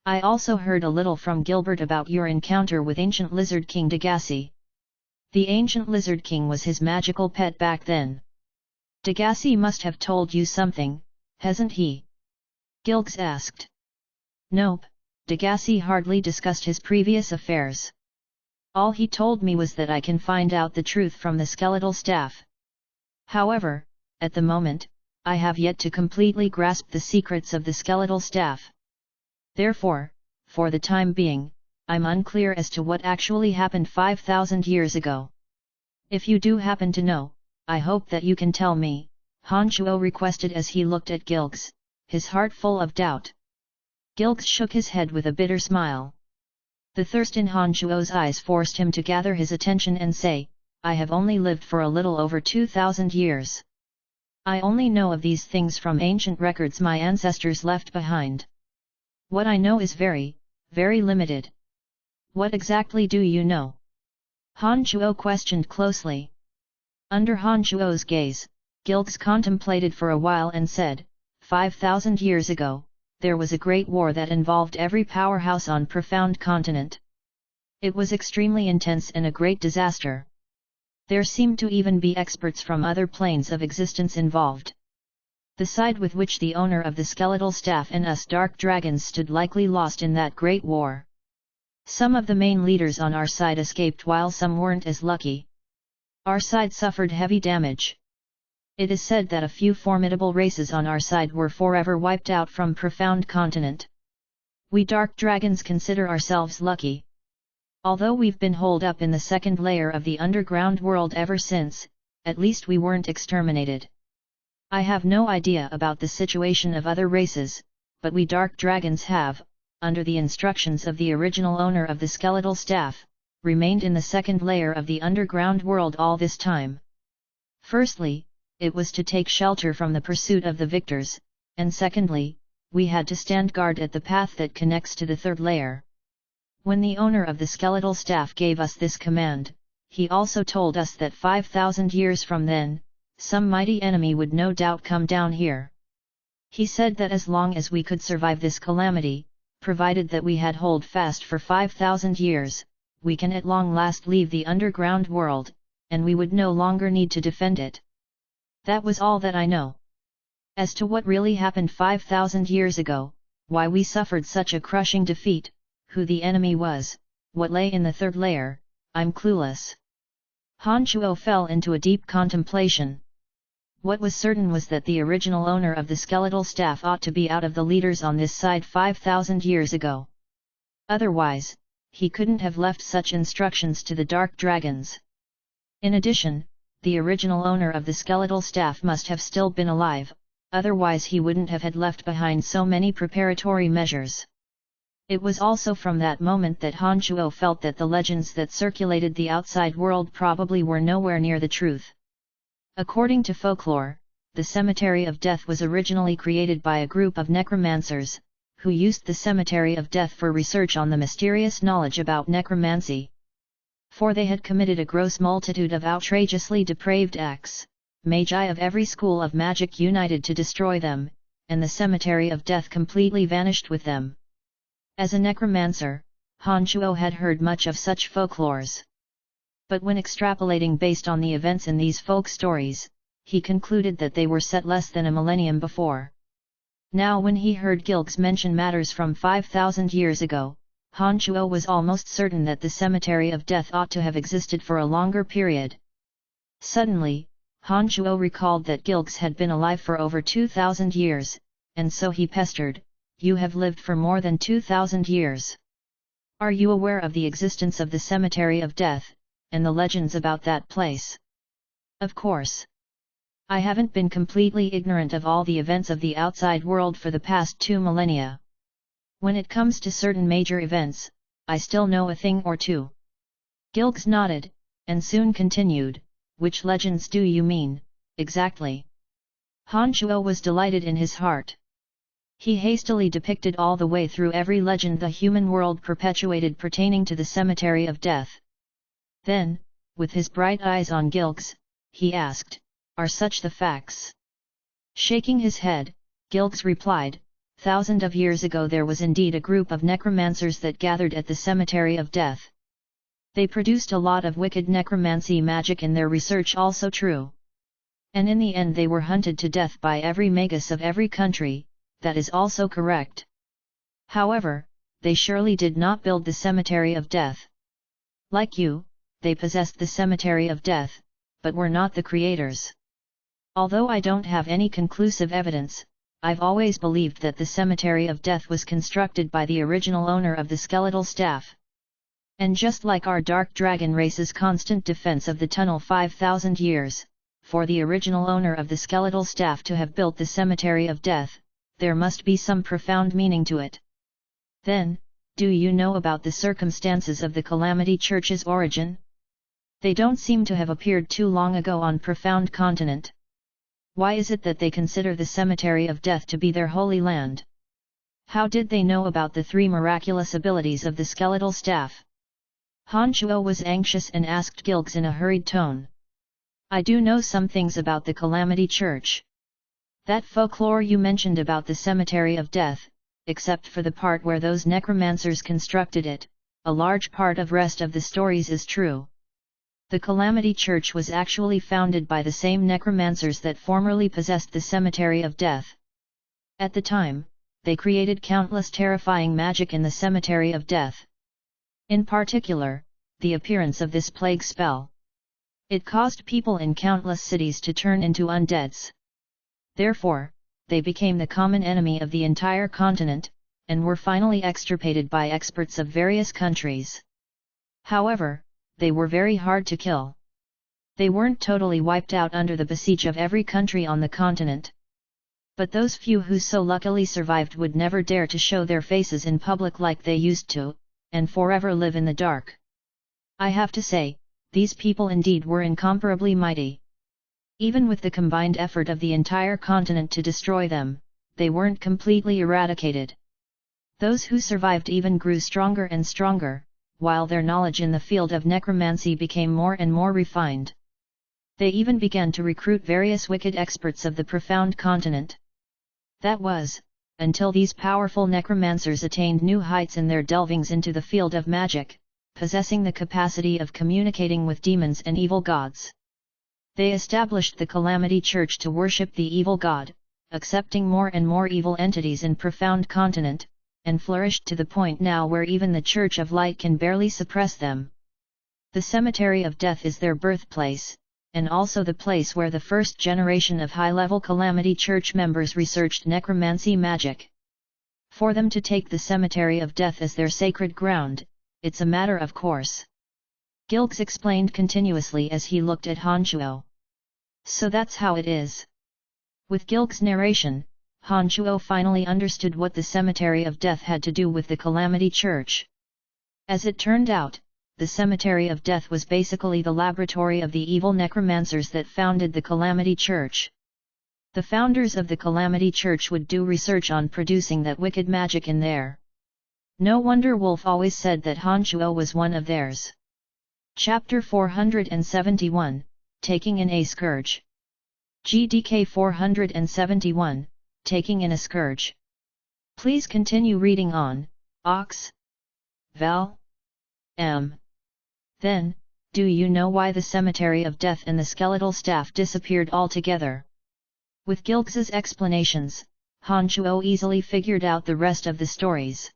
I also heard a little from Gilbert about your encounter with ancient Lizard King Degassi. The ancient Lizard King was his magical pet back then. Degassi must have told you something, hasn't he? Gilgs asked. Nope, Degassi hardly discussed his previous affairs. All he told me was that I can find out the truth from the skeletal staff. However, at the moment, I have yet to completely grasp the secrets of the skeletal staff. Therefore, for the time being, I'm unclear as to what actually happened 5,000 years ago. If you do happen to know, I hope that you can tell me, Han Shuo requested as he looked at Gilgs, his heart full of doubt. Gilgs shook his head with a bitter smile. The thirst in Han Shuo's eyes forced him to gather his attention and say, I have only lived for a little over 2,000 years. I only know of these things from ancient records my ancestors left behind. What I know is very, very limited. What exactly do you know? Han Shuo questioned closely. Under Han Shuo's gaze, Gilgs contemplated for a while and said, 5,000 years ago, there was a great war that involved every powerhouse on Profound Continent. It was extremely intense and a great disaster. There seemed to even be experts from other planes of existence involved. The side with which the owner of the skeletal staff and us dark dragons stood likely lost in that great war. Some of the main leaders on our side escaped while some weren't as lucky. Our side suffered heavy damage. It is said that a few formidable races on our side were forever wiped out from Profound Continent. We dark dragons consider ourselves lucky. Although we've been holed up in the second layer of the underground world ever since, at least we weren't exterminated. I have no idea about the situation of other races, but we dark dragons have, under the instructions of the original owner of the skeletal staff, remained in the second layer of the underground world all this time. Firstly, it was to take shelter from the pursuit of the victors, and secondly, we had to stand guard at the path that connects to the third layer. When the owner of the skeletal staff gave us this command, he also told us that 5,000 years from then, some mighty enemy would no doubt come down here. He said that as long as we could survive this calamity, provided that we had hold fast for 5,000 years, we can at long last leave the underground world, and we would no longer need to defend it. That was all that I know. As to what really happened 5,000 years ago, why we suffered such a crushing defeat, who the enemy was, what lay in the third layer, I'm clueless. Han Shuo fell into a deep contemplation. What was certain was that the original owner of the skeletal staff ought to be out of the leaders on this side 5,000 years ago. Otherwise, he couldn't have left such instructions to the dark dragons. In addition, the original owner of the skeletal staff must have still been alive, otherwise he wouldn't have had left behind so many preparatory measures. It was also from that moment that Han Shuo felt that the legends that circulated the outside world probably were nowhere near the truth. According to folklore, the Cemetery of Death was originally created by a group of necromancers, who used the Cemetery of Death for research on the mysterious knowledge about necromancy. For they had committed a gross multitude of outrageously depraved acts, magi of every school of magic united to destroy them, and the Cemetery of Death completely vanished with them. As a necromancer, Han Shuo had heard much of such folklores. But when extrapolating based on the events in these folk stories, he concluded that they were set less than a millennium before. Now when he heard Gilgs mention matters from 5,000 years ago, Han Shuo was almost certain that the Cemetery of Death ought to have existed for a longer period. Suddenly, Han Shuo recalled that Gilgs had been alive for over 2,000 years, and so he pestered, "You have lived for more than 2,000 years. Are you aware of the existence of the Cemetery of Death, and the legends about that place?" "Of course. I haven't been completely ignorant of all the events of the outside world for the past 2 millennia. When it comes to certain major events, I still know a thing or two." Gilgs nodded, and soon continued, "Which legends do you mean, exactly?" Han Shuo was delighted in his heart. He hastily depicted all the way through every legend the human world perpetuated pertaining to the Cemetery of Death. Then, with his bright eyes on Gilgs, he asked, "Are such the facts?" Shaking his head, Gilgs replied, Thousands of years ago there was indeed a group of necromancers that gathered at the cemetery of death. They produced a lot of wicked necromancy magic in their research, also true. And in the end they were hunted to death by every magus of every country, that is also correct. However, they surely did not build the cemetery of death. Like you, they possessed the cemetery of death, but were not the creators. Although I don't have any conclusive evidence, I've always believed that the cemetery of death was constructed by the original owner of the skeletal staff. And just like our dark dragon race's constant defense of the tunnel 5,000 years, for the original owner of the skeletal staff to have built the cemetery of death, there must be some profound meaning to it. Then, do you know about the circumstances of the Calamity Church's origin? They don't seem to have appeared too long ago on Profound Continent. Why is it that they consider the cemetery of death to be their holy land? How did they know about the 3 miraculous abilities of the skeletal staff? Han Chuo was anxious and asked Gilgs in a hurried tone. I do know some things about the Calamity Church. That folklore you mentioned about the cemetery of death, except for the part where those necromancers constructed it, a large part of rest of the stories is true. The Calamity Church was actually founded by the same necromancers that formerly possessed the cemetery of death. At the time, they created countless terrifying magic in the cemetery of death. In particular, the appearance of this plague spell. It caused people in countless cities to turn into undeads. Therefore, they became the common enemy of the entire continent, and were finally extirpated by experts of various countries. However, they were very hard to kill. They weren't totally wiped out under the besiege of every country on the continent. But those few who so luckily survived would never dare to show their faces in public like they used to, and forever live in the dark. I have to say, these people indeed were incomparably mighty. Even with the combined effort of the entire continent to destroy them, they weren't completely eradicated. Those who survived even grew stronger and stronger, while their knowledge in the field of necromancy became more and more refined. They even began to recruit various wicked experts of the Profound Continent. That was, until these powerful necromancers attained new heights in their delvings into the field of magic, possessing the capacity of communicating with demons and evil gods. They established the Calamity Church to worship the evil god, accepting more and more evil entities in Profound Continent, and flourished to the point now where even the Church of Light can barely suppress them. The Cemetery of Death is their birthplace, and also the place where the first generation of high-level Calamity Church members researched necromancy magic. For them to take the Cemetery of Death as their sacred ground, it's a matter of course. Gilgs explained continuously as he looked at Han Chuo. So that's how it is. With Gilg's narration, Han Chuo finally understood what the Cemetery of Death had to do with the Calamity Church. As it turned out, the Cemetery of Death was basically the laboratory of the evil necromancers that founded the Calamity Church. The founders of the Calamity Church would do research on producing that wicked magic in there. No wonder Wolf always said that Han Chuo was one of theirs. Chapter 471, Taking in a Scourge. GDK 471, Taking in a Scourge. Please continue reading on, Ox. Val. M. Then, do you know why the Cemetery of Death and the skeletal staff disappeared altogether? With Gilgs's explanations, Han Chuo easily figured out the rest of the stories.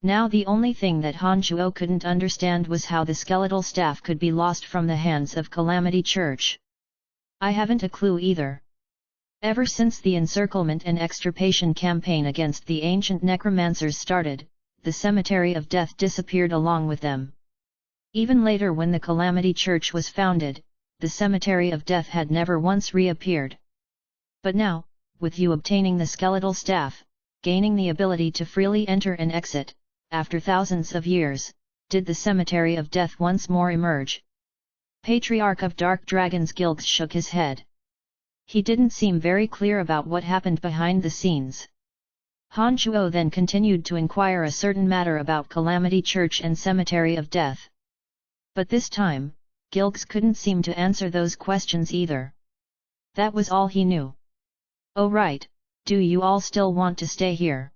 Now the only thing that Han Chuo couldn't understand was how the skeletal staff could be lost from the hands of Calamity Church. I haven't a clue either. Ever since the encirclement and extirpation campaign against the ancient necromancers started, the Cemetery of Death disappeared along with them. Even later when the Calamity Church was founded, the Cemetery of Death had never once reappeared. But now, with you obtaining the skeletal staff, gaining the ability to freely enter and exit, after thousands of years, did the Cemetery of Death once more emerge? Patriarch of Dark Dragons Gilgs shook his head. He didn't seem very clear about what happened behind the scenes. Han Chuo then continued to inquire a certain matter about Calamity Church and Cemetery of Death. But this time, Gilgs couldn't seem to answer those questions either. That was all he knew. Oh right, Do you all still want to stay here?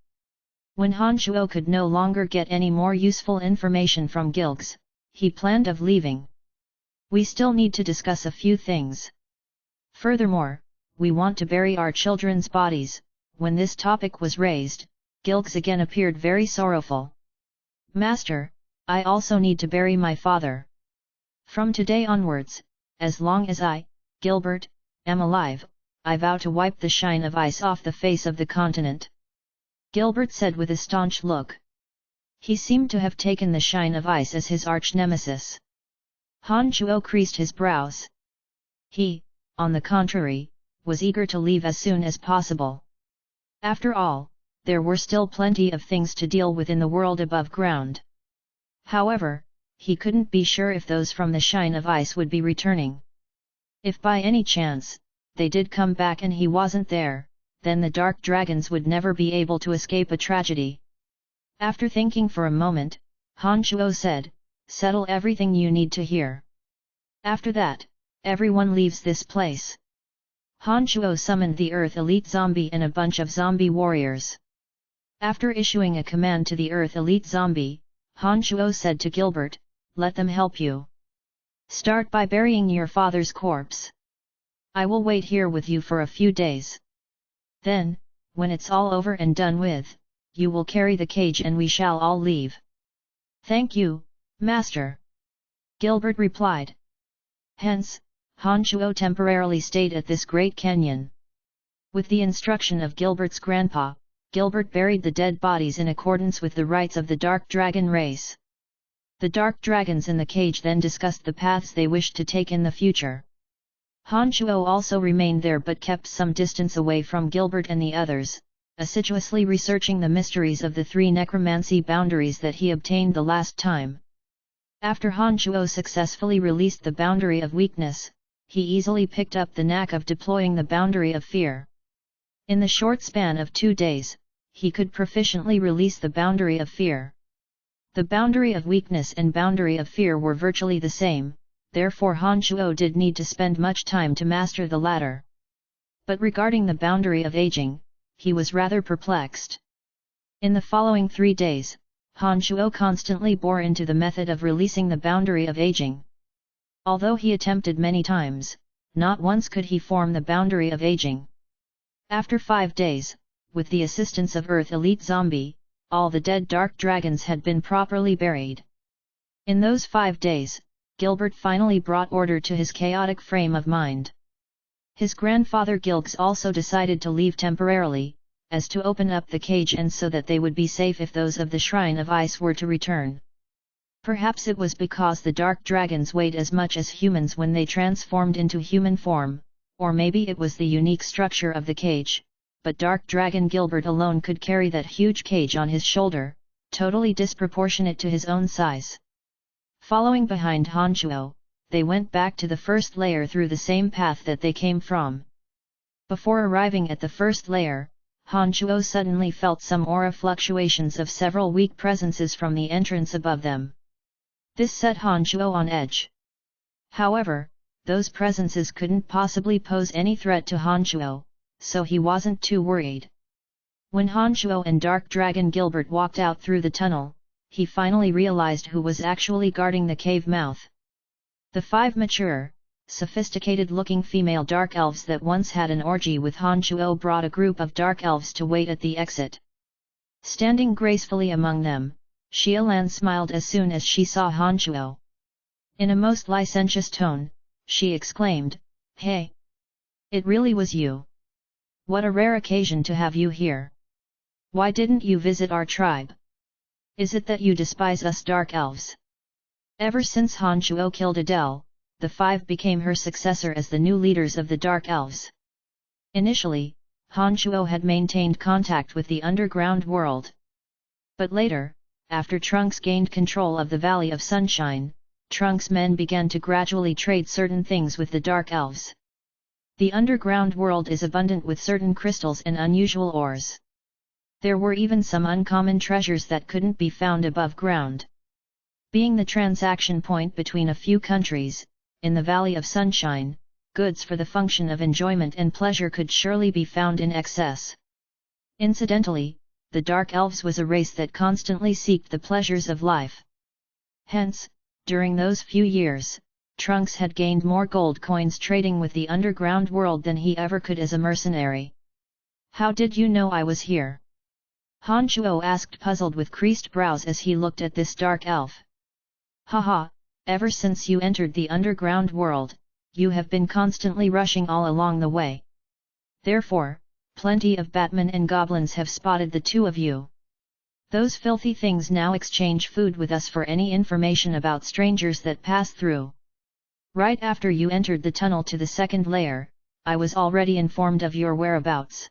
When Han Shuo could no longer get any more useful information from Gilgs, he planned of leaving. We still need to discuss a few things. Furthermore, we want to bury our children's bodies. When this topic was raised, Gilgs again appeared very sorrowful. Master, I also need to bury my father. From today onwards, as long as I, Gilbert, am alive, I vow to wipe the shine of ice off the face of the continent. Gilbert said with a staunch look. He seemed to have taken the shine of ice as his arch-nemesis. Han Shuo creased his brows. He, on the contrary, was eager to leave as soon as possible. After all, there were still plenty of things to deal with in the world above ground. However, he couldn't be sure if those from the shine of ice would be returning. If by any chance, they did come back and he wasn't there, then the dark dragons would never be able to escape a tragedy. After thinking for a moment, Han Shuo said, "Settle everything you need to here. After that, everyone leaves this place." Han Shuo summoned the Earth Elite Zombie and a bunch of zombie warriors. After issuing a command to the Earth Elite Zombie, Han Shuo said to Gilbert, "Let them help you. Start by burying your father's corpse. I will wait here with you for a few days. Then, when it's all over and done with, you will carry the cage and we shall all leave." "Thank you, Master," Gilbert replied. Hence, Han Shuo temporarily stayed at this great canyon. With the instruction of Gilbert's grandpa, Gilbert buried the dead bodies in accordance with the rites of the Dark Dragon race. The Dark Dragons in the cage then discussed the paths they wished to take in the future. Han Shuo also remained there but kept some distance away from Gilbert and the others, assiduously researching the mysteries of the 3 necromancy boundaries that he obtained the last time. After Han Shuo successfully released the boundary of weakness, he easily picked up the knack of deploying the boundary of fear. In the short span of 2 days, he could proficiently release the boundary of fear. The boundary of weakness and boundary of fear were virtually the same, therefore Han Shuo did need to spend much time to master the latter. But regarding the boundary of aging, he was rather perplexed. In the following 3 days, Han Shuo constantly bore into the method of releasing the boundary of aging. Although he attempted many times, not once could he form the boundary of aging. After 5 days, with the assistance of Earth Elite Zombie, all the dead dark dragons had been properly buried. In those 5 days, Gilbert finally brought order to his chaotic frame of mind. His grandfather Gilgs also decided to leave temporarily, as to open up the cage and so that they would be safe if those of the Shrine of Ice were to return. Perhaps it was because the dark dragons weighed as much as humans when they transformed into human form, or maybe it was the unique structure of the cage, but Dark Dragon Gilbert alone could carry that huge cage on his shoulder, totally disproportionate to his own size. Following behind Han Shuo, they went back to the first layer through the same path that they came from. Before arriving at the first layer, Han Shuo suddenly felt some aura fluctuations of several weak presences from the entrance above them. This set Han Shuo on edge. However, those presences couldn't possibly pose any threat to Han Shuo, so he wasn't too worried. When Han Shuo and Dark Dragon Gilbert walked out through the tunnel, he finally realized who was actually guarding the cave mouth. The 5 mature, sophisticated-looking female dark elves that once had an orgy with Han Shuo brought a group of dark elves to wait at the exit. Standing gracefully among them, Xiaolan smiled as soon as she saw Han Shuo. In a most licentious tone, she exclaimed, "Hey! It really was you! What a rare occasion to have you here! Why didn't you visit our tribe? Is it that you despise us dark elves?" Ever since Han Shuo killed Adele, the 5 became her successor as the new leaders of the Dark Elves. Initially, Han Shuo had maintained contact with the underground world. But later, after Trunks gained control of the Valley of Sunshine, Trunks' men began to gradually trade certain things with the Dark Elves. The underground world is abundant with certain crystals and unusual ores. There were even some uncommon treasures that couldn't be found above ground. Being the transaction point between a few countries, in the Valley of Sunshine, goods for the function of enjoyment and pleasure could surely be found in excess. Incidentally, the Dark Elves was a race that constantly seeked the pleasures of life. Hence, during those few years, Trunks had gained more gold coins trading with the underground world than he ever could as a mercenary. How did you know I was here? Han Shuo asked, puzzled with creased brows as he looked at this dark elf. Haha, ever since you entered the underground world, you have been constantly rushing all along the way. Therefore, plenty of Batmen and goblins have spotted the two of you. Those filthy things now exchange food with us for any information about strangers that pass through. Right after you entered the tunnel to the second layer, I was already informed of your whereabouts.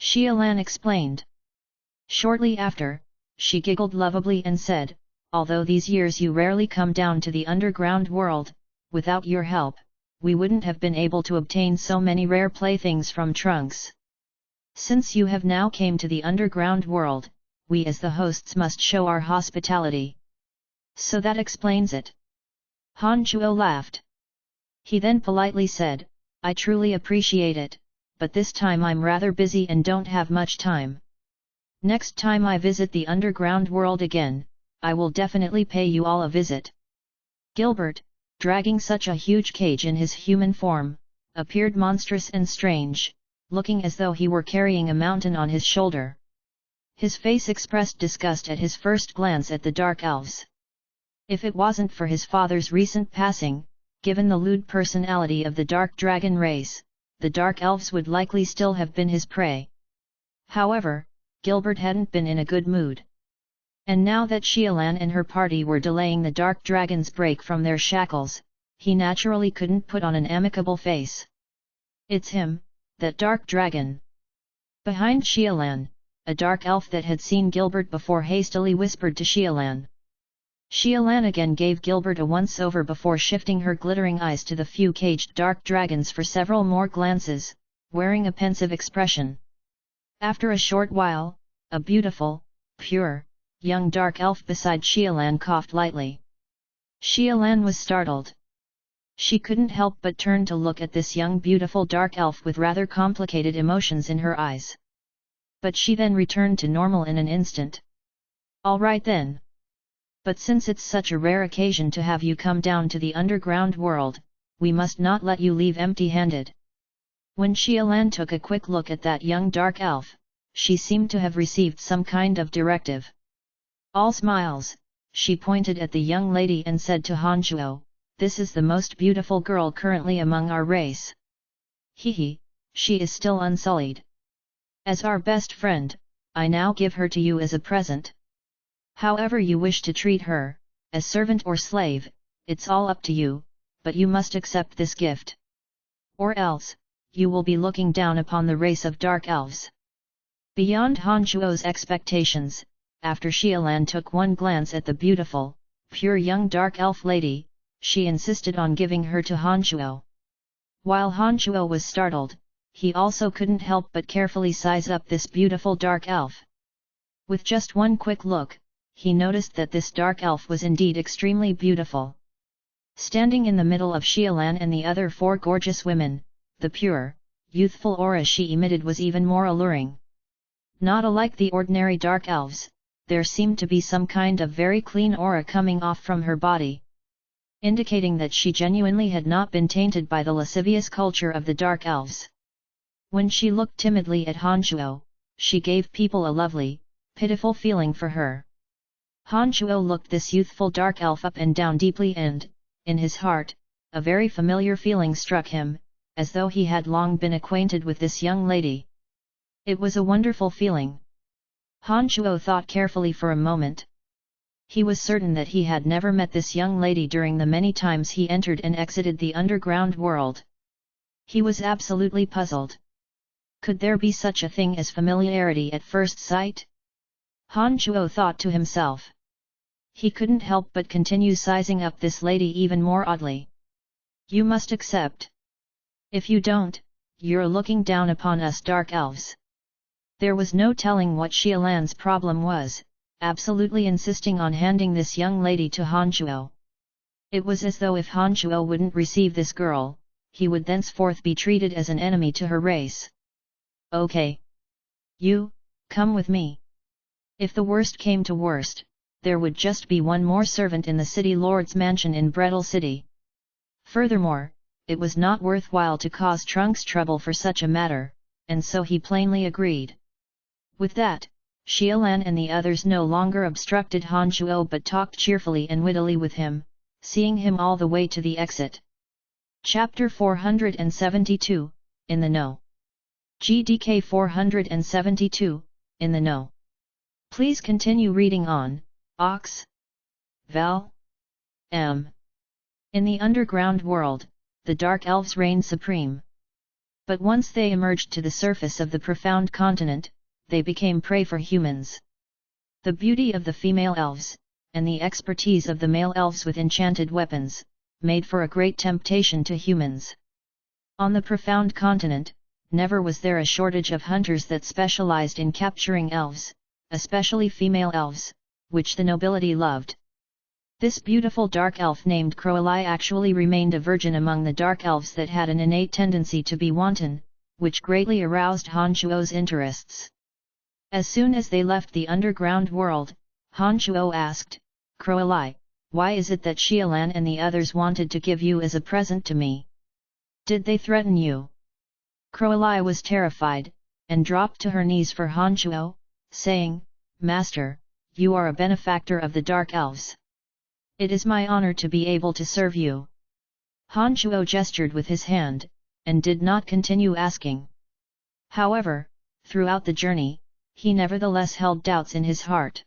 Xialan explained. Shortly after, she giggled lovably and said, although these years you rarely come down to the underground world, without your help, we wouldn't have been able to obtain so many rare playthings from Trunks. Since you have now came to the underground world, we as the hosts must show our hospitality. So that explains it. Han Chuo laughed. He then politely said, I truly appreciate it, but this time I'm rather busy and don't have much time. Next time I visit the underground world again, I will definitely pay you all a visit. Gilbert, dragging such a huge cage in his human form, appeared monstrous and strange, looking as though he were carrying a mountain on his shoulder. His face expressed disgust at his first glance at the Dark Elves. If it wasn't for his father's recent passing, given the lewd personality of the Dark Dragon race, the Dark Elves would likely still have been his prey. However, Gilbert hadn't been in a good mood. And now that Xialan and her party were delaying the Dark Dragon's break from their shackles, he naturally couldn't put on an amicable face. It's him, that Dark Dragon. Behind Xialan, a Dark Elf that had seen Gilbert before hastily whispered to Xialan. Xialan again gave Gilbert a once-over before shifting her glittering eyes to the few caged Dark Dragons for several more glances, wearing a pensive expression. After a short while, a beautiful, pure, young Dark Elf beside Xialan coughed lightly. Xialan was startled. She couldn't help but turn to look at this young beautiful Dark Elf with rather complicated emotions in her eyes. But she then returned to normal in an instant. All right then. But since it's such a rare occasion to have you come down to the underground world, we must not let you leave empty-handed. When Xialan took a quick look at that young Dark Elf, she seemed to have received some kind of directive. All smiles, she pointed at the young lady and said to Han Shuo, this is the most beautiful girl currently among our race. Hehe, she is still unsullied. As our best friend, I now give her to you as a present. However you wish to treat her, as servant or slave, it's all up to you, but you must accept this gift. Or else, you will be looking down upon the race of Dark Elves. Beyond Han Shuo's expectations, after Xialan took one glance at the beautiful, pure young Dark Elf lady, she insisted on giving her to Han Shuo. While Han Shuo was startled, he also couldn't help but carefully size up this beautiful Dark Elf. With just one quick look, he noticed that this Dark Elf was indeed extremely beautiful. Standing in the middle of Xialan and the other four gorgeous women, the pure, youthful aura she emitted was even more alluring. Not alike the ordinary Dark Elves, there seemed to be some kind of very clean aura coming off from her body, indicating that she genuinely had not been tainted by the lascivious culture of the Dark Elves. When she looked timidly at Han Shuo, she gave people a lovely, pitiful feeling for her. Han Shuo looked this youthful Dark Elf up and down deeply and, in his heart, a very familiar feeling struck him, as though he had long been acquainted with this young lady. It was a wonderful feeling. Han Shuo thought carefully for a moment. He was certain that he had never met this young lady during the many times he entered and exited the underground world. He was absolutely puzzled. Could there be such a thing as familiarity at first sight? Han Shuo thought to himself. He couldn't help but continue sizing up this lady even more oddly. You must accept. If you don't, you're looking down upon us Dark Elves. There was no telling what Xialan's problem was, absolutely insisting on handing this young lady to Han Shuo. It was as though if Han Shuo wouldn't receive this girl, he would thenceforth be treated as an enemy to her race. Okay. You, Come with me. If the worst came to worst, there would just be one more servant in the city lord's mansion in Brettle City. Furthermore, it was not worthwhile to cause Trunks trouble for such a matter, and so he plainly agreed. With that, Xiaolan and the others no longer obstructed Han Shuo but talked cheerfully and wittily with him, seeing him all the way to the exit. Chapter 472, In the Know. GDK 472, In the Know. Please continue reading on, Ox. Val. M. In the underground world, the Dark Elves reigned supreme. But once they emerged to the surface of the profound continent, they became prey for humans. The beauty of the female elves, and the expertise of the male elves with enchanted weapons, made for a great temptation to humans. On the profound continent, never was there a shortage of hunters that specialized in capturing elves, especially female elves, which the nobility loved. This beautiful dark elf named Crowley actually remained a virgin among the dark elves that had an innate tendency to be wanton, which greatly aroused Han Shuo's interests. As soon as they left the underground world, Han Shuo asked, Crowley, why is it that Xiaolan and the others wanted to give you as a present to me? Did they threaten you? Crowley was terrified, and dropped to her knees for Han Shuo, saying, Master, you are a benefactor of the Dark Elves. It is my honor to be able to serve you. Han Shuo gestured with his hand, and did not continue asking. However, throughout the journey, he nevertheless held doubts in his heart.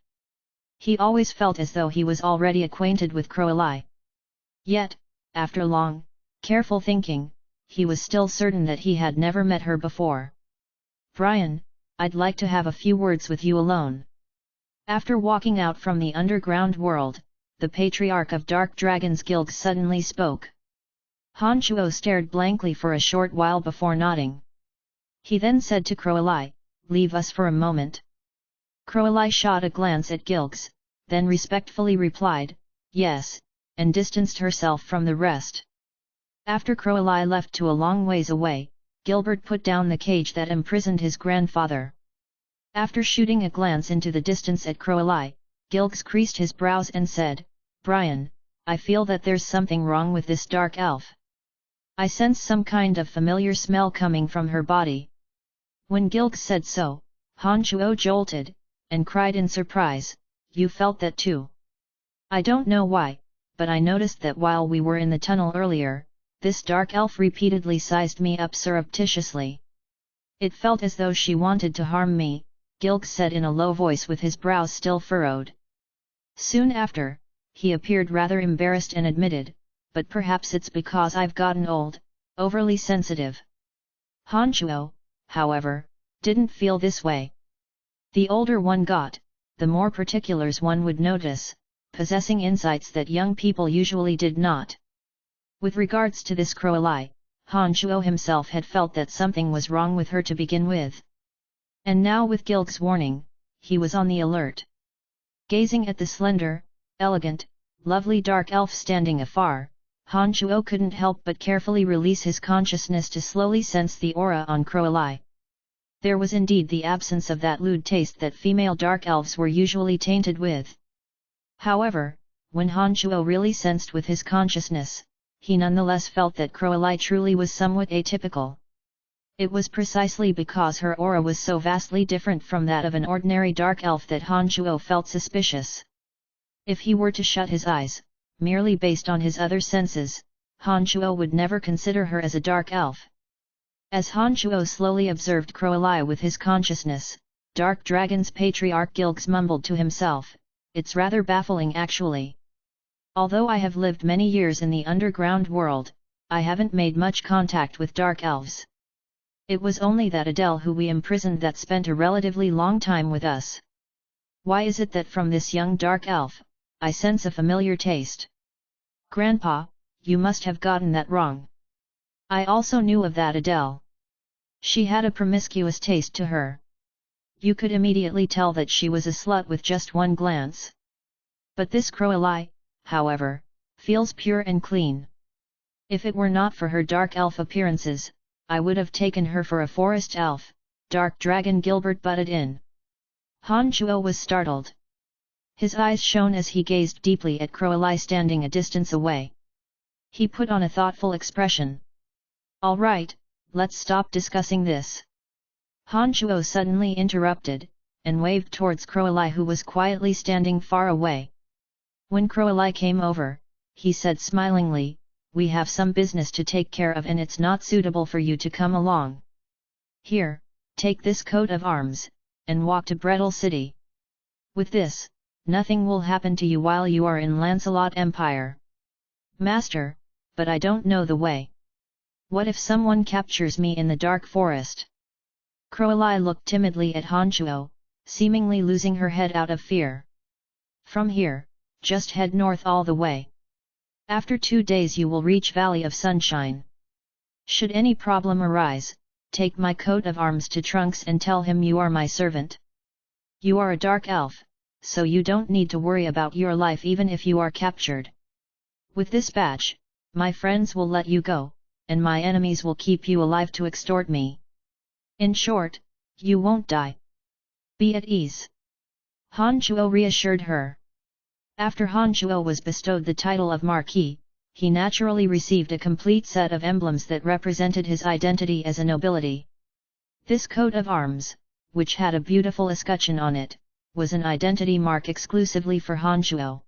He always felt as though he was already acquainted with Crowley. Yet, after long, careful thinking, he was still certain that he had never met her before. Brian, I'd like to have a few words with you alone. After walking out from the underground world, the Patriarch of Dark Dragons Guild suddenly spoke. Han Shuo stared blankly for a short while before nodding. He then said to Crowley, Leave us for a moment. Crowley shot a glance at Gilgs, then respectfully replied, Yes, and distanced herself from the rest. After Crowley left to a long ways away, Gilbert put down the cage that imprisoned his grandfather. After shooting a glance into the distance at Crowley, Gilgs creased his brows and said, Brian, I feel that there's something wrong with this dark elf. I sense some kind of familiar smell coming from her body. When Gilgs said so, Han Shuo jolted, and cried in surprise, You felt that too? I don't know why, but I noticed that while we were in the tunnel earlier, this dark elf repeatedly sized me up surreptitiously. It felt as though she wanted to harm me, Gilgs said in a low voice with his brows still furrowed. Soon after, he appeared rather embarrassed and admitted, but perhaps it's because I've gotten old, overly sensitive. Han Shuo, however, didn't feel this way. The older one got, the more particulars one would notice, possessing insights that young people usually did not. With regards to this Crowley, Han Shuo himself had felt that something was wrong with her to begin with. And now with Gilg's warning, he was on the alert. Gazing at the slender, elegant, lovely dark elf standing afar, Han Shuo couldn't help but carefully release his consciousness to slowly sense the aura on Crowley. There was indeed the absence of that lewd taste that female dark elves were usually tainted with. However, when Han Shuo really sensed with his consciousness, he nonetheless felt that Crowley truly was somewhat atypical. It was precisely because her aura was so vastly different from that of an ordinary dark elf that Han Shuo felt suspicious. If he were to shut his eyes, merely based on his other senses, Han Shuo would never consider her as a dark elf. As Han Shuo slowly observed Crowley with his consciousness, Dark Dragon's Patriarch Gilgs mumbled to himself, It's rather baffling actually. Although I have lived many years in the underground world, I haven't made much contact with dark elves. It was only that Adele who we imprisoned that spent a relatively long time with us. Why is it that from this young dark elf, I sense a familiar taste? Grandpa, you must have gotten that wrong. I also knew of that Adele. She had a promiscuous taste to her. You could immediately tell that she was a slut with just one glance. But this Crowley, however, feels pure and clean. If it were not for her dark elf appearances, I would have taken her for a forest elf, Dark Dragon Gilbert butted in. Han Chuo was startled. His eyes shone as he gazed deeply at Crowley standing a distance away. He put on a thoughtful expression. All right, let's stop discussing this. Han Chuo suddenly interrupted, and waved towards Crowley who was quietly standing far away. When Crowley came over, he said smilingly, we have some business to take care of and it's not suitable for you to come along. Here, take this coat of arms, and walk to Brettle City. With this, nothing will happen to you while you are in Lancelot Empire. Master, but I don't know the way. What if someone captures me in the dark forest? Crowley looked timidly at Han Chuo, seemingly losing her head out of fear. From here, just head north all the way. After 2 days you will reach Valley of Sunshine. Should any problem arise, take my coat of arms to Trunks and tell him you are my servant. You are a dark elf, so you don't need to worry about your life even if you are captured. With this badge, my friends will let you go, and my enemies will keep you alive to extort me. In short, you won't die. Be at ease. Han Chuo reassured her. After Han Chuo was bestowed the title of Marquis, he naturally received a complete set of emblems that represented his identity as a nobility. This coat of arms, which had a beautiful escutcheon on it, was an identity mark exclusively for Han Chuo.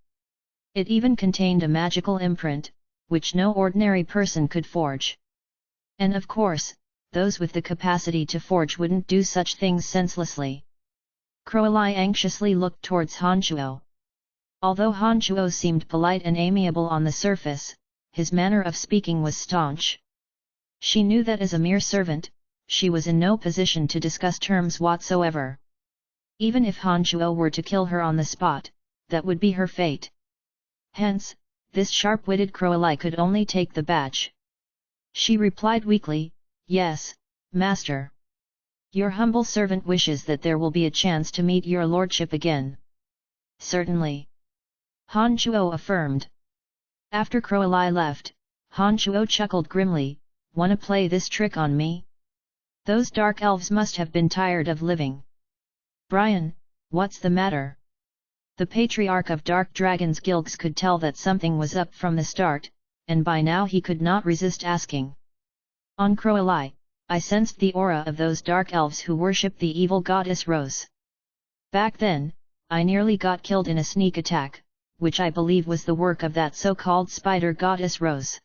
It even contained a magical imprint, which no ordinary person could forge. And of course, those with the capacity to forge wouldn't do such things senselessly. Crowley anxiously looked towards Han Chuo. Although Han Chuo seemed polite and amiable on the surface, his manner of speaking was staunch. She knew that as a mere servant, she was in no position to discuss terms whatsoever. Even if Han Chuo were to kill her on the spot, that would be her fate. Hence, this sharp-witted Crowley could only take the badge. She replied weakly, Yes, Master. Your humble servant wishes that there will be a chance to meet your lordship again. Certainly. Han Chuo affirmed. After Crowley left, Han Chuo chuckled grimly, wanna play this trick on me? Those dark elves must have been tired of living. Brian, what's the matter? The Patriarch of Dark Dragons Gilgs could tell that something was up from the start, and by now he could not resist asking. On Crowley, I sensed the aura of those dark elves who worship the evil goddess Rose. Back then, I nearly got killed in a sneak attack, which I believe was the work of that so-called spider goddess Rose.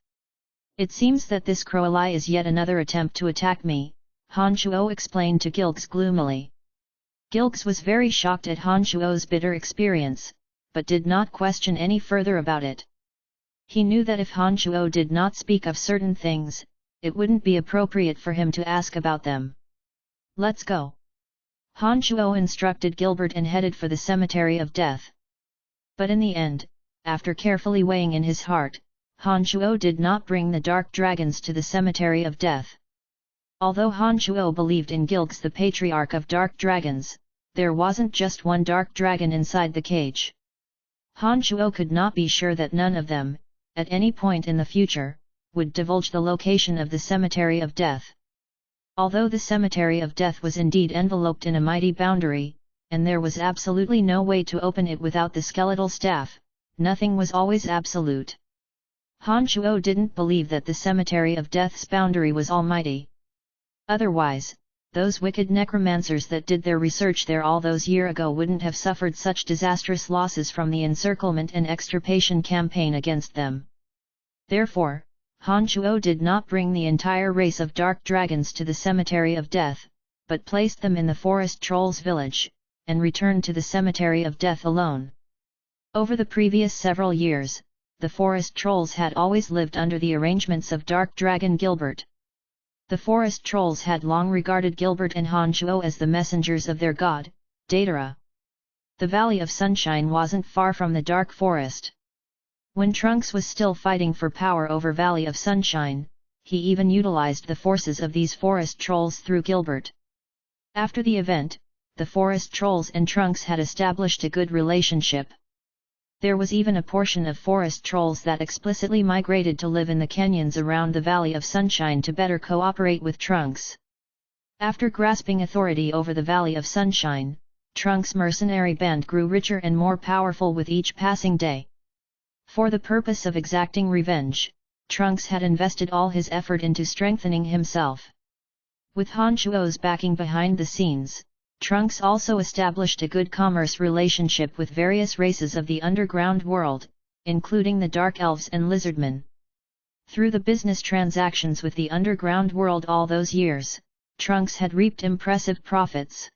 It seems that this Crowley is yet another attempt to attack me, Han Chuo explained to Gilgs gloomily. Gilgs was very shocked at Han Chuo's bitter experience, but did not question any further about it. He knew that if Han Chuo did not speak of certain things, it wouldn't be appropriate for him to ask about them. Let's go. Han Chuo instructed Gilbert and headed for the Cemetery of Death. But in the end, after carefully weighing in his heart, Han Chuo did not bring the dark dragons to the Cemetery of Death. Although Han Chuo believed in Gilgs the Patriarch of Dark Dragons, there wasn't just one dark dragon inside the cage. Han Chuo could not be sure that none of them, at any point in the future, would divulge the location of the Cemetery of Death. Although the Cemetery of Death was indeed enveloped in a mighty boundary, and there was absolutely no way to open it without the skeletal staff, nothing was always absolute. Han Chuo didn't believe that the Cemetery of Death's boundary was almighty. Otherwise, those wicked necromancers that did their research there all those years ago wouldn't have suffered such disastrous losses from the encirclement and extirpation campaign against them. Therefore, Han Chuo did not bring the entire race of dark dragons to the Cemetery of Death, but placed them in the forest trolls' village, and returned to the Cemetery of Death alone. Over the previous several years, the forest trolls had always lived under the arrangements of Dark Dragon Gilbert. The forest trolls had long regarded Gilbert and Han Chuo as the messengers of their god, Datara. The Valley of Sunshine wasn't far from the dark forest. When Trunks was still fighting for power over Valley of Sunshine, he even utilized the forces of these forest trolls through Gilbert. After the event, the forest trolls and Trunks had established a good relationship. There was even a portion of forest trolls that explicitly migrated to live in the canyons around the Valley of Sunshine to better cooperate with Trunks. After grasping authority over the Valley of Sunshine, Trunks' mercenary band grew richer and more powerful with each passing day. For the purpose of exacting revenge, Trunks had invested all his effort into strengthening himself. With Han Shuo's backing behind the scenes, Trunks also established a good commerce relationship with various races of the underground world, including the Dark Elves and Lizardmen. Through the business transactions with the underground world all those years, Trunks had reaped impressive profits.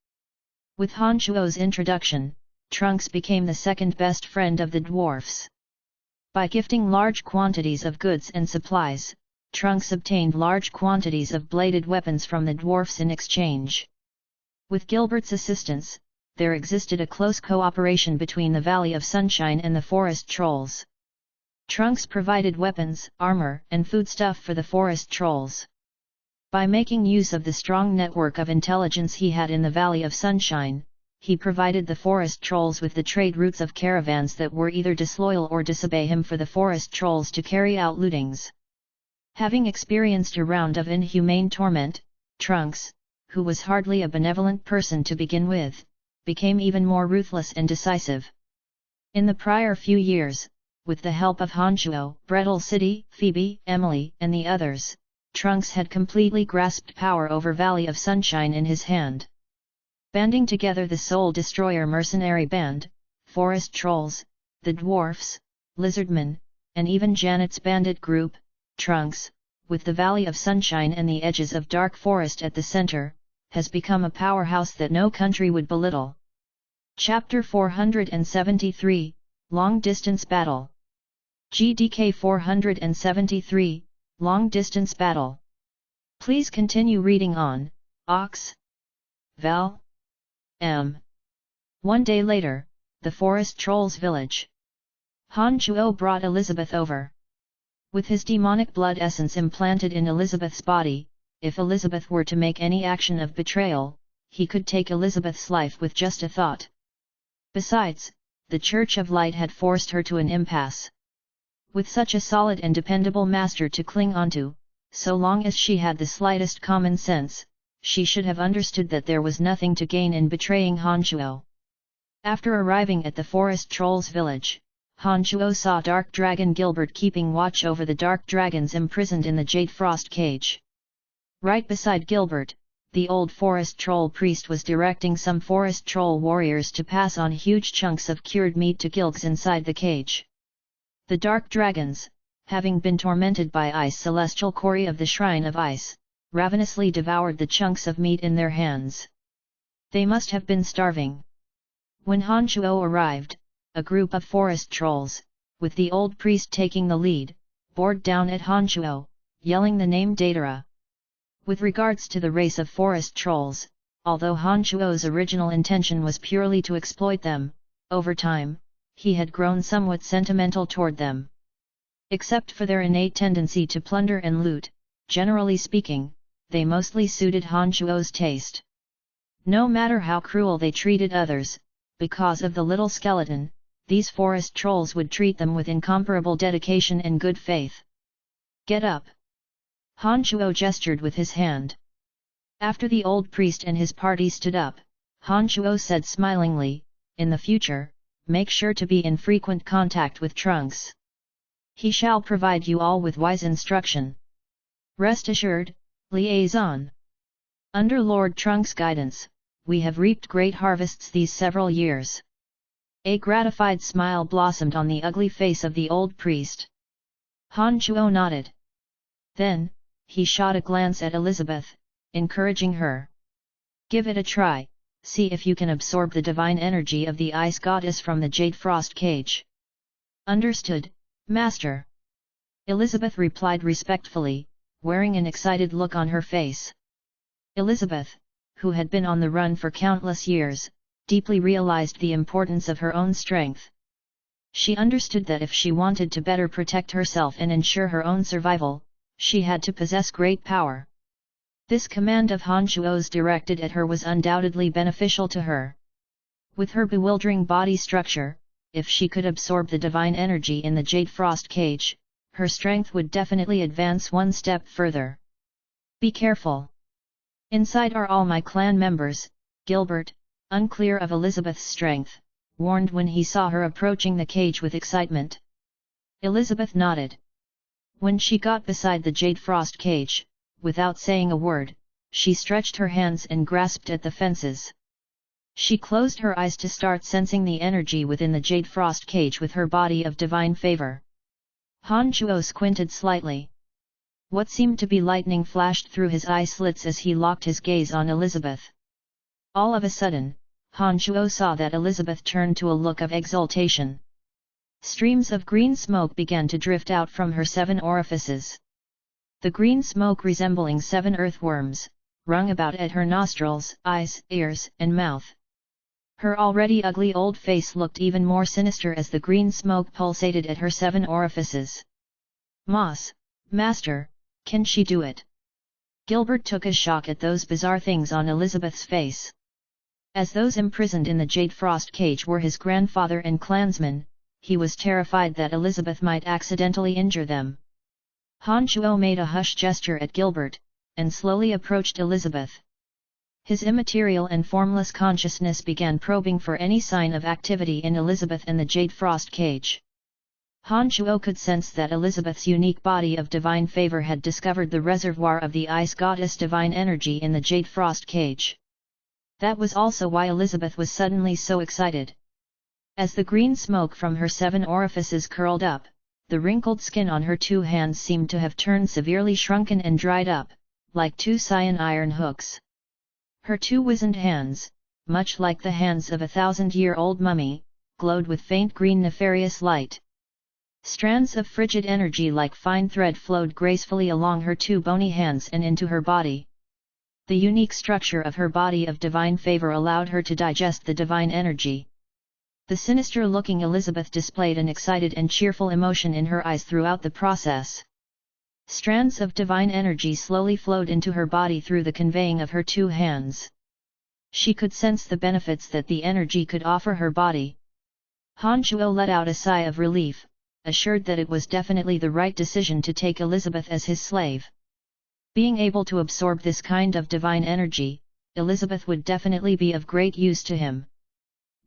With Han Shuo's introduction, Trunks became the second best friend of the dwarfs. By gifting large quantities of goods and supplies, Trunks obtained large quantities of bladed weapons from the dwarfs in exchange. With Gilbert's assistance, there existed a close cooperation between the Valley of Sunshine and the forest trolls. Trunks provided weapons, armor, and foodstuff for the forest trolls. By making use of the strong network of intelligence he had in the Valley of Sunshine, he provided the forest trolls with the trade routes of caravans that were either disloyal or disobey him for the forest trolls to carry out lootings. Having experienced a round of inhumane torment, Trunks, who was hardly a benevolent person to begin with, became even more ruthless and decisive. In the prior few years, with the help of Han Shuo, Brettle City, Phoebe, Emily, and the others, Trunks had completely grasped power over Valley of Sunshine in his hand. Banding together the Soul Destroyer mercenary band, forest trolls, the dwarfs, lizardmen, and even Janet's bandit group, Trunks, with the Valley of Sunshine and the edges of Dark Forest at the center, has become a powerhouse that no country would belittle. Chapter 473, Long Distance Battle. GDK 473, Long Distance Battle. Please continue reading on, Ox. Val. M. One day later, the forest trolls' village. Han Shuo brought Elizabeth over. With his demonic blood essence implanted in Elizabeth's body, if Elizabeth were to make any action of betrayal, he could take Elizabeth's life with just a thought. Besides, the Church of Light had forced her to an impasse. With such a solid and dependable master to cling onto, so long as she had the slightest common sense, she should have understood that there was nothing to gain in betraying Han Shuo. After arriving at the forest trolls' village, Han Shuo saw Dark Dragon Gilbert keeping watch over the dark dragons imprisoned in the Jade Frost cage. Right beside Gilbert, the old forest troll priest was directing some forest troll warriors to pass on huge chunks of cured meat to gilgs inside the cage. The dark dragons, having been tormented by Ice Celestial Kori of the Shrine of Ice, ravenously devoured the chunks of meat in their hands. They must have been starving. When Han Shuo arrived, a group of forest trolls, with the old priest taking the lead, bore down at Han Shuo, yelling the name Datara. With regards to the race of forest trolls, although Han Shuo's original intention was purely to exploit them, over time, he had grown somewhat sentimental toward them. Except for their innate tendency to plunder and loot, generally speaking, they mostly suited Han Shuo's taste. No matter how cruel they treated others, because of the little skeleton, these forest trolls would treat them with incomparable dedication and good faith. Get up! Han Shuo gestured with his hand. After the old priest and his party stood up, Han Shuo said smilingly, "In the future, make sure to be in frequent contact with Trunks. He shall provide you all with wise instruction. Rest assured, liaison. Under Lord Trunks' guidance, we have reaped great harvests these several years." A gratified smile blossomed on the ugly face of the old priest. Han Shuo nodded. Then, he shot a glance at Elizabeth, encouraging her. "Give it a try, see if you can absorb the divine energy of the ice goddess from the Jade Frost cage." "Understood, Master." Elizabeth replied respectfully, wearing an excited look on her face. Elizabeth, who had been on the run for countless years, deeply realized the importance of her own strength. She understood that if she wanted to better protect herself and ensure her own survival, she had to possess great power. This command of Han Shuo's directed at her was undoubtedly beneficial to her. With her bewildering body structure, if she could absorb the divine energy in the Jade Frost cage, her strength would definitely advance one step further. "Be careful. Inside are all my clan members, Gilbert, unclear of Elizabeth's strength, warned when he saw her approaching the cage with excitement. Elizabeth nodded. When she got beside the jade frost cage, without saying a word, she stretched her hands and grasped at the fences. She closed her eyes to start sensing the energy within the jade frost cage with her body of divine favor. Han Chuo squinted slightly. What seemed to be lightning flashed through his eye slits as he locked his gaze on Elizabeth. All of a sudden, Han Chuo saw that Elizabeth turned to a look of exultation. Streams of green smoke began to drift out from her 7 orifices. The green smoke, resembling 7 earthworms, wrung about at her nostrils, eyes, ears, and mouth. Her already ugly old face looked even more sinister as the green smoke pulsated at her 7 orifices. Master, can she do it? Gilbert took a shock at those bizarre things on Elizabeth's face. As those imprisoned in the jade frost cage were his grandfather and clansmen, he was terrified that Elizabeth might accidentally injure them. Han Chuo made a hush gesture at Gilbert, and slowly approached Elizabeth. His immaterial and formless consciousness began probing for any sign of activity in Elizabeth and the jade frost cage. Han Chuo could sense that Elizabeth's unique body of divine favor had discovered the reservoir of the ice goddess divine energy in the jade frost cage. That was also why Elizabeth was suddenly so excited. As the green smoke from her 7 orifices curled up, the wrinkled skin on her 2 hands seemed to have turned severely shrunken and dried up, like 2 cyan iron hooks. Her 2 wizened hands, much like the hands of a 1,000-year-old mummy, glowed with faint green nefarious light. Strands of frigid energy like fine thread flowed gracefully along her 2 bony hands and into her body. The unique structure of her body of divine favor allowed her to digest the divine energy. The sinister-looking Elizabeth displayed an excited and cheerful emotion in her eyes throughout the process. Strands of divine energy slowly flowed into her body through the conveying of her 2 hands. She could sense the benefits that the energy could offer her body. Han Chuo let out a sigh of relief, assured that it was definitely the right decision to take Elizabeth as his slave. Being able to absorb this kind of divine energy, Elizabeth would definitely be of great use to him.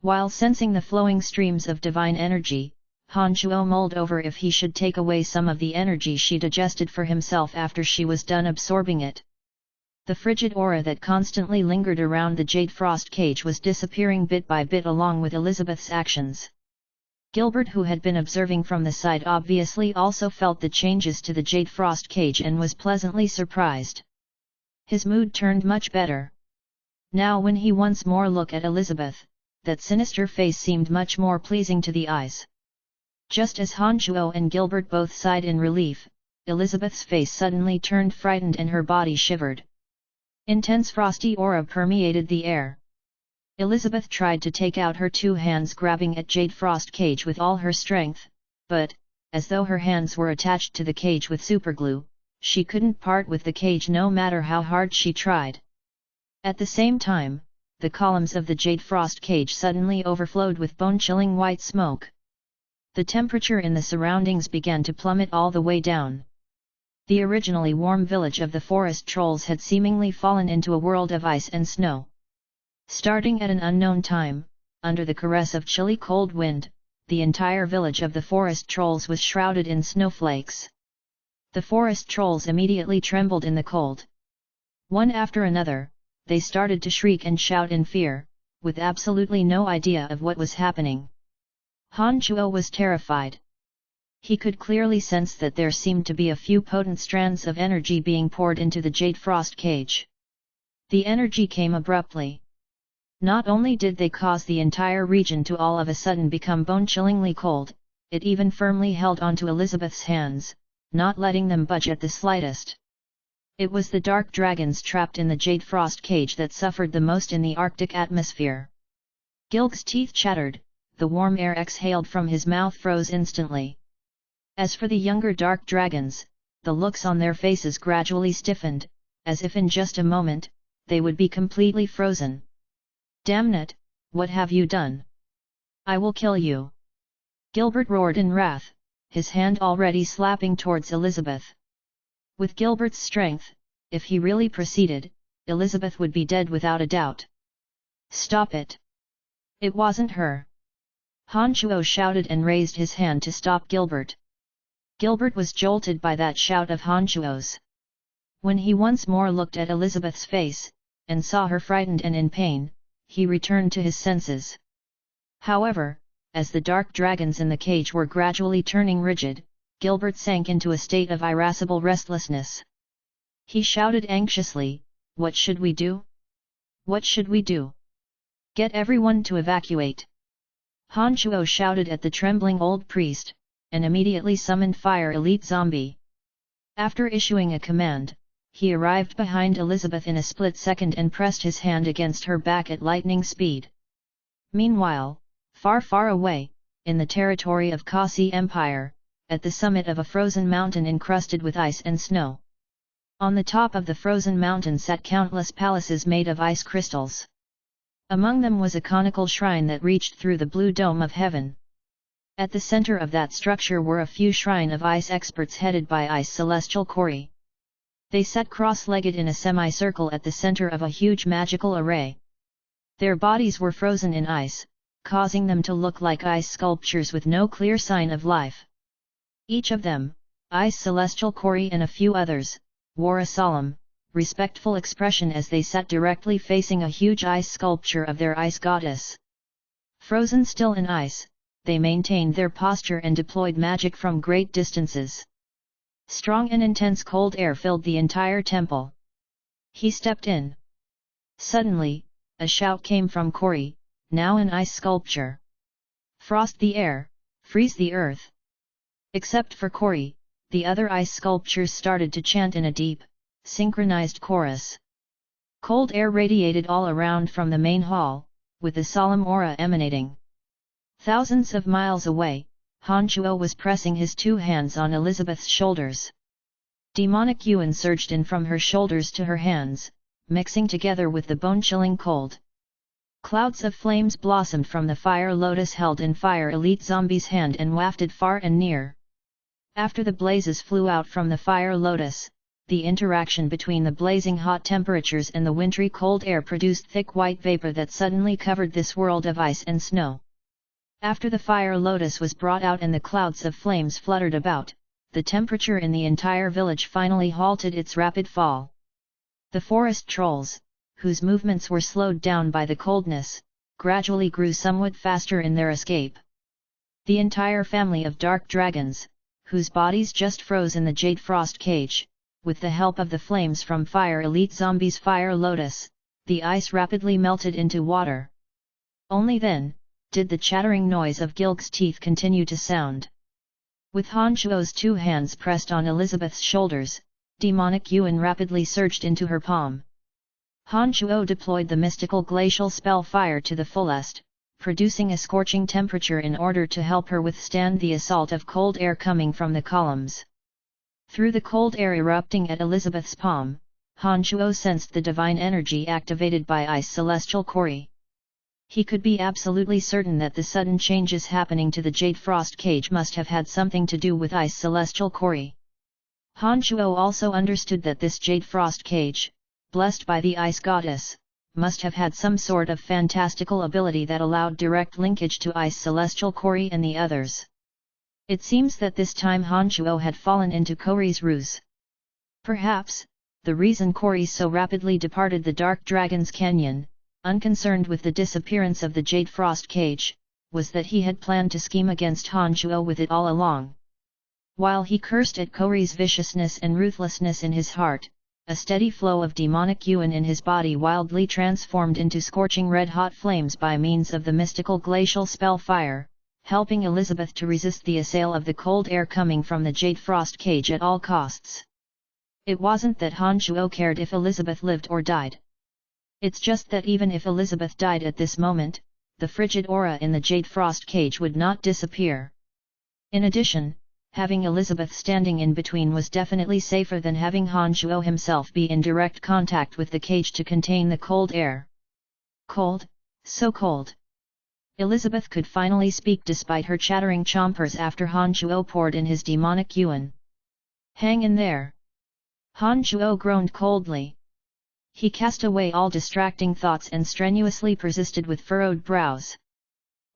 While sensing the flowing streams of divine energy, Han Chuo mulled over if he should take away some of the energy she digested for himself after she was done absorbing it. The frigid aura that constantly lingered around the jade frost cage was disappearing bit by bit along with Elizabeth's actions. Gilbert, who had been observing from the side, obviously also felt the changes to the jade frost cage and was pleasantly surprised. His mood turned much better. Now when he once more looked at Elizabeth, that sinister face seemed much more pleasing to the eyes. Just as Han Chuo and Gilbert both sighed in relief, Elizabeth's face suddenly turned frightened and her body shivered. Intense frosty aura permeated the air. Elizabeth tried to take out her 2 hands, grabbing at jade frost cage with all her strength, but, as though her hands were attached to the cage with superglue, she couldn't part with the cage no matter how hard she tried. At the same time, the columns of the jade frost cage suddenly overflowed with bone-chilling white smoke. The temperature in the surroundings began to plummet all the way down. The originally warm village of the forest trolls had seemingly fallen into a world of ice and snow. Starting at an unknown time, under the caress of chilly cold wind, the entire village of the forest trolls was shrouded in snowflakes. The forest trolls immediately trembled in the cold. One after another, they started to shriek and shout in fear, with absolutely no idea of what was happening. Han Chuo was terrified. He could clearly sense that there seemed to be a few potent strands of energy being poured into the jade frost cage. The energy came abruptly. Not only did they cause the entire region to all of a sudden become bone-chillingly cold, it even firmly held onto Elizabeth's hands, not letting them budge at the slightest. It was the dark dragons trapped in the jade frost cage that suffered the most in the Arctic atmosphere. Gilg's teeth chattered, the warm air exhaled from his mouth froze instantly. As for the younger dark dragons, the looks on their faces gradually stiffened, as if in just a moment, they would be completely frozen. "Damnit, what have you done? I will kill you!" Gilbert roared in wrath, his hand already slapping towards Elizabeth. With Gilbert's strength, if he really proceeded, Elizabeth would be dead without a doubt. Stop it! It wasn't her! Han Chuo shouted and raised his hand to stop Gilbert. Gilbert was jolted by that shout of Han Chuo's. When he once more looked at Elizabeth's face, and saw her frightened and in pain, he returned to his senses. However, as the dark dragons in the cage were gradually turning rigid, Gilbert sank into a state of irascible restlessness. He shouted anxiously, "What should we do? What should we do? Get everyone to evacuate!" Han Chuo shouted at the trembling old priest, and immediately summoned Fire Elite Zombie. After issuing a command, he arrived behind Elizabeth in a split second and pressed his hand against her back at lightning speed. Meanwhile, far far away, in the territory of Kasi Empire, at the summit of a frozen mountain encrusted with ice and snow. On the top of the frozen mountain sat countless palaces made of ice crystals. Among them was a conical shrine that reached through the blue dome of heaven. At the center of that structure were a few shrine of ice experts headed by Ice Celestial Kori. They sat cross-legged in a semicircle at the center of a huge magical array. Their bodies were frozen in ice, causing them to look like ice sculptures with no clear sign of life. Each of them, Ice Celestial Kori and a few others, wore a solemn, respectful expression as they sat directly facing a huge ice sculpture of their ice goddess. Frozen still in ice, they maintained their posture and deployed magic from great distances. Strong and intense cold air filled the entire temple. He stepped in. Suddenly, a shout came from Kori, now an ice sculpture. "Frost the air, freeze the earth!" Except for Kori, the other ice sculptures started to chant in a deep, synchronized chorus. Cold air radiated all around from the main hall, with a solemn aura emanating. Thousands of miles away, Han Chuo was pressing his two hands on Elizabeth's shoulders. Demonic yuan surged in from her shoulders to her hands, mixing together with the bone-chilling cold. Clouds of flames blossomed from the fire lotus held in Fire Elite Zombie's hand and wafted far and near. After the blazes flew out from the fire lotus, the interaction between the blazing hot temperatures and the wintry cold air produced thick white vapor that suddenly covered this world of ice and snow. After the fire lotus was brought out and the clouds of flames fluttered about, the temperature in the entire village finally halted its rapid fall. The forest trolls, whose movements were slowed down by the coldness, gradually grew somewhat faster in their escape. The entire family of dark dragons, whose bodies just froze in the Jade Frost cage, with the help of the flames from Fire Elite Zombie's Fire Lotus, the ice rapidly melted into water. Only then did the chattering noise of Gilg's teeth continue to sound. With Han Chuo's two hands pressed on Elizabeth's shoulders, demonic yuan rapidly surged into her palm. Han Chuo deployed the mystical glacial spell fire to the fullest, producing a scorching temperature in order to help her withstand the assault of cold air coming from the columns. Through the cold air erupting at Elizabeth's palm, Han Chuo sensed the divine energy activated by Ice Celestial Kori. He could be absolutely certain that the sudden changes happening to the Jade Frost cage must have had something to do with Ice Celestial Kori. Han Chuo also understood that this Jade Frost cage, blessed by the Ice Goddess, must have had some sort of fantastical ability that allowed direct linkage to Ice Celestial Kori and the others. It seems that this time Han Chuo had fallen into Kori's ruse. Perhaps, the reason Kori so rapidly departed the Dark Dragon's Canyon, unconcerned with the disappearance of the Jade Frost cage, was that he had planned to scheme against Han Chuo with it all along. While he cursed at Kori's viciousness and ruthlessness in his heart, a steady flow of demonic yuan in his body wildly transformed into scorching red-hot flames by means of the mystical glacial spell fire, helping Elizabeth to resist the assail of the cold air coming from the Jade Frost cage at all costs. It wasn't that Han Chuo cared if Elizabeth lived or died. It's just that even if Elizabeth died at this moment, the frigid aura in the Jade Frost cage would not disappear. In addition, having Elizabeth standing in between was definitely safer than having Han Chuo himself be in direct contact with the cage to contain the cold air. Cold, so cold. Elizabeth could finally speak despite her chattering chompers after Han Chuo poured in his demonic yuan. "Hang in there!" Han Chuo groaned coldly. He cast away all distracting thoughts and strenuously persisted with furrowed brows.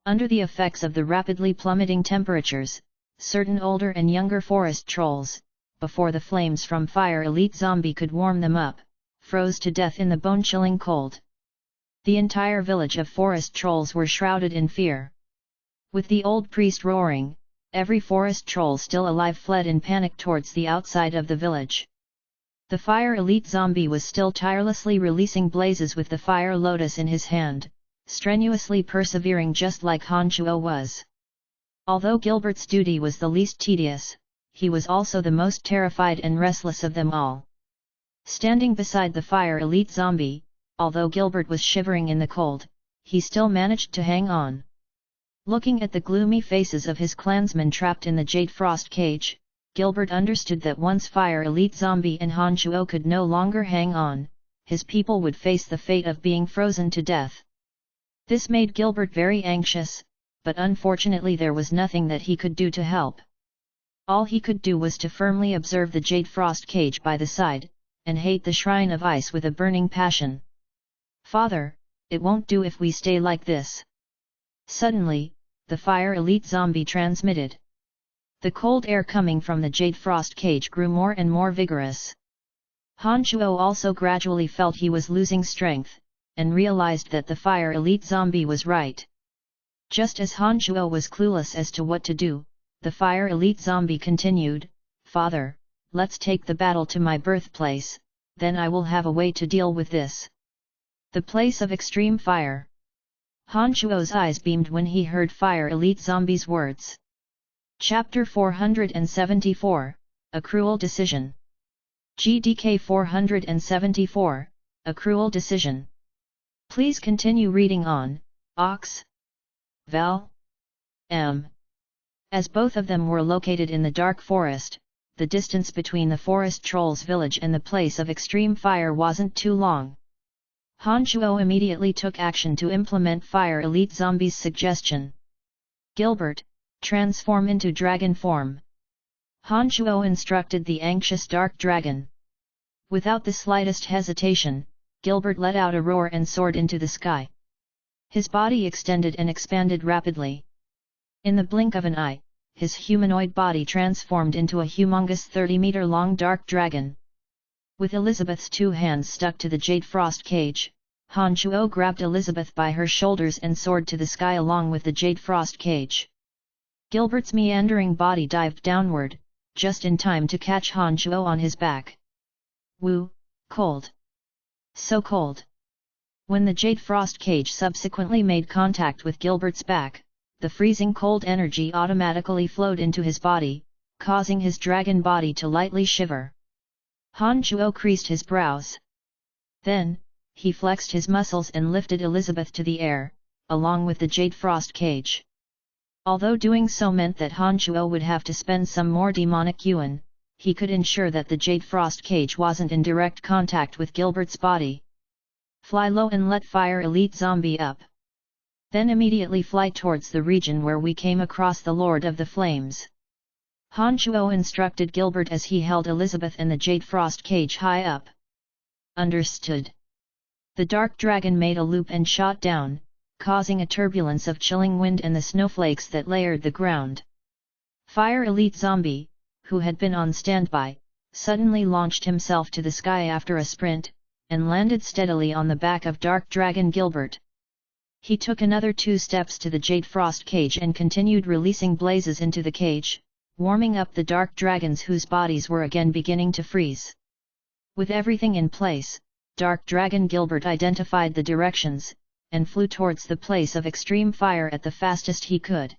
Under the effects of the rapidly plummeting temperatures, certain older and younger forest trolls, before the flames from Fire Elite Zombie could warm them up, froze to death in the bone-chilling cold. The entire village of forest trolls were shrouded in fear. With the old priest roaring, every forest troll still alive fled in panic towards the outside of the village. The Fire Elite Zombie was still tirelessly releasing blazes with the fire lotus in his hand, strenuously persevering just like Han Chuo was. Although Gilbert's duty was the least tedious, he was also the most terrified and restless of them all. Standing beside the Fire Elite Zombie, although Gilbert was shivering in the cold, he still managed to hang on. Looking at the gloomy faces of his clansmen trapped in the Jade Frost cage, Gilbert understood that once Fire Elite Zombie and Han Chuo could no longer hang on, his people would face the fate of being frozen to death. This made Gilbert very anxious, but unfortunately there was nothing that he could do to help. All he could do was to firmly observe the Jade Frost cage by the side, and hate the Shrine of Ice with a burning passion. "Father, it won't do if we stay like this." Suddenly, the Fire Elite Zombie transmitted. The cold air coming from the Jade Frost cage grew more and more vigorous. Han Chuo also gradually felt he was losing strength, and realized that the Fire Elite Zombie was right. Just as Han Chuo was clueless as to what to do, the Fire Elite Zombie continued, "Father, let's take the battle to my birthplace, then I will have a way to deal with this." The place of extreme fire. Han Chuo's eyes beamed when he heard Fire Elite Zombie's words. Chapter 474, A Cruel Decision. GDK 474, A Cruel Decision. Please continue reading on, Ox. Val. M. As both of them were located in the dark forest, the distance between the forest trolls' village and the place of extreme fire wasn't too long. Han Chuo immediately took action to implement Fire Elite Zombie's suggestion. "Gilbert, transform into dragon form." Han Chuo instructed the anxious dark dragon. Without the slightest hesitation, Gilbert let out a roar and soared into the sky. His body extended and expanded rapidly. In the blink of an eye, his humanoid body transformed into a humongous 30-meter-long dark dragon. With Elizabeth's two hands stuck to the Jade Frost cage, Han Chuo grabbed Elizabeth by her shoulders and soared to the sky along with the Jade Frost cage. Gilbert's meandering body dived downward, just in time to catch Han Chuo on his back. Woo, cold! So cold! When the Jade Frost cage subsequently made contact with Gilbert's back, the freezing cold energy automatically flowed into his body, causing his dragon body to lightly shiver. Han Chuo creased his brows. Then, he flexed his muscles and lifted Elizabeth to the air, along with the Jade Frost cage. Although doing so meant that Han Chuo would have to spend some more demonic yuan, he could ensure that the Jade Frost cage wasn't in direct contact with Gilbert's body. "Fly low and let Fire Elite Zombie up. Then immediately fly towards the region where we came across the Lord of the Flames." Han Chuo instructed Gilbert as he held Elizabeth and the Jade Frost cage high up. "Understood." The dark dragon made a loop and shot down, causing a turbulence of chilling wind and the snowflakes that layered the ground. Fire Elite Zombie, who had been on standby, suddenly launched himself to the sky after a sprint, and landed steadily on the back of Dark Dragon Gilbert. He took another 2 steps to the Jade Frost cage and continued releasing blazes into the cage, warming up the dark dragons whose bodies were again beginning to freeze. With everything in place, Dark Dragon Gilbert identified the directions, and flew towards the place of extreme fire at the fastest he could.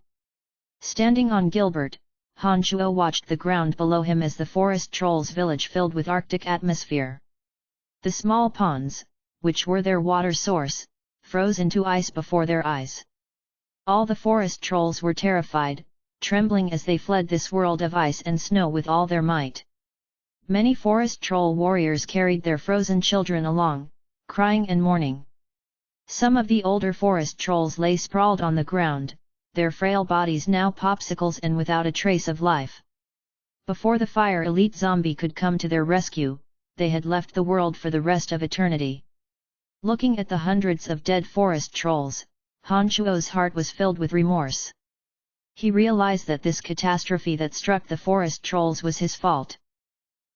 Standing on Gilbert, Han Chuo watched the ground below him as the forest trolls' village filled with Arctic atmosphere. The small ponds, which were their water source, froze into ice before their eyes. All the forest trolls were terrified, trembling as they fled this world of ice and snow with all their might. Many forest troll warriors carried their frozen children along, crying and mourning. Some of the older forest trolls lay sprawled on the ground, their frail bodies now popsicles and without a trace of life. Before the Fire Elite Zombie could come to their rescue, they had left the world for the rest of eternity. Looking at the hundreds of dead forest trolls, Han Shuo's heart was filled with remorse. He realized that this catastrophe that struck the forest trolls was his fault.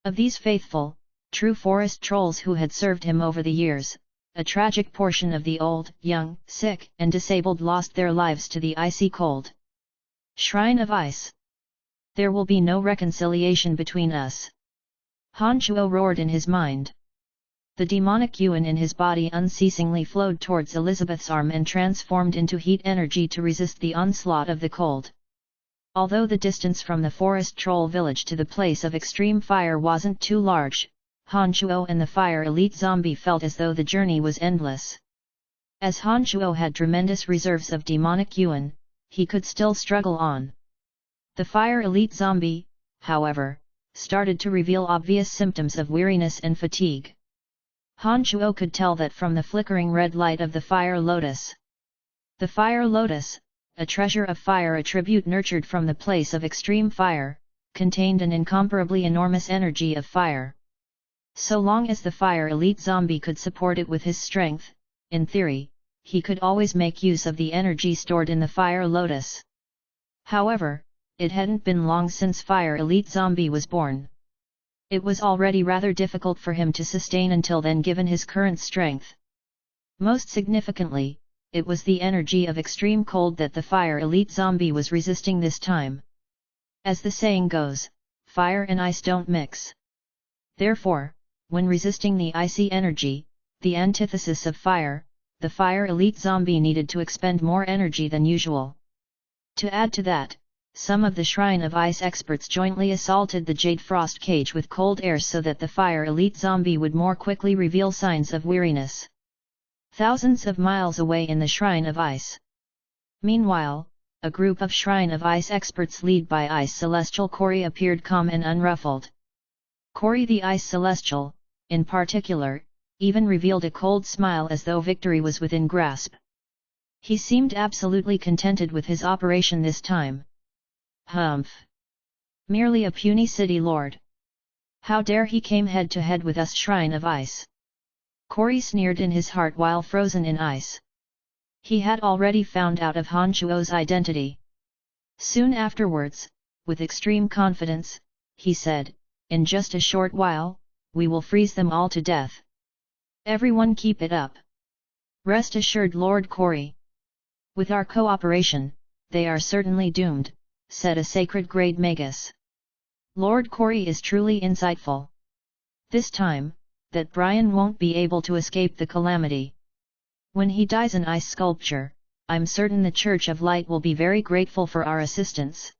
Of these faithful, true forest trolls who had served him over the years, a tragic portion of the old, young, sick, and disabled lost their lives to the icy cold. Shrine of Ice. There will be no reconciliation between us. Han Shuo roared in his mind. The demonic yuan in his body unceasingly flowed towards Elizabeth's arm and transformed into heat energy to resist the onslaught of the cold. Although the distance from the forest troll village to the place of extreme fire wasn't too large, Han Shuo and the fire elite zombie felt as though the journey was endless. As Han Shuo had tremendous reserves of demonic yuan, he could still struggle on. The fire elite zombie, however, started to reveal obvious symptoms of weariness and fatigue. Han Shuo could tell that from the flickering red light of the fire lotus. The fire lotus, a treasure of fire attribute nurtured from the place of extreme fire, contained an incomparably enormous energy of fire. So long as the fire elite zombie could support it with his strength, in theory, he could always make use of the energy stored in the fire lotus. However, it hadn't been long since fire elite zombie was born. It was already rather difficult for him to sustain until then given his current strength. Most significantly, it was the energy of extreme cold that the fire elite zombie was resisting this time. As the saying goes, fire and ice don't mix. Therefore, when resisting the icy energy, the antithesis of fire, the fire elite zombie needed to expend more energy than usual. To add to that, some of the Shrine of Ice experts jointly assaulted the Jade Frost cage with cold air so that the fire elite zombie would more quickly reveal signs of weariness. Thousands of miles away in the Shrine of Ice. Meanwhile, a group of Shrine of Ice experts led by Ice Celestial Corey appeared calm and unruffled. Corey the Ice Celestial, in particular, even revealed a cold smile as though victory was within grasp. He seemed absolutely contented with his operation this time. Humph! Merely a puny city lord. How dare he came head to head with us Shrine of Ice? Corey sneered in his heart while frozen in ice. He had already found out of Han Shuo's identity. Soon afterwards, with extreme confidence, he said, "In just a short while, we will freeze them all to death. Everyone keep it up. Rest assured Lord Corey. With our cooperation, they are certainly doomed," said a sacred grade magus. Lord Corey is truly insightful. This time, that Brian won't be able to escape the calamity. When he dies in ice sculpture, I'm certain the Church of Light will be very grateful for our assistance.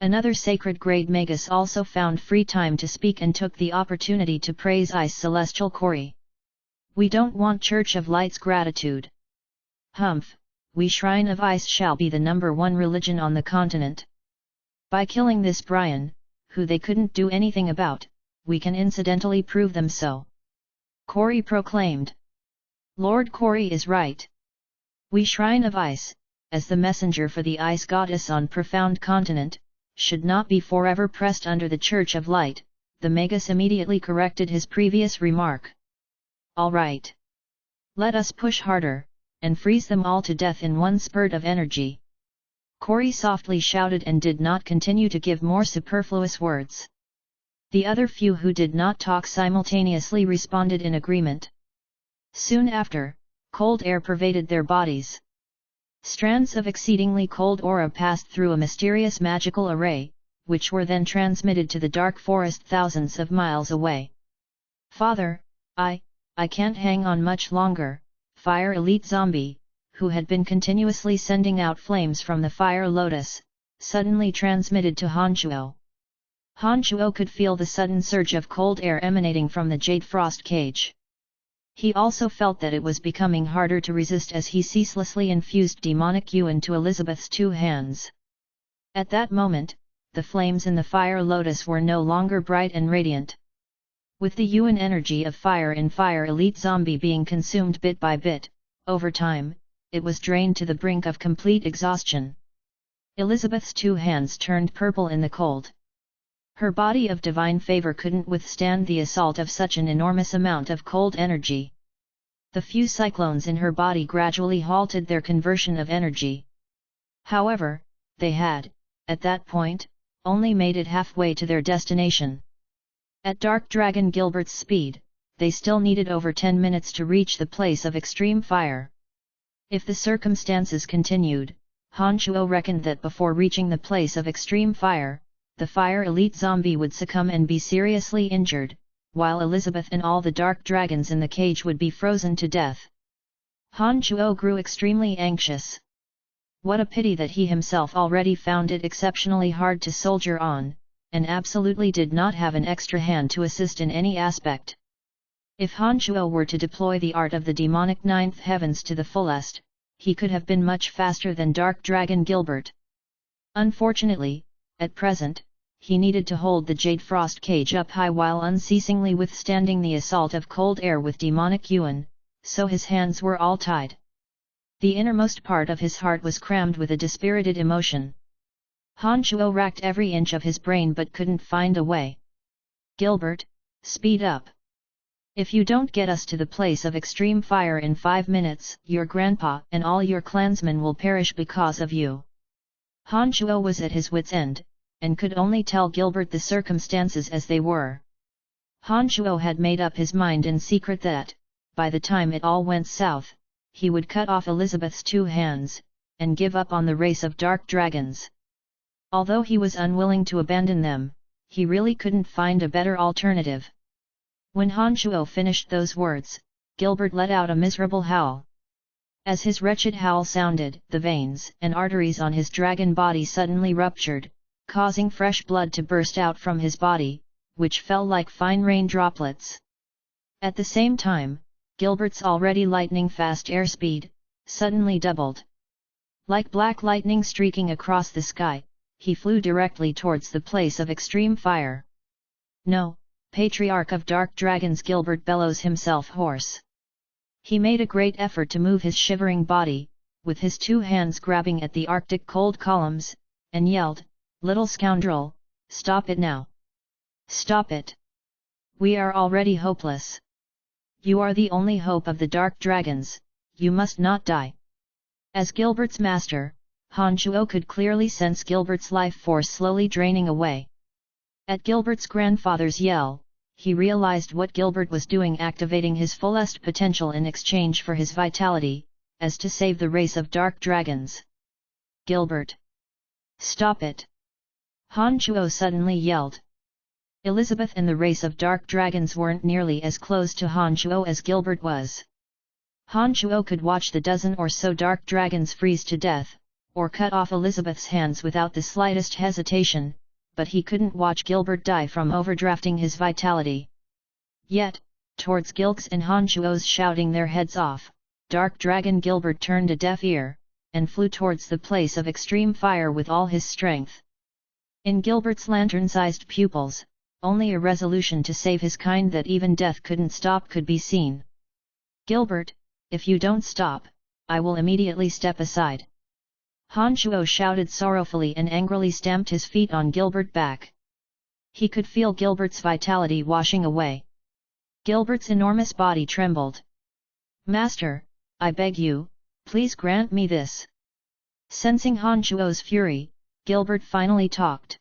Another sacred grade magus also found free time to speak and took the opportunity to praise Ice Celestial Corey. "We don't want Church of Light's gratitude. Humph, we Shrine of Ice shall be the #1 religion on the continent. By killing this Brian, who they couldn't do anything about, we can incidentally prove them so," Corey proclaimed. Lord Corey is right. We Shrine of Ice, as the messenger for the Ice Goddess on Profound Continent, should not be forever pressed under the Church of Light, the magus immediately corrected his previous remark. "All right. Let us push harder, and freeze them all to death in one spurt of energy," Corey softly shouted and did not continue to give more superfluous words. The other few who did not talk simultaneously responded in agreement. Soon after, cold air pervaded their bodies. Strands of exceedingly cold aura passed through a mysterious magical array, which were then transmitted to the dark forest thousands of miles away. "Father, I can't hang on much longer," Fire Elite Zombie, who had been continuously sending out flames from the Fire Lotus, suddenly transmitted to Han Shuo. Han Shuo could feel the sudden surge of cold air emanating from the Jade Frost cage. He also felt that it was becoming harder to resist as he ceaselessly infused demonic yuan to Elizabeth's 2 hands. At that moment, the flames in the Fire Lotus were no longer bright and radiant. With the yuan energy of fire in Fire Elite Zombie being consumed bit by bit, over time, it was drained to the brink of complete exhaustion. Elizabeth's 2 hands turned purple in the cold. Her body of divine favor couldn't withstand the assault of such an enormous amount of cold energy. The few cyclones in her body gradually halted their conversion of energy. However, they had, at that point, only made it halfway to their destination. At Dark Dragon Gilbert's speed, they still needed over 10 minutes to reach the place of extreme fire. If the circumstances continued, Han Shuo reckoned that before reaching the place of extreme fire, the fire elite zombie would succumb and be seriously injured, while Elizabeth and all the dark dragons in the cage would be frozen to death. Han Shuo grew extremely anxious. What a pity that he himself already found it exceptionally hard to soldier on, and absolutely did not have an extra hand to assist in any aspect. If Han Shuo were to deploy the art of the demonic ninth heavens to the fullest, he could have been much faster than Dark Dragon Gilbert. Unfortunately, at present, he needed to hold the Jade Frost cage up high while unceasingly withstanding the assault of cold air with demonic Yuan, so his hands were all tied. The innermost part of his heart was crammed with a dispirited emotion. Han Shuo racked every inch of his brain but couldn't find a way. "Gilbert, speed up. If you don't get us to the place of extreme fire in 5 minutes, your grandpa and all your clansmen will perish because of you." Han Shuo was at his wit's end, and could only tell Gilbert the circumstances as they were. Han Shuo had made up his mind in secret that, by the time it all went south, he would cut off Elizabeth's 2 hands, and give up on the race of dark dragons. Although he was unwilling to abandon them, he really couldn't find a better alternative. When Han Shuo finished those words, Gilbert let out a miserable howl. As his wretched howl sounded, the veins and arteries on his dragon body suddenly ruptured, causing fresh blood to burst out from his body, which fell like fine rain droplets. At the same time, Gilbert's already lightning-fast airspeed suddenly doubled. Like black lightning streaking across the sky, he flew directly towards the place of extreme fire. "No, Patriarch of Dark Dragons!" Gilbert bellows himself hoarse. He made a great effort to move his shivering body, with his 2 hands grabbing at the Arctic cold columns, and yelled, "Little scoundrel, stop it now! Stop it! We are already hopeless! You are the only hope of the Dark Dragons, you must not die!" As Gilbert's master, Han Shuo could clearly sense Gilbert's life force slowly draining away. At Gilbert's grandfather's yell, he realized what Gilbert was doing, activating his fullest potential in exchange for his vitality, as to save the race of dark dragons. "Gilbert! Stop it!" Han Shuo suddenly yelled. Elizabeth and the race of dark dragons weren't nearly as close to Han Shuo as Gilbert was. Han Shuo could watch the dozen or so dark dragons freeze to death, or cut off Elizabeth's hands without the slightest hesitation, but he couldn't watch Gilbert die from overdrafting his vitality. Yet, towards Gilks and Han Shuo's shouting their heads off, Dark Dragon Gilbert turned a deaf ear, and flew towards the place of extreme fire with all his strength. In Gilbert's lantern-sized pupils, only a resolution to save his kind that even death couldn't stop could be seen. "Gilbert, if you don't stop, I will immediately step aside." Han Shuo shouted sorrowfully and angrily stamped his feet on Gilbert's back. He could feel Gilbert's vitality washing away. Gilbert's enormous body trembled. "Master, I beg you, please grant me this." Sensing Han Shuo's fury, Gilbert finally talked.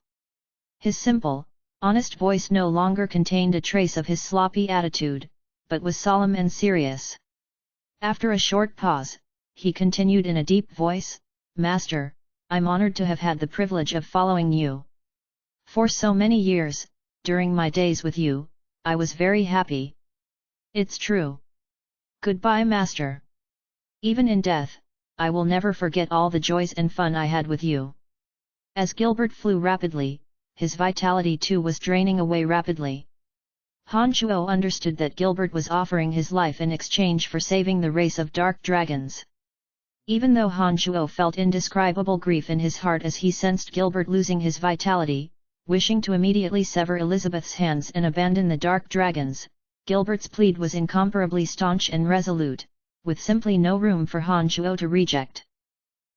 His simple, honest voice no longer contained a trace of his sloppy attitude, but was solemn and serious. After a short pause, he continued in a deep voice, "Master, I'm honored to have had the privilege of following you. For so many years, during my days with you, I was very happy. It's true. Goodbye, Master. Even in death, I will never forget all the joys and fun I had with you." As Gilbert flew rapidly, his vitality too was draining away rapidly. Han Shuo understood that Gilbert was offering his life in exchange for saving the race of dark dragons. Even though Han Shuo felt indescribable grief in his heart as he sensed Gilbert losing his vitality, wishing to immediately sever Elizabeth's hands and abandon the dark dragons, Gilbert's plead was incomparably staunch and resolute, with simply no room for Han Shuo to reject.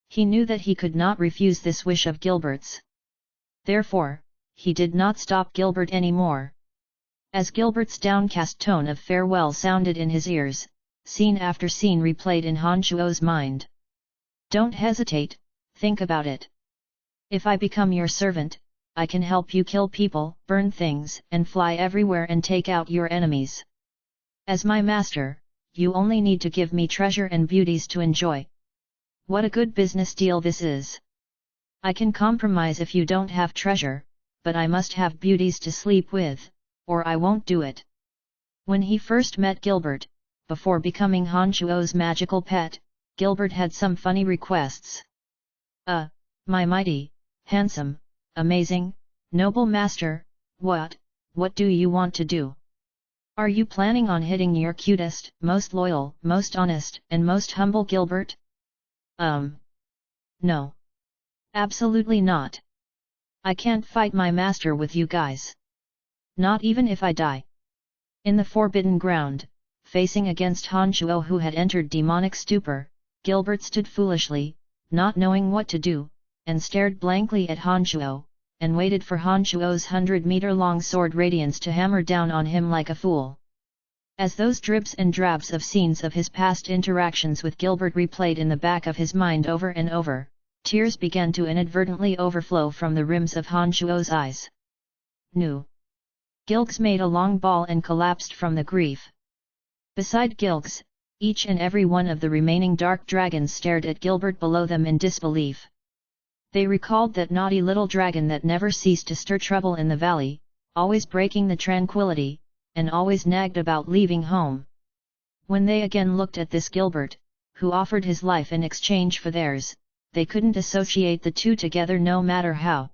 He knew that he could not refuse this wish of Gilbert's. Therefore, he did not stop Gilbert anymore. As Gilbert's downcast tone of farewell sounded in his ears, scene after scene replayed in Han Shuo's mind. Don't hesitate, think about it. If I become your servant, I can help you kill people, burn things, and fly everywhere and take out your enemies. As my master, you only need to give me treasure and beauties to enjoy. What a good business deal this is. I can compromise if you don't have treasure, but I must have beauties to sleep with, or I won't do it. When he first met Gilbert, before becoming Han Shuo's magical pet, Gilbert had some funny requests. My mighty, handsome, amazing, noble master, what do you want to do? Are you planning on hitting your cutest, most loyal, most honest, and most humble Gilbert? No. Absolutely not. I can't fight my master with you guys. Not even if I die. In the Forbidden Ground, facing against Han Shuo who had entered demonic stupor, Gilbert stood foolishly, not knowing what to do, and stared blankly at Han Shuo, and waited for Han Shuo's 100-meter-long sword radiance to hammer down on him like a fool. As those dribs and drabs of scenes of his past interactions with Gilbert replayed in the back of his mind over and over, tears began to inadvertently overflow from the rims of Han Shuo's eyes. Nu. Gilgs made a long bawl and collapsed from the grief. Beside Gilgs, each and every one of the remaining dark dragons stared at Gilbert below them in disbelief. They recalled that naughty little dragon that never ceased to stir trouble in the valley, always breaking the tranquility, and always nagged about leaving home. When they again looked at this Gilbert, who offered his life in exchange for theirs, they couldn't associate the two together no matter how.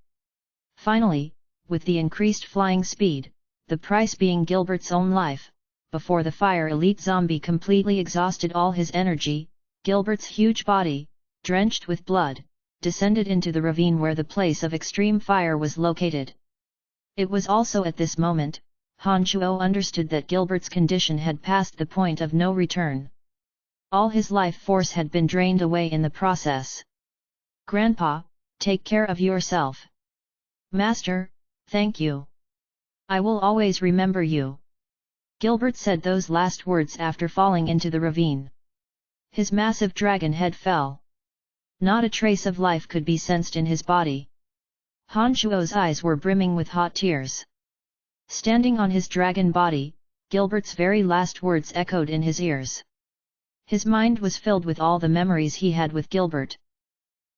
Finally, with the increased flying speed, the price being Gilbert's own life, before the fire elite zombie completely exhausted all his energy, Gilbert's huge body, drenched with blood, descended into the ravine where the place of extreme fire was located. It was also at this moment, Han Shuo understood that Gilbert's condition had passed the point of no return. All his life force had been drained away in the process. Grandpa, take care of yourself. Master, thank you. I will always remember you. Gilbert said those last words after falling into the ravine. His massive dragon head fell. Not a trace of life could be sensed in his body. Han Shuo's eyes were brimming with hot tears. Standing on his dragon body, Gilbert's very last words echoed in his ears. His mind was filled with all the memories he had with Gilbert.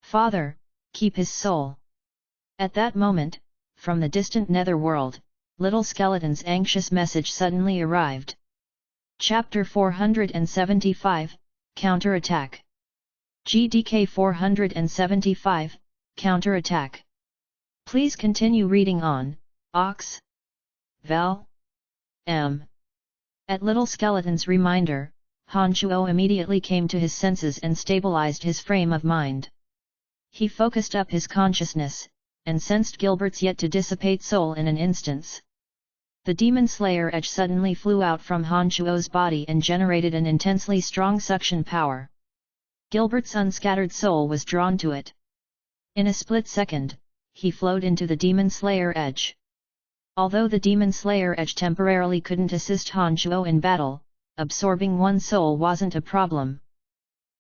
Father, keep his soul. At that moment, from the distant netherworld, Little Skeleton's anxious message suddenly arrived. Chapter 475, Counterattack. GDK 475, Counterattack. Please continue reading on, Ox. Val. M. At Little Skeleton's reminder, Han Shuo immediately came to his senses and stabilized his frame of mind. He focused up his consciousness, and sensed Gilbert's yet to dissipate soul in an instant. The Demon Slayer edge suddenly flew out from Han Shuo's body and generated an intensely strong suction power. Gilbert's unscattered soul was drawn to it. In a split second, he flowed into the Demon Slayer edge. Although the Demon Slayer edge temporarily couldn't assist Han Shuo in battle, absorbing one soul wasn't a problem.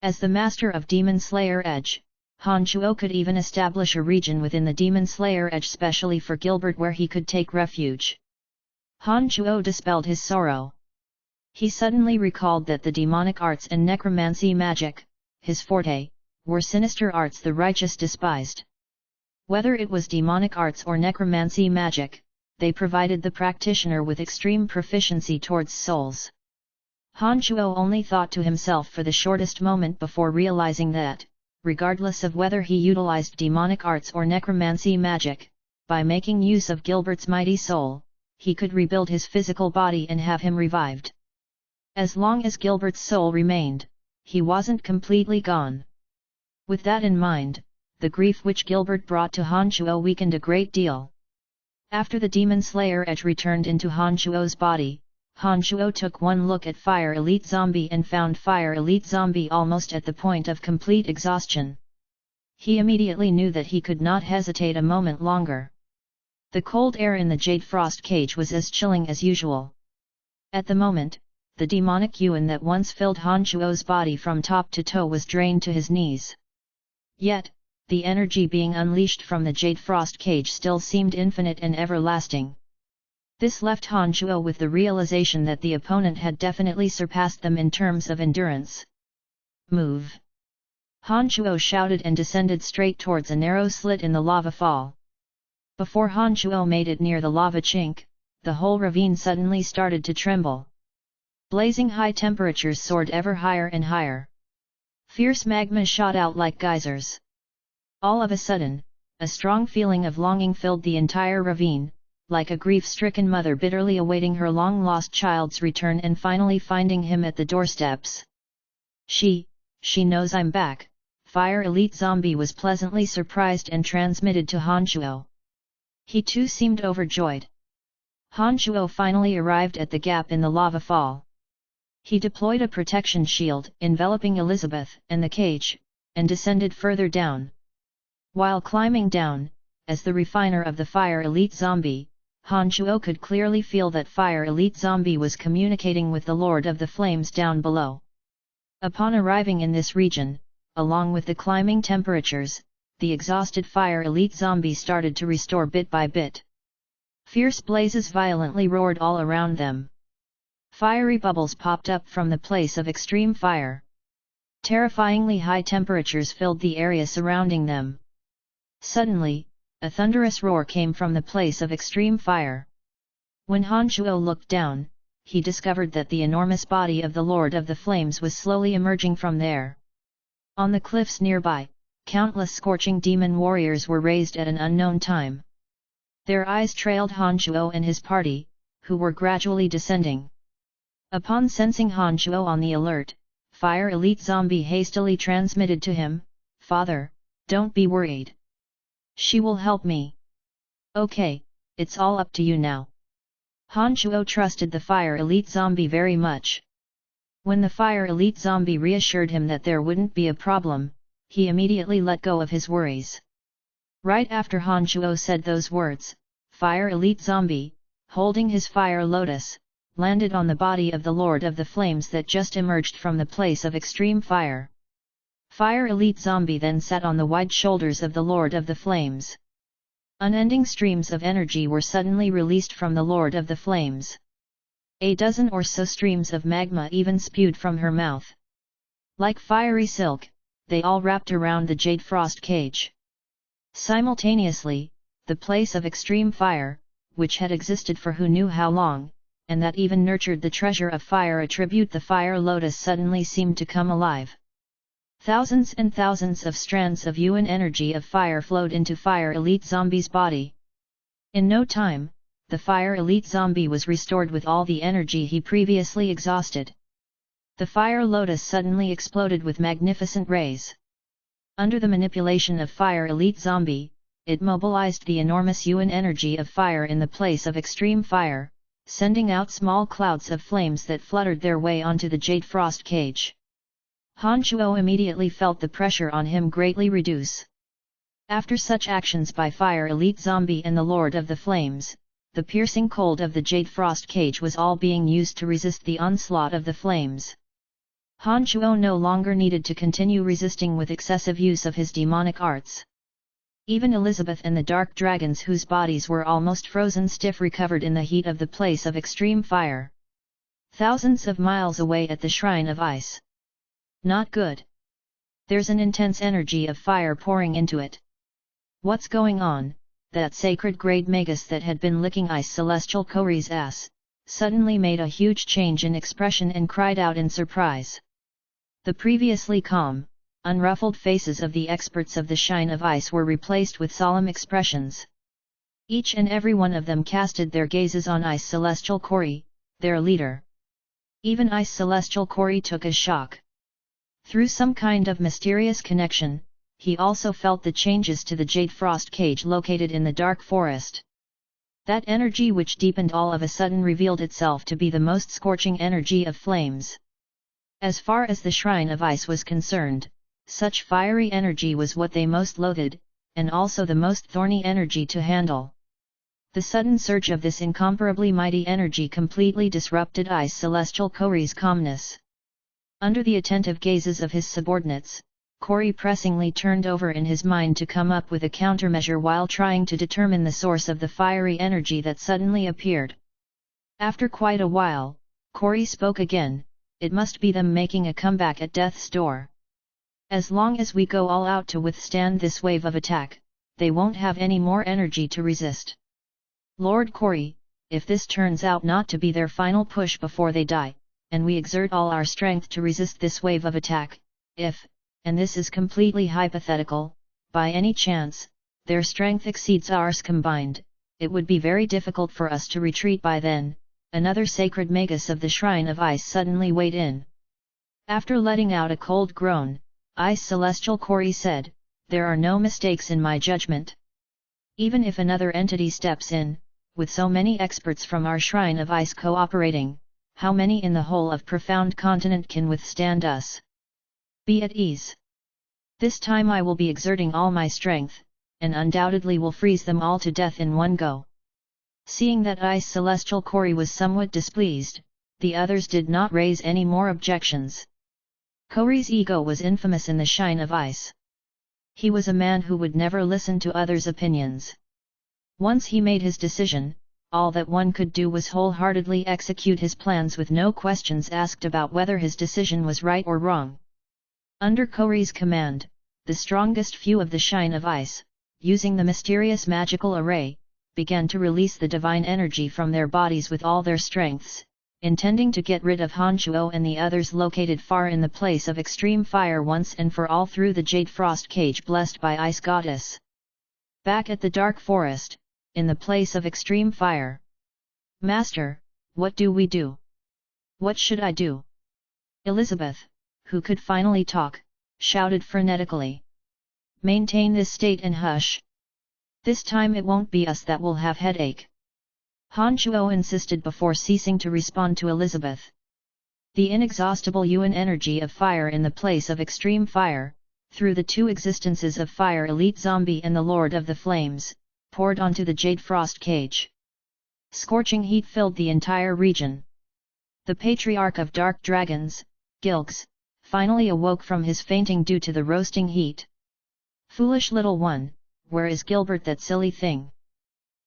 As the master of Demon Slayer edge, Han Shuo could even establish a region within the Demon Slayer edge specially for Gilbert where he could take refuge. Han Shuo dispelled his sorrow. He suddenly recalled that the demonic arts and necromancy magic, his forte, were sinister arts the righteous despised. Whether it was demonic arts or necromancy magic, they provided the practitioner with extreme proficiency towards souls. Han Shuo only thought to himself for the shortest moment before realizing that, regardless of whether he utilized demonic arts or necromancy magic, by making use of Gilbert's mighty soul, he could rebuild his physical body and have him revived. As long as Gilbert's soul remained, he wasn't completely gone. With that in mind, the grief which Gilbert brought to Han Shuo weakened a great deal. After the Demon Slayer edge returned into Han Shuo's body, Han Shuo took one look at Fire Elite Zombie and found Fire Elite Zombie almost at the point of complete exhaustion. He immediately knew that he could not hesitate a moment longer. The cold air in the jade frost cage was as chilling as usual. At the moment, the demonic yuan that once filled Han Shuo's body from top to toe was drained to his knees. Yet, the energy being unleashed from the jade frost cage still seemed infinite and everlasting. This left Han Shuo with the realization that the opponent had definitely surpassed them in terms of endurance. Move! Han Shuo shouted and descended straight towards a narrow slit in the lava fall. Before Han Shuo made it near the lava chink, the whole ravine suddenly started to tremble. Blazing high temperatures soared ever higher and higher. Fierce magma shot out like geysers. All of a sudden, a strong feeling of longing filled the entire ravine, like a grief-stricken mother bitterly awaiting her long-lost child's return and finally finding him at the doorsteps. She knows I'm back, Fire Elite Zombie was pleasantly surprised and transmitted to Han Shuo. He too seemed overjoyed. Han Shuo finally arrived at the gap in the lava fall. He deployed a protection shield enveloping Elizabeth and the cage, and descended further down. While climbing down, as the refiner of the Fire Elite Zombie, Han Shuo could clearly feel that Fire Elite Zombie was communicating with the Lord of the Flames down below. Upon arriving in this region, along with the climbing temperatures, the exhausted Fire Elite Zombie started to restore bit by bit. Fierce blazes violently roared all around them. Fiery bubbles popped up from the place of extreme fire. Terrifyingly high temperatures filled the area surrounding them. Suddenly, a thunderous roar came from the place of extreme fire. When Han Shuo looked down, he discovered that the enormous body of the Lord of the Flames was slowly emerging from there. On the cliffs nearby, countless scorching demon warriors were raised at an unknown time. Their eyes trailed Han Shuo and his party, who were gradually descending. Upon sensing Han Shuo on the alert, Fire Elite Zombie hastily transmitted to him, "Father, don't be worried. She will help me." "Okay, it's all up to you now." Han Shuo trusted the Fire Elite Zombie very much. When the Fire Elite Zombie reassured him that there wouldn't be a problem, he immediately let go of his worries. Right after Han Shuo said those words, Fire Elite Zombie, holding his fire lotus, landed on the body of the Lord of the Flames that just emerged from the place of extreme fire. Fire Elite Zombie then sat on the wide shoulders of the Lord of the Flames. Unending streams of energy were suddenly released from the Lord of the Flames. A dozen or so streams of magma even spewed from her mouth. Like fiery silk, they all wrapped around the jade frost cage. Simultaneously, the place of extreme fire, which had existed for who knew how long, and that even nurtured the treasure of fire attribute the fire lotus, suddenly seemed to come alive. Thousands and thousands of strands of yuan energy of fire flowed into Fire Elite Zombie's body. In no time, the Fire Elite Zombie was restored with all the energy he previously exhausted. The fire lotus suddenly exploded with magnificent rays. Under the manipulation of Fire Elite Zombie, it mobilized the enormous yuan energy of fire in the place of extreme fire, sending out small clouds of flames that fluttered their way onto the jade frost cage. Han Shuo immediately felt the pressure on him greatly reduce. After such actions by Fire Elite Zombie and the Lord of the Flames, the piercing cold of the jade frost cage was all being used to resist the onslaught of the flames. Han Shuo no longer needed to continue resisting with excessive use of his demonic arts. Even Elizabeth and the dark dragons, whose bodies were almost frozen stiff, recovered in the heat of the place of extreme fire. Thousands of miles away at the Shrine of Ice. Not good. There's an intense energy of fire pouring into it. What's going on? That sacred grade Magus that had been licking Ice Celestial Kori's ass, suddenly made a huge change in expression and cried out in surprise. The previously calm, unruffled faces of the experts of the Shrine of Ice were replaced with solemn expressions. Each and every one of them casted their gazes on Ice Celestial Kori, their leader. Even Ice Celestial Kori took a shock. Through some kind of mysterious connection, he also felt the changes to the jade frost cage located in the dark forest. That energy which deepened all of a sudden revealed itself to be the most scorching energy of flames. As far as the Shrine of Ice was concerned, such fiery energy was what they most loathed, and also the most thorny energy to handle. The sudden surge of this incomparably mighty energy completely disrupted Ice Celestial Kori's calmness. Under the attentive gazes of his subordinates, Kori pressingly turned over in his mind to come up with a countermeasure while trying to determine the source of the fiery energy that suddenly appeared. After quite a while, Kori spoke again, "It must be them making a comeback at death's door. As long as we go all out to withstand this wave of attack, they won't have any more energy to resist. Lord Kori, if this turns out not to be their final push before they die, and we exert all our strength to resist this wave of attack, if, and this is completely hypothetical, by any chance, their strength exceeds ours combined, it would be very difficult for us to retreat by then." Another sacred magus of the Shrine of Ice suddenly weighed in. After letting out a cold groan, Ice Celestial Kori said, "There are no mistakes in my judgment. Even if another entity steps in, with so many experts from our Shrine of Ice cooperating, how many in the whole of Profound Continent can withstand us? Be at ease. This time I will be exerting all my strength, and undoubtedly will freeze them all to death in one go." Seeing that Ice Celestial Kori was somewhat displeased, the others did not raise any more objections. Kori's ego was infamous in the Shrine of Ice. He was a man who would never listen to others' opinions. Once he made his decision, all that one could do was wholeheartedly execute his plans with no questions asked about whether his decision was right or wrong. Under Kori's command, the strongest few of the Shrine of Ice, using the mysterious magical array, began to release the divine energy from their bodies with all their strengths, intending to get rid of Hanchuo and the others located far in the place of extreme fire once and for all through the Jade Frost Cage blessed by Ice Goddess. Back at the Dark Forest, in the place of extreme fire. "Master, what do we do? What should I do?" Elizabeth, who could finally talk, shouted frenetically. "Maintain this state and hush. This time it won't be us that will have headache," Hanchuo insisted before ceasing to respond to Elizabeth. The inexhaustible Yuan energy of fire in the place of extreme fire, through the two existences of Fire Elite Zombie and the Lord of the Flames, poured onto the Jade Frost Cage. Scorching heat filled the entire region. The Patriarch of Dark Dragons, Gilgs, finally awoke from his fainting due to the roasting heat. "Foolish little one, where is Gilbert, that silly thing?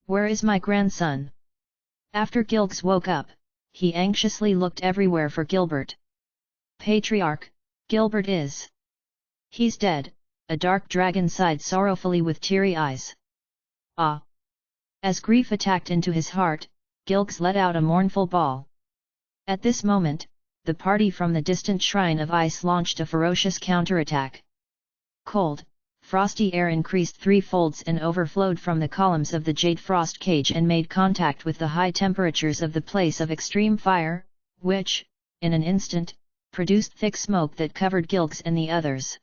Where is my grandson?" After Gilgs woke up, he anxiously looked everywhere for Gilbert. "Patriarch, Gilbert is... He's dead," a dark dragon sighed sorrowfully with teary eyes. "Ah!" As grief attacked into his heart, Gilgs let out a mournful bawl. At this moment, the party from the distant Shrine of Ice launched a ferocious counterattack. Cold, frosty air increased threefolds and overflowed from the columns of the Jade Frost Cage and made contact with the high temperatures of the place of extreme fire, which, in an instant, produced thick smoke that covered Gilgs and the others.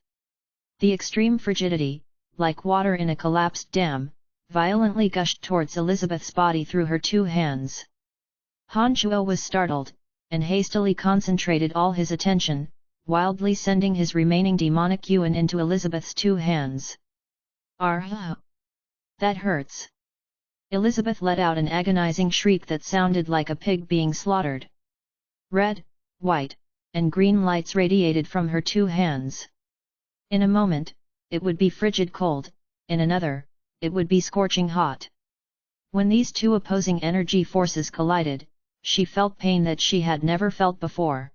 The extreme frigidity, like water in a collapsed dam, violently gushed towards Elizabeth's body through her two hands. Hanchuo was startled, and hastily concentrated all his attention, wildly sending his remaining demonic yuan into Elizabeth's two hands. "Argh! That hurts!" Elizabeth let out an agonizing shriek that sounded like a pig being slaughtered. Red, white, and green lights radiated from her two hands. In a moment, it would be frigid cold, in another, it would be scorching hot. When these two opposing energy forces collided, she felt pain that she had never felt before.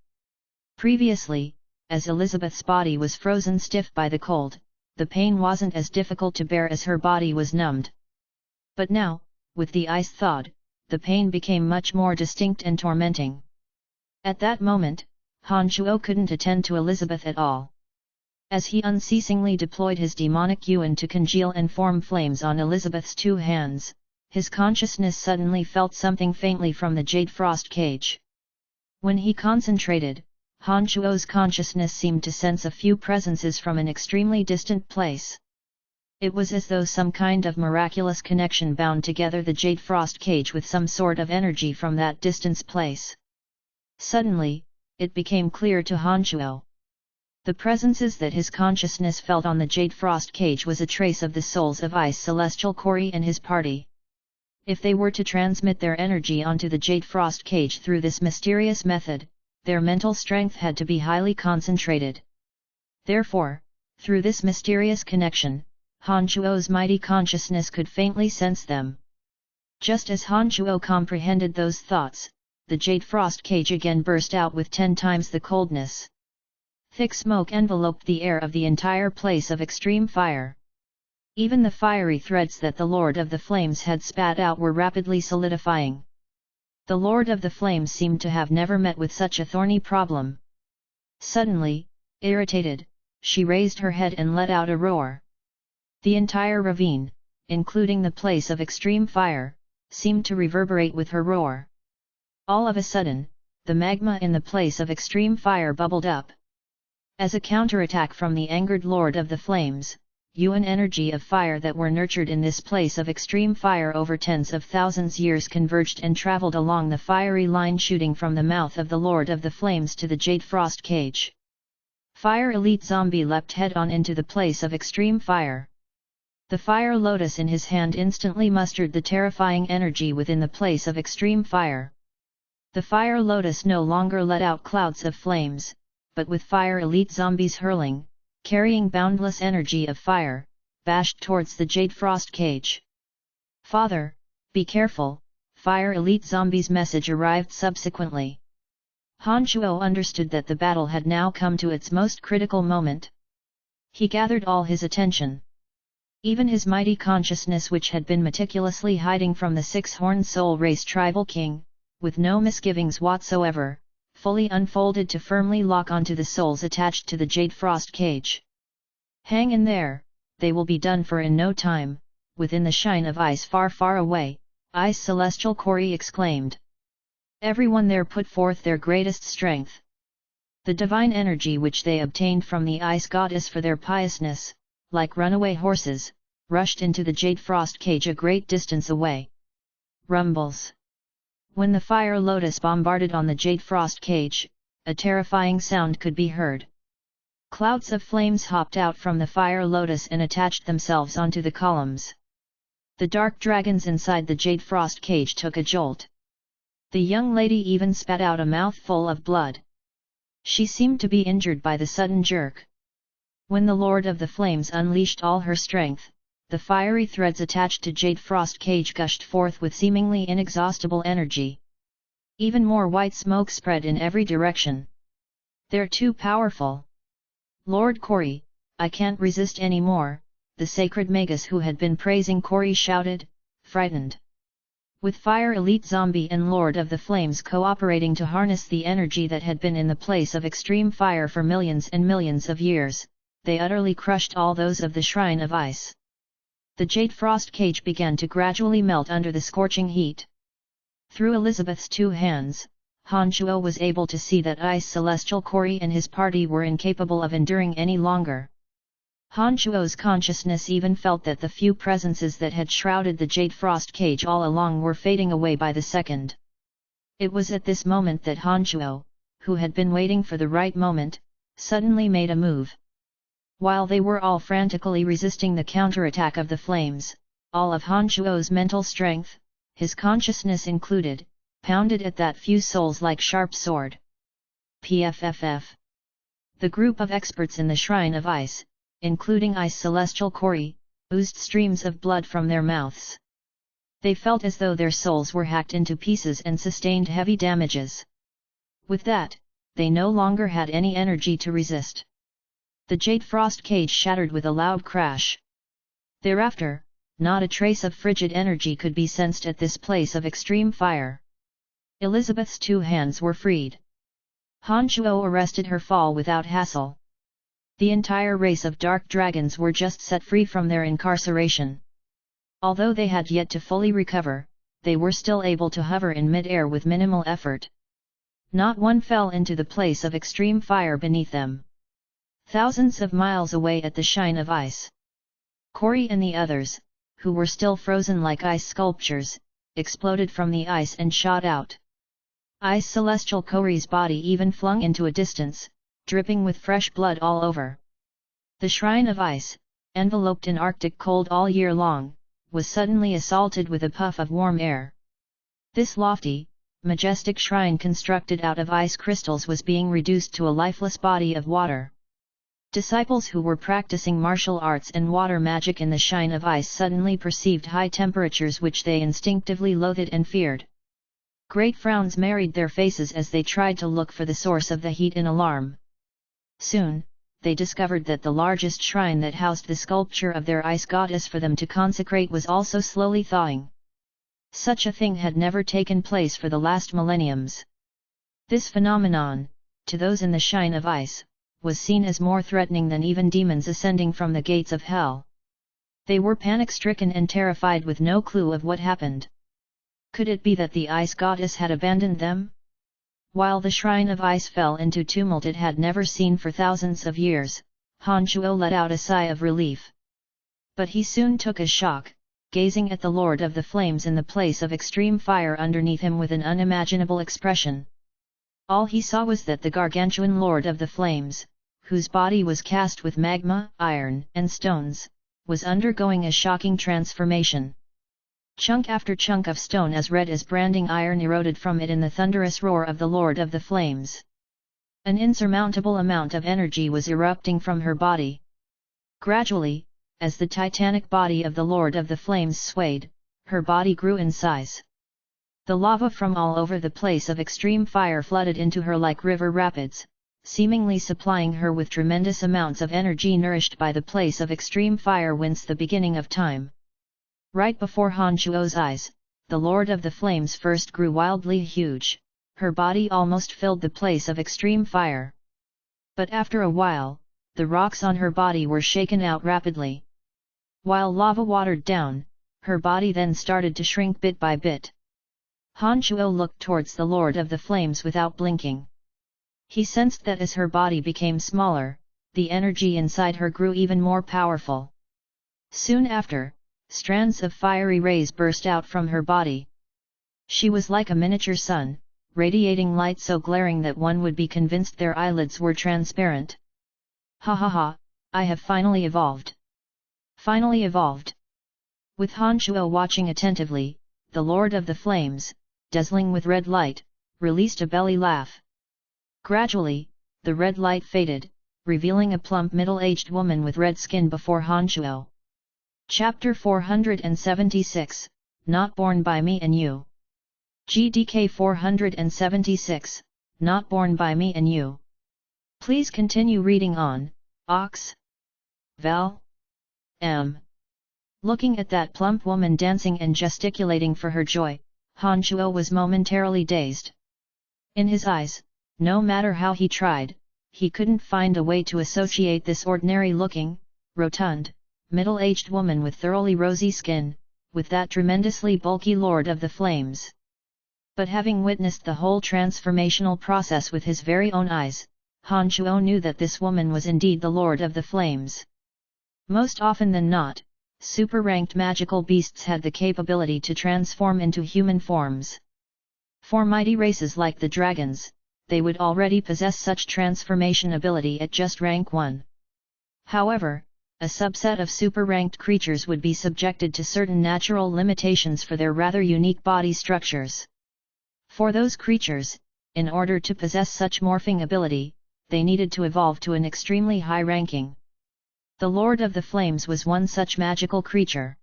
Previously, as Elizabeth's body was frozen stiff by the cold, the pain wasn't as difficult to bear as her body was numbed. But now, with the ice thawed, the pain became much more distinct and tormenting. At that moment, Hanchuo couldn't attend to Elizabeth at all. As he unceasingly deployed his demonic yuan to congeal and form flames on Elizabeth's two hands, his consciousness suddenly felt something faintly from the Jade Frost Cage. When he concentrated, Hanchuo's consciousness seemed to sense a few presences from an extremely distant place. It was as though some kind of miraculous connection bound together the Jade Frost Cage with some sort of energy from that distant place. Suddenly, it became clear to Hanchuo. The presences that his consciousness felt on the Jade Frost Cage was a trace of the souls of Ice Celestial Kori and his party. If they were to transmit their energy onto the Jade Frost cage through this mysterious method, their mental strength had to be highly concentrated. Therefore, through this mysterious connection, Han Chuo's mighty consciousness could faintly sense them. Just as Han Chuo comprehended those thoughts, the Jade Frost cage again burst out with 10 times the coldness. Thick smoke enveloped the air of the entire place of extreme fire. Even the fiery threads that the Lord of the Flames had spat out were rapidly solidifying. The Lord of the Flames seemed to have never met with such a thorny problem. Suddenly, irritated, she raised her head and let out a roar. The entire ravine, including the place of extreme fire, seemed to reverberate with her roar. All of a sudden, the magma in the place of extreme fire bubbled up. As a counterattack from the angered Lord of the Flames, yuan energy of fire that were nurtured in this place of extreme fire over tens of thousands years converged and traveled along the fiery line shooting from the mouth of the Lord of the Flames to the Jade Frost cage. Fire Elite Zombie leapt head-on into the place of extreme fire. The fire lotus in his hand instantly mustered the terrifying energy within the place of extreme fire. The fire lotus no longer let out clouds of flames, but with Fire Elite Zombies hurling, carrying boundless energy of fire, bashed towards the Jade Frost cage. "Father, be careful," Fire Elite Zombies' message arrived subsequently. Han Chuo understood that the battle had now come to its most critical moment. He gathered all his attention. Even his mighty consciousness, which had been meticulously hiding from the six-horned soul race tribal king, with no misgivings whatsoever, fully unfolded to firmly lock onto the souls attached to the Jade Frost cage. "Hang in there, they will be done for in no time." Within the shine of ice far far away, Ice Celestial Kori exclaimed. Everyone there put forth their greatest strength. The divine energy which they obtained from the Ice Goddess for their piousness, like runaway horses, rushed into the Jade Frost cage a great distance away. Rumbles. When the fire lotus bombarded on the Jade Frost cage, a terrifying sound could be heard. Clouds of flames hopped out from the fire lotus and attached themselves onto the columns. The dark dragons inside the Jade Frost cage took a jolt. The young lady even spat out a mouthful of blood. She seemed to be injured by the sudden jerk. When the Lord of the Flames unleashed all her strength, the fiery threads attached to Jade Frost cage gushed forth with seemingly inexhaustible energy. Even more white smoke spread in every direction. "They're too powerful. Lord Kori, I can't resist any more," the sacred magus who had been praising Kori shouted, frightened. With Fire Elite Zombie and Lord of the Flames cooperating to harness the energy that had been in the place of extreme fire for millions and millions of years, they utterly crushed all those of the Shrine of Ice. The Jade Frost cage began to gradually melt under the scorching heat. Through Elizabeth's 2 hands, Han Chuo was able to see that Ice Celestial Kori and his party were incapable of enduring any longer. Han Chuo's consciousness even felt that the few presences that had shrouded the Jade Frost cage all along were fading away by the second. It was at this moment that Han Chuo, who had been waiting for the right moment, suddenly made a move. While they were all frantically resisting the counterattack of the flames, all of Han Chuo's mental strength, his consciousness included, pounded at that few souls like sharp sword. PFFF. The group of experts in the Shrine of Ice, including Ice Celestial Kori, oozed streams of blood from their mouths. They felt as though their souls were hacked into pieces and sustained heavy damages. With that, they no longer had any energy to resist. The Jade Frost cage shattered with a loud crash. Thereafter, not a trace of frigid energy could be sensed at this place of extreme fire. Elizabeth's 2 hands were freed. Han Chuo arrested her fall without hassle. The entire race of dark dragons were just set free from their incarceration. Although they had yet to fully recover, they were still able to hover in mid-air with minimal effort. Not one fell into the place of extreme fire beneath them. Thousands of miles away at the Shrine of Ice, Kori and the others, who were still frozen like ice sculptures, exploded from the ice and shot out. Ice Celestial Kori's body even flung into a distance, dripping with fresh blood all over. The Shrine of Ice, enveloped in Arctic cold all year long, was suddenly assaulted with a puff of warm air. This lofty, majestic shrine constructed out of ice crystals was being reduced to a lifeless body of water. Disciples who were practicing martial arts and water magic in the shine of ice suddenly perceived high temperatures which they instinctively loathed and feared. Great frowns marred their faces as they tried to look for the source of the heat in alarm. Soon, they discovered that the largest shrine that housed the sculpture of their ice goddess for them to consecrate was also slowly thawing. Such a thing had never taken place for the last millenniums. This phenomenon, to those in the shine of ice, was seen as more threatening than even demons ascending from the gates of hell. They were panic-stricken and terrified with no clue of what happened. Could it be that the ice goddess had abandoned them? While the shrine of ice fell into tumult it had never seen for thousands of years, Han Shuo let out a sigh of relief. But he soon took a shock, gazing at the Lord of the Flames in the place of extreme fire underneath him with an unimaginable expression. All he saw was that the gargantuan Lord of the Flames, whose body was cast with magma, iron, and stones, was undergoing a shocking transformation. Chunk after chunk of stone as red as branding iron eroded from it in the thunderous roar of the Lord of the Flames. An insurmountable amount of energy was erupting from her body. Gradually, as the titanic body of the Lord of the Flames swayed, her body grew in size. The lava from all over the place of extreme fire flooded into her like river rapids, seemingly supplying her with tremendous amounts of energy nourished by the place of extreme fire whence the beginning of time. Right before Han Shuo's eyes, the Lord of the Flames first grew wildly huge, her body almost filled the place of extreme fire. But after a while, the rocks on her body were shaken out rapidly. While lava watered down, her body then started to shrink bit by bit. Han Shuo looked towards the Lord of the Flames without blinking. He sensed that as her body became smaller, the energy inside her grew even more powerful. Soon after, strands of fiery rays burst out from her body. She was like a miniature sun, radiating light so glaring that one would be convinced their eyelids were transparent. Ha ha ha, I have finally evolved. Finally evolved. With Han Shuo watching attentively, the Lord of the Flames, dazzling with red light, released a belly laugh. Gradually, the red light faded, revealing a plump middle-aged woman with red skin before Han Shuo. Chapter 476, Not Born by Me and You. GDK 476, Not Born by Me and You. Please continue reading on, Ox. Val. M. Looking at that plump woman dancing and gesticulating for her joy, Han Shuo was momentarily dazed. In his eyes, no matter how he tried, he couldn't find a way to associate this ordinary-looking, rotund, middle-aged woman with thoroughly rosy skin, with that tremendously bulky Lord of the Flames. But having witnessed the whole transformational process with his very own eyes, Han Shuo knew that this woman was indeed the Lord of the Flames. Most often than not, super-ranked magical beasts had the capability to transform into human forms. For mighty races like the dragons, they would already possess such transformation ability at just rank 1. However, a subset of super-ranked creatures would be subjected to certain natural limitations for their rather unique body structures. For those creatures, in order to possess such morphing ability, they needed to evolve to an extremely high ranking. The Lord of the Flames was one such magical creature.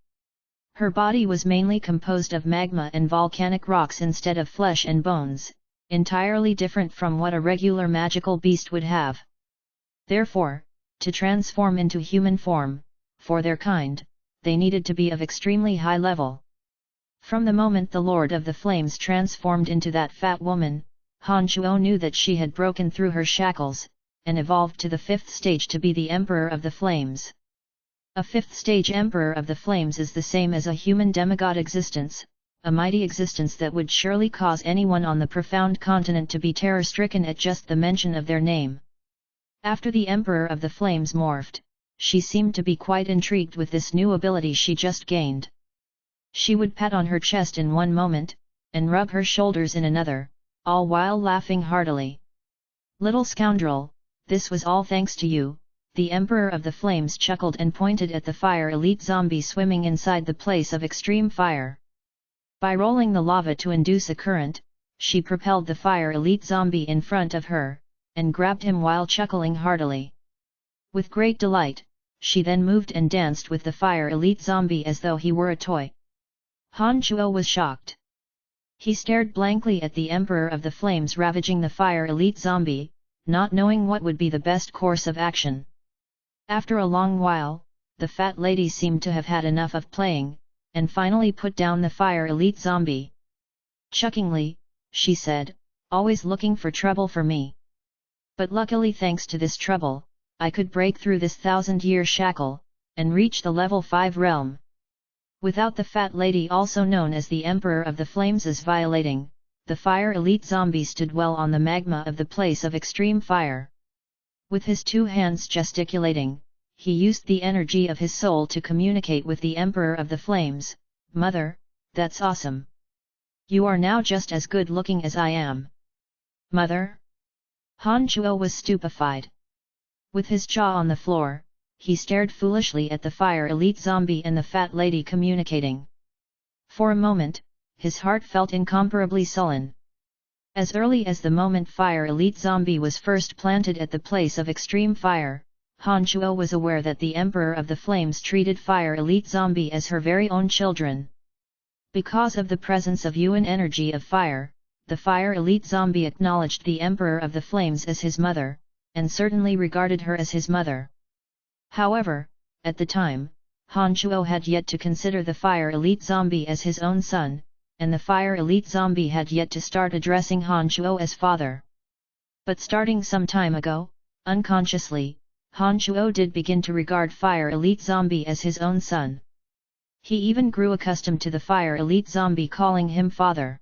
Her body was mainly composed of magma and volcanic rocks instead of flesh and bones, entirely different from what a regular magical beast would have. Therefore, to transform into human form, for their kind, they needed to be of extremely high level. From the moment the Lord of the Flames transformed into that fat woman, Han Shuo knew that she had broken through her shackles, and evolved to the 5th stage to be the Emperor of the Flames. A 5th stage Emperor of the Flames is the same as a human demigod existence, a mighty existence that would surely cause anyone on the profound continent to be terror-stricken at just the mention of their name. After the Emperor of the Flames morphed, she seemed to be quite intrigued with this new ability she just gained. She would pat on her chest in one moment, and rub her shoulders in another, all while laughing heartily. "Little scoundrel, this was all thanks to you, the Emperor of the Flames chuckled and pointed at the fire elite zombie swimming inside the place of extreme fire. By rolling the lava to induce a current, she propelled the fire elite zombie in front of her, and grabbed him while chuckling heartily. With great delight, she then moved and danced with the fire elite zombie as though he were a toy. Han Chuo was shocked. He stared blankly at the Emperor of the Flames ravaging the fire elite zombie, not knowing what would be the best course of action. After a long while, the fat lady seemed to have had enough of playing, and finally put down the fire elite zombie. Chuckingly, she said, "Always looking for trouble for me. But luckily, thanks to this trouble, I could break through this 1000-year shackle, and reach the level 5 realm." Without the fat lady, also known as the Emperor of the Flames, violating, the fire elite zombie stood well on the magma of the place of extreme fire. With his 2 hands gesticulating, he used the energy of his soul to communicate with the Emperor of the Flames. "Mother, that's awesome. You are now just as good looking as I am." "Mother?" Han Chuo was stupefied. With his jaw on the floor, he stared foolishly at the fire elite zombie and the fat lady communicating. For a moment, his heart felt incomparably sullen. As early as the moment fire elite zombie was first planted at the place of extreme fire, Han Chuo was aware that the Emperor of the Flames treated fire elite zombie as her very own children. Because of the presence of yuan energy of fire, the fire elite zombie acknowledged the Emperor of the Flames as his mother, and certainly regarded her as his mother. However, at the time, Han Chuo had yet to consider the fire elite zombie as his own son, and the fire elite zombie had yet to start addressing Han Chuo as father. But starting some time ago, unconsciously, Han Chuo did begin to regard fire elite zombie as his own son. He even grew accustomed to the fire elite zombie calling him father.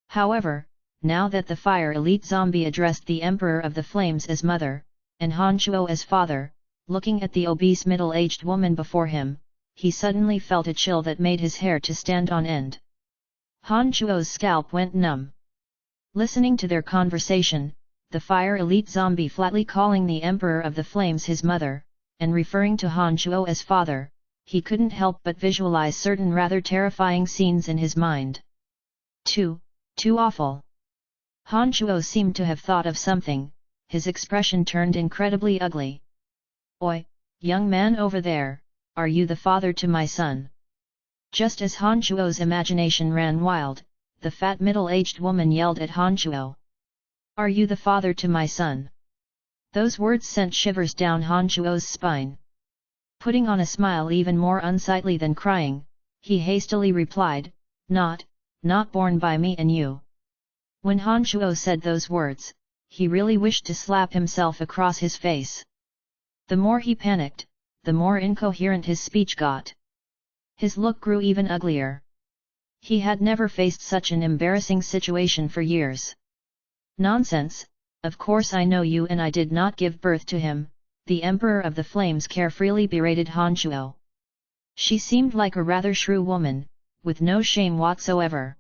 However, now that the fire elite zombie addressed the Emperor of the Flames as mother, and Han Chuo as father, looking at the obese middle-aged woman before him, he suddenly felt a chill that made his hair to stand on end. Han Chuo's scalp went numb. Listening to their conversation, the fire elite zombie flatly calling the Emperor of the Flames his mother, and referring to Han Chuo as father, he couldn't help but visualize certain rather terrifying scenes in his mind. Too awful. Han Chuo seemed to have thought of something, his expression turned incredibly ugly. "Oi, young man over there, are you the father to my son?" Just as Han Chuo's imagination ran wild, the fat middle-aged woman yelled at Han Chuo. "Are you the father to my son?" Those words sent shivers down Han Chuo's spine. Putting on a smile even more unsightly than crying, he hastily replied, Not born by me and you." When Han Chuo said those words, he really wished to slap himself across his face. The more he panicked, the more incoherent his speech got. His look grew even uglier. He had never faced such an embarrassing situation for years. "Nonsense, of course I know you and I did not give birth to him," the Emperor of the Flames carefreely berated Han Chuo. She seemed like a rather shrew woman, with no shame whatsoever.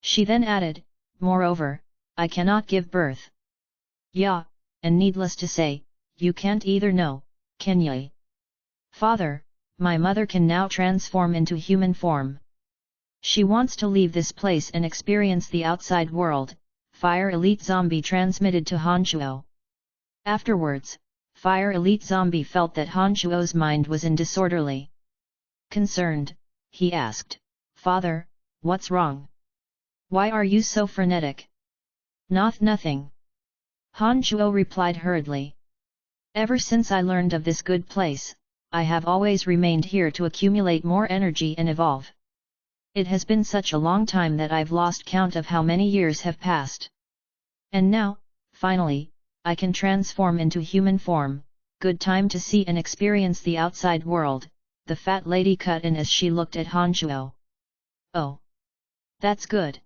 She then added, "Moreover, I cannot give birth." "Yeah, and needless to say, you can't either, no, can ye?" "Father, my mother can now transform into human form. She wants to leave this place and experience the outside world," Fire Elite Zombie transmitted to Han Chuo. Afterwards, Fire Elite Zombie felt that Han Chuo's mind was in disorderly. Concerned, he asked, "Father, what's wrong? Why are you so frenetic?" Nothing. Han Chuo replied hurriedly. "Ever since I learned of this good place, I have always remained here to accumulate more energy and evolve. It has been such a long time that I've lost count of how many years have passed. And now, finally, I can transform into human form. Good time to see and experience the outside world," the fat lady cut in as she looked at Han Chuo. "Oh, that's good.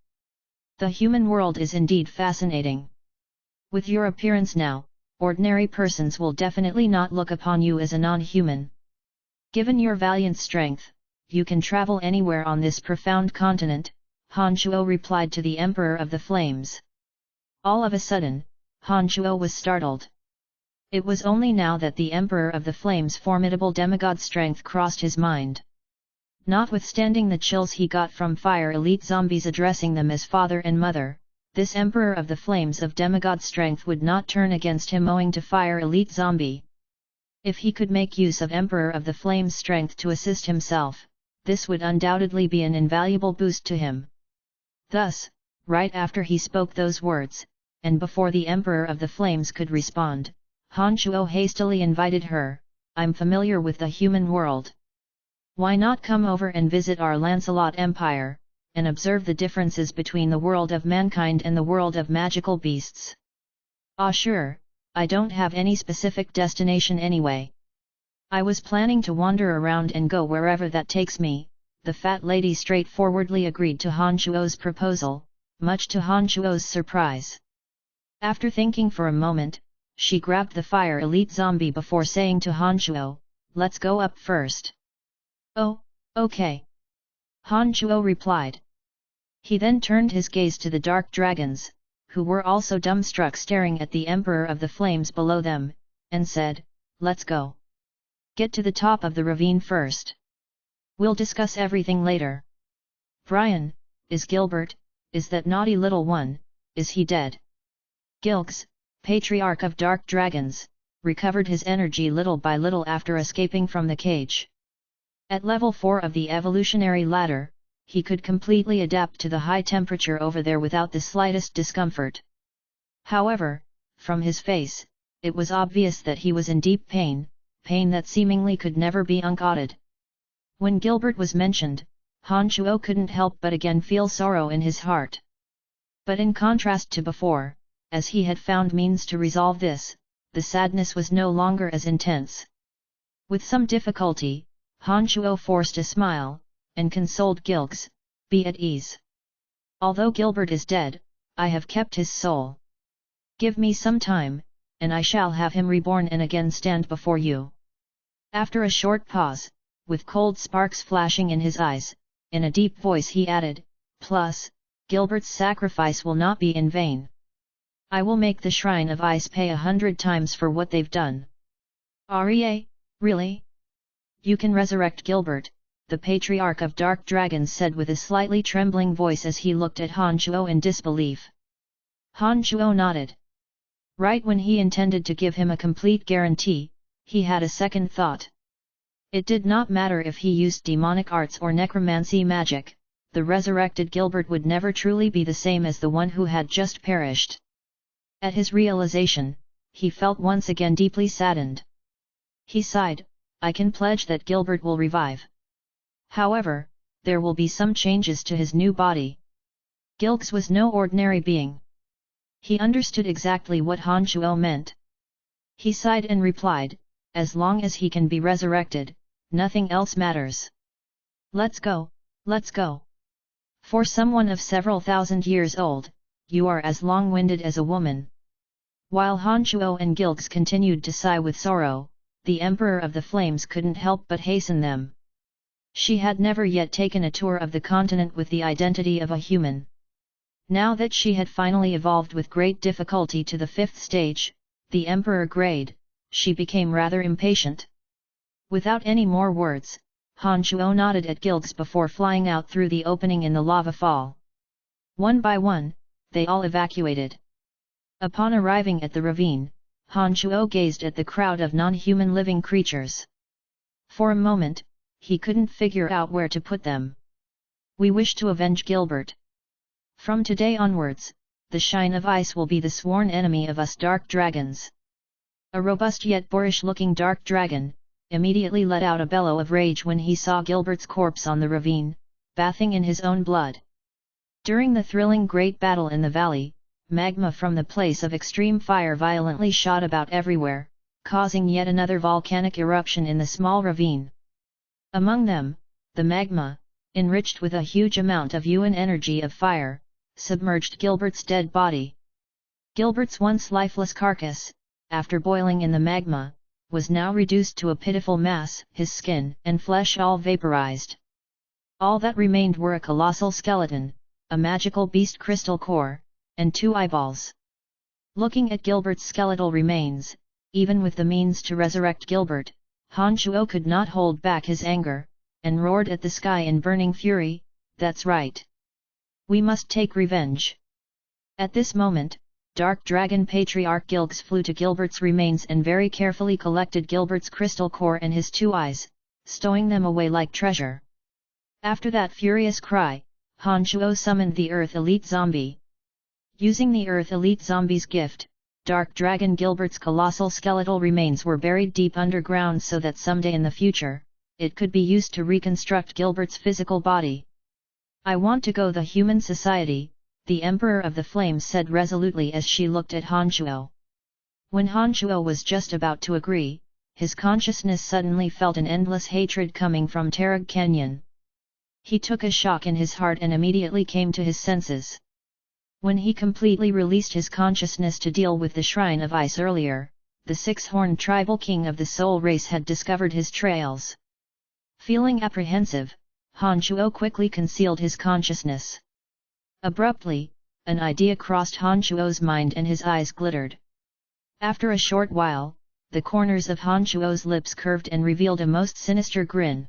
The human world is indeed fascinating. With your appearance now, ordinary persons will definitely not look upon you as a non-human. Given your valiant strength, you can travel anywhere on this profound continent," Han Chuo replied to the Emperor of the Flames. All of a sudden, Han Chuo was startled. It was only now that the Emperor of the Flames' formidable demigod strength crossed his mind. Notwithstanding the chills he got from Fire Elite zombies addressing them as father and mother, this Emperor of the Flames of demigod strength would not turn against him owing to Fire Elite zombie. If he could make use of Emperor of the Flames' strength to assist himself, this would undoubtedly be an invaluable boost to him. Thus, right after he spoke those words, and before the Emperor of the Flames could respond, Han Shuo hastily invited her, "I'm familiar with the human world. Why not come over and visit our Lancelot Empire, and observe the differences between the world of mankind and the world of magical beasts?" "Ah sure, I don't have any specific destination anyway. I was planning to wander around and go wherever that takes me," the fat lady straightforwardly agreed to Han Shuo's proposal, much to Han Shuo's surprise. After thinking for a moment, she grabbed the Fire Elite zombie before saying to Han Shuo, "Let's go up first." "Oh, okay," Han Shuo replied. He then turned his gaze to the dark dragons, who were also dumbstruck staring at the Emperor of the Flames below them, and said, "Let's go. Get to the top of the ravine first. We'll discuss everything later." "Brian, is Gilbert, is that naughty little one, is he dead?" Gilgs, Patriarch of Dark Dragons, recovered his energy little by little after escaping from the cage. At level 4 of the evolutionary ladder, he could completely adapt to the high temperature over there without the slightest discomfort. However, from his face, it was obvious that he was in deep pain, pain that seemingly could never be uncaught. When Gilbert was mentioned, Han Shuo couldn't help but again feel sorrow in his heart. But in contrast to before, as he had found means to resolve this, the sadness was no longer as intense. With some difficulty, Han Shuo forced a smile, and consoled Gilgs, "Be at ease. Although Gilbert is dead, I have kept his soul. Give me some time, and I shall have him reborn and again stand before you." After a short pause, with cold sparks flashing in his eyes, in a deep voice he added, "Plus, Gilbert's sacrifice will not be in vain. I will make the Shrine of Ice pay 100 times for what they've done." "Arie, really? You can resurrect Gilbert?" the Patriarch of Dark Dragons said with a slightly trembling voice as he looked at Han Shuo in disbelief. Han Shuo nodded. Right when he intended to give him a complete guarantee, he had a second thought. It did not matter if he used demonic arts or necromancy magic, the resurrected Gilbert would never truly be the same as the one who had just perished. At his realization, he felt once again deeply saddened. He sighed, "I can pledge that Gilbert will revive. However, there will be some changes to his new body." Gilgs was no ordinary being. He understood exactly what Han Shuo meant. He sighed and replied, "As long as he can be resurrected, nothing else matters. Let's go, let's go. For someone of several thousand years old, you are as long-winded as a woman." While Han Shuo and Gilgs continued to sigh with sorrow, the Emperor of the Flames couldn't help but hasten them. She had never yet taken a tour of the continent with the identity of a human. Now that she had finally evolved with great difficulty to the 5th stage, the Emperor grade, she became rather impatient. Without any more words, Han Shuo nodded at Gilgs before flying out through the opening in the lava fall. One by one, they all evacuated. Upon arriving at the ravine, Han Shuo gazed at the crowd of non-human living creatures. For a moment, he couldn't figure out where to put them. "We wish to avenge Gilbert. From today onwards, the Shrine of Ice will be the sworn enemy of us dark dragons." A robust yet boorish-looking dark dragon immediately let out a bellow of rage when he saw Gilbert's corpse on the ravine, bathing in his own blood. During the thrilling great battle in the valley, magma from the place of extreme fire violently shot about everywhere, causing yet another volcanic eruption in the small ravine. Among them, the magma, enriched with a huge amount of Yuan energy of fire, submerged Gilbert's dead body. Gilbert's once lifeless carcass, after boiling in the magma, was now reduced to a pitiful mass, his skin and flesh all vaporized. All that remained were a colossal skeleton, a magical beast crystal core, and 2 eyeballs. Looking at Gilbert's skeletal remains, even with the means to resurrect Gilbert, Han Shuo could not hold back his anger, and roared at the sky in burning fury, "That's right! We must take revenge!" At this moment, Dark Dragon Patriarch Gilgs flew to Gilbert's remains and very carefully collected Gilbert's crystal core and his 2 eyes, stowing them away like treasure. After that furious cry, Han Shuo summoned the Earth Elite Zombie. Using the Earth Elite Zombie's gift, Dark Dragon Gilbert's colossal skeletal remains were buried deep underground so that someday in the future, it could be used to reconstruct Gilbert's physical body. "I want to go the human society," the Emperor of the Flames said resolutely as she looked at Han Shuo. When Han Shuo was just about to agree, his consciousness suddenly felt an endless hatred coming from Tarag Canyon. He took a shock in his heart and immediately came to his senses. When he completely released his consciousness to deal with the Shrine of Ice earlier, the 6-horned tribal king of the Soul race had discovered his trails. Feeling apprehensive, Han Shuo quickly concealed his consciousness. Abruptly, an idea crossed Han Shuo's mind and his eyes glittered. After a short while, the corners of Han Shuo's lips curved and revealed a most sinister grin.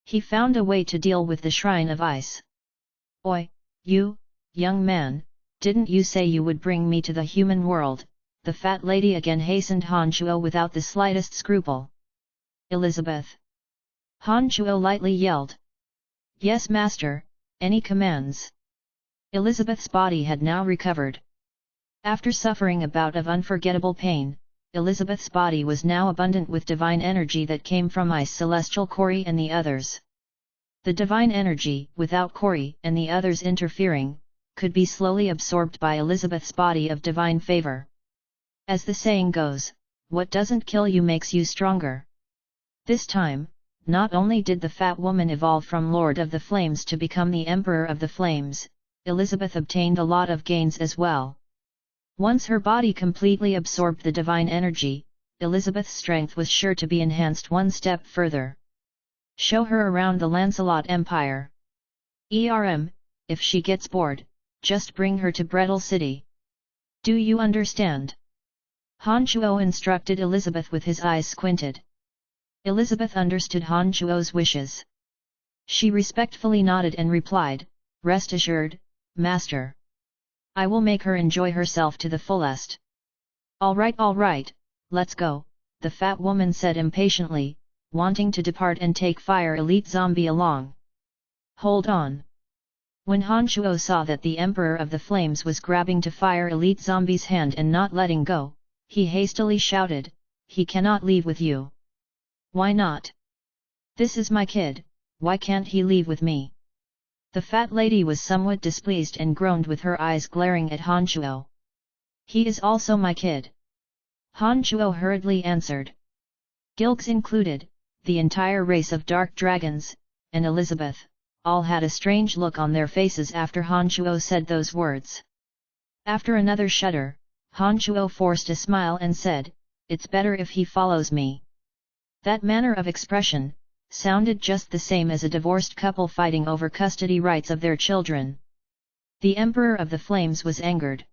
He found a way to deal with the Shrine of Ice. "Oi, you, young man, didn't you say you would bring me to the human world?" the fat lady again hastened Han Shuo without the slightest scruple. "Elizabeth!" Han Shuo lightly yelled. "Yes, master, any commands?" Elizabeth's body had now recovered. After suffering a bout of unforgettable pain, Elizabeth's body was now abundant with divine energy that came from Ice Celestial Kori and the others. The divine energy, without Kori and the others interfering, could be slowly absorbed by Elizabeth's body of divine favor. As the saying goes, what doesn't kill you makes you stronger. This time, not only did the fat woman evolve from Lord of the Flames to become the Emperor of the Flames, Elizabeth obtained a lot of gains as well. Once her body completely absorbed the divine energy, Elizabeth's strength was sure to be enhanced one step further. Show her around the Lancelot Empire. If she gets bored, just bring her to Brettle City. Do you understand? Han Shuo instructed Elizabeth with his eyes squinted. Elizabeth understood Han Shuo's wishes. She respectfully nodded and replied, "Rest assured, master. I will make her enjoy herself to the fullest." All right, let's go," the fat woman said impatiently, wanting to depart and take Fire Elite Zombie along. "Hold on." When Han Shuo saw that the Emperor of the Flames was grabbing to Fire Elite Zombie's hand and not letting go, he hastily shouted, "He cannot leave with you." "Why not? This is my kid, why can't he leave with me?" The fat lady was somewhat displeased and groaned with her eyes glaring at Han Shuo. "He is also my kid." Han Shuo hurriedly answered. Gilgs included, the entire race of dark dragons, and Elizabeth, all had a strange look on their faces after Han Shuo said those words. After another shudder, Han Shuo forced a smile and said, "It's better if he follows me." That manner of expression sounded just the same as a divorced couple fighting over custody rights of their children. The Emperor of the Flames was angered.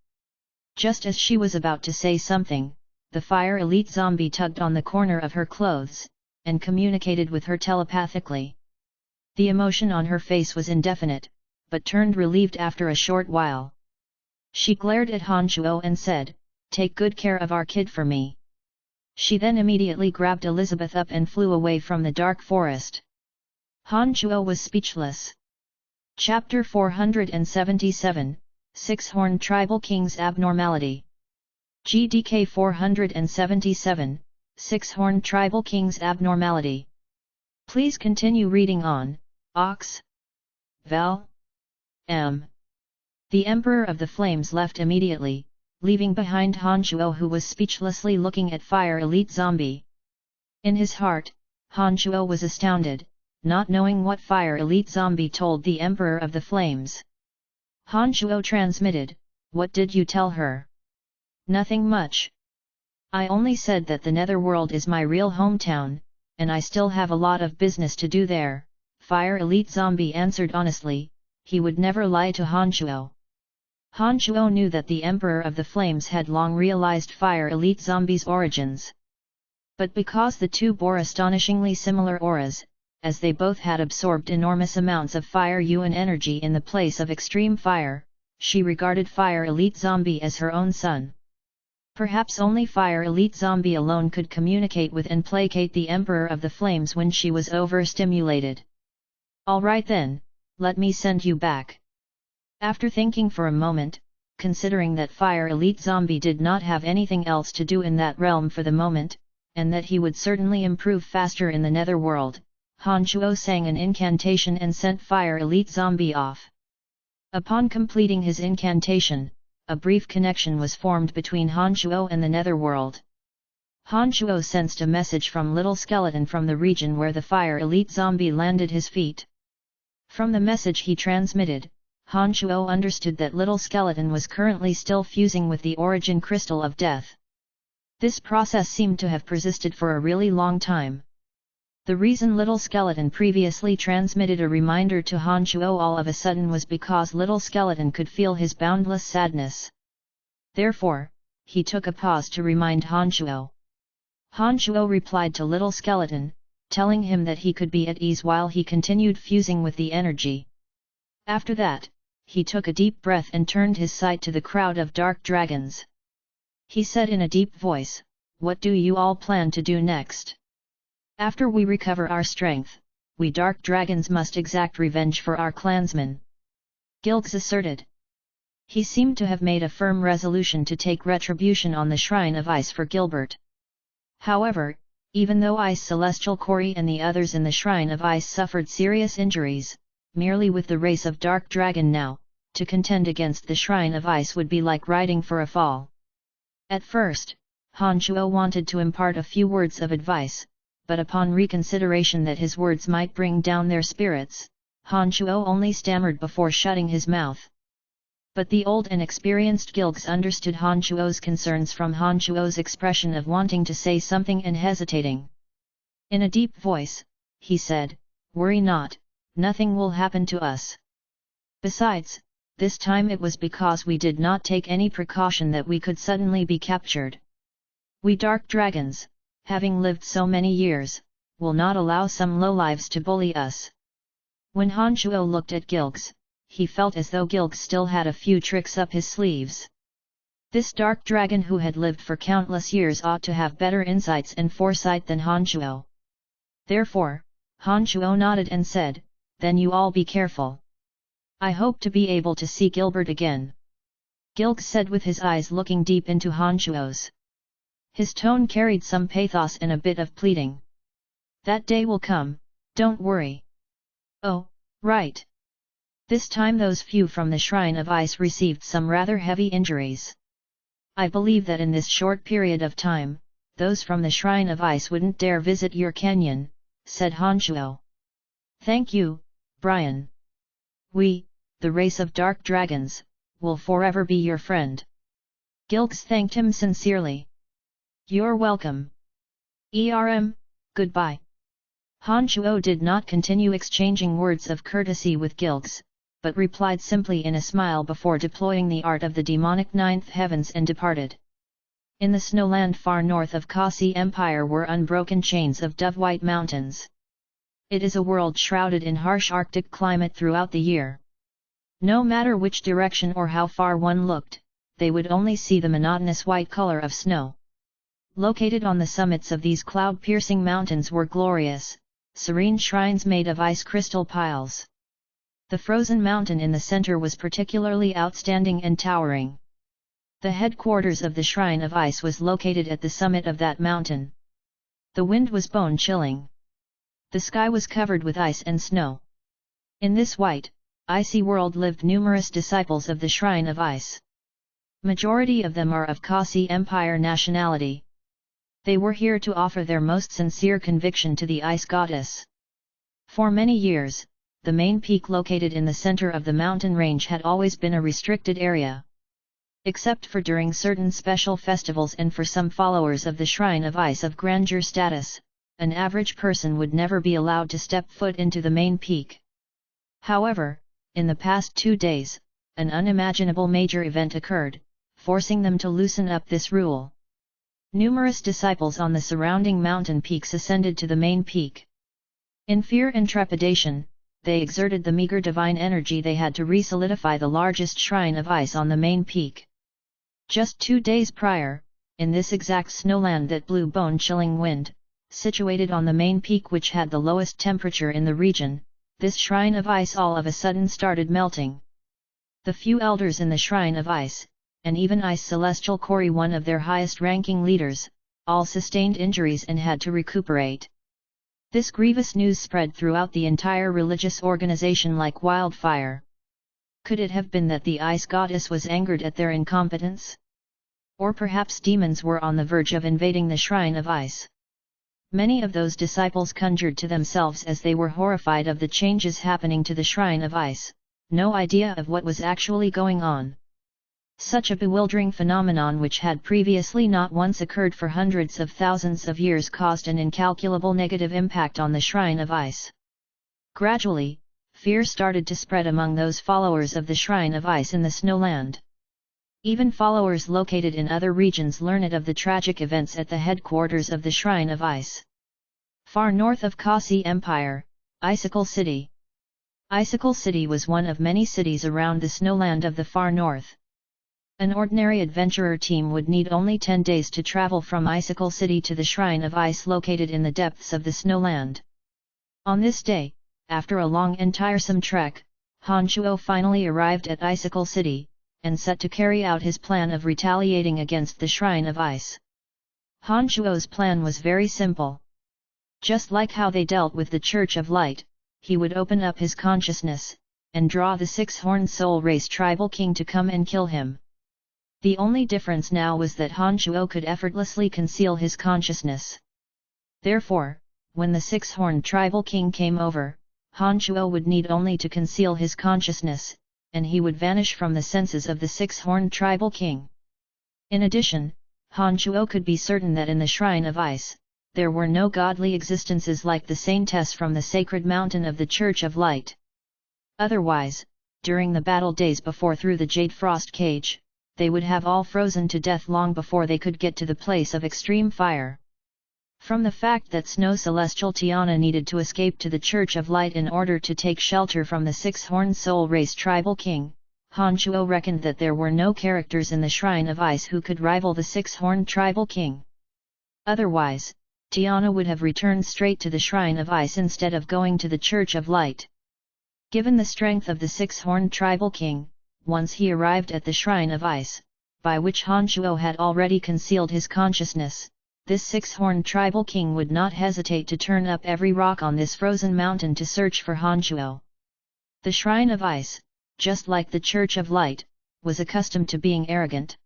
Just as she was about to say something, the Fire Elite Zombie tugged on the corner of her clothes, and communicated with her telepathically. The emotion on her face was indefinite, but turned relieved after a short while. She glared at Han Shuo and said, "Take good care of our kid for me." She then immediately grabbed Elizabeth up and flew away from the dark forest. Han Shuo was speechless. Chapter 477, Six-Horned Tribal King's Abnormality. GDK 477, Six-Horned Tribal King's Abnormality. Please continue reading on, Ox. Val. M. The Emperor of the Flames left immediately, leaving behind Han Shuo who was speechlessly looking at Fire Elite Zombie. In his heart, Han Shuo was astounded, not knowing what Fire Elite Zombie told the Emperor of the Flames. Han Shuo transmitted, "What did you tell her?" "Nothing much. I only said that the Netherworld is my real hometown, and I still have a lot of business to do there," Fire Elite Zombie answered honestly. He would never lie to Han Shuo. Han Shuo knew that the Emperor of the Flames had long realized Fire Elite Zombie's origins. But because the two bore astonishingly similar auras, as they both had absorbed enormous amounts of fire yuan energy in the place of extreme fire, she regarded Fire Elite Zombie as her own son. Perhaps only Fire Elite Zombie alone could communicate with and placate the Emperor of the Flames when she was overstimulated. Alright then, let me send you back. After thinking for a moment, considering that Fire Elite Zombie did not have anything else to do in that realm for the moment, and that he would certainly improve faster in the netherworld, Han Shuo sang an incantation and sent Fire Elite Zombie off. Upon completing his incantation, a brief connection was formed between Han Shuo and the netherworld. Han Shuo sensed a message from Little Skeleton from the region where the Fire Elite Zombie landed his feet. From the message he transmitted, Han Shuo understood that Little Skeleton was currently still fusing with the Origin Crystal of Death. This process seemed to have persisted for a really long time. The reason Little Skeleton previously transmitted a reminder to Han Shuo all of a sudden was because Little Skeleton could feel his boundless sadness. Therefore, he took a pause to remind Han Shuo. Han Shuo replied to Little Skeleton, telling him that he could be at ease while he continued fusing with the energy. After that, he took a deep breath and turned his sight to the crowd of dark dragons. He said in a deep voice, "What do you all plan to do next? After we recover our strength, we dark dragons must exact revenge for our clansmen," Gilgs asserted. He seemed to have made a firm resolution to take retribution on the Shrine of Ice for Gilbert. However, even though Ice Celestial Cory and the others in the Shrine of Ice suffered serious injuries, merely with the race of Dark Dragon now, to contend against the Shrine of Ice would be like riding for a fall. At first, Han Shuo wanted to impart a few words of advice, but upon reconsideration that his words might bring down their spirits, Han Shuo only stammered before shutting his mouth. But the old and experienced Gilgs understood Han Shuo's concerns from Han Shuo's expression of wanting to say something and hesitating. In a deep voice, he said, "Worry not, nothing will happen to us. Besides, this time it was because we did not take any precaution that we could suddenly be captured. We dark dragons, having lived so many years, will not allow some lowlives to bully us." When Han Shuo looked at Gilgs, he felt as though Gilgs still had a few tricks up his sleeves. This dark dragon who had lived for countless years ought to have better insights and foresight than Han Shuo. Therefore, Han Shuo nodded and said, "Then you all be careful. I hope to be able to see Gilbert again," Gilgs said with his eyes looking deep into Han Shuo's. His tone carried some pathos and a bit of pleading. "That day will come, don't worry." "Oh, right. This time those few from the Shrine of Ice received some rather heavy injuries. I believe that in this short period of time, those from the Shrine of Ice wouldn't dare visit your canyon," said Han Shuo. "Thank you, Brian. We, the race of dark dragons, will forever be your friend." Gilgs thanked him sincerely. "You're welcome. Goodbye." Han Shuo did not continue exchanging words of courtesy with Gilgs, but replied simply in a smile before deploying the art of the demonic ninth heavens and departed. In the snowland far north of Kasi Empire were unbroken chains of dove-white mountains. It is a world shrouded in harsh Arctic climate throughout the year. No matter which direction or how far one looked, they would only see the monotonous white color of snow. Located on the summits of these cloud-piercing mountains were glorious, serene shrines made of ice crystal piles. The frozen mountain in the center was particularly outstanding and towering. The headquarters of the Shrine of Ice was located at the summit of that mountain. The wind was bone-chilling. The sky was covered with ice and snow. In this white, icy world lived numerous disciples of the Shrine of Ice. Majority of them are of Kasi Empire nationality. They were here to offer their most sincere conviction to the Ice Goddess. For many years, the main peak located in the center of the mountain range had always been a restricted area. Except for during certain special festivals and for some followers of the Shrine of Ice of grandeur status, an average person would never be allowed to step foot into the main peak. However, in the past 2 days, an unimaginable major event occurred, forcing them to loosen up this rule. Numerous disciples on the surrounding mountain peaks ascended to the main peak. In fear and trepidation, they exerted the meager divine energy they had to re-solidify the largest shrine of ice on the main peak. Just 2 days prior, in this exact snowland that blew bone-chilling wind, situated on the main peak which had the lowest temperature in the region, this shrine of ice all of a sudden started melting. The few elders in the shrine of ice, and even Ice Celestial Kori, one of their highest-ranking leaders, all sustained injuries and had to recuperate. This grievous news spread throughout the entire religious organization like wildfire. Could it have been that the ice goddess was angered at their incompetence? Or perhaps demons were on the verge of invading the shrine of ice? Many of those disciples conjured to themselves as they were horrified of the changes happening to the shrine of ice, no idea of what was actually going on. Such a bewildering phenomenon, which had previously not once occurred for hundreds of thousands of years, caused an incalculable negative impact on the shrine of ice. Gradually, fear started to spread among those followers of the shrine of ice in the snowland. Even followers located in other regions learned of the tragic events at the headquarters of the shrine of ice. Far north of Kasi Empire, Icicle City. Icicle City was one of many cities around the snowland of the far north. An ordinary adventurer team would need only 10 days to travel from Icicle City to the shrine of ice located in the depths of the snowland. On this day, after a long and tiresome trek, Han Shuo finally arrived at Icicle City, and set to carry out his plan of retaliating against the shrine of ice. Han Shuo's plan was very simple. Just like how they dealt with the Church of Light, he would open up his consciousness, and draw the six-horned soul race tribal king to come and kill him. The only difference now was that Han Shuo could effortlessly conceal his consciousness. Therefore, when the six-horned tribal king came over, Han Shuo would need only to conceal his consciousness, and he would vanish from the senses of the six-horned tribal king. In addition, Han Shuo could be certain that in the shrine of ice, there were no godly existences like the saintess from the sacred mountain of the Church of Light. Otherwise, during the battle days before through the Jade Frost Cage, they would have all frozen to death long before they could get to the place of extreme fire. From the fact that Snow Celestial Tiana needed to escape to the Church of Light in order to take shelter from the six-horned soul race tribal king, Han Shuo reckoned that there were no characters in the Shrine of Ice who could rival the six-horned tribal king. Otherwise, Tiana would have returned straight to the Shrine of Ice instead of going to the Church of Light. Given the strength of the six-horned tribal king, once he arrived at the Shrine of Ice, by which Han Shuo had already concealed his consciousness, this six-horned tribal king would not hesitate to turn up every rock on this frozen mountain to search for Han Shuo. The Shrine of Ice, just like the Church of Light, was accustomed to being arrogant.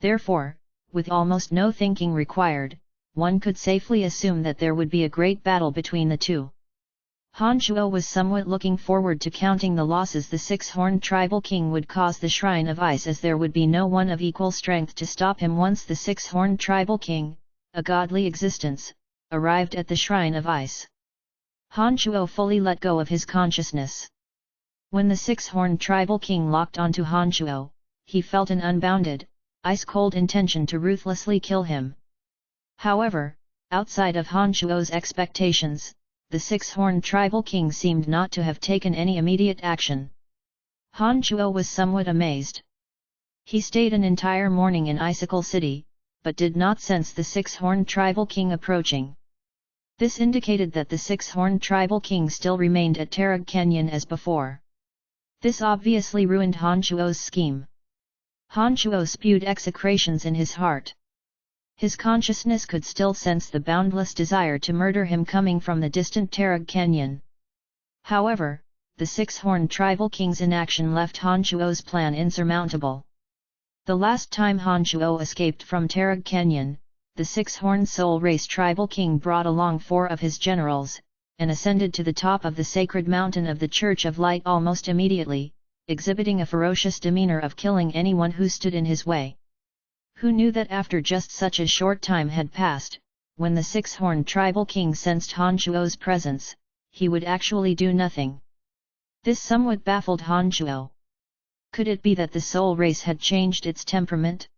Therefore, with almost no thinking required, one could safely assume that there would be a great battle between the two. Han Shuo was somewhat looking forward to counting the losses the six-horned tribal king would cause the Shrine of Ice, as there would be no one of equal strength to stop him once the six-horned tribal king, a godly existence, arrived at the Shrine of Ice. Han Shuo fully let go of his consciousness. When the six-horned tribal king locked onto Han Shuo, he felt an unbounded, ice-cold intention to ruthlessly kill him. However, outside of Han Shuo's expectations, the six-horned tribal king seemed not to have taken any immediate action. Han Shuo was somewhat amazed. He stayed an entire morning in Icicle City, but did not sense the six-horned tribal king approaching. This indicated that the six-horned tribal king still remained at Tarag Canyon as before. This obviously ruined Han Shuo's scheme. Han Shuo spewed execrations in his heart. His consciousness could still sense the boundless desire to murder him coming from the distant Tarag Canyon. However, the six-horned tribal king's inaction left Han Shuo's plan insurmountable. The last time Han Shuo escaped from Tarag Canyon, the six-horned soul race tribal king brought along 4 of his generals, and ascended to the top of the sacred mountain of the Church of Light almost immediately, exhibiting a ferocious demeanor of killing anyone who stood in his way. Who knew that after just such a short time had passed, when the six-horned tribal king sensed Han Shuo's presence, he would actually do nothing. This somewhat baffled Han Shuo. Could it be that the soul race had changed its temperament?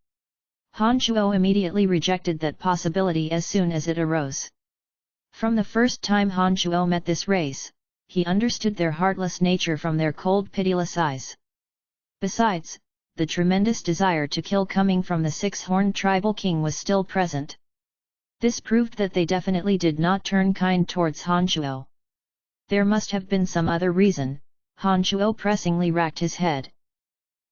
Han Shuo immediately rejected that possibility as soon as it arose. From the first time Han Shuo met this race, he understood their heartless nature from their cold, pitiless eyes. Besides, the tremendous desire to kill coming from the six-horned tribal king was still present. This proved that they definitely did not turn kind towards Han Shuo. There must have been some other reason. Han Shuo pressingly racked his head.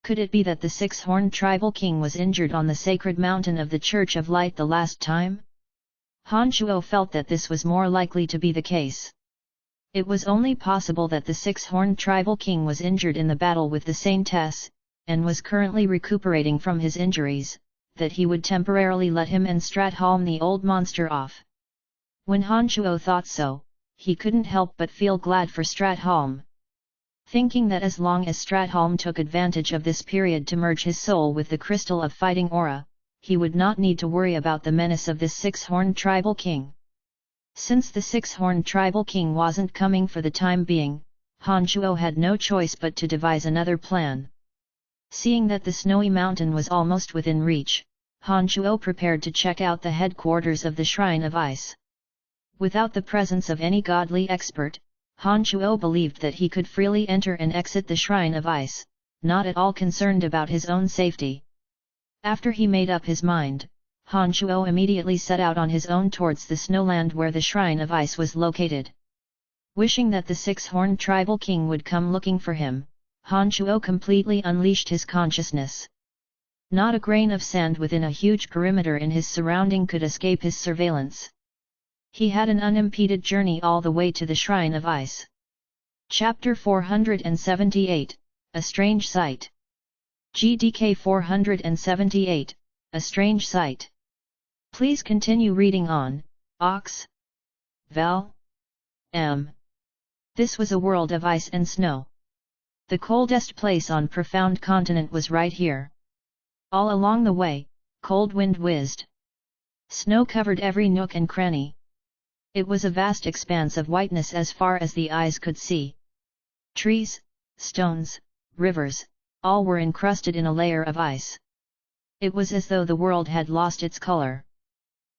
Could it be that the six-horned tribal king was injured on the sacred mountain of the Church of Light the last time? Han Shuo felt that this was more likely to be the case. It was only possible that the six-horned tribal king was injured in the battle with the Saintess, and was currently recuperating from his injuries, that he would temporarily let him and Stratholm the old monster off. When Han Shuo thought so, he couldn't help but feel glad for Stratholm. Thinking that as long as Stratholm took advantage of this period to merge his soul with the crystal of fighting aura, he would not need to worry about the menace of this six-horned tribal king. Since the six-horned tribal king wasn't coming for the time being, Han Shuo had no choice but to devise another plan. Seeing that the snowy mountain was almost within reach, Han Shuo prepared to check out the headquarters of the Shrine of Ice. Without the presence of any godly expert, Han Shuo believed that he could freely enter and exit the Shrine of Ice, not at all concerned about his own safety. After he made up his mind, Han Shuo immediately set out on his own towards the snowland where the Shrine of Ice was located. Wishing that the six-horned tribal king would come looking for him, Han Shuo completely unleashed his consciousness. Not a grain of sand within a huge perimeter in his surrounding could escape his surveillance. He had an unimpeded journey all the way to the Shrine of Ice. Chapter 478, A Strange Sight. GDK 478, A Strange Sight. Please continue reading on, Ox. Val. M. This was a world of ice and snow. The coldest place on profound continent was right here. All along the way, cold wind whizzed. Snow covered every nook and cranny. It was a vast expanse of whiteness as far as the eyes could see. Trees, stones, rivers, all were encrusted in a layer of ice. It was as though the world had lost its color.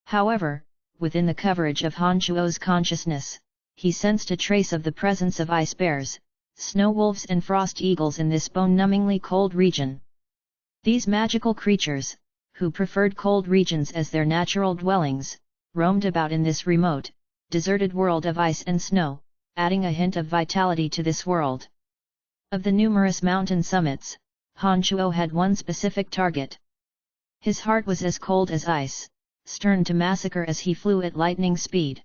However, within the coverage of Han Shuo's consciousness, he sensed a trace of the presence of ice bears, snow wolves and frost eagles in this bone-numbingly cold region. These magical creatures, who preferred cold regions as their natural dwellings, roamed about in this remote, deserted world of ice and snow, adding a hint of vitality to this world. Of the numerous mountain summits, Han Shuo had one specific target. His heart was as cold as ice, stern to massacre as he flew at lightning speed.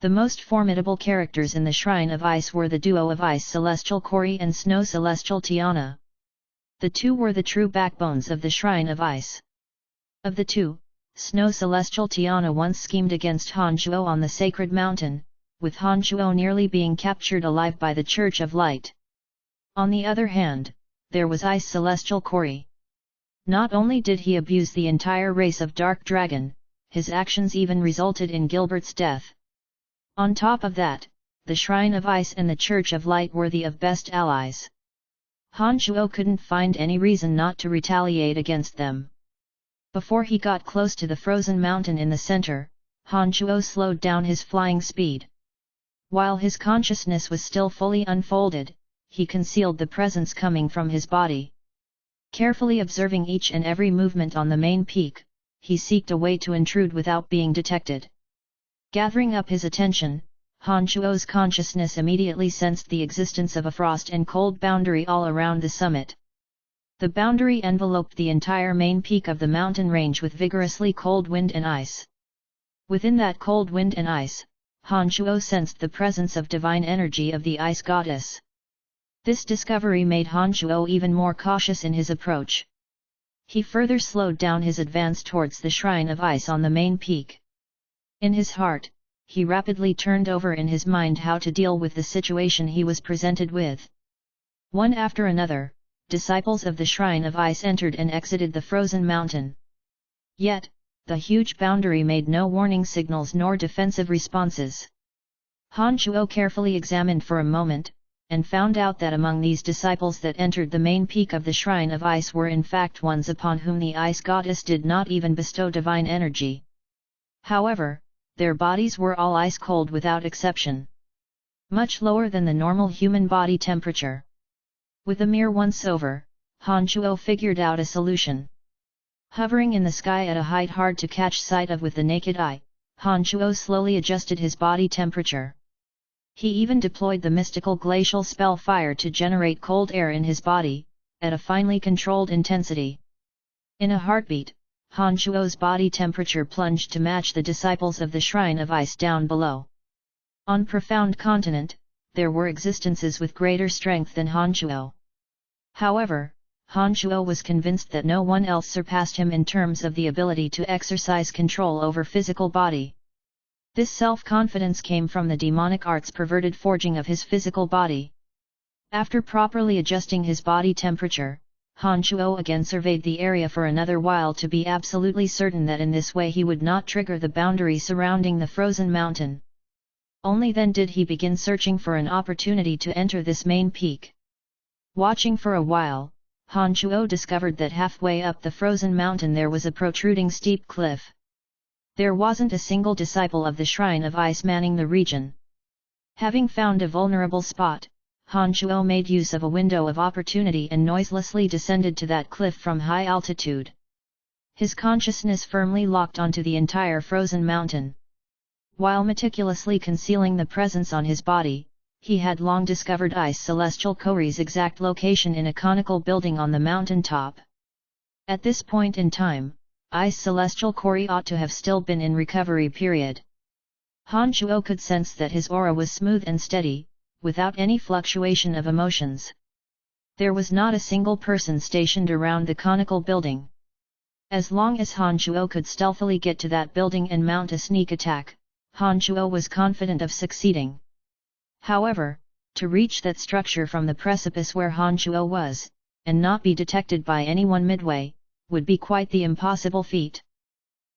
The most formidable characters in the Shrine of Ice were the duo of Ice Celestial Kori and Snow Celestial Tiana. The two were the true backbones of the Shrine of Ice. Of the two, Snow Celestial Tiana once schemed against Han Shuo on the sacred mountain, with Han Shuo nearly being captured alive by the Church of Light. On the other hand, there was Ice Celestial Kori. Not only did he abuse the entire race of Dark Dragon, his actions even resulted in Gilbert's death. On top of that, the Shrine of Ice and the Church of Light were the best allies. Han Shuo couldn't find any reason not to retaliate against them. Before he got close to the frozen mountain in the center, Han Shuo slowed down his flying speed. While his consciousness was still fully unfolded, he concealed the presence coming from his body. Carefully observing each and every movement on the main peak, he sought a way to intrude without being detected. Gathering up his attention, Han Shuo's consciousness immediately sensed the existence of a frost and cold boundary all around the summit. The boundary enveloped the entire main peak of the mountain range with vigorously cold wind and ice. Within that cold wind and ice, Han Shuo sensed the presence of divine energy of the ice goddess. This discovery made Han Shuo even more cautious in his approach. He further slowed down his advance towards the Shrine of Ice on the main peak. In his heart, he rapidly turned over in his mind how to deal with the situation he was presented with. One after another, disciples of the Shrine of Ice entered and exited the frozen mountain. Yet, the huge boundary made no warning signals nor defensive responses. Han Shuo carefully examined for a moment, and found out that among these disciples that entered the main peak of the Shrine of Ice were in fact ones upon whom the Ice Goddess did not even bestow divine energy. However, their bodies were all ice cold without exception. Much lower than the normal human body temperature. With a mere once-over, Han Chuo figured out a solution. Hovering in the sky at a height hard to catch sight of with the naked eye, Han Chuo slowly adjusted his body temperature. He even deployed the mystical glacial spell fire to generate cold air in his body, at a finely controlled intensity. In a heartbeat, Han Chuo's body temperature plunged to match the disciples of the Shrine of Ice down below. On Profound Continent, there were existences with greater strength than Han Chuo. However, Han Chuo was convinced that no one else surpassed him in terms of the ability to exercise control over physical body. This self-confidence came from the demonic arts perverted forging of his physical body. After properly adjusting his body temperature, Han Chuo again surveyed the area for another while to be absolutely certain that in this way he would not trigger the boundary surrounding the frozen mountain. Only then did he begin searching for an opportunity to enter this main peak. Watching for a while, Han Chuo discovered that halfway up the frozen mountain there was a protruding steep cliff. There wasn't a single disciple of the Shrine of Ice manning the region. Having found a vulnerable spot, Han Chuo made use of a window of opportunity and noiselessly descended to that cliff from high altitude. His consciousness firmly locked onto the entire frozen mountain. While meticulously concealing the presence on his body, he had long discovered Ice Celestial Kori's exact location in a conical building on the mountain top. At this point in time, Ice Celestial Kori ought to have still been in recovery period. Han Chuo could sense that his aura was smooth and steady, without any fluctuation of emotions. There was not a single person stationed around the conical building. As long as Han Chuo could stealthily get to that building and mount a sneak attack, Han Chuo was confident of succeeding. However, to reach that structure from the precipice where Han Chuo was, and not be detected by anyone midway, would be quite the impossible feat.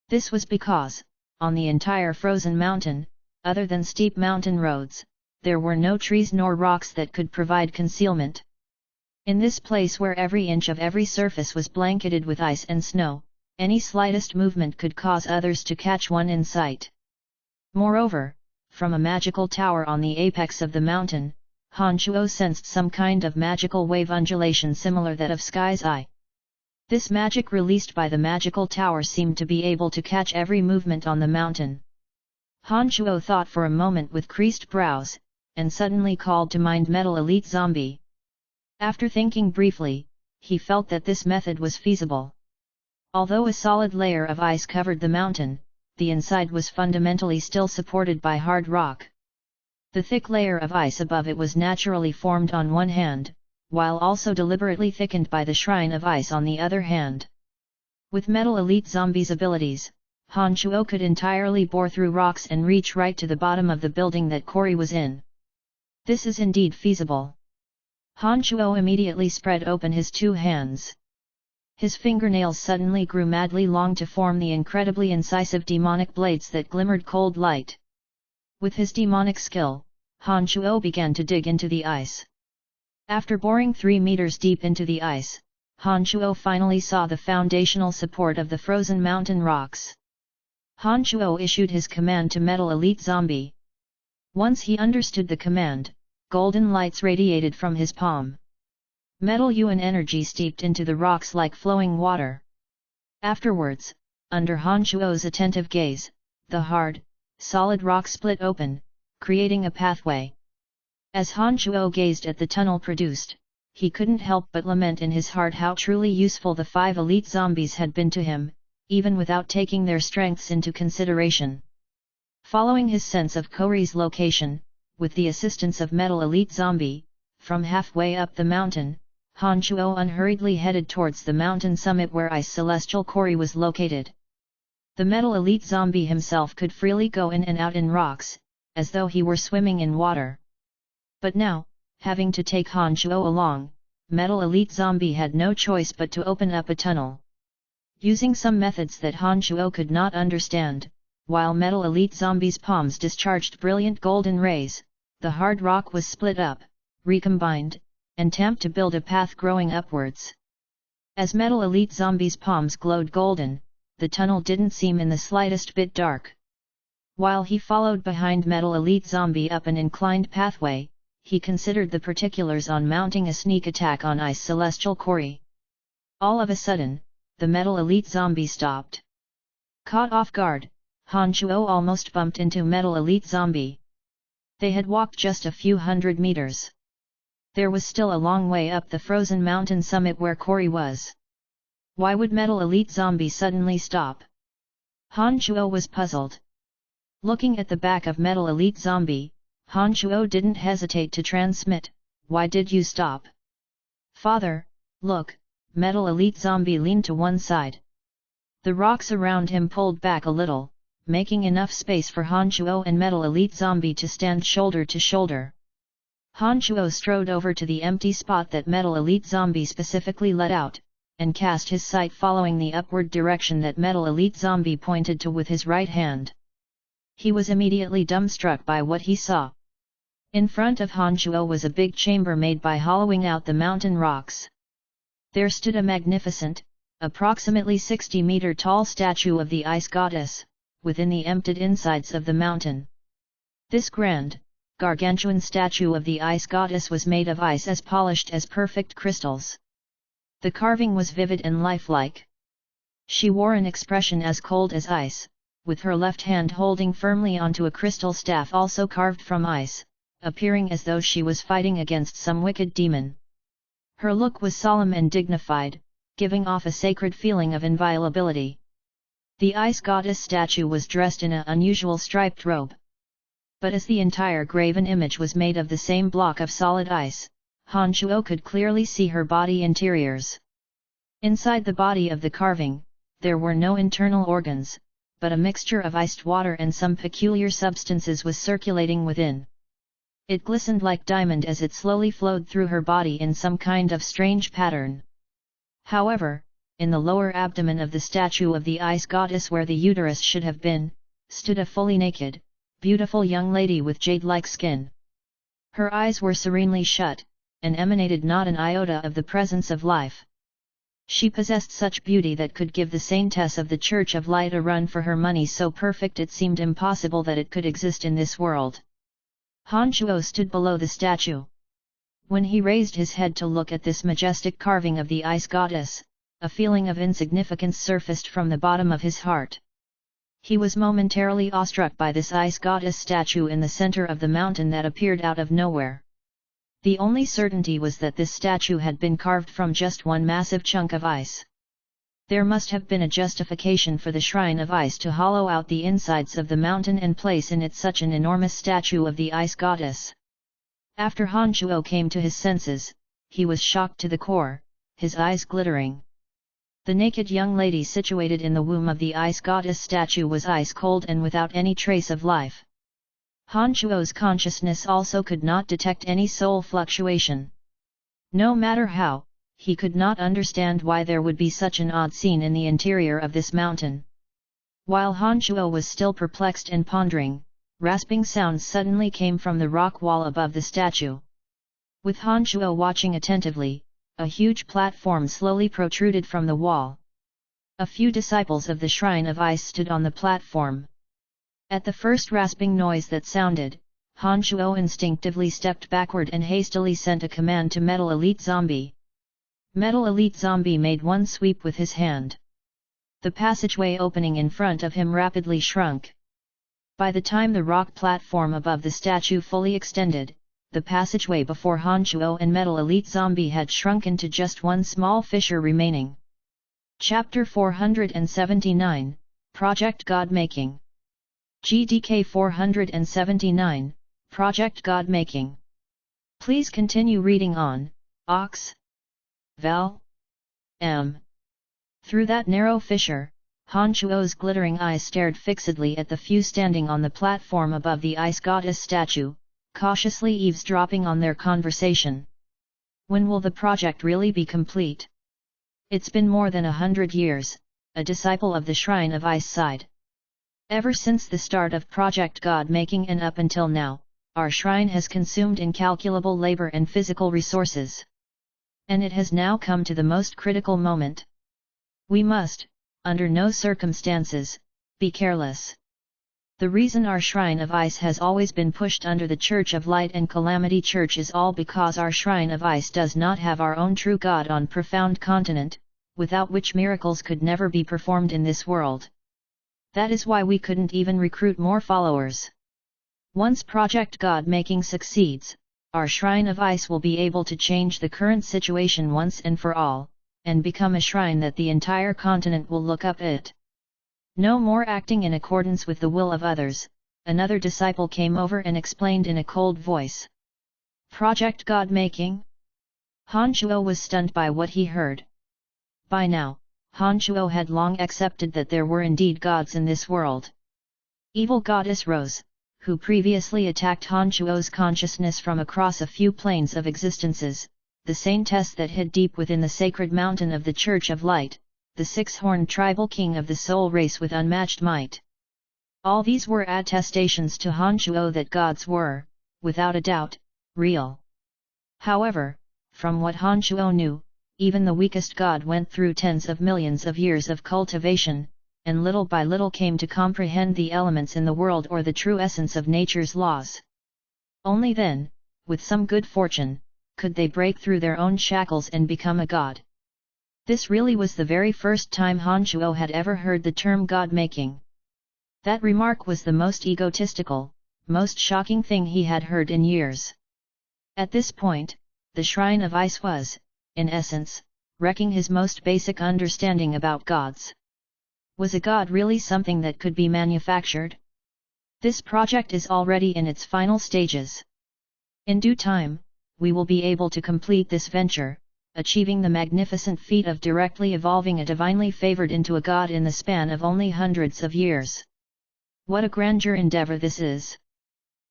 This was because, on the entire frozen mountain, other than steep mountain roads, there were no trees nor rocks that could provide concealment. In this place where every inch of every surface was blanketed with ice and snow, any slightest movement could cause others to catch one in sight. Moreover, from a magical tower on the apex of the mountain, Han Chuo sensed some kind of magical wave undulation similar that of Sky's Eye. This magic released by the magical tower seemed to be able to catch every movement on the mountain. Han Chuo thought for a moment with creased brows, and suddenly called to mind Metal Elite Zombie. After thinking briefly, he felt that this method was feasible. Although a solid layer of ice covered the mountain, the inside was fundamentally still supported by hard rock. The thick layer of ice above it was naturally formed on one hand, while also deliberately thickened by the Shrine of Ice on the other hand. With Metal Elite Zombie's abilities, Han Chuo could entirely bore through rocks and reach right to the bottom of the building that Kori was in. This is indeed feasible. Han Chuo immediately spread open his two hands. His fingernails suddenly grew madly long to form the incredibly incisive demonic blades that glimmered cold light. With his demonic skill, Han Chuo began to dig into the ice. After boring 3 meters deep into the ice, Han Chuo finally saw the foundational support of the frozen mountain rocks. Han Chuo issued his command to Metal Elite Zombie. Once he understood the command, golden lights radiated from his palm. Metal Yuan energy steeped into the rocks like flowing water. Afterwards, under Han Chuo's attentive gaze, the hard, solid rock split open, creating a pathway. As Han Chuo gazed at the tunnel produced, he couldn't help but lament in his heart how truly useful the 5 elite zombies had been to him, even without taking their strengths into consideration. Following his sense of Kori's location, with the assistance of Metal Elite Zombie, from halfway up the mountain, Han Chuo unhurriedly headed towards the mountain summit where Ice Celestial Kori was located. The Metal Elite Zombie himself could freely go in and out in rocks, as though he were swimming in water. But now, having to take Han Chuo along, Metal Elite Zombie had no choice but to open up a tunnel. Using some methods that Han Chuo could not understand, while Metal Elite Zombie's palms discharged brilliant golden rays, the hard rock was split up, recombined, and tamped to build a path growing upwards. As Metal Elite Zombie's palms glowed golden, the tunnel didn't seem in the slightest bit dark. While he followed behind Metal Elite Zombie up an inclined pathway, he considered the particulars on mounting a sneak attack on Ice Celestial Quarry. All of a sudden, the Metal Elite Zombie stopped. Caught off guard, Han Chuo almost bumped into Metal Elite Zombie. They had walked just a few hundred meters. There was still a long way up the frozen mountain summit where Quarry was. Why would Metal Elite Zombie suddenly stop? Han Chuo was puzzled. Looking at the back of Metal Elite Zombie, Han Chuo didn't hesitate to transmit, "Why did you stop?" "Father, look," Metal Elite Zombie leaned to one side. The rocks around him pulled back a little, making enough space for Han Chuo and Metal Elite Zombie to stand shoulder to shoulder. Han Chuo strode over to the empty spot that Metal Elite Zombie specifically let out, and cast his sight following the upward direction that Metal Elite Zombie pointed to with his right hand. He was immediately dumbstruck by what he saw. In front of Han Chuo was a big chamber made by hollowing out the mountain rocks. There stood a magnificent, approximately 60-meter tall statue of the Ice Goddess, within the emptied insides of the mountain. This grand, gargantuan statue of the Ice Goddess was made of ice as polished as perfect crystals. The carving was vivid and lifelike. She wore an expression as cold as ice, with her left hand holding firmly onto a crystal staff also carved from ice, appearing as though she was fighting against some wicked demon. Her look was solemn and dignified, giving off a sacred feeling of inviolability. The Ice Goddess statue was dressed in an unusual striped robe. But as the entire graven image was made of the same block of solid ice, Han Chuo could clearly see her body interiors. Inside the body of the carving, there were no internal organs, but a mixture of iced water and some peculiar substances was circulating within. It glistened like diamond as it slowly flowed through her body in some kind of strange pattern. However, in the lower abdomen of the statue of the Ice Goddess where the uterus should have been, stood a fully naked, beautiful young lady with jade-like skin. Her eyes were serenely shut, and emanated not an iota of the presence of life. She possessed such beauty that could give the saintess of the Church of Light a run for her money, so perfect it seemed impossible that it could exist in this world. Han Chuo stood below the statue. When he raised his head to look at this majestic carving of the Ice Goddess, a feeling of insignificance surfaced from the bottom of his heart. He was momentarily awestruck by this Ice Goddess statue in the center of the mountain that appeared out of nowhere. The only certainty was that this statue had been carved from just one massive chunk of ice. There must have been a justification for the shrine of ice to hollow out the insides of the mountain and place in it such an enormous statue of the Ice Goddess. After Han Chuo came to his senses, he was shocked to the core, his eyes glittering. The naked young lady situated in the womb of the Ice Goddess statue was ice cold and without any trace of life. Han Chuo's consciousness also could not detect any soul fluctuation. No matter how, he could not understand why there would be such an odd scene in the interior of this mountain. While Han Chuo was still perplexed and pondering, rasping sounds suddenly came from the rock wall above the statue. With Han Chuo watching attentively, a huge platform slowly protruded from the wall. A few disciples of the Shrine of Ice stood on the platform. At the first rasping noise that sounded, Han Chuo instinctively stepped backward and hastily sent a command to Metal Elite Zombie. Metal Elite Zombie made one sweep with his hand. The passageway opening in front of him rapidly shrunk. By the time the rock platform above the statue fully extended, the passageway before Han Chuo and Metal Elite Zombie had shrunk into just one small fissure remaining. Chapter 479, Project God Making. GDK 479, Project God Making. Please continue reading on, Ox. Val. M. Through that narrow fissure, Han Chuo's glittering eyes stared fixedly at the few standing on the platform above the Ice Goddess statue, cautiously eavesdropping on their conversation. When will the project really be complete? It's been more than 100 years, a disciple of the Shrine of Ice sighed. Ever since the start of Project God Making and up until now, our shrine has consumed incalculable labor and physical resources. And it has now come to the most critical moment. We must, under no circumstances, be careless. The reason our Shrine of Ice has always been pushed under the Church of Light and Calamity Church is all because our Shrine of Ice does not have our own true God on profound continent, without which miracles could never be performed in this world. That is why we couldn't even recruit more followers. Once Project God-making succeeds, our Shrine of Ice will be able to change the current situation once and for all, and become a shrine that the entire continent will look up at. No more acting in accordance with the will of others, another disciple came over and explained in a cold voice. Project God-making? Han Shuo was stunned by what he heard. By now, Han Shuo had long accepted that there were indeed gods in this world. Evil goddess Rose, who previously attacked Han Shuo's consciousness from across a few planes of existences, the saintess that hid deep within the sacred mountain of the Church of Light, the six-horned tribal king of the soul race with unmatched might. All these were attestations to Han Shuo that gods were, without a doubt, real. However, from what Han Shuo knew, even the weakest god went through tens of millions of years of cultivation, and little by little came to comprehend the elements in the world or the true essence of nature's laws. Only then, with some good fortune, could they break through their own shackles and become a god. This really was the very first time Han Shuo had ever heard the term God-making. That remark was the most egotistical, most shocking thing he had heard in years. At this point, the Shrine of Ice was, in essence, wrecking his most basic understanding about gods. Was a god really something that could be manufactured? This project is already in its final stages. In due time, we will be able to complete this venture, achieving the magnificent feat of directly evolving a divinely favored into a god in the span of only hundreds of years. What a grandeur endeavor this is!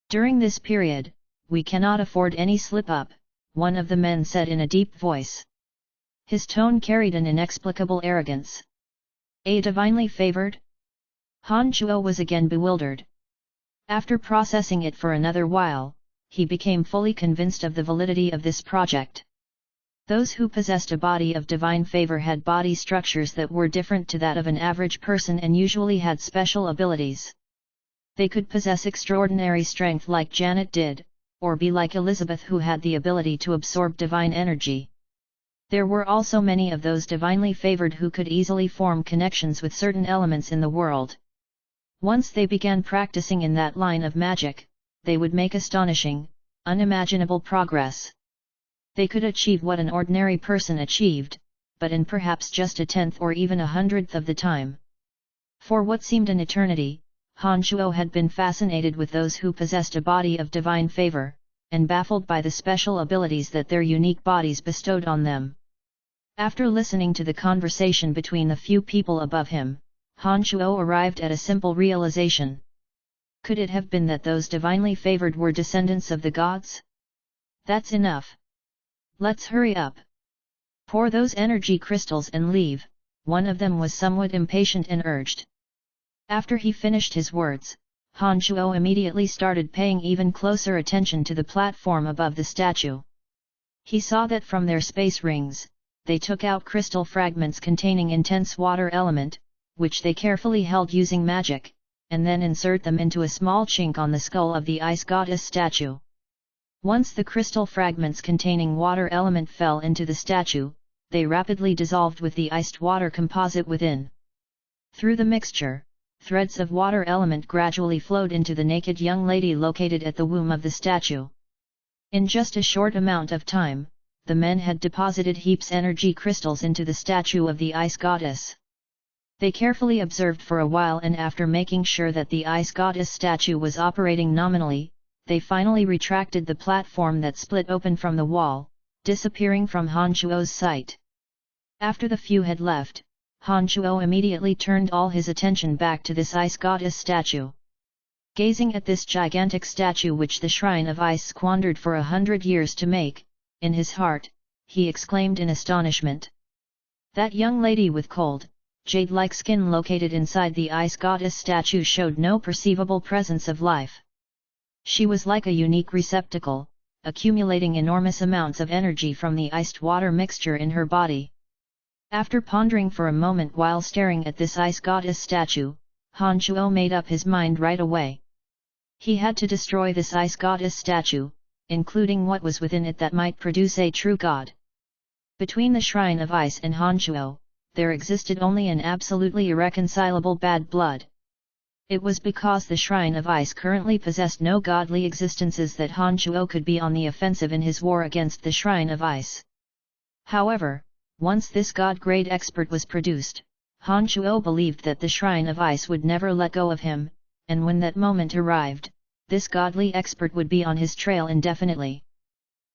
During this period, we cannot afford any slip-up, one of the men said in a deep voice. His tone carried an inexplicable arrogance. A divinely favored? Han Shuo was again bewildered. After processing it for another while, he became fully convinced of the validity of this project. Those who possessed a body of divine favor had body structures that were different to that of an average person and usually had special abilities. They could possess extraordinary strength like Janet did, or be like Elizabeth who had the ability to absorb divine energy. There were also many of those divinely favored who could easily form connections with certain elements in the world. Once they began practicing in that line of magic, they would make astonishing, unimaginable progress. They could achieve what an ordinary person achieved, but in perhaps just a tenth or even a hundredth of the time. For what seemed an eternity, Han Shuo had been fascinated with those who possessed a body of divine favor, and baffled by the special abilities that their unique bodies bestowed on them. After listening to the conversation between the few people above him, Han Shuo arrived at a simple realization. Could it have been that those divinely favored were descendants of the gods? That's enough. Let's hurry up. Pour those energy crystals and leave, one of them was somewhat impatient and urged. After he finished his words, Han Shuo immediately started paying even closer attention to the platform above the statue. He saw that from their space rings, they took out crystal fragments containing intense water element, which they carefully held using magic, and then insert them into a small chink on the skull of the ice goddess statue. Once the crystal fragments containing water element fell into the statue, they rapidly dissolved with the iced water composite within. Through the mixture, threads of water element gradually flowed into the naked young lady located at the womb of the statue. In just a short amount of time, the men had deposited heaps energy crystals into the statue of the ice goddess. They carefully observed for a while, and after making sure that the ice goddess statue was operating nominally, they finally retracted the platform that split open from the wall, disappearing from Han Shuo's sight. After the few had left, Han Shuo immediately turned all his attention back to this ice goddess statue. Gazing at this gigantic statue which the Shrine of Ice squandered for 100 years to make, in his heart, he exclaimed in astonishment. That young lady with cold, jade-like skin located inside the ice goddess statue showed no perceivable presence of life. She was like a unique receptacle, accumulating enormous amounts of energy from the iced water mixture in her body. After pondering for a moment while staring at this ice goddess statue, Han Shuo made up his mind right away. He had to destroy this ice goddess statue, including what was within it that might produce a true god. Between the Shrine of Ice and Han Shuo, there existed only an absolutely irreconcilable bad blood. It was because the Shrine of Ice currently possessed no godly existences that Han Shuo could be on the offensive in his war against the Shrine of Ice. However, once this god-grade expert was produced, Han Shuo believed that the Shrine of Ice would never let go of him, and when that moment arrived, this godly expert would be on his trail indefinitely.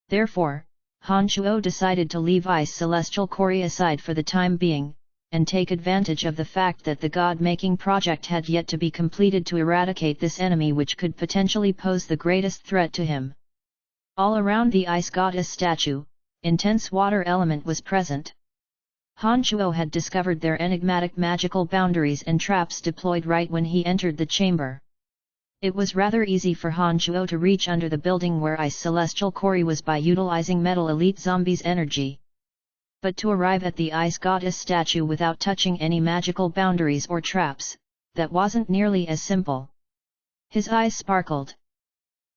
Therefore, Han Shuo decided to leave Ice Celestial Quarry aside for the time being, and take advantage of the fact that the god-making project had yet to be completed to eradicate this enemy which could potentially pose the greatest threat to him. All around the ice goddess statue, intense water element was present. Han Shuo had discovered their enigmatic magical boundaries and traps deployed right when he entered the chamber. It was rather easy for Han Shuo to reach under the building where Ice Celestial Quarry was by utilizing Metal Elite Zombie's energy. But to arrive at the ice goddess statue without touching any magical boundaries or traps, that wasn't nearly as simple. His eyes sparkled.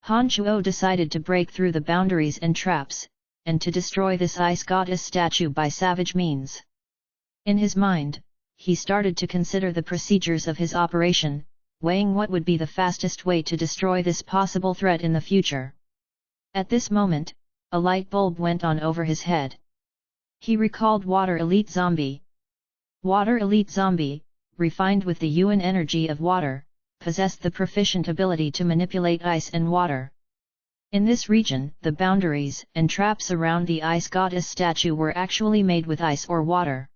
Han Shuo decided to break through the boundaries and traps, and to destroy this ice goddess statue by savage means. In his mind, he started to consider the procedures of his operation, weighing what would be the fastest way to destroy this possible threat in the future. At this moment, a light bulb went on over his head. He recalled Water Elite Zombie. Water Elite Zombie, refined with the Yuan energy of water, possessed the proficient ability to manipulate ice and water. In this region, the boundaries and traps around the ice goddess statue were actually made with ice or water.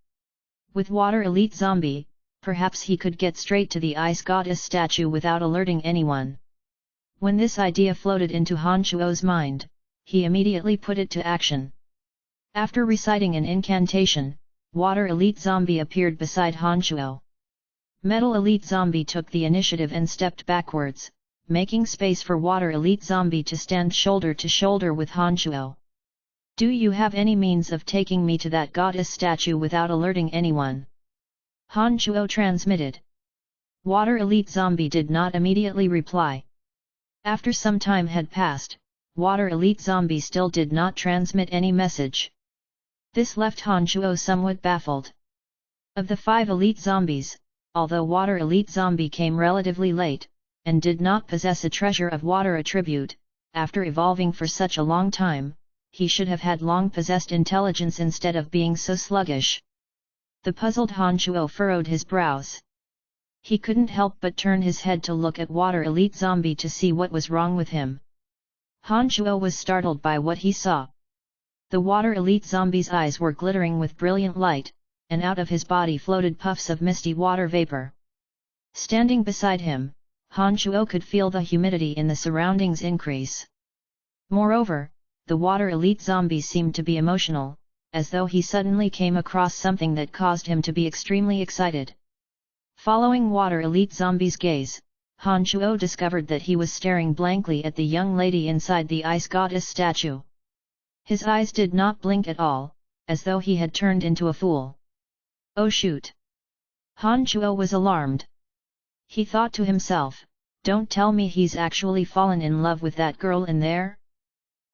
With Water Elite Zombie, perhaps he could get straight to the ice goddess statue without alerting anyone. When this idea floated into Han Shuo's mind, he immediately put it to action. After reciting an incantation, Water Elite Zombie appeared beside Han Shuo. Metal Elite Zombie took the initiative and stepped backwards, making space for Water Elite Zombie to stand shoulder to shoulder with Han Shuo. "Do you have any means of taking me to that goddess statue without alerting anyone?" Han Shuo transmitted. Water Elite Zombie did not immediately reply. After some time had passed, Water Elite Zombie still did not transmit any message. This left Han Shuo somewhat baffled. Of the 5 elite zombies, although Water Elite Zombie came relatively late, and did not possess a treasure of water attribute, after evolving for such a long time, he should have had long possessed intelligence instead of being so sluggish. The puzzled Han Shuo furrowed his brows. He couldn't help but turn his head to look at Water Elite Zombie to see what was wrong with him. Han Shuo was startled by what he saw. The Water Elite Zombie's eyes were glittering with brilliant light, and out of his body floated puffs of misty water vapor. Standing beside him, Han Shuo could feel the humidity in the surroundings increase. Moreover, the Water Elite Zombie seemed to be emotional, as though he suddenly came across something that caused him to be extremely excited. Following Water Elite Zombie's gaze, Han Shuo discovered that he was staring blankly at the young lady inside the ice goddess statue. His eyes did not blink at all, as though he had turned into a fool. "Oh shoot!" Han Shuo was alarmed. He thought to himself, "Don't tell me he's actually fallen in love with that girl in there?"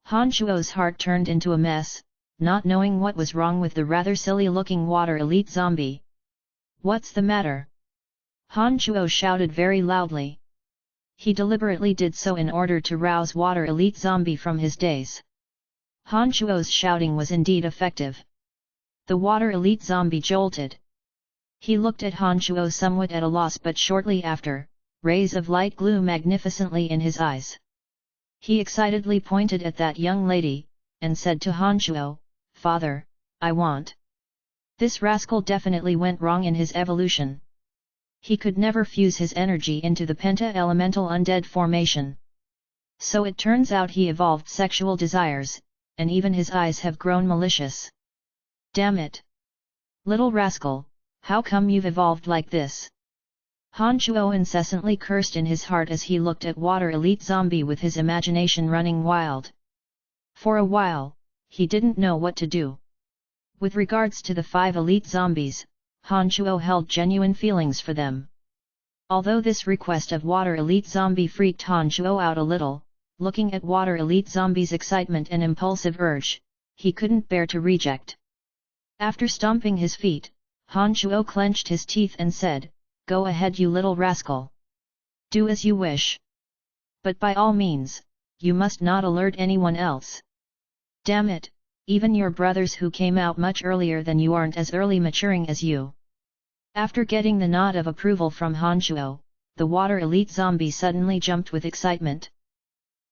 Han Shuo's heart turned into a mess, not knowing what was wrong with the rather silly-looking Water Elite Zombie. "What's the matter?" Han Shuo shouted very loudly. He deliberately did so in order to rouse Water Elite Zombie from his daze. Han Shuo's shouting was indeed effective. The Water Elite Zombie jolted. He looked at Han Shuo somewhat at a loss, but shortly after, rays of light glue magnificently in his eyes. He excitedly pointed at that young lady, and said to Han Shuo, "Father, I want." This rascal definitely went wrong in his evolution. He could never fuse his energy into the penta-elemental undead formation. So it turns out he evolved sexual desires, and even his eyes have grown malicious. "Damn it! Little rascal, how come you've evolved like this?" Han Shuo incessantly cursed in his heart as he looked at Water Elite Zombie with his imagination running wild. For a while, he didn't know what to do. With regards to the 5 elite zombies, Han Shuo held genuine feelings for them. Although this request of Water Elite Zombie freaked Han Shuo out a little, looking at Water Elite Zombie's excitement and impulsive urge, he couldn't bear to reject. After stomping his feet, Han Shuo clenched his teeth and said, "Go ahead, you little rascal. Do as you wish. But by all means, you must not alert anyone else. Damn it, even your brothers who came out much earlier than you aren't as early maturing as you." After getting the nod of approval from Han Shuo, the Water Elite Zombie suddenly jumped with excitement.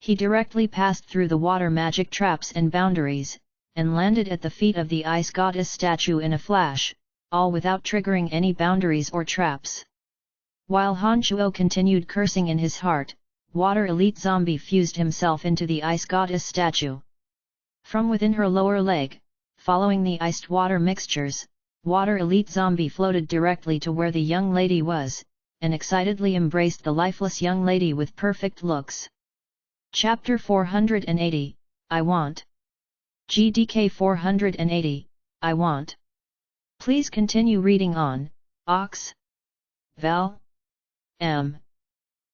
He directly passed through the water magic traps and boundaries, and landed at the feet of the Ice Goddess statue in a flash, all without triggering any boundaries or traps. While Han Shuo continued cursing in his heart, Water Elite Zombie fused himself into the Ice Goddess statue. From within her lower leg, following the iced water mixtures, Water Elite Zombie floated directly to where the young lady was, and excitedly embraced the lifeless young lady with perfect looks. Chapter 480, I Want. GDK 480, I Want. Please continue reading on, Ox. Val. M.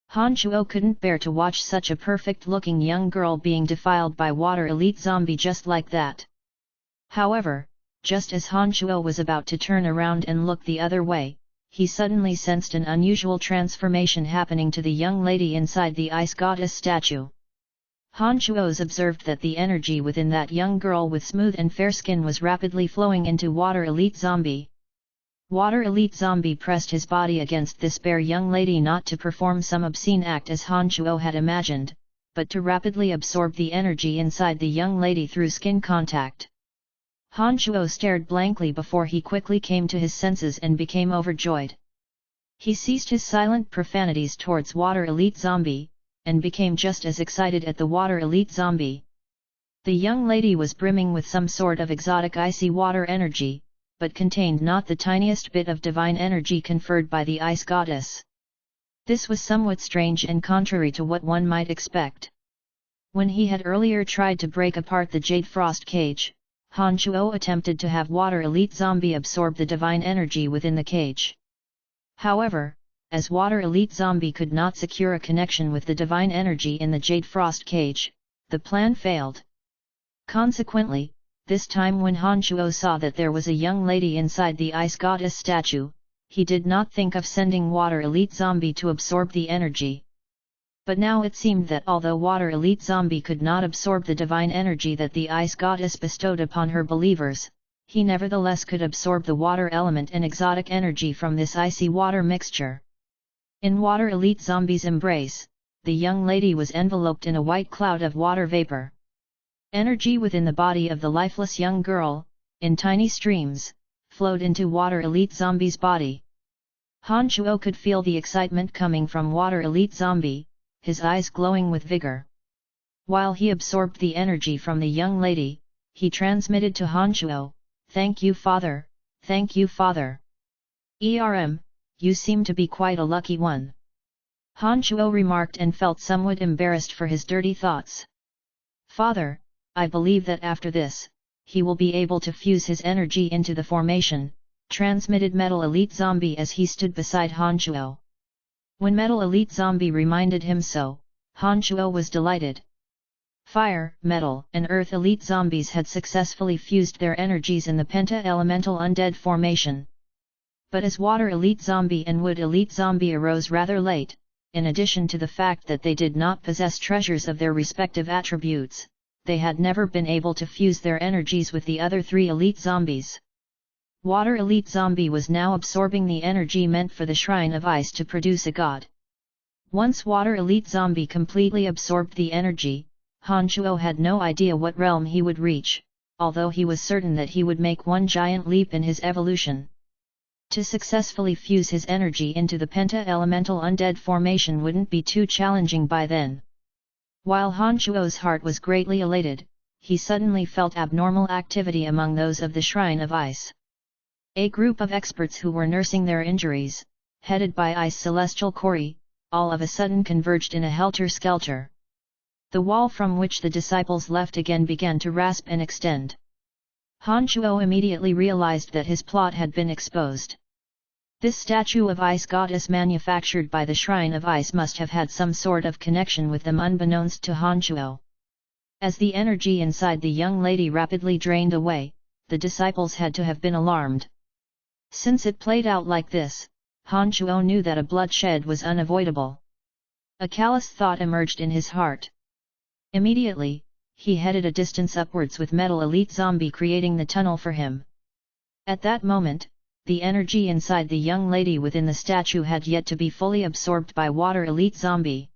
Han Shuo couldn't bear to watch such a perfect-looking young girl being defiled by Water Elite Zombie just like that. However, just as Han Shuo was about to turn around and look the other way, he suddenly sensed an unusual transformation happening to the young lady inside the Ice Goddess statue. Han Shuo observed that the energy within that young girl with smooth and fair skin was rapidly flowing into Water Elite Zombie. Water Elite Zombie pressed his body against this bare young lady not to perform some obscene act as Han Shuo had imagined, but to rapidly absorb the energy inside the young lady through skin contact. Han Shuo stared blankly before he quickly came to his senses and became overjoyed. He ceased his silent profanities towards Water Elite Zombie, and became just as excited at the Water Elite Zombie. The young lady was brimming with some sort of exotic icy water energy, but contained not the tiniest bit of divine energy conferred by the Ice Goddess. This was somewhat strange and contrary to what one might expect. When he had earlier tried to break apart the Jade Frost cage, Han Shuo attempted to have Water Elite Zombie absorb the divine energy within the cage. However, as Water Elite Zombie could not secure a connection with the divine energy in the Jade Frost cage, the plan failed. Consequently, this time when Han Shuo saw that there was a young lady inside the Ice Goddess statue, he did not think of sending Water Elite Zombie to absorb the energy. But now it seemed that although Water Elite Zombie could not absorb the divine energy that the Ice Goddess bestowed upon her believers, he nevertheless could absorb the water element and exotic energy from this icy water mixture. In Water Elite Zombie's embrace, the young lady was enveloped in a white cloud of water vapor. Energy within the body of the lifeless young girl, in tiny streams, flowed into Water Elite Zombie's body. Han Shuo could feel the excitement coming from Water Elite Zombie, his eyes glowing with vigor. While he absorbed the energy from the young lady, he transmitted to Han Shuo, "Thank you, Father, thank you, Father. You seem to be quite a lucky one." Han Shuo remarked and felt somewhat embarrassed for his dirty thoughts. "Father, I believe that after this, he will be able to fuse his energy into the formation," transmitted Metal Elite Zombie as he stood beside Han Shuo. When Metal Elite Zombie reminded him so, Han Shuo was delighted. Fire, Metal, and Earth Elite Zombies had successfully fused their energies in the Penta-Elemental Undead formation. But as Water Elite Zombie and Wood Elite Zombie arose rather late, in addition to the fact that they did not possess treasures of their respective attributes, they had never been able to fuse their energies with the other 3 Elite Zombies. Water Elite Zombie was now absorbing the energy meant for the Shrine of Ice to produce a god. Once Water Elite Zombie completely absorbed the energy, Han Shuo had no idea what realm he would reach, although he was certain that he would make one giant leap in his evolution. To successfully fuse his energy into the Penta-Elemental Undead formation wouldn't be too challenging by then. While Han Shuo's heart was greatly elated, he suddenly felt abnormal activity among those of the Shrine of Ice. A group of experts who were nursing their injuries, headed by Ice Celestial Kori, all of a sudden converged in a helter-skelter. The wall from which the disciples left again began to rasp and extend. Han Shuo immediately realized that his plot had been exposed. This statue of ice goddess manufactured by the Shrine of Ice must have had some sort of connection with them unbeknownst to Han Shuo. As the energy inside the young lady rapidly drained away, the disciples had to have been alarmed. Since it played out like this, Han Shuo knew that a bloodshed was unavoidable. A callous thought emerged in his heart. Immediately, he headed a distance upwards with Metal Elite Zombie creating the tunnel for him. At that moment, the energy inside the young lady within the statue had yet to be fully absorbed by Water Elite Zombie.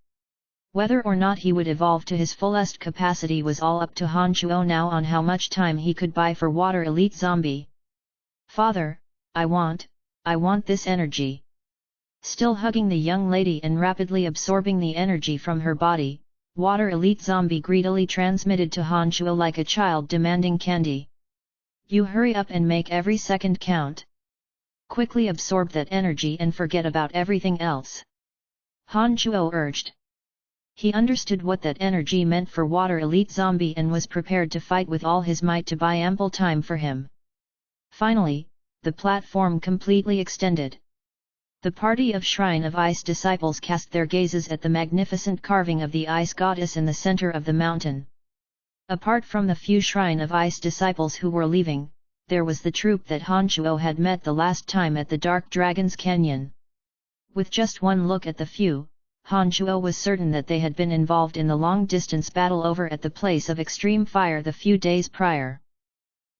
Whether or not he would evolve to his fullest capacity was all up to Han Shuo now on how much time he could buy for Water Elite Zombie. Father, I want this energy. Still hugging the young lady and rapidly absorbing the energy from her body, Water Elite Zombie greedily transmitted to Han Shuo like a child demanding candy. You hurry up and make every second count. Quickly absorb that energy and forget about everything else. Han Shuo urged. He understood what that energy meant for Water Elite Zombie and was prepared to fight with all his might to buy ample time for him. Finally, the platform completely extended. The party of Shrine of Ice disciples cast their gazes at the magnificent carving of the ice goddess in the center of the mountain. Apart from the few Shrine of Ice disciples who were leaving, there was the troop that Han Shuo had met the last time at the Dark Dragon's Canyon. With just one look at the few, Han Shuo was certain that they had been involved in the long-distance battle over at the place of extreme fire the few days prior.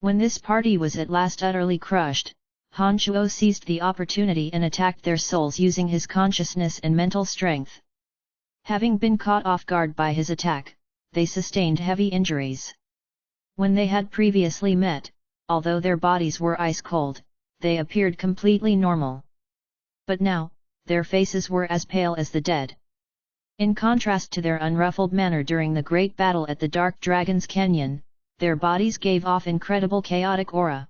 When this party was at last utterly crushed, Han Shuo seized the opportunity and attacked their souls using his consciousness and mental strength. Having been caught off guard by his attack, they sustained heavy injuries. When they had previously met, although their bodies were ice-cold, they appeared completely normal. But now, their faces were as pale as the dead. In contrast to their unruffled manner during the great battle at the Dark Dragon's Canyon, their bodies gave off incredible chaotic aura.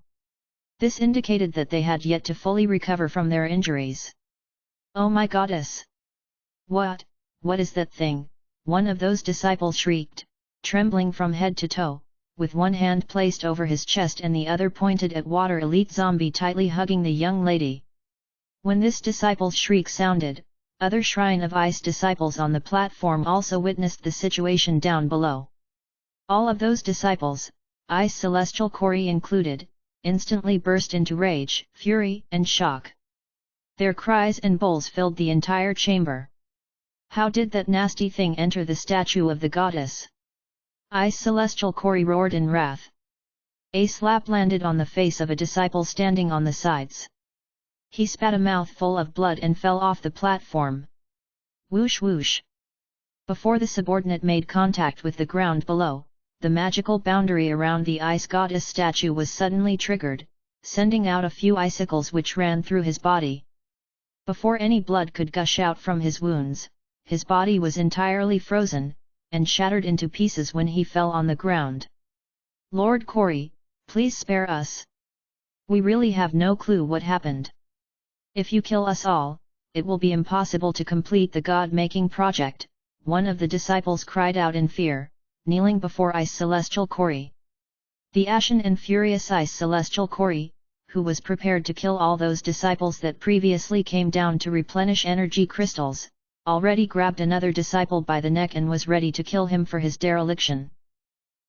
This indicated that they had yet to fully recover from their injuries. Oh my goddess! What is that thing? One of those disciples shrieked, trembling from head to toe, with one hand placed over his chest and the other pointed at Water Elite Zombie tightly hugging the young lady. When this disciple's shriek sounded, other Shrine of Ice disciples on the platform also witnessed the situation down below. All of those disciples, Ice Celestial Kori included, instantly burst into rage, fury, and shock. Their cries and bowls filled the entire chamber. How did that nasty thing enter the statue of the goddess? Ice Celestial Kori roared in wrath. A slap landed on the face of a disciple standing on the sides. He spat a mouthful of blood and fell off the platform. Whoosh whoosh. Before the subordinate made contact with the ground below, the magical boundary around the ice goddess statue was suddenly triggered, sending out a few icicles which ran through his body. Before any blood could gush out from his wounds, his body was entirely frozen, and shattered into pieces when he fell on the ground. Lord Kori, please spare us. We really have no clue what happened. If you kill us all, it will be impossible to complete the god-making project, one of the disciples cried out in fear, kneeling before Ice Celestial Kori. The ashen and furious Ice Celestial Kori, who was prepared to kill all those disciples that previously came down to replenish energy crystals, already grabbed another disciple by the neck and was ready to kill him for his dereliction.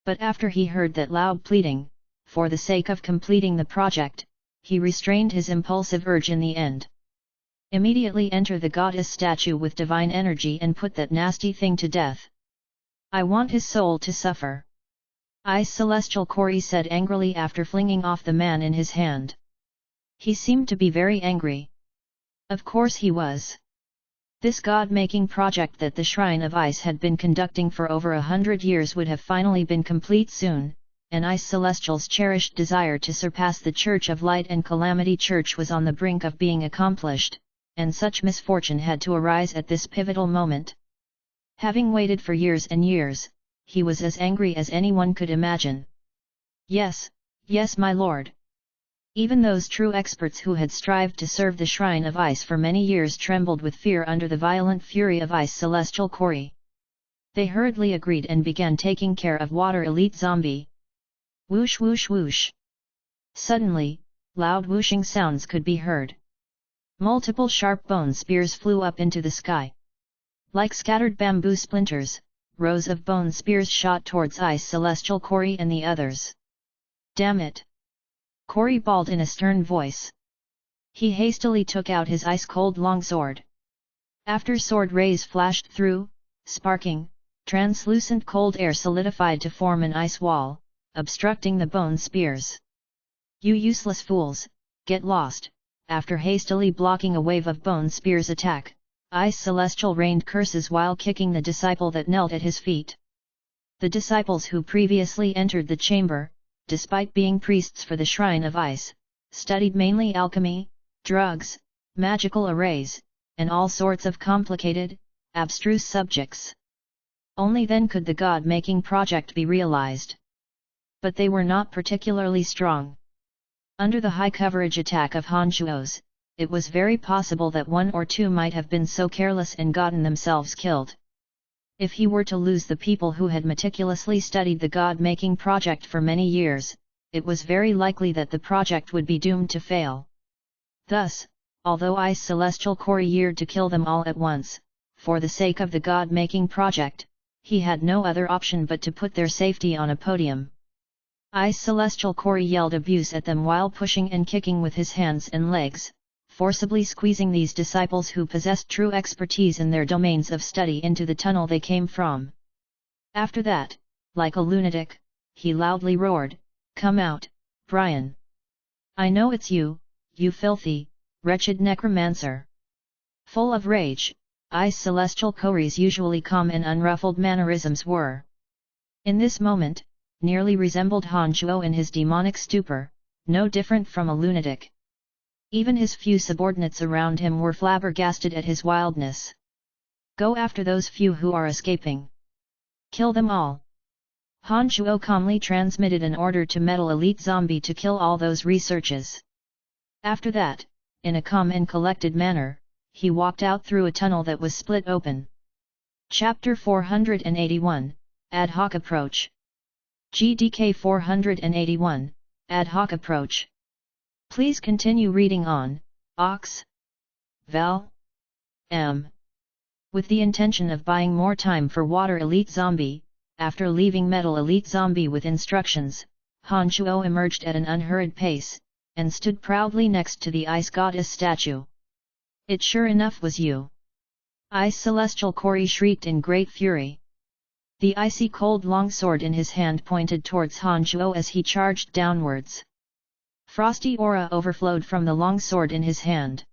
But after he heard that loud pleading, for the sake of completing the project, he restrained his impulsive urge in the end. Immediately enter the goddess statue with divine energy and put that nasty thing to death. I want his soul to suffer. Ice Celestial Kori said angrily after flinging off the man in his hand. He seemed to be very angry. Of course he was. This god-making project that the Shrine of Ice had been conducting for over 100 years would have finally been complete soon, and Ice Celestial's cherished desire to surpass the Church of Light and Calamity Church was on the brink of being accomplished, and such misfortune had to arise at this pivotal moment. Having waited for years and years, he was as angry as anyone could imagine. Yes, my lord. Even those true experts who had strived to serve the Shrine of Ice for many years trembled with fear under the violent fury of Ice Celestial Kori. They hurriedly agreed and began taking care of Water Elite Zombie. Whoosh whoosh whoosh. Suddenly, loud whooshing sounds could be heard. Multiple sharp bone spears flew up into the sky. Like scattered bamboo splinters, rows of bone spears shot towards Ice Celestial Kori and the others. Damn it! Kori bawled in a stern voice. He hastily took out his ice-cold longsword. After sword rays flashed through, sparking, translucent cold air solidified to form an ice wall, obstructing the bone spears. You useless fools, get lost! After hastily blocking a wave of bone spears' attack, Ice Celestial rained curses while kicking the disciple that knelt at his feet. The disciples who previously entered the chamber, despite being priests for the Shrine of Ice, studied mainly alchemy, drugs, magical arrays, and all sorts of complicated, abstruse subjects. Only then could the god-making project be realized. But they were not particularly strong. Under the high-coverage attack of Hanchuos, it was very possible that one or two might have been so careless and gotten themselves killed. If he were to lose the people who had meticulously studied the god-making project for many years, it was very likely that the project would be doomed to fail. Thus, although Ice Celestial Kori yearned to kill them all at once, for the sake of the god-making project, he had no other option but to put their safety on a podium. Ice Celestial Kori yelled abuse at them while pushing and kicking with his hands and legs, forcibly squeezing these disciples who possessed true expertise in their domains of study into the tunnel they came from. After that, like a lunatic, he loudly roared, "Come out, Brian! I know it's you, you filthy, wretched necromancer!" Full of rage, Ice Celestial Kori's usually calm and unruffled mannerisms were, in this moment, nearly resembled Hanchuo in his demonic stupor, no different from a lunatic. Even his few subordinates around him were flabbergasted at his wildness. "Go after those few who are escaping. Kill them all." Hanchuo calmly transmitted an order to Metal Elite Zombie to kill all those researches. After that, in a calm and collected manner, he walked out through a tunnel that was split open. Chapter 481, Ad Hoc Approach. GDK 481, Ad Hoc Approach. Please continue reading on, Ox. Val. M. With the intention of buying more time for Water Elite Zombie, after leaving Metal Elite Zombie with instructions, Hanchuo emerged at an unhurried pace, and stood proudly next to the Ice Goddess statue. "It sure enough was you!" Ice Celestial Kori shrieked in great fury. The icy cold longsword in his hand pointed towards Hanchuo as he charged downwards. Frosty aura overflowed from the longsword in his hand.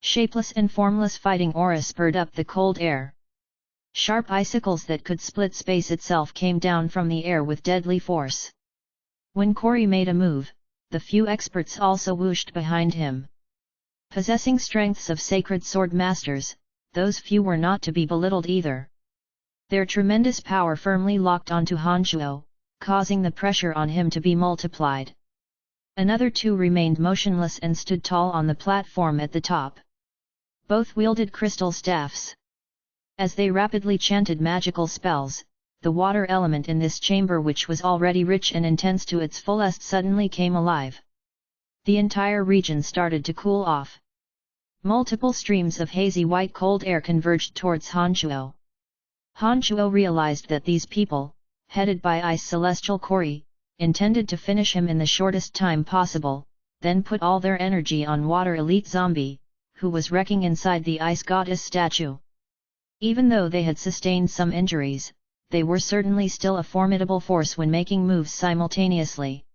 Shapeless and formless fighting aura spurred up the cold air. Sharp icicles that could split space itself came down from the air with deadly force. When Kori made a move, the few experts also whooshed behind him. Possessing strengths of sacred sword masters, those few were not to be belittled either. Their tremendous power firmly locked onto Hanchuo, causing the pressure on him to be multiplied. Another two remained motionless and stood tall on the platform at the top. Both wielded crystal staffs. As they rapidly chanted magical spells, the water element in this chamber, which was already rich and intense to its fullest, suddenly came alive. The entire region started to cool off. Multiple streams of hazy white cold air converged towards Hanchuo. Hanchuo realized that these people, headed by Ice Celestial Kori, intended to finish him in the shortest time possible, then put all their energy on Water Elite Zombie, who was wrecking inside the Ice Goddess statue. Even though they had sustained some injuries, they were certainly still a formidable force when making moves simultaneously.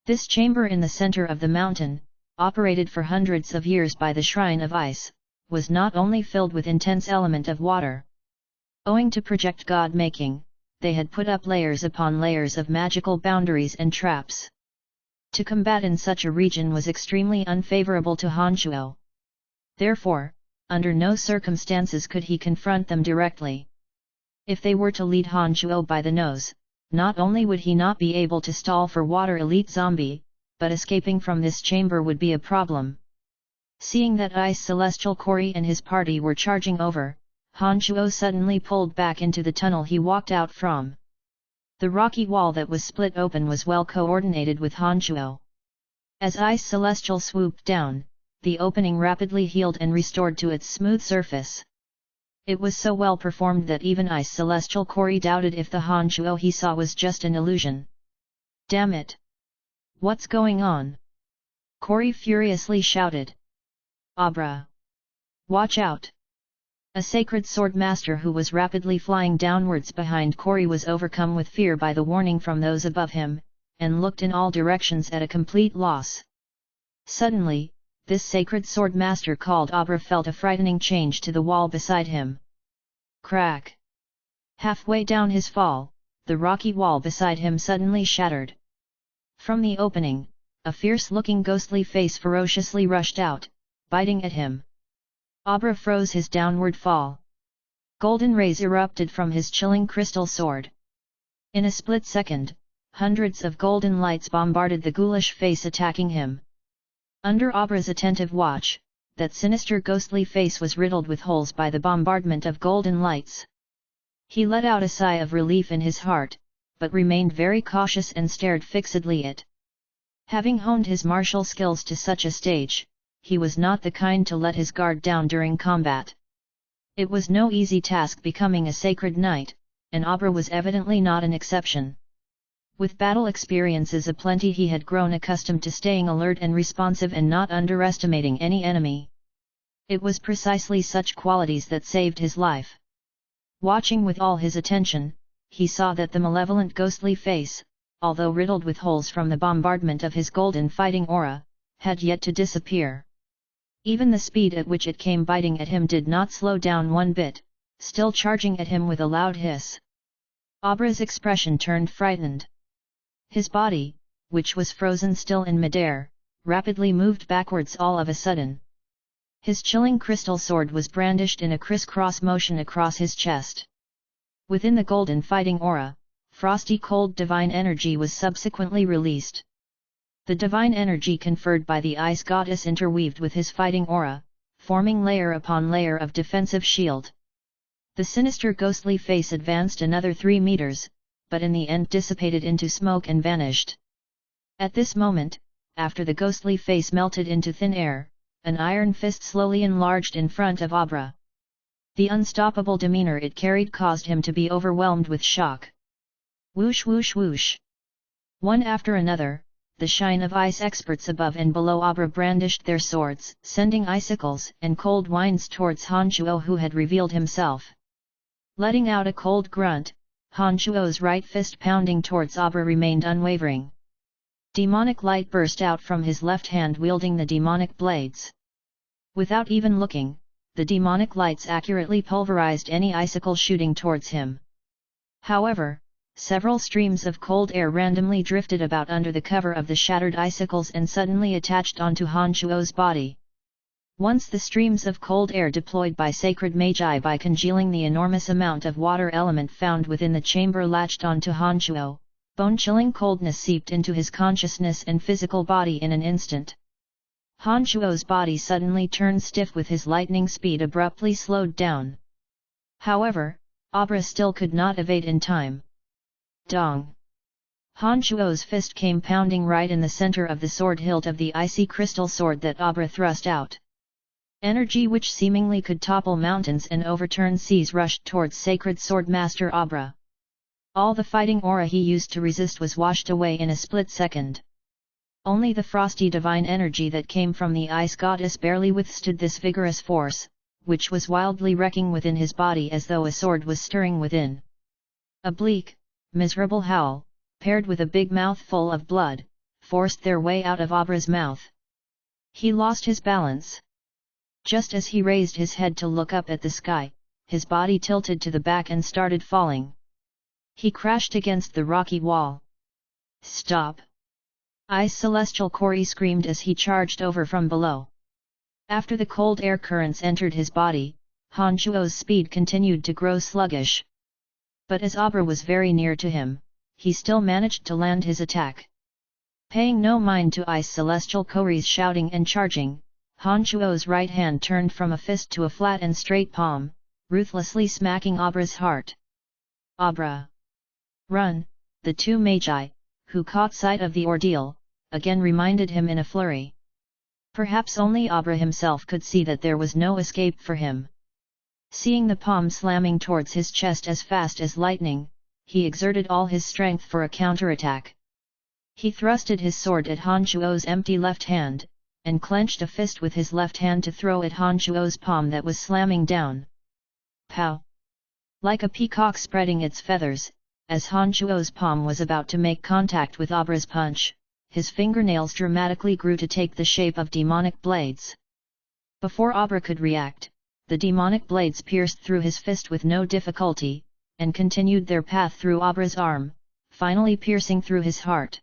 This chamber in the center of the mountain, operated for hundreds of years by the Shrine of Ice, was not only filled with intense element of water. Owing to project god-making, they had put up layers upon layers of magical boundaries and traps. To combat in such a region was extremely unfavorable to Hanchuo. Therefore, under no circumstances could he confront them directly. If they were to lead Hanchuo by the nose, not only would he not be able to stall for Water Elite Zombie, but escaping from this chamber would be a problem. Seeing that Ice Celestial Kori and his party were charging over, Han Shuo suddenly pulled back into the tunnel he walked out from. The rocky wall that was split open was well coordinated with Han Shuo. As Ice Celestial swooped down, the opening rapidly healed and restored to its smooth surface. It was so well performed that even Ice Celestial Kori doubted if the Han Shuo he saw was just an illusion. Damn it! What's going on? Kori furiously shouted. Abra! Watch out! A sacred sword master who was rapidly flying downwards behind Kori was overcome with fear by the warning from those above him, and looked in all directions at a complete loss. Suddenly, this sacred sword master called Abra felt a frightening change to the wall beside him. Crack! Halfway down his fall, the rocky wall beside him suddenly shattered. From the opening, a fierce-looking ghostly face ferociously rushed out, biting at him. Abra froze his downward fall. Golden rays erupted from his chilling crystal sword. In a split second, hundreds of golden lights bombarded the ghoulish face attacking him. Under Abra's attentive watch, that sinister ghostly face was riddled with holes by the bombardment of golden lights. He let out a sigh of relief in his heart, but remained very cautious and stared fixedly at. Having honed his martial skills to such a stage, he was not the kind to let his guard down during combat. It was no easy task becoming a sacred knight, and Abra was evidently not an exception. With battle experiences aplenty, he had grown accustomed to staying alert and responsive and not underestimating any enemy. It was precisely such qualities that saved his life. Watching with all his attention, he saw that the malevolent ghostly face, although riddled with holes from the bombardment of his golden fighting aura, had yet to disappear. Even the speed at which it came biting at him did not slow down one bit, still charging at him with a loud hiss. Abra's expression turned frightened. His body, which was frozen still in midair, rapidly moved backwards all of a sudden. His chilling crystal sword was brandished in a criss-cross motion across his chest. Within the golden fighting aura, frosty cold divine energy was subsequently released. The divine energy conferred by the ice goddess interweaved with his fighting aura, forming layer upon layer of defensive shield. The sinister ghostly face advanced another 3 meters, but in the end dissipated into smoke and vanished. At this moment, after the ghostly face melted into thin air, an iron fist slowly enlarged in front of Abra. The unstoppable demeanor it carried caused him to be overwhelmed with shock. Whoosh whoosh whoosh! One after another, the shine of ice experts above and below Abra brandished their swords, sending icicles and cold winds towards Han Shuo, who had revealed himself. Letting out a cold grunt, Han Shuo's right fist pounding towards Abra remained unwavering. Demonic light burst out from his left hand wielding the demonic blades. Without even looking, the demonic lights accurately pulverized any icicle shooting towards him. However, several streams of cold air randomly drifted about under the cover of the shattered icicles and suddenly attached onto Han Shuo's body. Once the streams of cold air deployed by sacred magi by congealing the enormous amount of water element found within the chamber latched onto Han Shuo, bone-chilling coldness seeped into his consciousness and physical body in an instant. Han Shuo's body suddenly turned stiff with his lightning speed abruptly slowed down. However, Abra still could not evade in time. Dong! Han Shuo's fist came pounding right in the center of the sword hilt of the icy crystal sword that Abra thrust out. Energy which seemingly could topple mountains and overturn seas rushed towards sacred sword master Abra. All the fighting aura he used to resist was washed away in a split second. Only the frosty divine energy that came from the ice goddess barely withstood this vigorous force, which was wildly wrecking within his body as though a sword was stirring within. A bleak, miserable howl, paired with a big mouthful of blood, forced their way out of Abra's mouth. He lost his balance. Just as he raised his head to look up at the sky, his body tilted to the back and started falling. He crashed against the rocky wall. Stop! Ice Celestial Kori screamed as he charged over from below. After the cold air currents entered his body, Han Shuo's speed continued to grow sluggish. But as Abra was very near to him, he still managed to land his attack. Paying no mind to Ice Celestial Kori's shouting and charging, Han Chuo's right hand turned from a fist to a flat and straight palm, ruthlessly smacking Abra's heart. Abra! Run! The two magi, who caught sight of the ordeal, again reminded him in a flurry. Perhaps only Abra himself could see that there was no escape for him. Seeing the palm slamming towards his chest as fast as lightning, he exerted all his strength for a counterattack. He thrusted his sword at Han Chuo's empty left hand, and clenched a fist with his left hand to throw at Han Chuo's palm that was slamming down. Pow! Like a peacock spreading its feathers, as Han Chuo's palm was about to make contact with Abra's punch, his fingernails dramatically grew to take the shape of demonic blades. Before Abra could react, the demonic blades pierced through his fist with no difficulty, and continued their path through Abra's arm, finally piercing through his heart.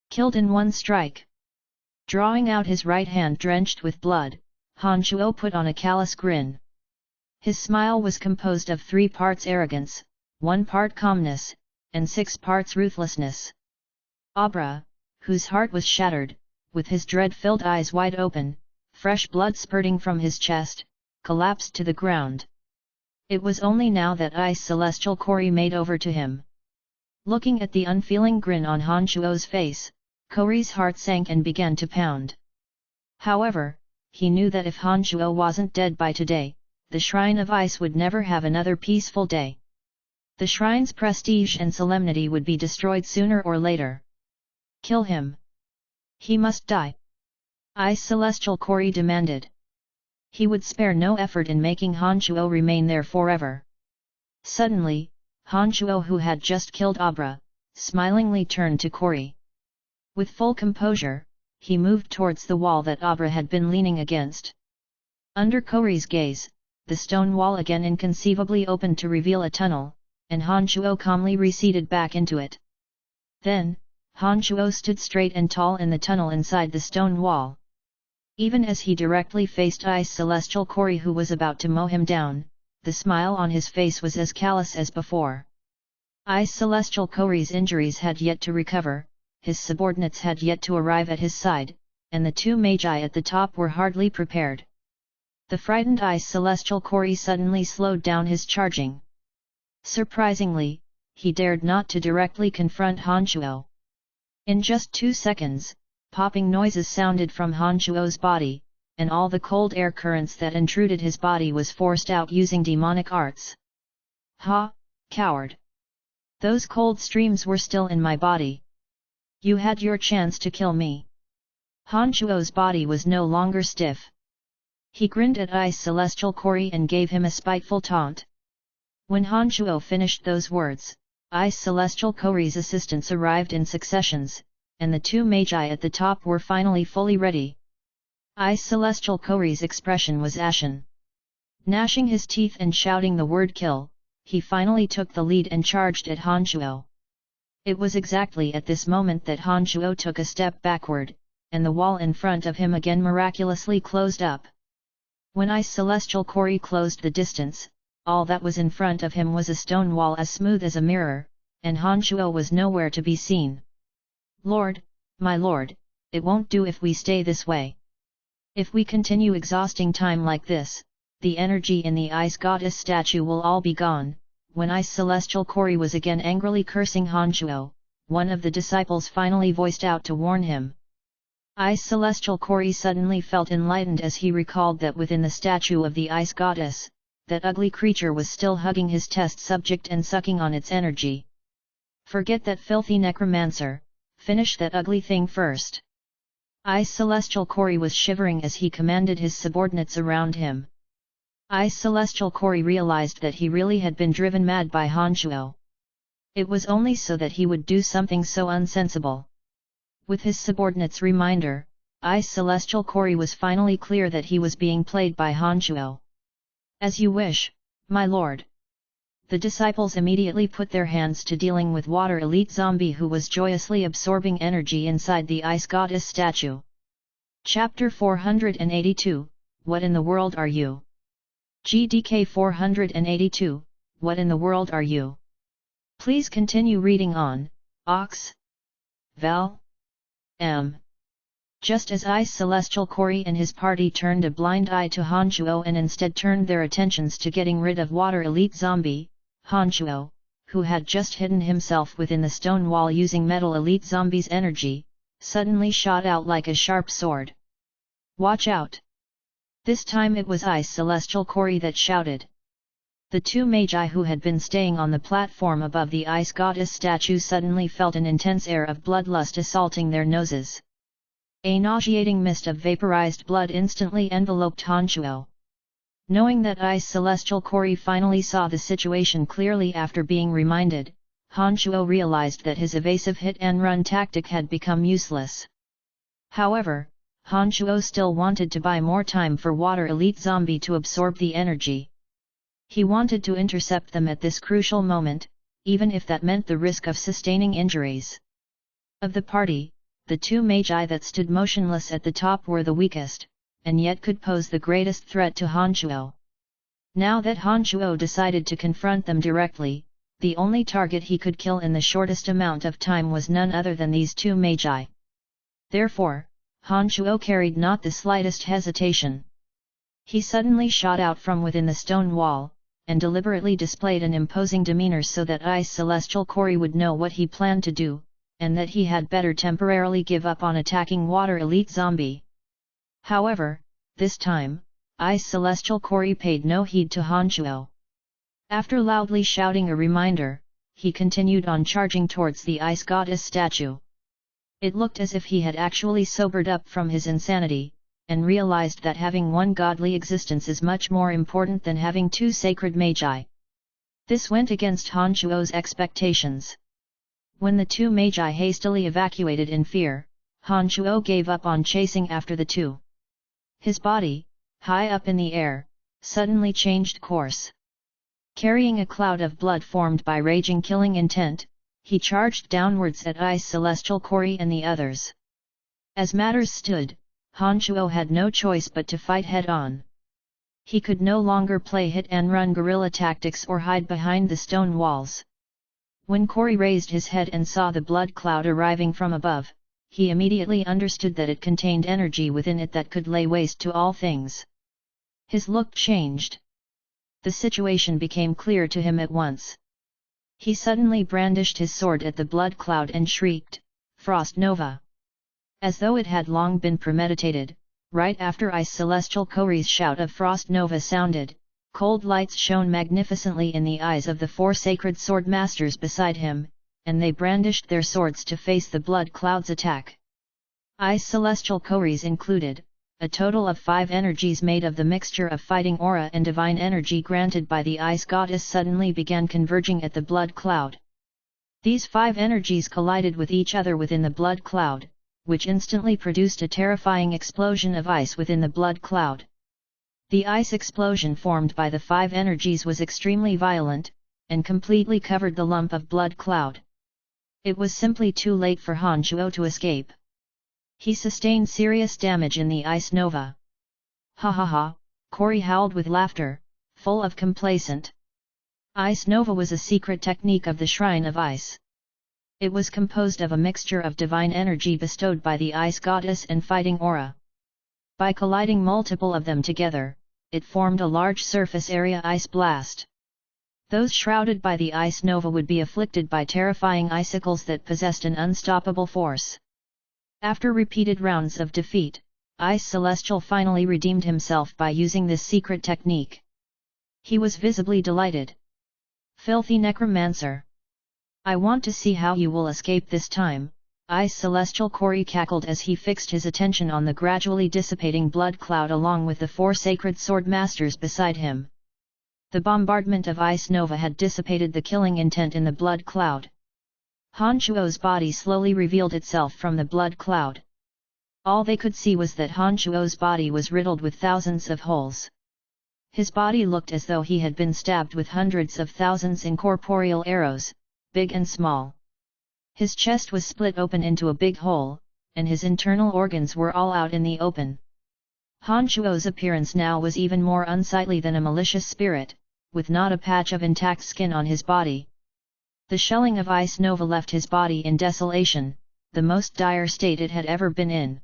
Killed in one strike. Drawing out his right hand drenched with blood, Han Chuo put on a callous grin. His smile was composed of 3 parts arrogance, 1 part calmness, and 6 parts ruthlessness. Abra, whose heart was shattered, with his dread-filled eyes wide open, fresh blood spurting from his chest, collapsed to the ground. It was only now that Ice Celestial Kori made over to him. Looking at the unfeeling grin on Han Chuo's face, Kori's heart sank and began to pound. However, he knew that if Han Chuo wasn't dead by today, the Shrine of Ice would never have another peaceful day. The shrine's prestige and solemnity would be destroyed sooner or later. Kill him. He must die. Ice Celestial Kori demanded. He would spare no effort in making Han Chuo remain there forever. Suddenly, Han Chuo, who had just killed Abra, smilingly turned to Kori. With full composure, he moved towards the wall that Abra had been leaning against. Under Kori's gaze, the stone wall again inconceivably opened to reveal a tunnel, and Han Chuo calmly receded back into it. Then, Han Chuo stood straight and tall in the tunnel inside the stone wall. Even as he directly faced Ice Celestial Kori, who was about to mow him down, the smile on his face was as callous as before. Ice Celestial Kori's injuries had yet to recover, his subordinates had yet to arrive at his side, and the 2 magi at the top were hardly prepared. The frightened Ice Celestial Kori suddenly slowed down his charging. Surprisingly, he dared not to directly confront Han Chuo. In just 2 seconds, popping noises sounded from Han Chuo's body, and all the cold air currents that intruded his body was forced out using demonic arts. Ha, coward! Those cold streams were still in my body. You had your chance to kill me. Han Chuo's body was no longer stiff. He grinned at Ice Celestial Kori and gave him a spiteful taunt. When Han Chuo finished those words, Ice Celestial Kori's assistants arrived in successions, and the 2 magi at the top were finally fully ready. Ice Celestial Kori's expression was ashen. Gnashing his teeth and shouting the word kill, he finally took the lead and charged at Han Chuo. It was exactly at this moment that Han Chuo took a step backward, and the wall in front of him again miraculously closed up. When Ice Celestial Kori closed the distance, all that was in front of him was a stone wall as smooth as a mirror, and Han Chuo was nowhere to be seen. Lord, my lord, it won't do if we stay this way. If we continue exhausting time like this, the energy in the Ice Goddess statue will all be gone. When Ice Celestial Kori was again angrily cursing Han Chuo, one of the disciples finally voiced out to warn him. Ice Celestial Kori suddenly felt enlightened as he recalled that within the statue of the Ice Goddess, that ugly creature was still hugging his test subject and sucking on its energy. Forget that filthy necromancer, finish that ugly thing first. Ice Celestial Kori was shivering as he commanded his subordinates around him. Ice Celestial Kori realized that he really had been driven mad by Han Chuo. It was only so that he would do something so unsensible. With his subordinates' reminder, Ice Celestial Kori was finally clear that he was being played by Han Chuo. As you wish, my lord. The disciples immediately put their hands to dealing with Water Elite Zombie, who was joyously absorbing energy inside the Ice Goddess statue. Chapter 482, What in the World Are You? GDK 482, What in the World Are You? Please continue reading on, Ox. Val? Just as Ice Celestial Kori and his party turned a blind eye to Hanchuo and instead turned their attentions to getting rid of Water Elite Zombie, Hanchuo, who had just hidden himself within the stone wall using Metal Elite Zombie's energy, suddenly shot out like a sharp sword. "Watch out!" This time it was Ice Celestial Kori that shouted. The two magi who had been staying on the platform above the ice goddess statue suddenly felt an intense air of bloodlust assaulting their noses. A nauseating mist of vaporized blood instantly enveloped Hanchuo. Knowing that Ice Celestial Kori finally saw the situation clearly after being reminded, Hanchuo realized that his evasive hit-and-run tactic had become useless. However, Hanchuo still wanted to buy more time for Water Elite Zombie to absorb the energy. He wanted to intercept them at this crucial moment, even if that meant the risk of sustaining injuries. Of the party, the two magi that stood motionless at the top were the weakest, and yet could pose the greatest threat to Hanchuo. Now that Hanchuo decided to confront them directly, the only target he could kill in the shortest amount of time was none other than these two magi. Therefore, Hanchuo carried not the slightest hesitation. He suddenly shot out from within the stone wall, and deliberately displayed an imposing demeanor so that Ice Celestial Kori would know what he planned to do, and that he had better temporarily give up on attacking Water Elite Zombie. However, this time, Ice Celestial Kori paid no heed to Hanchuo. After loudly shouting a reminder, he continued on charging towards the ice goddess statue. It looked as if he had actually sobered up from his insanity, and realized that having one godly existence is much more important than having two sacred magi. This went against Hanchuo's expectations. When the two magi hastily evacuated in fear, Hanchuo gave up on chasing after the two. His body, high up in the air, suddenly changed course. Carrying a cloud of blood formed by raging killing intent, he charged downwards at Ice Celestial Kori and the others. As matters stood, Hanchuo had no choice but to fight head-on. He could no longer play hit-and-run guerrilla tactics or hide behind the stone walls. When Kori raised his head and saw the blood cloud arriving from above, he immediately understood that it contained energy within it that could lay waste to all things. His look changed. The situation became clear to him at once. He suddenly brandished his sword at the blood cloud and shrieked, "Frost Nova!" As though it had long been premeditated, right after Ice Celestial Kori's shout of Frost Nova sounded, cold lights shone magnificently in the eyes of the four sacred sword masters beside him, and they brandished their swords to face the blood cloud's attack. Ice Celestial Kori's included, a total of 5 energies made of the mixture of fighting aura and divine energy granted by the ice goddess suddenly began converging at the blood cloud. These 5 energies collided with each other within the blood cloud, which instantly produced a terrifying explosion of ice within the blood cloud. The ice explosion formed by the 5 energies was extremely violent, and completely covered the lump of blood cloud. It was simply too late for Hanchuo to escape. He sustained serious damage in the ice nova. "Ha ha ha," Kori howled with laughter, full of complacent. Ice nova was a secret technique of the Shrine of Ice. It was composed of a mixture of divine energy bestowed by the ice goddess and fighting aura. By colliding multiple of them together, it formed a large surface area ice blast. Those shrouded by the ice nova would be afflicted by terrifying icicles that possessed an unstoppable force. After repeated rounds of defeat, Ice Celestial finally redeemed himself by using this secret technique. He was visibly delighted. "Filthy necromancer! I want to see how you will escape this time," Ice Celestial Kori cackled as he fixed his attention on the gradually dissipating blood cloud along with the 4 sacred sword masters beside him. The bombardment of ice nova had dissipated the killing intent in the blood cloud. Hanchuo's body slowly revealed itself from the blood cloud. All they could see was that Hanchuo's body was riddled with thousands of holes. His body looked as though he had been stabbed with hundreds of thousands incorporeal arrows, big and small. His chest was split open into a big hole, and his internal organs were all out in the open. Hanchuo's appearance now was even more unsightly than a malicious spirit, with not a patch of intact skin on his body. The shelling of ice nova left his body in desolation, the most dire state it had ever been in.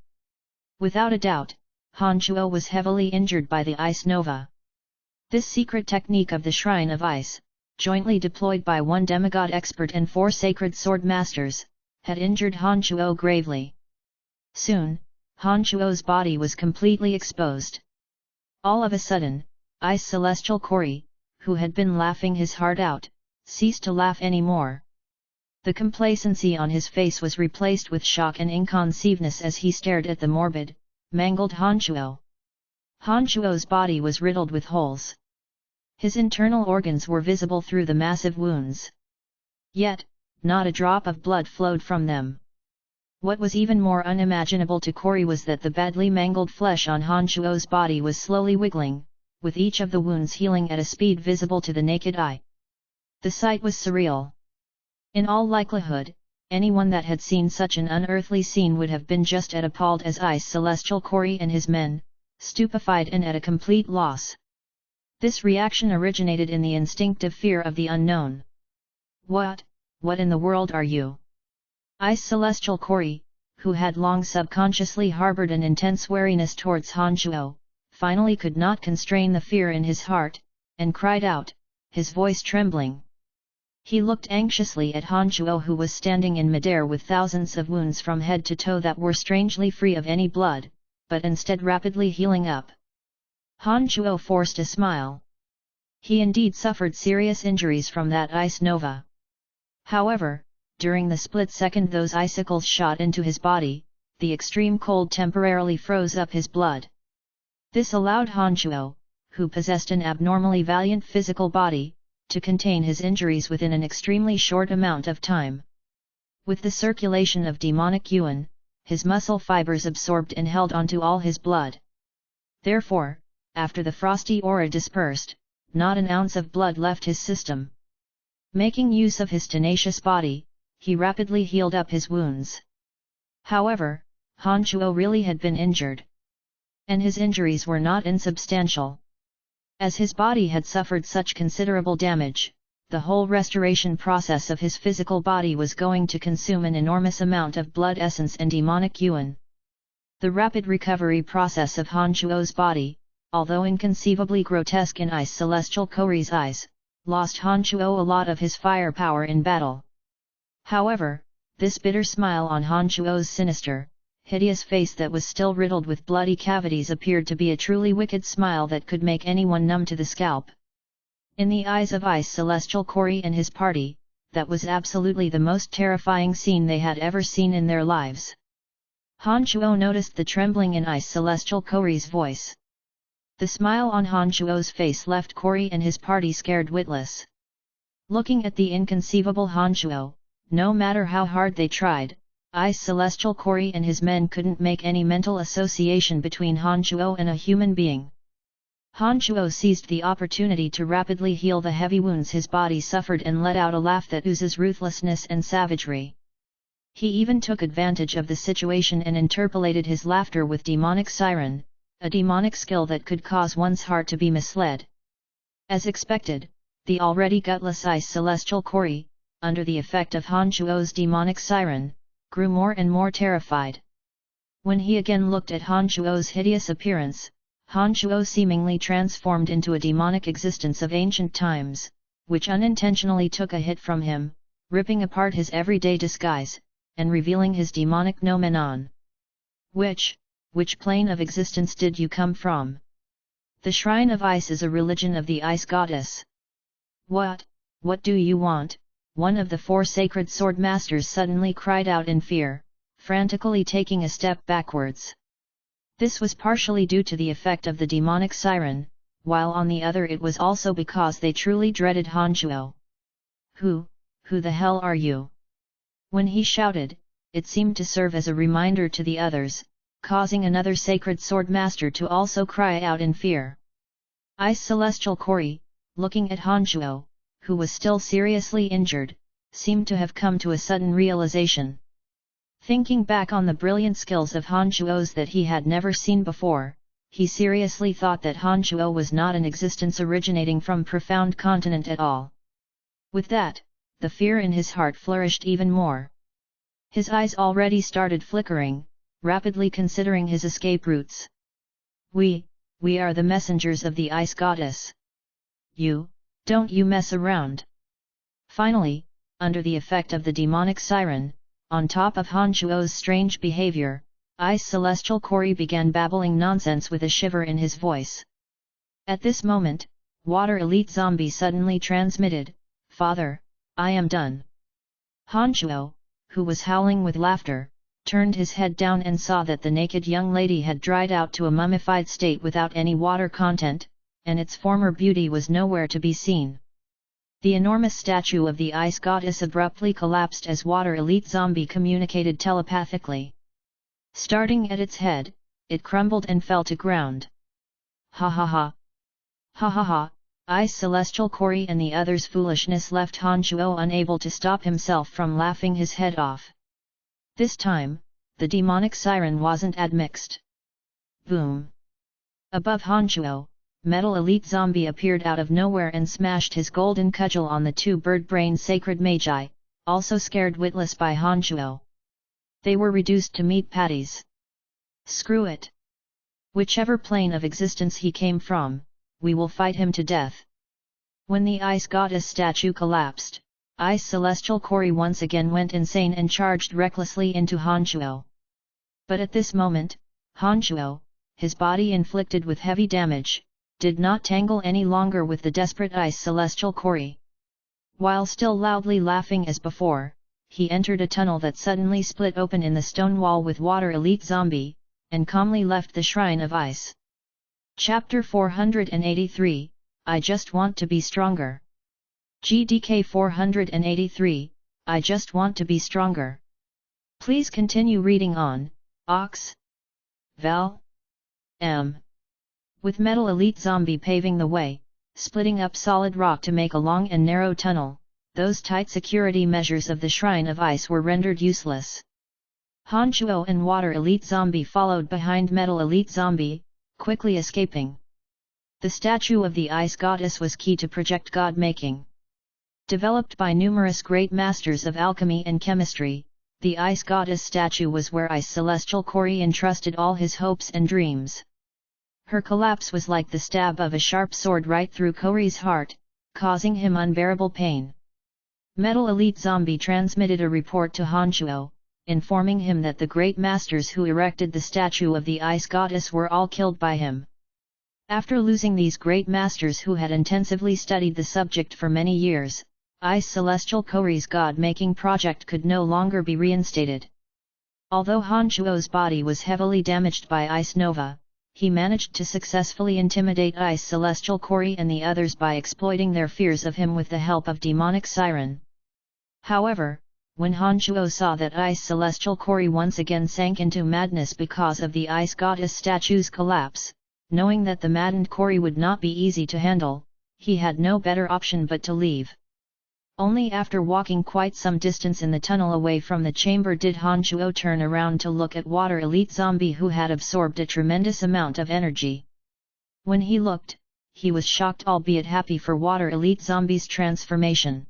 Without a doubt, Han Chuo was heavily injured by the ice nova. This secret technique of the Shrine of Ice, jointly deployed by one demigod expert and 4 sacred sword masters, had injured Han Chuo gravely. Soon, Han Chuo's body was completely exposed. All of a sudden, Ice Celestial Kori, who had been laughing his heart out, ceased to laugh anymore. The complacency on his face was replaced with shock and inconceiveness as he stared at the morbid, mangled Han Chuo. Han Chuo's body was riddled with holes. His internal organs were visible through the massive wounds. Yet, not a drop of blood flowed from them. What was even more unimaginable to Kori was that the badly mangled flesh on Han Chuo's body was slowly wiggling, with each of the wounds healing at a speed visible to the naked eye. The sight was surreal. In all likelihood, anyone that had seen such an unearthly scene would have been just as appalled as Ice Celestial Kori and his men, stupefied and at a complete loss. This reaction originated in the instinctive fear of the unknown. What in the world are you? Ice Celestial Kori, who had long subconsciously harbored an intense wariness towards Han Chuo, finally could not constrain the fear in his heart, and cried out, his voice trembling. He looked anxiously at Han Chuo, who was standing in midair with thousands of wounds from head to toe that were strangely free of any blood, but instead rapidly healing up. Han Chuo forced a smile. He indeed suffered serious injuries from that ice nova. However, during the split second those icicles shot into his body, the extreme cold temporarily froze up his blood. This allowed Han Chuo, who possessed an abnormally valiant physical body, to contain his injuries within an extremely short amount of time. With the circulation of demonic yuan, his muscle fibers absorbed and held onto all his blood. Therefore, after the frosty aura dispersed, not an ounce of blood left his system. Making use of his tenacious body, he rapidly healed up his wounds. However, Han Chuo really had been injured. And his injuries were not insubstantial. As his body had suffered such considerable damage, the whole restoration process of his physical body was going to consume an enormous amount of blood essence and demonic yuan. The rapid recovery process of Han Chuo's body, although inconceivably grotesque in Ice Celestial Kori's eyes, lost Han Chuo a lot of his firepower in battle. However, this bitter smile on Han Chuo's sinister, hideous face that was still riddled with bloody cavities appeared to be a truly wicked smile that could make anyone numb to the scalp. In the eyes of Ice Celestial Kori and his party, that was absolutely the most terrifying scene they had ever seen in their lives. Han Chuo noticed the trembling in Ice Celestial Kori's voice. The smile on Han Chuo's face left Kori and his party scared witless. Looking at the inconceivable Han Chuo, no matter how hard they tried, Ice Celestial Kori and his men couldn't make any mental association between Han Chuo and a human being. Han Chuo seized the opportunity to rapidly heal the heavy wounds his body suffered and let out a laugh that oozes ruthlessness and savagery. He even took advantage of the situation and interpolated his laughter with demonic siren, a demonic skill that could cause one's heart to be misled. As expected, the already gutless Ice Celestial Kori, under the effect of Han Chuo's demonic siren, grew more and more terrified. When he again looked at Han Chuo's hideous appearance, Han Chuo seemingly transformed into a demonic existence of ancient times, which unintentionally took a hit from him, ripping apart his everyday disguise, and revealing his demonic noumenon. Which plane of existence did you come from? The Shrine of Ice is a religion of the Ice Goddess. What do you want? One of the 4 sacred sword masters suddenly cried out in fear, frantically taking a step backwards. This was partially due to the effect of the demonic siren, while on the other it was also because they truly dreaded Han Chuo. Who the hell are you? When he shouted, it seemed to serve as a reminder to the others, causing another sacred sword master to also cry out in fear. Ice Celestial Kori, looking at Han Chuo, who was still seriously injured, seemed to have come to a sudden realization. Thinking back on the brilliant skills of Han Chuo's that he had never seen before, he seriously thought that Han Chuo was not an existence originating from profound continent at all. With that, the fear in his heart flourished even more. His eyes already started flickering, rapidly considering his escape routes. We are the messengers of the Ice Goddess. Don't you mess around. Finally, under the effect of the demonic siren, on top of Han Shuo's strange behavior, Ice Celestial Kori began babbling nonsense with a shiver in his voice. At this moment, Water Elite Zombie suddenly transmitted, "Father, I am done." Han Shuo, who was howling with laughter, turned his head down and saw that the naked young lady had dried out to a mummified state without any water content, and its former beauty was nowhere to be seen. The enormous statue of the Ice Goddess abruptly collapsed as Water Elite Zombie communicated telepathically. Starting at its head, it crumbled and fell to ground. Ha ha ha! Ha ha ha! Ice Celestial Kori and the others' foolishness left Han Shuo unable to stop himself from laughing his head off. This time, the demonic siren wasn't admixed. Boom! Above Han Shuo, Metal Elite Zombie appeared out of nowhere and smashed his golden cudgel on the two bird-brained sacred magi, also scared witless by Han Shuo. They were reduced to meat patties. Screw it! Whichever plane of existence he came from, we will fight him to death. When the Ice Goddess statue collapsed, Ice Celestial Kori once again went insane and charged recklessly into Han Shuo. But at this moment, Han Shuo, his body inflicted with heavy damage, did not tangle any longer with the desperate Ice Celestial Kori. While still loudly laughing as before, he entered a tunnel that suddenly split open in the stone wall with Water Elite Zombie, and calmly left the Shrine of Ice. Chapter 483, I Just Want to Be Stronger. GDK 483, I Just Want to Be Stronger. Please continue reading on, Ox. Val. M. With Metal Elite Zombie paving the way, splitting up solid rock to make a long and narrow tunnel, those tight security measures of the Shrine of Ice were rendered useless. Han Shuo and Water Elite Zombie followed behind Metal Elite Zombie, quickly escaping. The statue of the Ice Goddess was key to project god-making. Developed by numerous great masters of alchemy and chemistry, the Ice Goddess statue was where Ice Celestial Kori entrusted all his hopes and dreams. Her collapse was like the stab of a sharp sword right through Kori's heart, causing him unbearable pain. Metal Elite Zombie transmitted a report to Han Shuo, informing him that the great masters who erected the statue of the Ice Goddess were all killed by him. After losing these great masters who had intensively studied the subject for many years, Ice Celestial Kori's god-making project could no longer be reinstated. Although Han Shuo's body was heavily damaged by Ice Nova, he managed to successfully intimidate Ice Celestial Kori and the others by exploiting their fears of him with the help of demonic siren. However, when Han Shuo saw that Ice Celestial Kori once again sank into madness because of the Ice Goddess statue's collapse, knowing that the maddened Kori would not be easy to handle, he had no better option but to leave. Only after walking quite some distance in the tunnel away from the chamber did Han Shuo turn around to look at Water Elite Zombie, who had absorbed a tremendous amount of energy. When he looked, he was shocked albeit happy for Water Elite Zombie's transformation.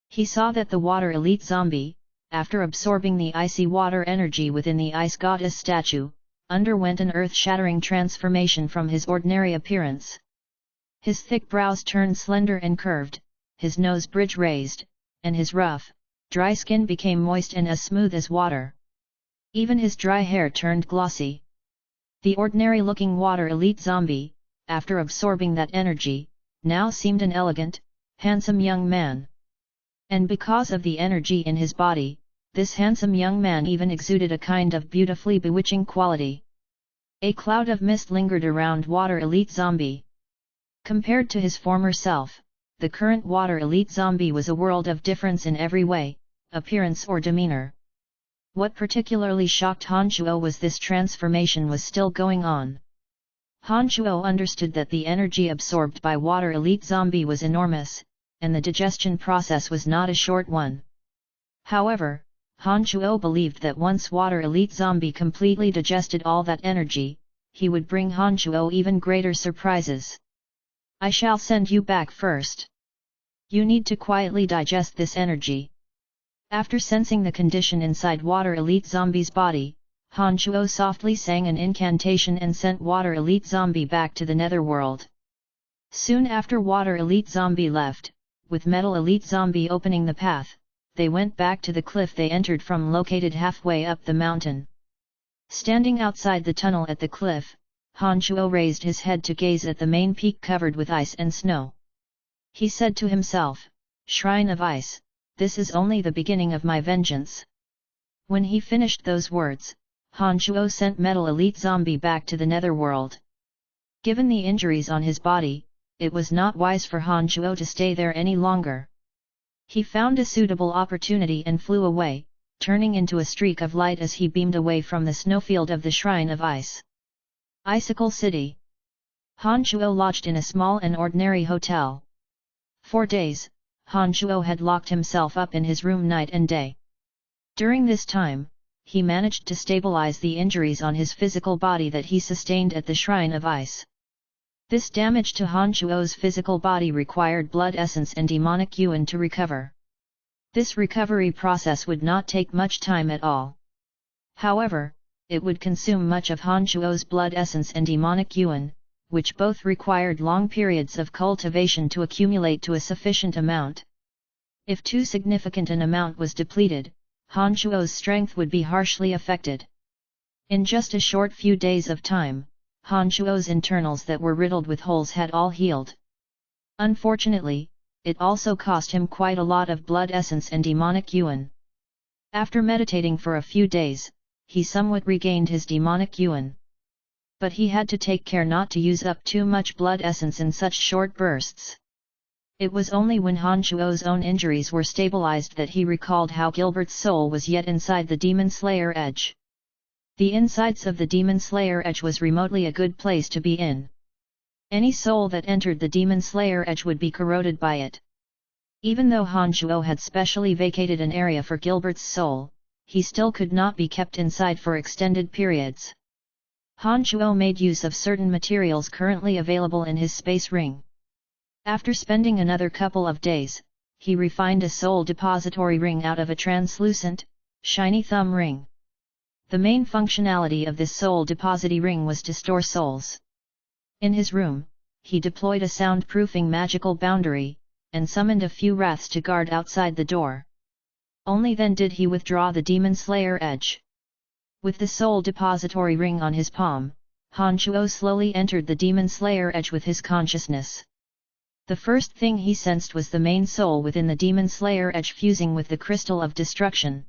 He saw that the Water Elite Zombie, after absorbing the icy water energy within the Ice Goddess statue, underwent an earth-shattering transformation from his ordinary appearance. His thick brows turned slender and curved, his nose bridge raised, and his rough, dry skin became moist and as smooth as water. Even his dry hair turned glossy. The ordinary-looking Water Elite Zombie, after absorbing that energy, now seemed an elegant, handsome young man. And because of the energy in his body, this handsome young man even exuded a kind of beautifully bewitching quality. A cloud of mist lingered around Water Elite Zombie. Compared to his former self, the current Water Elite Zombie was a world of difference in every way, appearance or demeanor. What particularly shocked Han Shuo was this transformation was still going on. Han Shuo understood that the energy absorbed by Water Elite Zombie was enormous, and the digestion process was not a short one. However, Han Shuo believed that once Water Elite Zombie completely digested all that energy, he would bring Han Shuo even greater surprises. I shall send you back first. You need to quietly digest this energy. After sensing the condition inside Water Elite Zombie's body, Han Chuo softly sang an incantation and sent Water Elite Zombie back to the netherworld. Soon after Water Elite Zombie left, with Metal Elite Zombie opening the path, they went back to the cliff they entered from, located halfway up the mountain. Standing outside the tunnel at the cliff, Han Chuo raised his head to gaze at the main peak covered with ice and snow. He said to himself, "Shrine of Ice, this is only the beginning of my vengeance." When he finished those words, Han Chuo sent Metal Elite Zombie back to the netherworld. Given the injuries on his body, it was not wise for Han Chuo to stay there any longer. He found a suitable opportunity and flew away, turning into a streak of light as he beamed away from the snowfield of the Shrine of Ice. Icicle City. Han Chuo lodged in a small and ordinary hotel. For days, Han Chuo had locked himself up in his room night and day. During this time, he managed to stabilize the injuries on his physical body that he sustained at the Shrine of Ice. This damage to Han Chuo's physical body required blood essence and demonic yuan to recover. This recovery process would not take much time at all. However, it would consume much of Han Chuo's blood essence and demonic yuan, which both required long periods of cultivation to accumulate to a sufficient amount. If too significant an amount was depleted, Han Chuo's strength would be harshly affected. In just a short few days of time, Han Chuo's internals that were riddled with holes had all healed. Unfortunately, it also cost him quite a lot of blood essence and demonic yuan. After meditating for a few days, he somewhat regained his demonic yuan. But he had to take care not to use up too much blood essence in such short bursts. It was only when Han Chuo's own injuries were stabilized that he recalled how Gilbert's soul was yet inside the Demon Slayer Edge. The insides of the Demon Slayer Edge was remotely a good place to be in. Any soul that entered the Demon Slayer Edge would be corroded by it. Even though Han Chuo had specially vacated an area for Gilbert's soul, he still could not be kept inside for extended periods. Han Chuo made use of certain materials currently available in his space ring. After spending another couple of days, he refined a soul depository ring out of a translucent, shiny thumb ring. The main functionality of this soul depository ring was to store souls. In his room, he deployed a soundproofing magical boundary, and summoned a few wraiths to guard outside the door. Only then did he withdraw the Demon Slayer Edge. With the soul depository ring on his palm, Han Chuo slowly entered the Demon Slayer Edge with his consciousness. The first thing he sensed was the main soul within the Demon Slayer Edge fusing with the Crystal of Destruction.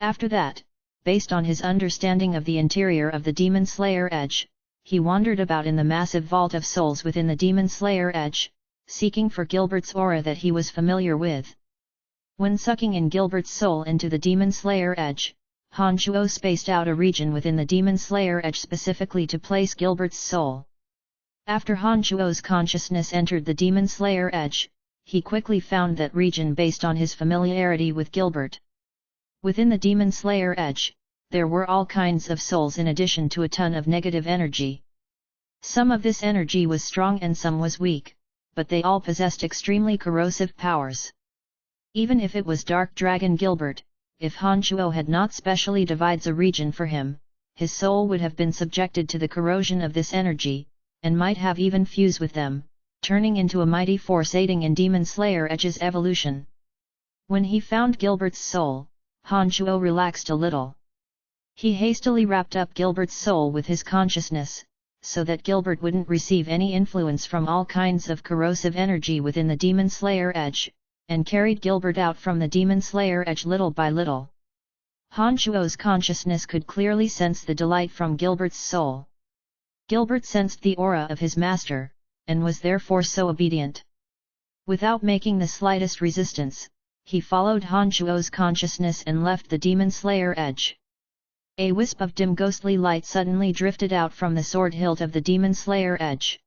After that, based on his understanding of the interior of the Demon Slayer Edge, he wandered about in the massive vault of souls within the Demon Slayer Edge, seeking for Gilbert's aura that he was familiar with. When sucking in Gilbert's soul into the Demon Slayer Edge, Han Chuo spaced out a region within the Demon Slayer Edge specifically to place Gilbert's soul. After Han Chuo's consciousness entered the Demon Slayer Edge, he quickly found that region based on his familiarity with Gilbert. Within the Demon Slayer Edge, there were all kinds of souls in addition to a ton of negative energy. Some of this energy was strong and some was weak, but they all possessed extremely corrosive powers. Even if it was Dark Dragon Gilbert, if Han Chuo had not specially divides a region for him, his soul would have been subjected to the corrosion of this energy, and might have even fused with them, turning into a mighty force aiding in Demon Slayer Edge's evolution. When he found Gilbert's soul, Han Chuo relaxed a little. He hastily wrapped up Gilbert's soul with his consciousness, so that Gilbert wouldn't receive any influence from all kinds of corrosive energy within the Demon Slayer Edge, and carried Gilbert out from the Demon Slayer Edge little by little. Han Chuo's consciousness could clearly sense the delight from Gilbert's soul. Gilbert sensed the aura of his master, and was therefore so obedient. Without making the slightest resistance, he followed Han Chuo's consciousness and left the Demon Slayer Edge. A wisp of dim ghostly light suddenly drifted out from the sword hilt of the Demon Slayer Edge.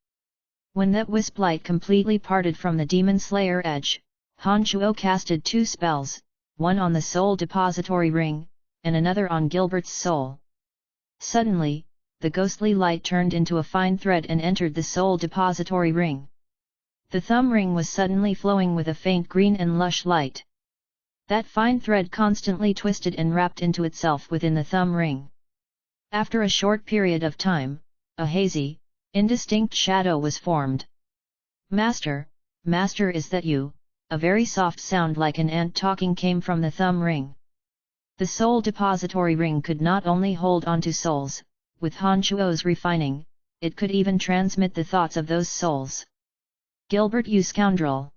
When that wisp light completely parted from the Demon Slayer Edge, Han Chuo casted two spells, one on the soul depository ring, and another on Gilbert's soul. Suddenly, the ghostly light turned into a fine thread and entered the soul depository ring. The thumb ring was suddenly flowing with a faint green and lush light. That fine thread constantly twisted and wrapped into itself within the thumb ring. After a short period of time, a hazy, indistinct shadow was formed. Master, Master, is that you? A very soft sound like an ant talking came from the thumb ring. The soul depository ring could not only hold on to souls, with Han Chuo's refining, it could even transmit the thoughts of those souls. Gilbert, you scoundrel!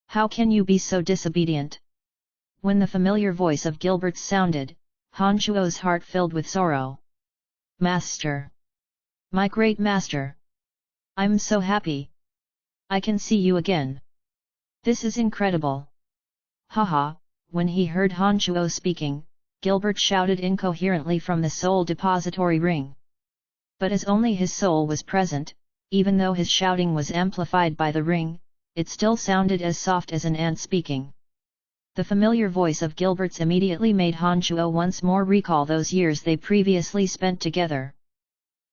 How can you be so disobedient? When the familiar voice of Gilbert's sounded, Han Chuo's heart filled with sorrow. Master! My great master! I'm so happy! I can see you again! This is incredible! Haha! When he heard Han Chuo speaking, Gilbert shouted incoherently from the soul depository ring. But as only his soul was present, even though his shouting was amplified by the ring, it still sounded as soft as an ant speaking. The familiar voice of Gilbert's immediately made Han Chuo once more recall those years they previously spent together.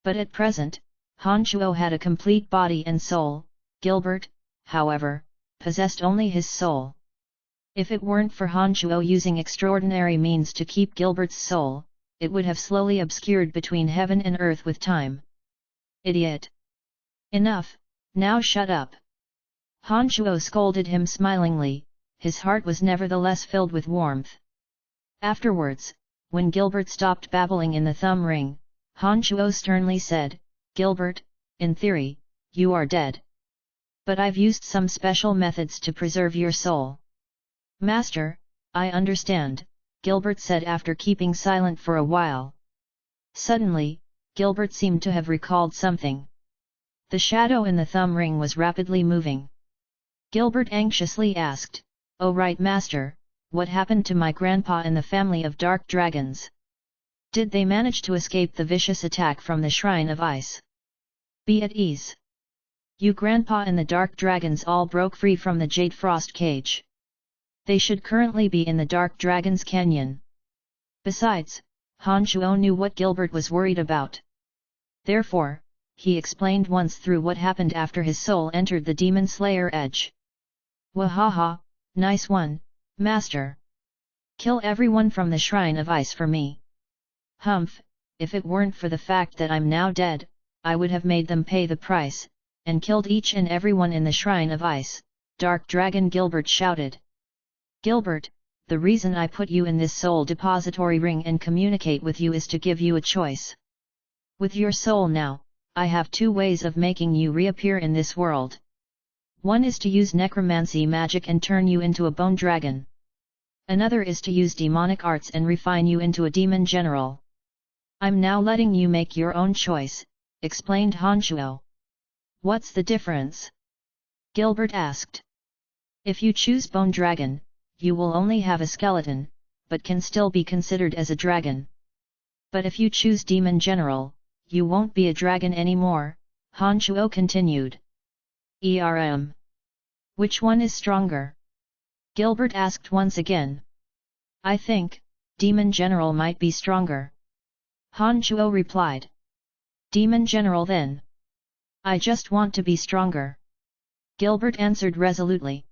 But at present, Han Chuo had a complete body and soul. Gilbert, however, possessed only his soul. If it weren't for Han Chuo using extraordinary means to keep Gilbert's soul, it would have slowly obscured between heaven and earth with time. Idiot! Enough, now shut up! Han Chuo scolded him smilingly, his heart was nevertheless filled with warmth. Afterwards, when Gilbert stopped babbling in the thumb ring, Han Chuo sternly said, Gilbert, in theory, you are dead. But I've used some special methods to preserve your soul. Master, I understand, Gilbert said after keeping silent for a while. Suddenly, Gilbert seemed to have recalled something. The shadow in the thumb ring was rapidly moving. Gilbert anxiously asked, Oh right, Master, what happened to my grandpa and the family of dark dragons? Did they manage to escape the vicious attack from the Shrine of Ice? Be at ease. You grandpa and the dark dragons all broke free from the Jade Frost cage. They should currently be in the Dark Dragon's Canyon. Besides, Han Chuo knew what Gilbert was worried about. Therefore, he explained once through what happened after his soul entered the Demon Slayer Edge. Wahaha, nice one, Master! Kill everyone from the Shrine of Ice for me. Humph, if it weren't for the fact that I'm now dead, I would have made them pay the price, and killed each and everyone in the Shrine of Ice, Dark Dragon Gilbert shouted. Gilbert, the reason I put you in this soul depository ring and communicate with you is to give you a choice. With your soul now, I have two ways of making you reappear in this world. One is to use necromancy magic and turn you into a bone dragon. Another is to use demonic arts and refine you into a demon general. I'm now letting you make your own choice, explained Han Chuo. What's the difference? Gilbert asked. If you choose bone dragon, you will only have a skeleton, but can still be considered as a dragon. But if you choose demon general, you won't be a dragon anymore, Han Chuo continued. Which one is stronger? Gilbert asked once again. I think, demon general might be stronger. Han Chuo replied. Demon general then. I just want to be stronger. Gilbert answered resolutely.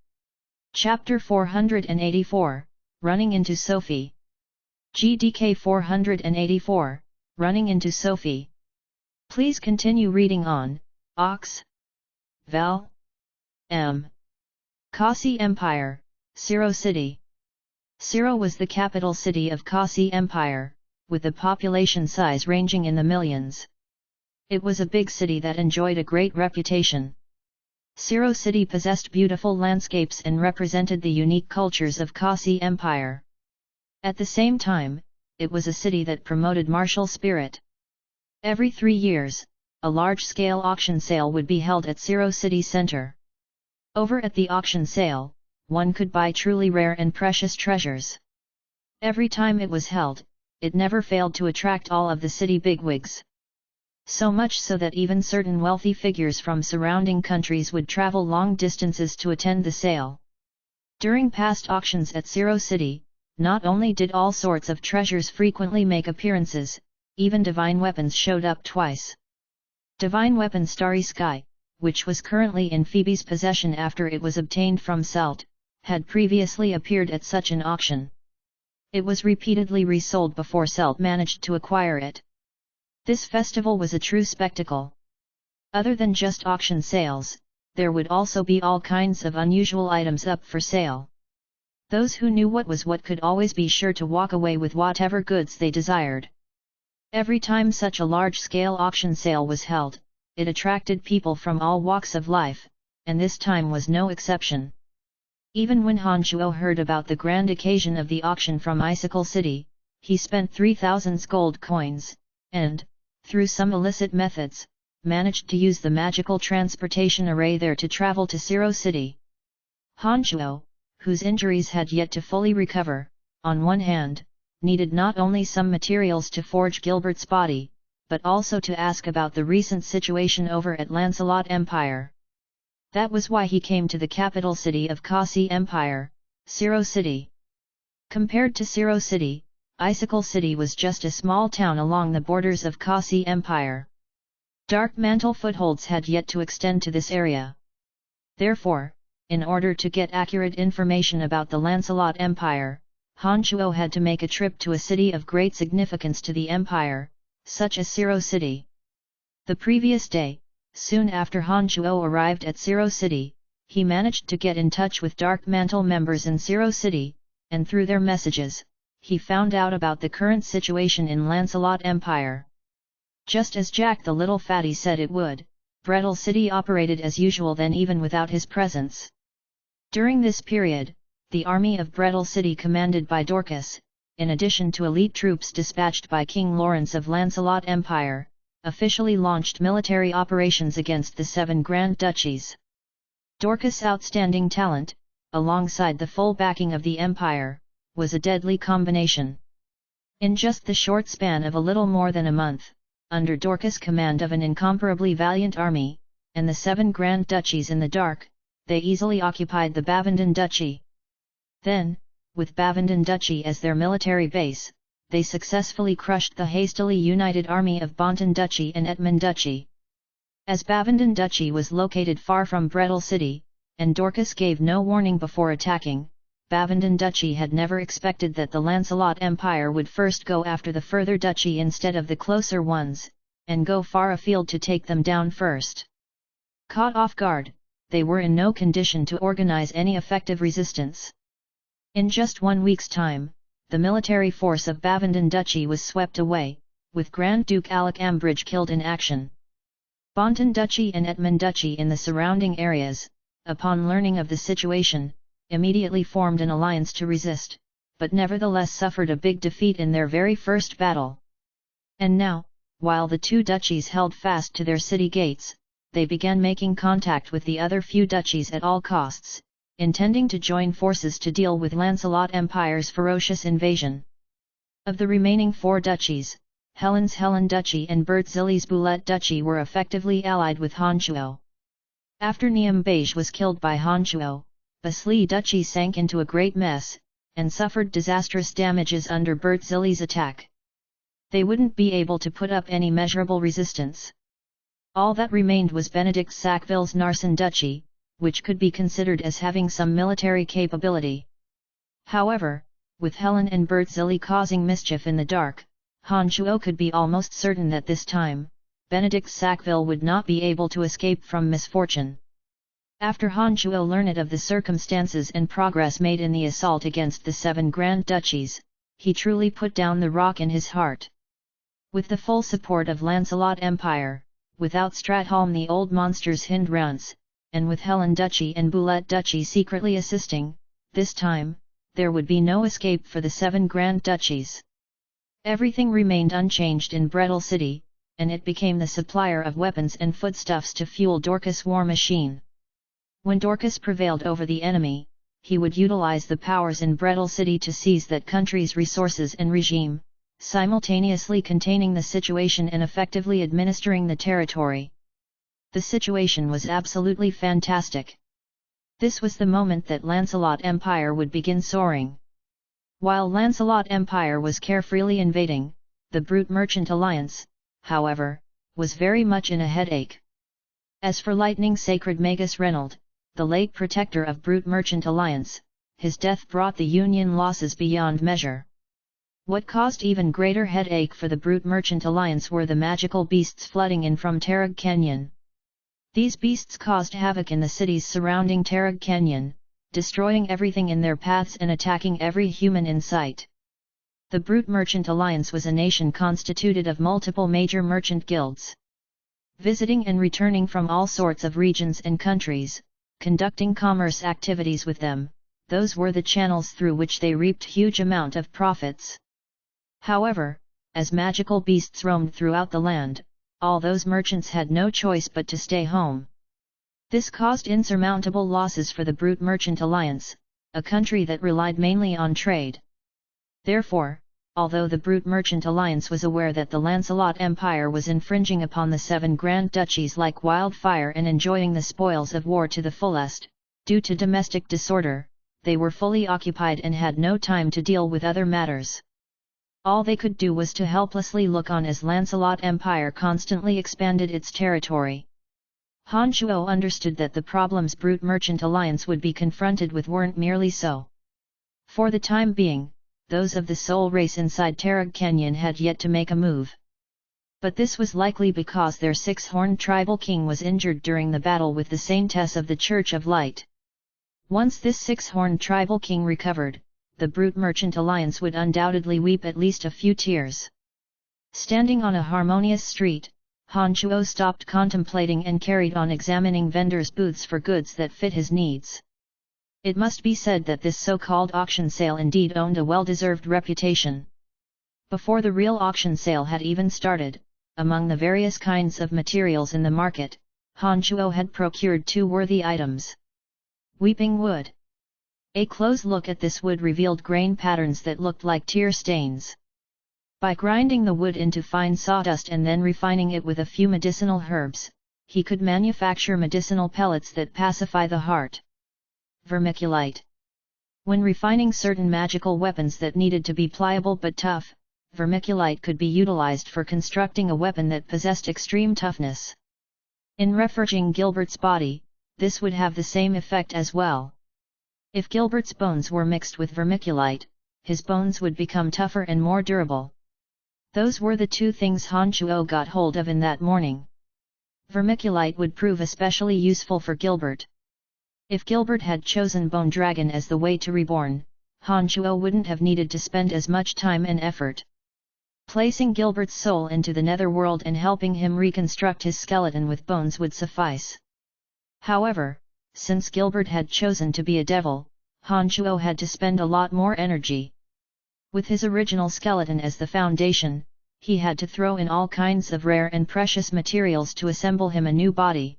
Chapter 484, Running into Sophie. GDK 484, Running into Sophie. Please continue reading on, Ox. Val. M. Kasi Empire, Siro City. Siro was the capital city of Kasi Empire, with a population size ranging in the millions. It was a big city that enjoyed a great reputation. Siro City possessed beautiful landscapes and represented the unique cultures of Kasi Empire. At the same time, it was a city that promoted martial spirit. Every 3 years, a large-scale auction sale would be held at Siro City Center. Over at the auction sale, one could buy truly rare and precious treasures. Every time it was held, it never failed to attract all of the city bigwigs. So much so that even certain wealthy figures from surrounding countries would travel long distances to attend the sale. During past auctions at Siro City, not only did all sorts of treasures frequently make appearances, even divine weapons showed up twice. Divine weapon Starry Sky, which was currently in Phoebe's possession after it was obtained from Salt, had previously appeared at such an auction. It was repeatedly resold before Selt managed to acquire it. This festival was a true spectacle. Other than just auction sales, there would also be all kinds of unusual items up for sale. Those who knew what was what could always be sure to walk away with whatever goods they desired. Every time such a large-scale auction sale was held, it attracted people from all walks of life, and this time was no exception. Even when Han Shuo heard about the grand occasion of the auction from Icicle City, he spent 3,000 gold coins, and, through some illicit methods, managed to use the magical transportation array there to travel to Siro City. Han Shuo, whose injuries had yet to fully recover, on one hand, needed not only some materials to forge Gilbert's body, but also to ask about the recent situation over at Lancelot Empire. That was why he came to the capital city of Kasi Empire, Siro City. Compared to Siro City, Icicle City was just a small town along the borders of Kasi Empire. Dark mantle footholds had yet to extend to this area. Therefore, in order to get accurate information about the Lancelot Empire, Han Shuo had to make a trip to a city of great significance to the empire, such as Siro City. The previous day, soon after Han Shuo arrived at Siro City, he managed to get in touch with Dark Mantle members in Siro City, and through their messages, he found out about the current situation in Lancelot Empire. Just as Jack the Little Fatty said it would, Brettle City operated as usual then even without his presence. During this period, the army of Brettle City commanded by Dorcas, in addition to elite troops dispatched by King Lawrence of Lancelot Empire, officially launched military operations against the 7 Grand Duchies. Dorcas' outstanding talent, alongside the full backing of the Empire, was a deadly combination. In just the short span of a little more than a month, under Dorcas' command of an incomparably valiant army, and the 7 Grand Duchies in the dark, they easily occupied the Bavenden Duchy. Then, with Bavenden Duchy as their military base, they successfully crushed the hastily united army of Bonton Duchy and Etmond Duchy. As Bavenden Duchy was located far from Brettle City, and Dorcas gave no warning before attacking, Bavenden Duchy had never expected that the Lancelot Empire would first go after the further duchy instead of the closer ones, and go far afield to take them down first. Caught off guard, they were in no condition to organize any effective resistance. In just 1 week's time, the military force of Bavenden Duchy was swept away, with Grand Duke Alec Ambridge killed in action. Bonton Duchy and Etmond Duchy in the surrounding areas, upon learning of the situation, immediately formed an alliance to resist, but nevertheless suffered a big defeat in their very first battle. And now, while the 2 duchies held fast to their city gates, they began making contact with the other few duchies at all costs, intending to join forces to deal with Lancelot Empire's ferocious invasion. Of the remaining 4 duchies, Helen's Helen Duchy and Bertzilli's Boulette Duchy were effectively allied with Han Shuo. After Niam Beige was killed by Han Shuo, Basli Duchy sank into a great mess, and suffered disastrous damages under Bertzilli's attack. They wouldn't be able to put up any measurable resistance. All that remained was Benedict Sackville's Narsen Duchy, which could be considered as having some military capability. However, with Helen and Bertzilli causing mischief in the dark, Han Shuo could be almost certain that this time, Benedict Sackville would not be able to escape from misfortune. After Han Shuo learned of the circumstances and progress made in the assault against the 7 Grand Duchies, he truly put down the rock in his heart. With the full support of Lancelot Empire, without Stratholm the old monster's hindrance, and with Helen Duchy and Boulette Duchy secretly assisting, this time, there would be no escape for the 7 Grand Duchies. Everything remained unchanged in Brettle City, and it became the supplier of weapons and foodstuffs to fuel Dorcas' war machine. When Dorcas prevailed over the enemy, he would utilize the powers in Brettle City to seize that country's resources and regime, simultaneously containing the situation and effectively administering the territory. The situation was absolutely fantastic. This was the moment that Lancelot Empire would begin soaring. While Lancelot Empire was carefreely invading, the Brute Merchant Alliance, however, was very much in a headache. As for Lightning Sacred Magus Reynold, the late protector of Brute Merchant Alliance, his death brought the Union losses beyond measure. What caused even greater headache for the Brute Merchant Alliance were the magical beasts flooding in from Tarrag Canyon. These beasts caused havoc in the cities surrounding Tarrag Canyon, destroying everything in their paths and attacking every human in sight. The Brute Merchant Alliance was a nation constituted of multiple major merchant guilds. Visiting and returning from all sorts of regions and countries, conducting commerce activities with them, those were the channels through which they reaped huge amount of profits. However, as magical beasts roamed throughout the land, all those merchants had no choice but to stay home. This caused insurmountable losses for the Brute Merchant Alliance, a country that relied mainly on trade. Therefore, although the Brute Merchant Alliance was aware that the Lancelot Empire was infringing upon the 7 Grand Duchies like wildfire and enjoying the spoils of war to the fullest, due to domestic disorder, they were fully occupied and had no time to deal with other matters. All they could do was to helplessly look on as Lancelot Empire constantly expanded its territory. Han Shuo understood that the problems Brute Merchant Alliance would be confronted with weren't merely so. For the time being, those of the soul race inside Tarrag Canyon had yet to make a move. But this was likely because their 6-horned tribal king was injured during the battle with the Saintess of the Church of Light. Once this 6-horned tribal king recovered, the Brute Merchant Alliance would undoubtedly weep at least a few tears. Standing on a harmonious street, Han Shuo stopped contemplating and carried on examining vendors' booths for goods that fit his needs. It must be said that this so-called auction sale indeed owned a well-deserved reputation. Before the real auction sale had even started, among the various kinds of materials in the market, Han Shuo had procured 2 worthy items. Weeping wood. A close look at this wood revealed grain patterns that looked like tear stains. By grinding the wood into fine sawdust and then refining it with a few medicinal herbs, he could manufacture medicinal pellets that pacify the heart. Vermiculite. When refining certain magical weapons that needed to be pliable but tough, vermiculite could be utilized for constructing a weapon that possessed extreme toughness. In reforging Gilbert's body, this would have the same effect as well. If Gilbert's bones were mixed with vermiculite, his bones would become tougher and more durable. Those were the 2 things Han Shuo got hold of in that morning. Vermiculite would prove especially useful for Gilbert. If Gilbert had chosen Bone Dragon as the way to reborn, Han Shuo wouldn't have needed to spend as much time and effort. Placing Gilbert's soul into the netherworld and helping him reconstruct his skeleton with bones would suffice. However, since Gilbert had chosen to be a devil, Han Shuo had to spend a lot more energy. With his original skeleton as the foundation, he had to throw in all kinds of rare and precious materials to assemble him a new body.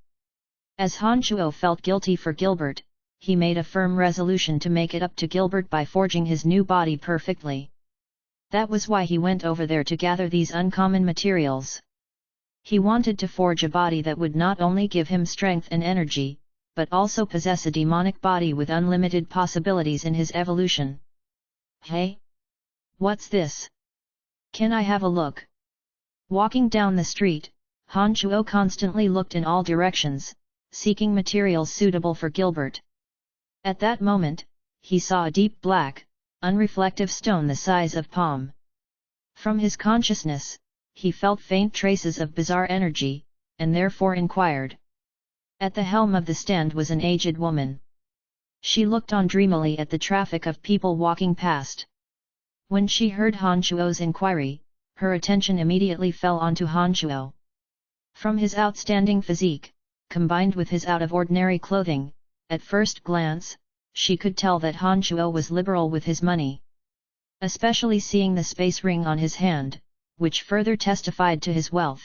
As Han Shuo felt guilty for Gilbert, he made a firm resolution to make it up to Gilbert by forging his new body perfectly. That was why he went over there to gather these uncommon materials. He wanted to forge a body that would not only give him strength and energy, but also possess a demonic body with unlimited possibilities in his evolution. Hey? What's this? Can I have a look? Walking down the street, Han Shuo constantly looked in all directions, seeking materials suitable for Gilbert. At that moment, he saw a deep black, unreflective stone the size of palm. From his consciousness, he felt faint traces of bizarre energy, and therefore inquired. At the helm of the stand was an aged woman. She looked on dreamily at the traffic of people walking past. When she heard Han Shuo's inquiry, her attention immediately fell onto Han Shuo. From his outstanding physique, combined with his out-of-ordinary clothing, at first glance, she could tell that Han Shuo was liberal with his money. Especially seeing the space ring on his hand, which further testified to his wealth.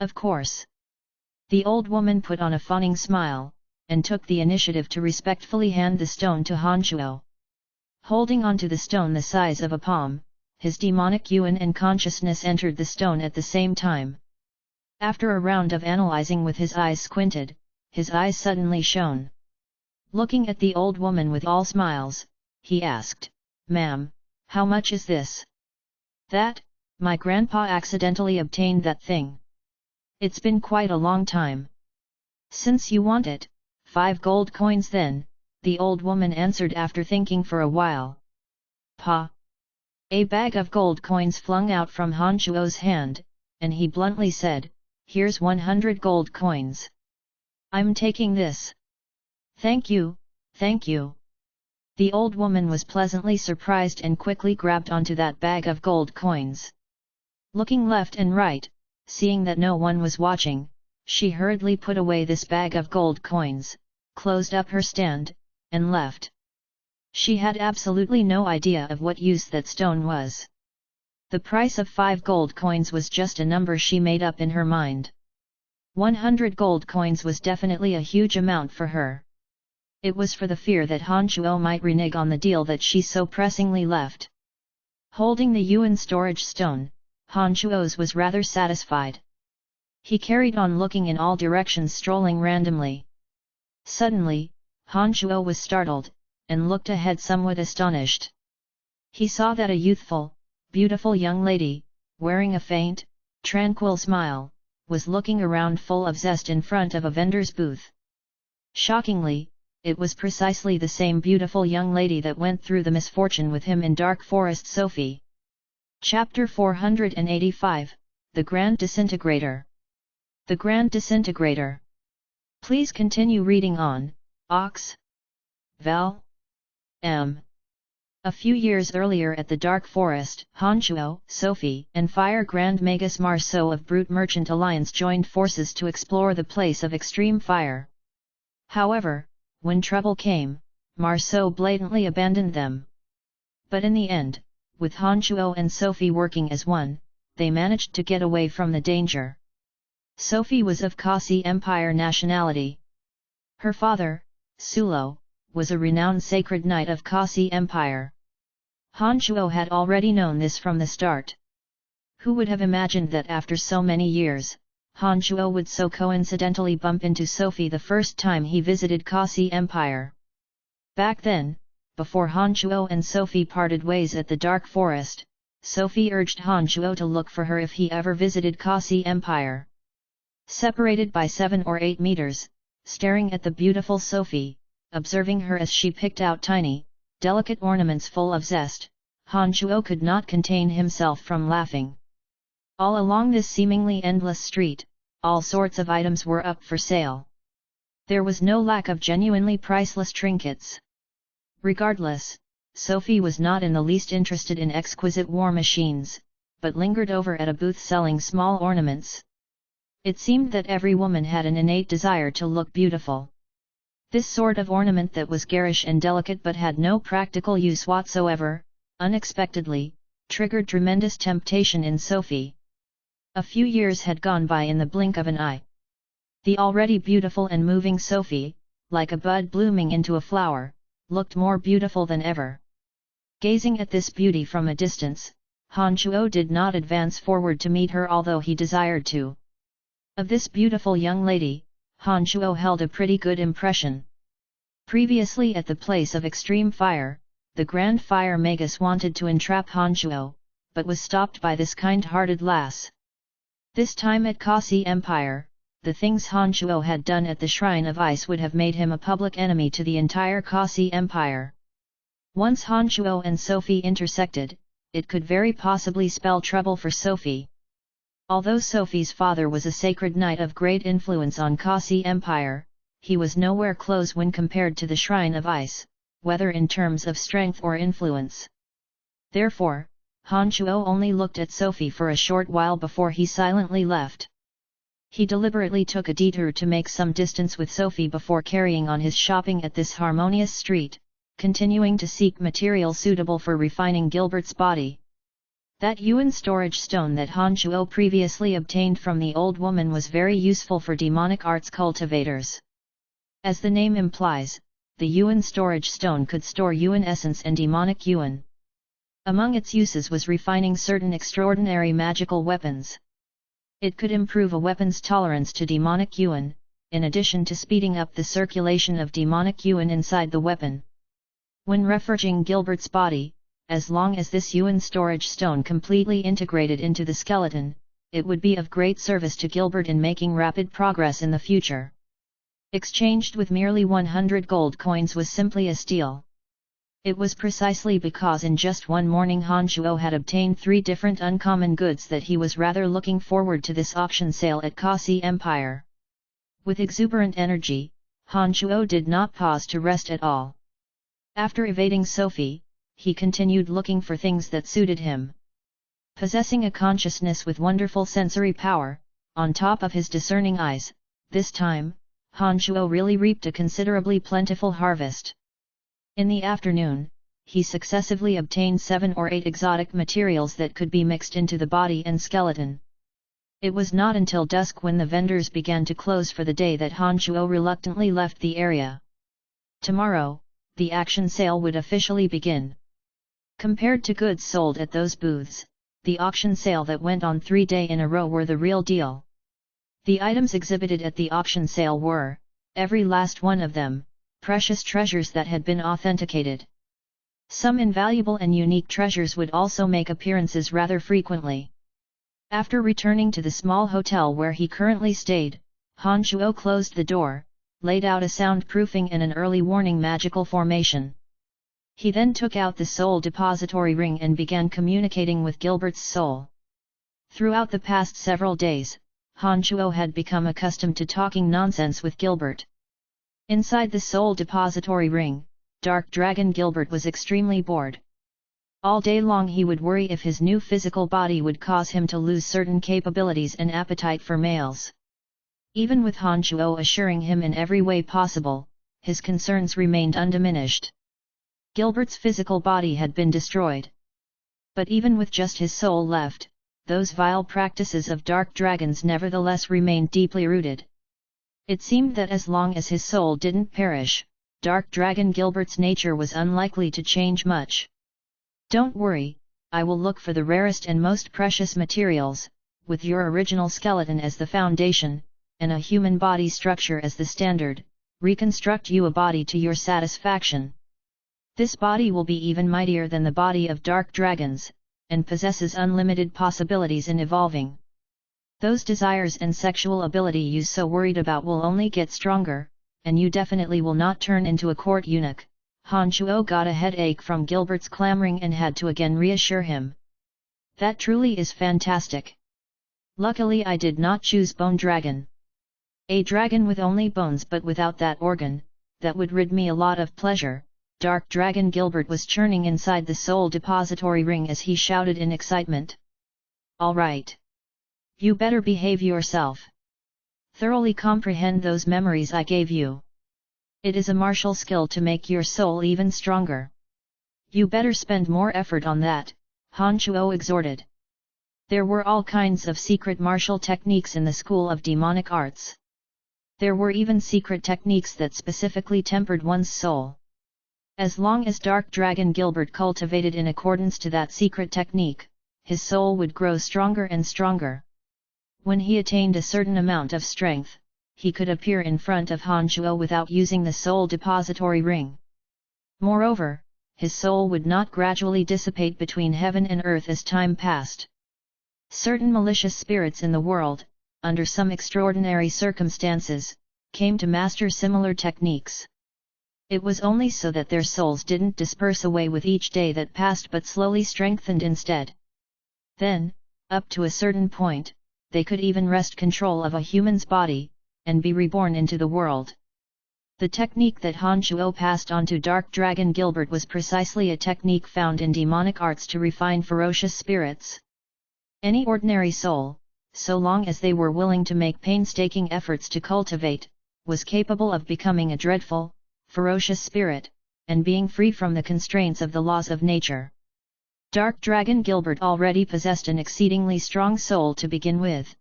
Of course. The old woman put on a fawning smile, and took the initiative to respectfully hand the stone to Han Shuo. Holding onto the stone the size of a palm, his demonic yuan and consciousness entered the stone at the same time. After a round of analyzing with his eyes squinted, his eyes suddenly shone. Looking at the old woman with all smiles, he asked, "Ma'am, how much is this?" "That, my grandpa accidentally obtained that thing. It's been quite a long time." "Since you want it, 5 gold coins then," the old woman answered after thinking for a while. Pa! A bag of gold coins flung out from Han Chuo's hand, and he bluntly said, "Here's 100 gold coins. I'm taking this." "Thank you, thank you." The old woman was pleasantly surprised and quickly grabbed onto that bag of gold coins. Looking left and right, seeing that no one was watching, she hurriedly put away this bag of gold coins, closed up her stand, and left. She had absolutely no idea of what use that stone was. The price of 5 gold coins was just a number she made up in her mind. 100 gold coins was definitely a huge amount for her. It was for the fear that Han Chuo might renege on the deal that she so pressingly left. Holding the yuan storage stone, Han Chuo's was rather satisfied. He carried on looking in all directions, strolling randomly. Suddenly, Han Chuo was startled, and looked ahead somewhat astonished. He saw that a youthful, beautiful young lady, wearing a faint, tranquil smile, was looking around full of zest in front of a vendor's booth. Shockingly, it was precisely the same beautiful young lady that went through the misfortune with him in Dark Forest, Sophie. Chapter 485, The Grand Disintegrator. The Grand Disintegrator. Please continue reading on, Ox. Val. M. A few years earlier at the Dark Forest, Han Chuo, Sophie, and Fire Grand Magus Marceau of Brute Merchant Alliance joined forces to explore the place of extreme fire. However, when trouble came, Marceau blatantly abandoned them. But in the end, with Han Chuo and Sophie working as one, they managed to get away from the danger. Sophie was of Kasi Empire nationality. Her father, Sulo, was a renowned sacred knight of Kasi Empire. Han Chuo had already known this from the start. Who would have imagined that after so many years, Han Chuo would so coincidentally bump into Sophie the first time he visited Kasi Empire? Back then, before Han Chuo and Sophie parted ways at the Dark Forest, Sophie urged Han Chuo to look for her if he ever visited Kasi Empire. Separated by 7 or 8 meters, staring at the beautiful Sophie, observing her as she picked out tiny, delicate ornaments full of zest, Han Chuo could not contain himself from laughing. All along this seemingly endless street, all sorts of items were up for sale. There was no lack of genuinely priceless trinkets. Regardless, Sophie was not in the least interested in exquisite war machines, but lingered over at a booth selling small ornaments. It seemed that every woman had an innate desire to look beautiful. This sort of ornament that was garish and delicate but had no practical use whatsoever, unexpectedly, triggered tremendous temptation in Sophie. A few years had gone by in the blink of an eye. The already beautiful and moving Sophie, like a bud blooming into a flower, looked more beautiful than ever. Gazing at this beauty from a distance, Han Chuo did not advance forward to meet her although he desired to. Of this beautiful young lady, Han Chuo held a pretty good impression. Previously at the place of extreme fire, the Grand Fire Magus wanted to entrap Han Chuo, but was stopped by this kind-hearted lass. This time at Kasi Empire, the things Han Chuo had done at the Shrine of Ice would have made him a public enemy to the entire Kasi Empire. Once Han Chuo and Sophie intersected, it could very possibly spell trouble for Sophie. Although Sophie's father was a sacred knight of great influence on Kasi Empire, he was nowhere close when compared to the Shrine of Ice, whether in terms of strength or influence. Therefore, Han Chuo only looked at Sophie for a short while before he silently left. He deliberately took a detour to make some distance with Sophie before carrying on his shopping at this harmonious street, continuing to seek material suitable for refining Gilbert's body. That yuan storage stone that Han Chuo previously obtained from the old woman was very useful for demonic arts cultivators. As the name implies, the yuan storage stone could store yuan essence and demonic yuan. Among its uses was refining certain extraordinary magical weapons. It could improve a weapon's tolerance to demonic yuan, in addition to speeding up the circulation of demonic yuan inside the weapon. When reforging Gilbert's body, as long as this yuan storage stone completely integrated into the skeleton, it would be of great service to Gilbert in making rapid progress in the future. exchanged with merely 100 gold coins was simply a steal. It was precisely because in just one morning Han Shuo had obtained 3 different uncommon goods that he was rather looking forward to this auction sale at Kasi Empire. With exuberant energy, Han Shuo did not pause to rest at all. After evading Sophie, he continued looking for things that suited him. Possessing a consciousness with wonderful sensory power, on top of his discerning eyes, this time, Han Shuo really reaped a considerably plentiful harvest. In the afternoon, he successively obtained 7 or 8 exotic materials that could be mixed into the body and skeleton. It was not until dusk when the vendors began to close for the day that Han Shuo reluctantly left the area. Tomorrow, the auction sale would officially begin. Compared to goods sold at those booths, the auction sale that went on 3 days in a row were the real deal. The items exhibited at the auction sale were, every last one of them, precious treasures that had been authenticated. Some invaluable and unique treasures would also make appearances rather frequently. After returning to the small hotel where he currently stayed, Han Shuo closed the door, laid out a soundproofing and an early warning magical formation. He then took out the soul depository ring and began communicating with Gilbert's soul. Throughout the past several days, Han Shuo had become accustomed to talking nonsense with Gilbert. Inside the soul depository ring, Dark Dragon Gilbert was extremely bored. All day long he would worry if his new physical body would cause him to lose certain capabilities and appetite for males. Even with Han Shuo assuring him in every way possible, his concerns remained undiminished. Gilbert's physical body had been destroyed. But even with just his soul left, those vile practices of dark dragons nevertheless remained deeply rooted. It seemed that as long as his soul didn't perish, Dark Dragon Gilbert's nature was unlikely to change much. Don't worry, I will look for the rarest and most precious materials, with your original skeleton as the foundation, and a human body structure as the standard, reconstruct you a body to your satisfaction. This body will be even mightier than the body of dark dragons, and possesses unlimited possibilities in evolving. Those desires and sexual ability you so worried about will only get stronger, and you definitely will not turn into a court eunuch. Han Shuo got a headache from Gilbert's clamoring and had to again reassure him. That truly is fantastic. Luckily I did not choose Bone Dragon. A dragon with only bones but without that organ, that would rid me a lot of pleasure. Dark Dragon Gilbert was churning inside the soul depository ring as he shouted in excitement. All right. You better behave yourself. Thoroughly comprehend those memories I gave you. It is a martial skill to make your soul even stronger. You better spend more effort on that, Han Shuo exhorted. There were all kinds of secret martial techniques in the school of demonic arts. There were even secret techniques that specifically tempered one's soul. As long as Dark Dragon Gilbert cultivated in accordance to that secret technique, his soul would grow stronger and stronger. When he attained a certain amount of strength, he could appear in front of Han Shuo without using the soul depository ring. Moreover, his soul would not gradually dissipate between heaven and earth as time passed. Certain malicious spirits in the world, under some extraordinary circumstances, came to master similar techniques. It was only so that their souls didn't disperse away with each day that passed but slowly strengthened instead. Then, up to a certain point, they could even wrest control of a human's body, and be reborn into the world. The technique that Han Shuo passed on to Dark Dragon Gilbert was precisely a technique found in demonic arts to refine ferocious spirits. Any ordinary soul, so long as they were willing to make painstaking efforts to cultivate, was capable of becoming a dreadful, ferocious spirit, and being free from the constraints of the laws of nature. Dark Dragon Gilbert already possessed an exceedingly strong soul to begin with.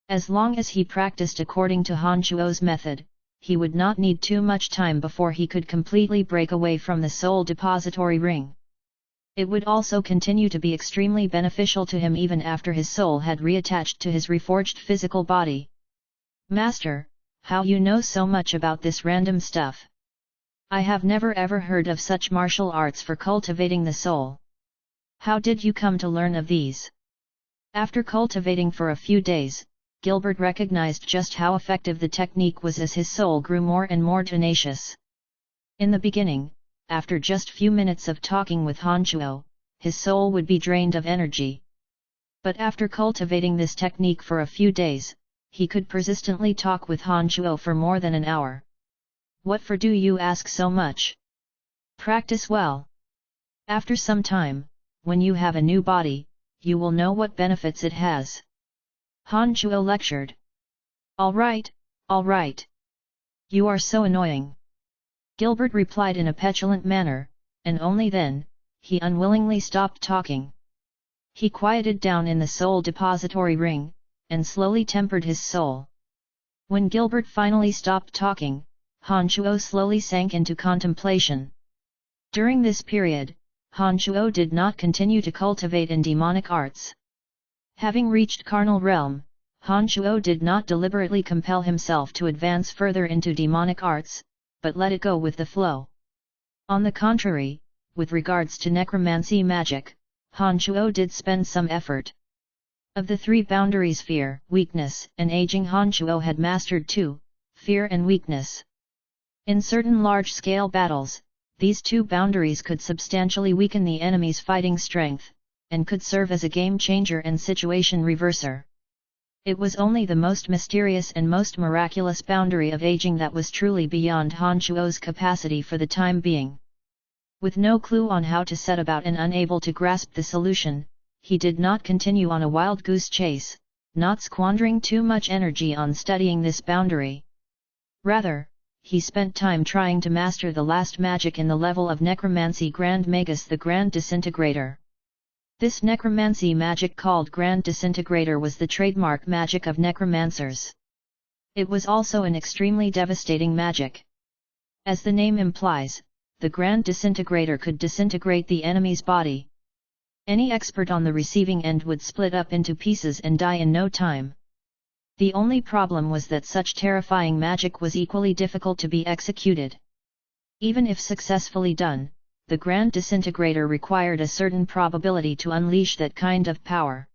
As long as he practiced according to Han Shuo's method, he would not need too much time before he could completely break away from the soul depository ring. It would also continue to be extremely beneficial to him even after his soul had reattached to his reforged physical body. Master, how you know so much about this random stuff? I have never ever heard of such martial arts for cultivating the soul. How did you come to learn of these? After cultivating for a few days, Gilbert recognized just how effective the technique was as his soul grew more and more tenacious. In the beginning, after just few minutes of talking with Han Chuo, his soul would be drained of energy. But after cultivating this technique for a few days, he could persistently talk with Han Chuo for more than an hour. What for do you ask so much? Practice well. After some time, when you have a new body, you will know what benefits it has. Han Chuo lectured. All right, all right. You are so annoying. Gilbert replied in a petulant manner, and only then, he unwillingly stopped talking. He quieted down in the soul depository ring, and slowly tempered his soul. When Gilbert finally stopped talking, Han Chuo slowly sank into contemplation. During this period, Han Chuo did not continue to cultivate in demonic arts. Having reached carnal realm, Han Chuo did not deliberately compel himself to advance further into demonic arts, but let it go with the flow. On the contrary, with regards to necromancy magic, Han Chuo did spend some effort. Of the three boundaries fear, weakness, and aging, Han Chuo had mastered two, fear and weakness. In certain large-scale battles, these two boundaries could substantially weaken the enemy's fighting strength, and could serve as a game-changer and situation reverser. It was only the most mysterious and most miraculous boundary of aging that was truly beyond Han Chuo's capacity for the time being. With no clue on how to set about and unable to grasp the solution, he did not continue on a wild goose chase, not squandering too much energy on studying this boundary. Rather, he spent time trying to master the last magic in the level of necromancy Grand Magus the Grand Disintegrator. This necromancy magic called Grand Disintegrator was the trademark magic of necromancers. It was also an extremely devastating magic. As the name implies, the Grand Disintegrator could disintegrate the enemy's body. Any expert on the receiving end would split up into pieces and die in no time. The only problem was that such terrifying magic was equally difficult to be executed. Even if successfully done, the Grand Disintegrator required a certain probability to unleash that kind of power.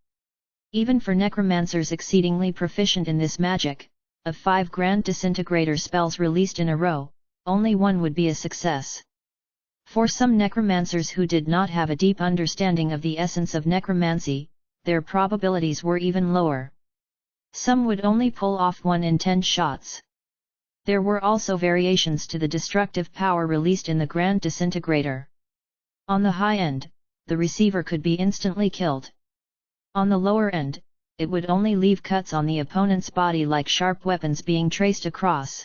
Even for necromancers exceedingly proficient in this magic, of 5 Grand Disintegrator spells released in a row, only one would be a success. For some necromancers who did not have a deep understanding of the essence of necromancy, their probabilities were even lower. Some would only pull off 1 in 10 shots. There were also variations to the destructive power released in the Grand Disintegrator. On the high end, the receiver could be instantly killed. On the lower end, it would only leave cuts on the opponent's body like sharp weapons being traced across.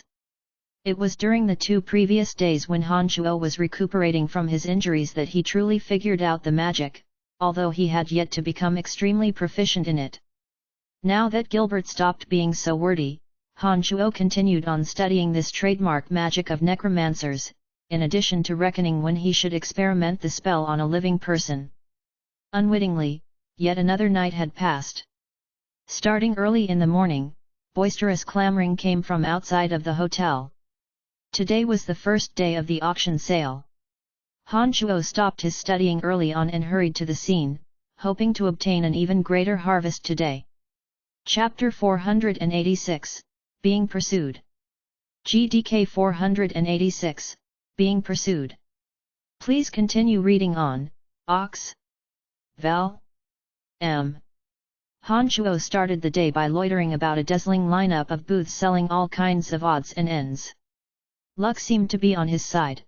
It was during the 2 previous days when Han Chuo was recuperating from his injuries that he truly figured out the magic, although he had yet to become extremely proficient in it. Now that Gilbert stopped being so wordy, Han Chuo continued on studying this trademark magic of necromancers, in addition to reckoning when he should experiment the spell on a living person. Unwittingly, yet another night had passed. Starting early in the morning, boisterous clamoring came from outside of the hotel. Today was the first day of the auction sale. Han Chuo stopped his studying early on and hurried to the scene, hoping to obtain an even greater harvest today. Chapter 486, Being Pursued. GDK 486, Being Pursued. Please continue reading on, Ox. Val. M. Han Chuo started the day by loitering about a dazzling lineup of booths selling all kinds of odds and ends. Luck seemed to be on his side.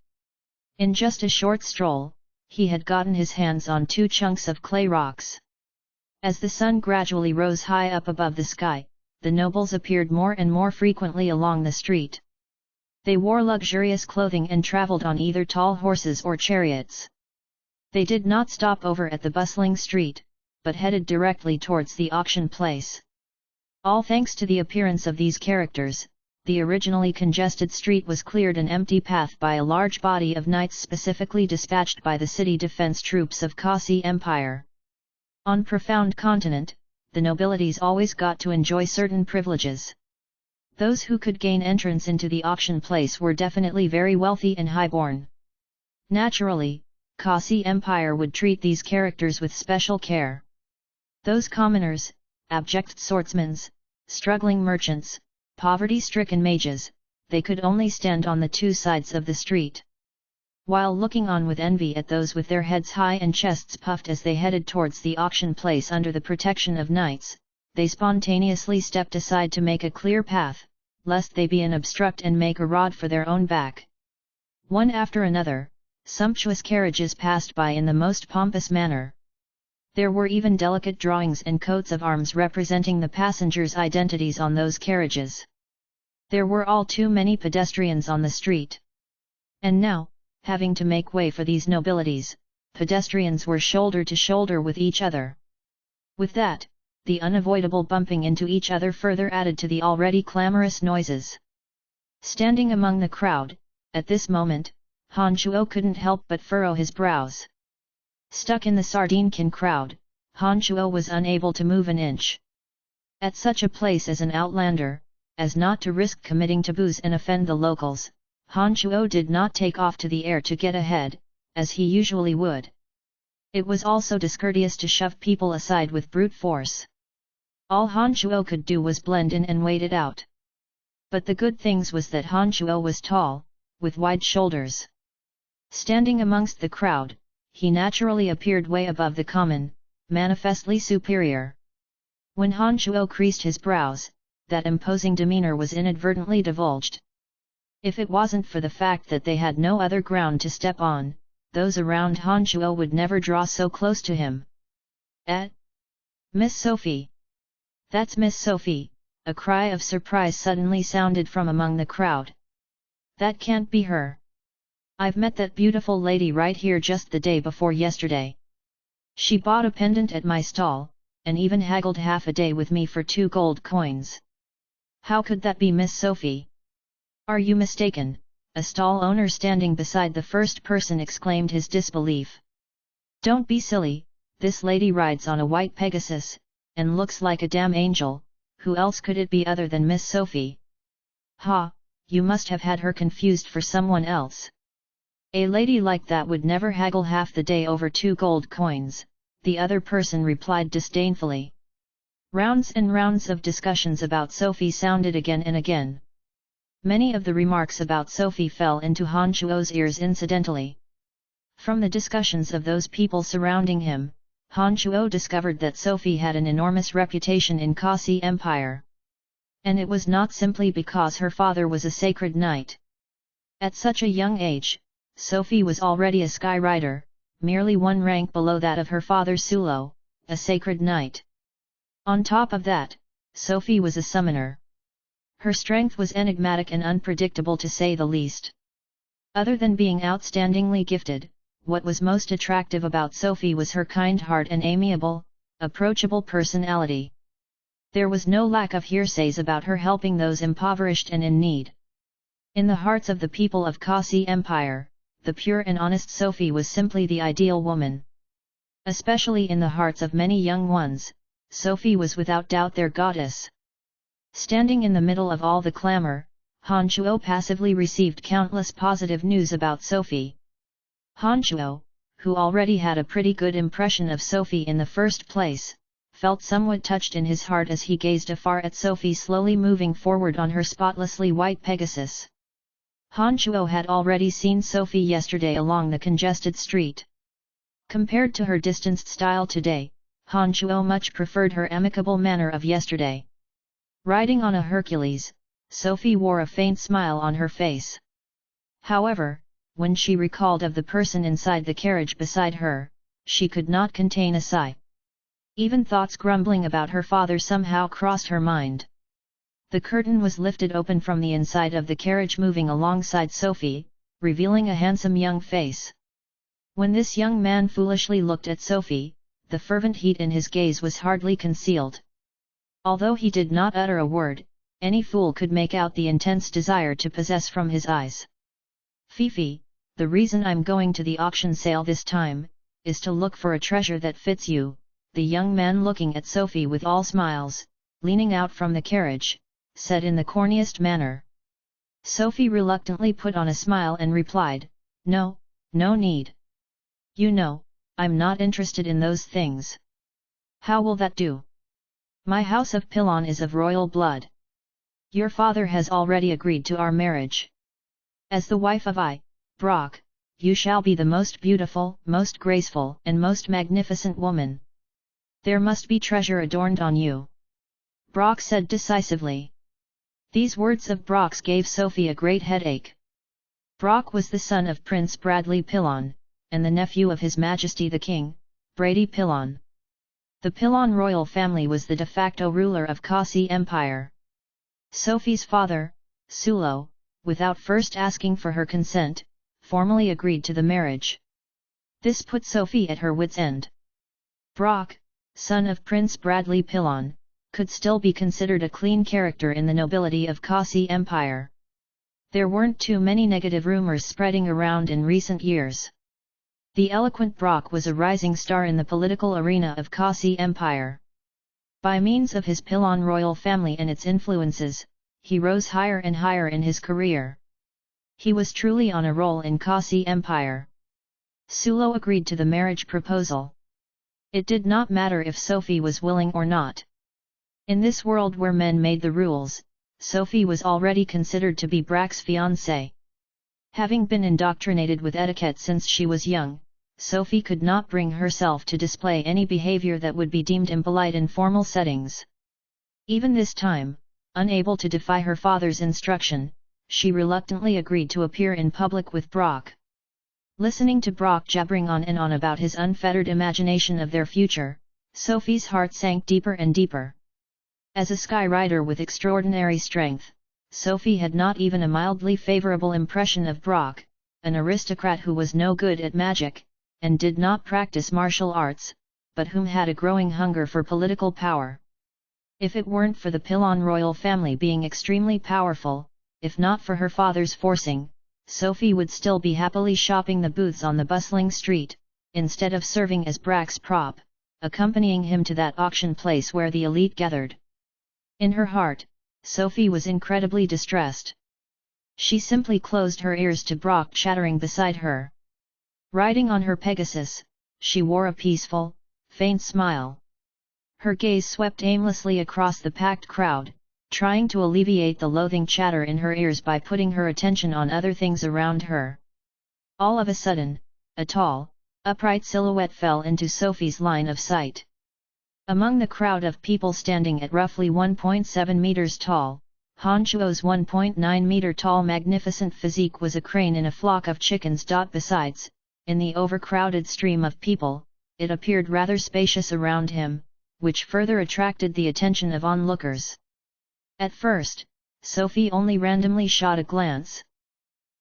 In just a short stroll, he had gotten his hands on 2 chunks of clay rocks. As the sun gradually rose high up above the sky, the nobles appeared more and more frequently along the street. They wore luxurious clothing and traveled on either tall horses or chariots. They did not stop over at the bustling street, but headed directly towards the auction place. All thanks to the appearance of these characters, the originally congested street was cleared an empty path by a large body of knights specifically dispatched by the city defense troops of Kasi Empire. On Profound Continent, the nobilities always got to enjoy certain privileges. Those who could gain entrance into the auction place were definitely very wealthy and highborn. Naturally, Kasi Empire would treat these characters with special care. Those commoners, abject swordsmen, struggling merchants, poverty-stricken mages, they could only stand on the two sides of the street. While looking on with envy at those with their heads high and chests puffed as they headed towards the auction place under the protection of knights, they spontaneously stepped aside to make a clear path, lest they be an obstruct and make a rod for their own back. One after another, sumptuous carriages passed by in the most pompous manner. There were even delicate drawings and coats of arms representing the passengers' identities on those carriages. There were all too many pedestrians on the street. And now, having to make way for these nobilities, pedestrians were shoulder to shoulder with each other. With that, the unavoidable bumping into each other further added to the already clamorous noises. Standing among the crowd, at this moment, Han Chuo couldn't help but furrow his brows. Stuck in the sardine can crowd, Han Chuo was unable to move an inch. At such a place as an outlander, as not to risk committing taboos and offend the locals, Han Chuo did not take off to the air to get ahead, as he usually would. It was also discourteous to shove people aside with brute force. All Han Chuo could do was blend in and wait it out. But the good things was that Han Chuo was tall, with wide shoulders. Standing amongst the crowd, he naturally appeared way above the common, manifestly superior. When Han Chuo creased his brows, that imposing demeanor was inadvertently divulged. If it wasn't for the fact that they had no other ground to step on, those around Han Chuo would never draw so close to him. Miss Sophie! That's Miss Sophie! A cry of surprise suddenly sounded from among the crowd. That can't be her. I've met that beautiful lady right here just the day before yesterday. She bought a pendant at my stall, and even haggled half a day with me for 2 gold coins. How could that be Miss Sophie? Are you mistaken? A stall owner standing beside the first person exclaimed his disbelief. Don't be silly, this lady rides on a white Pegasus, and looks like a damn angel, who else could it be other than Miss Sophie? Ha, you must have had her confused for someone else. A lady like that would never haggle half the day over 2 gold coins, the other person replied disdainfully. Rounds and rounds of discussions about Sophie sounded again and again. Many of the remarks about Sophie fell into Han Chuo's ears incidentally. From the discussions of those people surrounding him, Han Chuo discovered that Sophie had an enormous reputation in Kasi Empire. And it was not simply because her father was a sacred knight. At such a young age, Sophie was already a sky rider, merely 1 rank below that of her father Sulo, a sacred knight. On top of that, Sophie was a summoner. Her strength was enigmatic and unpredictable to say the least. Other than being outstandingly gifted, what was most attractive about Sophie was her kind heart and amiable, approachable personality. There was no lack of hearsays about her helping those impoverished and in need. In the hearts of the people of Kasi Empire, the pure and honest Sophie was simply the ideal woman. Especially in the hearts of many young ones, Sophie was without doubt their goddess. Standing in the middle of all the clamor, Han Chuo passively received countless positive news about Sophie. Han Chuo, who already had a pretty good impression of Sophie in the first place, felt somewhat touched in his heart as he gazed afar at Sophie slowly moving forward on her spotlessly white Pegasus. Han Chuo had already seen Sophie yesterday along the congested street. Compared to her distanced style today, Han Chuo much preferred her amicable manner of yesterday. Riding on a Hercules, Sophie wore a faint smile on her face. However, when she recalled of the person inside the carriage beside her, she could not contain a sigh. Even thoughts grumbling about her father somehow crossed her mind. The curtain was lifted open from the inside of the carriage moving alongside Sophie, revealing a handsome young face. When this young man foolishly looked at Sophie, the fervent heat in his gaze was hardly concealed. Although he did not utter a word, any fool could make out the intense desire to possess from his eyes. Fifi, the reason I'm going to the auction sale this time, is to look for a treasure that fits you, the young man looking at Sophie with all smiles, leaning out from the carriage, said in the corniest manner. Sophie reluctantly put on a smile and replied, No, no need. You know, I'm not interested in those things. How will that do? My house of Pilon is of royal blood. Your father has already agreed to our marriage. As the wife of Brock, you shall be the most beautiful, most graceful, and most magnificent woman. There must be treasure adorned on you. Brock said decisively. These words of Brock's gave Sophie a great headache. Brock was the son of Prince Bradley Pilon, and the nephew of His Majesty the King, Brady Pilon. The Pilon royal family was the de facto ruler of Kasi Empire. Sophie's father, Sulo, without first asking for her consent, formally agreed to the marriage. This put Sophie at her wits' end. Brock, son of Prince Bradley Pilon, could still be considered a clean character in the nobility of Kasi Empire. There weren't too many negative rumors spreading around in recent years. The eloquent Brock was a rising star in the political arena of Kasi Empire. By means of his Pilon royal family and its influences, he rose higher and higher in his career. He was truly on a roll in Kasi Empire. Sulo agreed to the marriage proposal. It did not matter if Sophie was willing or not. In this world where men made the rules, Sophie was already considered to be Brock's fiancée. Having been indoctrinated with etiquette since she was young, Sophie could not bring herself to display any behavior that would be deemed impolite in formal settings. Even this time, unable to defy her father's instruction, she reluctantly agreed to appear in public with Brock. Listening to Brock jabbering on and on about his unfettered imagination of their future, Sophie's heart sank deeper and deeper. As a sky rider with extraordinary strength, Sophie had not even a mildly favorable impression of Brock, an aristocrat who was no good at magic, and did not practice martial arts, but whom had a growing hunger for political power. If it weren't for the Pilon royal family being extremely powerful, if not for her father's forcing, Sophie would still be happily shopping the booths on the bustling street, instead of serving as Brock's prop, accompanying him to that auction place where the elite gathered. In her heart, Sophie was incredibly distressed. She simply closed her ears to Brock chattering beside her. Riding on her Pegasus, she wore a peaceful, faint smile. Her gaze swept aimlessly across the packed crowd, trying to alleviate the loathing chatter in her ears by putting her attention on other things around her. All of a sudden, a tall, upright silhouette fell into Sophie's line of sight. Among the crowd of people standing at roughly 1.7 meters tall, Han Chuo's 1.9 meter tall magnificent physique was a crane in a flock of chickens. Besides, in the overcrowded stream of people, it appeared rather spacious around him, which further attracted the attention of onlookers. At first, Sophie only randomly shot a glance.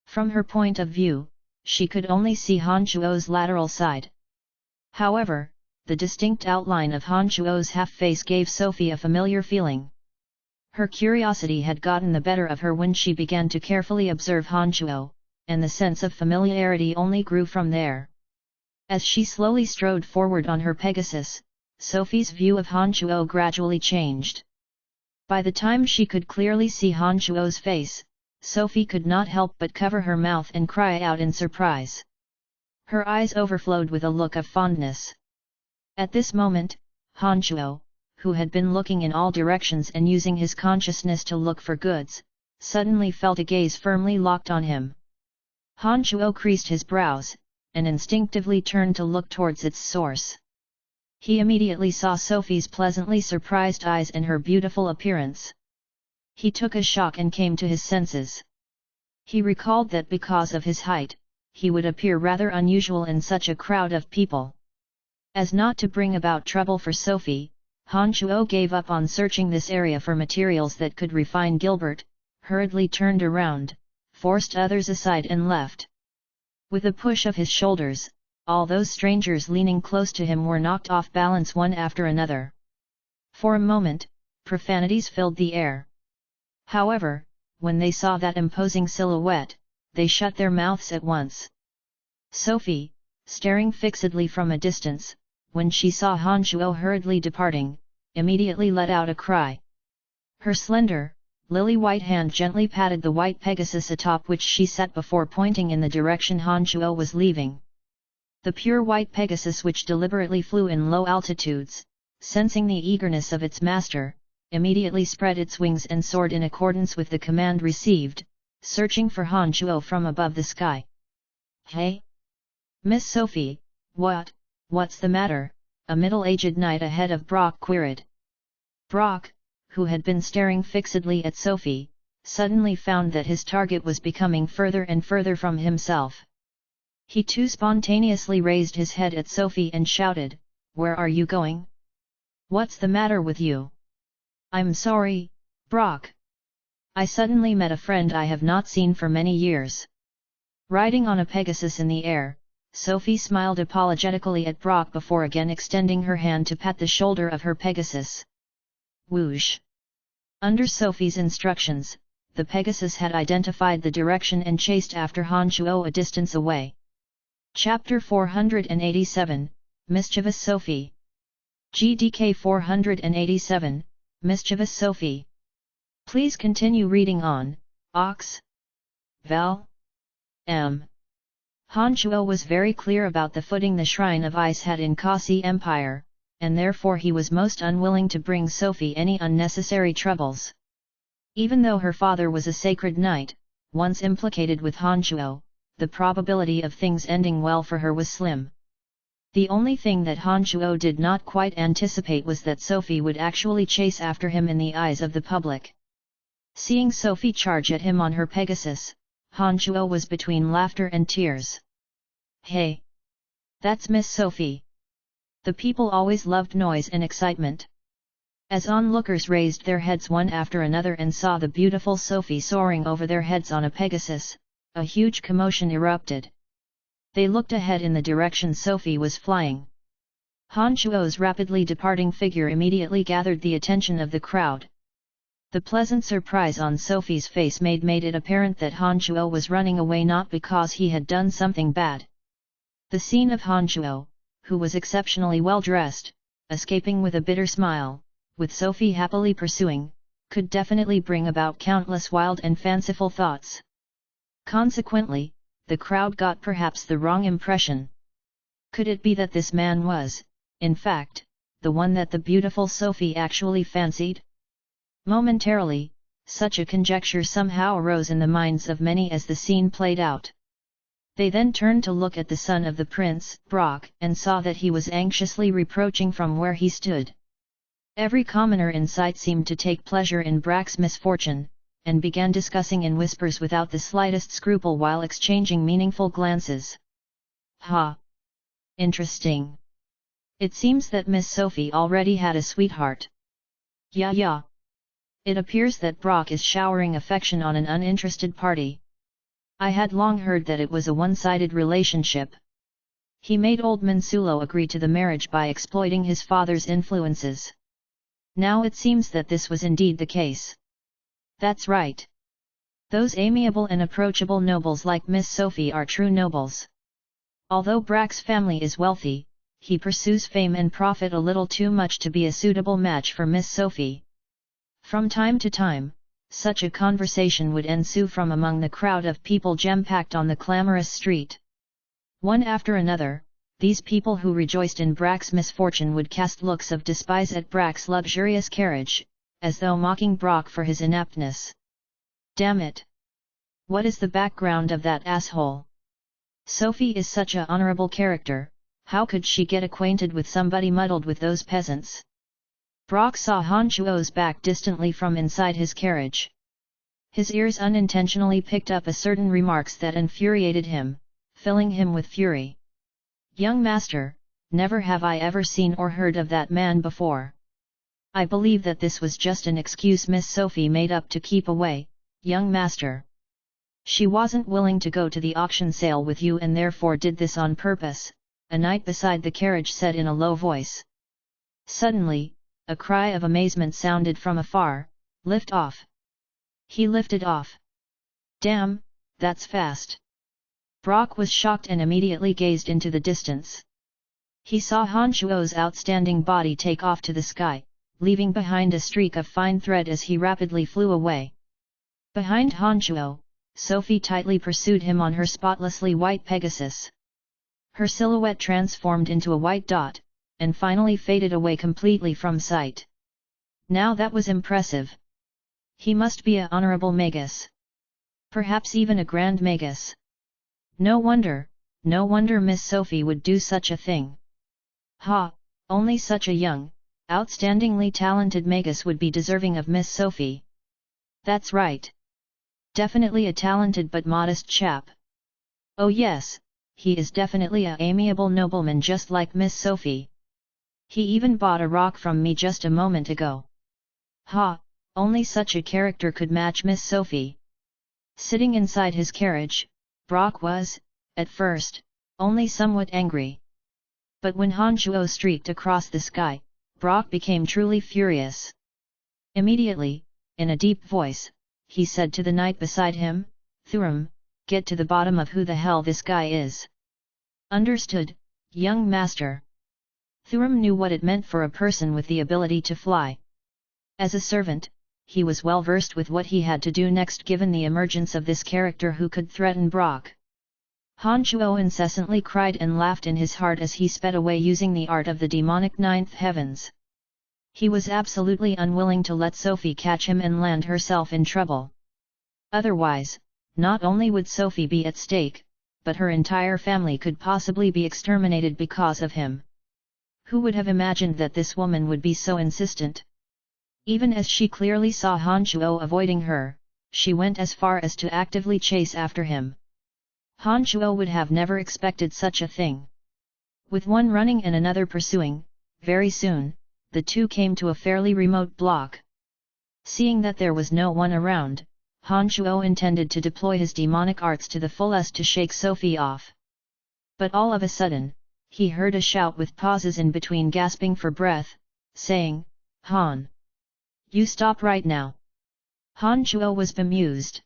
From her point of view, she could only see Han Chuo's lateral side. However, the distinct outline of Han Chuo's half-face gave Sophie a familiar feeling. Her curiosity had gotten the better of her when she began to carefully observe Han Chuo, and the sense of familiarity only grew from there. As she slowly strode forward on her Pegasus, Sophie's view of Han Chuo gradually changed. By the time she could clearly see Han Chuo's face, Sophie could not help but cover her mouth and cry out in surprise. Her eyes overflowed with a look of fondness. At this moment, Han Chuo, who had been looking in all directions and using his consciousness to look for goods, suddenly felt a gaze firmly locked on him. Han Chuo creased his brows, and instinctively turned to look towards its source. He immediately saw Sophie's pleasantly surprised eyes and her beautiful appearance. He took a shock and came to his senses. He recalled that because of his height, he would appear rather unusual in such a crowd of people. As not to bring about trouble for Sophie, Han Chuo gave up on searching this area for materials that could refine Gilbert, hurriedly turned around, forced others aside and left. With a push of his shoulders, all those strangers leaning close to him were knocked off balance one after another. For a moment, profanities filled the air. However, when they saw that imposing silhouette, they shut their mouths at once. Sophie, staring fixedly from a distance, when she saw Han Chuo hurriedly departing, immediately let out a cry. Her slender, lily-white hand gently patted the white Pegasus atop which she sat before pointing in the direction Han Chuo was leaving. The pure white Pegasus, which deliberately flew in low altitudes, sensing the eagerness of its master, immediately spread its wings and soared in accordance with the command received, searching for Han Chuo from above the sky. "Hey? Miss Sophie, what's the matter?" a middle-aged knight ahead of Brock queried. Brock, who had been staring fixedly at Sophie, suddenly found that his target was becoming further and further from himself. He too spontaneously raised his head at Sophie and shouted, "Where are you going? What's the matter with you?" "I'm sorry, Brock. I suddenly met a friend I have not seen for many years." Riding on a Pegasus in the air, Sophie smiled apologetically at Brock before again extending her hand to pat the shoulder of her Pegasus. Whoosh! Under Sophie's instructions, the Pegasus had identified the direction and chased after Han Chuo a distance away. Chapter 487, Mischievous Sophie. GDK 487, Mischievous Sophie. Please continue reading on, Ox. Val. M. Han Chuo was very clear about the footing the Shrine of Ice had in Kasi Empire, and therefore he was most unwilling to bring Sophie any unnecessary troubles. Even though her father was a sacred knight, once implicated with Han Chuo, the probability of things ending well for her was slim. The only thing that Han Chuo did not quite anticipate was that Sophie would actually chase after him in the eyes of the public. Seeing Sophie charge at him on her Pegasus, Han Chuo was between laughter and tears. "Hey! That's Miss Sophie." The people always loved noise and excitement. As onlookers raised their heads one after another and saw the beautiful Sophie soaring over their heads on a Pegasus, a huge commotion erupted. They looked ahead in the direction Sophie was flying. Han Chuo's rapidly departing figure immediately gathered the attention of the crowd. The pleasant surprise on Sophie's face made it apparent that Han Chuo was running away not because he had done something bad. The scene of Han Chuo, who was exceptionally well dressed, escaping with a bitter smile, with Sophie happily pursuing, could definitely bring about countless wild and fanciful thoughts. Consequently, the crowd got perhaps the wrong impression. Could it be that this man was, in fact, the one that the beautiful Sophie actually fancied? Momentarily, such a conjecture somehow arose in the minds of many as the scene played out. They then turned to look at the son of the prince, Brock, and saw that he was anxiously reproaching from where he stood. Every commoner in sight seemed to take pleasure in Brock's misfortune, and began discussing in whispers without the slightest scruple while exchanging meaningful glances. "Ha! Interesting. It seems that Miss Sophie already had a sweetheart. Yeah. It appears that Brock is showering affection on an uninterested party. I had long heard that it was a one-sided relationship. He made old Mansulo agree to the marriage by exploiting his father's influences. Now it seems that this was indeed the case. That's right. Those amiable and approachable nobles like Miss Sophie are true nobles. Although Brock's family is wealthy, he pursues fame and profit a little too much to be a suitable match for Miss Sophie." From time to time, such a conversation would ensue from among the crowd of people jam-packed on the clamorous street. One after another, these people who rejoiced in Brock's misfortune would cast looks of despise at Brock's luxurious carriage, as though mocking Brock for his inaptness. "Damn it! What is the background of that asshole? Sophie is such a honorable character, how could she get acquainted with somebody muddled with those peasants?" Brock saw Han Chuo's back distantly from inside his carriage. His ears unintentionally picked up a certain remarks that infuriated him, filling him with fury. "Young master, never have I ever seen or heard of that man before. I believe that this was just an excuse Miss Sophie made up to keep away, young master. She wasn't willing to go to the auction sale with you and therefore did this on purpose," a knight beside the carriage said in a low voice. Suddenly, a cry of amazement sounded from afar. "Lift off!" He lifted off. "Damn, that's fast!" Brock was shocked and immediately gazed into the distance. He saw Han Chuo's outstanding body take off to the sky, leaving behind a streak of fine thread as he rapidly flew away. Behind Han Chuo, Sophie tightly pursued him on her spotlessly white Pegasus. Her silhouette transformed into a white dot, and finally faded away completely from sight. Now that was impressive. He must be a honorable magus. Perhaps even a grand magus. No wonder Miss Sophie would do such a thing. Ha, only such a young, outstandingly talented magus would be deserving of Miss Sophie. That's right. Definitely a talented but modest chap. Oh yes, he is definitely a amiable nobleman just like Miss Sophie. He even bought a rock from me just a moment ago. Ha, only such a character could match Miss Sophie. Sitting inside his carriage, Brock was, at first, only somewhat angry. But when Han Shuo streaked across the sky, Brock became truly furious. Immediately, in a deep voice, he said to the knight beside him, "Thurum, get to the bottom of who the hell this guy is." "Understood, young master." Thurum knew what it meant for a person with the ability to fly. As a servant, he was well versed with what he had to do next given the emergence of this character who could threaten Brock. Han Shuo incessantly cried and laughed in his heart as he sped away using the art of the demonic ninth heavens. He was absolutely unwilling to let Sophie catch him and land herself in trouble. Otherwise, not only would Sophie be at stake, but her entire family could possibly be exterminated because of him. Who would have imagined that this woman would be so insistent? Even as she clearly saw Han Shuo avoiding her, she went as far as to actively chase after him. Han Shuo would have never expected such a thing. With one running and another pursuing, very soon, the two came to a fairly remote block. Seeing that there was no one around, Han Shuo intended to deploy his demonic arts to the fullest to shake Sophie off. But all of a sudden, he heard a shout with pauses in between gasping for breath, saying, "Han! You stop right now!" Han Shuo was bemused.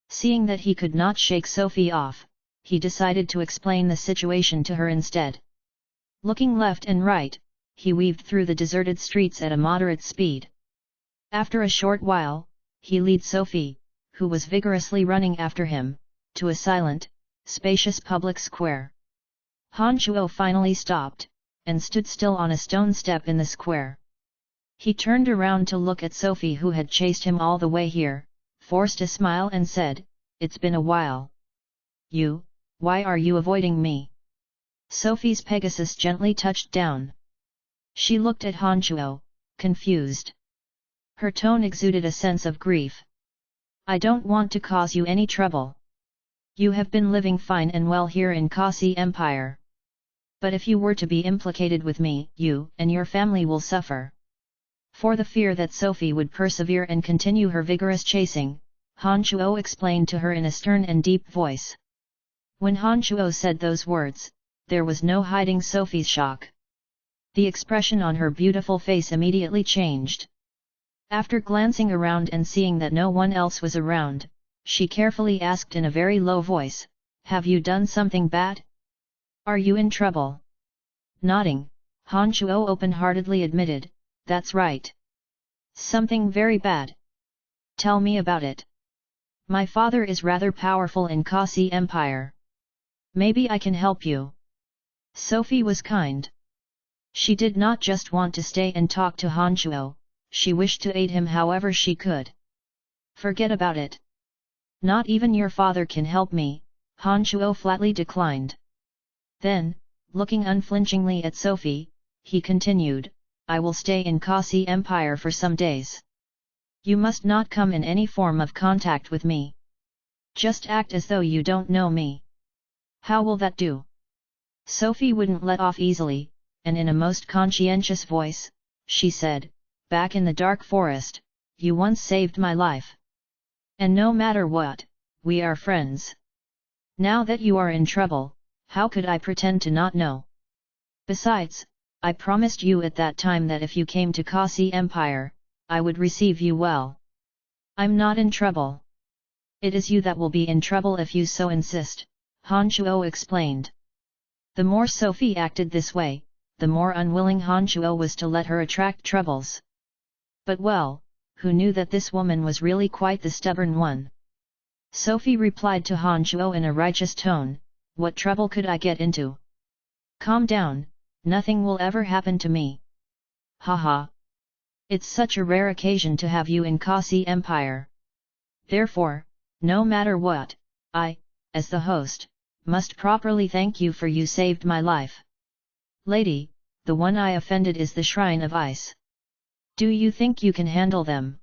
Seeing that he could not shake Sophie off, he decided to explain the situation to her instead. Looking left and right, he weaved through the deserted streets at a moderate speed. After a short while, he led Sophie, who was vigorously running after him, to a silent, spacious public square. Han Shuo finally stopped, and stood still on a stone step in the square. He turned around to look at Sophie who had chased him all the way here, forced a smile and said, "It's been a while. Why are you avoiding me?" Sophie's Pegasus gently touched down. She looked at Han Shuo, confused. Her tone exuded a sense of grief. "I don't want to cause you any trouble. You have been living fine and well here in Kasi Empire. But if you were to be implicated with me, you and your family will suffer." For the fear that Sophie would persevere and continue her vigorous chasing, Han Shuo explained to her in a stern and deep voice. When Han Shuo said those words, there was no hiding Sophie's shock. The expression on her beautiful face immediately changed. After glancing around and seeing that no one else was around, she carefully asked in a very low voice, "Have you done something bad? Are you in trouble?" Nodding, Han Shuo open-heartedly admitted, "That's right. Something very bad. Tell me about it. My father is rather powerful in Kasi Empire. Maybe I can help you." Sophie was kind. She did not just want to stay and talk to Han Shuo, she wished to aid him however she could. "Forget about it. Not even your father can help me," Han Shuo flatly declined. Then, looking unflinchingly at Sophie, he continued, "I will stay in Kasi Empire for some days. You must not come in any form of contact with me. Just act as though you don't know me. How will that do?" Sophie wouldn't let off easily, and in a most conscientious voice, she said, "Back in the dark forest, you once saved my life. And no matter what, we are friends. Now that you are in trouble, how could I pretend to not know? Besides, I promised you at that time that if you came to Kasi Empire, I would receive you well. I'm not in trouble. It is you that will be in trouble if you so insist," Han Shuo explained. The more Sophie acted this way, the more unwilling Han Shuo was to let her attract troubles. But well, who knew that this woman was really quite the stubborn one? Sophie replied to Han Shuo in a righteous tone, "What trouble could I get into? Calm down, nothing will ever happen to me. Haha. It's such a rare occasion to have you in Kasi Empire. Therefore, no matter what, I, as the host, must properly thank you for you saved my life. Lady, the one I offended is the Shrine of Ice. Do you think you can handle them?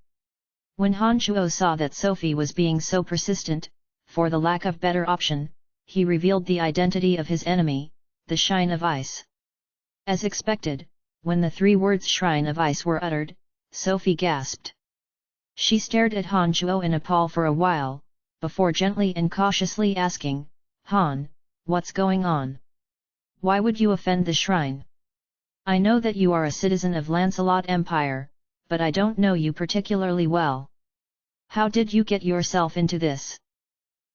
When Han Shuo saw that Sophie was being so persistent, for the lack of better option, he revealed the identity of his enemy, the Shrine of Ice. As expected, when the 3 words Shrine of Ice were uttered, Sophie gasped. She stared at Han Shuo in awe for a while, before gently and cautiously asking, Han, what's going on? Why would you offend the shrine? I know that you are a citizen of Lancelot Empire, but I don't know you particularly well. How did you get yourself into this?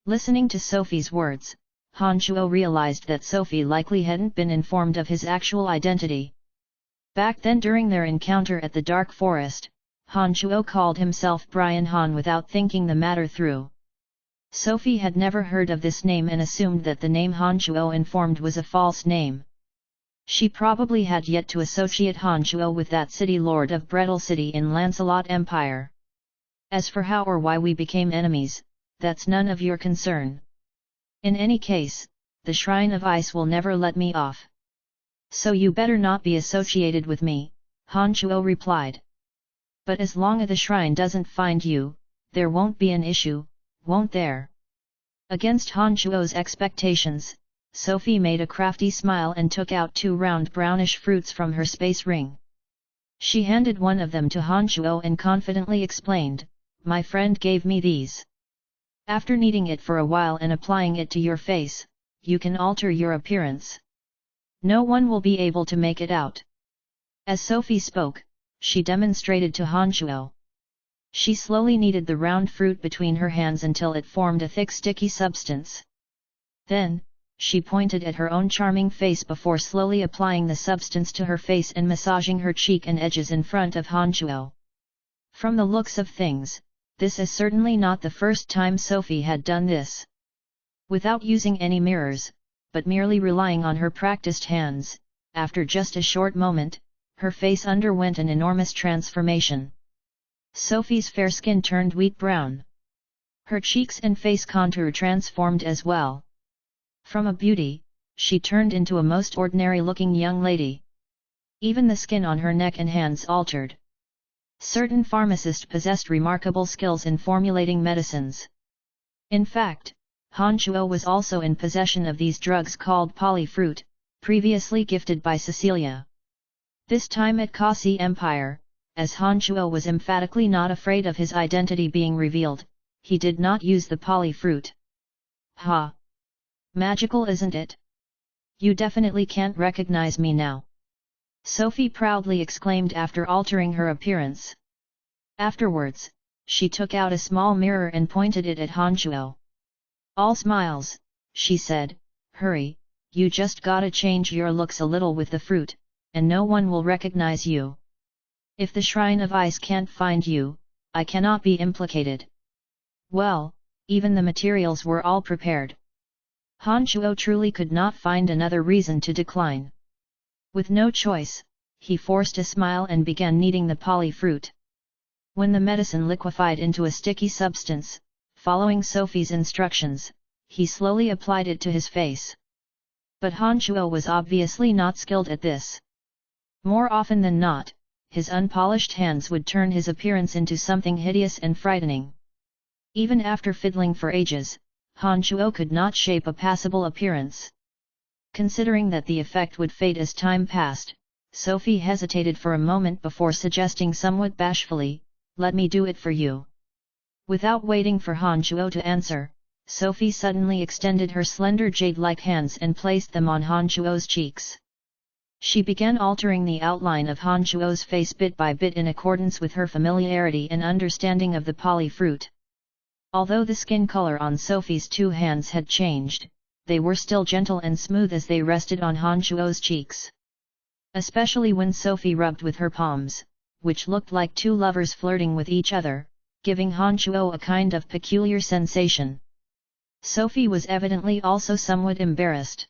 Listening to Sophie's words, Han Shuo realized that Sophie likely hadn't been informed of his actual identity. Back then during their encounter at the Dark Forest, Han Shuo called himself Brian Han without thinking the matter through. Sophie had never heard of this name and assumed that the name Han Shuo informed was a false name. She probably had yet to associate Han Shuo with that city lord of Brettle City in Lancelot Empire. As for how or why we became enemies, that's none of your concern. In any case, the Shrine of Ice will never let me off. So you better not be associated with me, Han Shuo replied. But as long as the shrine doesn't find you, there won't be an issue, won't there? Against Han Shuo's expectations, Sophie made a crafty smile and took out 2 round brownish fruits from her space ring. She handed one of them to Han Shuo and confidently explained, my friend gave me these. After kneading it for a while and applying it to your face, you can alter your appearance. No one will be able to make it out. As Sophie spoke, she demonstrated to Han Shuo. She slowly kneaded the round fruit between her hands until it formed a thick sticky substance. Then, she pointed at her own charming face before slowly applying the substance to her face and massaging her cheek and edges in front of Han Shuo. From the looks of things, this is certainly not the first time Sophie had done this. Without using any mirrors, but merely relying on her practiced hands, after just a short moment, her face underwent an enormous transformation. Sophie's fair skin turned wheat brown. Her cheeks and face contour transformed as well. From a beauty, she turned into a most ordinary-looking young lady. Even the skin on her neck and hands altered. Certain pharmacists possessed remarkable skills in formulating medicines. In fact, Han Shuo was also in possession of these drugs called polyfruit, previously gifted by Cecilia. This time at Kasi Empire, as Han Shuo was emphatically not afraid of his identity being revealed, he did not use the polyfruit. Ha! Magical, isn't it? You definitely can't recognize me now. Sophie proudly exclaimed after altering her appearance. Afterwards, she took out a small mirror and pointed it at Han Shuo. All smiles, she said, hurry, you just gotta change your looks a little with the fruit, and no one will recognize you. If the Shrine of Ice can't find you, I cannot be implicated. Well, even the materials were all prepared. Han Shuo truly could not find another reason to decline. With no choice, he forced a smile and began kneading the polyfruit. When the medicine liquefied into a sticky substance, following Sophie's instructions, he slowly applied it to his face. But Han Shuo was obviously not skilled at this. More often than not, his unpolished hands would turn his appearance into something hideous and frightening. Even after fiddling for ages, Han Shuo could not shape a passable appearance. Considering that the effect would fade as time passed, Sophie hesitated for a moment before suggesting somewhat bashfully, let me do it for you. Without waiting for Han Shuo to answer, Sophie suddenly extended her slender jade-like hands and placed them on Han Shuo's cheeks. She began altering the outline of Han Shuo's face bit by bit in accordance with her familiarity and understanding of the polyfruit. Although the skin color on Sophie's 2 hands had changed, they were still gentle and smooth as they rested on Han Shuo's cheeks. Especially when Sophie rubbed with her palms, which looked like 2 lovers flirting with each other, giving Han Shuo a kind of peculiar sensation. Sophie was evidently also somewhat embarrassed.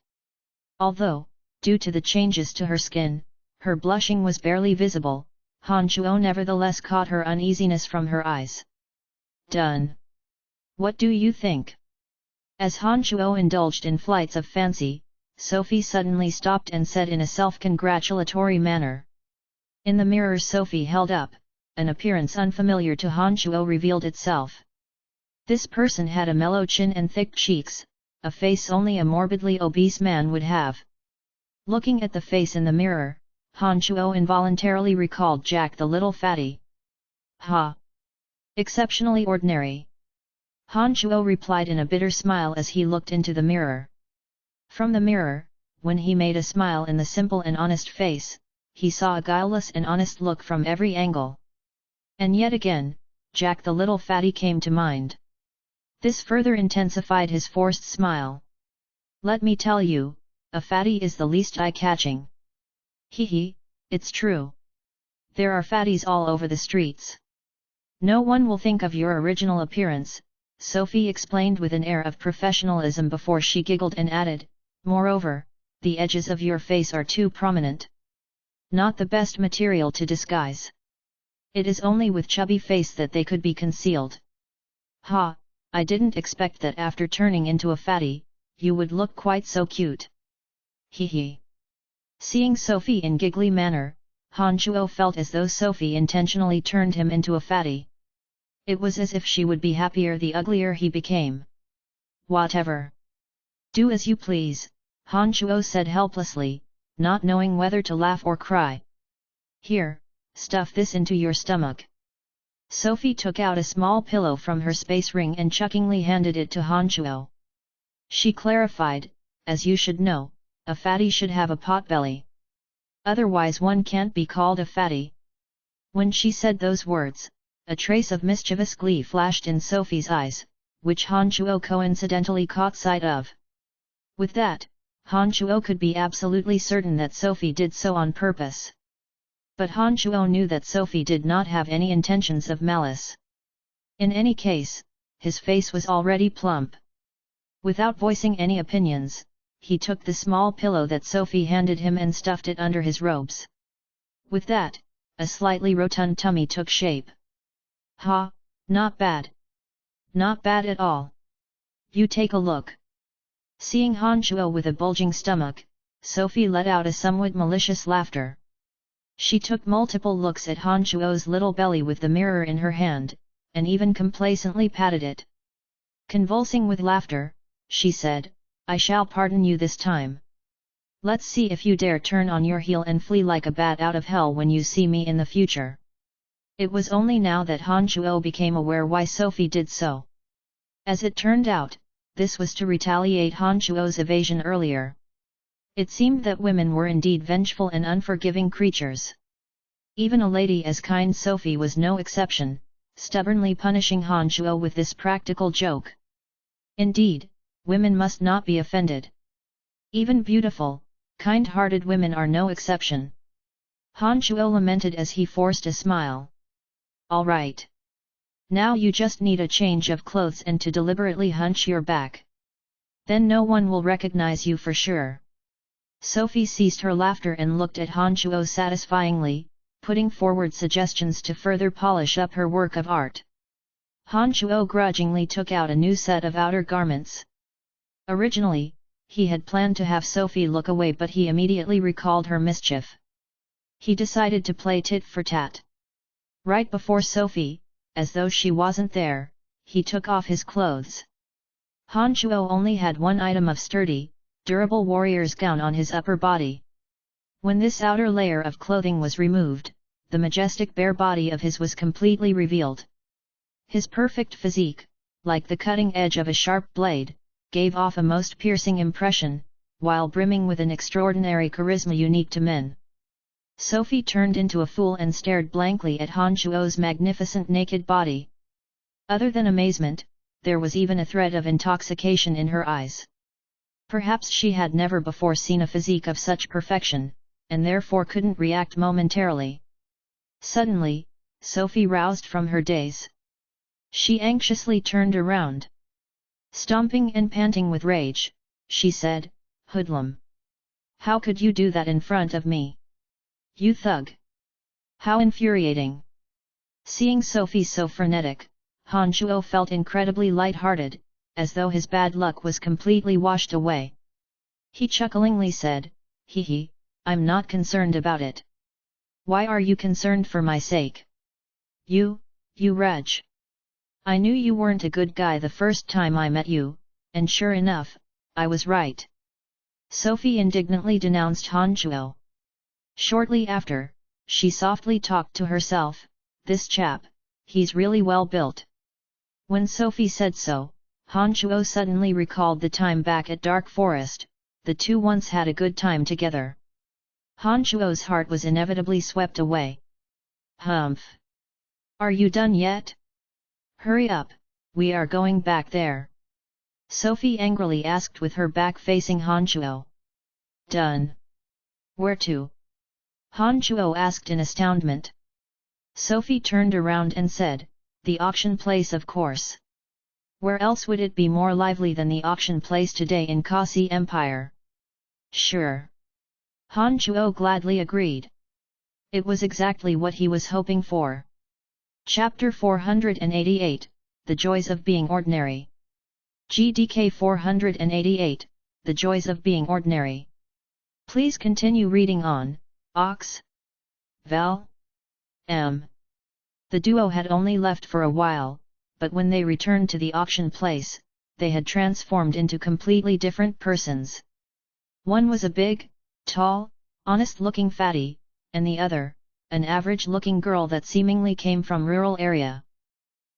Although, Due to the changes to her skin, her blushing was barely visible. Han Chuo nevertheless caught her uneasiness from her eyes. Done. What do you think? As Han Chuo indulged in flights of fancy, Sophie suddenly stopped and said in a self-congratulatory manner. In the mirror Sophie held up, an appearance unfamiliar to Han Chuo revealed itself. This person had a mellow chin and thick cheeks, a face only a morbidly obese man would have. Looking at the face in the mirror, Han Chuo involuntarily recalled Jack the Little Fatty. Ha! Exceptionally ordinary. Han Chuo replied in a bitter smile as he looked into the mirror. From the mirror, when he made a smile in the simple and honest face, he saw a guileless and honest look from every angle. And yet again, Jack the Little Fatty came to mind. This further intensified his forced smile. Let me tell you, a fatty is the least eye-catching. Hee, it's true. There are fatties all over the streets. No one will think of your original appearance, Sophie explained with an air of professionalism before she giggled and added, moreover, the edges of your face are too prominent. Not the best material to disguise. It is only with chubby face that they could be concealed. Ha, I didn't expect that after turning into a fatty, you would look quite so cute. Hee. Seeing Sophie in giggly manner, Han Chuo felt as though Sophie intentionally turned him into a fatty. It was as if she would be happier the uglier he became. Whatever. Do as you please, Han Chuo said helplessly, not knowing whether to laugh or cry. Here, stuff this into your stomach. Sophie took out a small pillow from her space ring and chuckingly handed it to Han Chuo. She clarified, as you should know, a fatty should have a potbelly. Otherwise one can't be called a fatty. When she said those words, a trace of mischievous glee flashed in Sophie's eyes, which Han Chuo coincidentally caught sight of. With that, Han Chuo could be absolutely certain that Sophie did so on purpose. But Han Chuo knew that Sophie did not have any intentions of malice. In any case, his face was already plump. Without voicing any opinions, he took the small pillow that Sophie handed him and stuffed it under his robes. With that, a slightly rotund tummy took shape. Ha, not bad. Not bad at all. You take a look. Seeing Han Chuo with a bulging stomach, Sophie let out a somewhat malicious laughter. She took multiple looks at Han Chuo's little belly with the mirror in her hand, and even complacently patted it. Convulsing with laughter, she said, I shall pardon you this time. Let's see if you dare turn on your heel and flee like a bat out of hell when you see me in the future. It was only now that Han Chuo became aware why Sophie did so. As it turned out, this was to retaliate Han Chuo's evasion earlier. It seemed that women were indeed vengeful and unforgiving creatures. Even a lady as kind Sophie was no exception, stubbornly punishing Han Chuo with this practical joke. Indeed, women must not be offended. Even beautiful, kind-hearted women are no exception. Han Chuo lamented as he forced a smile. All right. Now you just need a change of clothes and to deliberately hunch your back. Then no one will recognize you for sure. Sophie ceased her laughter and looked at Han Chuo satisfyingly, putting forward suggestions to further polish up her work of art. Han Chuo grudgingly took out a new set of outer garments. Originally, he had planned to have Sophie look away, but he immediately recalled her mischief. He decided to play tit for tat. Right before Sophie, as though she wasn't there, he took off his clothes. Han Chuo only had one item of sturdy, durable warrior's gown on his upper body. When this outer layer of clothing was removed, the majestic bare body of his was completely revealed. His perfect physique, like the cutting edge of a sharp blade, gave off a most piercing impression, while brimming with an extraordinary charisma unique to men. Sophie turned into a fool and stared blankly at Han Chuo's magnificent naked body. Other than amazement, there was even a thread of intoxication in her eyes. Perhaps she had never before seen a physique of such perfection, and therefore couldn't react momentarily. Suddenly, Sophie roused from her daze. She anxiously turned around. Stomping and panting with rage, she said, "Hoodlum! How could you do that in front of me? You thug! How infuriating! Seeing Sophie so frenetic, Han Shuo felt incredibly light-hearted, as though his bad luck was completely washed away. He chucklingly said, "Hee hee, I'm not concerned about it. Why are you concerned for my sake? You wretch! I knew you weren't a good guy the first time I met you, and sure enough, I was right." Sophie indignantly denounced Han Shuo. Shortly after, she softly talked to herself, "This chap, he's really well built." When Sophie said so, Han Shuo suddenly recalled the time back at Dark Forest. The two once had a good time together. Han Shuo's heart was inevitably swept away. "Humph! Are you done yet? Hurry up, we are going back there." Sophie angrily asked with her back facing Han Shuo. "Done? Where to?" Han Shuo asked in astoundment. Sophie turned around and said, "The auction place, of course. Where else would it be more lively than the auction place today in Kasi Empire?" "Sure." Han Shuo gladly agreed. It was exactly what he was hoping for. Chapter 488, The Joys of Being Ordinary. GDK 488, The Joys of Being Ordinary. Please continue reading on, Ox. Val. M. The duo had only left for a while, but when they returned to the auction place, they had transformed into completely different persons. One was a big, tall, honest-looking fatty, and the other, an average-looking girl that seemingly came from rural area.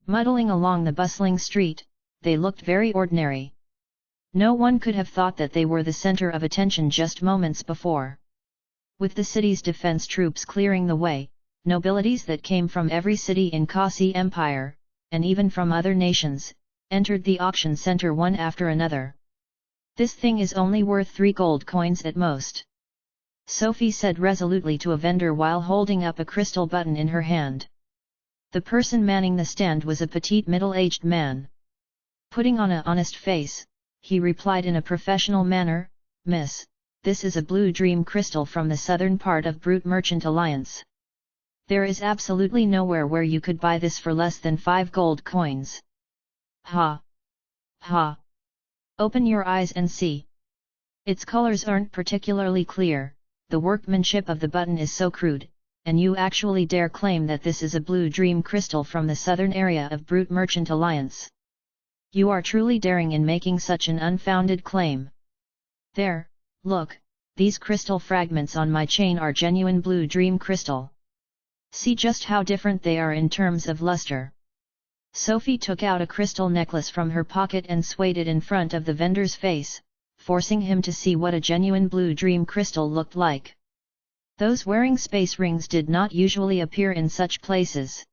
Muddling along the bustling street, they looked very ordinary. No one could have thought that they were the center of attention just moments before. With the city's defense troops clearing the way, nobilities that came from every city in Kasi Empire, and even from other nations, entered the auction center one after another. "This thing is only worth 3 gold coins at most," Sophie said resolutely to a vendor while holding up a crystal button in her hand. The person manning the stand was a petite middle-aged man. Putting on an honest face, he replied in a professional manner, "Miss, this is a blue dream crystal from the southern part of Brute Merchant Alliance. There is absolutely nowhere where you could buy this for less than 5 gold coins." "Ha! Ha! Open your eyes and see. Its colors aren't particularly clear, the workmanship of the button is so crude, and you actually dare claim that this is a blue dream crystal from the southern area of Brute Merchant Alliance. You are truly daring in making such an unfounded claim. There, look, these crystal fragments on my chain are genuine blue dream crystal. See just how different they are in terms of luster." Sophie took out a crystal necklace from her pocket and swayed it in front of the vendor's face, forcing him to see what a genuine blue dream crystal looked like. Those wearing space rings did not usually appear in such places.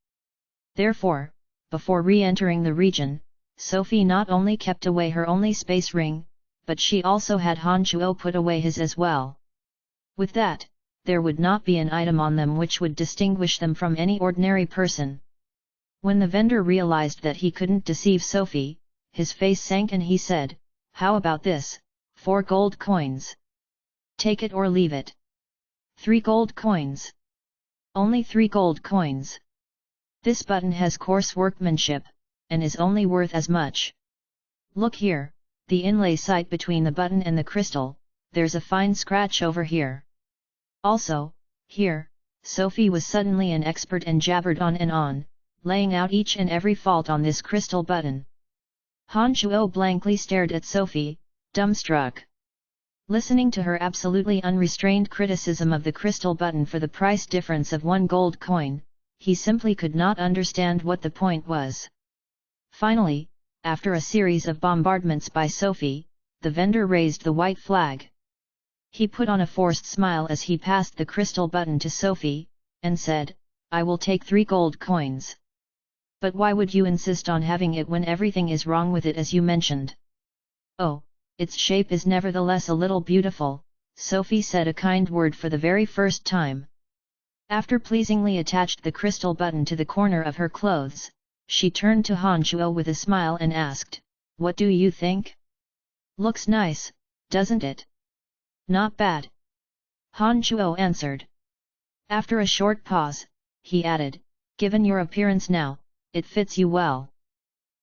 Therefore, before re-entering the region, Sophie not only kept away her only space ring, but she also had Han Shuo put away his as well. With that, there would not be an item on them which would distinguish them from any ordinary person. When the vendor realized that he couldn't deceive Sophie, his face sank and he said, "How about this, 4 gold coins? Take it or leave it." 3 gold coins? Only 3 gold coins? This button has coarse workmanship, and is only worth as much. Look here, the inlay site between the button and the crystal, there's a fine scratch over here. Also, here," Sophie was suddenly an expert and jabbered on, laying out each and every fault on this crystal button. Han Shuo blankly stared at Sophie, dumbstruck. Listening to her absolutely unrestrained criticism of the crystal button for the price difference of 1 gold coin, he simply could not understand what the point was. Finally, after a series of bombardments by Sophie, the vendor raised the white flag. He put on a forced smile as he passed the crystal button to Sophie, and said, "I will take 3 gold coins. But why would you insist on having it when everything is wrong with it as you mentioned?" "Oh, its shape is nevertheless a little beautiful," Sophie said a kind word for the very first time. After pleasingly attached the crystal button to the corner of her clothes, she turned to Han Shuo with a smile and asked, "What do you think? Looks nice, doesn't it?" "Not bad," Han Chuo answered. After a short pause, he added, given your appearance now, it fits you well.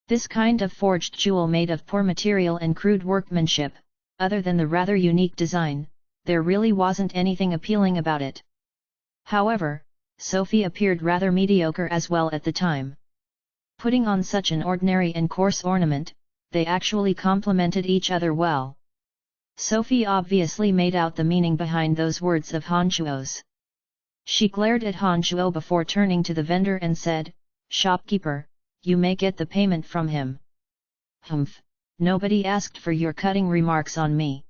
This kind of forged jewel made of poor material and crude workmanship, other than the rather unique design, there really wasn't anything appealing about it. However, Sophie appeared rather mediocre as well at the time. Putting on such an ordinary and coarse ornament, they actually complemented each other well. Sophie obviously made out the meaning behind those words of Han Chuo's. She glared at Han Chuo before turning to the vendor and said, "Shopkeeper, you may get the payment from him." "Humph, nobody asked for your cutting remarks on me."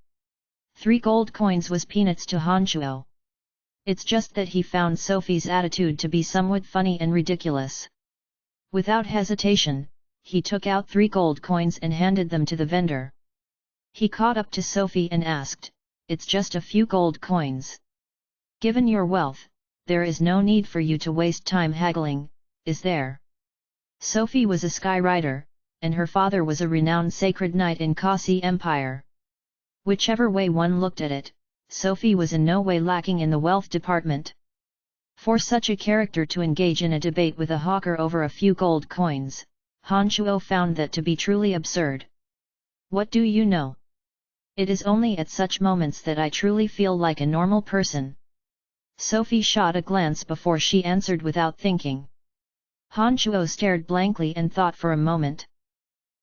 3 gold coins was peanuts to Han Chuo. It's just that he found Sophie's attitude to be somewhat funny and ridiculous. Without hesitation, he took out 3 gold coins and handed them to the vendor. He caught up to Sophie and asked, "It's just a few gold coins. Given your wealth, there is no need for you to waste time haggling, is there?" Sophie was a sky rider, and her father was a renowned sacred knight in Kasi Empire. Whichever way one looked at it, Sophie was in no way lacking in the wealth department. For such a character to engage in a debate with a hawker over a few gold coins, Han Chuo found that to be truly absurd. "What do you know? It is only at such moments that I truly feel like a normal person." Sophie shot a glance before she answered without thinking. Han Chuo stared blankly and thought for a moment.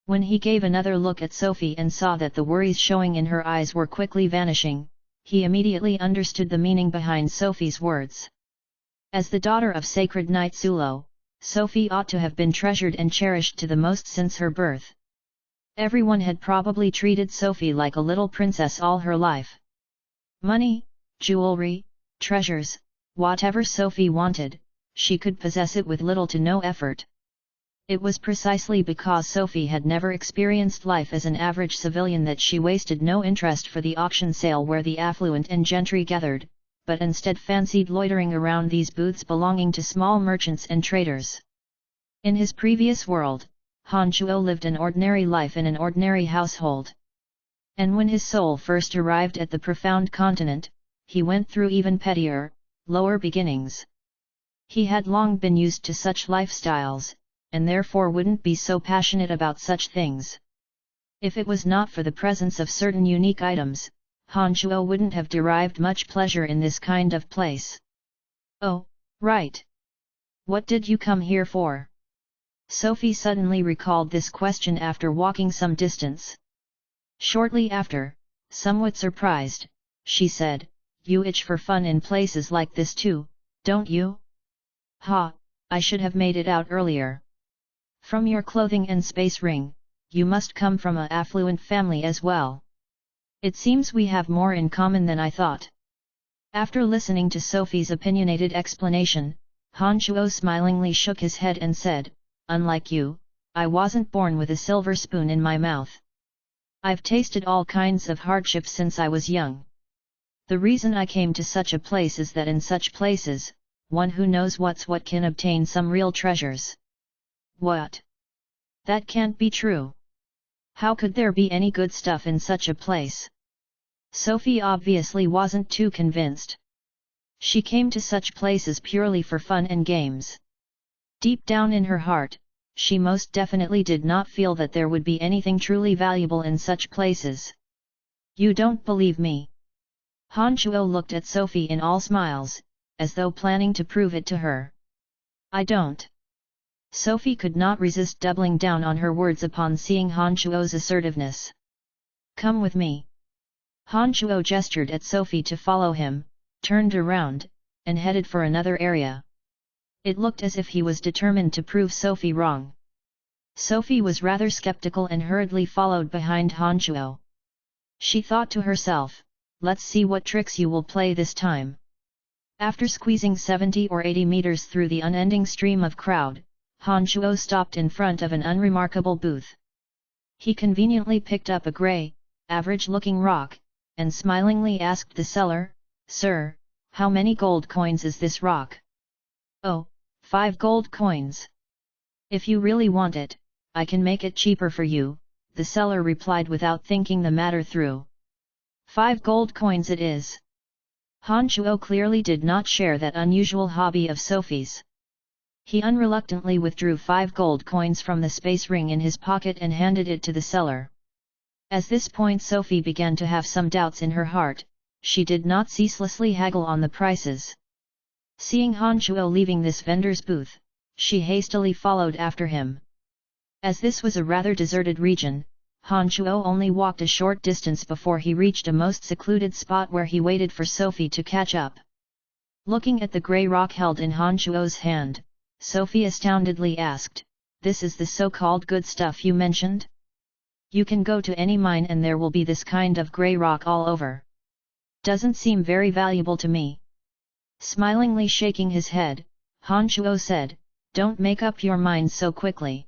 When he gave another look at Sophie and saw that the worries showing in her eyes were quickly vanishing, he immediately understood the meaning behind Sophie's words. As the daughter of sacred knight Sulo, Sophie ought to have been treasured and cherished to the most since her birth. Everyone had probably treated Sophie like a little princess all her life. Money, jewelry, treasures, whatever Sophie wanted, she could possess it with little to no effort. It was precisely because Sophie had never experienced life as an average civilian that she wasted no interest for the auction sale where the affluent and gentry gathered, but instead fancied loitering around these booths belonging to small merchants and traders. In his previous world, Han Chuo lived an ordinary life in an ordinary household. And when his soul first arrived at the profound continent, he went through even pettier, lower beginnings. He had long been used to such lifestyles, and therefore wouldn't be so passionate about such things. If it was not for the presence of certain unique items, Han Chuo wouldn't have derived much pleasure in this kind of place. "Oh, right. What did you come here for?" Sophie suddenly recalled this question after walking some distance. Shortly after, somewhat surprised, she said, "You itch for fun in places like this too, don't you?" "Ha, I should have made it out earlier. From your clothing and space ring, you must come from a affluent family as well. It seems we have more in common than I thought." After listening to Sophie's opinionated explanation, Han Chuo smilingly shook his head and said, "Unlike you, I wasn't born with a silver spoon in my mouth. I've tasted all kinds of hardships since I was young. The reason I came to such a place is that in such places, one who knows what's what can obtain some real treasures." "What? That can't be true. How could there be any good stuff in such a place?" Sophie obviously wasn't too convinced. She came to such places purely for fun and games. Deep down in her heart, she most definitely did not feel that there would be anything truly valuable in such places. "You don't believe me?" Han Chuo looked at Sophie in all smiles, as though planning to prove it to her. "I don't." Sophie could not resist doubling down on her words upon seeing Han Chuo's assertiveness. "Come with me." Han Chuo gestured at Sophie to follow him, turned around, and headed for another area. It looked as if he was determined to prove Sophie wrong. Sophie was rather skeptical and hurriedly followed behind Han Chuo. She thought to herself, "Let's see what tricks you will play this time." After squeezing 70 or 80 meters through the unending stream of crowd, Han Chuo stopped in front of an unremarkable booth. He conveniently picked up a grey, average-looking rock, and smilingly asked the seller, "Sir, how many gold coins is this rock?" "Oh, 5 gold coins. If you really want it, I can make it cheaper for you," the seller replied without thinking the matter through. "5 gold coins it is." Han Chuo clearly did not share that unusual hobby of Sophie's. He unreluctantly withdrew 5 gold coins from the space ring in his pocket and handed it to the seller. At this point Sophie began to have some doubts in her heart. She did not ceaselessly haggle on the prices. Seeing Han Chuo leaving this vendor's booth, she hastily followed after him. As this was a rather deserted region, Han Chuo only walked a short distance before he reached a most secluded spot where he waited for Sophie to catch up. Looking at the grey rock held in Han Chuo's hand, Sophie astoundedly asked, "This is the so-called good stuff you mentioned? You can go to any mine and there will be this kind of grey rock all over. Doesn't seem very valuable to me." Smilingly shaking his head, Han Chuo said, "Don't make up your mind so quickly.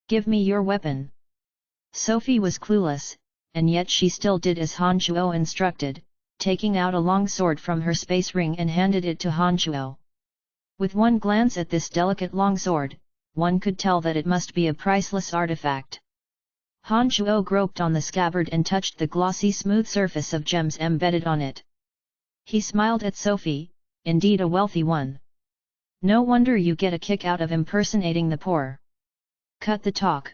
Give me your weapon." Sophie was clueless, and yet she still did as Han Chuo instructed, taking out a long sword from her space ring and handed it to Han Chuo. With one glance at this delicate long sword, one could tell that it must be a priceless artifact. Han Chuo groped on the scabbard and touched the glossy smooth surface of gems embedded on it. He smiled at Sophie, "Indeed a wealthy one. No wonder you get a kick out of impersonating the poor. Cut the talk.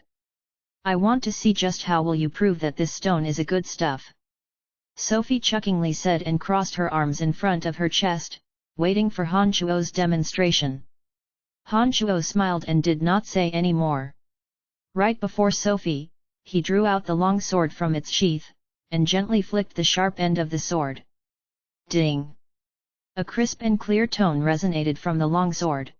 I want to see just how will you prove that this stone is a good stuff." Sophie chuckingly said and crossed her arms in front of her chest, waiting for Han Chuo's demonstration. Han Chuo smiled and did not say any more. Right before Sophie, he drew out the long sword from its sheath, and gently flicked the sharp end of the sword. Ding! A crisp and clear tone resonated from the long sword.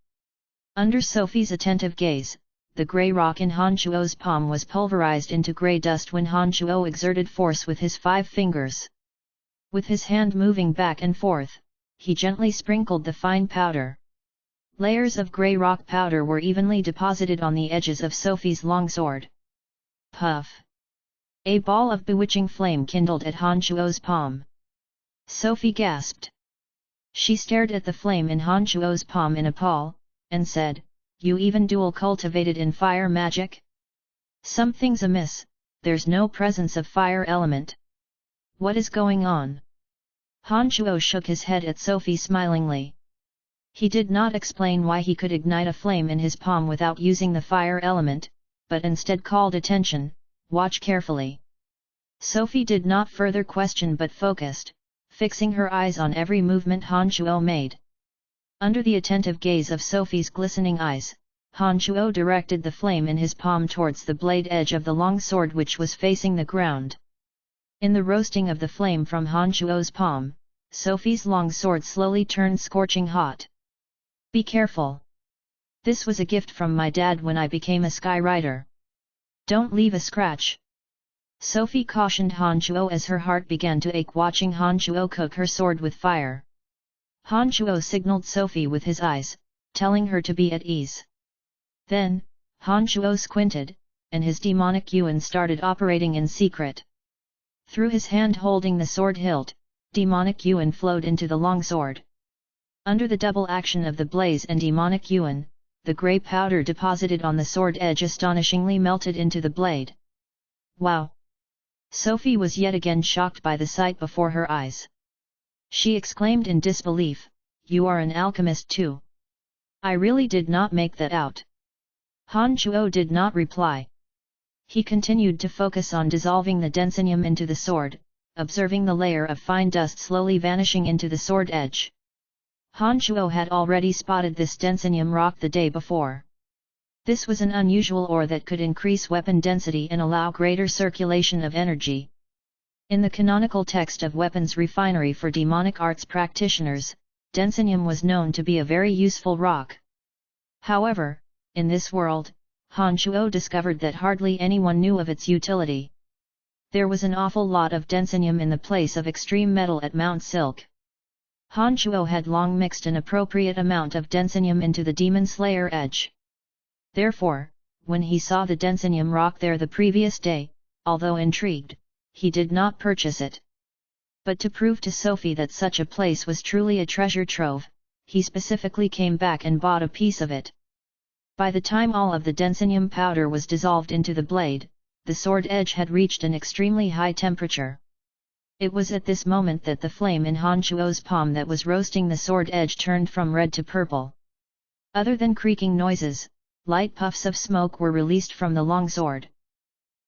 Under Sophie's attentive gaze, the grey rock in Han Chuo's palm was pulverized into grey dust when Han Chuo exerted force with his 5 fingers. With his hand moving back and forth, he gently sprinkled the fine powder. Layers of grey rock powder were evenly deposited on the edges of Sophie's long sword. Puff! A ball of bewitching flame kindled at Han Chuo's palm. Sophie gasped. She stared at the flame in Han Chuo's palm in awe, and said, "You even dual cultivated in fire magic? Something's amiss, there's no presence of fire element. What is going on?" Han Chuo shook his head at Sophie smilingly. He did not explain why he could ignite a flame in his palm without using the fire element, but instead called attention, "Watch carefully." Sophie did not further question but focused, fixing her eyes on every movement Han Chuo made. Under the attentive gaze of Sophie's glistening eyes, Han Chuo directed the flame in his palm towards the blade edge of the long sword which was facing the ground. In the roasting of the flame from Han Chuo's palm, Sophie's long sword slowly turned scorching hot. "Be careful. This was a gift from my dad when I became a sky rider. Don't leave a scratch." Sophie cautioned Han Chuo as her heart began to ache watching Han Chuo cook her sword with fire. Han Chuo signaled Sophie with his eyes, telling her to be at ease. Then, Han Chuo squinted, and his demonic yuan started operating in secret. Through his hand holding the sword hilt, demonic yuan flowed into the long sword. Under the double action of the blaze and demonic yuan, the grey powder deposited on the sword edge astonishingly melted into the blade. Wow! Sophie was yet again shocked by the sight before her eyes. She exclaimed in disbelief, "You are an alchemist too? I really did not make that out." Han Chuo did not reply. He continued to focus on dissolving the densinium into the sword, observing the layer of fine dust slowly vanishing into the sword edge. Han Chuo had already spotted this densinium rock the day before. This was an unusual ore that could increase weapon density and allow greater circulation of energy. In the canonical text of Weapons Refinery for Demonic Arts Practitioners, densinium was known to be a very useful rock. However, in this world, Han Chuo discovered that hardly anyone knew of its utility. There was an awful lot of densinium in the place of extreme metal at Mount Silk. Han Chuo had long mixed an appropriate amount of densinium into the Demon Slayer edge. Therefore, when he saw the densinium rock there the previous day, although intrigued, he did not purchase it. But to prove to Sophie that such a place was truly a treasure trove, he specifically came back and bought a piece of it. By the time all of the densinium powder was dissolved into the blade, the sword edge had reached an extremely high temperature. It was at this moment that the flame in Han Chuo's palm that was roasting the sword edge turned from red to purple. Other than creaking noises, light puffs of smoke were released from the long sword.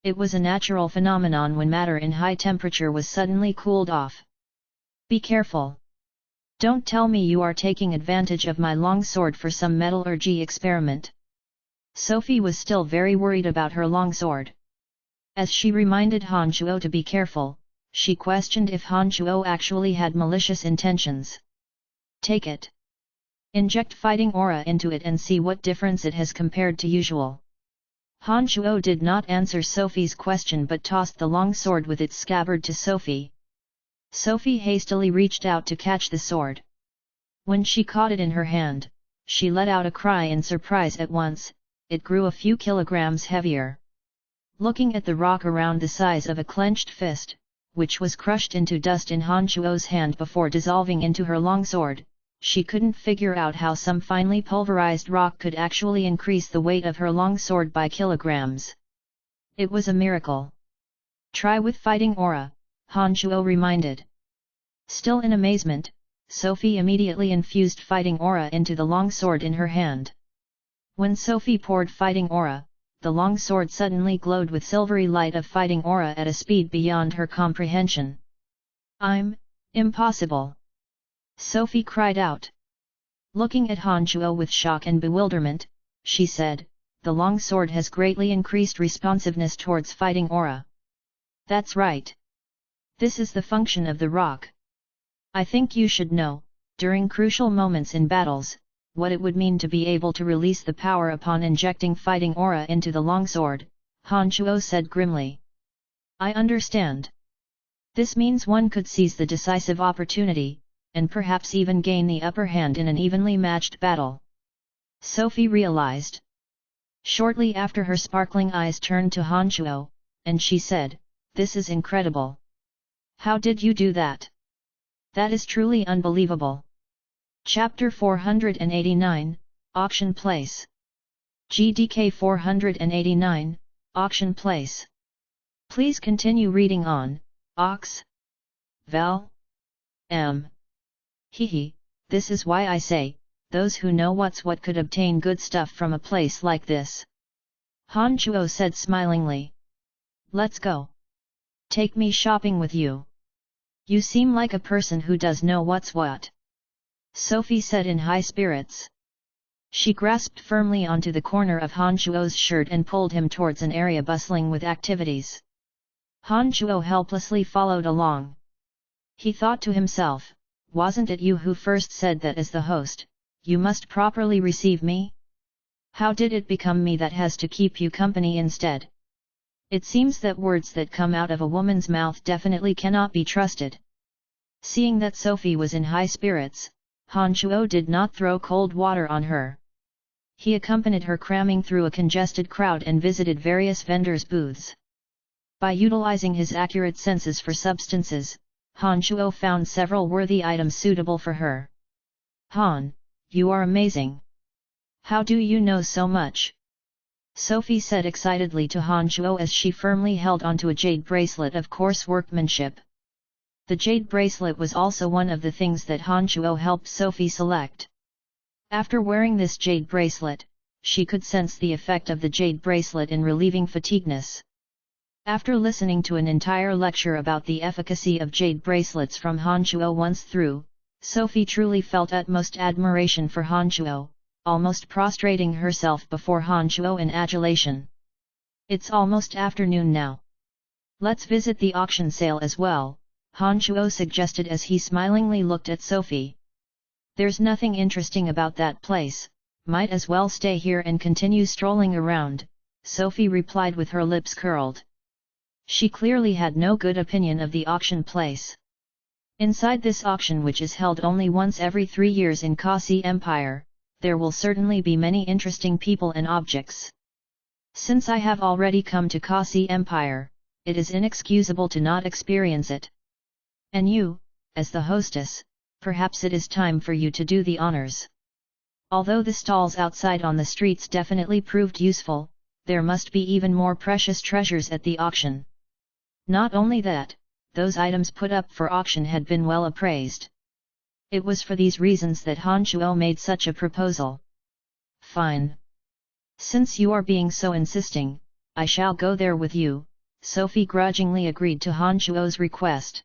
It was a natural phenomenon when matter in high temperature was suddenly cooled off. Be careful. Don't tell me you are taking advantage of my long sword for some metallurgy experiment. Sophie was still very worried about her long sword. As she reminded Han Chuo to be careful, she questioned if Han Chuo actually had malicious intentions. Take it. Inject fighting aura into it and see what difference it has compared to usual. Han Chuo did not answer Sophie's question but tossed the long sword with its scabbard to Sophie. Sophie hastily reached out to catch the sword. When she caught it in her hand, she let out a cry in surprise at once. It grew a few kilograms heavier. Looking at the rock around the size of a clenched fist, which was crushed into dust in Han Chuo's hand before dissolving into her long sword, she couldn't figure out how some finely pulverized rock could actually increase the weight of her long sword by kilograms. It was a miracle. Try with fighting aura, Han Chuo reminded. Still in amazement, Sophie immediately infused fighting aura into the long sword in her hand. When Sophie poured fighting aura, the long sword suddenly glowed with silvery light of fighting aura at a speed beyond her comprehension. Impossible! Sophie cried out. Looking at Han Chuo with shock and bewilderment, she said, the long sword has greatly increased responsiveness towards fighting aura. That's right. This is the function of the rock. I think you should know, during crucial moments in battles, what it would mean to be able to release the power upon injecting fighting aura into the longsword, Han Chuo said grimly. I understand. This means one could seize the decisive opportunity, and perhaps even gain the upper hand in an evenly matched battle. Sophie realized. Shortly after, her sparkling eyes turned to Han Chuo, and she said, "This is incredible. How did you do that? That is truly unbelievable." Chapter 489, Auction Place. GDK 489, Auction Place. Please continue reading on, Ox. Val. M. Hehe, this is why I say, those who know what's what could obtain good stuff from a place like this. Han Chuo said smilingly. Let's go. Take me shopping with you. You seem like a person who does know what's what. Sophie said in high spirits. She grasped firmly onto the corner of Han Chuo's shirt and pulled him towards an area bustling with activities. Han Chuo helplessly followed along. He thought to himself, wasn't it you who first said that as the host, you must properly receive me? How did it become me that has to keep you company instead? It seems that words that come out of a woman's mouth definitely cannot be trusted. Seeing that Sophie was in high spirits, Han Chuo did not throw cold water on her. He accompanied her cramming through a congested crowd and visited various vendors' booths. By utilizing his accurate senses for substances, Han Chuo found several worthy items suitable for her. Han, you are amazing. How do you know so much? Sophie said excitedly to Han Chuo as she firmly held onto a jade bracelet of coarse workmanship. The jade bracelet was also one of the things that Han Chuo helped Sophie select. After wearing this jade bracelet, she could sense the effect of the jade bracelet in relieving fatigueness. After listening to an entire lecture about the efficacy of jade bracelets from Han Chuo once through, Sophie truly felt utmost admiration for Han Chuo, almost prostrating herself before Han Chuo in adulation. It's almost afternoon now. Let's visit the auction sale as well, Han Chuo suggested as he smilingly looked at Sophie. There's nothing interesting about that place, might as well stay here and continue strolling around, Sophie replied with her lips curled. She clearly had no good opinion of the auction place. Inside this auction, which is held only once every 3 years in Kasi Empire, there will certainly be many interesting people and objects. Since I have already come to Kasi Empire, it is inexcusable to not experience it. And you, as the hostess, perhaps it is time for you to do the honors. Although the stalls outside on the streets definitely proved useful, there must be even more precious treasures at the auction. Not only that, those items put up for auction had been well appraised. It was for these reasons that Han Shuo made such a proposal. Fine. Since you are being so insisting, I shall go there with you, Sophie grudgingly agreed to Han Shuo's request.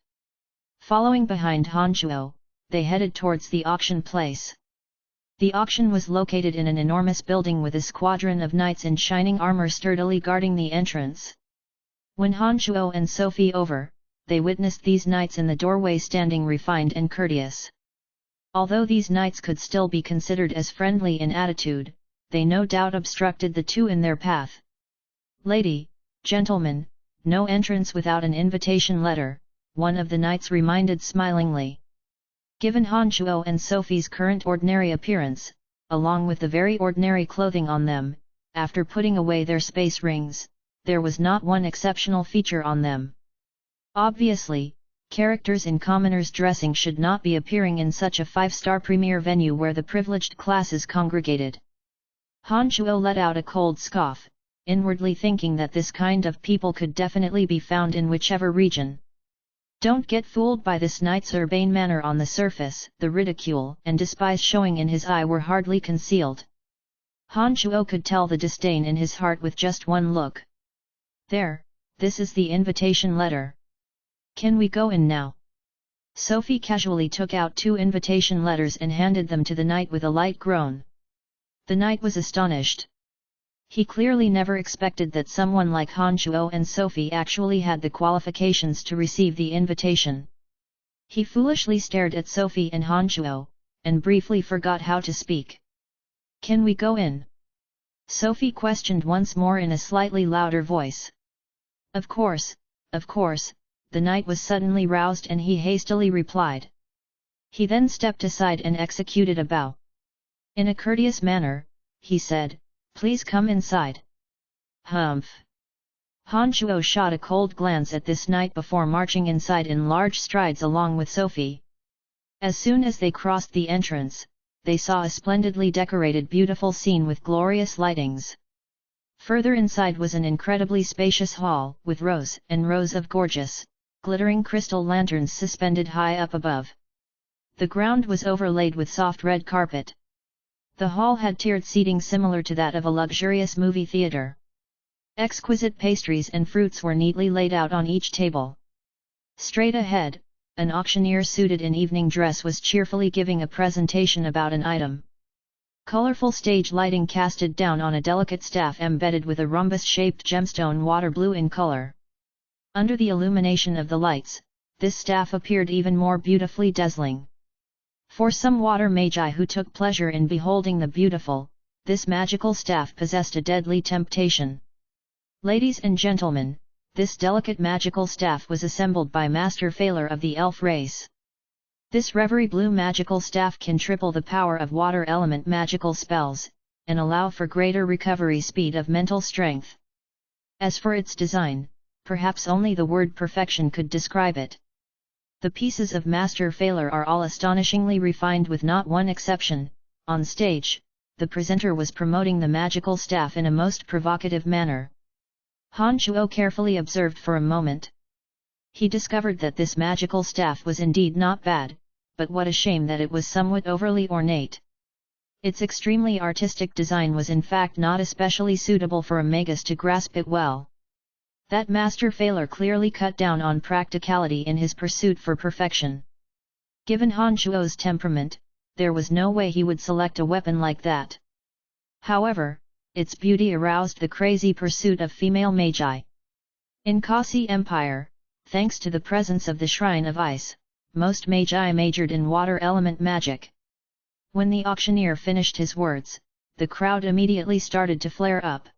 Following behind Han Shuo, they headed towards the auction place. The auction was located in an enormous building with a squadron of knights in shining armor sturdily guarding the entrance. When Han Shuo and Sophie they witnessed these knights in the doorway standing refined and courteous. Although these knights could still be considered as friendly in attitude, they no doubt obstructed the two in their path. "Lady, gentlemen, no entrance without an invitation letter," one of the knights reminded smilingly. Given Han Shuo and Sophie's current ordinary appearance, along with the very ordinary clothing on them, after putting away their space rings, there was not one exceptional feature on them. Obviously, characters in commoners' dressing should not be appearing in such a five-star premier venue where the privileged classes congregated. Han Shuo let out a cold scoff, inwardly thinking that this kind of people could definitely be found in whichever region. Don't get fooled by this knight's urbane manner on the surface. The ridicule and despise showing in his eye were hardly concealed. Han Shuo could tell the disdain in his heart with just one look. "There, this is the invitation letter. Can we go in now?" Sophie casually took out 2 invitation letters and handed them to the knight with a light groan. The knight was astonished. He clearly never expected that someone like Han Shuo and Sophie actually had the qualifications to receive the invitation. He foolishly stared at Sophie and Han Shuo, and briefly forgot how to speak. "Can we go in?" Sophie questioned once more in a slightly louder voice. Of course," the knight was suddenly roused and he hastily replied. He then stepped aside and executed a bow. In a courteous manner, he said, "Please come inside." Humph! Han Shuo shot a cold glance at this knight before marching inside in large strides along with Sophie. As soon as they crossed the entrance, they saw a splendidly decorated beautiful scene with glorious lightings. Further inside was an incredibly spacious hall, with rows and rows of gorgeous, glittering crystal lanterns suspended high up above. The ground was overlaid with soft red carpet. The hall had tiered seating similar to that of a luxurious movie theater. Exquisite pastries and fruits were neatly laid out on each table. Straight ahead, an auctioneer suited in evening dress was cheerfully giving a presentation about an item. Colorful stage lighting casted down on a delicate staff embedded with a rhombus-shaped gemstone water blue in color. Under the illumination of the lights, this staff appeared even more beautifully dazzling. For some water magi who took pleasure in beholding the beautiful, this magical staff possessed a deadly temptation. Ladies and gentlemen, this delicate magical staff was assembled by Master Phaler of the elf race. This reverie blue magical staff can triple the power of water element magical spells, and allow for greater recovery speed of mental strength. As for its design, perhaps only the word perfection could describe it. The pieces of Master Phaler are all astonishingly refined with not one exception. On stage, the presenter was promoting the magical staff in a most provocative manner. Han Shuo carefully observed for a moment. He discovered that this magical staff was indeed not bad, but what a shame that it was somewhat overly ornate. Its extremely artistic design was in fact not especially suitable for a magus to grasp it well. That Master Phaler clearly cut down on practicality in his pursuit for perfection. Given Han Shuo's temperament, there was no way he would select a weapon like that. However, its beauty aroused the crazy pursuit of female magi. In Kasi Empire, thanks to the presence of the Shrine of Ice, most magi majored in water element magic. When the auctioneer finished his words, the crowd immediately started to flare up.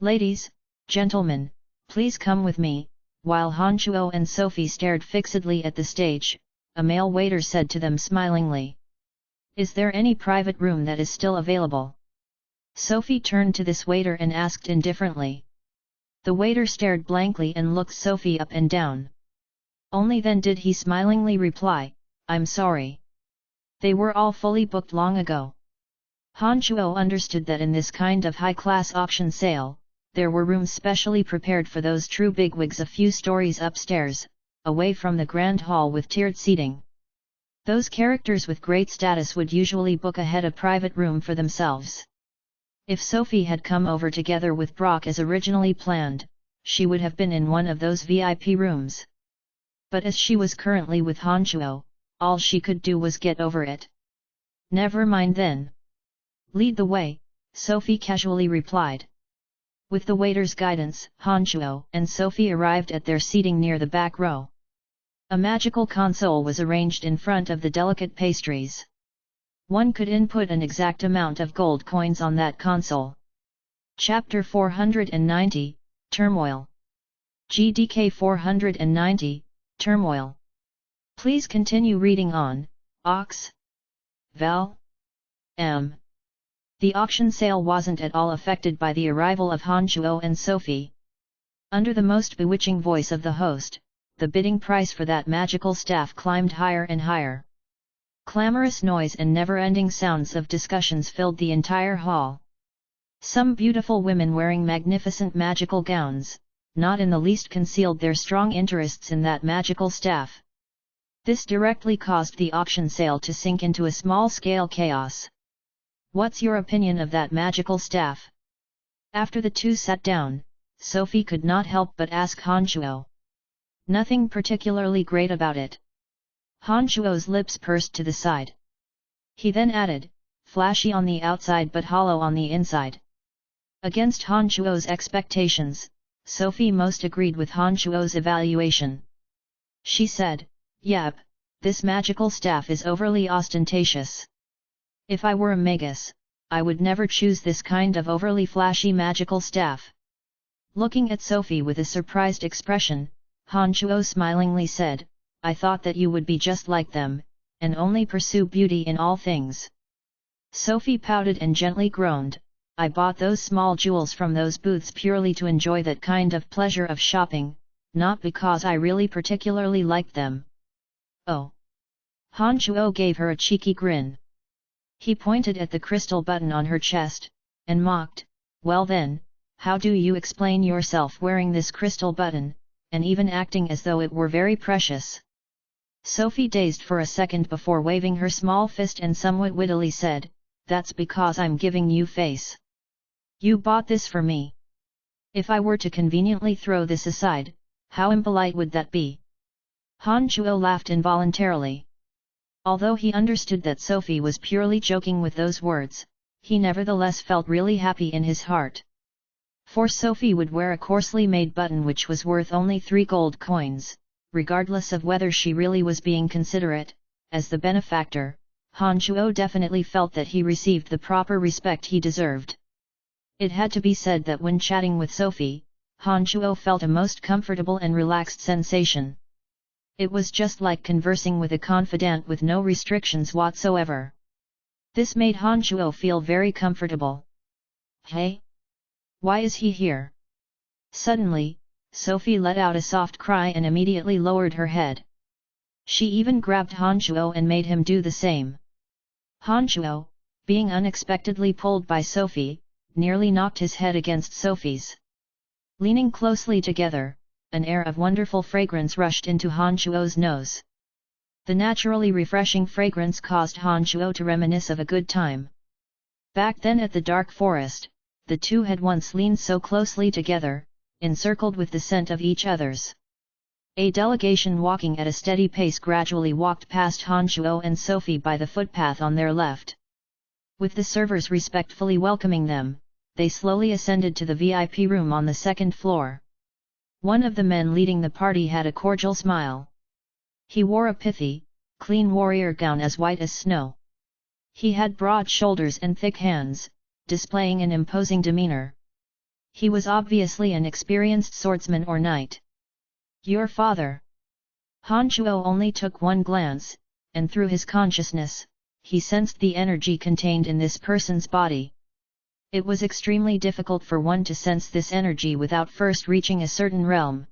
"Ladies, gentlemen, please come with me." While Han Shuo and Sophie stared fixedly at the stage, a male waiter said to them smilingly, "Is there any private room that is still available?" Sophie turned to this waiter and asked indifferently. The waiter stared blankly and looked Sophie up and down. Only then did he smilingly reply, "I'm sorry. They were all fully booked long ago." Han Shuo understood that in this kind of high-class auction sale, there were rooms specially prepared for those true bigwigs a few stories upstairs, away from the grand hall with tiered seating. Those characters with great status would usually book ahead a private room for themselves. If Sophie had come over together with Brock as originally planned, she would have been in one of those VIP rooms. But as she was currently with Hanchuo, all she could do was get over it. Never mind then. Lead the way, Sophie casually replied. With the waiter's guidance, Hanchuo and Sophie arrived at their seating near the back row. A magical console was arranged in front of the delicate pastries. One could input an exact amount of gold coins on that console. Chapter 490, Turmoil. GDK 490, Turmoil. Please continue reading on, Ox. Val. M. The auction sale wasn't at all affected by the arrival of Hanchuo and Sophie. Under the most bewitching voice of the host, the bidding price for that magical staff climbed higher and higher. Clamorous noise and never-ending sounds of discussions filled the entire hall. Some beautiful women wearing magnificent magical gowns, not in the least concealed their strong interests in that magical staff. This directly caused the auction sale to sink into a small-scale chaos. What's your opinion of that magical staff? After the two sat down, Sophie could not help but ask Hanchuo. Nothing particularly great about it. Hanchuo's lips pursed to the side. He then added, flashy on the outside but hollow on the inside. Against Hanchuo's expectations, Sophie most agreed with Hanchuo's evaluation. She said, "Yep, this magical staff is overly ostentatious. If I were a magus, I would never choose this kind of overly flashy magical staff." Looking at Sophie with a surprised expression, Hanchuo smilingly said, "I thought that you would be just like them, and only pursue beauty in all things." Sophie pouted and gently groaned, "I bought those small jewels from those booths purely to enjoy that kind of pleasure of shopping, not because I really particularly liked them." "Oh!" Hanchuo gave her a cheeky grin. He pointed at the crystal button on her chest, and mocked, "Well then, how do you explain yourself wearing this crystal button, and even acting as though it were very precious?" Sophie dazed for a second before waving her small fist and somewhat wittily said, "That's because I'm giving you face. You bought this for me. If I were to conveniently throw this aside, how impolite would that be?" Hanchuo laughed involuntarily. Although he understood that Sophie was purely joking with those words, he nevertheless felt really happy in his heart. For Sophie would wear a coarsely made button which was worth only 3 gold coins, regardless of whether she really was being considerate. As the benefactor, Hanchuo definitely felt that he received the proper respect he deserved. It had to be said that when chatting with Sophie, Hanchuo felt a most comfortable and relaxed sensation. It was just like conversing with a confidant with no restrictions whatsoever. This made Hanchuo feel very comfortable. "Hey? Why is he here?" Suddenly, Sophie let out a soft cry and immediately lowered her head. She even grabbed Hanchuo and made him do the same. Hanchuo, being unexpectedly pulled by Sophie, nearly knocked his head against Sophie's. Leaning closely together, an air of wonderful fragrance rushed into Hanchuo's nose. The naturally refreshing fragrance caused Hanchuo to reminisce of a good time. Back then at the dark forest, the two had once leaned so closely together, encircled with the scent of each other's. A delegation walking at a steady pace gradually walked past Hanchuo and Sophie by the footpath on their left. With the servers respectfully welcoming them, they slowly ascended to the VIP room on the second floor. One of the men leading the party had a cordial smile. He wore a pithy, clean warrior gown as white as snow. He had broad shoulders and thick hands, displaying an imposing demeanor. He was obviously an experienced swordsman or knight. "Your father." Hanchuo only took one glance, and through his consciousness, he sensed the energy contained in this person's body. It was extremely difficult for one to sense this energy without first reaching a certain realm.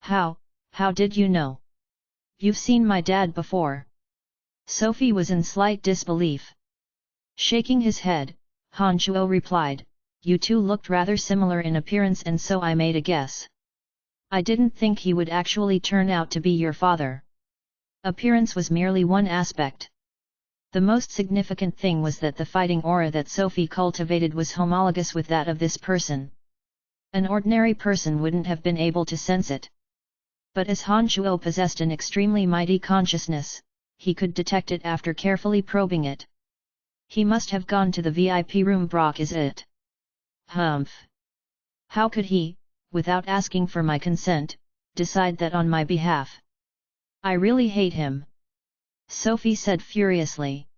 How did you know? You've seen my dad before." Sophie was in slight disbelief. Shaking his head, Hanchuo replied, "You two looked rather similar in appearance and so I made a guess." I didn't think he would actually turn out to be your father. Appearance was merely one aspect. The most significant thing was that the fighting aura that Sophie cultivated was homologous with that of this person. An ordinary person wouldn't have been able to sense it. But as Han Shuo possessed an extremely mighty consciousness, he could detect it after carefully probing it. He must have gone to the VIP room. Brock, is it? Humph. How could he, without asking for my consent, decide that on my behalf? I really hate him, Sophie said furiously.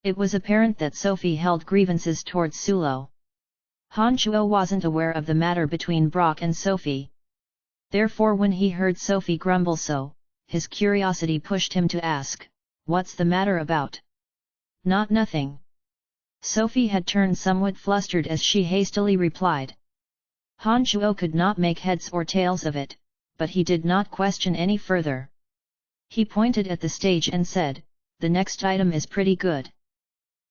It was apparent that Sophie held grievances towards Sulo. Han Shuo wasn't aware of the matter between Brock and Sophie. Therefore when he heard Sophie grumble so, his curiosity pushed him to ask, "What's the matter about?" Nothing. Sophie had turned somewhat flustered as she hastily replied. Han Shuo could not make heads or tails of it, but he did not question any further. He pointed at the stage and said, "The next item is pretty good.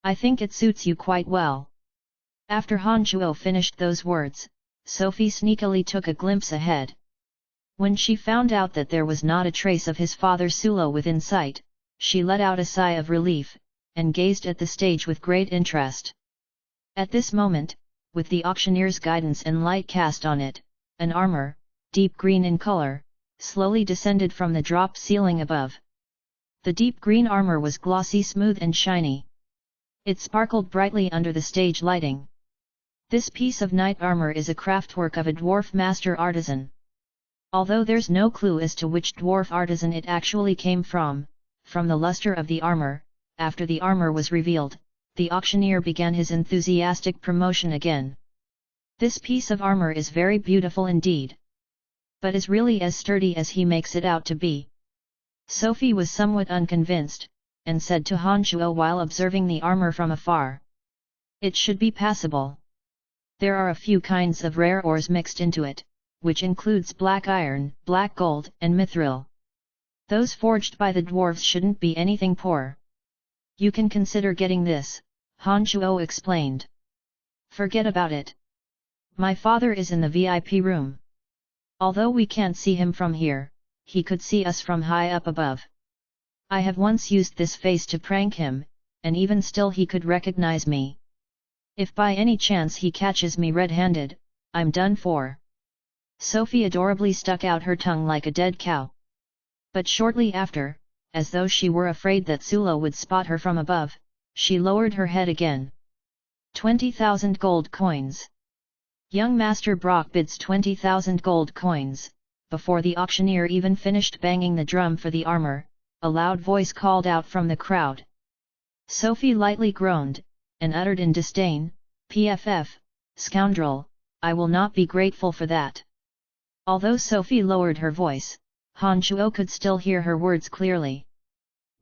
I think it suits you quite well." After Han Shuo finished those words, Sophie sneakily took a glimpse ahead. When she found out that there was not a trace of his father Sulo within sight, she let out a sigh of relief, and gazed at the stage with great interest. At this moment, with the auctioneer's guidance and light cast on it, an armor, deep green in color, slowly descended from the drop ceiling above. The deep green armor was glossy, smooth and shiny. It sparkled brightly under the stage lighting. This piece of knight armor is a craftwork of a dwarf master artisan. Although there's no clue as to which dwarf artisan it actually came from the luster of the armor, after the armor was revealed, the auctioneer began his enthusiastic promotion again. This piece of armor is very beautiful indeed, but is really as sturdy as he makes it out to be. Sophie was somewhat unconvinced, and said to Han Shuo while observing the armor from afar, "It should be passable. There are a few kinds of rare ores mixed into it, which includes black iron, black gold and mithril. Those forged by the dwarves shouldn't be anything poor. You can consider getting this," Han Shuo explained. "Forget about it. My father is in the VIP room. Although we can't see him from here, he could see us from high up above. I have once used this face to prank him, and even still he could recognize me. If by any chance he catches me red-handed, I'm done for." Sophie adorably stuck out her tongue like a dead cow. But shortly after, as though she were afraid that Sulo would spot her from above, she lowered her head again. 20,000 gold coins. Young Master Brock bids 20,000 gold coins. Before the auctioneer even finished banging the drum for the armor, a loud voice called out from the crowd. Sophie lightly groaned, and uttered in disdain, "Pff, scoundrel, I will not be grateful for that." Although Sophie lowered her voice, Han Shuo could still hear her words clearly.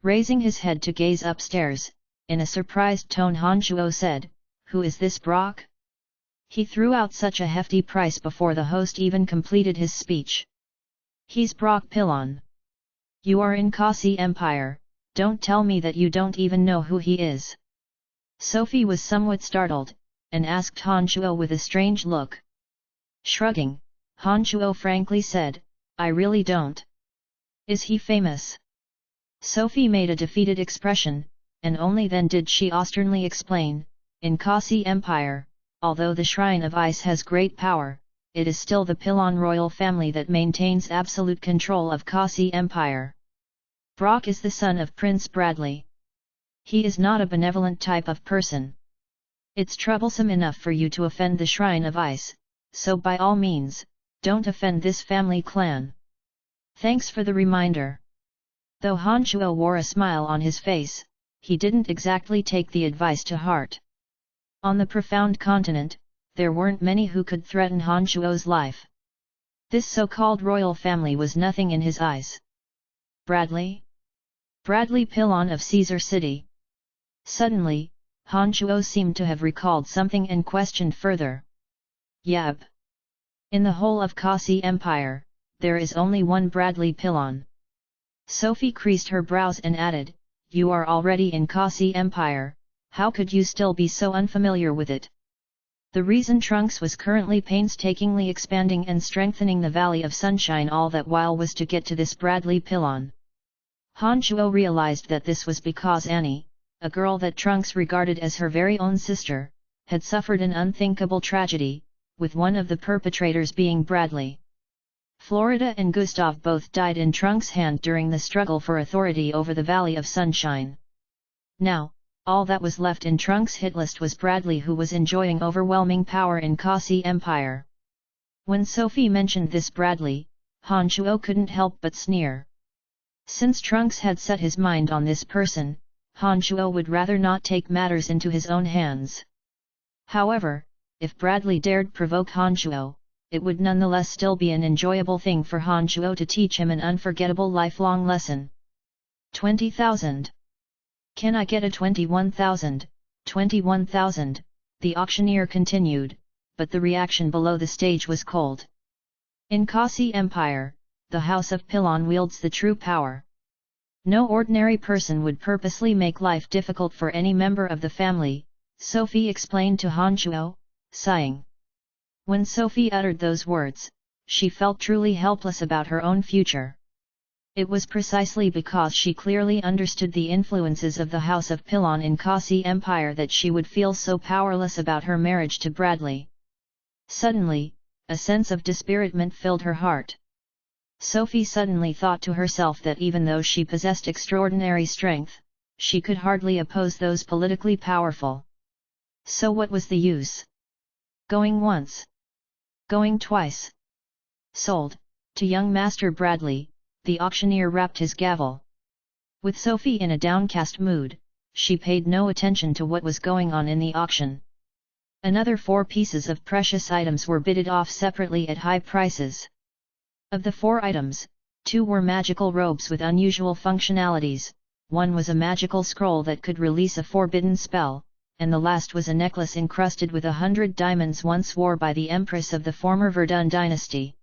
Raising his head to gaze upstairs, in a surprised tone Han Shuo said, "Who is this Brock?" He threw out such a hefty price before the host even completed his speech. "He's Brock Pilon. You are in Kasi Empire, don't tell me that you don't even know who he is." Sophie was somewhat startled, and asked Han Shuo with a strange look. Shrugging, Han Shuo frankly said, "I really don't." "Is he famous?" Sophie made a defeated expression, and only then did she austerely explain, "In Kasi Empire, although the Shrine of Ice has great power, it is still the Pilon royal family that maintains absolute control of Kasi Empire. Brock is the son of Prince Bradley. He is not a benevolent type of person. It's troublesome enough for you to offend the Shrine of Ice, so by all means, don't offend this family clan." "Thanks for the reminder." Though Han Shuo wore a smile on his face, he didn't exactly take the advice to heart. On the profound continent, there weren't many who could threaten Han Shuo's life. This so-called royal family was nothing in his eyes. Bradley? Bradley Pilon of Caesar City. Suddenly, Han Shuo seemed to have recalled something and questioned further. "Yep. In the whole of Kasi Empire, there is only one Bradley Pilon." Sophie creased her brows and added, "You are already in Kasi Empire, how could you still be so unfamiliar with it?" The reason Trunks was currently painstakingly expanding and strengthening the Valley of Sunshine all that while was to get to this Bradley pylon. Han Shuo realized that this was because Annie, a girl that Trunks regarded as her very own sister, had suffered an unthinkable tragedy, with one of the perpetrators being Bradley. Florida and Gustav both died in Trunks' hand during the struggle for authority over the Valley of Sunshine. Now, all that was left in Trunks' hit list was Bradley, who was enjoying overwhelming power in Kasi Empire. When Sophie mentioned this Bradley, Han Shuo couldn't help but sneer. Since Trunks had set his mind on this person, Han Shuo would rather not take matters into his own hands. However, if Bradley dared provoke Han Shuo, it would nonetheless still be an enjoyable thing for Han Shuo to teach him an unforgettable lifelong lesson. 20,000. Can I get a 21,000, 21,000, the auctioneer continued, but the reaction below the stage was cold. In Kasi Empire, the House of Pylon wields the true power. No ordinary person would purposely make life difficult for any member of the family, Sophie explained to Han Shuo, sighing. When Sophie uttered those words, she felt truly helpless about her own future. It was precisely because she clearly understood the influences of the House of Pylon in Kasi Empire that she would feel so powerless about her marriage to Bradley. Suddenly, a sense of dispiritment filled her heart. Sophie suddenly thought to herself that even though she possessed extraordinary strength, she could hardly oppose those politically powerful. So what was the use? Going once. Going twice. Sold, to young Master Bradley. The auctioneer rapped his gavel. With Sophie in a downcast mood, she paid no attention to what was going on in the auction. Another 4 pieces of precious items were bidded off separately at high prices. Of the 4 items, 2 were magical robes with unusual functionalities, one was a magical scroll that could release a forbidden spell, and the last was a necklace encrusted with 100 diamonds once worn by the empress of the former Verdun dynasty.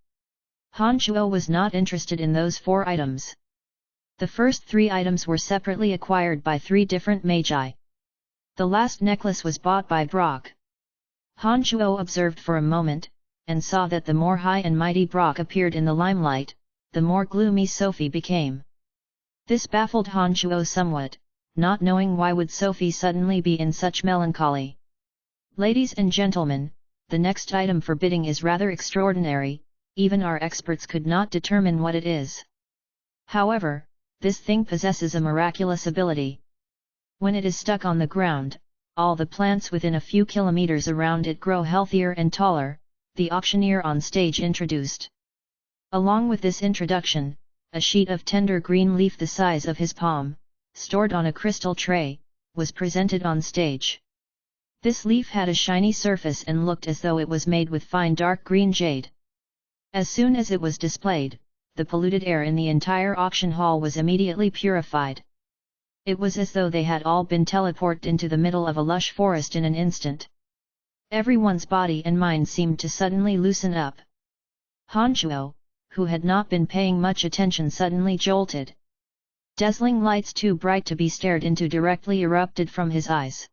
Han Shuo was not interested in those 4 items. The first 3 items were separately acquired by 3 different magi. The last necklace was bought by Brock. Han Shuo observed for a moment, and saw that the more high and mighty Brock appeared in the limelight, the more gloomy Sophie became. This baffled Han Shuo somewhat, not knowing why would Sophie suddenly be in such melancholy. Ladies and gentlemen, the next item for bidding is rather extraordinary. Even our experts could not determine what it is. However, this thing possesses a miraculous ability. When it is stuck on the ground, all the plants within a few kilometers around it grow healthier and taller, the auctioneer on stage introduced. Along with this introduction, a sheet of tender green leaf the size of his palm, stored on a crystal tray, was presented on stage. This leaf had a shiny surface and looked as though it was made with fine dark green jade. As soon as it was displayed, the polluted air in the entire auction hall was immediately purified. It was as though they had all been teleported into the middle of a lush forest in an instant. Everyone's body and mind seemed to suddenly loosen up. Han Shuo, who had not been paying much attention, suddenly jolted. Dazzling lights too bright to be stared into directly erupted from his eyes.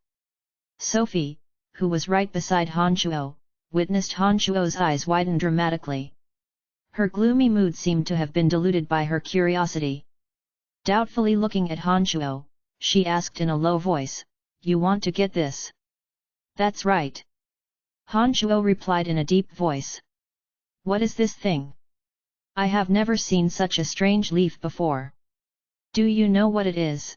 Sophie, who was right beside Han Shuo, witnessed Han Shuo's eyes widen dramatically. Her gloomy mood seemed to have been diluted by her curiosity. Doubtfully looking at Han Shuo, she asked in a low voice, "You want to get this?" "That's right." Han Shuo replied in a deep voice. "What is this thing? I have never seen such a strange leaf before. Do you know what it is?"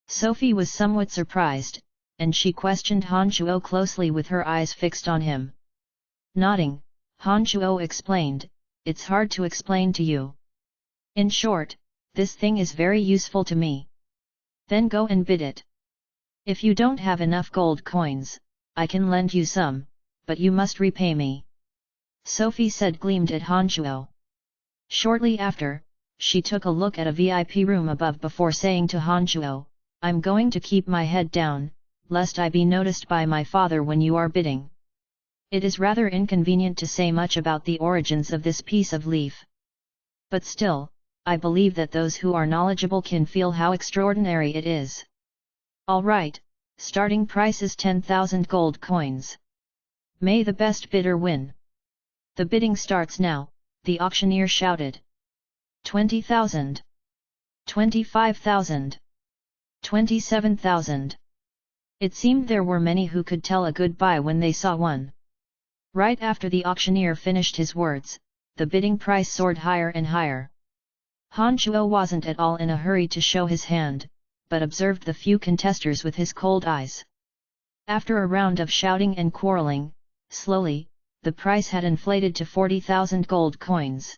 Sophie was somewhat surprised, and she questioned Han Shuo closely with her eyes fixed on him. Nodding, Han Shuo explained, "It's hard to explain to you. In short, this thing is very useful to me. Then go and bid it. If you don't have enough gold coins, I can lend you some, but you must repay me." Sophie said, gleamed at Han Shuo. Shortly after, she took a look at a VIP room above before saying to Han Shuo, "I'm going to keep my head down, lest I be noticed by my father when you are bidding. It is rather inconvenient to say much about the origins of this piece of leaf. But still, I believe that those who are knowledgeable can feel how extraordinary it is. All right, starting price is 10,000 gold coins. May the best bidder win. The bidding starts now, the auctioneer shouted. 20,000. 25,000. 27,000. It seemed there were many who could tell a good buy when they saw one. Right after the auctioneer finished his words, the bidding price soared higher and higher. Han Shuo wasn't at all in a hurry to show his hand, but observed the few contesters with his cold eyes. After a round of shouting and quarreling, slowly, the price had inflated to 40,000 gold coins.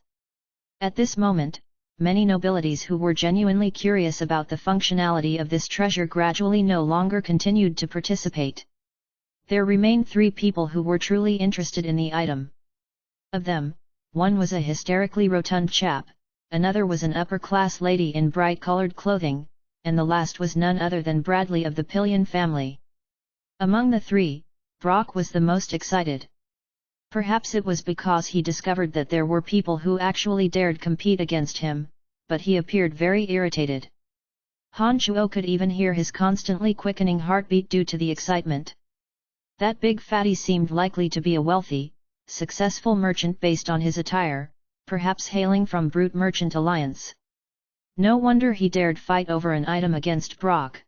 At this moment, many nobilities who were genuinely curious about the functionality of this treasure gradually no longer continued to participate. There remained 3 people who were truly interested in the item. Of them, one was a hysterically rotund chap, another was an upper-class lady in bright-colored clothing, and the last was none other than Bradley of the Pillion family. Among the 3, Brock was the most excited. Perhaps it was because he discovered that there were people who actually dared compete against him, but he appeared very irritated. Han Shuo could even hear his constantly quickening heartbeat due to the excitement. That big fatty seemed likely to be a wealthy, successful merchant based on his attire, perhaps hailing from Brute Merchant Alliance. No wonder he dared fight over an item against Brock.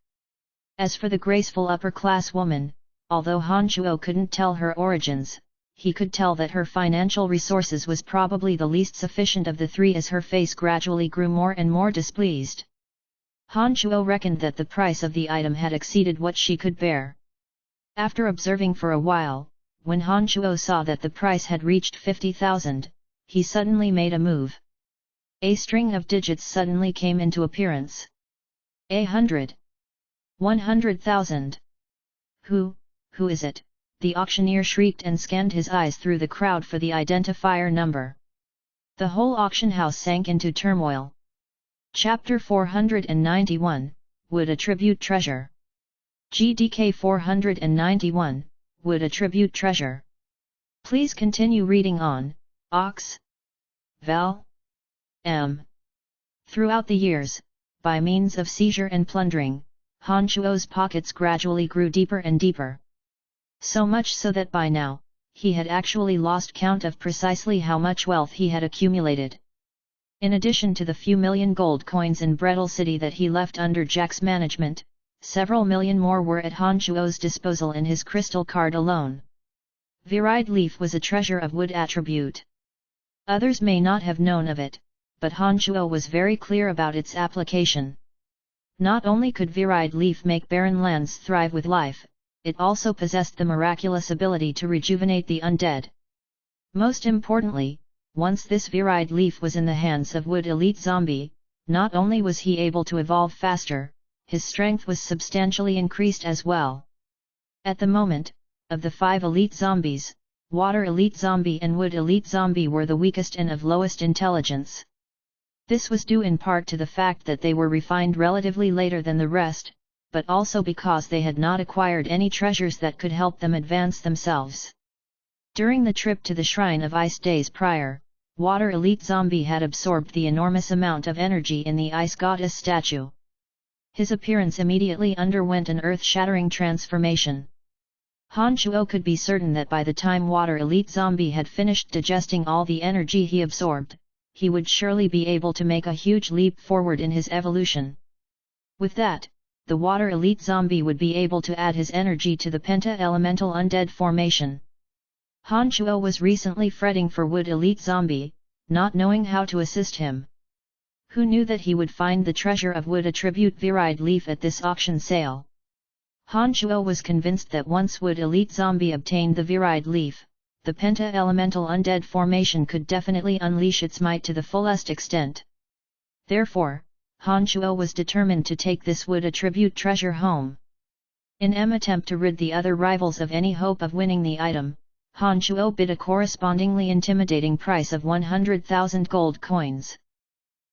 As for the graceful upper-class woman, although Han Shuo couldn't tell her origins, he could tell that her financial resources was probably the least sufficient of the 3 as her face gradually grew more and more displeased. Han Shuo reckoned that the price of the item had exceeded what she could bear. After observing for a while, when Han Shuo saw that the price had reached 50,000, he suddenly made a move. A string of digits suddenly came into appearance. 100. 100,000. Who is it? The auctioneer shrieked and scanned his eyes through the crowd for the identifier number. The whole auction house sank into turmoil. Chapter 491, Would Attribute Treasure. GDK 491, Would Attribute Treasure. Please continue reading on, Ox. Val. M. Throughout the years, by means of seizure and plundering, Han Shuo's pockets gradually grew deeper and deeper. So much so that by now, he had actually lost count of precisely how much wealth he had accumulated. In addition to the few million gold coins in Brettle City that he left under Jack's management, several million more were at Han Shuo's disposal in his crystal card alone. Virid leaf was a treasure of wood attribute. Others may not have known of it, but Han Shuo was very clear about its application. Not only could virid leaf make barren lands thrive with life, it also possessed the miraculous ability to rejuvenate the undead. Most importantly, once this virid leaf was in the hands of Wood Elite Zombie, not only was he able to evolve faster, his strength was substantially increased as well. At the moment, of the 5 elite zombies, Water Elite Zombie and Wood Elite Zombie were the weakest and of lowest intelligence. This was due in part to the fact that they were refined relatively later than the rest, but also because they had not acquired any treasures that could help them advance themselves. During the trip to the Shrine of Ice days prior, Water Elite Zombie had absorbed the enormous amount of energy in the Ice Goddess statue. His appearance immediately underwent an earth-shattering transformation. Han Shuo could be certain that by the time Water Elite Zombie had finished digesting all the energy he absorbed, he would surely be able to make a huge leap forward in his evolution. With that, the Water Elite Zombie would be able to add his energy to the Penta-Elemental Undead formation. Han Shuo was recently fretting for Wood Elite Zombie, not knowing how to assist him. Who knew that he would find the treasure of Wood Attribute Virid Leaf at this auction sale? Han Shuo was convinced that once Wood Elite Zombie obtained the Virid Leaf, the Penta-Elemental Undead formation could definitely unleash its might to the fullest extent. Therefore, Han Shuo was determined to take this Wood Attribute treasure home. In an attempt to rid the other rivals of any hope of winning the item, Han Shuo bid a correspondingly intimidating price of 100,000 gold coins.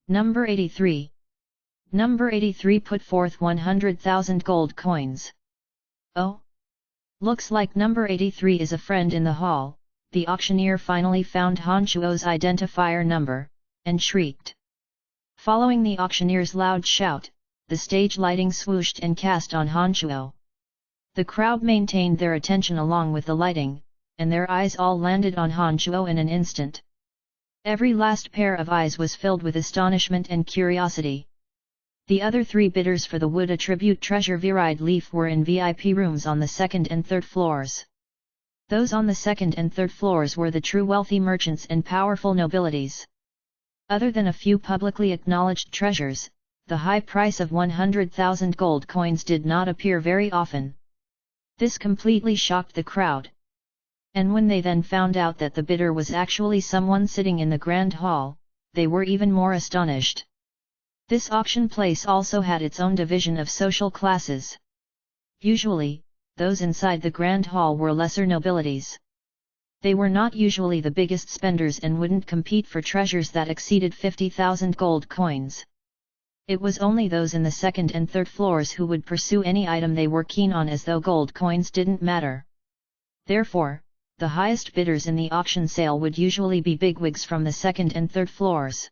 Number 83. Number 83 put forth 100,000 gold coins. Oh? Looks like number 83 is a friend in the hall. The auctioneer finally found Han Shuo's identifier number, and shrieked. Following the auctioneer's loud shout, the stage lighting swooshed and cast on Han Shuo. The crowd maintained their attention along with the lighting, and their eyes all landed on Han Chuo in an instant. Every last pair of eyes was filled with astonishment and curiosity. The other 3 bidders for the wood attribute treasure Viride leaf were in VIP rooms on the 2nd and 3rd floors. Those on the 2nd and 3rd floors were the true wealthy merchants and powerful nobilities. Other than a few publicly acknowledged treasures, the high price of 100,000 gold coins did not appear very often. This completely shocked the crowd. And when they then found out that the bidder was actually someone sitting in the grand hall, they were even more astonished. This auction place also had its own division of social classes. Usually, those inside the grand hall were lesser nobilities. They were not usually the biggest spenders and wouldn't compete for treasures that exceeded 50,000 gold coins. It was only those in the 2nd and 3rd floors who would pursue any item they were keen on as though gold coins didn't matter. Therefore, the highest bidders in the auction sale would usually be bigwigs from the 2nd and 3rd floors.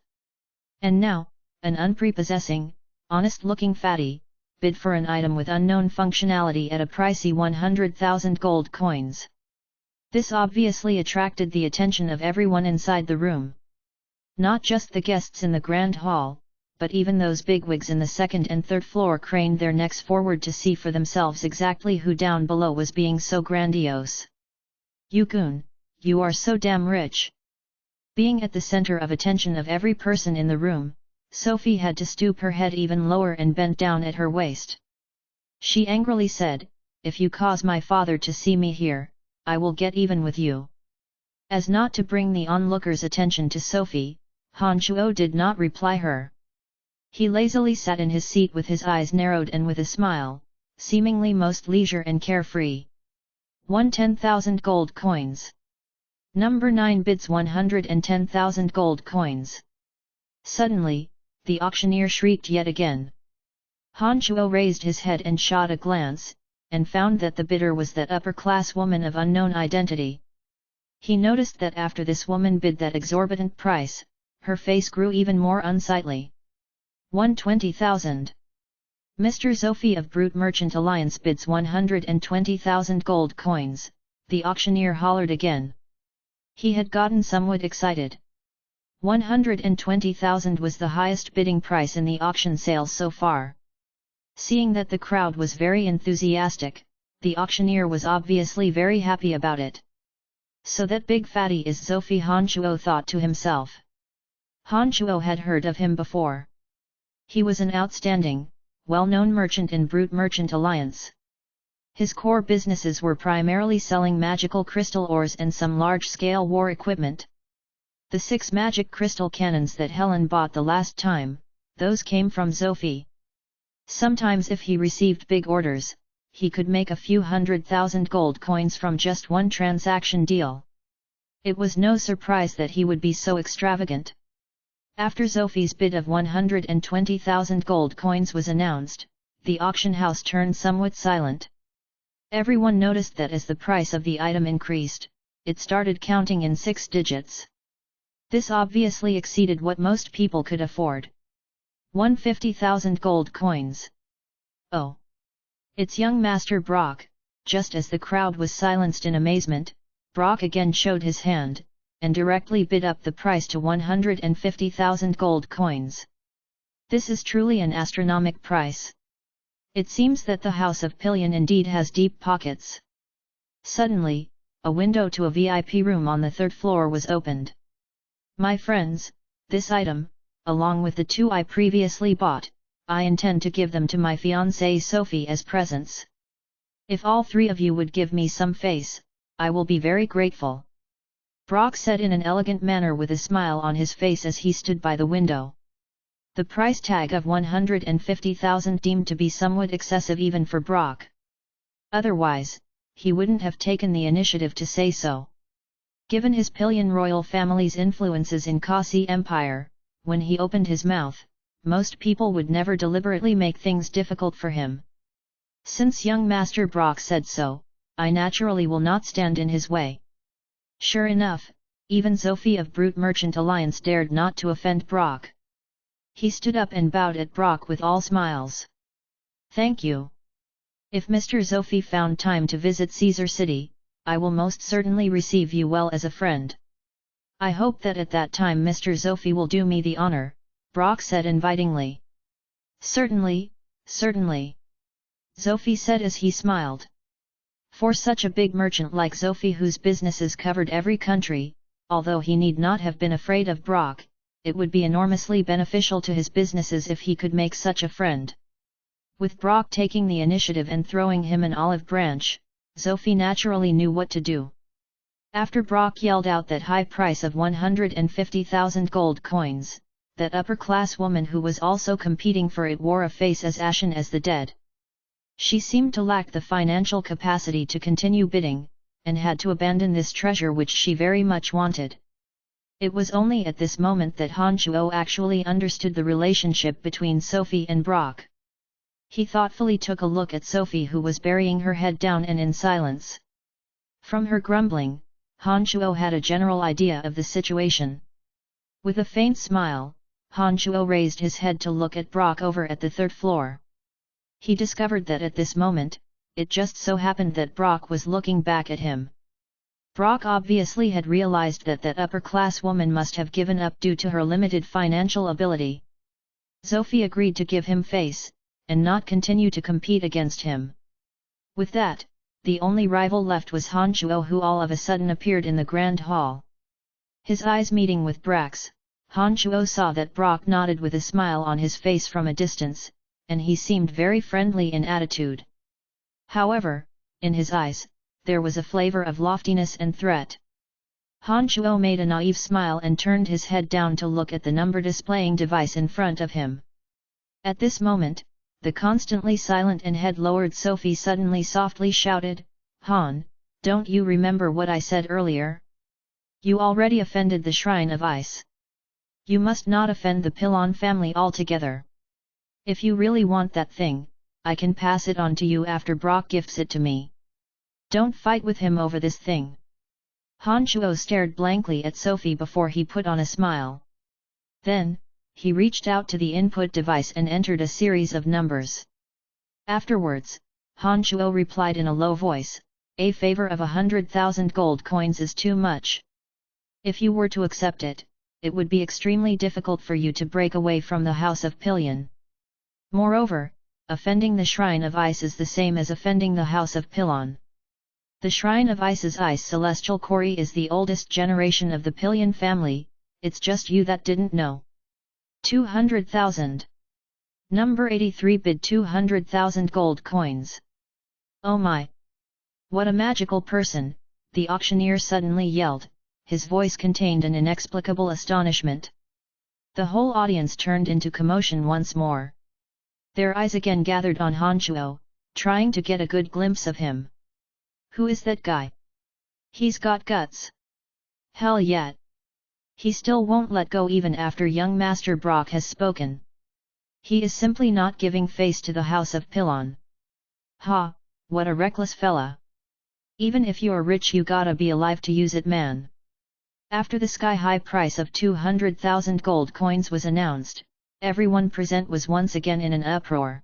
And now, an unprepossessing, honest-looking fatty, bid for an item with unknown functionality at a pricey 100,000 gold coins. This obviously attracted the attention of everyone inside the room. Not just the guests in the grand hall, but even those bigwigs in the 2nd and 3rd floor craned their necks forward to see for themselves exactly who down below was being so grandiose. Yukun, you are so damn rich. Being at the center of attention of every person in the room, Sophie had to stoop her head even lower and bent down at her waist. She angrily said, "If you cause my father to see me here, I will get even with you." As not to bring the onlookers' attention to Sophie, Han Chuo did not reply her. He lazily sat in his seat with his eyes narrowed and with a smile, seemingly most leisure and carefree. 10,000 gold coins. Number 9 bids 110,000 gold coins. Suddenly, the auctioneer shrieked yet again. Han Chuo raised his head and shot a glance, and found that the bidder was that upper-class woman of unknown identity. He noticed that after this woman bid that exorbitant price, her face grew even more unsightly. 120,000. Mr. Sophie of Brute Merchant Alliance bids 120,000 gold coins, the auctioneer hollered again. He had gotten somewhat excited. 120,000 was the highest bidding price in the auction sales so far. Seeing that the crowd was very enthusiastic, the auctioneer was obviously very happy about it. So that big fatty is Sophie, Han Chuo thought to himself. Han Chuo had heard of him before. He was an outstanding, well-known merchant in Brute Merchant Alliance. His core businesses were primarily selling magical crystal ores and some large-scale war equipment. The 6 magic crystal cannons that Helen bought the last time, those came from Sophie. Sometimes if he received big orders, he could make a few 100,000 gold coins from just one transaction deal. It was no surprise that he would be so extravagant. After Sophie's bid of 120,000 gold coins was announced, the auction house turned somewhat silent. Everyone noticed that as the price of the item increased, it started counting in 6 digits. This obviously exceeded what most people could afford. 150,000 gold coins. Oh! It's young Master Brock. Just as the crowd was silenced in amazement, Brock again showed his hand, and directly bid up the price to 150,000 gold coins. This is truly an astronomical price. It seems that the House of Pillion indeed has deep pockets. Suddenly, a window to a VIP room on the 3rd floor was opened. My friends, this item, along with the 2 I previously bought, I intend to give them to my fiancée Sophie as presents. If all 3 of you would give me some face, I will be very grateful. Brock said in an elegant manner with a smile on his face as he stood by the window. The price tag of 150,000 deemed to be somewhat excessive even for Brock. Otherwise, he wouldn't have taken the initiative to say so. Given his Pillion royal family's influences in Kasi Empire, when he opened his mouth, most people would never deliberately make things difficult for him. Since young Master Brock said so, I naturally will not stand in his way. Sure enough, even Sophie of Brute Merchant Alliance dared not to offend Brock. He stood up and bowed at Brock with all smiles. Thank you. If Mr. Sophie found time to visit Caesar City, I will most certainly receive you well as a friend. I hope that at that time Mr. Zofi will do me the honor, Brock said invitingly. Certainly, certainly. Zofi said as he smiled. For such a big merchant like Zofi whose businesses covered every country, although he need not have been afraid of Brock, it would be enormously beneficial to his businesses if he could make such a friend. With Brock taking the initiative and throwing him an olive branch, Zofi naturally knew what to do. After Brock yelled out that high price of 150,000 gold coins, that upper-class woman who was also competing for it wore a face as ashen as the dead. She seemed to lack the financial capacity to continue bidding, and had to abandon this treasure which she very much wanted. It was only at this moment that Han Chuo actually understood the relationship between Sophie and Brock. He thoughtfully took a look at Sophie who was burying her head down and in silence. From her grumbling, Han Chuo had a general idea of the situation. With a faint smile, Han Chuo raised his head to look at Brock over at the third floor. He discovered that at this moment, it just so happened that Brock was looking back at him. Brock obviously had realized that that upper-class woman must have given up due to her limited financial ability. Sophie agreed to give him face, and not continue to compete against him. With that, the only rival left was Han Chuo, who all of a sudden appeared in the grand hall. His eyes meeting with Brock's, Han Chuo saw that Brock nodded with a smile on his face from a distance, and he seemed very friendly in attitude. However, in his eyes, there was a flavor of loftiness and threat. Han Chuo made a naive smile and turned his head down to look at the number displaying device in front of him. At this moment, the constantly silent and head-lowered Sophie suddenly softly shouted, "Han, don't you remember what I said earlier? You already offended the Shrine of Ice. You must not offend the Pilon family altogether. If you really want that thing, I can pass it on to you after Brock gifts it to me. Don't fight with him over this thing." Han Chuo stared blankly at Sophie before he put on a smile. Then, he reached out to the input device and entered a series of numbers. Afterwards, Han Chuo replied in a low voice, "A favor of 100,000 gold coins is too much. If you were to accept it, it would be extremely difficult for you to break away from the House of Pilon. Moreover, offending the Shrine of Ice is the same as offending the House of Pilon. The Shrine of Ice's Ice Celestial Quarry is the oldest generation of the Pilon family, it's just you that didn't know. 200,000. Number 83 bid 200,000 gold coins. Oh my! What a magical person," the auctioneer suddenly yelled, his voice contained an inexplicable astonishment. The whole audience turned into commotion once more. Their eyes again gathered on Han Chuo, trying to get a good glimpse of him. Who is that guy? He's got guts. Hell yeah! He still won't let go even after young Master Brock has spoken. He is simply not giving face to the House of Pilon. Ha, what a reckless fella. Even if you're rich you gotta be alive to use it, man. After the sky-high price of 200,000 gold coins was announced, everyone present was once again in an uproar.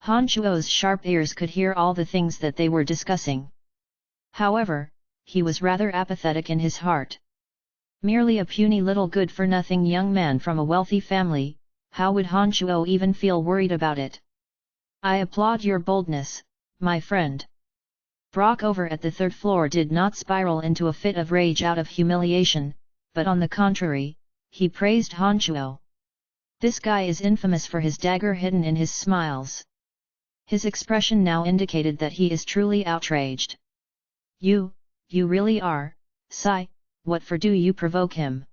Han Chuo's sharp ears could hear all the things that they were discussing. However, he was rather apathetic in his heart. Merely a puny little good-for-nothing young man from a wealthy family, how would Han Chuo even feel worried about it? "I applaud your boldness, my friend." Brock over at the third floor did not spiral into a fit of rage out of humiliation, but on the contrary, he praised Han Chuo. This guy is infamous for his dagger hidden in his smiles. His expression now indicated that he is truly outraged. You really are, Sai, what for do you provoke him?"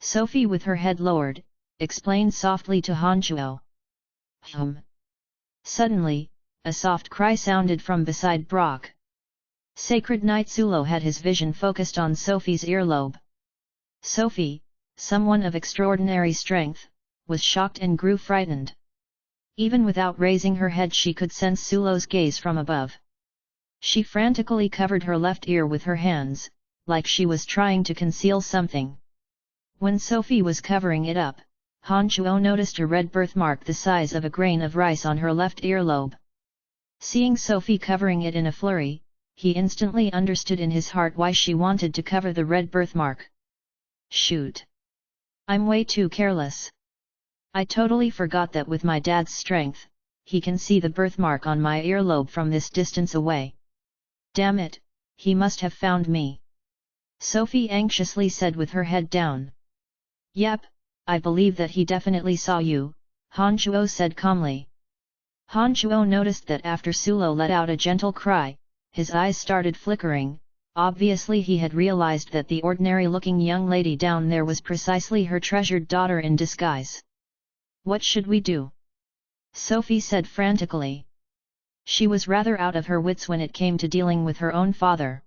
Sophie with her head lowered, explained softly to Han Chuo. Suddenly, a soft cry sounded from beside Brock. Sacred Knight Sulo had his vision focused on Sophie's earlobe. Sophie, someone of extraordinary strength, was shocked and grew frightened. Even without raising her head she could sense Sulo's gaze from above. She frantically covered her left ear with her hands, like she was trying to conceal something. When Sophie was covering it up, Han Chuo noticed a red birthmark the size of a grain of rice on her left earlobe. Seeing Sophie covering it in a flurry, he instantly understood in his heart why she wanted to cover the red birthmark. Shoot! I'm way too careless. I totally forgot that with my dad's strength, he can see the birthmark on my earlobe from this distance away. Damn it, he must have found me. Sophie anxiously said with her head down. Yep, I believe that he definitely saw you, Han Chuo said calmly. Han Chuo noticed that after Sulo let out a gentle cry, his eyes started flickering. Obviously he had realized that the ordinary-looking young lady down there was precisely her treasured daughter in disguise. What should we do? Sophie said frantically. She was rather out of her wits when it came to dealing with her own father.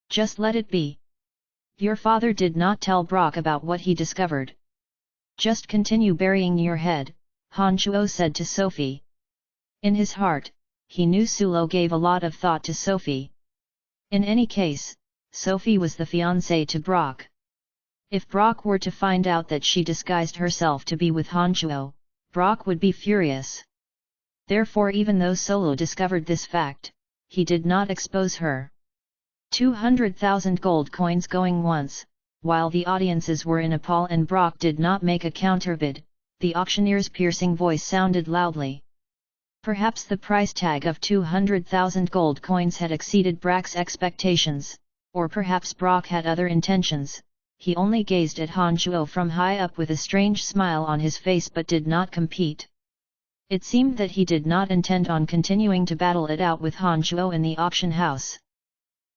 Just let it be. Your father did not tell Brock about what he discovered. Just continue burying your head, Han Chuo said to Sophie. In his heart, he knew Sulo gave a lot of thought to Sophie. In any case, Sophie was the fiancée to Brock. If Brock were to find out that she disguised herself to be with Han Chuo, Brock would be furious. Therefore even though Solo discovered this fact, he did not expose her. 200,000 gold coins going once, while the audiences were in appall and Brock did not make a counterbid, the auctioneer's piercing voice sounded loudly. Perhaps the price tag of 200,000 gold coins had exceeded Brock's expectations, or perhaps Brock had other intentions. He only gazed at Han Chuo from high up with a strange smile on his face but did not compete. It seemed that he did not intend on continuing to battle it out with Han Chuo in the auction house.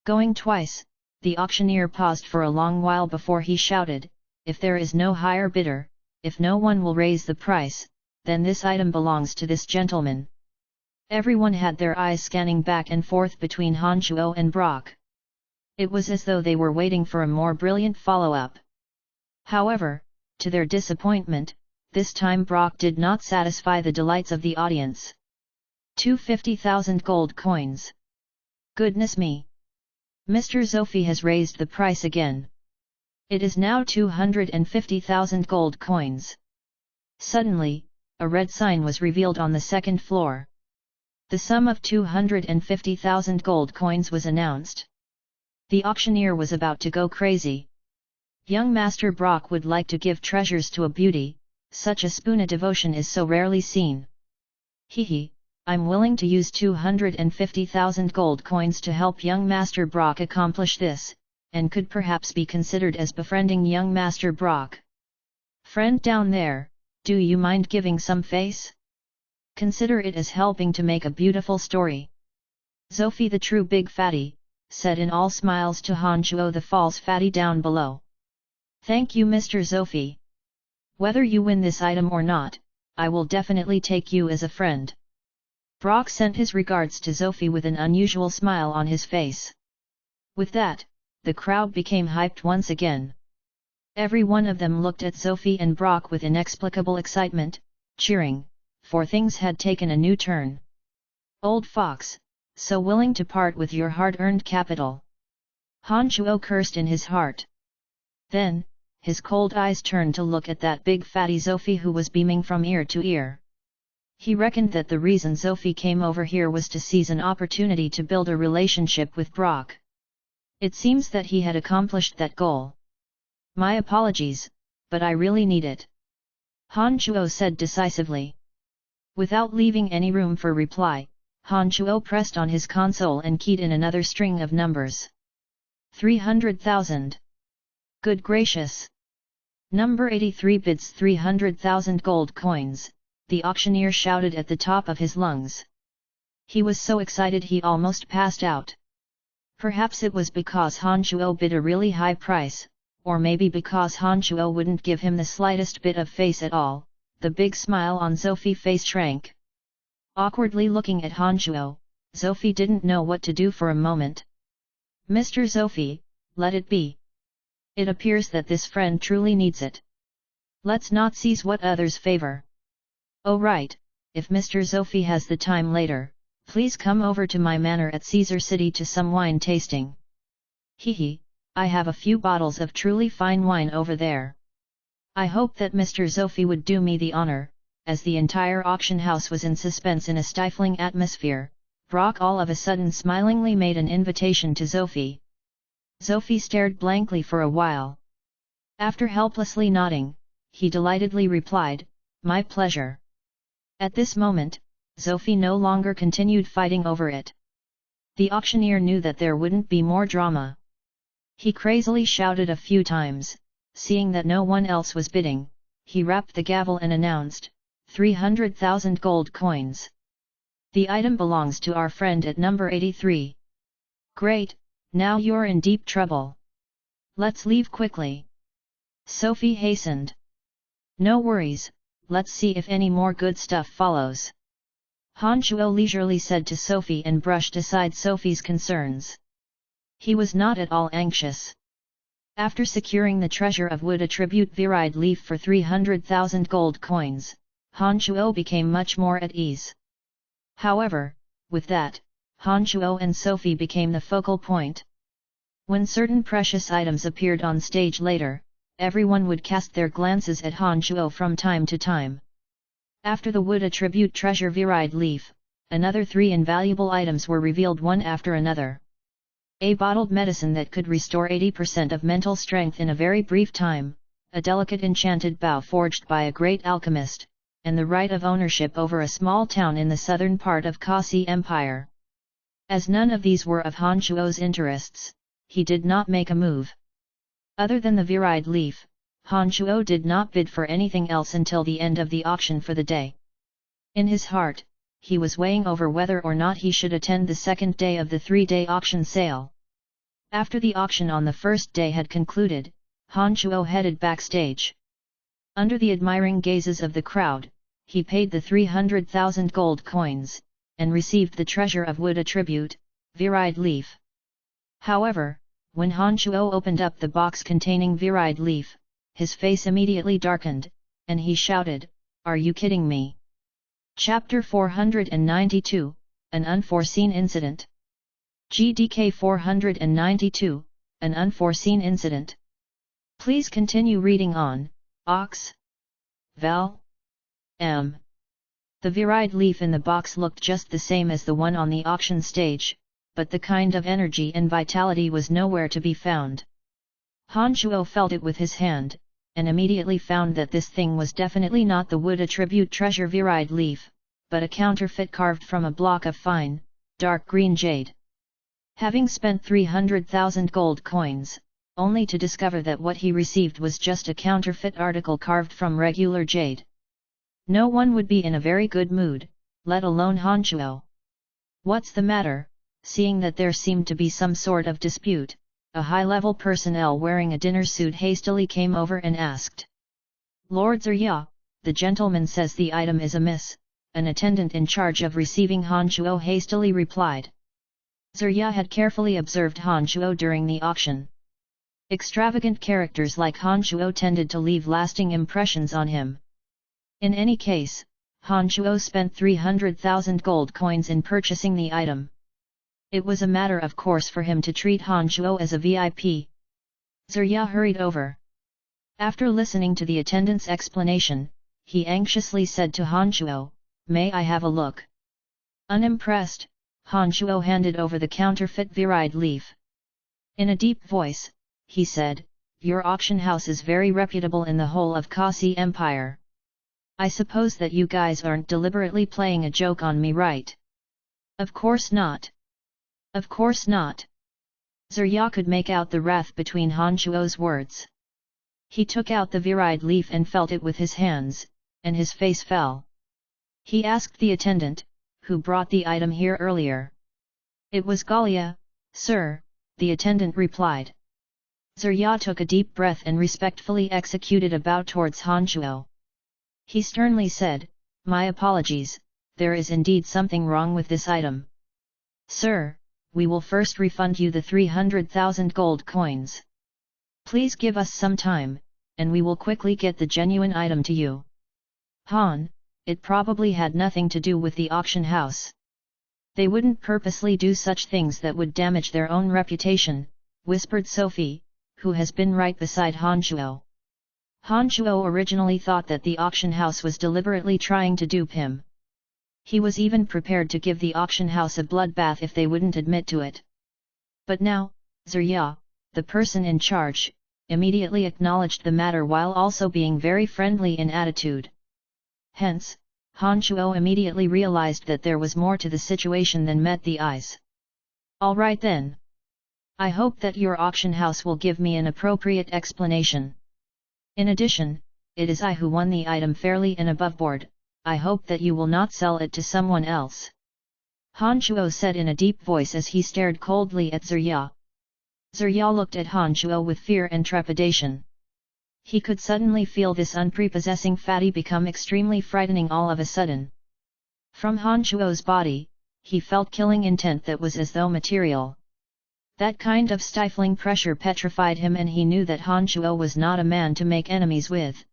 Going twice, the auctioneer paused for a long while before he shouted, "If there is no higher bidder, if no one will raise the price, then this item belongs to this gentleman." Everyone had their eyes scanning back and forth between Han Chuo and Brock. It was as though they were waiting for a more brilliant follow-up. However, to their disappointment, this time Brock did not satisfy the delights of the audience. 250,000 gold coins. Goodness me! Mr. Zofi has raised the price again. It is now 250,000 gold coins. Suddenly, a red sign was revealed on the second floor. The sum of 250,000 gold coins was announced. The auctioneer was about to go crazy. Young Master Brock would like to give treasures to a beauty, such a spoon of devotion is so rarely seen. Hehe, I'm willing to use 250,000 gold coins to help young Master Brock accomplish this, and could perhaps be considered as befriending young Master Brock. Friend down there, do you mind giving some face? Consider it as helping to make a beautiful story. Zofi the true big fatty, said in all smiles to Han Chuo the false fatty down below. Thank you Mr. Zofi. Whether you win this item or not, I will definitely take you as a friend. Brock sent his regards to Zofi with an unusual smile on his face. With that, the crowd became hyped once again. Every one of them looked at Zofi and Brock with inexplicable excitement, cheering, for things had taken a new turn. Old fox, so willing to part with your hard-earned capital. Han Chuo cursed in his heart. Then, his cold eyes turned to look at that big fatty Zofi who was beaming from ear to ear. He reckoned that the reason Zofi came over here was to seize an opportunity to build a relationship with Brock. It seems that he had accomplished that goal. My apologies, but I really need it. Han Chuo said decisively. Without leaving any room for reply, Han Chuo pressed on his console and keyed in another string of numbers. 300,000. Good gracious! Number 83 bids 300,000 gold coins, the auctioneer shouted at the top of his lungs. He was so excited he almost passed out. Perhaps it was because Han Chuo bid a really high price, or maybe because Han Chuo wouldn't give him the slightest bit of face at all. The big smile on Zofi's face shrank. Awkwardly looking at Han Chuo, Zofi didn't know what to do for a moment. Mr. Zofi, let it be. It appears that this friend truly needs it. Let's not seize what others favor. Oh right, if Mr. Zofi has the time later, please come over to my manor at Caesar City to some wine tasting. Hehe, I have a few bottles of truly fine wine over there. I hope that Mr. Zofi would do me the honor. As the entire auction house was in suspense in a stifling atmosphere, Brock all of a sudden smilingly made an invitation to Sophie. Sophie stared blankly for a while. After helplessly nodding, he delightedly replied, "My pleasure." At this moment, Sophie no longer continued fighting over it. The auctioneer knew that there wouldn't be more drama. He crazily shouted a few times, seeing that no one else was bidding, he rapped the gavel and announced, 300,000 gold coins. The item belongs to our friend at number 83. Great, now you're in deep trouble. Let's leave quickly. Sophie hastened. No worries, let's see if any more good stuff follows. Han Shuo leisurely said to Sophie and brushed aside Sophie's concerns. He was not at all anxious. After securing the treasure of wood attribute viride leaf for 300,000 gold coins, Han Shuo became much more at ease. However, with that, Han Shuo and Sophie became the focal point. When certain precious items appeared on stage later, everyone would cast their glances at Han Shuo from time to time. After the wood attribute treasure viride leaf, another 3 invaluable items were revealed one after another. A bottled medicine that could restore 80% of mental strength in a very brief time, a delicate enchanted bow forged by a great alchemist, and the right of ownership over a small town in the southern part of Kasi Empire. As none of these were of Han Shuo's interests, he did not make a move. Other than the viride leaf, Han Shuo did not bid for anything else until the end of the auction for the day. In his heart, he was weighing over whether or not he should attend the second day of the 3-day auction sale. After the auction on the first day had concluded, Han Shuo headed backstage. Under the admiring gazes of the crowd, he paid the 300,000 gold coins, and received the treasure of wood attribute, viride leaf. However, when Han Shuo opened up the box containing viride leaf, his face immediately darkened, and he shouted, "Are you kidding me?" Chapter 492, An Unforeseen Incident. GDK 492, An Unforeseen Incident. Please continue reading on, Ox. Val. M. The viride leaf in the box looked just the same as the one on the auction stage, but the kind of energy and vitality was nowhere to be found. Han Shuo felt it with his hand, and immediately found that this thing was definitely not the wood attribute treasure viride leaf, but a counterfeit carved from a block of fine, dark green jade. Having spent 300,000 gold coins, only to discover that what he received was just a counterfeit article carved from regular jade. No one would be in a very good mood, let alone Han Shuo. What's the matter? Seeing that there seemed to be some sort of dispute, a high-level personnel wearing a dinner suit hastily came over and asked. Lord Zerya, the gentleman says the item is amiss, an attendant in charge of receiving Han Shuo hastily replied. Zerya had carefully observed Han Shuo during the auction. Extravagant characters like Han Shuo tended to leave lasting impressions on him. In any case, Han Shuo spent 300,000 gold coins in purchasing the item. It was a matter of course for him to treat Han Shuo as a VIP. Zerya hurried over. After listening to the attendant's explanation, he anxiously said to Han Shuo, "May I have a look?" Unimpressed, Han Shuo handed over the counterfeit viride leaf. In a deep voice, he said, "Your auction house is very reputable in the whole of Kasi Empire. I suppose that you guys aren't deliberately playing a joke on me, right?" "Of course not. Of course not." Zerya could make out the wrath between Han Shuo's words. He took out the viride leaf and felt it with his hands, and his face fell. He asked the attendant, who brought the item here earlier. "It was Galia, sir," the attendant replied. Zerya took a deep breath and respectfully executed a bow towards Han Shuo. He sternly said, "My apologies, there is indeed something wrong with this item. Sir, we will first refund you the 300,000 gold coins. Please give us some time, and we will quickly get the genuine item to you." Han, it probably had nothing to do with the auction house. They wouldn't purposely do such things that would damage their own reputation, whispered Sophie, who has been right beside Han Shuo. Han Shuo originally thought that the auction house was deliberately trying to dupe him. He was even prepared to give the auction house a bloodbath if they wouldn't admit to it. But now, Zurya, the person in charge, immediately acknowledged the matter while also being very friendly in attitude. Hence, Han Shuo immediately realized that there was more to the situation than met the eyes. All right then. I hope that your auction house will give me an appropriate explanation. In addition, it is I who won the item fairly and above board. I hope that you will not sell it to someone else. Han Shuo said in a deep voice as he stared coldly at Zurya. Zurya looked at Han Shuo with fear and trepidation. He could suddenly feel this unprepossessing fatty become extremely frightening all of a sudden. From Han Shuo's body, he felt killing intent that was as though material. That kind of stifling pressure petrified him, and he knew that Han Shuo was not a man to make enemies with.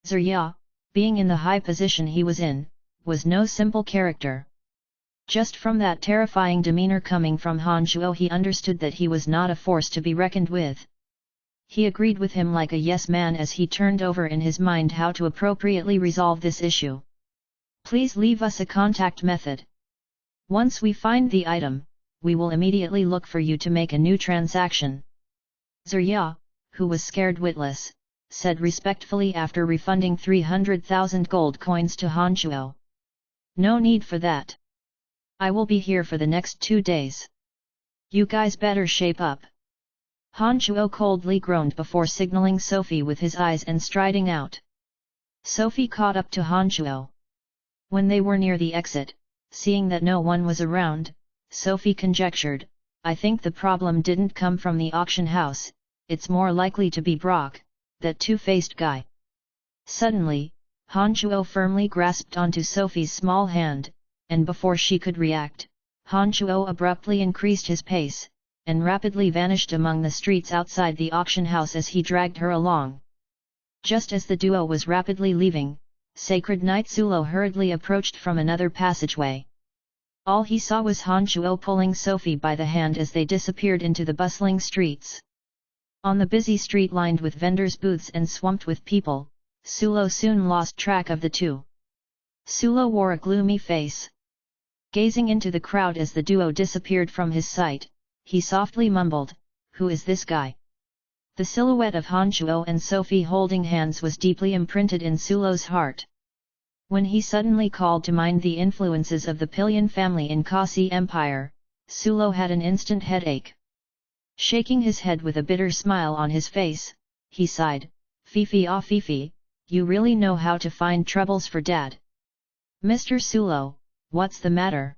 Zurya, being in the high position he was in, was no simple character. Just from that terrifying demeanor coming from Han Shuo he understood that he was not a force to be reckoned with. He agreed with him like a yes man as he turned over in his mind how to appropriately resolve this issue. Please leave us a contact method. Once we find the item, we will immediately look for you to make a new transaction. Zurya, who was scared witless, said respectfully after refunding 300,000 gold coins to Han Shuo. No need for that. I will be here for the next 2 days. You guys better shape up. Han Shuo coldly groaned before signaling Sophie with his eyes and striding out. Sophie caught up to Han Shuo. When they were near the exit, seeing that no one was around, Sophie conjectured, I think the problem didn't come from the auction house, it's more likely to be Brock, that two-faced guy. Suddenly, Han Shuo firmly grasped onto Sophie's small hand, and before she could react, Han Shuo abruptly increased his pace, and rapidly vanished among the streets outside the auction house as he dragged her along. Just as the duo was rapidly leaving, Sacred Knight Sulo hurriedly approached from another passageway. All he saw was Han Shuo pulling Sophie by the hand as they disappeared into the bustling streets. On the busy street lined with vendors' booths and swamped with people, Sulo soon lost track of the two. Sulo wore a gloomy face. Gazing into the crowd as the duo disappeared from his sight, he softly mumbled, "Who is this guy?" The silhouette of Han Shuo and Sophie holding hands was deeply imprinted in Sulo's heart. When he suddenly called to mind the influences of the Pillion family in Kasi Empire, Sulo had an instant headache. Shaking his head with a bitter smile on his face, he sighed, "Fifi ah Fifi, you really know how to find troubles for Dad." "Mr. Sulo, what's the matter?"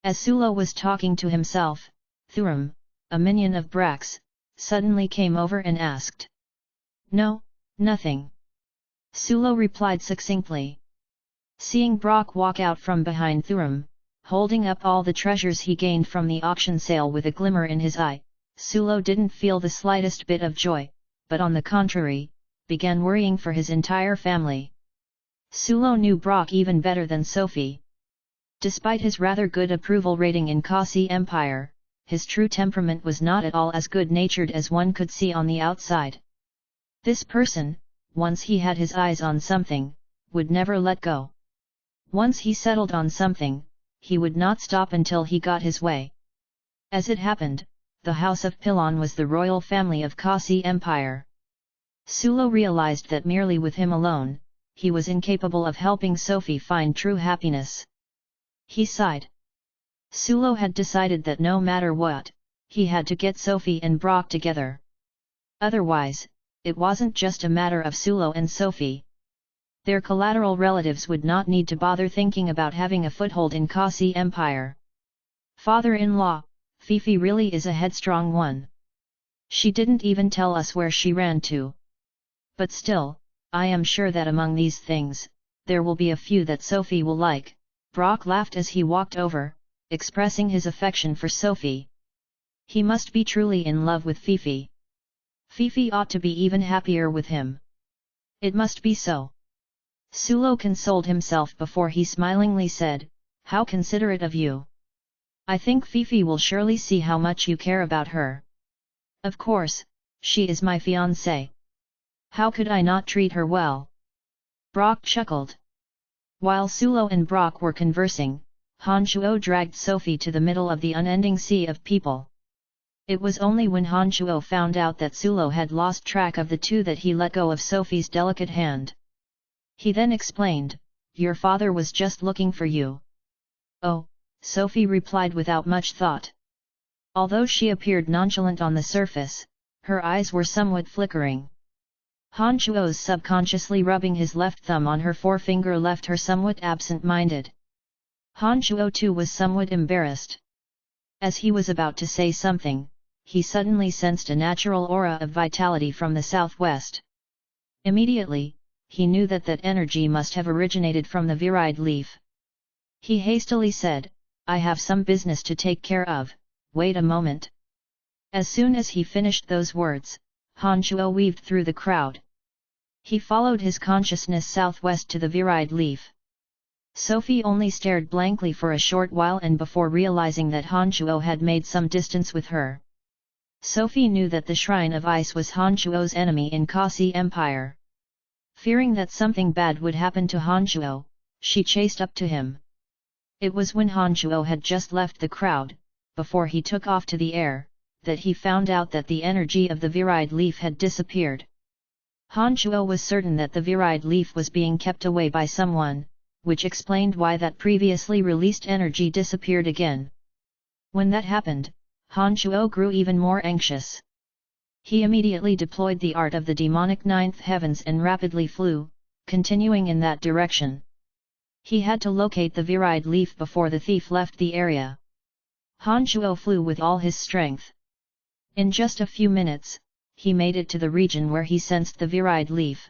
As Sulo was talking to himself, Thuram, a minion of Brax, suddenly came over and asked. "No, nothing." Sulo replied succinctly. Seeing Brock walk out from behind Thuram, holding up all the treasures he gained from the auction sale with a glimmer in his eye, Sulo didn't feel the slightest bit of joy, but on the contrary, began worrying for his entire family. Sulo knew Brock even better than Sophie. Despite his rather good approval rating in Kasi Empire, his true temperament was not at all as good-natured as one could see on the outside. This person, once he had his eyes on something, would never let go. Once he settled on something, he would not stop until he got his way. As it happened, the House of Pilon was the royal family of Kasi Empire. Sulo realized that merely with him alone, he was incapable of helping Sophie find true happiness. He sighed. Sulo had decided that no matter what, he had to get Sophie and Brock together. Otherwise, it wasn't just a matter of Sulo and Sophie. Their collateral relatives would not need to bother thinking about having a foothold in Kasi Empire. Father-in-law, Fifi really is a headstrong one. She didn't even tell us where she ran to. But still, I am sure that among these things, there will be a few that Sophie will like. Brock laughed as he walked over, expressing his affection for Sophie. He must be truly in love with Fifi. Fifi ought to be even happier with him. It must be so. Sulo consoled himself before he smilingly said, "How considerate of you. I think Fifi will surely see how much you care about her. Of course, she is my fiancée. How could I not treat her well?" Brock chuckled. While Sulo and Brock were conversing, Han Shuo dragged Sophie to the middle of the unending sea of people. It was only when Han Shuo found out that Sulo had lost track of the two that he let go of Sophie's delicate hand. He then explained, "Your father was just looking for you." "Oh," Sophie replied without much thought. Although she appeared nonchalant on the surface, her eyes were somewhat flickering. Han Shuo's subconsciously rubbing his left thumb on her forefinger left her somewhat absent-minded. Han Shuo too was somewhat embarrassed. As he was about to say something, he suddenly sensed a natural aura of vitality from the southwest. Immediately, he knew that that energy must have originated from the virid leaf. He hastily said, "I have some business to take care of, wait a moment." As soon as he finished those words, Han Shuo weaved through the crowd. He followed his consciousness southwest to the virid leaf. Sophie only stared blankly for a short while and before realizing that Han Shuo had made some distance with her. Sophie knew that the Shrine of Ice was Han Shuo's enemy in Kasi Empire. Fearing that something bad would happen to Han Shuo, she chased up to him. It was when Han Shuo had just left the crowd, before he took off to the air, that he found out that the energy of the virid leaf had disappeared. Han Shuo was certain that the virid leaf was being kept away by someone, which explained why that previously released energy disappeared again. When that happened, Han Shuo grew even more anxious. He immediately deployed the art of the demonic ninth heavens and rapidly flew, continuing in that direction. He had to locate the virid leaf before the thief left the area. Han Shuo flew with all his strength. In just a few minutes, he made it to the region where he sensed the virid leaf.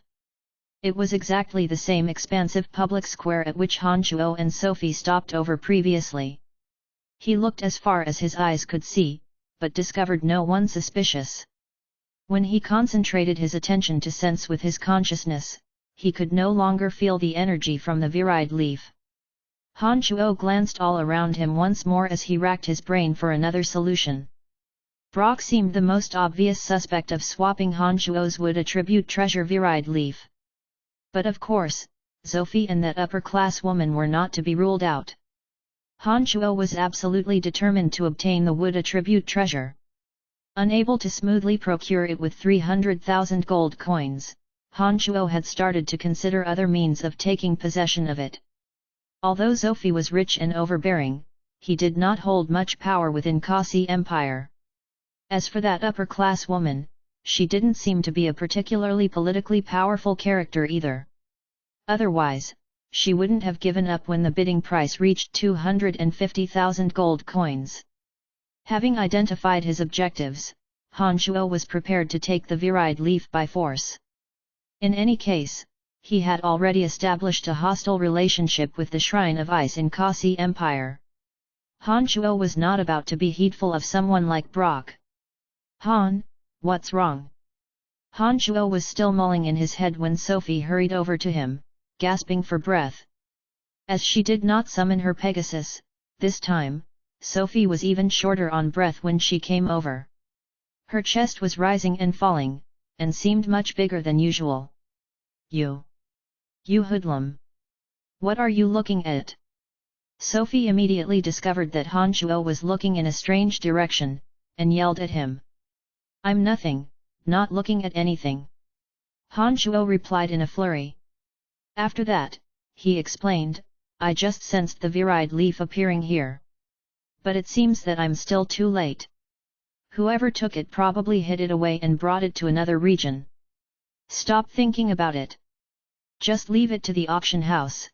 It was exactly the same expansive public square at which Han Shuo and Sophie stopped over previously. He looked as far as his eyes could see, but discovered no one suspicious. When he concentrated his attention to sense with his consciousness, he could no longer feel the energy from the virid leaf. Han Shuo glanced all around him once more as he racked his brain for another solution. Brock seemed the most obvious suspect of swapping Han Shuo's wood attribute treasure virid leaf. But of course, Sophie and that upper-class woman were not to be ruled out. Han Shuo was absolutely determined to obtain the wood attribute treasure. Unable to smoothly procure it with 300,000 gold coins, Han Shuo had started to consider other means of taking possession of it. Although Sophie was rich and overbearing, he did not hold much power within Kasi Empire. As for that upper-class woman, she didn't seem to be a particularly politically powerful character either. Otherwise, she wouldn't have given up when the bidding price reached 250,000 gold coins. Having identified his objectives, Han Shuo was prepared to take the virid leaf by force. In any case, he had already established a hostile relationship with the Shrine of Ice in Kasi Empire. Han Shuo was not about to be heedful of someone like Brock. "Han, what's wrong?" Han Shuo was still mulling in his head when Sophie hurried over to him, gasping for breath. As she did not summon her Pegasus, this time, Sophie was even shorter on breath when she came over. Her chest was rising and falling, and seemed much bigger than usual. You hoodlum! What are you looking at?" Sophie immediately discovered that Han Shuo was looking in a strange direction, and yelled at him. "I'm nothing, not looking at anything." Han Shuo replied in a flurry. After that, he explained, "I just sensed the virid leaf appearing here. But it seems that I'm still too late. Whoever took it probably hid it away and brought it to another region. Stop thinking about it. Just leave it to the auction house.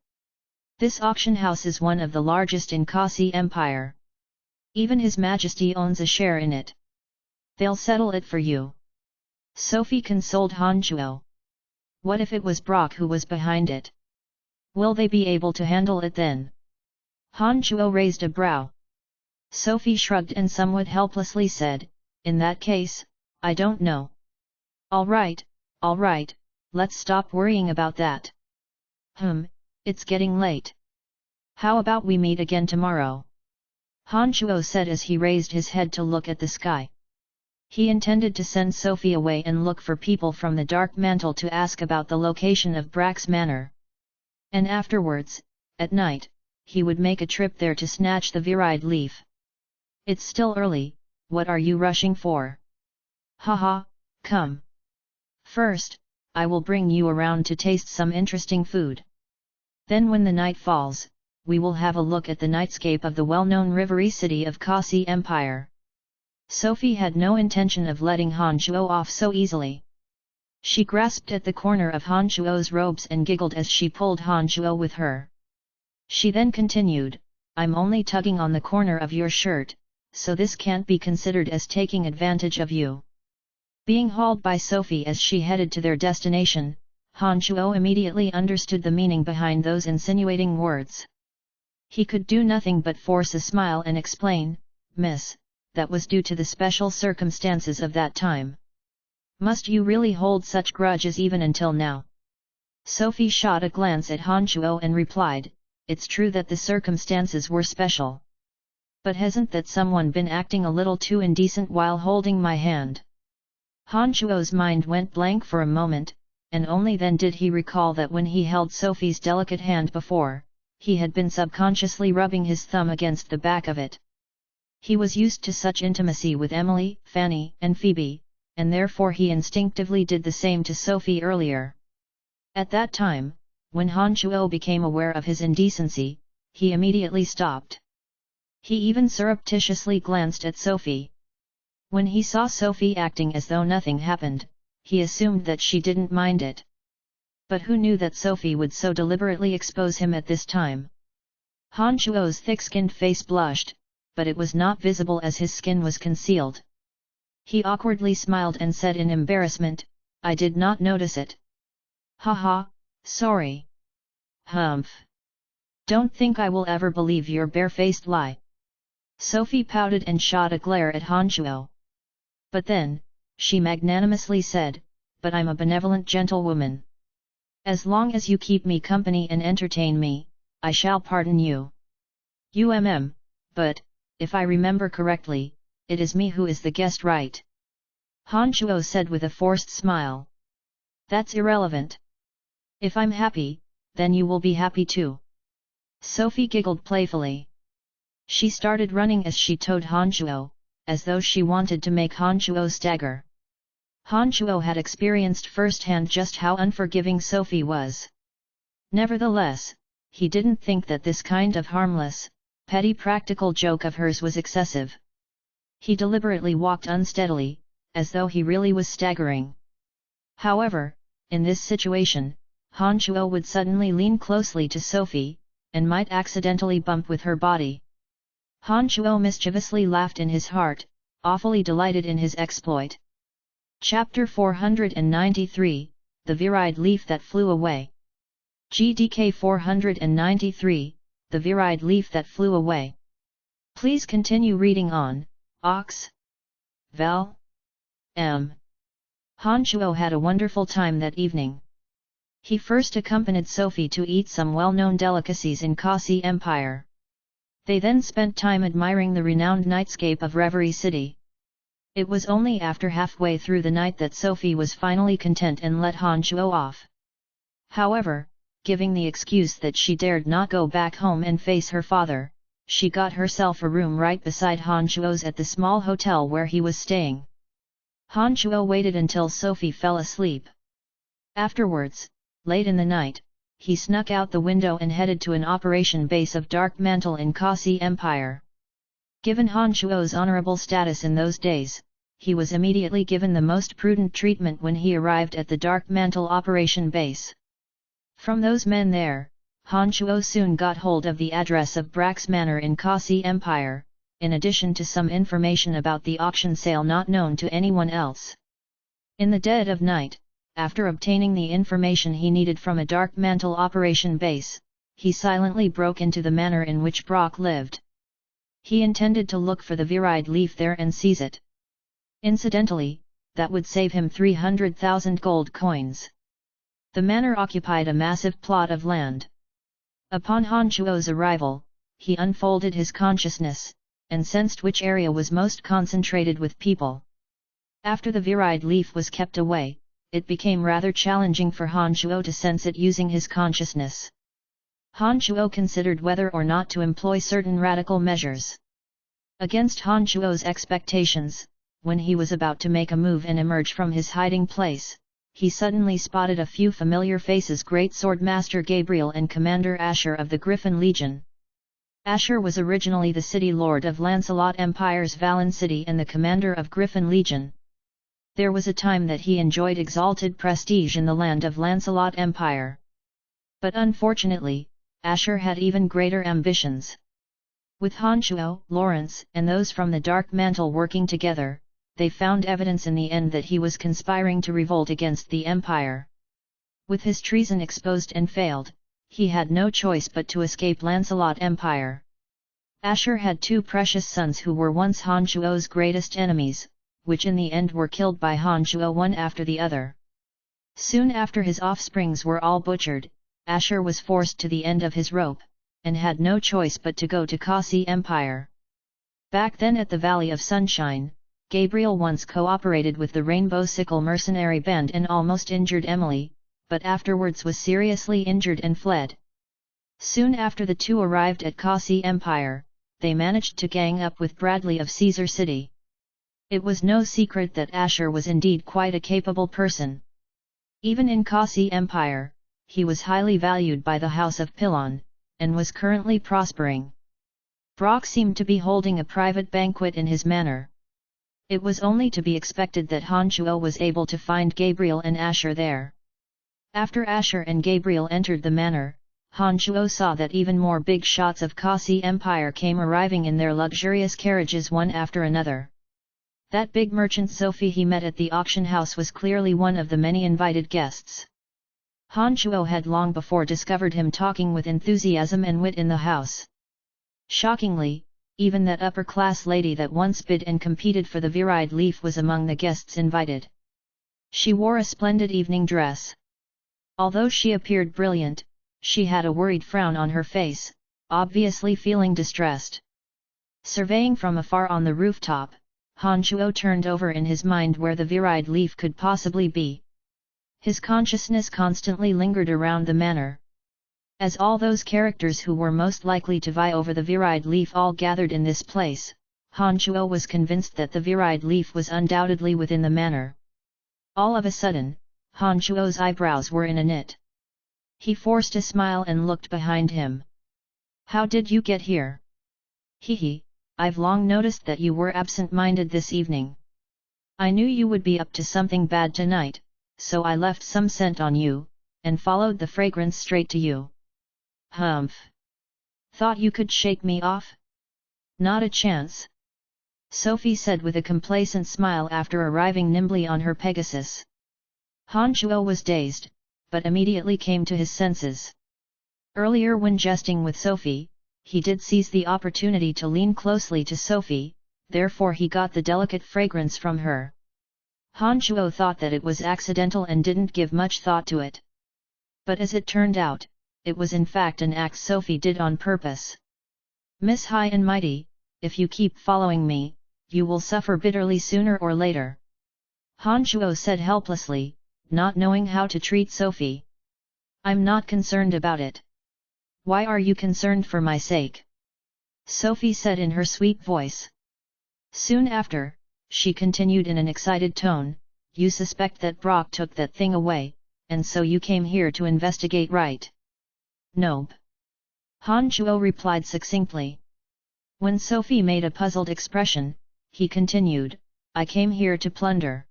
This auction house is one of the largest in Kasi Empire. Even His Majesty owns a share in it. They'll settle it for you." Sophie consoled Han Shuo. What if it was Brock who was behind it? Will they be able to handle it then? Han Shuo raised a brow. Sophie shrugged and somewhat helplessly said, "In that case, I don't know." All right, let's stop worrying about that." It's getting late. How about we meet again tomorrow?" Han Shuo said as he raised his head to look at the sky. He intended to send Sophie away and look for people from the Dark Mantle to ask about the location of Brack's manor. And afterwards, at night, he would make a trip there to snatch the viride leaf. It's still early, what are you rushing for? Haha, come. First, I will bring you around to taste some interesting food. Then when the night falls, we will have a look at the nightscape of the well-known rivery city of Kasi Empire. Sophie had no intention of letting Han Shuo off so easily. She grasped at the corner of Han Shuo's robes and giggled as she pulled Han Shuo with her. She then continued, I'm only tugging on the corner of your shirt, so this can't be considered as taking advantage of you. Being hauled by Sophie as she headed to their destination, Han Shuo immediately understood the meaning behind those insinuating words. He could do nothing but force a smile and explain, Miss, that was due to the special circumstances of that time. Must you really hold such grudges even until now? Sophie shot a glance at Han Shuo and replied, it's true that the circumstances were special. But hasn't that someone been acting a little too indecent while holding my hand? Han Shuo's mind went blank for a moment, and only then did he recall that when he held Sophie's delicate hand before, he had been subconsciously rubbing his thumb against the back of it. He was used to such intimacy with Emily, Fanny, and Phoebe, and therefore he instinctively did the same to Sophie earlier. At that time, when Han Shuo became aware of his indecency, he immediately stopped. He even surreptitiously glanced at Sophie. When he saw Sophie acting as though nothing happened, he assumed that she didn't mind it. But who knew that Sophie would so deliberately expose him at this time? Han Shuo's thick-skinned face blushed, but it was not visible as his skin was concealed. He awkwardly smiled and said in embarrassment, I did not notice it. Haha, sorry. Humph. Don't think I will ever believe your barefaced lie. Sophie pouted and shot a glare at Han Shuo. But then, she magnanimously said, but I'm a benevolent gentlewoman. As long as you keep me company and entertain me, I shall pardon you. But, if I remember correctly, it is me who is the guest, right? Han Shuo said with a forced smile. That's irrelevant. If I'm happy, then you will be happy too. Sophie giggled playfully. She started running as she towed Han Shuo, as though she wanted to make Han Shuo stagger. Han Shuo had experienced firsthand just how unforgiving Sophie was. Nevertheless, he didn't think that this kind of harmless, petty practical joke of hers was excessive. He deliberately walked unsteadily, as though he really was staggering. However, in this situation, Han Shuo would suddenly lean closely to Sophie, and might accidentally bump with her body. Han Shuo mischievously laughed in his heart, awfully delighted in his exploit. Chapter 493, The Viride Leaf That Flew Away. GDK 493, The Viride Leaf That Flew Away. Please continue reading on, Ox. Val. M. Han Shuo had a wonderful time that evening. He first accompanied Sophie to eat some well-known delicacies in Kasi Empire. They then spent time admiring the renowned nightscape of Reverie City. It was only after halfway through the night that Sophie was finally content and let Han Shuo off. However, giving the excuse that she dared not go back home and face her father, she got herself a room right beside Han Shuo's at the small hotel where he was staying. Han Shuo waited until Sophie fell asleep. Afterwards, late in the night, he snuck out the window and headed to an operation base of Dark Mantle in Kasi Empire. Given Han Shuo's honorable status in those days, he was immediately given the most prudent treatment when he arrived at the Dark Mantle operation base. From those men there, Han Shuo soon got hold of the address of Brack's Manor in Kasi Empire, in addition to some information about the auction sale not known to anyone else. In the dead of night, after obtaining the information he needed from a Dark Mantle operation base, he silently broke into the manor in which Brock lived. He intended to look for the viride leaf there and seize it. Incidentally, that would save him 300,000 gold coins. The manor occupied a massive plot of land. Upon Han Shuo's arrival, he unfolded his consciousness, and sensed which area was most concentrated with people. After the viride leaf was kept away, it became rather challenging for Han Shuo to sense it using his consciousness. Han Shuo considered whether or not to employ certain radical measures. Against Han Shuo's expectations, when he was about to make a move and emerge from his hiding place, he suddenly spotted a few familiar faces: Great Swordmaster Gabriel and Commander Asher of the Griffin Legion. Asher was originally the city lord of Lancelot Empire's Valen City and the commander of Griffin Legion. There was a time that he enjoyed exalted prestige in the land of Lancelot Empire. But unfortunately, Asher had even greater ambitions. With Han Shuo, Lawrence, and those from the Dark Mantle working together, they found evidence in the end that he was conspiring to revolt against the Empire. With his treason exposed and failed, he had no choice but to escape Lancelot Empire. Asher had two precious sons who were once Han Shuo's greatest enemies, which in the end were killed by Han Shuo one after the other. Soon after his offsprings were all butchered, Asher was forced to the end of his rope, and had no choice but to go to Kasi Empire. Back then at the Valley of Sunshine, Gabriel once cooperated with the Rainbow Sickle mercenary band and almost injured Emily, but afterwards was seriously injured and fled. Soon after the two arrived at Kasi Empire, they managed to gang up with Bradley of Caesar City. It was no secret that Asher was indeed quite a capable person. Even in Kasi Empire, he was highly valued by the House of Pilon, and was currently prospering. Brock seemed to be holding a private banquet in his manor. It was only to be expected that Han Shuo was able to find Gabriel and Asher there. After Asher and Gabriel entered the manor, Han Shuo saw that even more big shots of Kasi Empire came arriving in their luxurious carriages one after another. That big merchant Sophie he met at the auction house was clearly one of the many invited guests. Han Shuo had long before discovered him talking with enthusiasm and wit in the house. Shockingly, even that upper-class lady that once bid and competed for the Virile Leaf was among the guests invited. She wore a splendid evening dress. Although she appeared brilliant, she had a worried frown on her face, obviously feeling distressed. Surveying from afar on the rooftop, Han Shuo turned over in his mind where the Virile Leaf could possibly be. His consciousness constantly lingered around the manor. As all those characters who were most likely to vie over the Virile Leaf all gathered in this place, Han Shuo was convinced that the Virile Leaf was undoubtedly within the manor. All of a sudden, Han Shuo's eyebrows were in a knit. He forced a smile and looked behind him. "How did you get here?" "Hee, I've long noticed that you were absent-minded this evening. I knew you would be up to something bad tonight, so I left some scent on you, and followed the fragrance straight to you." "Humph! Thought you could shake me off?" "Not a chance," Sophie said with a complacent smile after arriving nimbly on her Pegasus. Han Shuo was dazed, but immediately came to his senses. Earlier when jesting with Sophie, he did seize the opportunity to lean closely to Sophie, therefore he got the delicate fragrance from her. Han Shuo thought that it was accidental and didn't give much thought to it. But as it turned out, it was in fact an act Sophie did on purpose. "Miss High and Mighty, if you keep following me, you will suffer bitterly sooner or later," Han Shuo said helplessly, not knowing how to treat Sophie. "I'm not concerned about it." "Why are you concerned for my sake?" Sophie said in her sweet voice. Soon after, she continued in an excited tone, "You suspect that Brock took that thing away, and so you came here to investigate, right?" "Nope," Han Shuo replied succinctly. When Sophie made a puzzled expression, he continued, "I came here to plunder.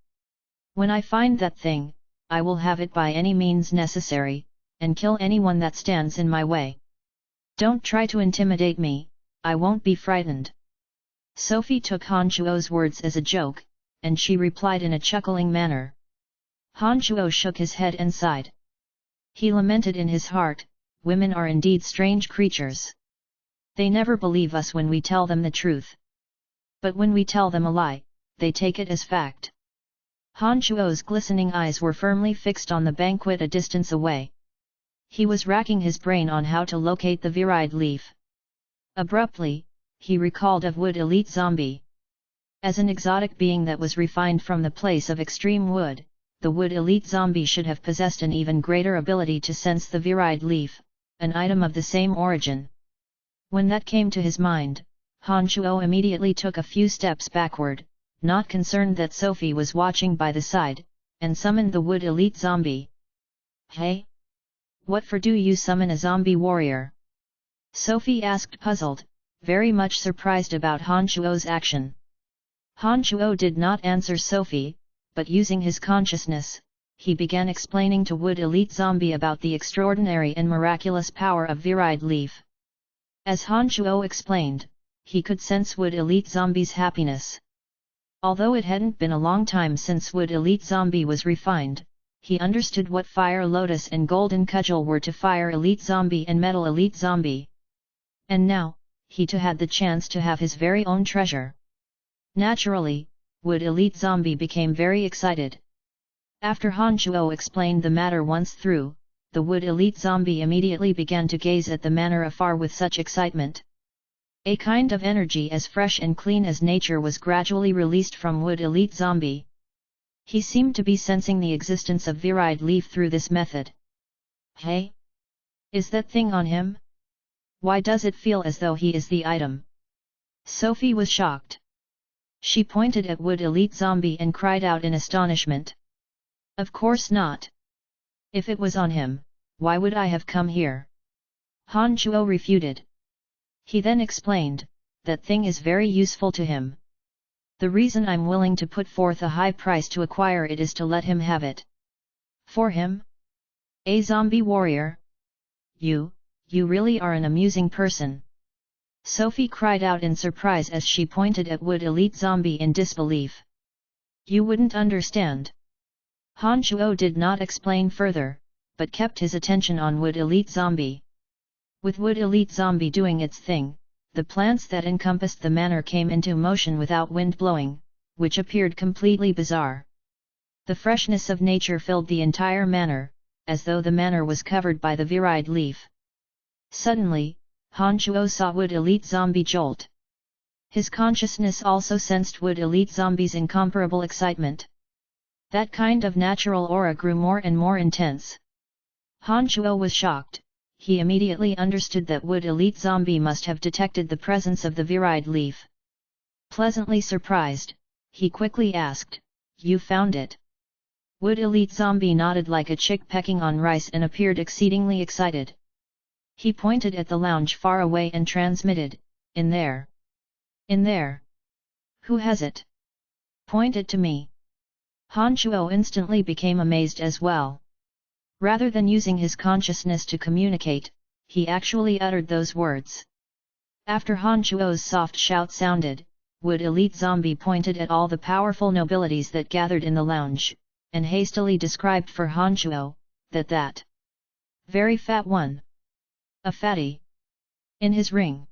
When I find that thing, I will have it by any means necessary, and kill anyone that stands in my way. Don't try to intimidate me, I won't be frightened." Sophie took Han Shuo's words as a joke, and she replied in a chuckling manner. Han Shuo shook his head and sighed. He lamented in his heart, "Women are indeed strange creatures. They never believe us when we tell them the truth. But when we tell them a lie, they take it as fact." Han Shuo's glistening eyes were firmly fixed on the banquet a distance away. He was racking his brain on how to locate the Virile Leaf. Abruptly, he recalled of Wood Elite Zombie. As an exotic being that was refined from the place of extreme wood, the Wood Elite Zombie should have possessed an even greater ability to sense the Virile Leaf, an item of the same origin. When that came to his mind, Han Chuo immediately took a few steps backward, not concerned that Sophie was watching by the side, and summoned the Wood Elite Zombie. "Hey? What for do you summon a zombie warrior?" Sophie asked, puzzled, very much surprised about Han Chuo's action. Han Chuo did not answer Sophie, but using his consciousness, he began explaining to Wood Elite Zombie about the extraordinary and miraculous power of Viride Leaf. As Han Chuo explained, he could sense Wood Elite Zombie's happiness. Although it hadn't been a long time since Wood Elite Zombie was refined, he understood what Fire Lotus and Golden Cudgel were to Fire Elite Zombie and Metal Elite Zombie. And now, he too had the chance to have his very own treasure. Naturally, Wood Elite Zombie became very excited. After Han Chuo explained the matter once through, the Wood Elite Zombie immediately began to gaze at the manor afar with such excitement. A kind of energy as fresh and clean as nature was gradually released from Wood Elite Zombie. He seemed to be sensing the existence of Viride Leaf through this method. "Hey? Is that thing on him? Why does it feel as though he is the item?" Sophie was shocked. She pointed at Wood Elite Zombie and cried out in astonishment. "Of course not. If it was on him, why would I have come here?" Han Chuo refuted. He then explained, "That thing is very useful to him. The reason I'm willing to put forth a high price to acquire it is to let him have it." "For him? A zombie warrior? You really are an amusing person." Sophie cried out in surprise as she pointed at Wood Elite Zombie in disbelief. "You wouldn't understand." Han Chuo did not explain further, but kept his attention on Wood Elite Zombie. With Wood Elite Zombie doing its thing, the plants that encompassed the manor came into motion without wind blowing, which appeared completely bizarre. The freshness of nature filled the entire manor, as though the manor was covered by the Viride Leaf. Suddenly, Han Chuo saw Wood Elite Zombie jolt. His consciousness also sensed Wood Elite Zombie's incomparable excitement. That kind of natural aura grew more and more intense. Han Chuo was shocked. He immediately understood that Wood Elite Zombie must have detected the presence of the Viride Leaf. Pleasantly surprised, he quickly asked, "You found it?" Wood Elite Zombie nodded like a chick pecking on rice and appeared exceedingly excited. He pointed at the lounge far away and transmitted, "In there. In there. Who has it? Point it to me." Han Chuo instantly became amazed as well. Rather than using his consciousness to communicate, he actually uttered those words. After Han Chuo's soft shout sounded, Wood Elite Zombie pointed at all the powerful nobilities that gathered in the lounge, and hastily described for Han Chuo, that very fat one. A fatty. In his ring.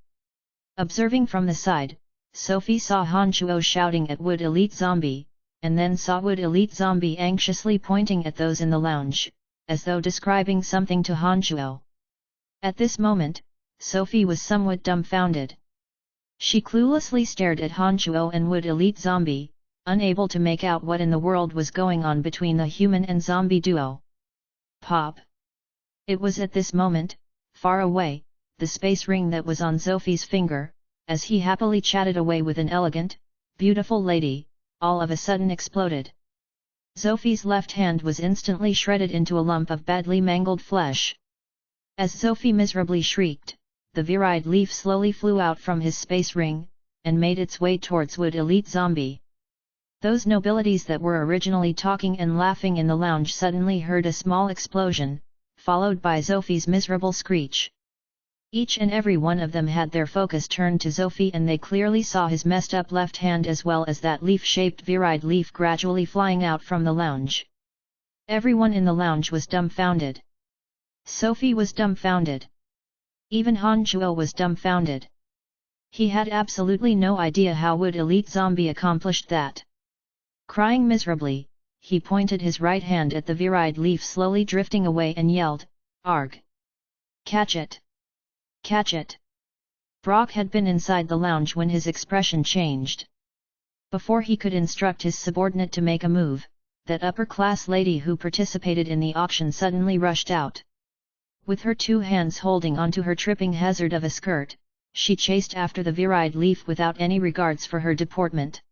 Observing from the side, Sophie saw Han Chuo shouting at Wood Elite Zombie, and then saw Wood Elite Zombie anxiously pointing at those in the lounge, as though describing something to Han Chuo. At this moment, Sophie was somewhat dumbfounded. She cluelessly stared at Han Chuo and Wood Elite Zombie, unable to make out what in the world was going on between the human and zombie duo. Pop! It was at this moment, far away, the space ring that was on Sophie's finger, as he happily chatted away with an elegant, beautiful lady, all of a sudden exploded. Sophie's left hand was instantly shredded into a lump of badly mangled flesh. As Sophie miserably shrieked, the Viride Leaf slowly flew out from his space ring, and made its way towards Wood Elite Zombie. Those nobilities that were originally talking and laughing in the lounge suddenly heard a small explosion, followed by Sophie's miserable screech. Each and every one of them had their focus turned to Sophie, and they clearly saw his messed up left hand as well as that leaf-shaped Viride Leaf gradually flying out from the lounge. Everyone in the lounge was dumbfounded. Sophie was dumbfounded. Even Han Chuo was dumbfounded. He had absolutely no idea how Wood Elite Zombie accomplished that. Crying miserably, he pointed his right hand at the Viride Leaf slowly drifting away and yelled, "Arg! Catch it! Catch it!" Brock had been inside the lounge when his expression changed. Before he could instruct his subordinate to make a move, that upper-class lady who participated in the auction suddenly rushed out. With her two hands holding onto her tripping hazard of a skirt, she chased after the virile leaf without any regards for her deportment.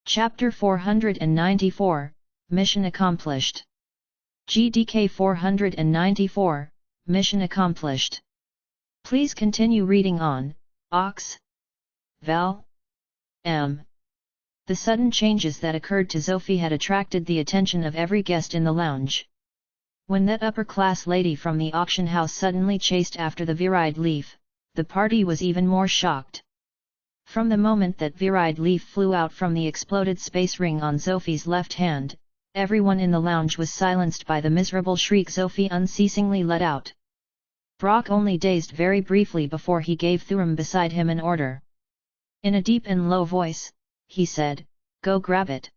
Chapter 494, Mission Accomplished. GDK 494, Mission Accomplished. Please continue reading on, Ox. Val. M. The sudden changes that occurred to Sophie had attracted the attention of every guest in the lounge. When that upper-class lady from the auction house suddenly chased after the virile leaf, the party was even more shocked. From the moment that virile leaf flew out from the exploded space ring on Sophie's left hand, everyone in the lounge was silenced by the miserable shriek Sophie unceasingly let out. Brock only dazed very briefly before he gave Thurum beside him an order. In a deep and low voice, he said, "Go grab it."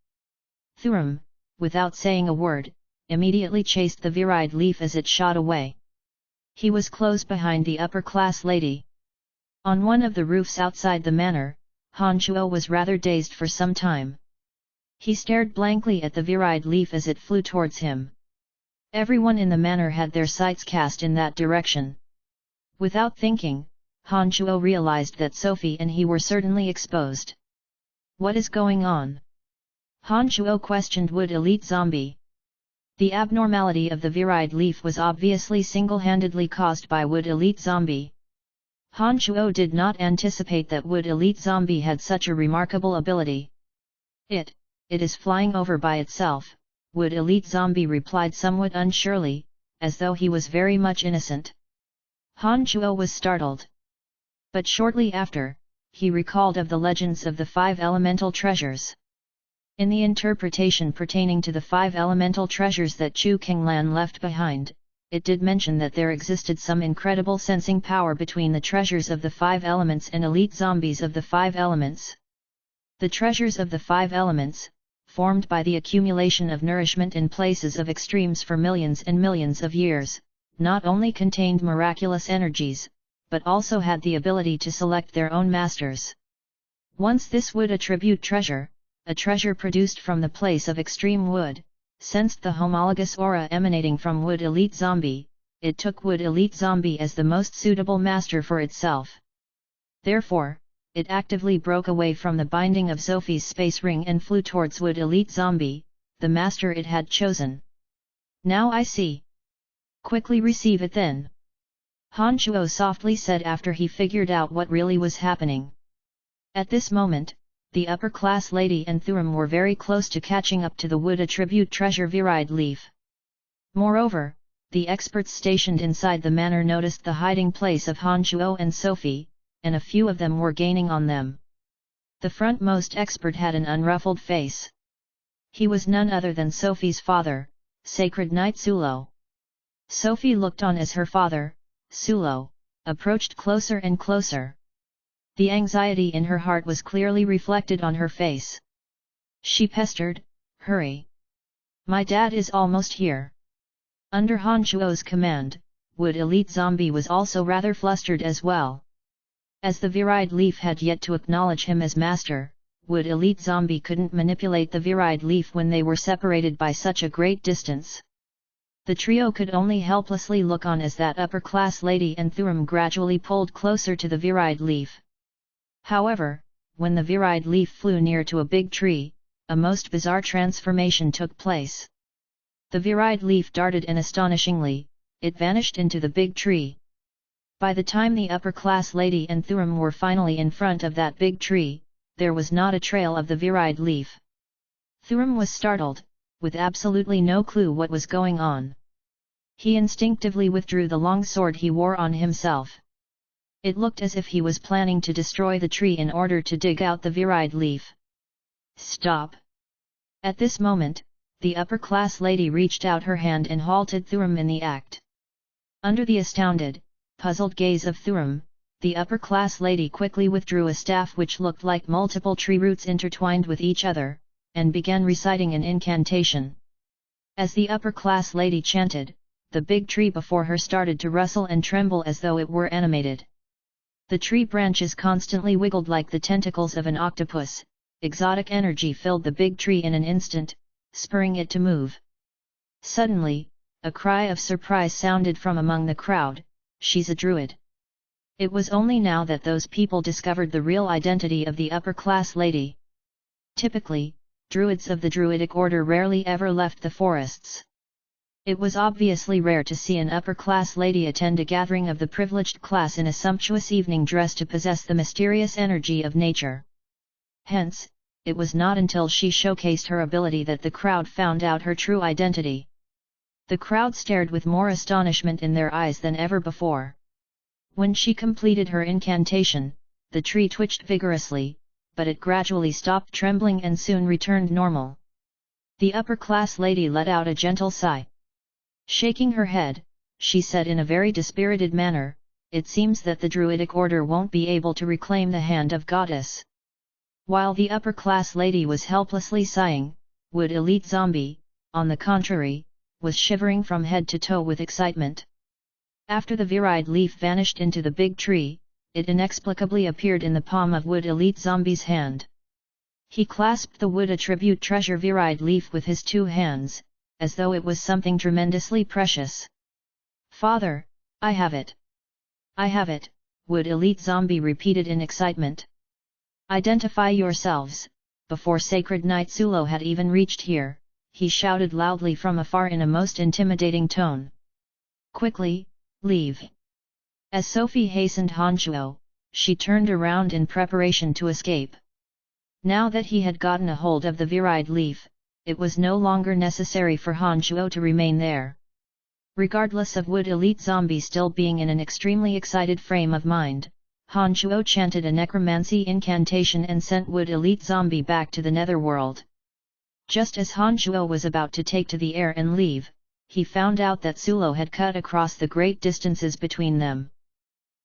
Thurum, without saying a word, immediately chased the virile leaf as it shot away. He was close behind the upper-class lady. On one of the roofs outside the manor, Han Chuo was rather dazed for some time. He stared blankly at the virile leaf as it flew towards him. Everyone in the manor had their sights cast in that direction. Without thinking, Han Chuo realized that Sophie and he were certainly exposed. "What is going on?" Han Chuo questioned Wood Elite Zombie. The abnormality of the virile leaf was obviously single-handedly caused by Wood Elite Zombie. Han Chuo did not anticipate that Wood Elite Zombie had such a remarkable ability. It is flying over by itself," Wood Elite Zombie replied somewhat unsurely, as though he was very much innocent. Han Chuo was startled. But shortly after, he recalled of the legends of the 5 elemental treasures. In the interpretation pertaining to the 5 elemental treasures that Chu Kinglan left behind, it did mention that there existed some incredible sensing power between the treasures of the 5 elements and elite zombies of the 5 elements. The treasures of the 5 elements, formed by the accumulation of nourishment in places of extremes for millions and millions of years, not only contained miraculous energies, but also had the ability to select their own masters. Once this wood attribute treasure, a treasure produced from the place of extreme wood, sensed the homologous aura emanating from Wood Elite Zombie, it took Wood Elite Zombie as the most suitable master for itself. Therefore, it actively broke away from the binding of Sophie's space ring and flew towards Wood Elite Zombie, the master it had chosen. "Now I see. Quickly receive it then," Han Chuo softly said after he figured out what really was happening. At this moment, the upper-class lady and Thurum were very close to catching up to the wood attribute treasure virile leaf. Moreover, the experts stationed inside the manor noticed the hiding place of Han Chuo and Sophie, and a few of them were gaining on them. The frontmost expert had an unruffled face. He was none other than Sophie's father, Sacred Knight Sulo. Sophie looked on as her father, Sulo, approached closer and closer. The anxiety in her heart was clearly reflected on her face. She pestered, "Hurry! My dad is almost here." Under Han Chuo's command, Wood Elite Zombie was also rather flustered as well. As the virile leaf had yet to acknowledge him as master, Wood Elite Zombie couldn't manipulate the virile leaf when they were separated by such a great distance. The trio could only helplessly look on as that upper-class lady and Thurum gradually pulled closer to the virile leaf. However, when the virile leaf flew near to a big tree, a most bizarre transformation took place. The virile leaf darted and astonishingly, it vanished into the big tree. By the time the upper-class lady and Thurum were finally in front of that big tree, there was not a trail of the virile leaf. Thurum was startled, with absolutely no clue what was going on. He instinctively withdrew the long sword he wore on himself. It looked as if he was planning to destroy the tree in order to dig out the virile leaf. "Stop!" At this moment, the upper-class lady reached out her hand and halted Thurum in the act. Under the astounded, puzzled gaze of Thurum, the upper-class lady quickly withdrew a staff which looked like multiple tree roots intertwined with each other, and began reciting an incantation. As the upper-class lady chanted, the big tree before her started to rustle and tremble as though it were animated. The tree branches constantly wiggled like the tentacles of an octopus. Exotic energy filled the big tree in an instant, spurring it to move. Suddenly, a cry of surprise sounded from among the crowd, "She's a druid." It was only now that those people discovered the real identity of the upper-class lady. Typically, druids of the druidic order rarely ever left the forests. It was obviously rare to see an upper-class lady attend a gathering of the privileged class in a sumptuous evening dress to possess the mysterious energy of nature. Hence, it was not until she showcased her ability that the crowd found out her true identity. The crowd stared with more astonishment in their eyes than ever before. When she completed her incantation, the tree twitched vigorously, but it gradually stopped trembling and soon returned normal. The upper-class lady let out a gentle sigh. Shaking her head, she said in a very dispirited manner, "It seems that the druidic order won't be able to reclaim the hand of goddess." While the upper-class lady was helplessly sighing, Wood Elite Zombie, on the contrary, was shivering from head to toe with excitement. After the viride leaf vanished into the big tree, it inexplicably appeared in the palm of Wood Elite Zombie's hand. He clasped the Wood Attribute Treasure viride leaf with his 2 hands, as though it was something tremendously precious. "Father, I have it! I have it!" Wood Elite Zombie repeated in excitement. "Identify yourselves!" Before Sacred Knight Sulo had even reached here, he shouted loudly from afar in a most intimidating tone. "Quickly, leave!" As Sophie hastened Hanchuo, she turned around in preparation to escape. Now that he had gotten a hold of the viride leaf, it was no longer necessary for Hanchuo to remain there. Regardless of Wood Elite Zombie still being in an extremely excited frame of mind, Hanchuo chanted a necromancy incantation and sent Wood Elite Zombie back to the netherworld. Just as Hanchuo was about to take to the air and leave, he found out that Sulo had cut across the great distances between them.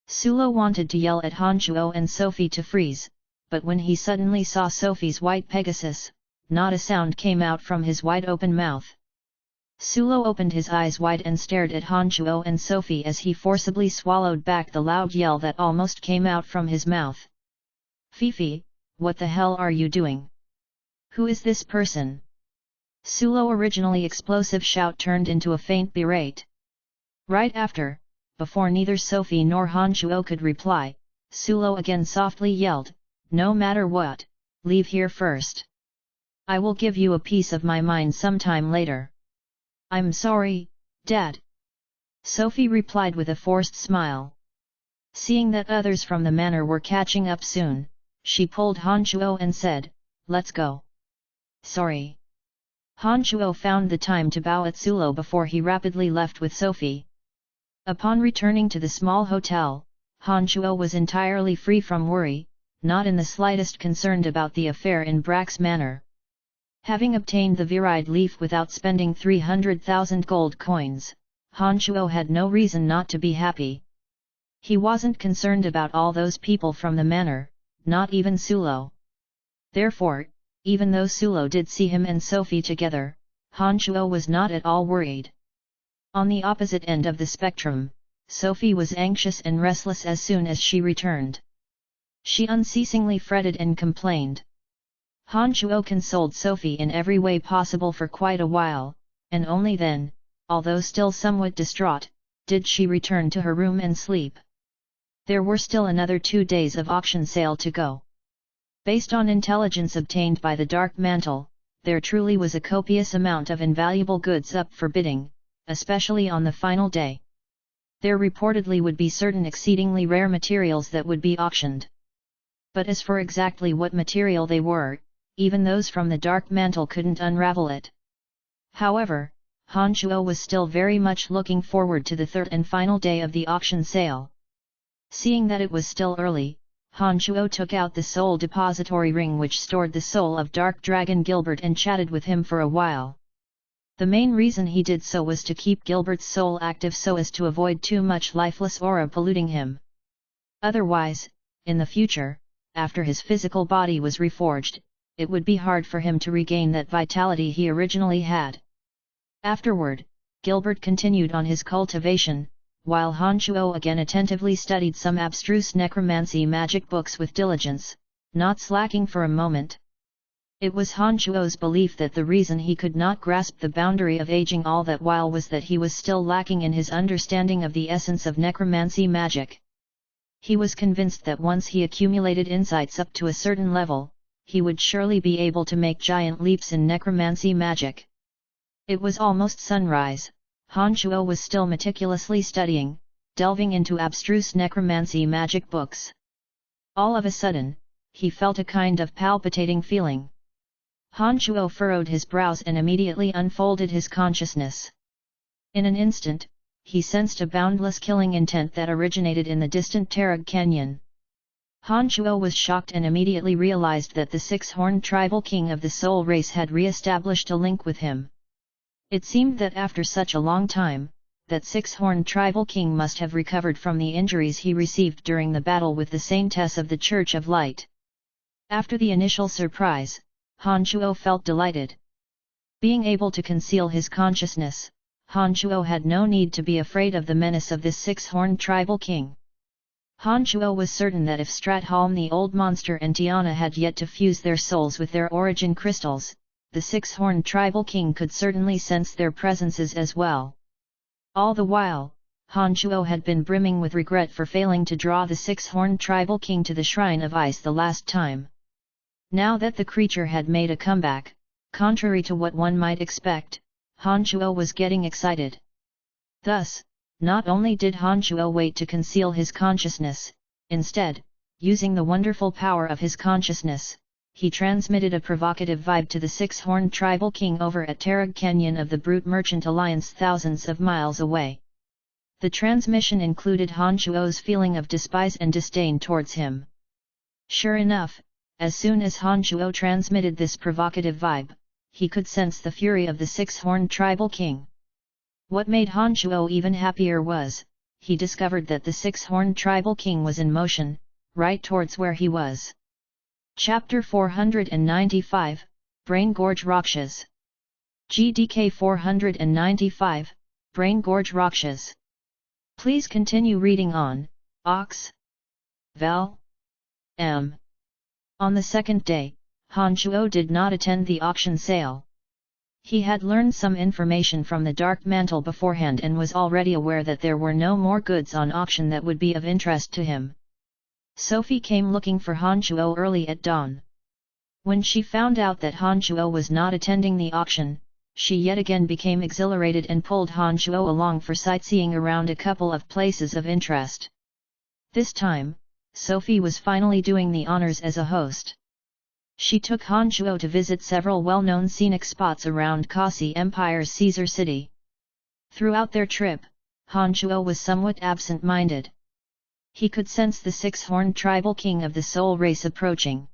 Sulo wanted to yell at Hanchuo and Sophie to freeze, but when he suddenly saw Sophie's white Pegasus, not a sound came out from his wide-open mouth. Sulo opened his eyes wide and stared at Hanchuo and Sophie as he forcibly swallowed back the loud yell that almost came out from his mouth. "Fifi, what the hell are you doing? Who is this person?" Sulo's originally explosive shout turned into a faint berate. Right after, before neither Sophie nor Hanchuo could reply, Sulo again softly yelled, "No matter what, leave here first. I will give you a piece of my mind sometime later." "I'm sorry, Dad," Sophie replied with a forced smile. Seeing that others from the manor were catching up soon, she pulled Hanchuo and said, "Let's go." "Sorry." Hanchuo found the time to bow at Sulo before he rapidly left with Sophie. Upon returning to the small hotel, Hanchuo was entirely free from worry, not in the slightest concerned about the affair in Brack's manor. Having obtained the viride leaf without spending 300,000 gold coins, Hanchuo had no reason not to be happy. He wasn't concerned about all those people from the manor, not even Sulo. Therefore, even though Sulo did see him and Sophie together, Hanchuo was not at all worried. On the opposite end of the spectrum, Sophie was anxious and restless as soon as she returned. She unceasingly fretted and complained. Hanchuo consoled Sophie in every way possible for quite a while, and only then, although still somewhat distraught, did she return to her room and sleep. There were still another 2 days of auction sale to go. Based on intelligence obtained by the Dark Mantle, there truly was a copious amount of invaluable goods up for bidding, especially on the final day. There reportedly would be certain exceedingly rare materials that would be auctioned. But as for exactly what material they were, even those from the Dark Mantle couldn't unravel it. However, Hanchuo was still very much looking forward to the third and final day of the auction sale. Seeing that it was still early, Hanchuo took out the soul depository ring which stored the soul of Dark Dragon Gilbert and chatted with him for a while. The main reason he did so was to keep Gilbert's soul active so as to avoid too much lifeless aura polluting him. Otherwise, in the future, after his physical body was reforged, it would be hard for him to regain that vitality he originally had. Afterward, Gilbert continued on his cultivation, while Hanchuo again attentively studied some abstruse necromancy magic books with diligence, not slacking for a moment. It was Han Chuo's belief that the reason he could not grasp the boundary of aging all that while was that he was still lacking in his understanding of the essence of necromancy magic. He was convinced that once he accumulated insights up to a certain level, he would surely be able to make giant leaps in necromancy magic. It was almost sunrise. Han Chuo was still meticulously studying, delving into abstruse necromancy magic books. All of a sudden, he felt a kind of palpitating feeling. Han Chuo furrowed his brows and immediately unfolded his consciousness. In an instant, he sensed a boundless killing intent that originated in the distant Tarag Canyon. Han Chuo was shocked and immediately realized that the six-horned tribal king of the soul race had re-established a link with him. It seemed that after such a long time, that six-horned tribal king must have recovered from the injuries he received during the battle with the saintess of the Church of Light. After the initial surprise, Han Chuo felt delighted. Being able to conceal his consciousness, Han Chuo had no need to be afraid of the menace of this six-horned tribal king. Han Chuo was certain that if Stratholm the old monster and Tiana had yet to fuse their souls with their origin crystals, the six-horned tribal king could certainly sense their presences as well. All the while, Han Chuo had been brimming with regret for failing to draw the six-horned tribal king to the Shrine of Ice the last time. Now that the creature had made a comeback, contrary to what one might expect, Han Chuo was getting excited. Thus, not only did Han Chuo wait to conceal his consciousness, instead, using the wonderful power of his consciousness, he transmitted a provocative vibe to the six-horned tribal king over at Tarag Canyon of the Brute Merchant Alliance thousands of miles away. The transmission included Han Chuo's feeling of despise and disdain towards him. Sure enough, as soon as Han Chuo transmitted this provocative vibe, he could sense the fury of the six-horned tribal king. What made Han Chuo even happier was, he discovered that the six-horned tribal king was in motion, right towards where he was. Chapter 495, Brain Gorge Rakshas. GDK 495, Brain Gorge Rakshas. Please continue reading on, Ox. Val. M. On the second day, Han Chuo did not attend the auction sale. He had learned some information from the Dark Mantle beforehand and was already aware that there were no more goods on auction that would be of interest to him. Sophie came looking for Han Chuo early at dawn. When she found out that Han Chuo was not attending the auction, she yet again became exhilarated and pulled Han Chuo along for sightseeing around a couple of places of interest. This time, Sophie was finally doing the honors as a host. She took Han Chuo to visit several well-known scenic spots around Kasi Empire's Caesar City. Throughout their trip, Han Chuo was somewhat absent-minded. He could sense the six-horned tribal king of the soul race approaching.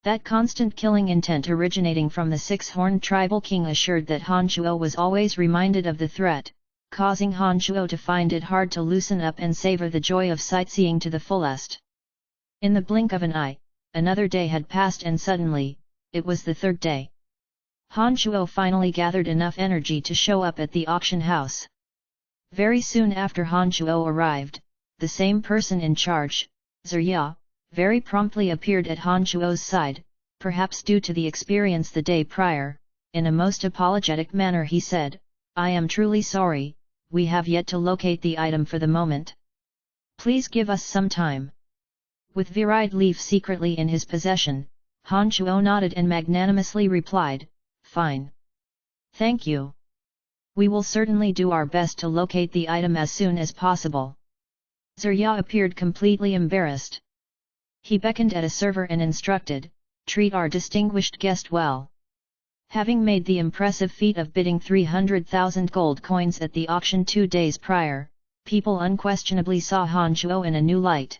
That constant killing intent originating from the six-horned tribal king assured that Han Chuo was always reminded of the threat, causing Han Chuo to find it hard to loosen up and savor the joy of sightseeing to the fullest. In the blink of an eye, another day had passed and suddenly, it was the third day. Han Chuo finally gathered enough energy to show up at the auction house. Very soon after Han Chuo arrived, the same person in charge, Zerya, very promptly appeared at Han Chuo's side, perhaps due to the experience the day prior. In a most apologetic manner he said, "I am truly sorry, we have yet to locate the item for the moment. Please give us some time." With Virid leaf secretly in his possession, Han Chuo nodded and magnanimously replied, "Fine. Thank you. We will certainly do our best to locate the item as soon as possible." Zerya appeared completely embarrassed. He beckoned at a server and instructed, "Treat our distinguished guest well." Having made the impressive feat of bidding 300,000 gold coins at the auction 2 days prior, people unquestionably saw Han Chuo in a new light.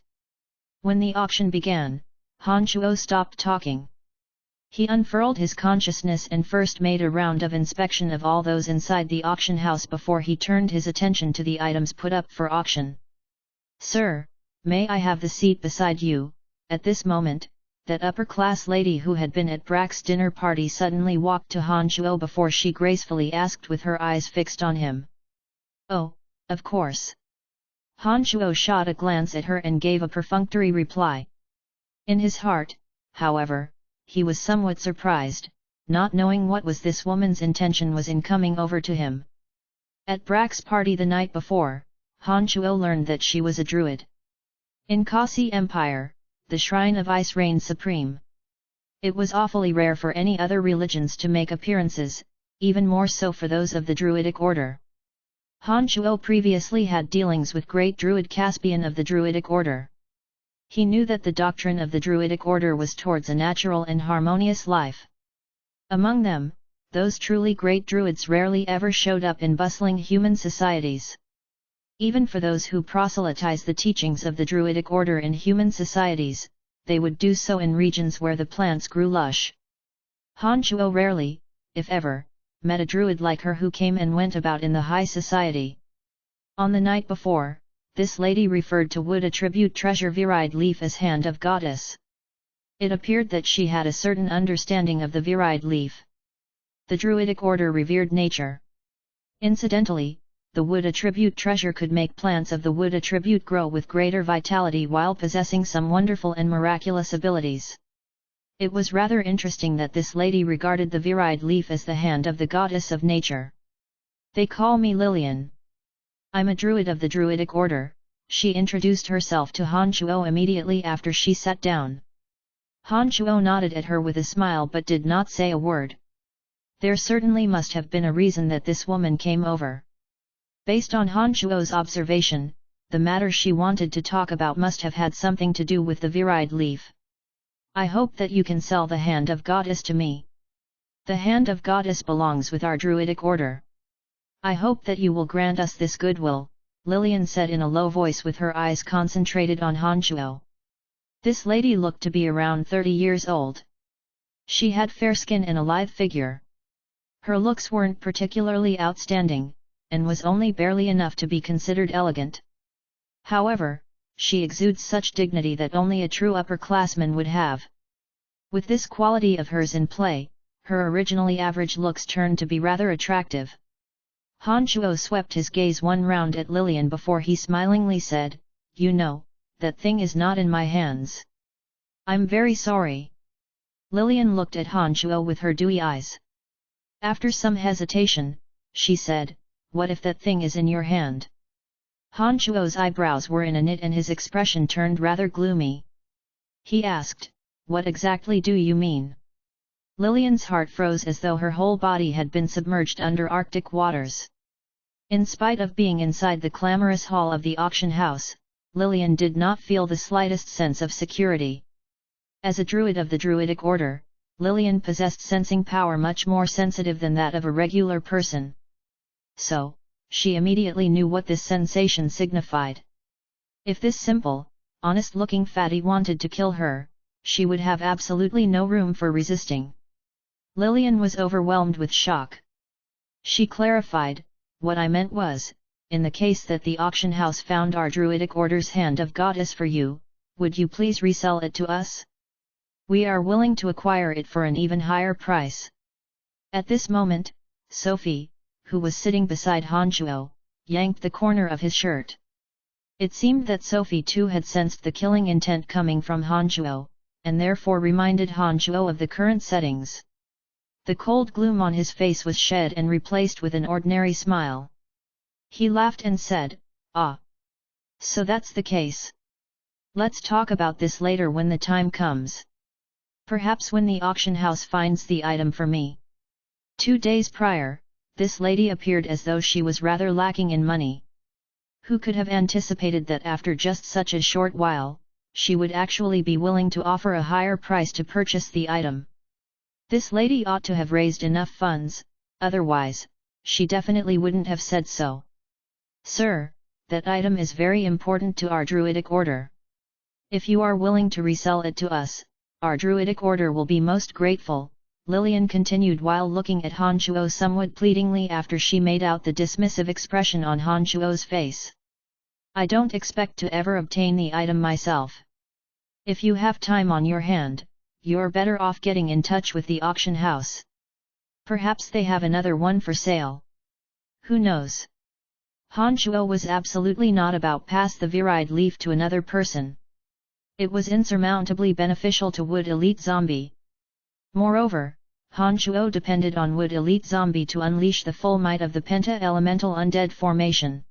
When the auction began, Han Chuo stopped talking. He unfurled his consciousness and first made a round of inspection of all those inside the auction house before he turned his attention to the items put up for auction. "Sir, may I have the seat beside you?" At this moment, that upper-class lady who had been at Brack's dinner party suddenly walked to Han Chuo before she gracefully asked with her eyes fixed on him. "Oh, of course." Han Chuo shot a glance at her and gave a perfunctory reply. In his heart, however, he was somewhat surprised, not knowing what was this woman's intention was in coming over to him. At Brack's party the night before, Han Chuo learned that she was a druid. In Kasi Empire, the Shrine of Ice reigned supreme. It was awfully rare for any other religions to make appearances, even more so for those of the Druidic order. Han Chuo previously had dealings with great Druid Caspian of the Druidic order. He knew that the doctrine of the Druidic order was towards a natural and harmonious life. Among them, those truly great Druids rarely ever showed up in bustling human societies. Even for those who proselytize the teachings of the Druidic order in human societies, they would do so in regions where the plants grew lush. Han Chuo rarely, if ever, met a Druid like her who came and went about in the high society. On the night before, this lady referred to wood attribute treasure virid leaf as hand of goddess. It appeared that she had a certain understanding of the virid leaf. The Druidic order revered nature. Incidentally, the wood attribute treasure could make plants of the wood attribute grow with greater vitality while possessing some wonderful and miraculous abilities. It was rather interesting that this lady regarded the virid leaf as the hand of the goddess of nature. They call me Lillian. I'm a druid of the Druidic order, she introduced herself to Han Chuo immediately after she sat down. Han Chuo nodded at her with a smile but did not say a word. There certainly must have been a reason that this woman came over. Based on Han Chuo's observation, the matter she wanted to talk about must have had something to do with the virid leaf. I hope that you can sell the hand of goddess to me. The hand of goddess belongs with our Druidic order. I hope that you will grant us this goodwill, Lillian said in a low voice with her eyes concentrated on Han Chuo. This lady looked to be around 30 years old. She had fair skin and a lithe figure. Her looks weren't particularly outstanding, and was only barely enough to be considered elegant. However, she exudes such dignity that only a true upperclassman would have. With this quality of hers in play, her originally average looks turned to be rather attractive. Han Chuo swept his gaze one round at Lillian before he smilingly said, "You know, that thing is not in my hands. I'm very sorry." Lillian looked at Han Chuo with her dewy eyes. After some hesitation, she said, "What if that thing is in your hand?" Han Chuo's eyebrows were in a knit and his expression turned rather gloomy. He asked, "What exactly do you mean?" Lillian's heart froze as though her whole body had been submerged under Arctic waters. In spite of being inside the clamorous hall of the auction house, Lillian did not feel the slightest sense of security. As a druid of the Druidic order, Lillian possessed sensing power much more sensitive than that of a regular person. So, she immediately knew what this sensation signified. If this simple, honest-looking fatty wanted to kill her, she would have absolutely no room for resisting. Lillian was overwhelmed with shock. She clarified, "What I meant was, in the case that the auction house found our Druidic order's hand of goddess for you, would you please resell it to us? We are willing to acquire it for an even higher price." At this moment, Sophie, who was sitting beside Han Chuo, yanked the corner of his shirt. It seemed that Sophie too had sensed the killing intent coming from Han Chuo, and therefore reminded Han Chuo of the current settings. The cold gloom on his face was shed and replaced with an ordinary smile. He laughed and said, "Ah. So that's the case. Let's talk about this later when the time comes. Perhaps when the auction house finds the item for me." 2 days prior, this lady appeared as though she was rather lacking in money. Who could have anticipated that after just such a short while, she would actually be willing to offer a higher price to purchase the item? This lady ought to have raised enough funds, otherwise, she definitely wouldn't have said so. "Sir, that item is very important to our Druidic order. If you are willing to resell it to us, our Druidic order will be most grateful," Lillian continued while looking at Han Chuo somewhat pleadingly after she made out the dismissive expression on Han Chuo's face. "I don't expect to ever obtain the item myself. If you have time on your hand, you're better off getting in touch with the auction house. Perhaps they have another one for sale. Who knows?" Han Chuo was absolutely not about pass the virid leaf to another person. It was insurmountably beneficial to Wood Elite Zombie. Moreover, Han Shuo depended on Wood Elite Zombie to unleash the full might of the Penta-Elemental Undead formation.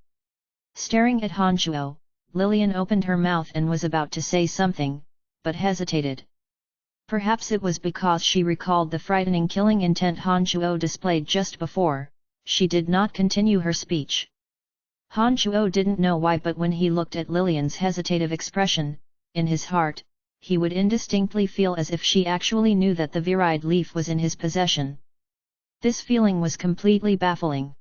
Staring at Han Shuo, Lillian opened her mouth and was about to say something, but hesitated. Perhaps it was because she recalled the frightening killing intent Han Shuo displayed just before, she did not continue her speech. Han Shuo didn't know why, but when he looked at Lillian's hesitative expression, in his heart, he would indistinctly feel as if she actually knew that the virile leaf was in his possession. This feeling was completely baffling.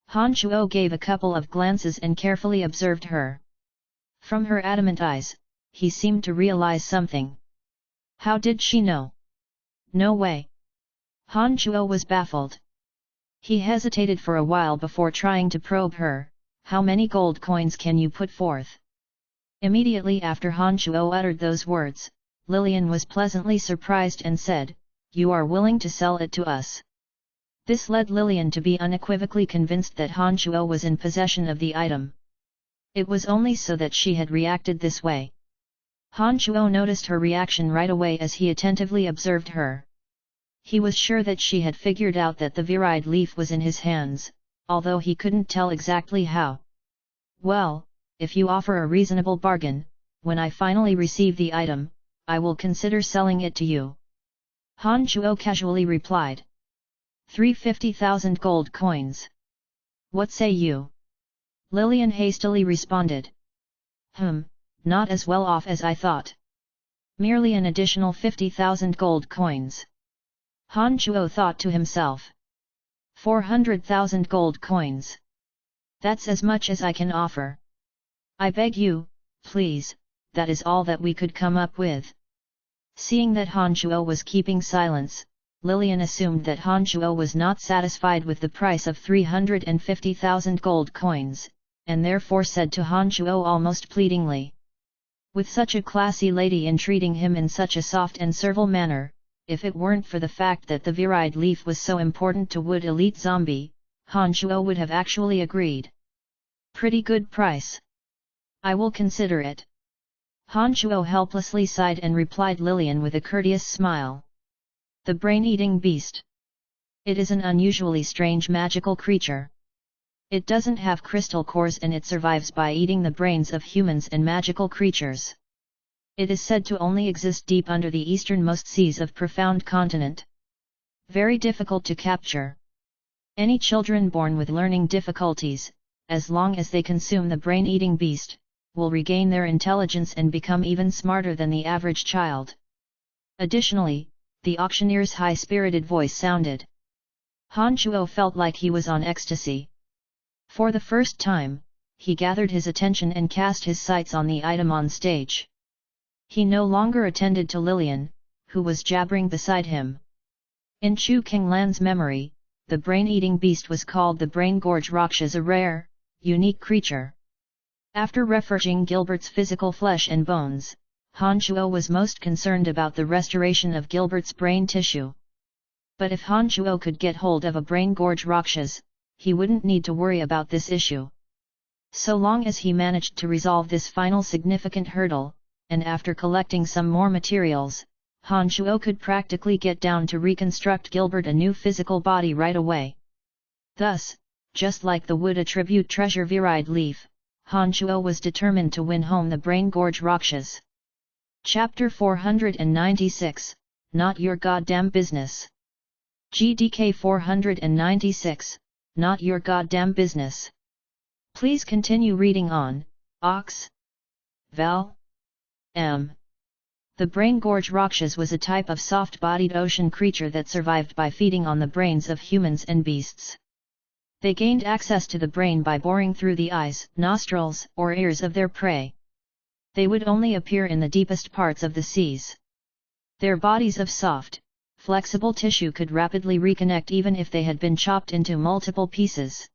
Han Shuo gave a couple of glances and carefully observed her. From her adamant eyes, he seemed to realize something. How did she know? No way. Han Shuo was baffled. He hesitated for a while before trying to probe her. How many gold coins can you put forth? Immediately after Han Shuo uttered those words, Lillian was pleasantly surprised and said, "You are willing to sell it to us." This led Lillian to be unequivocally convinced that Han Shuo was in possession of the item. It was only so that she had reacted this way. Han Shuo noticed her reaction right away as he attentively observed her. He was sure that she had figured out that the virile leaf was in his hands, although he couldn't tell exactly how. "Well, if you offer a reasonable bargain, when I finally receive the item, I will consider selling it to you," Han Shuo casually replied. 350,000 gold coins. What say you? Lillian hastily responded. Not as well off as I thought. Merely an additional 50,000 gold coins. Han Shuo thought to himself. 400,000 gold coins. That's as much as I can offer. I beg you, please, that is all that we could come up with. Seeing that Han Shuo was keeping silence, Lillian assumed that Han Shuo was not satisfied with the price of 350,000 gold coins, and therefore said to Han Shuo almost pleadingly. With such a classy lady entreating him in such a soft and servile manner, if it weren't for the fact that the virile leaf was so important to Wood Elite Zombie, Han Shuo would have actually agreed. Pretty good price. I will consider it. Han Shuo helplessly sighed and replied Lillian with a courteous smile. The brain-eating beast. It is an unusually strange magical creature. It doesn't have crystal cores and it survives by eating the brains of humans and magical creatures. It is said to only exist deep under the easternmost seas of profound continent. Very difficult to capture. Any children born with learning difficulties, as long as they consume the brain-eating beast, will regain their intelligence and become even smarter than the average child. Additionally, the auctioneer's high-spirited voice sounded. Han Shuo felt like he was on ecstasy. For the first time, he gathered his attention and cast his sights on the item on stage. He no longer attended to Lillian, who was jabbering beside him. In Chu Kinglan's memory, the brain-eating beast was called the Brain Gorge Rakshas, a rare, unique creature. After refurbishing Gilbert's physical flesh and bones, Han Shuo was most concerned about the restoration of Gilbert's brain tissue. But if Han Shuo could get hold of a Brain Gorge Rakshas, he wouldn't need to worry about this issue. So long as he managed to resolve this final significant hurdle, and after collecting some more materials, Han Shuo could practically get down to reconstruct Gilbert a new physical body right away. Thus, just like the wood attribute treasure virile leaf, Han Shuo was determined to win home the Brain Gorge Rakshas. Chapter 496, Not Your Goddamn Business. GDK 496, Not Your Goddamn Business. Please continue reading on, Ox. Val. M. The Brain Gorge Rakshas was a type of soft-bodied ocean creature that survived by feeding on the brains of humans and beasts. They gained access to the brain by boring through the eyes, nostrils, or ears of their prey. They would only appear in the deepest parts of the seas. Their bodies of soft, flexible tissue could rapidly reconnect even if they had been chopped into multiple pieces.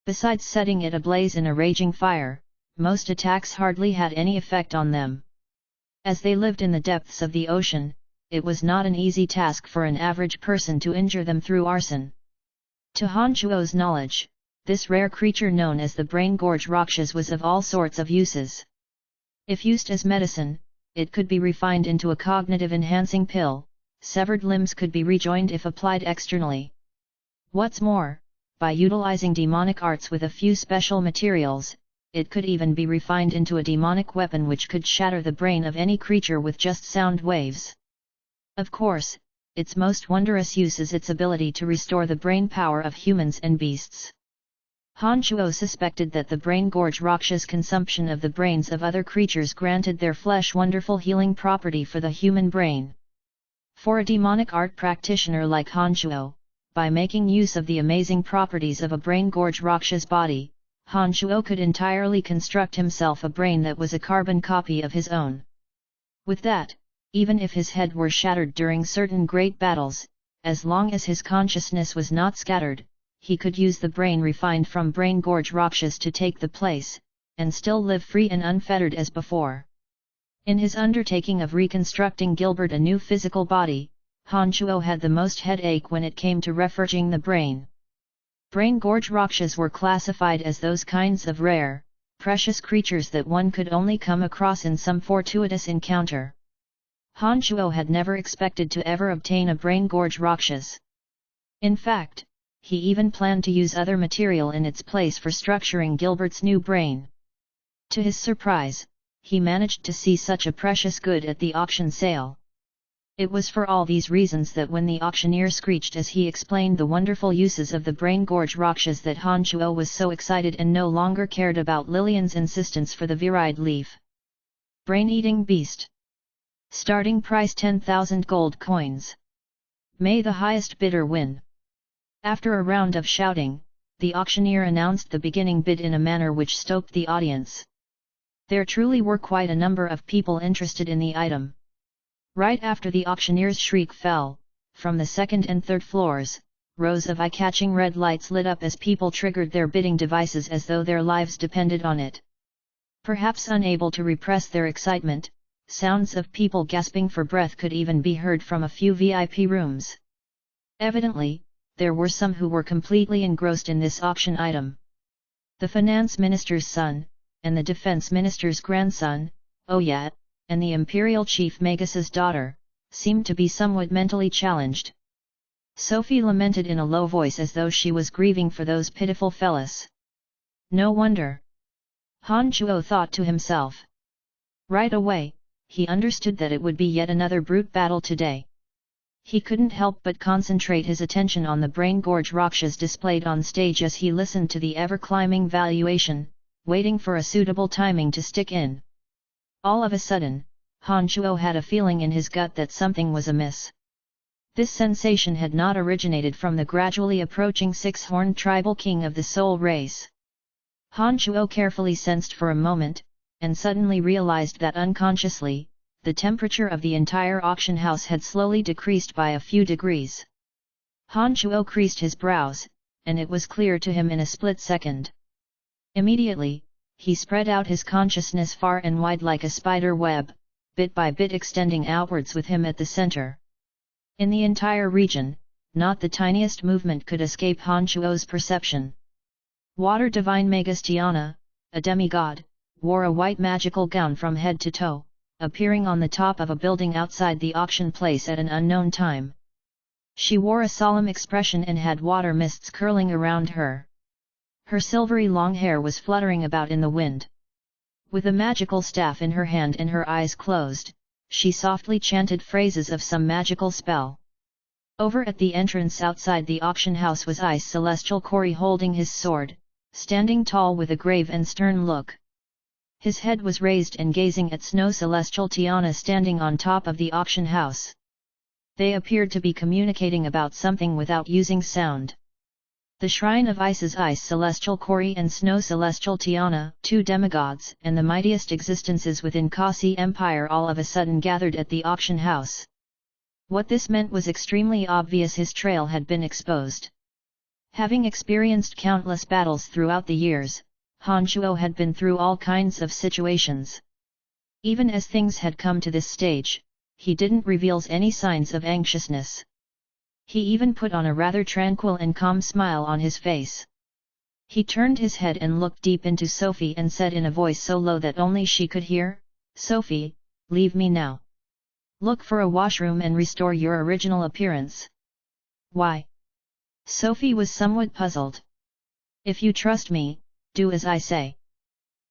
Besides setting it ablaze in a raging fire, most attacks hardly had any effect on them. As they lived in the depths of the ocean, it was not an easy task for an average person to injure them through arson. To Han Shuo's knowledge, this rare creature known as the Brain Gorge Rakshas was of all sorts of uses. If used as medicine, it could be refined into a cognitive-enhancing pill, severed limbs could be rejoined if applied externally. What's more, by utilizing demonic arts with a few special materials, it could even be refined into a demonic weapon which could shatter the brain of any creature with just sound waves. Of course, its most wondrous use is its ability to restore the brain power of humans and beasts. Han Chuo suspected that the brain gorge Raksha's consumption of the brains of other creatures granted their flesh wonderful healing property for the human brain. For a demonic art practitioner like Han Chuo, by making use of the amazing properties of a brain gorge Raksha's body, Han Chuo could entirely construct himself a brain that was a carbon copy of his own. With that, even if his head were shattered during certain great battles, as long as his consciousness was not scattered, he could use the brain refined from brain gorge Rakshas to take the place, and still live free and unfettered as before. In his undertaking of reconstructing Gilbert a new physical body, Han Chuo had the most headache when it came to reforging the brain. Brain gorge Rakshas were classified as those kinds of rare, precious creatures that one could only come across in some fortuitous encounter. Han Chuo had never expected to ever obtain a brain gorge Rakshas. In fact, he even planned to use other material in its place for structuring Gilbert's new brain. To his surprise, he managed to see such a precious good at the auction sale. It was for all these reasons that when the auctioneer screeched as he explained the wonderful uses of the brain gorge Rakshas that Han Chuo was so excited and no longer cared about Lillian's insistence for the virile leaf. Brain-eating beast. Starting price 10,000 gold coins. May the highest bidder win. After a round of shouting, the auctioneer announced the beginning bid in a manner which stoked the audience. There truly were quite a number of people interested in the item. Right after the auctioneer's shriek fell, from the second and third floors, rows of eye-catching red lights lit up as people triggered their bidding devices as though their lives depended on it. Perhaps unable to repress their excitement, sounds of people gasping for breath could even be heard from a few VIP rooms. Evidently, there were some who were completely engrossed in this auction item. The finance minister's son, and the defense minister's grandson, Oyat, and the imperial chief Magus's daughter, seemed to be somewhat mentally challenged. Sophie lamented in a low voice as though she was grieving for those pitiful fellas. No wonder. Han Chuo thought to himself. Right away, he understood that it would be yet another brute battle today. He couldn't help but concentrate his attention on the brain gorge Rakshas displayed on stage as he listened to the ever-climbing valuation, waiting for a suitable timing to stick in. All of a sudden, Han Chuo had a feeling in his gut that something was amiss. This sensation had not originated from the gradually approaching six-horned tribal king of the soul race. Han Chuo carefully sensed for a moment, and suddenly realized that unconsciously, the temperature of the entire auction house had slowly decreased by a few degrees. Han Chuo creased his brows, and it was clear to him in a split second. Immediately, he spread out his consciousness far and wide like a spider web, bit by bit extending outwards with him at the center. In the entire region, not the tiniest movement could escape Han Chuo's perception. Water Divine Magus Tiana, a demigod, wore a white magical gown from head to toe, appearing on the top of a building outside the auction place at an unknown time. She wore a solemn expression and had water mists curling around her. Her silvery long hair was fluttering about in the wind. With a magical staff in her hand and her eyes closed, she softly chanted phrases of some magical spell. Over at the entrance outside the auction house was Ice Celestial Kori holding his sword, standing tall with a grave and stern look. His head was raised and gazing at Snow Celestial Tiana standing on top of the auction house. They appeared to be communicating about something without using sound. The Shrine of Ice's Ice Celestial Kori and Snow Celestial Tiana, two demigods and the mightiest existences within Kasi Empire, all of a sudden gathered at the auction house. What this meant was extremely obvious: his trail had been exposed. Having experienced countless battles throughout the years, Han Chuo had been through all kinds of situations. Even as things had come to this stage, he didn't reveal any signs of anxiousness. He even put on a rather tranquil and calm smile on his face. He turned his head and looked deep into Sophie and said in a voice so low that only she could hear, "Sophie, leave me now. Look for a washroom and restore your original appearance. Why? Sophie was somewhat puzzled. If you trust me, do as I say.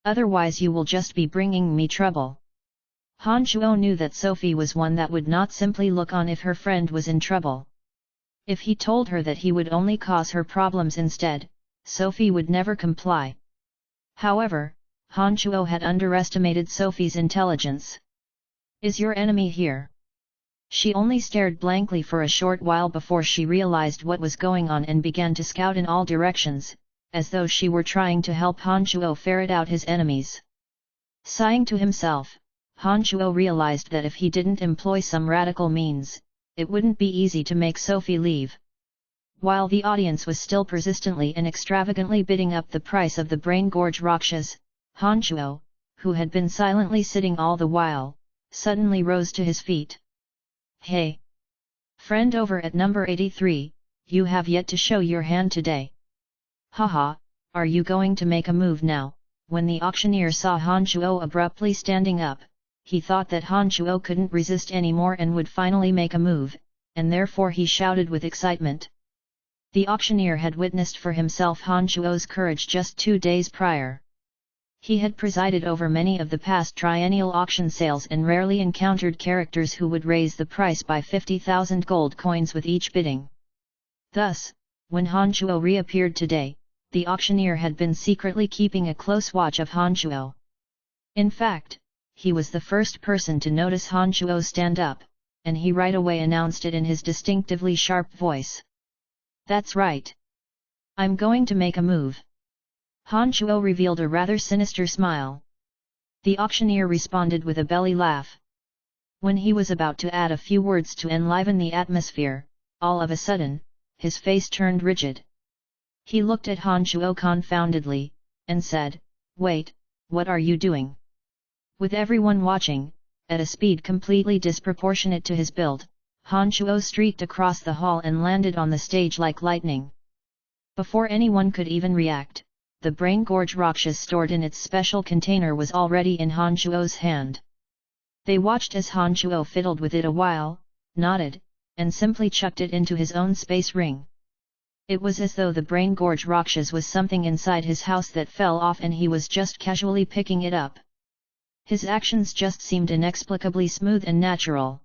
Otherwise you will just be bringing me trouble. Han Shuo knew that Sophie was one that would not simply look on if her friend was in trouble. If he told her that he would only cause her problems instead, Sophie would never comply. However, Han Shuo had underestimated Sophie's intelligence. Is your enemy here? She only stared blankly for a short while before she realized what was going on and began to scout in all directions, as though she were trying to help Han Shuo ferret out his enemies. Sighing to himself, Han Shuo realized that if he didn't employ some radical means, it wouldn't be easy to make Sophie leave. While the audience was still persistently and extravagantly bidding up the price of the brain gorge rakshas, Han Shuo, who had been silently sitting all the while, suddenly rose to his feet. Hey! Friend over at number 83, you have yet to show your hand today. Haha, are you going to make a move now? When the auctioneer saw Han Shuo abruptly standing up, he thought that Han Shuo couldn't resist anymore and would finally make a move, and therefore he shouted with excitement. The auctioneer had witnessed for himself Han Shuo's courage just 2 days prior. He had presided over many of the past triennial auction sales and rarely encountered characters who would raise the price by 50,000 gold coins with each bidding. Thus, when Han Shuo reappeared today, the auctioneer had been secretly keeping a close watch of Han Shuo. In fact, he was the first person to notice Han Shuo stand up, and he right away announced it in his distinctively sharp voice. That's right. I'm going to make a move. Han Shuo revealed a rather sinister smile. The auctioneer responded with a belly laugh. When he was about to add a few words to enliven the atmosphere, all of a sudden, his face turned rigid. He looked at Han Shuo confoundedly, and said, "Wait, what are you doing?" With everyone watching, at a speed completely disproportionate to his build, Han Shuo streaked across the hall and landed on the stage like lightning. Before anyone could even react, the brain gorge rakshas stored in its special container was already in Han Shuo's hand. They watched as Han Shuo fiddled with it a while, nodded, and simply chucked it into his own space ring. It was as though the brain gorge rakshas was something inside his house that fell off and he was just casually picking it up. His actions just seemed inexplicably smooth and natural.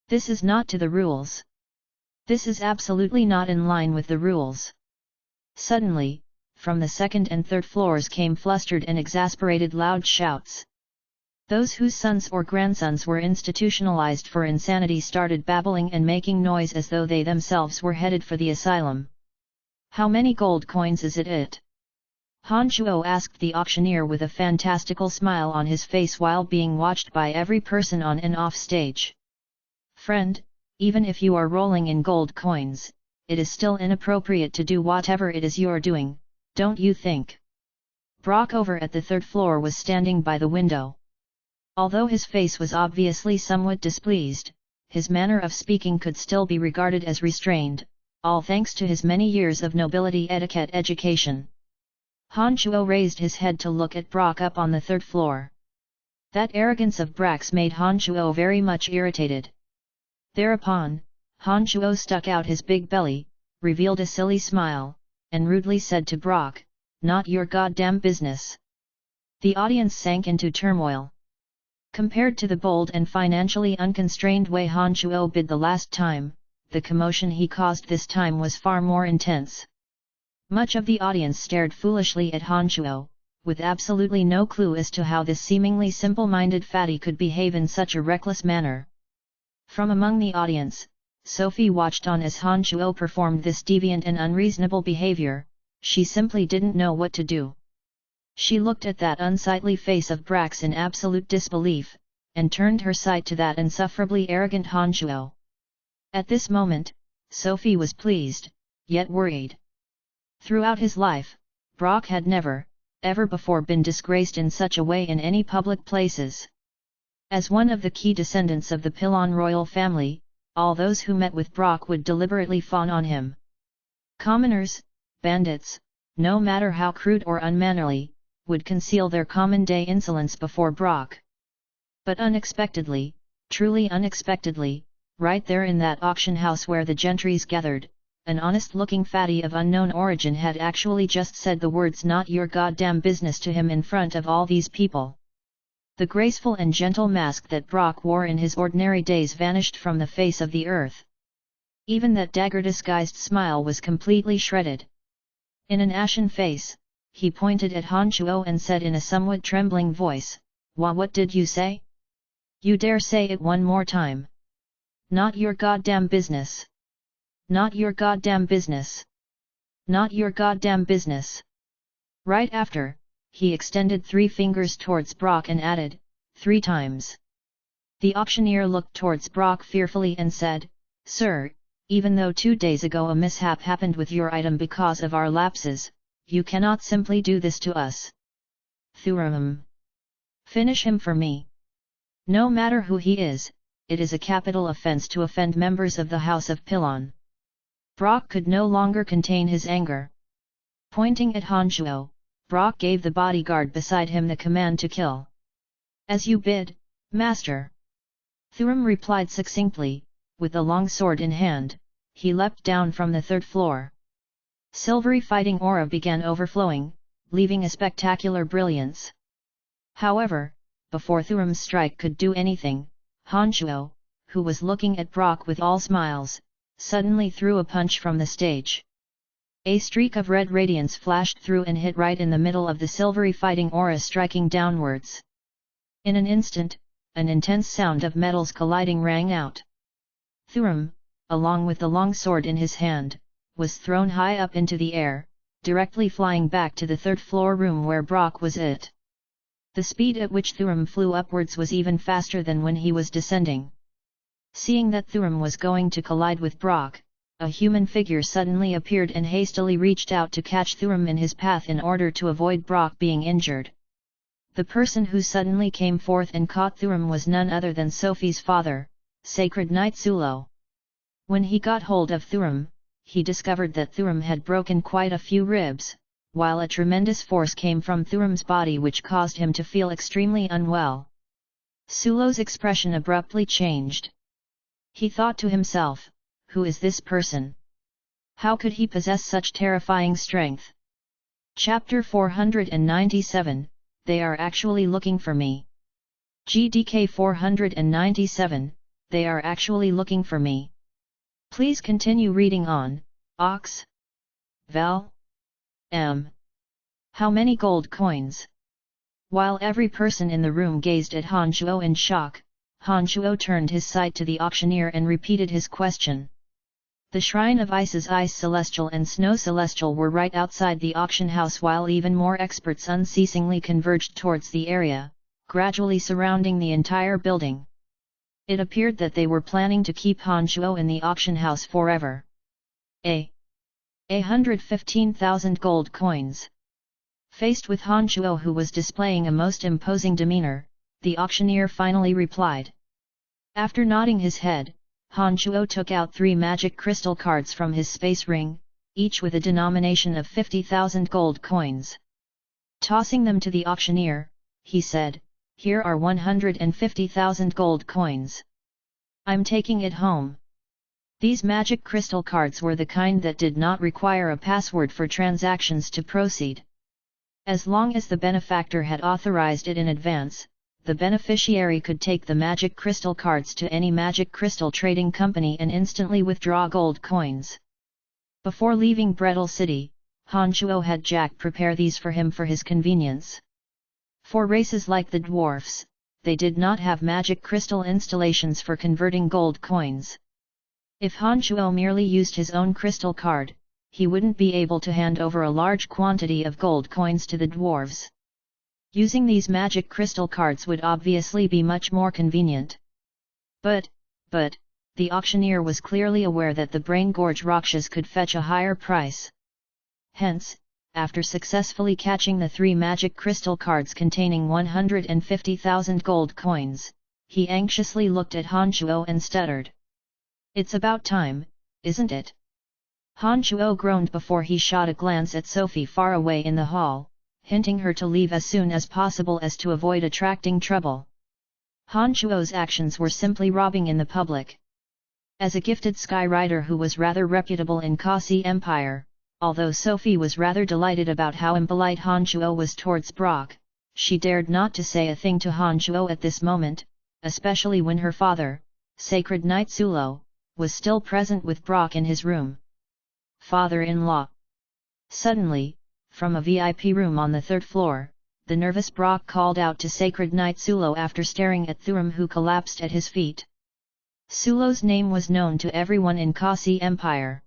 This is not to the rules. This is absolutely not in line with the rules. Suddenly, from the second and third floors came flustered and exasperated loud shouts. Those whose sons or grandsons were institutionalized for insanity started babbling and making noise as though they themselves were headed for the asylum. How many gold coins is it? Han Shuo asked the auctioneer with a fantastical smile on his face while being watched by every person on and off stage. Friend, even if you are rolling in gold coins, it is still inappropriate to do whatever it is you're doing, don't you think? Brock over at the third floor was standing by the window. Although his face was obviously somewhat displeased, his manner of speaking could still be regarded as restrained, all thanks to his many years of nobility etiquette education. Han Shuo raised his head to look at Brock up on the third floor. That arrogance of Brock's made Han Shuo very much irritated. Thereupon, Han Shuo stuck out his big belly, revealed a silly smile, and rudely said to Brock, "Not your goddamn business." The audience sank into turmoil. Compared to the bold and financially unconstrained way Han Shuo bid the last time, the commotion he caused this time was far more intense. Much of the audience stared foolishly at Han Shuo, with absolutely no clue as to how this seemingly simple-minded fatty could behave in such a reckless manner. From among the audience, Sophie watched on as Han Shuo performed this deviant and unreasonable behavior. She simply didn't know what to do. She looked at that unsightly face of Brax in absolute disbelief, and turned her sight to that insufferably arrogant Han Shuo. At this moment, Sophie was pleased, yet worried. Throughout his life, Brock had never, ever before been disgraced in such a way in any public places. As one of the key descendants of the Pilon royal family, all those who met with Brock would deliberately fawn on him. Commoners, bandits, no matter how crude or unmannerly, would conceal their common-day insolence before Brock. But unexpectedly, Truly unexpectedly, right there in that auction house where the gentries gathered, an honest-looking fatty of unknown origin had actually just said the words "not your goddamn business" to him in front of all these people. The graceful and gentle mask that Brock wore in his ordinary days vanished from the face of the earth. Even that dagger-disguised smile was completely shredded. In an ashen face, he pointed at Han Chuo and said in a somewhat trembling voice, What did you say? You dare say it one more time. Not your goddamn business. Not your goddamn business. Not your goddamn business. Right after, he extended 3 fingers towards Brock and added, 3 times. The auctioneer looked towards Brock fearfully and said, Sir, even though 2 days ago a mishap happened with your item because of our lapses, you cannot simply do this to us. Thurum. Finish him for me. No matter who he is, it is a capital offense to offend members of the House of Pilon. Brock could no longer contain his anger. Pointing at Han Chuo, Brock gave the bodyguard beside him the command to kill. As you bid, master. Thurum replied succinctly, with the long sword in hand, he leapt down from the 3rd floor. Silvery fighting aura began overflowing, leaving a spectacular brilliance. However, before Thurum's strike could do anything, Han Chuo, who was looking at Brock with all smiles, suddenly threw a punch from the stage. A streak of red radiance flashed through and hit right in the middle of the silvery fighting aura, striking downwards. In an instant, an intense sound of metals colliding rang out. Thurum, along with the long sword in his hand, was thrown high up into the air, directly flying back to the 3rd floor room where Brock was at. The speed at which Thurum flew upwards was even faster than when he was descending. Seeing that Thurum was going to collide with Brock, a human figure suddenly appeared and hastily reached out to catch Thurum in his path in order to avoid Brock being injured. The person who suddenly came forth and caught Thurum was none other than Sophie's father, Sacred Knight Sulo. When he got hold of Thurum, he discovered that Thurum had broken quite a few ribs, while a tremendous force came from Thurum's body which caused him to feel extremely unwell. Sulo's expression abruptly changed. He thought to himself, who is this person? How could he possess such terrifying strength? Chapter 497, They are actually looking for me. GDK 497, They are actually looking for me. Please continue reading on, Ox. Val. M. How many gold coins? While every person in the room gazed at Han Chuo in shock, Han Chuo turned his sight to the auctioneer and repeated his question. The Shrine of Ice's Ice Celestial and Snow Celestial were right outside the auction house, while even more experts unceasingly converged towards the area, gradually surrounding the entire building. It appeared that they were planning to keep Han Chuo in the auction house forever. 115,000 gold coins. Faced with Han Chuo, who was displaying a most imposing demeanor, the auctioneer finally replied. After nodding his head, Han Chuo took out 3 magic crystal cards from his space ring, each with a denomination of 50,000 gold coins. Tossing them to the auctioneer, he said, Here are 150,000 gold coins. I'm taking it home. These magic crystal cards were the kind that did not require a password for transactions to proceed. As long as the benefactor had authorized it in advance, the beneficiary could take the magic crystal cards to any magic crystal trading company and instantly withdraw gold coins. Before leaving Brettle City, Han Chuo had Jack prepare these for him for his convenience. For races like the dwarfs, they did not have magic crystal installations for converting gold coins. If Han Chuo merely used his own crystal card, he wouldn't be able to hand over a large quantity of gold coins to the dwarves. Using these magic crystal cards would obviously be much more convenient. But, the auctioneer was clearly aware that the Brain Gorge Rakshas could fetch a higher price. Hence, after successfully catching the 3 magic crystal cards containing 150,000 gold coins, he anxiously looked at Han Chuo and stuttered. It's about time, isn't it? Han Chuo groaned before he shot a glance at Sophie far away in the hall, hinting her to leave as soon as possible as to avoid attracting trouble. Han Chuo's actions were simply robbing in the public. As a gifted skyrider who was rather reputable in Kasi Empire, although Sophie was rather delighted about how impolite Han Chuo was towards Brock, she dared not to say a thing to Han Chuo at this moment, especially when her father, Sacred Knight Sulo, was still present with Brock in his room. Father-in-law. Suddenly, from a VIP room on the third floor, the nervous Brock called out to Sacred Knight Sulo after staring at Thuram, who collapsed at his feet. Sulo's name was known to everyone in Kasi Empire.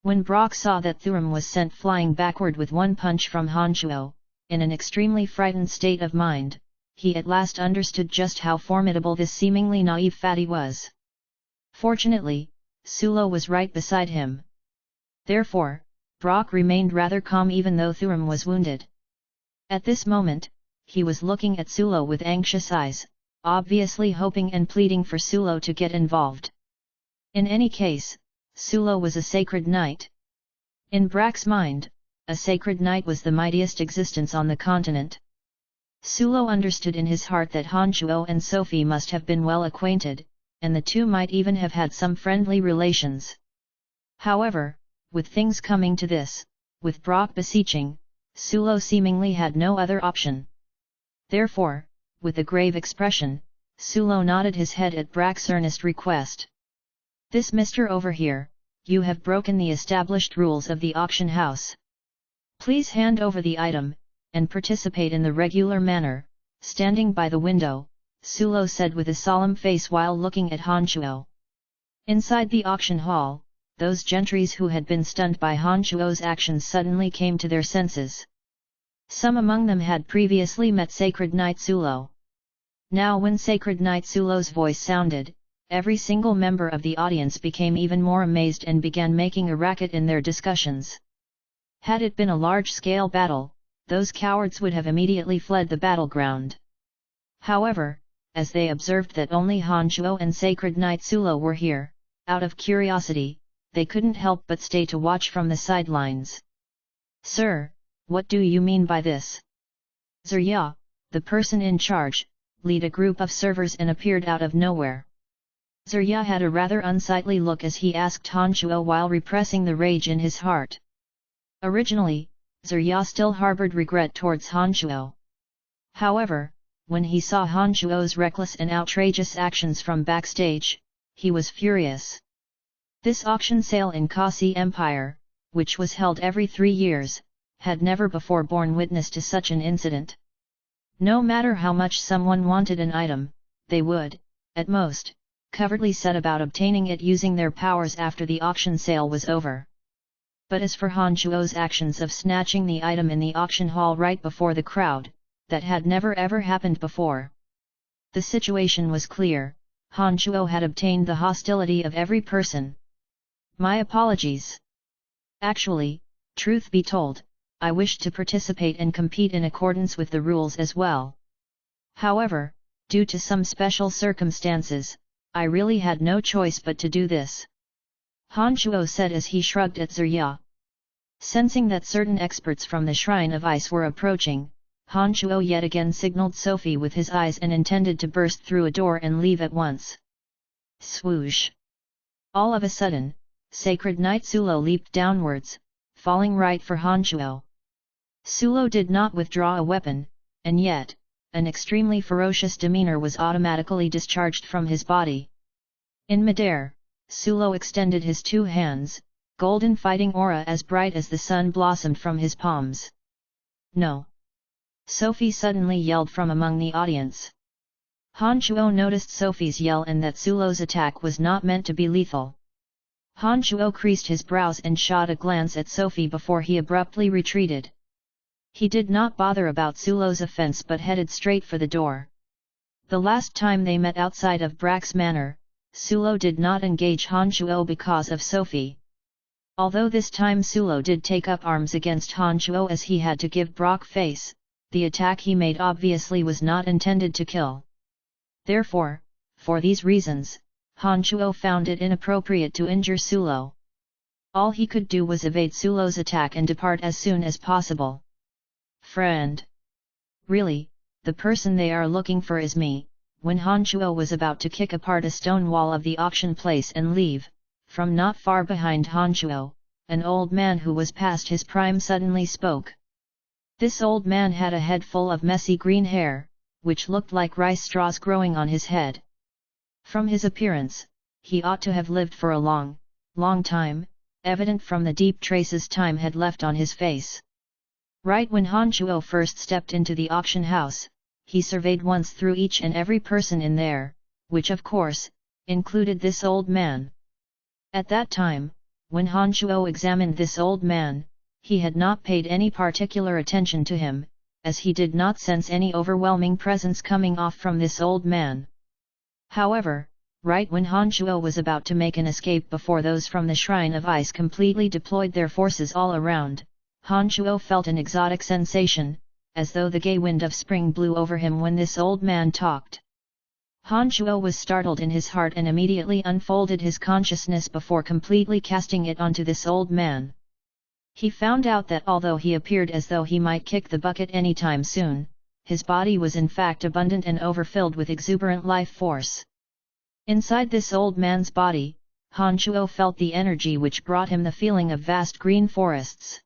When Brock saw that Thuram was sent flying backward with one punch from Han Chuo, in an extremely frightened state of mind, he at last understood just how formidable this seemingly naive fatty was. Fortunately, Sulo was right beside him. Therefore, Brock remained rather calm even though Thuram was wounded. At this moment, he was looking at Sulo with anxious eyes, obviously hoping and pleading for Sulo to get involved. In any case, Sulo was a sacred knight. In Brock's mind, a sacred knight was the mightiest existence on the continent. Sulo understood in his heart that Han Chuo and Sophie must have been well acquainted, and the two might even have had some friendly relations. However, with things coming to this, with Brock beseeching, Sulo seemingly had no other option. Therefore, with a grave expression, Sulo nodded his head at Brock's earnest request. "This Mr. over here, you have broken the established rules of the auction house. Please hand over the item, and participate in the regular manner." Standing by the window, Sulo said with a solemn face while looking at Han Chuo. Inside the auction hall, those gentries who had been stunned by Han Chuo's actions suddenly came to their senses. Some among them had previously met Sacred Knight Sulo. Now when Sacred Knight Sulo's voice sounded, every single member of the audience became even more amazed and began making a racket in their discussions. Had it been a large-scale battle, those cowards would have immediately fled the battleground. However, as they observed that only Han Chuo and Sacred Knight Sulo were here, out of curiosity, they couldn't help but stay to watch from the sidelines. "Sir, what do you mean by this?" Zerya, the person in charge, led a group of servers and appeared out of nowhere. Zerya had a rather unsightly look as he asked Han Chuo while repressing the rage in his heart. Originally, Zerya still harbored regret towards Han Chuo. However, when he saw Han Chuo's reckless and outrageous actions from backstage, he was furious. This auction sale in Kasi Empire, which was held every 3 years, had never before borne witness to such an incident. No matter how much someone wanted an item, they would, at most, covertly set about obtaining it using their powers after the auction sale was over. But as for Han Chuo's actions of snatching the item in the auction hall right before the crowd, that had never ever happened before. The situation was clear: Han Chuo had obtained the hostility of every person. "My apologies. Actually, truth be told, I wished to participate and compete in accordance with the rules as well. However, due to some special circumstances, I really had no choice but to do this," Han Chuo said as he shrugged at Zerya. Sensing that certain experts from the Shrine of Ice were approaching, Han Chuo yet again signaled Sophie with his eyes and intended to burst through a door and leave at once. Swoosh! All of a sudden, Sacred Knight Sulo leaped downwards, falling right for Han Chuo. Sulo did not withdraw a weapon, and yet, an extremely ferocious demeanor was automatically discharged from his body. In midair, Sulo extended his 2 hands, golden fighting aura as bright as the sun blossomed from his palms. "No!" Sophie suddenly yelled from among the audience. Han Chuo noticed Sophie's yell and that Sulo's attack was not meant to be lethal. Han Chuo creased his brows and shot a glance at Sophie before he abruptly retreated. He did not bother about Sulo's offense but headed straight for the door. The last time they met outside of Brock's manor, Sulo did not engage Han Chuo because of Sophie. Although this time Sulo did take up arms against Han Chuo as he had to give Brock face, the attack he made obviously was not intended to kill. Therefore, for these reasons, Han Chuo found it inappropriate to injure Sulo. All he could do was evade Sulo's attack and depart as soon as possible. "Friend! Really, the person they are looking for is me," when Han Chuo was about to kick apart a stone wall of the auction place and leave, from not far behind Han Chuo, an old man who was past his prime suddenly spoke. This old man had a head full of messy green hair, which looked like rice straws growing on his head. From his appearance, he ought to have lived for a long, long time, evident from the deep traces time had left on his face. Right when Han Chuo first stepped into the auction house, he surveyed once through each and every person in there, which of course, included this old man. At that time, when Han Chuo examined this old man, he had not paid any particular attention to him, as he did not sense any overwhelming presence coming off from this old man. However, right when Han Chuo was about to make an escape before those from the Shrine of Ice completely deployed their forces all around, Han Chuo felt an exotic sensation, as though the gay wind of spring blew over him when this old man talked. Han Chuo was startled in his heart and immediately unfolded his consciousness before completely casting it onto this old man. He found out that although he appeared as though he might kick the bucket anytime soon, his body was in fact abundant and overfilled with exuberant life force. Inside this old man's body, Han Chuo felt the energy which brought him the feeling of vast green forests.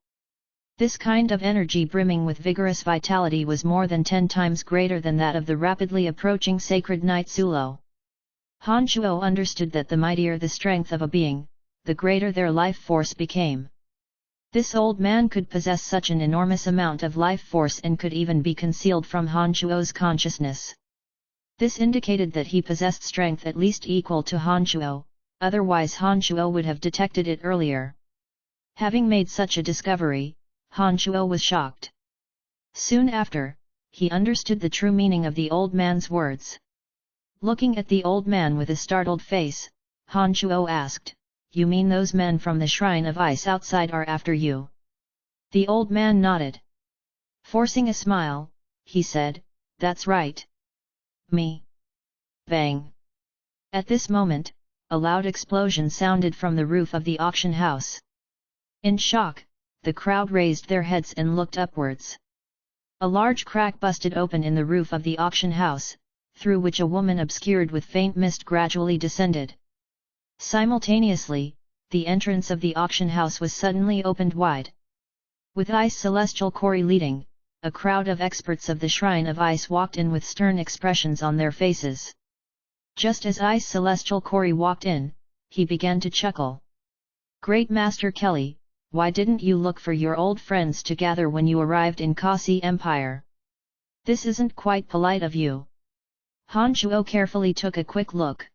This kind of energy brimming with vigorous vitality was more than 10 times greater than that of the rapidly approaching sacred Knight Sulo. Han Chuo understood that the mightier the strength of a being, the greater their life force became. This old man could possess such an enormous amount of life force and could even be concealed from Han Chuo's consciousness. This indicated that he possessed strength at least equal to Han Chuo, otherwise Han Chuo would have detected it earlier. Having made such a discovery, Han Chuo was shocked. Soon after, he understood the true meaning of the old man's words. Looking at the old man with a startled face, Han Chuo asked, "You mean those men from the Shrine of Ice outside are after you?" The old man nodded. Forcing a smile, he said, "That's right. Me." Bang! At this moment, a loud explosion sounded from the roof of the auction house. In shock, the crowd raised their heads and looked upwards. A large crack busted open in the roof of the auction house, through which a woman obscured with faint mist gradually descended. Simultaneously, the entrance of the auction house was suddenly opened wide. With Ice Celestial Kori leading, a crowd of experts of the Shrine of Ice walked in with stern expressions on their faces. Just as Ice Celestial Kori walked in, he began to chuckle. "Great Master Kelly, why didn't you look for your old friends to gather when you arrived in Kasi Empire? This isn't quite polite of you." Han Chuo carefully took a quick look.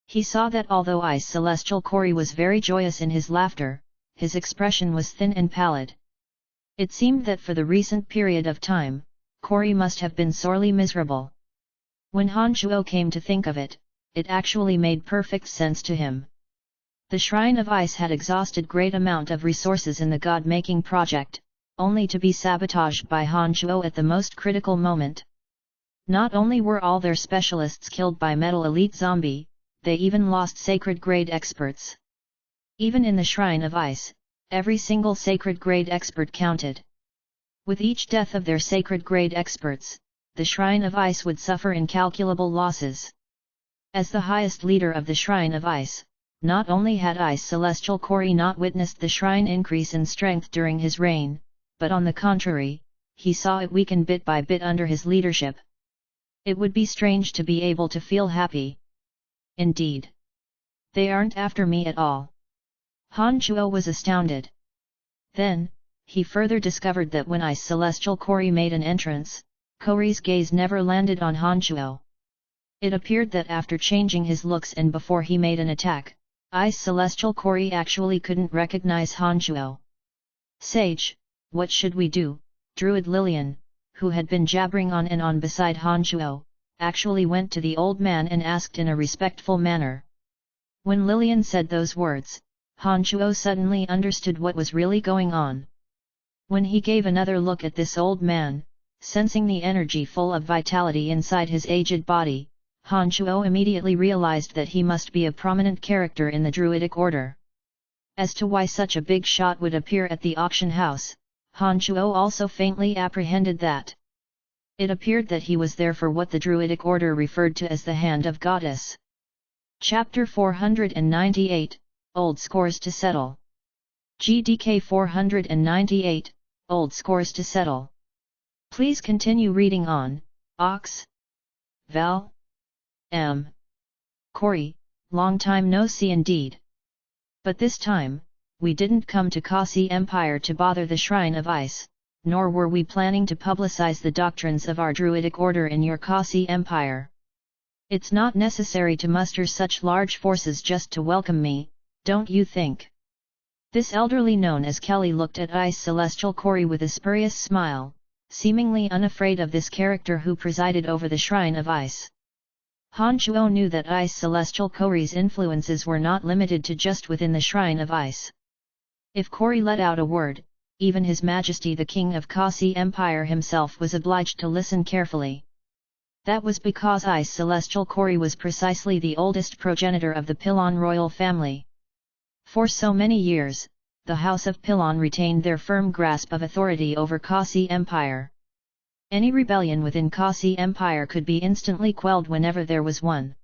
He saw that although Ice Celestial Kori was very joyous in his laughter, his expression was thin and pallid. It seemed that for the recent period of time, Kori must have been sorely miserable. When Han Chuo came to think of it, it actually made perfect sense to him. The Shrine of Ice had exhausted great amount of resources in the god-making project, only to be sabotaged by Han Chuo at the most critical moment. Not only were all their specialists killed by Metal Elite Zombie, they even lost sacred grade experts. Even in the Shrine of Ice, every single sacred grade expert counted. With each death of their sacred grade experts, the Shrine of Ice would suffer incalculable losses. As the highest leader of the Shrine of Ice, not only had Ice Celestial Kori not witnessed the shrine increase in strength during his reign, but on the contrary, he saw it weaken bit by bit under his leadership. It would be strange to be able to feel happy. Indeed. They aren't after me at all. Han Chuo was astounded. Then, he further discovered that when Ice Celestial Kori made an entrance, Kori's gaze never landed on Han Chuo. It appeared that after changing his looks and before he made an attack, Ice Celestial Kori actually couldn't recognize Han Chuo. "Sage, what should we do?" Druid Lillian, who had been jabbering on and on beside Han Chuo, actually went to the old man and asked in a respectful manner. When Lillian said those words, Han Chuo suddenly understood what was really going on. When he gave another look at this old man, sensing the energy full of vitality inside his aged body, Han Chuo immediately realized that he must be a prominent character in the Druidic order. As to why such a big shot would appear at the auction house, Han Chuo also faintly apprehended that. It appeared that he was there for what the Druidic order referred to as the Hand of Goddess. Chapter 498, Old Scores to Settle. GDK 498, Old Scores to Settle. Please continue reading on. Ox. Val. M. Corey, long time no see indeed. But this time, we didn't come to Kasi Empire to bother the Shrine of Ice, nor were we planning to publicize the doctrines of our Druidic order in your Kasi Empire. It's not necessary to muster such large forces just to welcome me, don't you think? This elderly known as Kelly looked at Ice Celestial Corey with a spurious smile, seemingly unafraid of this character who presided over the Shrine of Ice. Han Chuo knew that Ice Celestial Corey's influences were not limited to just within the Shrine of Ice. If Corey let out a word, even His Majesty the King of Kasi Empire himself was obliged to listen carefully. That was because Ice Celestial Corey was precisely the oldest progenitor of the Pilon royal family. For so many years, the House of Pilon retained their firm grasp of authority over Kasi Empire. Any rebellion within Kasi Empire could be instantly quelled whenever there was one.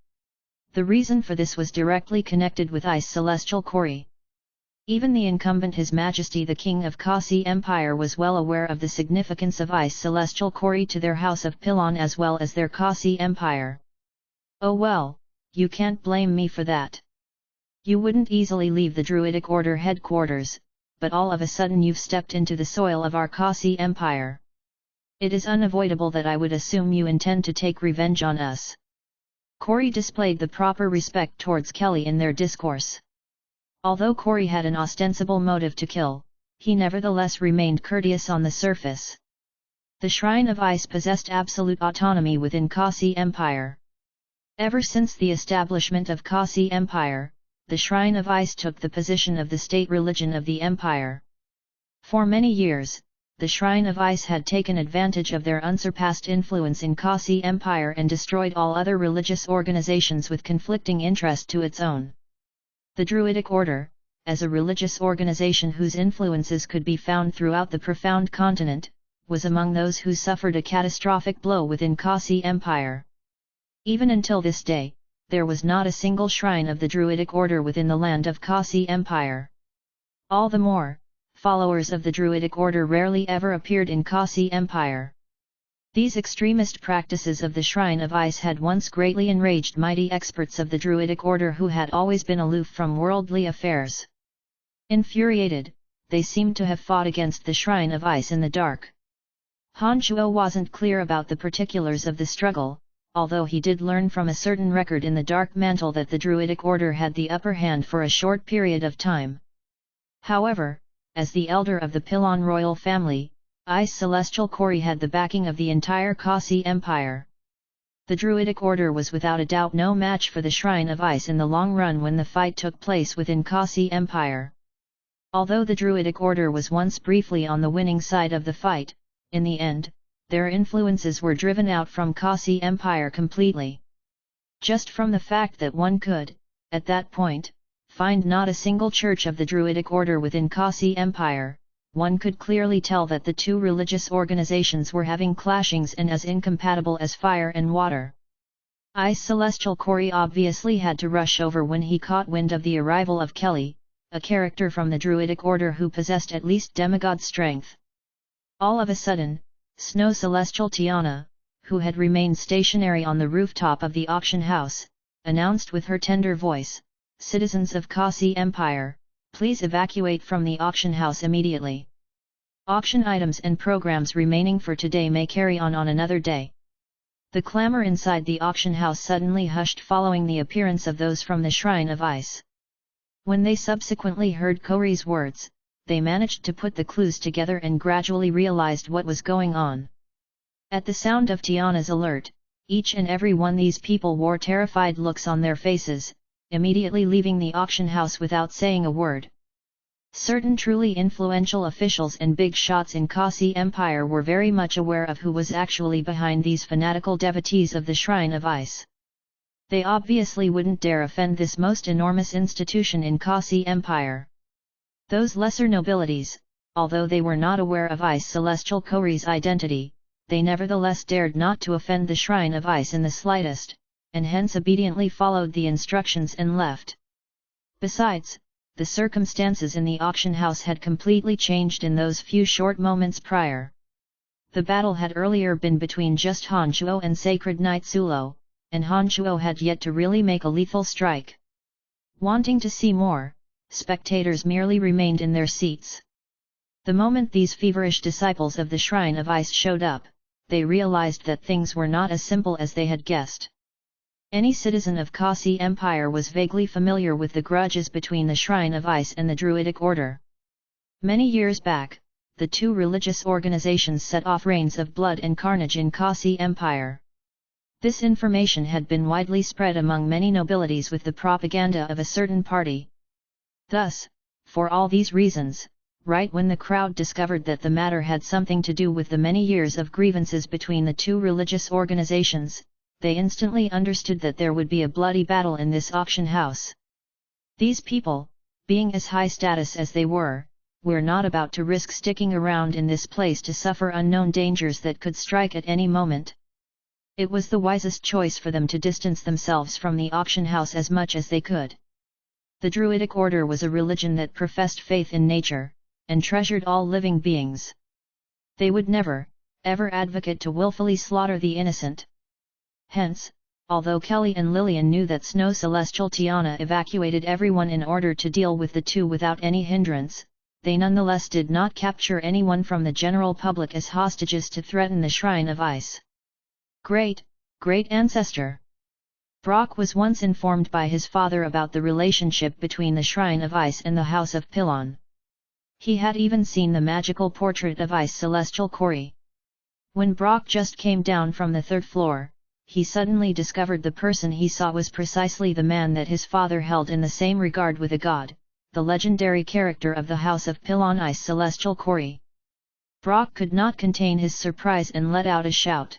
The reason for this was directly connected with Ice Celestial Corey. Even the incumbent His Majesty the King of Kasi Empire was well aware of the significance of Ice Celestial Corey to their House of Pilon as well as their Kasi Empire. Oh well, you can't blame me for that. You wouldn't easily leave the Druidic Order headquarters, but all of a sudden you've stepped into the soil of our Kasi Empire. It is unavoidable that I would assume you intend to take revenge on us. Corey displayed the proper respect towards Kelly in their discourse. Although Corey had an ostensible motive to kill, he nevertheless remained courteous on the surface. The Shrine of Ice possessed absolute autonomy within Kasi Empire. Ever since the establishment of Kasi Empire, the Shrine of Ice took the position of the state religion of the empire. For many years, the Shrine of Ice had taken advantage of their unsurpassed influence in Kasi Empire and destroyed all other religious organizations with conflicting interest to its own. The Druidic Order, as a religious organization whose influences could be found throughout the profound continent, was among those who suffered a catastrophic blow within Kasi Empire. Even until this day, there was not a single shrine of the Druidic Order within the land of Kasi Empire. All the more, followers of the Druidic Order rarely ever appeared in Kasi Empire. These extremist practices of the Shrine of Ice had once greatly enraged mighty experts of the Druidic Order who had always been aloof from worldly affairs. Infuriated, they seemed to have fought against the Shrine of Ice in the dark. Han Chuo wasn't clear about the particulars of the struggle, although he did learn from a certain record in the Dark Mantle that the Druidic Order had the upper hand for a short period of time. However, as the elder of the Pilon royal family, Ice Celestial Corey had the backing of the entire Kasi Empire. The Druidic Order was without a doubt no match for the Shrine of Ice in the long run when the fight took place within Kasi Empire. Although the Druidic Order was once briefly on the winning side of the fight, in the end, their influences were driven out from Kasi Empire completely. Just from the fact that one could, at that point, find not a single church of the Druidic Order within Kasi Empire, one could clearly tell that the two religious organizations were having clashings and as incompatible as fire and water. Ice Celestial Corey obviously had to rush over when he caught wind of the arrival of Kelly, a character from the Druidic Order who possessed at least demigod strength. All of a sudden, Snow Celestial Tiana, who had remained stationary on the rooftop of the auction house, announced with her tender voice, "Citizens of Kasi Empire, please evacuate from the auction house immediately. Auction items and programs remaining for today may carry on another day." The clamor inside the auction house suddenly hushed following the appearance of those from the Shrine of Ice. When they subsequently heard Corey's words, they managed to put the clues together and gradually realized what was going on. At the sound of Tiana's alert, each and every one these people wore terrified looks on their faces, immediately leaving the auction house without saying a word. Certain truly influential officials and big shots in Kasi Empire were very much aware of who was actually behind these fanatical devotees of the Shrine of Ice. They obviously wouldn't dare offend this most enormous institution in Kasi Empire. Those lesser nobilities, although they were not aware of Ice Celestial Corey's identity, they nevertheless dared not to offend the Shrine of Ice in the slightest, and hence obediently followed the instructions and left. Besides, the circumstances in the auction house had completely changed in those few short moments prior. The battle had earlier been between just Han Shuo and Sacred Knight Sulo, and Han Shuo had yet to really make a lethal strike. Wanting to see more, spectators merely remained in their seats. The moment these feverish disciples of the Shrine of Ice showed up, they realized that things were not as simple as they had guessed. Any citizen of Kasi Empire was vaguely familiar with the grudges between the Shrine of Ice and the Druidic Order. Many years back, the two religious organizations set off rains of blood and carnage in Kasi Empire. This information had been widely spread among many nobilities with the propaganda of a certain party. Thus, for all these reasons, right when the crowd discovered that the matter had something to do with the many years of grievances between the two religious organizations, they instantly understood that there would be a bloody battle in this auction house. These people, being as high status as they were not about to risk sticking around in this place to suffer unknown dangers that could strike at any moment. It was the wisest choice for them to distance themselves from the auction house as much as they could. The Druidic Order was a religion that professed faith in nature, and treasured all living beings. They would never, ever advocate to willfully slaughter the innocent. Hence, although Kelly and Lillian knew that Snow Celestial Tiana evacuated everyone in order to deal with the two without any hindrance, they nonetheless did not capture anyone from the general public as hostages to threaten the Shrine of Ice. Great ancestor! Brock was once informed by his father about the relationship between the Shrine of Ice and the House of Pillon. He had even seen the magical portrait of Ice Celestial Kori. When Brock just came down from the third floor, he suddenly discovered the person he saw was precisely the man that his father held in the same regard with a god, the legendary character of the House of Pillon, Ice Celestial Kori. Brock could not contain his surprise and let out a shout.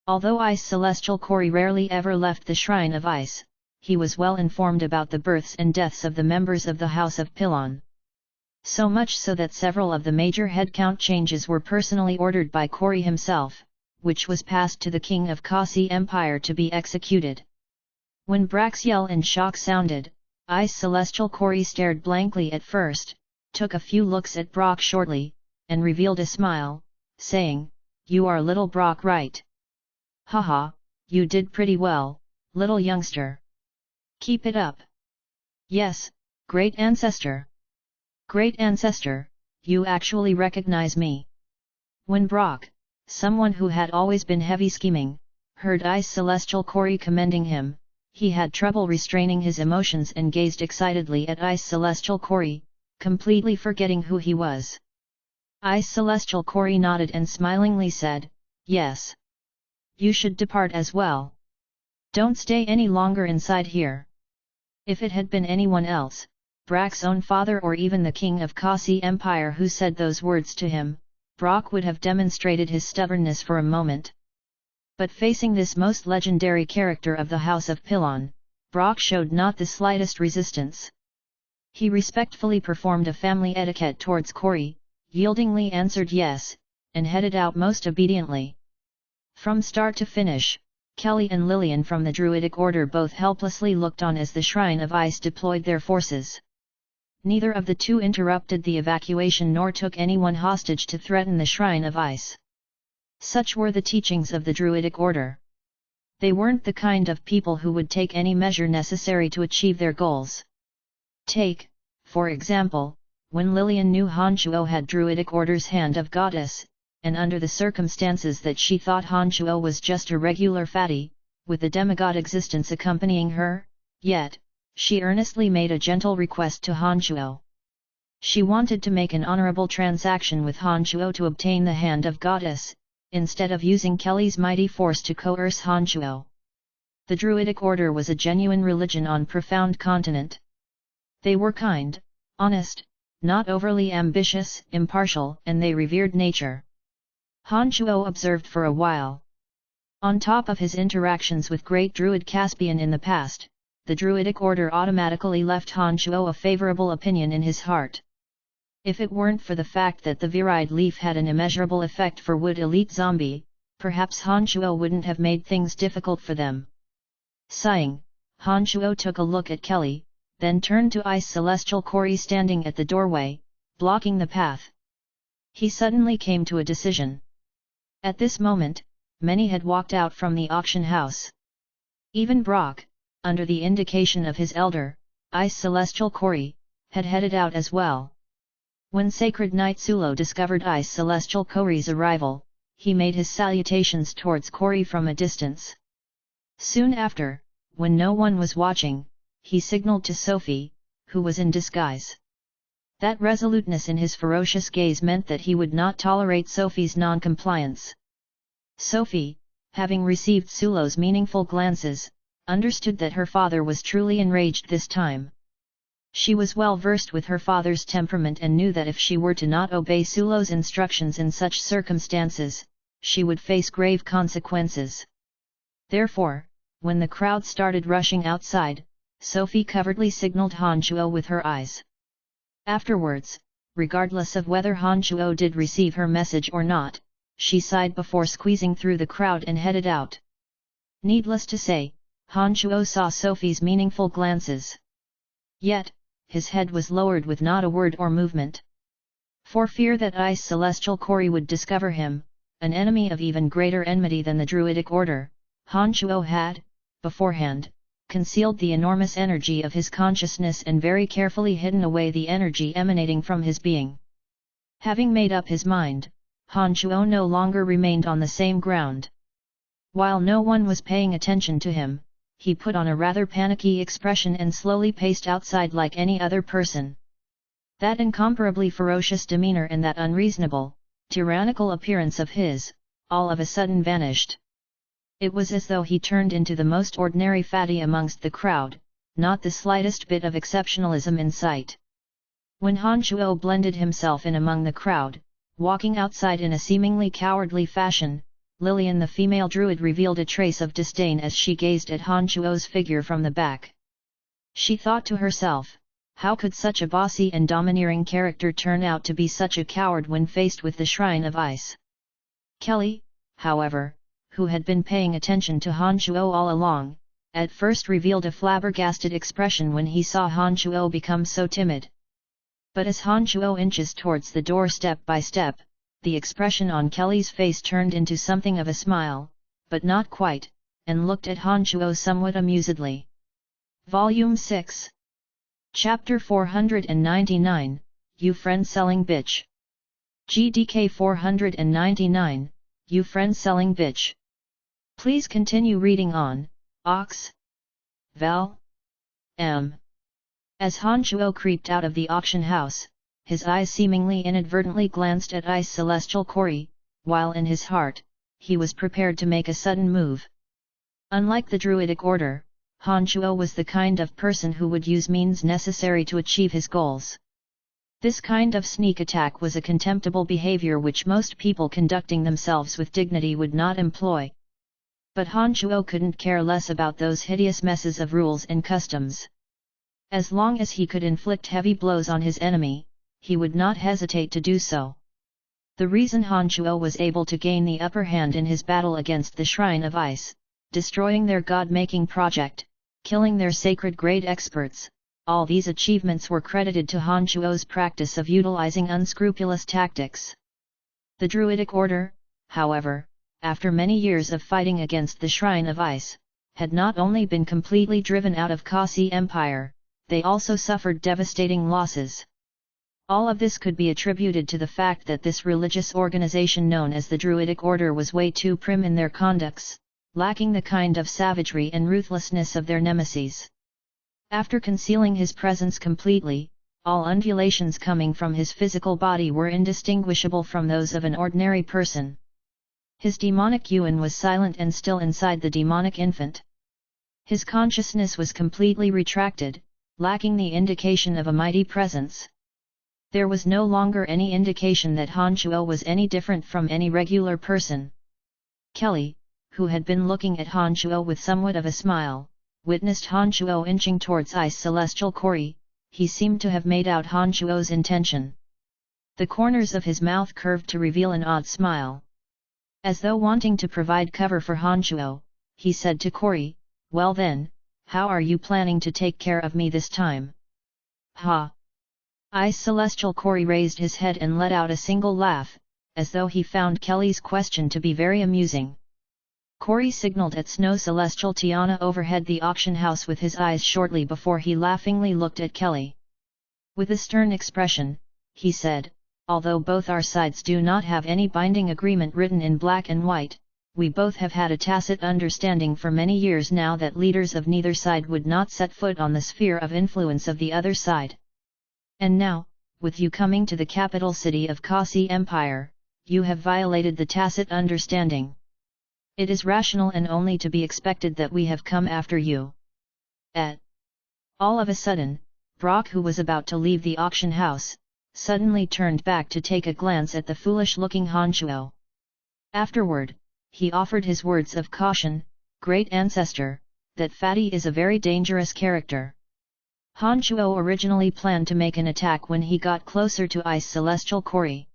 Although Ice Celestial Kori rarely ever left the Shrine of Ice, he was well informed about the births and deaths of the members of the House of Pillon. So much so that several of the major headcount changes were personally ordered by Kori himself, which was passed to the king of Kasi Empire to be executed. When Brack's yell and shock sounded, Ice Celestial Kori stared blankly at first, took a few looks at Brock shortly, and revealed a smile, saying, "You are little Brock, right? Haha, you did pretty well, little youngster. Keep it up." "Yes, great ancestor. Great ancestor, you actually recognize me." When Brock, someone who had always been heavy scheming, heard Ice Celestial Kori commending him, he had trouble restraining his emotions and gazed excitedly at Ice Celestial Kori, completely forgetting who he was. Ice Celestial Kori nodded and smilingly said, "Yes. You should depart as well. Don't stay any longer inside here." If it had been anyone else, Brack's own father or even the king of Kasi Empire who said those words to him, Brock would have demonstrated his stubbornness for a moment. But facing this most legendary character of the House of Pillon, Brock showed not the slightest resistance. He respectfully performed a family etiquette towards Kori, yieldingly answered yes, and headed out most obediently. From start to finish, Kelly and Lillian from the Druidic Order both helplessly looked on as the Shrine of Ice deployed their forces. Neither of the two interrupted the evacuation nor took anyone hostage to threaten the Shrine of Ice. Such were the teachings of the Druidic Order. They weren't the kind of people who would take any measure necessary to achieve their goals. Take, for example, when Lillian knew Han Shuo had Druidic Order's Hand of Goddess, and under the circumstances that she thought Han Shuo was just a regular fatty, with a demigod existence accompanying her, yet, she earnestly made a gentle request to Han Shuo. She wanted to make an honorable transaction with Han Shuo to obtain the Hand of Goddess, instead of using Kelly's mighty force to coerce Han Shuo. The Druidic Order was a genuine religion on profound continent. They were kind, honest, not overly ambitious, impartial, and they revered nature. Han Shuo observed for a while. On top of his interactions with great Druid Caspian in the past, the Druidic Order automatically left Han Shuo a favorable opinion in his heart. If it weren't for the fact that the viride leaf had an immeasurable effect for Wood Elite Zombie, perhaps Hanchuo wouldn't have made things difficult for them. Sighing, Hanchuo took a look at Kelly, then turned to Ice Celestial Cory standing at the doorway, blocking the path. He suddenly came to a decision. At this moment, many had walked out from the auction house. Even Brock, under the indication of his elder, Ice Celestial Cory, had headed out as well. When Sacred Knight Sulo discovered Ice Celestial Cory's arrival, he made his salutations towards Cory from a distance. Soon after, when no one was watching, he signaled to Sophie, who was in disguise. That resoluteness in his ferocious gaze meant that he would not tolerate Sophie's non-compliance. Sophie, having received Sulo's meaningful glances, understood that her father was truly enraged this time. She was well versed with her father's temperament and knew that if she were to not obey Sulo's instructions in such circumstances, she would face grave consequences. Therefore, when the crowd started rushing outside, Sophie covertly signaled Hanchuo with her eyes. Afterwards, regardless of whether Hanchuo did receive her message or not, she sighed before squeezing through the crowd and headed out. Needless to say, Hanchuo saw Sophie's meaningful glances. Yet, his head was lowered with not a word or movement. For fear that Ice Celestial Cory would discover him, an enemy of even greater enmity than the Druidic Order, Hanchuo had, beforehand, concealed the enormous energy of his consciousness and very carefully hidden away the energy emanating from his being. Having made up his mind, Hanchuo no longer remained on the same ground. While no one was paying attention to him, he put on a rather panicky expression and slowly paced outside like any other person. That incomparably ferocious demeanor and that unreasonable, tyrannical appearance of his, all of a sudden vanished. It was as though he turned into the most ordinary fatty amongst the crowd, not the slightest bit of exceptionalism in sight. When Hanchuo blended himself in among the crowd, walking outside in a seemingly cowardly fashion, Lillian the female druid revealed a trace of disdain as she gazed at Hanchuo's figure from the back. She thought to herself, how could such a bossy and domineering character turn out to be such a coward when faced with the Shrine of Ice? Kelly, however, who had been paying attention to Hanchuo all along, at first revealed a flabbergasted expression when he saw Hanchuo become so timid. But as Hanchuo inches towards the door step by step, the expression on Kelly's face turned into something of a smile, but not quite, and looked at Hanchuo somewhat amusedly. Volume 6. Chapter 499, You Friend-Selling Bitch. GDK 499, You Friend-Selling Bitch. Please continue reading on, Ox. Val. M. As Hanchuo creeped out of the auction house, his eyes seemingly inadvertently glanced at Ice Celestial Cory, while in his heart, he was prepared to make a sudden move. Unlike the Druidic Order, Hanchuo was the kind of person who would use means necessary to achieve his goals. This kind of sneak attack was a contemptible behavior which most people conducting themselves with dignity would not employ. But Hanchuo couldn't care less about those hideous messes of rules and customs. As long as he could inflict heavy blows on his enemy, he would not hesitate to do so. The reason Hanchuo was able to gain the upper hand in his battle against the Shrine of Ice, destroying their god-making project, killing their sacred grade experts, all these achievements were credited to Hanchuo's practice of utilizing unscrupulous tactics. The Druidic Order, however, after many years of fighting against the Shrine of Ice, had not only been completely driven out of Kasi Empire, they also suffered devastating losses. All of this could be attributed to the fact that this religious organization known as the Druidic Order was way too prim in their conducts, lacking the kind of savagery and ruthlessness of their nemesis. After concealing his presence completely, all undulations coming from his physical body were indistinguishable from those of an ordinary person. His demonic Yuan was silent and still inside the demonic infant. His consciousness was completely retracted, lacking the indication of a mighty presence. There was no longer any indication that Hanchuo was any different from any regular person. Kelly, who had been looking at Hanchuo with somewhat of a smile, witnessed Hanchuo inching towards Ice Celestial Cory. He seemed to have made out Hanchuo's intention. The corners of his mouth curved to reveal an odd smile. As though wanting to provide cover for Hanchuo, he said to Cory, "Well then, how are you planning to take care of me this time?" "Ha!" Ice Celestial Cory raised his head and let out a single laugh, as though he found Kelly's question to be very amusing. Cory signaled at Snow Celestial Tiana overhead the auction house with his eyes shortly before he laughingly looked at Kelly. With a stern expression, he said, "Although both our sides do not have any binding agreement written in black and white, we both have had a tacit understanding for many years now that leaders of neither side would not set foot on the sphere of influence of the other side. And now, with you coming to the capital city of Kasi Empire, you have violated the tacit understanding. It is rational and only to be expected that we have come after you." All of a sudden, Brock, who was about to leave the auction house, suddenly turned back to take a glance at the foolish-looking Hanchuo. Afterward, he offered his words of caution, "Great Ancestor, that fatty is a very dangerous character." Hanchuo originally planned to make an attack when he got closer to Ice Celestial Cory.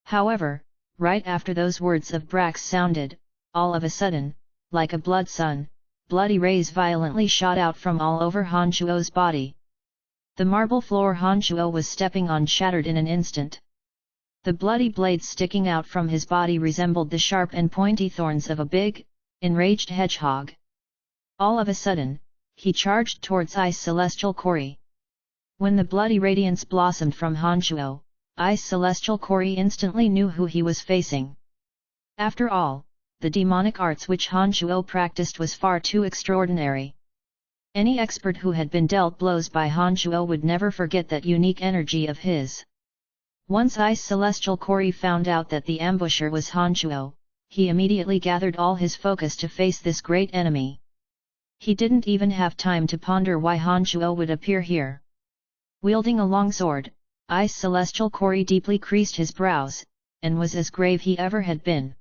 However, right after those words of Brack's sounded, all of a sudden, like a blood sun, bloody rays violently shot out from all over Hanchuo's body. The marble floor Hanchuo was stepping on shattered in an instant. The bloody blades sticking out from his body resembled the sharp and pointy thorns of a big, enraged hedgehog. All of a sudden, he charged towards Ice Celestial Cory. When the bloody radiance blossomed from Hanchuo, Ice Celestial Cory instantly knew who he was facing. After all, the demonic arts which Hanchuo practiced was far too extraordinary. Any expert who had been dealt blows by Hanchuo would never forget that unique energy of his. Once Ice Celestial Cory found out that the ambusher was Hanchuo, he immediately gathered all his focus to face this great enemy. He didn't even have time to ponder why Hanchuo would appear here. Wielding a long sword, Ice Celestial Cory deeply creased his brows, and was as grave he ever had been.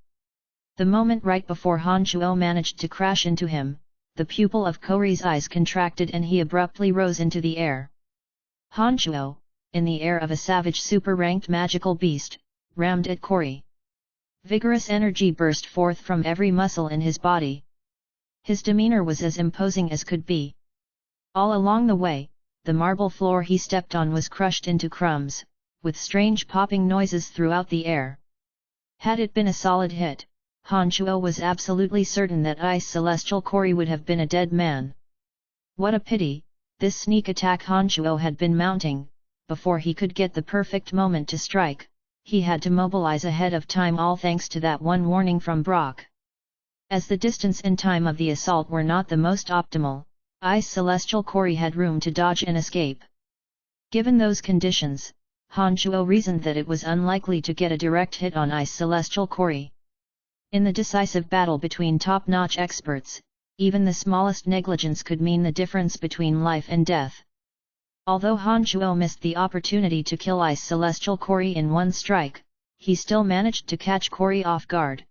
The moment right before Hanchuo managed to crash into him, the pupil of Cory's eyes contracted and he abruptly rose into the air. Hanchuo, in the air of a savage super-ranked magical beast, rammed at Cory. Vigorous energy burst forth from every muscle in his body. His demeanor was as imposing as could be. All along the way, the marble floor he stepped on was crushed into crumbs, with strange popping noises throughout the air. Had it been a solid hit, Hanchuo was absolutely certain that Ice Celestial Cory would have been a dead man. What a pity, this sneak attack Hanchuo had been mounting, before he could get the perfect moment to strike, he had to mobilize ahead of time, all thanks to that one warning from Brock. As the distance and time of the assault were not the most optimal, Ice Celestial Cory had room to dodge and escape. Given those conditions, Hanchuo reasoned that it was unlikely to get a direct hit on Ice Celestial Cory. In the decisive battle between top-notch experts, even the smallest negligence could mean the difference between life and death. Although Hanchuo missed the opportunity to kill Ice Celestial Cory in one strike, he still managed to catch Cory off guard.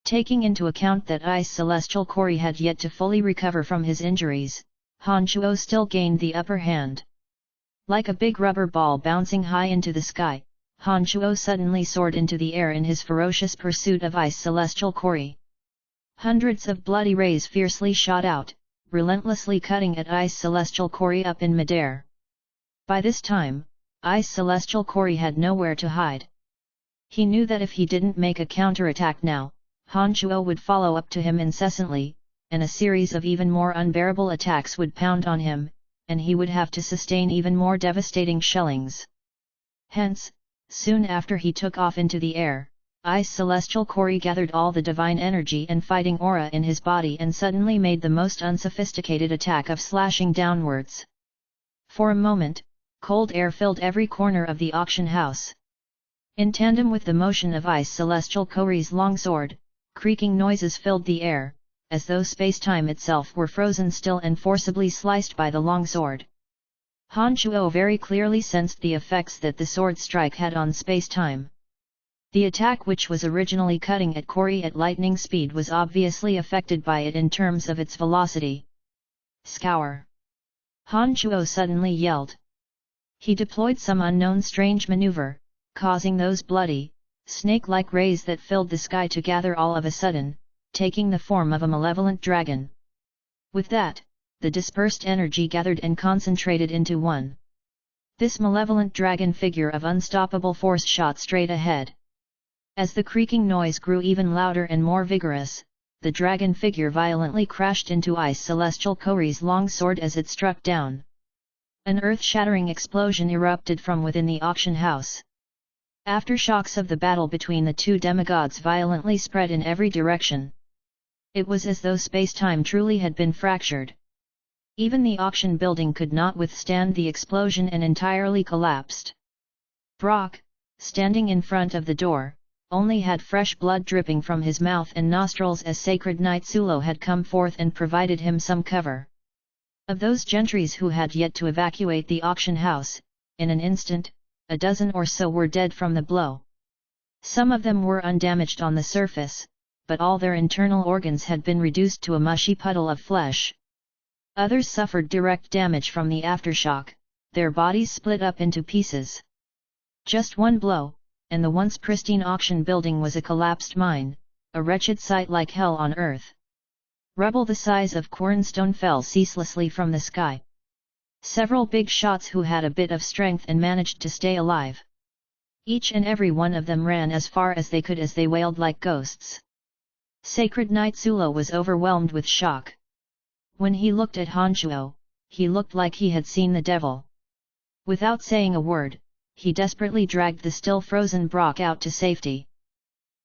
Taking into account that Ice Celestial Cory had yet to fully recover from his injuries, Hanchuo still gained the upper hand. Like a big rubber ball bouncing high into the sky, Hanchuo suddenly soared into the air in his ferocious pursuit of Ice Celestial Cory. Hundreds of bloody rays fiercely shot out, relentlessly cutting at Ice Celestial Cory up in midair. By this time, Ice Celestial Cory had nowhere to hide. He knew that if he didn't make a counterattack now, Hanchuo would follow up to him incessantly, and a series of even more unbearable attacks would pound on him, and he would have to sustain even more devastating shellings. Hence, soon after he took off into the air, Ice Celestial Cory gathered all the divine energy and fighting aura in his body and suddenly made the most unsophisticated attack of slashing downwards. For a moment, cold air filled every corner of the auction house. In tandem with the motion of Ice Celestial Cory's longsword, creaking noises filled the air, as though space-time itself were frozen still and forcibly sliced by the longsword. Hanchuo very clearly sensed the effects that the sword strike had on space-time. The attack, which was originally cutting at Cory at lightning speed, was obviously affected by it in terms of its velocity. Scour! Hanchuo suddenly yelled. He deployed some unknown strange maneuver, causing those bloody, snake-like rays that filled the sky to gather all of a sudden, taking the form of a malevolent dragon. With that, the dispersed energy gathered and concentrated into one. This malevolent dragon figure of unstoppable force shot straight ahead. As the creaking noise grew even louder and more vigorous, the dragon figure violently crashed into Ice Celestial Kori's long sword as it struck down. An earth-shattering explosion erupted from within the auction house. Aftershocks of the battle between the two demigods violently spread in every direction. It was as though space-time truly had been fractured. Even the auction building could not withstand the explosion and entirely collapsed. Brock, standing in front of the door, only had fresh blood dripping from his mouth and nostrils as Sacred Knight Sulo had come forth and provided him some cover. Of those gentries who had yet to evacuate the auction house, in an instant, a dozen or so were dead from the blow. Some of them were undamaged on the surface, but all their internal organs had been reduced to a mushy puddle of flesh. Others suffered direct damage from the aftershock, their bodies split up into pieces. Just one blow, and the once pristine auction building was a collapsed mine, a wretched sight like hell on earth. Rubble the size of cornstone fell ceaselessly from the sky. Several big shots who had a bit of strength and managed to stay alive. Each and every one of them ran as far as they could as they wailed like ghosts. Sacred Knight Sulo was overwhelmed with shock. When he looked at Honshuo, he looked like he had seen the devil. Without saying a word, he desperately dragged the still frozen Brock out to safety.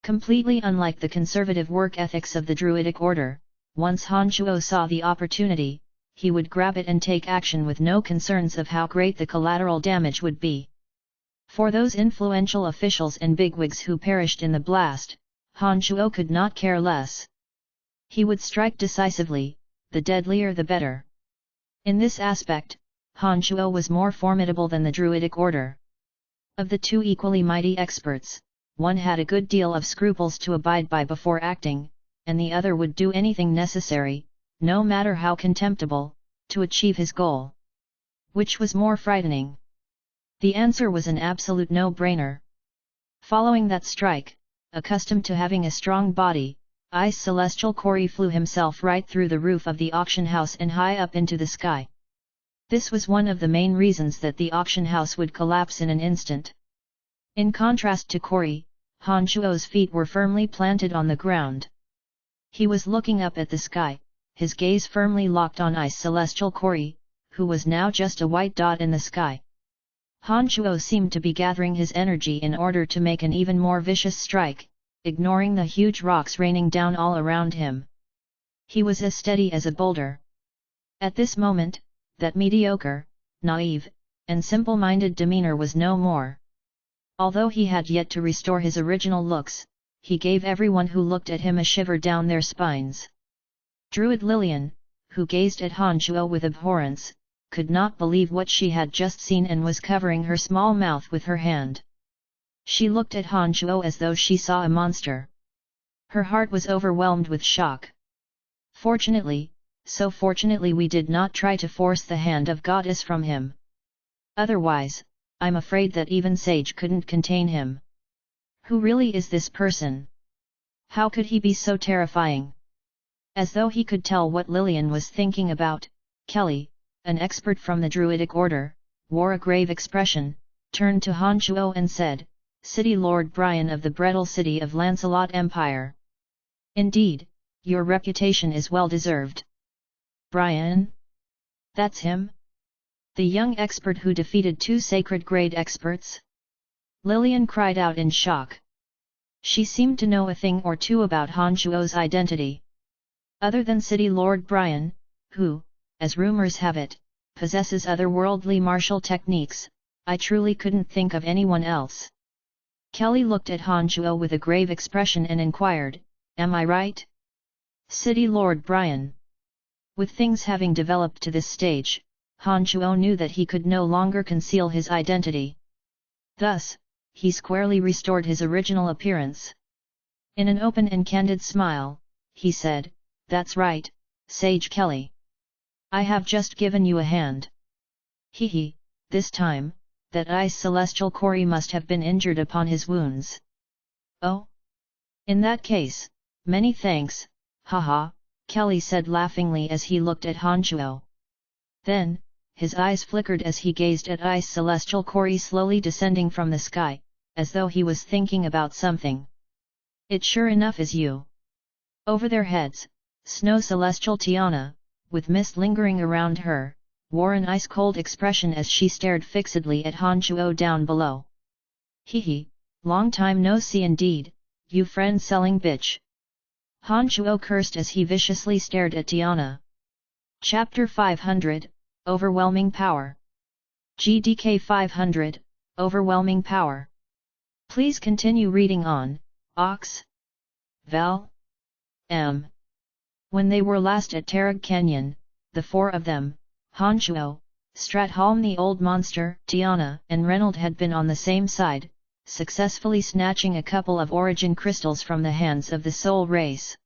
Completely unlike the conservative work ethics of the Druidic Order, once Honshuo saw the opportunity, he would grab it and take action with no concerns of how great the collateral damage would be. For those influential officials and bigwigs who perished in the blast, Honshuo could not care less. He would strike decisively, the deadlier the better. In this aspect, Honshuo was more formidable than the Druidic Order. Of the two equally mighty experts, one had a good deal of scruples to abide by before acting, and the other would do anything necessary, no matter how contemptible, to achieve his goal. Which was more frightening? The answer was an absolute no-brainer. Following that strike, accustomed to having a strong body, Ice Celestial Kori flew himself right through the roof of the auction house and high up into the sky. This was one of the main reasons that the auction house would collapse in an instant. In contrast to Kori, Honshuo's feet were firmly planted on the ground. He was looking up at the sky, his gaze firmly locked on Ice Celestial Kori, who was now just a white dot in the sky. Honshuo seemed to be gathering his energy in order to make an even more vicious strike, ignoring the huge rocks raining down all around him. He was as steady as a boulder. At this moment, that mediocre, naive, and simple-minded demeanor was no more. Although he had yet to restore his original looks, he gave everyone who looked at him a shiver down their spines. Druid Lillian, who gazed at Honshuo with abhorrence, could not believe what she had just seen and was covering her small mouth with her hand. She looked at Honshuo as though she saw a monster. Her heart was overwhelmed with shock. Fortunately, so fortunately we did not try to force the hand of goddess from him. Otherwise, I'm afraid that even Sage couldn't contain him. Who really is this person? How could he be so terrifying? As though he could tell what Lillian was thinking about, Kelly, an expert from the Druidic Order, wore a grave expression, turned to Honshuo and said, "City Lord Brian of the Brettle City of Lancelot Empire. Indeed, your reputation is well deserved." Brian? That's him? The young expert who defeated two sacred grade experts? Lillian cried out in shock. She seemed to know a thing or two about Honshuo's identity. Other than City Lord Brian, who, as rumors have it, possesses otherworldly martial techniques, I truly couldn't think of anyone else. Kelly looked at Honshuo with a grave expression and inquired, "Am I right?" City Lord Brian. With things having developed to this stage, Honshuo knew that he could no longer conceal his identity. Thus, he squarely restored his original appearance. In an open and candid smile, he said, "That's right, Sage Kelly. I have just given you a hand. Hee, this time, that ice celestial Cory must have been injured upon his wounds. Oh? In that case, many thanks, haha, Kelly said laughingly as he looked at Hanchuo. Then, his eyes flickered as he gazed at ice celestial Cory slowly descending from the sky, as though he was thinking about something. It sure enough is you. Over their heads, snow celestial Tiana, with mist lingering around her, wore an ice-cold expression as she stared fixedly at Hanchuo down below. Hee, long time no see indeed, you friend-selling bitch. Hanchuo cursed as he viciously stared at Tiana. Chapter 500, Overwhelming Power. GDK 500, Overwhelming Power. Please continue reading on, Ox. Val. M. When they were last at Tarag Canyon, the four of them, Hanchuo, Stratholm the old monster, Tiana and Reynold had been on the same side, successfully snatching a couple of origin crystals from the hands of the soul race.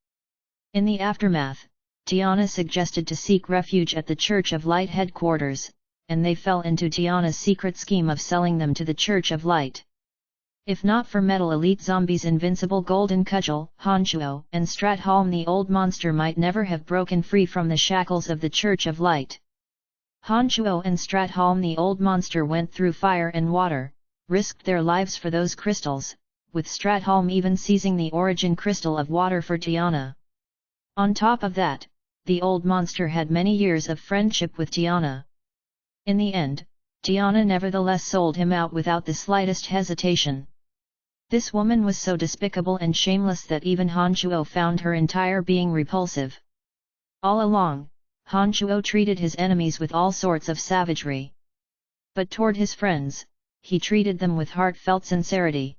In the aftermath, Tiana suggested to seek refuge at the Church of Light headquarters, and they fell into Tiana's secret scheme of selling them to the Church of Light. If not for Metal Elite Zombie's invincible golden cudgel, Hanchuo and Stratholm the old monster might never have broken free from the shackles of the Church of Light. Hanchuo and Stratholm the old monster went through fire and water, risked their lives for those crystals, with Stratholm even seizing the origin crystal of water for Tiana. On top of that, the old monster had many years of friendship with Tiana. In the end, Tiana nevertheless sold him out without the slightest hesitation. This woman was so despicable and shameless that even Hanchuo found her entire being repulsive. All along, Hanchuo treated his enemies with all sorts of savagery. But toward his friends, he treated them with heartfelt sincerity.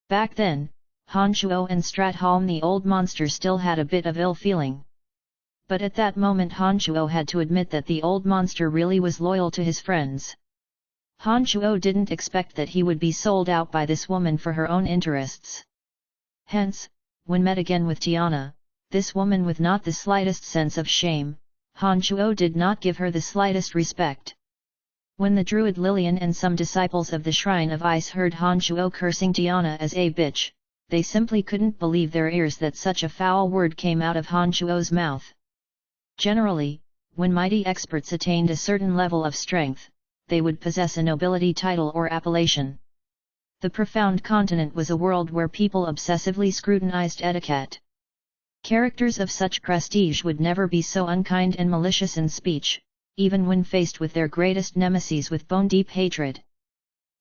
Back then, Hanchuo and Stratholm the old monster still had a bit of ill feeling. But at that moment Hanchuo had to admit that the old monster really was loyal to his friends. Hanchuo didn't expect that he would be sold out by this woman for her own interests. Hence, when met again with Tiana, this woman with not the slightest sense of shame, Hanchuo did not give her the slightest respect. When the druid Lillian and some disciples of the Shrine of Ice heard Hanchuo cursing Tiana as a bitch, they simply couldn't believe their ears that such a foul word came out of Hanchuo's mouth. Generally, when mighty experts attained a certain level of strength, they would possess a nobility title or appellation. The Profound Continent was a world where people obsessively scrutinized etiquette. Characters of such prestige would never be so unkind and malicious in speech, even when faced with their greatest nemesis with bone-deep hatred.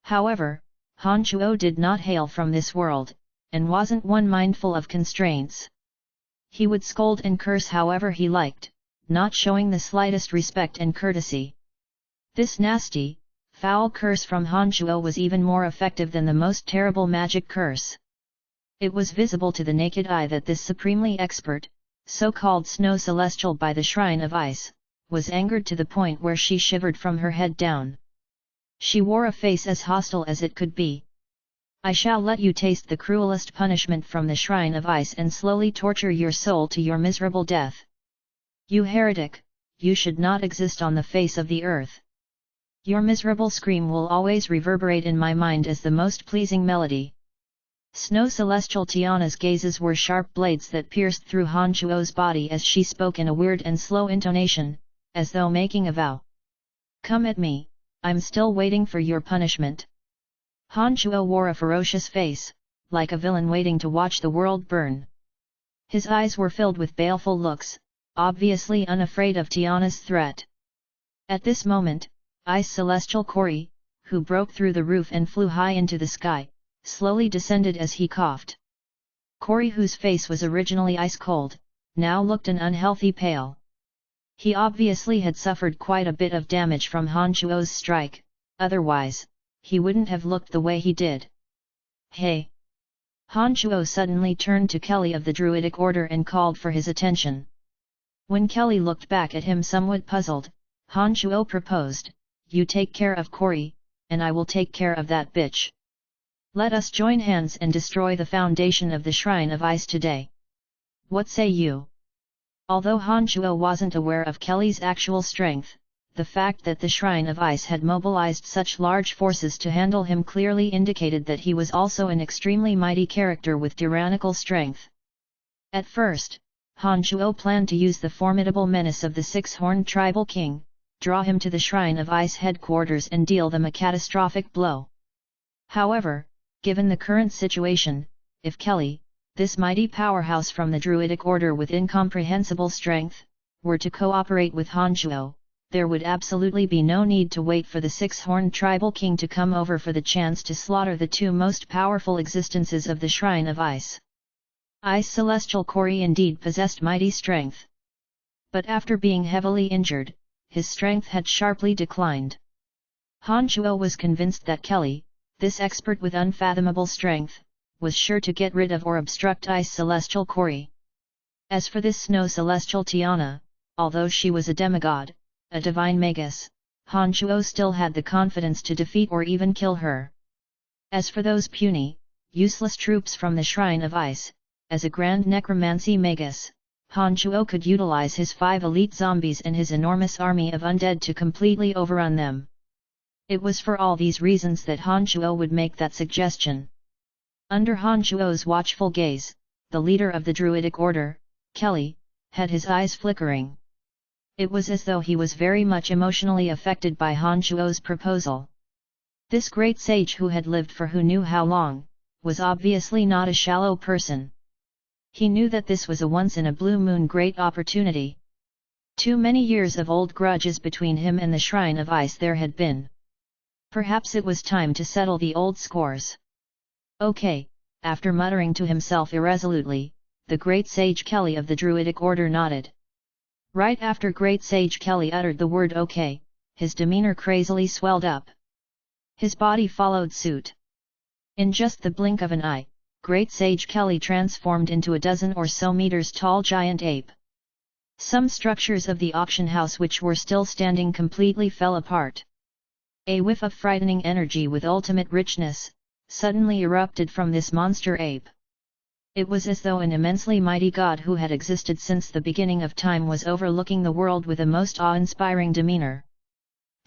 However, Hanchuo did not hail from this world, and wasn't one mindful of constraints. He would scold and curse however he liked, not showing the slightest respect and courtesy. This nasty, foul curse from Hanchuo was even more effective than the most terrible magic curse. It was visible to the naked eye that this supremely expert, so-called snow celestial by the Shrine of Ice, was angered to the point where she shivered from her head down. She wore a face as hostile as it could be. I shall let you taste the cruelest punishment from the Shrine of Ice and slowly torture your soul to your miserable death. You heretic, you should not exist on the face of the earth. Your miserable scream will always reverberate in my mind as the most pleasing melody. Snow celestial Tiana's gazes were sharp blades that pierced through Hanchuo's body as she spoke in a weird and slow intonation, as though making a vow. Come at me, I'm still waiting for your punishment. Hanchuo wore a ferocious face, like a villain waiting to watch the world burn. His eyes were filled with baleful looks, obviously unafraid of Tiana's threat. At this moment, Ice Celestial Cory, who broke through the roof and flew high into the sky, slowly descended as he coughed. Cory, whose face was originally ice-cold, now looked an unhealthy pale. He obviously had suffered quite a bit of damage from Hanchuo's strike, otherwise, he wouldn't have looked the way he did. Hey! Hanchuo suddenly turned to Kelly of the Druidic Order and called for his attention. When Kelly looked back at him somewhat puzzled, Hanchuo proposed, You take care of Cory, and I will take care of that bitch. Let us join hands and destroy the foundation of the Shrine of Ice today. What say you? Although Hanchuo wasn't aware of Kelly's actual strength, the fact that the Shrine of Ice had mobilized such large forces to handle him clearly indicated that he was also an extremely mighty character with tyrannical strength. At first, Han Shuo planned to use the formidable menace of the six-horned tribal king, draw him to the Shrine of Ice headquarters and deal them a catastrophic blow. However, given the current situation, if Kelly, this mighty powerhouse from the Druidic order with incomprehensible strength, were to cooperate with Han Shuo, there would absolutely be no need to wait for the six-horned tribal king to come over for the chance to slaughter the two most powerful existences of the Shrine of Ice. Ice Celestial Kori indeed possessed mighty strength. But after being heavily injured, his strength had sharply declined. Han Shuo was convinced that Kelly, this expert with unfathomable strength, was sure to get rid of or obstruct Ice Celestial Kori. As for this Snow Celestial Tiana, although she was a demigod, a divine magus, Han Shuo still had the confidence to defeat or even kill her. As for those puny, useless troops from the Shrine of Ice, as a grand necromancy magus, Han Shuo could utilize his 5 elite zombies and his enormous army of undead to completely overrun them. It was for all these reasons that Han Shuo would make that suggestion. Under Han Shuo's watchful gaze, the leader of the Druidic order, Kelly, had his eyes flickering. It was as though he was very much emotionally affected by Han Shuo's proposal. This great sage who had lived for who knew how long, was obviously not a shallow person. He knew that this was a once-in-a-blue-moon great opportunity. Too many years of old grudges between him and the Shrine of Ice there had been. Perhaps it was time to settle the old scores. Okay, after muttering to himself irresolutely, the great sage Kelly of the Druidic order nodded. Right after great sage Kelly uttered the word okay, his demeanor crazily swelled up. His body followed suit. In just the blink of an eye, great sage Kelly transformed into a dozen or so meters tall giant ape. Some structures of the auction house which were still standing completely fell apart. A whiff of frightening energy with ultimate richness, suddenly erupted from this monster ape. It was as though an immensely mighty god who had existed since the beginning of time was overlooking the world with a most awe-inspiring demeanor.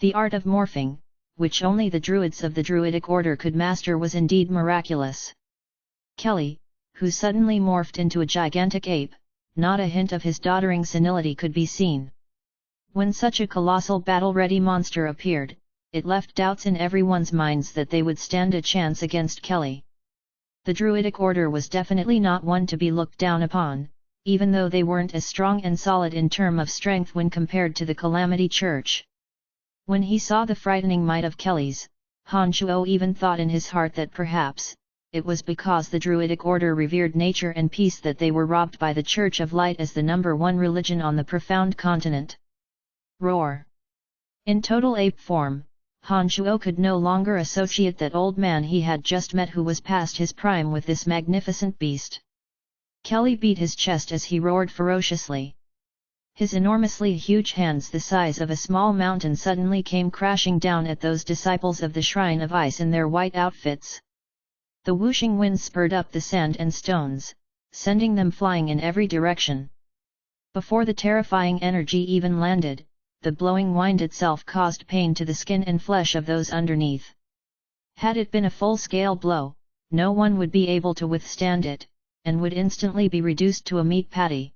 The art of morphing, which only the druids of the Druidic order could master, was indeed miraculous. Kelly, who suddenly morphed into a gigantic ape, not a hint of his doddering senility could be seen. When such a colossal battle-ready monster appeared, it left doubts in everyone's minds that they would stand a chance against Kelly. The Druidic order was definitely not one to be looked down upon, even though they weren't as strong and solid in term of strength when compared to the Calamity Church. When he saw the frightening might of Kelly's, Han Shuo even thought in his heart that perhaps, it was because the Druidic order revered nature and peace that they were robbed by the Church of Light as the #1 religion on the profound continent. Roar! In total ape form, Han Shuo could no longer associate that old man he had just met who was past his prime with this magnificent beast. Kelly beat his chest as he roared ferociously. His enormously huge hands the size of a small mountain suddenly came crashing down at those disciples of the Shrine of Ice in their white outfits. The whooshing wind spurred up the sand and stones, sending them flying in every direction. Before the terrifying energy even landed, the blowing wind itself caused pain to the skin and flesh of those underneath. Had it been a full-scale blow, no one would be able to withstand it, and would instantly be reduced to a meat patty.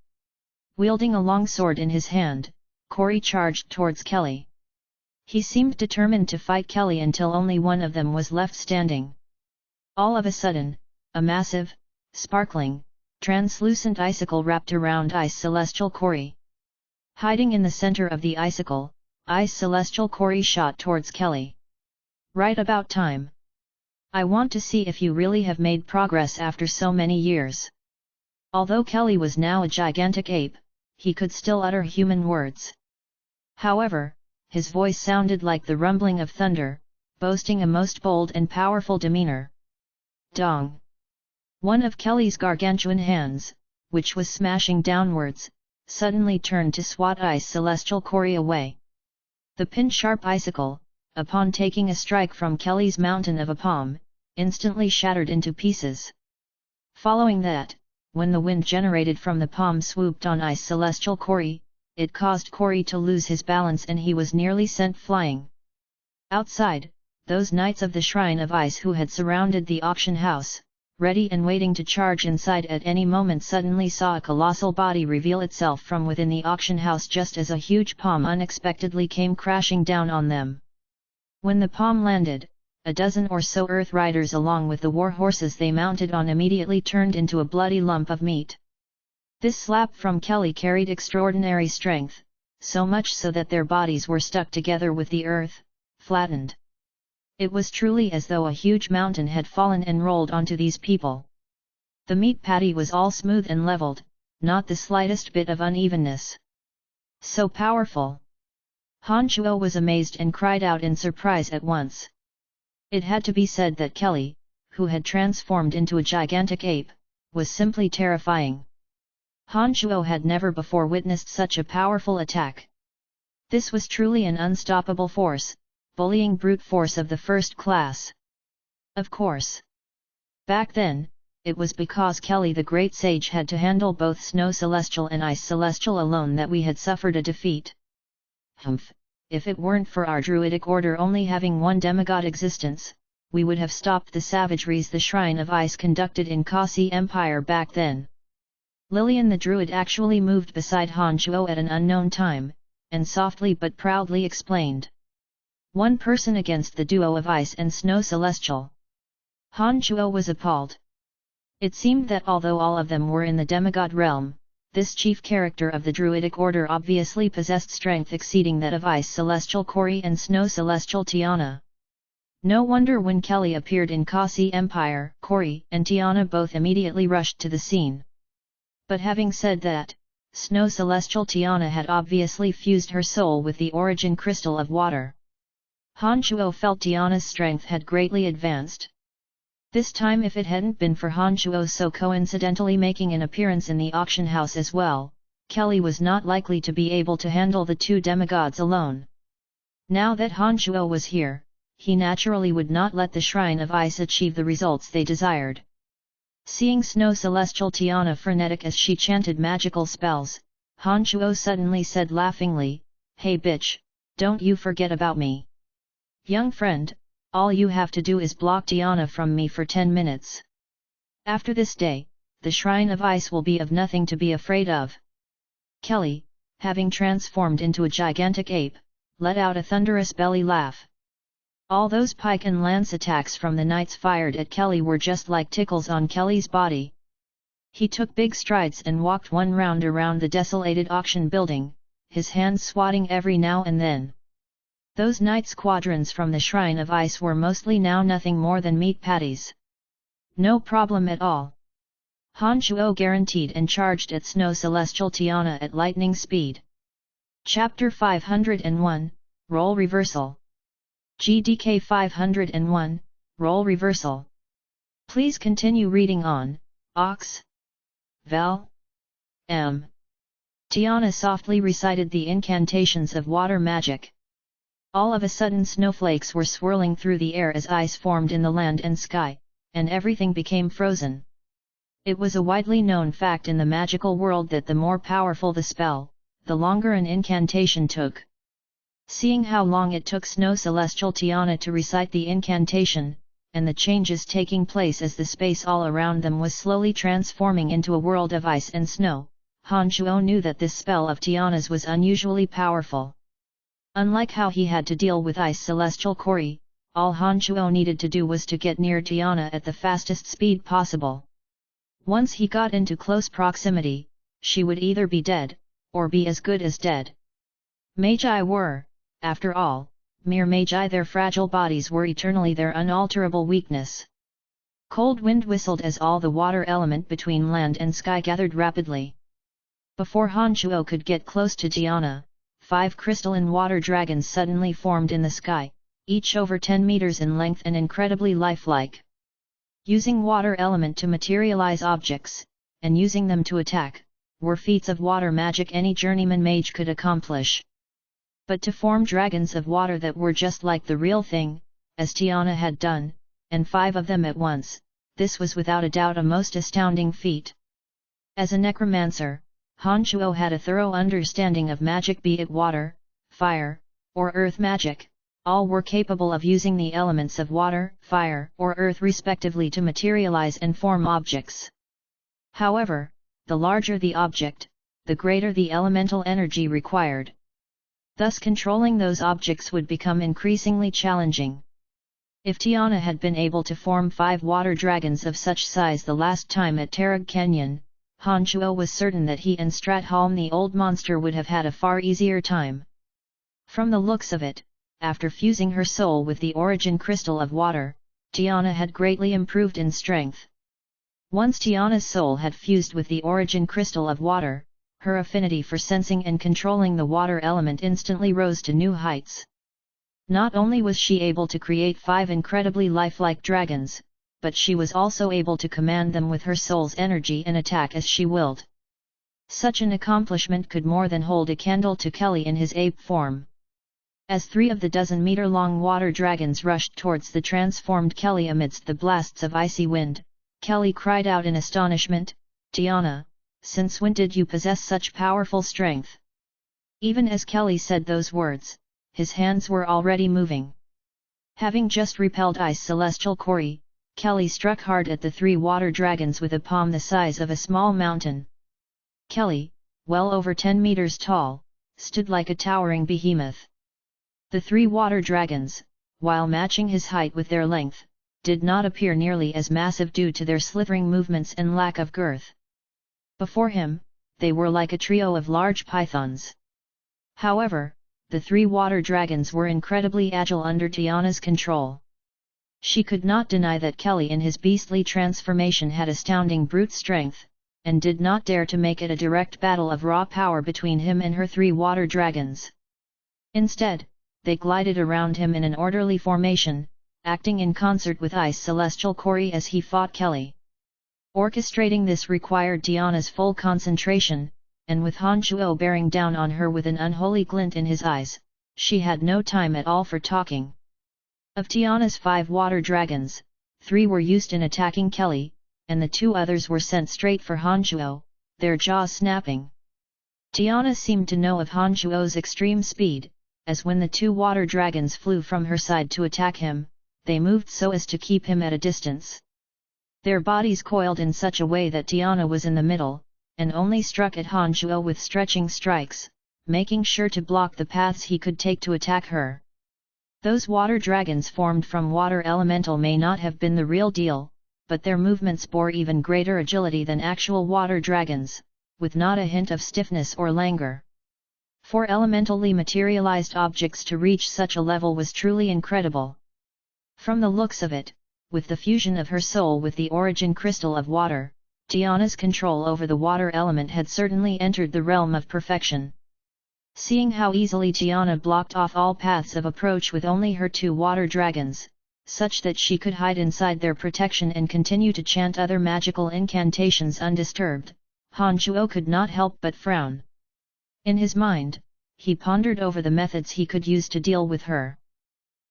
Wielding a long sword in his hand, Kori charged towards Kelly. He seemed determined to fight Kelly until only one of them was left standing. All of a sudden, a massive, sparkling, translucent icicle wrapped around Ice Celestial Kori. Hiding in the center of the icicle, Ice Celestial Kori shot towards Kelly. Right about time. I want to see if you really have made progress after so many years. Although Kelly was now a gigantic ape, he could still utter human words. However, his voice sounded like the rumbling of thunder, boasting a most bold and powerful demeanor. Dong! One of Kelly's gargantuan hands, which was smashing downwards, suddenly turned to swat Ice Celestial Kori away. The pin-sharp icicle, upon taking a strike from Kelly's mountain of a palm, instantly shattered into pieces. Following that, when the wind generated from the palm swooped on Ice Celestial Kori, it caused Corey to lose his balance and he was nearly sent flying. Outside, those knights of the Shrine of Ice who had surrounded the auction house, ready and waiting to charge inside at any moment, suddenly saw a colossal body reveal itself from within the auction house just as a huge palm unexpectedly came crashing down on them. When the palm landed, a dozen or so Earth Riders along with the war horses they mounted on immediately turned into a bloody lump of meat. This slap from Kelly carried extraordinary strength, so much so that their bodies were stuck together with the earth, flattened. It was truly as though a huge mountain had fallen and rolled onto these people. The meat patty was all smooth and leveled, not the slightest bit of unevenness. So powerful! Han Chuo was amazed and cried out in surprise at once. It had to be said that Kelly, who had transformed into a gigantic ape, was simply terrifying. Han Chuo had never before witnessed such a powerful attack. This was truly an unstoppable force, bullying brute force of the first class. Of course. Back then, it was because Kelly the Great Sage had to handle both Snow Celestial and Ice Celestial alone that we had suffered a defeat. Humph, if it weren't for our druidic order only having one demigod existence, we would have stopped the savageries the Shrine of Ice conducted in Kasi Empire back then. Lillian the Druid actually moved beside Han Chuo at an unknown time, and softly but proudly explained. One person against the duo of Ice and Snow Celestial. Han Chuo was appalled. It seemed that although all of them were in the demigod realm, this chief character of the Druidic order obviously possessed strength exceeding that of Ice Celestial Corey and Snow Celestial Tiana. No wonder when Kelly appeared in Kasi Empire, Corey and Tiana both immediately rushed to the scene. But having said that, Snow Celestial Tiana had obviously fused her soul with the origin crystal of water. Han Chuo felt Tiana's strength had greatly advanced. This time if it hadn't been for Han Chuo so coincidentally making an appearance in the auction house as well, Kelly was not likely to be able to handle the two demigods alone. Now that Han Chuo was here, he naturally would not let the Shrine of Ice achieve the results they desired. Seeing Snow Celestial Tiana frenetic as she chanted magical spells, Han Chuo suddenly said laughingly, "Hey bitch, don't you forget about me. Young friend, all you have to do is block Tiana from me for 10 minutes. After this day, the Shrine of Ice will be of nothing to be afraid of." Kelly, having transformed into a gigantic ape, let out a thunderous belly laugh. All those pike and lance attacks from the knights fired at Kelly were just like tickles on Kelly's body. He took big strides and walked one round around the desolated auction building, his hands swatting every now and then. Those knight squadrons from the Shrine of Ice were mostly now nothing more than meat patties. No problem at all. Han Chuo guaranteed and charged at Snow Celestial Tiana at lightning speed. Chapter 501, Role Reversal. GDK 501, Role Reversal. Please continue reading on, Ox. Vel. M. Tiana softly recited the incantations of water magic. All of a sudden snowflakes were swirling through the air as ice formed in the land and sky, and everything became frozen. It was a widely known fact in the magical world that the more powerful the spell, the longer an incantation took. Seeing how long it took Snow Celestial Tiana to recite the incantation, and the changes taking place as the space all around them was slowly transforming into a world of ice and snow, Han Chuo knew that this spell of Tiana's was unusually powerful. Unlike how he had to deal with Ice Celestial Corey, all Han Chuo needed to do was to get near Tiana at the fastest speed possible. Once he got into close proximity, she would either be dead, or be as good as dead. Magi were, after all, mere magi. Their fragile bodies were eternally their unalterable weakness. Cold wind whistled as all the water element between land and sky gathered rapidly. Before Han Chuo could get close to Tiana, 5 crystalline water dragons suddenly formed in the sky, each over 10 meters in length and incredibly lifelike. Using water element to materialize objects, and using them to attack, were feats of water magic any journeyman mage could accomplish. But to form dragons of water that were just like the real thing, as Tiana had done, and 5 of them at once, this was without a doubt a most astounding feat. As a necromancer, Han Shuo had a thorough understanding of magic, be it water, fire, or earth magic. All were capable of using the elements of water, fire, or earth respectively to materialize and form objects. However, the larger the object, the greater the elemental energy required. Thus controlling those objects would become increasingly challenging. If Tiana had been able to form 5 water dragons of such size the last time at Tarag Canyon, Han Shuo was certain that he and Stratholm the old monster would have had a far easier time. From the looks of it, after fusing her soul with the origin crystal of water, Tiana had greatly improved in strength. Once Tiana's soul had fused with the origin crystal of water, her affinity for sensing and controlling the water element instantly rose to new heights. Not only was she able to create 5 incredibly lifelike dragons, but she was also able to command them with her soul's energy and attack as she willed. Such an accomplishment could more than hold a candle to Kelly in his ape form. As 3 of the dozen-meter-long water dragons rushed towards the transformed Kelly amidst the blasts of icy wind, Kelly cried out in astonishment, "Tiana, since when did you possess such powerful strength?" Even as Kelly said those words, his hands were already moving. Having just repelled Ice Celestial Quarry, Kelly struck hard at the 3 water dragons with a palm the size of a small mountain. Kelly, well over 10 meters tall, stood like a towering behemoth. The 3 water dragons, while matching his height with their length, did not appear nearly as massive due to their slithering movements and lack of girth. Before him, they were like a trio of large pythons. However, the 3 water dragons were incredibly agile under Tiana's control. She could not deny that Kelly in his beastly transformation had astounding brute strength, and did not dare to make it a direct battle of raw power between him and her 3 water dragons. Instead, they glided around him in an orderly formation, acting in concert with Ice Celestial Quarry as he fought Kelly. Orchestrating this required Tiana's full concentration, and with Han Shuo bearing down on her with an unholy glint in his eyes, she had no time at all for talking. Of Tiana's 5 water dragons, 3 were used in attacking Kelly, and the 2 others were sent straight for Han Shuo, their jaws snapping. Tiana seemed to know of Han Shuo's extreme speed, as when the 2 water dragons flew from her side to attack him, they moved so as to keep him at a distance. Their bodies coiled in such a way that Tiana was in the middle, and only struck at Han Shuo with stretching strikes, making sure to block the paths he could take to attack her. Those water dragons formed from water elemental may not have been the real deal, but their movements bore even greater agility than actual water dragons, with not a hint of stiffness or languor. For elementally materialized objects to reach such a level was truly incredible. From the looks of it, with the fusion of her soul with the origin crystal of water, Tiana's control over the water element had certainly entered the realm of perfection. Seeing how easily Tiana blocked off all paths of approach with only her 2 water dragons, such that she could hide inside their protection and continue to chant other magical incantations undisturbed, Han Shuo could not help but frown. In his mind, he pondered over the methods he could use to deal with her.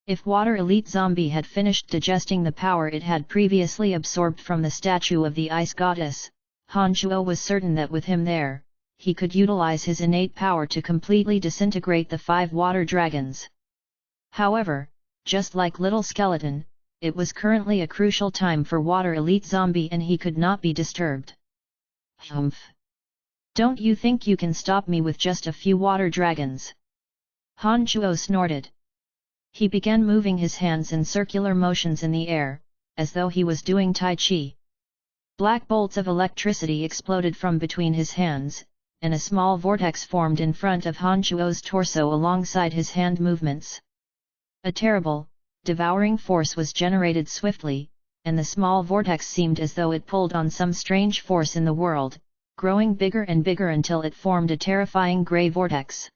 If Water Elite Zombie had finished digesting the power it had previously absorbed from the statue of the Ice Goddess, Han Shuo was certain that with him there, he could utilize his innate power to completely disintegrate the 5 water dragons. However, just like Little Skeleton, it was currently a crucial time for Water Elite Zombie and he could not be disturbed. Humph! Don't you think you can stop me with just a few water dragons? Han Shuo snorted. He began moving his hands in circular motions in the air, as though he was doing Tai Chi. Black bolts of electricity exploded from between his hands, and a small vortex formed in front of Han Shuo's torso alongside his hand movements. A terrible, devouring force was generated swiftly, and the small vortex seemed as though it pulled on some strange force in the world, growing bigger and bigger until it formed a terrifying grey vortex.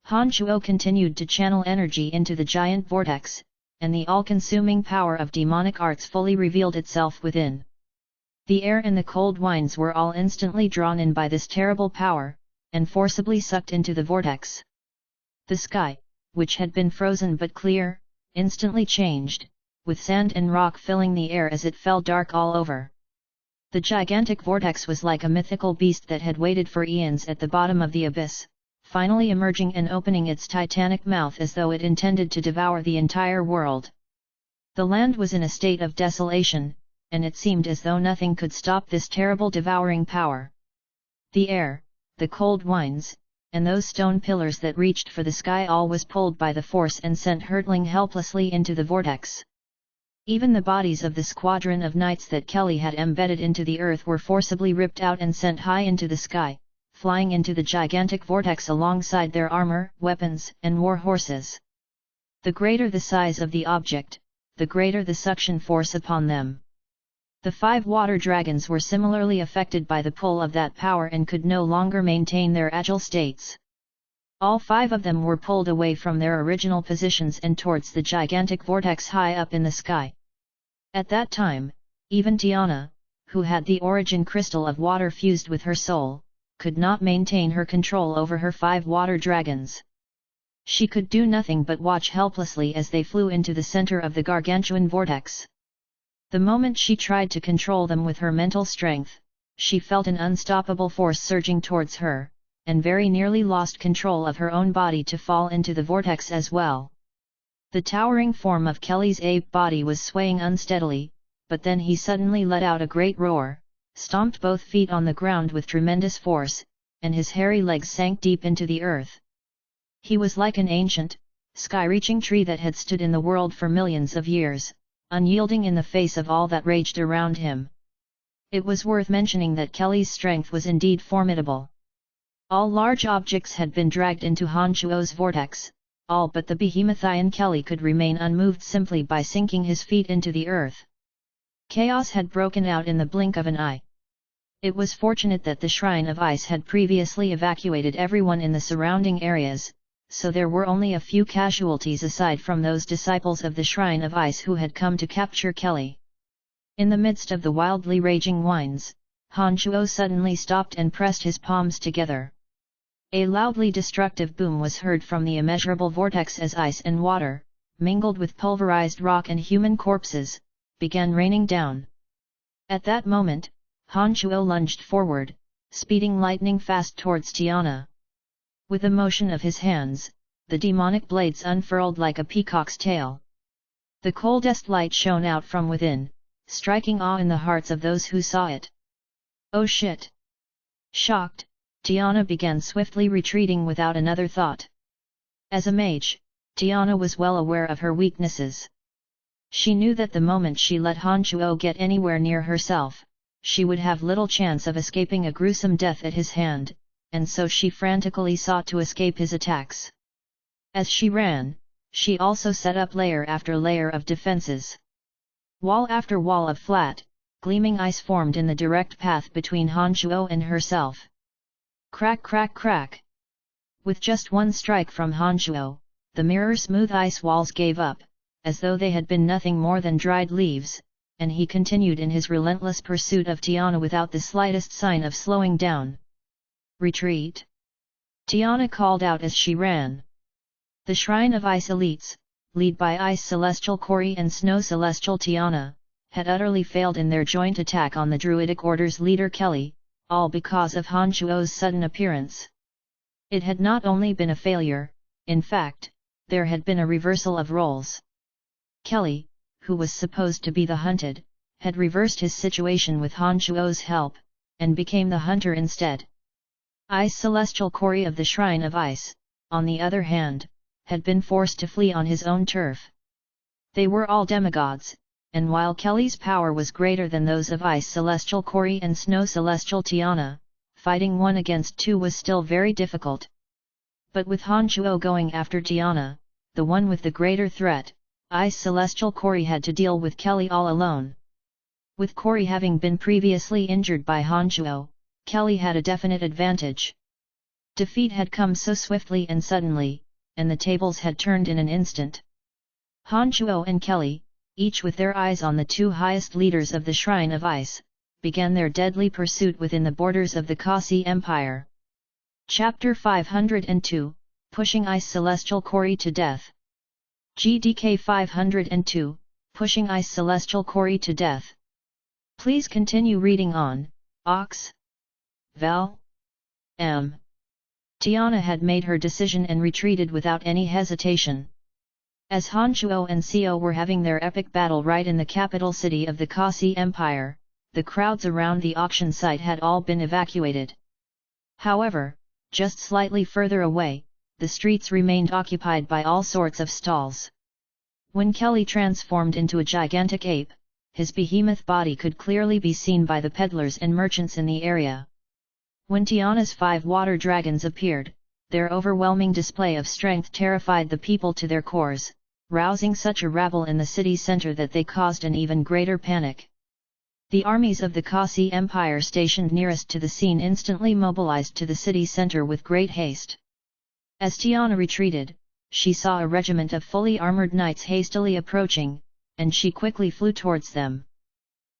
Han Shuo continued to channel energy into the giant vortex, and the all-consuming power of demonic arts fully revealed itself within. The air and the cold winds were all instantly drawn in by this terrible power, and forcibly sucked into the vortex. The sky, which had been frozen but clear, instantly changed, with sand and rock filling the air as it fell dark all over. The gigantic vortex was like a mythical beast that had waited for eons at the bottom of the abyss, finally emerging and opening its titanic mouth as though it intended to devour the entire world. The land was in a state of desolation, and it seemed as though nothing could stop this terrible devouring power. The air, the cold winds, and those stone pillars that reached for the sky, all was pulled by the force and sent hurtling helplessly into the vortex. Even the bodies of the squadron of knights that Kelly had embedded into the earth were forcibly ripped out and sent high into the sky, flying into the gigantic vortex alongside their armor, weapons, and war horses. The greater the size of the object, the greater the suction force upon them. The 5 water dragons were similarly affected by the pull of that power and could no longer maintain their agile states. All 5 of them were pulled away from their original positions and towards the gigantic vortex high up in the sky. At that time, even Tiana, who had the origin crystal of water fused with her soul, could not maintain her control over her 5 water dragons. She could do nothing but watch helplessly as they flew into the center of the gargantuan vortex. The moment she tried to control them with her mental strength, she felt an unstoppable force surging towards her, and very nearly lost control of her own body to fall into the vortex as well. The towering form of Kelly's ape body was swaying unsteadily, but then he suddenly let out a great roar, stomped both feet on the ground with tremendous force, and his hairy legs sank deep into the earth. He was like an ancient, sky-reaching tree that had stood in the world for millions of years, unyielding in the face of all that raged around him. It was worth mentioning that Kelly's strength was indeed formidable. All large objects had been dragged into Han Chuo's vortex, all but the behemoth-ian Kelly could remain unmoved simply by sinking his feet into the earth. Chaos had broken out in the blink of an eye. It was fortunate that the Shrine of Ice had previously evacuated everyone in the surrounding areas, so there were only a few casualties aside from those disciples of the Shrine of Ice who had come to capture Kelly. In the midst of the wildly raging winds, Han Chuo suddenly stopped and pressed his palms together. A loudly destructive boom was heard from the immeasurable vortex as ice and water, mingled with pulverized rock and human corpses, began raining down. At that moment, Han Chuo lunged forward, speeding lightning fast towards Tiana. With a motion of his hands, the demonic blades unfurled like a peacock's tail. The coldest light shone out from within, striking awe in the hearts of those who saw it. Oh shit! Shocked, Tiana began swiftly retreating without another thought. As a mage, Tiana was well aware of her weaknesses. She knew that the moment she let Han Chuo get anywhere near herself, she would have little chance of escaping a gruesome death at his hand, and so she frantically sought to escape his attacks. As she ran, she also set up layer after layer of defenses. Wall after wall of flat, gleaming ice formed in the direct path between Han Chuo and herself. Crack crack crack! With just one strike from Han Chuo, the mirror-smooth ice walls gave up, as though they had been nothing more than dried leaves, and he continued in his relentless pursuit of Tiana without the slightest sign of slowing down. Retreat! Tiana called out as she ran. The Shrine of Ice elites, led by Ice Celestial Kori and Snow Celestial Tiana, had utterly failed in their joint attack on the Druidic Order's leader Kelly, all because of Han Chuo's sudden appearance. It had not only been a failure, in fact, there had been a reversal of roles. Kelly, who was supposed to be the hunted, had reversed his situation with Han Chuo's help, and became the hunter instead. Ice Celestial Kori of the Shrine of Ice, on the other hand, had been forced to flee on his own turf. They were all demigods, and while Kelly's power was greater than those of Ice Celestial Kori and Snow Celestial Tiana, fighting 1 against 2 was still very difficult. But with Han Chuo going after Tiana, the one with the greater threat, Ice Celestial Kori had to deal with Kelly all alone. With Kori having been previously injured by Han Chuo, Kelly had a definite advantage. Defeat had come so swiftly and suddenly, and the tables had turned in an instant. Han Chuo and Kelly, each with their eyes on the 2 highest leaders of the Shrine of Ice, began their deadly pursuit within the borders of the Kasi Empire. Chapter 502, Pushing Ice Celestial Kori to Death. GDK 502, Pushing Ice Celestial Kori to Death. Please continue reading on. Ox. Val. M. Tiana had made her decision and retreated without any hesitation. As Han Shuo and Xiao were having their epic battle right in the capital city of the Kasi Empire, the crowds around the auction site had all been evacuated. However, just slightly further away, the streets remained occupied by all sorts of stalls. When Kelly transformed into a gigantic ape, his behemoth body could clearly be seen by the peddlers and merchants in the area. When Tiana's 5 water dragons appeared, their overwhelming display of strength terrified the people to their cores, rousing such a rabble in the city center that they caused an even greater panic. The armies of the Kasi Empire stationed nearest to the scene instantly mobilized to the city center with great haste. As Tiana retreated, she saw a regiment of fully armored knights hastily approaching, and she quickly flew towards them.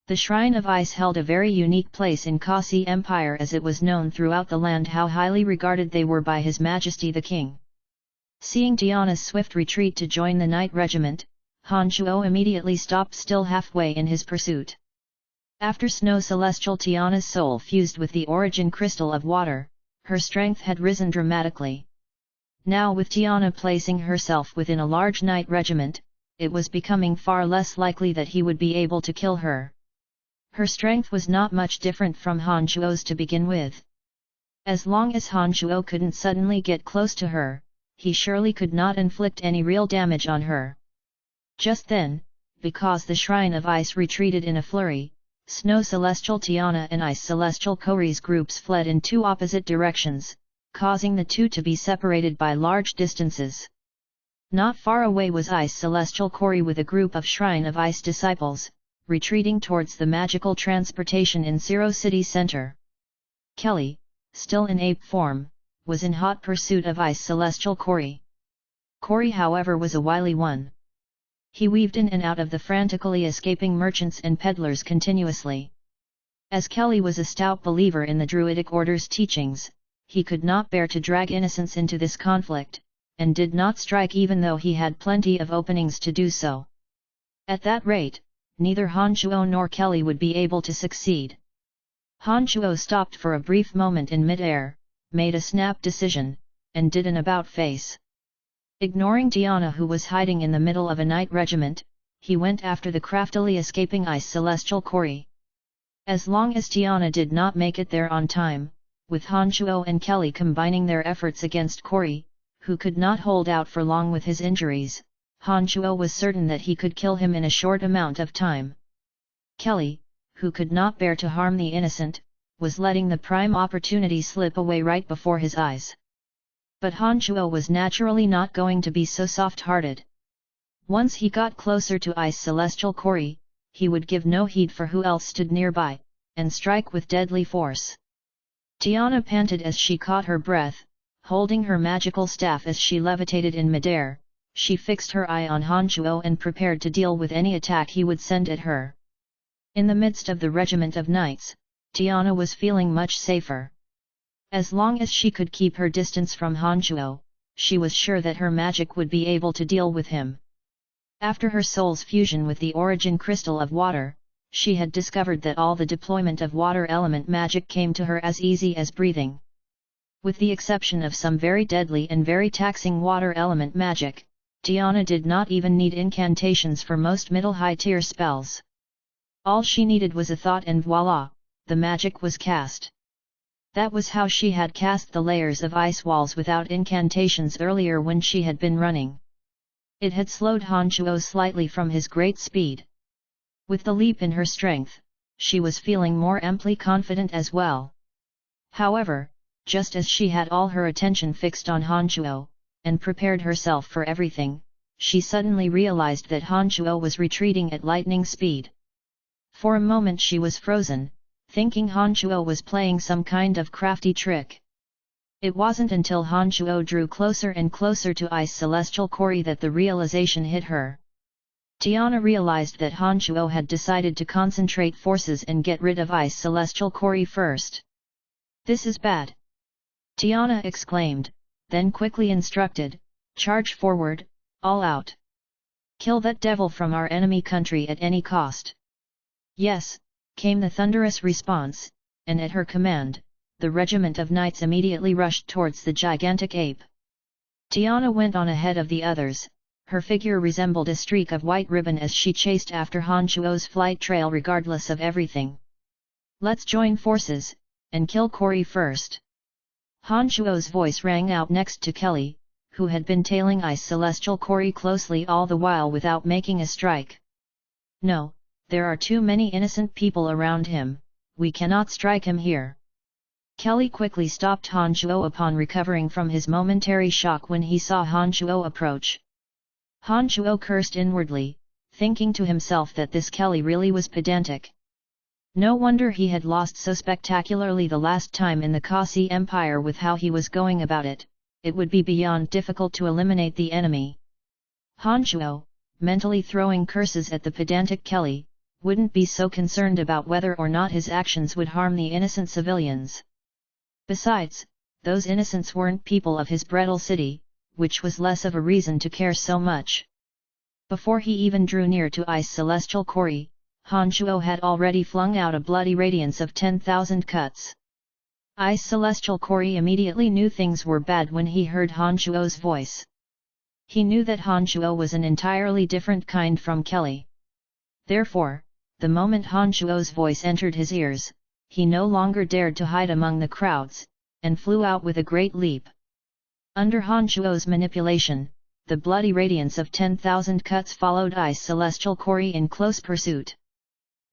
The Shrine of Ice held a very unique place in Kasi Empire, as it was known throughout the land how highly regarded they were by His Majesty the King. Seeing Tiana's swift retreat to join the knight regiment, Han Shuo immediately stopped still halfway in his pursuit. After Snow Celestial, Tiana's soul fused with the origin crystal of water, her strength had risen dramatically. Now, with Tiana placing herself within a large knight regiment, it was becoming far less likely that he would be able to kill her. Her strength was not much different from Han Shuo's to begin with. As long as Han Shuo couldn't suddenly get close to her, he surely could not inflict any real damage on her. Just then, because the Shrine of Ice retreated in a flurry, Snow Celestial Tiana and Ice Celestial Kori's groups fled in 2 opposite directions, causing the two to be separated by large distances. Not far away was Ice Celestial Kori with a group of Shrine of Ice disciples, retreating towards the magical transportation in Zero City Center. Kelly, still in ape form, was in hot pursuit of Ice Celestial Kori. Kori, however, was a wily one. He weaved in and out of the frantically escaping merchants and peddlers continuously. As Kelly was a stout believer in the Druidic Order's teachings, he could not bear to drag innocents into this conflict, and did not strike even though he had plenty of openings to do so. At that rate, neither Han Shuo nor Kelly would be able to succeed. Han Shuo stopped for a brief moment in mid-air, made a snap decision, and did an about-face. Ignoring Tiana, who was hiding in the middle of a knight regiment, he went after the craftily escaping Ice Celestial Kori. As long as Tiana did not make it there on time, with Han Shuo and Kelly combining their efforts against Kori, who could not hold out for long with his injuries, Han Shuo was certain that he could kill him in a short amount of time. Kelly, who could not bear to harm the innocent, was letting the prime opportunity slip away right before his eyes. But Han Shuo was naturally not going to be so soft-hearted. Once he got closer to Ice Celestial Kori, he would give no heed for who else stood nearby, and strike with deadly force. Tiana panted as she caught her breath, holding her magical staff as she levitated in midair. She fixed her eye on Han Shuo and prepared to deal with any attack he would send at her. In the midst of the regiment of knights, Tiana was feeling much safer. As long as she could keep her distance from Han Shuo, she was sure that her magic would be able to deal with him. After her soul's fusion with the origin crystal of water, she had discovered that all the deployment of water element magic came to her as easy as breathing. With the exception of some very deadly and very taxing water element magic, Tiana did not even need incantations for most middle-high tier spells. All she needed was a thought and voila, the magic was cast. That was how she had cast the layers of ice walls without incantations earlier when she had been running. It had slowed Han Shuo slightly from his great speed. With the leap in her strength, she was feeling more amply confident as well. However, just as she had all her attention fixed on Han Shuo, and prepared herself for everything, she suddenly realized that Han Shuo was retreating at lightning speed. For a moment she was frozen, thinking Han Shuo was playing some kind of crafty trick. It wasn't until Han Shuo drew closer and closer to Ice Celestial Kori that the realization hit her. Tiana realized that Han Shuo had decided to concentrate forces and get rid of Ice Celestial Kori first. "This is bad!" Tiana exclaimed, then quickly instructed, "Charge forward, all out! Kill that devil from our enemy country at any cost!" "Yes, came the thunderous response, and at her command, the regiment of knights immediately rushed towards the gigantic ape. Tiana went on ahead of the others, her figure resembled a streak of white ribbon as she chased after Han Chuo's flight trail regardless of everything. "Let's join forces, and kill Corey first." Han Chuo's voice rang out next to Kelly, who had been tailing Ice Celestial Corey closely all the while without making a strike. "No, there are too many innocent people around him, we cannot strike him here." Kelly quickly stopped Han Chuo upon recovering from his momentary shock when he saw Han Chuo approach. Han Chuo cursed inwardly, thinking to himself that this Kelly really was pedantic. No wonder he had lost so spectacularly the last time in the Kasi Empire. With how he was going about it, it would be beyond difficult to eliminate the enemy. Han Chuo, mentally throwing curses at the pedantic Kelly, wouldn't be so concerned about whether or not his actions would harm the innocent civilians. Besides, those innocents weren't people of his brittle city, which was less of a reason to care so much. Before he even drew near to Ice Celestial Corey, Han Chuo had already flung out a bloody radiance of 10,000 cuts. Ice Celestial Corey immediately knew things were bad when he heard Han Chuo's voice. He knew that Han Chuo was an entirely different kind from Kelly. Therefore, the moment Han Chuo's voice entered his ears, he no longer dared to hide among the crowds, and flew out with a great leap. Under Han Chuo's manipulation, the bloody radiance of 10,000 cuts followed Ice Celestial Corey in close pursuit.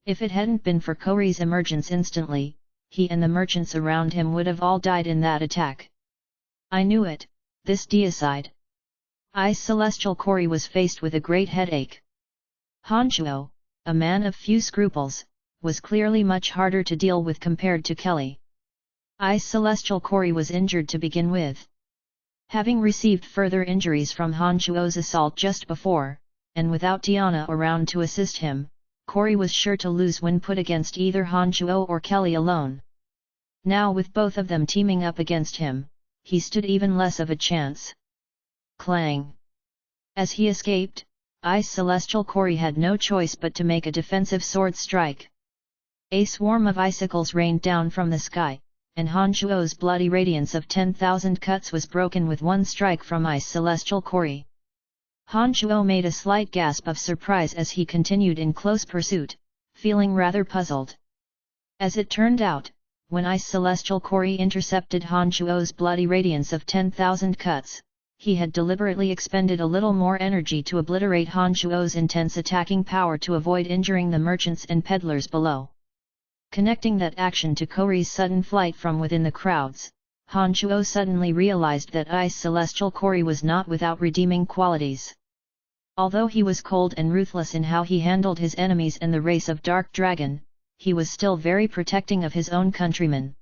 If it hadn't been for Corey's emergence instantly, he and the merchants around him would have all died in that attack. "I knew it, this deicide." Ice Celestial Corey was faced with a great headache. Han Chuo, a man of few scruples, was clearly much harder to deal with compared to Kelly. Ice Celestial Corey was injured to begin with. Having received further injuries from Han Chuo's assault just before, and without Tiana around to assist him, Corey was sure to lose when put against either Han Chuo or Kelly alone. Now with both of them teaming up against him, he stood even less of a chance. Clang! As he escaped, Ice Celestial Corey had no choice but to make a defensive sword strike. A swarm of icicles rained down from the sky, and Han Chuo's bloody radiance of 10,000 cuts was broken with one strike from Ice Celestial Corey. Han Chuo made a slight gasp of surprise as he continued in close pursuit, feeling rather puzzled. As it turned out, when Ice Celestial Corey intercepted Han Chuo's bloody radiance of 10,000 cuts, he had deliberately expended a little more energy to obliterate Han Chuo's intense attacking power to avoid injuring the merchants and peddlers below. Connecting that action to Corey's sudden flight from within the crowds, Han Chuo suddenly realized that Ice Celestial Corey was not without redeeming qualities. Although he was cold and ruthless in how he handled his enemies and the race of Dark Dragon, he was still very protecting of his own countrymen.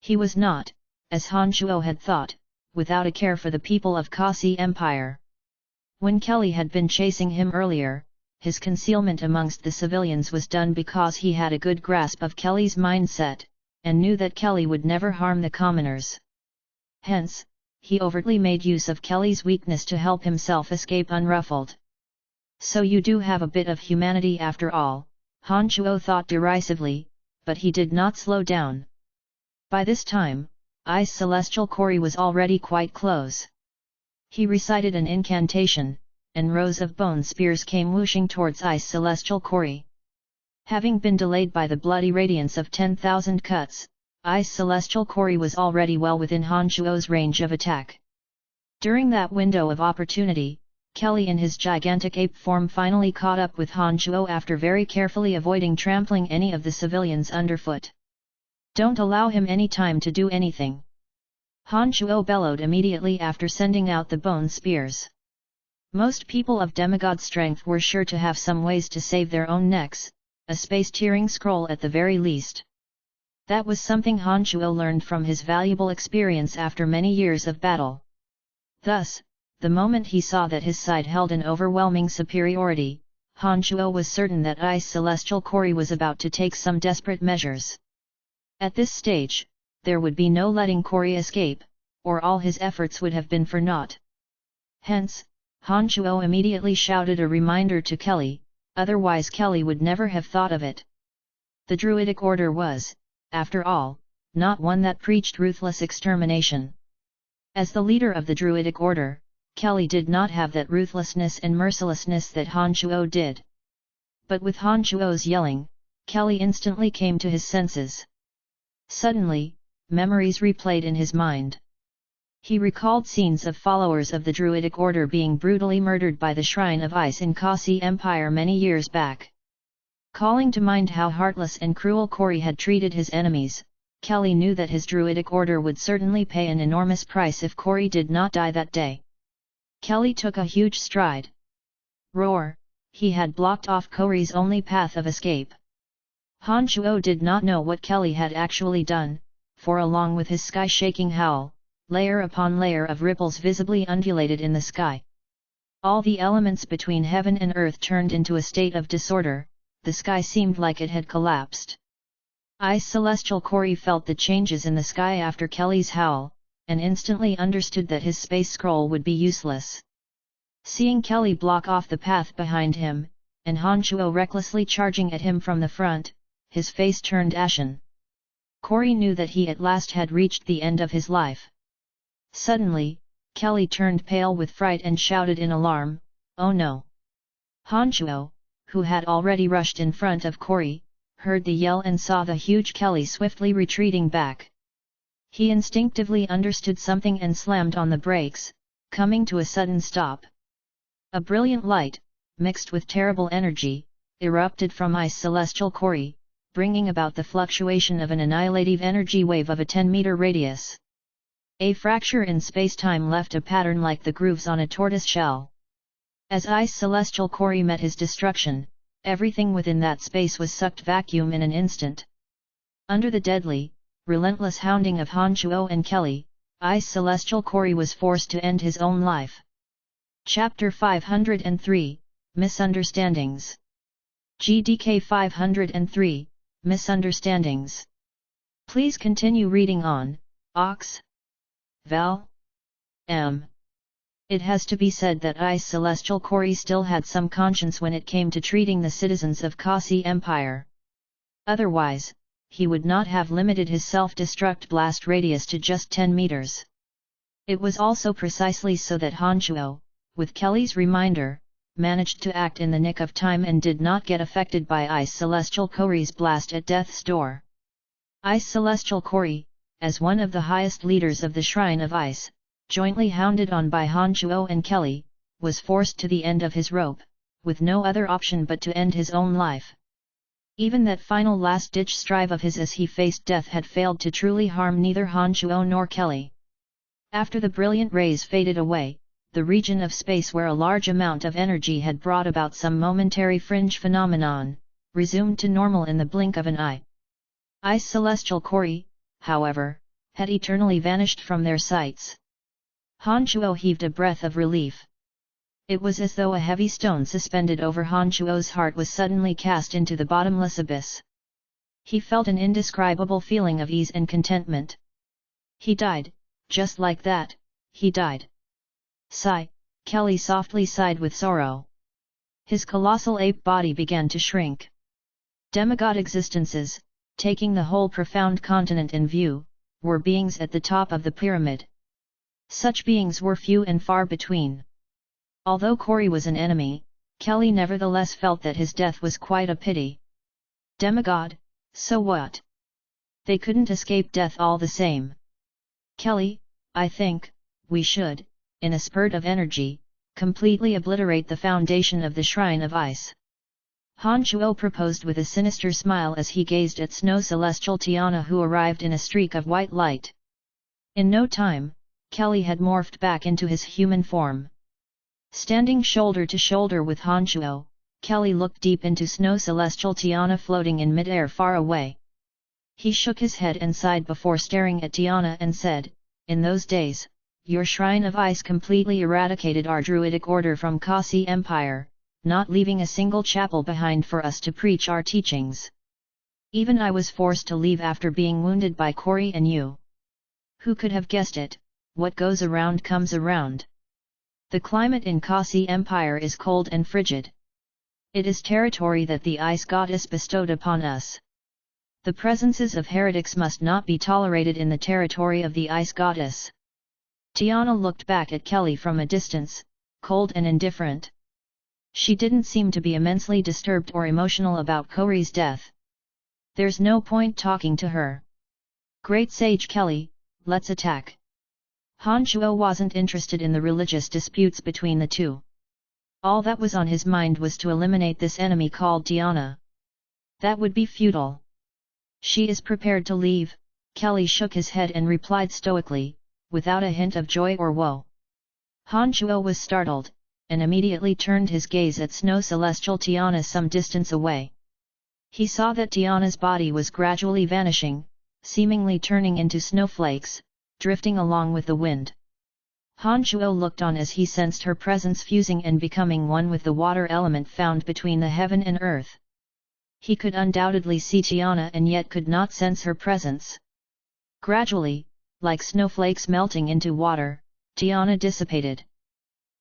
He was not, as Han Chuo had thought, without a care for the people of Kasi Empire. When Kelly had been chasing him earlier, his concealment amongst the civilians was done because he had a good grasp of Kelly's mindset, and knew that Kelly would never harm the commoners. Hence, he overtly made use of Kelly's weakness to help himself escape unruffled. "So you do have a bit of humanity after all," Han Chuo thought derisively, but he did not slow down. By this time, Ice Celestial Corey was already quite close. He recited an incantation, and rows of bone spears came whooshing towards Ice Celestial Corey. Having been delayed by the bloody radiance of 10,000 cuts, Ice Celestial Corey was already well within Han Chuo's range of attack. During that window of opportunity, Kelly in his gigantic ape form finally caught up with Han Chuo after very carefully avoiding trampling any of the civilians underfoot. "Don't allow him any time to do anything!" Han Chuo bellowed immediately after sending out the bone spears. Most people of demigod strength were sure to have some ways to save their own necks, a space-tearing scroll at the very least. That was something Han Chuo learned from his valuable experience after many years of battle. Thus, the moment he saw that his side held an overwhelming superiority, Han Chuo was certain that Ice Celestial Corey was about to take some desperate measures. At this stage, there would be no letting Corey escape, or all his efforts would have been for naught. Hence, Han Chuo immediately shouted a reminder to Kelly, otherwise Kelly would never have thought of it. The Druidic order was, after all, not one that preached ruthless extermination. As the leader of the Druidic order, Kelly did not have that ruthlessness and mercilessness that Han Shuo did. But with Han Shuo's yelling, Kelly instantly came to his senses. Suddenly, memories replayed in his mind. He recalled scenes of followers of the Druidic order being brutally murdered by the Shrine of Ice in Kasi Empire many years back. Calling to mind how heartless and cruel Corey had treated his enemies, Kelly knew that his Druidic order would certainly pay an enormous price if Corey did not die that day. Kelly took a huge stride. Roar! He had blocked off Corey's only path of escape. Han Shuo did not know what Kelly had actually done, for along with his sky-shaking howl, layer upon layer of ripples visibly undulated in the sky. All the elements between heaven and earth turned into a state of disorder, the sky seemed like it had collapsed. Ice Celestial Corey felt the changes in the sky after Kelly's howl, and instantly understood that his space scroll would be useless. Seeing Kelly block off the path behind him, and Han Shuo recklessly charging at him from the front, his face turned ashen. Corey knew that he at last had reached the end of his life. Suddenly, Kelly turned pale with fright and shouted in alarm, "Oh no!" Han Shuo, who had already rushed in front of Corey, heard the yell and saw the huge Kelly swiftly retreating back. He instinctively understood something and slammed on the brakes, coming to a sudden stop. A brilliant light, mixed with terrible energy, erupted from Ice Celestial Corey, bringing about the fluctuation of an annihilative energy wave of a 10-meter radius. A fracture in space-time left a pattern like the grooves on a tortoise shell. As Ice Celestial Corey met his destruction, everything within that space was sucked vacuum in an instant. Under the deadly, relentless hounding of Han Shuo and Kelly, Ice Celestial Corey was forced to end his own life. Chapter 503, Misunderstandings. GDK 503, Misunderstandings. Please continue reading on, Ox. Val. M. It has to be said that Ice Celestial Corey still had some conscience when it came to treating the citizens of Kasi Empire. Otherwise, he would not have limited his self-destruct blast radius to just 10 meters. It was also precisely so that Han Shuo, with Kelly's reminder, managed to act in the nick of time and did not get affected by Ice Celestial Corey's blast at death's door. Ice Celestial Corey, as one of the highest leaders of the Shrine of Ice, jointly hounded on by Han Shuo and Kelly, was forced to the end of his rope, with no other option but to end his own life. Even that final last-ditch strive of his as he faced death had failed to truly harm neither Han Shuo nor Kelly. After the brilliant rays faded away, the region of space where a large amount of energy had brought about some momentary fringe phenomenon, resumed to normal in the blink of an eye. Ice Celestial Corey, however, had eternally vanished from their sights. Han Shuo heaved a breath of relief. It was as though a heavy stone suspended over Han Shuo's heart was suddenly cast into the bottomless abyss. He felt an indescribable feeling of ease and contentment. He died, just like that, he died. Sigh, Kelly softly sighed with sorrow. His colossal ape body began to shrink. Demigod existences, taking the whole profound continent in view, were beings at the top of the pyramid. Such beings were few and far between. Although Corey was an enemy, Kelly nevertheless felt that his death was quite a pity. Demigod, so what? They couldn't escape death all the same. Kelly, I think, we should, in a spurt of energy, completely obliterate the foundation of the Shrine of Ice. Han Shuo proposed with a sinister smile as he gazed at Snow Celestial Tiana, who arrived in a streak of white light. In no time, Kelly had morphed back into his human form. Standing shoulder to shoulder with Han Shuo, Kelly looked deep into Snow Celestial Tiana floating in mid-air far away. He shook his head and sighed before staring at Tiana and said, "In those days, your Shrine of Ice completely eradicated our Druidic order from Kasi Empire, not leaving a single chapel behind for us to preach our teachings. Even I was forced to leave after being wounded by Corey and you. Who could have guessed it, what goes around comes around. The climate in Kasi Empire is cold and frigid. It is territory that the Ice Goddess bestowed upon us. The presences of heretics must not be tolerated in the territory of the Ice Goddess. Tiana looked back at Kelly from a distance, cold and indifferent. She didn't seem to be immensely disturbed or emotional about Kori's death. There's no point talking to her. Great Sage Kelly, let's attack. Han Shuo wasn't interested in the religious disputes between the two. All that was on his mind was to eliminate this enemy called Tiana. That would be futile. She is prepared to leave, Kelly shook his head and replied stoically, without a hint of joy or woe. Han Shuo was startled, and immediately turned his gaze at Snow Celestial Tiana some distance away. He saw that Tiana's body was gradually vanishing, seemingly turning into snowflakes, drifting along with the wind. Han Shuo looked on as he sensed her presence fusing and becoming one with the water element found between the heaven and earth. He could undoubtedly see Tiana and yet could not sense her presence. Gradually, like snowflakes melting into water, Tiana dissipated.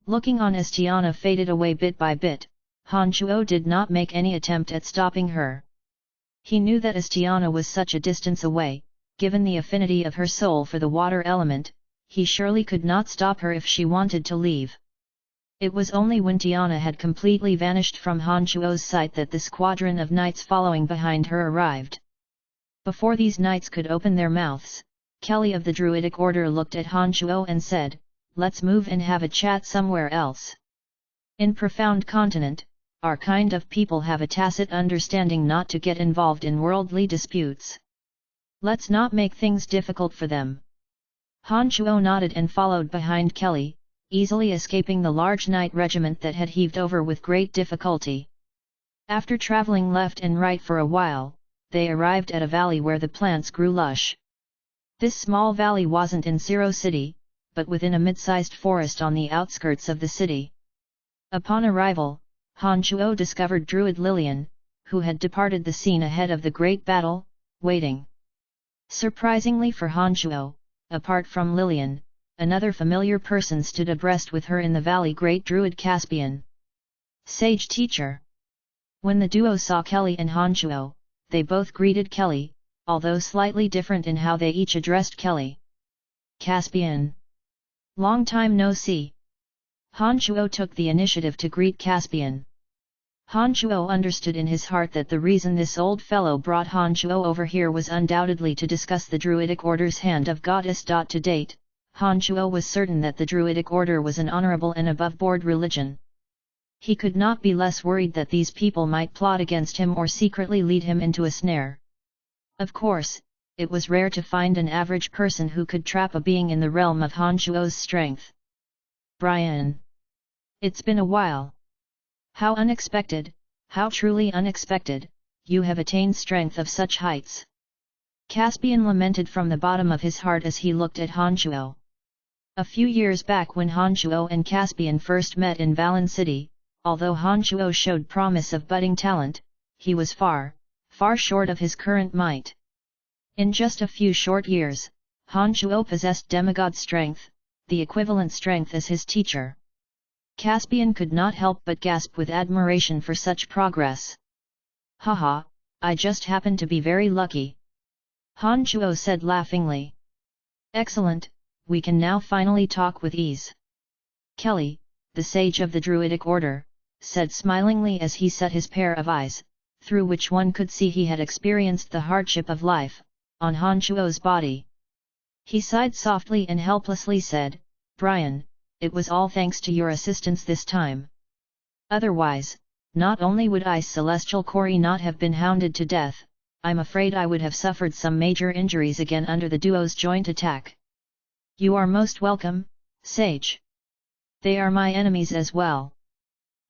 Looking on as Tiana faded away bit by bit, Han Shuo did not make any attempt at stopping her. He knew that as Tiana was such a distance away, given the affinity of her soul for the water element, he surely could not stop her if she wanted to leave. It was only when Tiana had completely vanished from Han Shuo's sight that the squadron of knights following behind her arrived. Before these knights could open their mouths, Kelly of the Druidic Order looked at Han Shuo and said, "Let's move and have a chat somewhere else. In Profound Continent, our kind of people have a tacit understanding not to get involved in worldly disputes. Let's not make things difficult for them." Han Shuo nodded and followed behind Kelly, easily escaping the large knight regiment that had heaved over with great difficulty. After traveling left and right for a while, they arrived at a valley where the plants grew lush. This small valley wasn't in Siro City, but within a mid-sized forest on the outskirts of the city. Upon arrival, Han Shuo discovered Druid Lilian, who had departed the scene ahead of the great battle, waiting. Surprisingly for Han Shuo, apart from Lilian, another familiar person stood abreast with her in the valley, Great Druid Caspian. Sage Teacher. When the duo saw Kelly and Han Shuo, they both greeted Kelly, although slightly different in how they each addressed Kelly. Caspian. Long time no see. Han Shuo took the initiative to greet Caspian. Han Shuo understood in his heart that the reason this old fellow brought Han Shuo over here was undoubtedly to discuss the Druidic Order's Hand of Goddess. To date, Han Shuo was certain that the Druidic Order was an honorable and above-board religion. He could not be less worried that these people might plot against him or secretly lead him into a snare. Of course, it was rare to find an average person who could trap a being in the realm of Han Shuo's strength. Brian. It's been a while. How unexpected, how truly unexpected, you have attained strength of such heights. Caspian lamented from the bottom of his heart as he looked at Han Shuo. A few years back when Han Shuo and Caspian first met in Valen City, although Han Shuo showed promise of budding talent, he was far, far short of his current might. In just a few short years, Han Shuo possessed demigod strength, the equivalent strength as his teacher. Caspian could not help but gasp with admiration for such progress. Haha, I just happen to be very lucky. Han Shuo said laughingly. Excellent, we can now finally talk with ease. Kelly, the sage of the Druidic Order, said smilingly as he set his pair of eyes, through which one could see he had experienced the hardship of life, on Han Shuo's body. He sighed softly and helplessly said, Brian, it was all thanks to your assistance this time. Otherwise, not only would Ice Celestial Kori not have been hounded to death, I'm afraid I would have suffered some major injuries again under the duo's joint attack. You are most welcome, Sage. They are my enemies as well.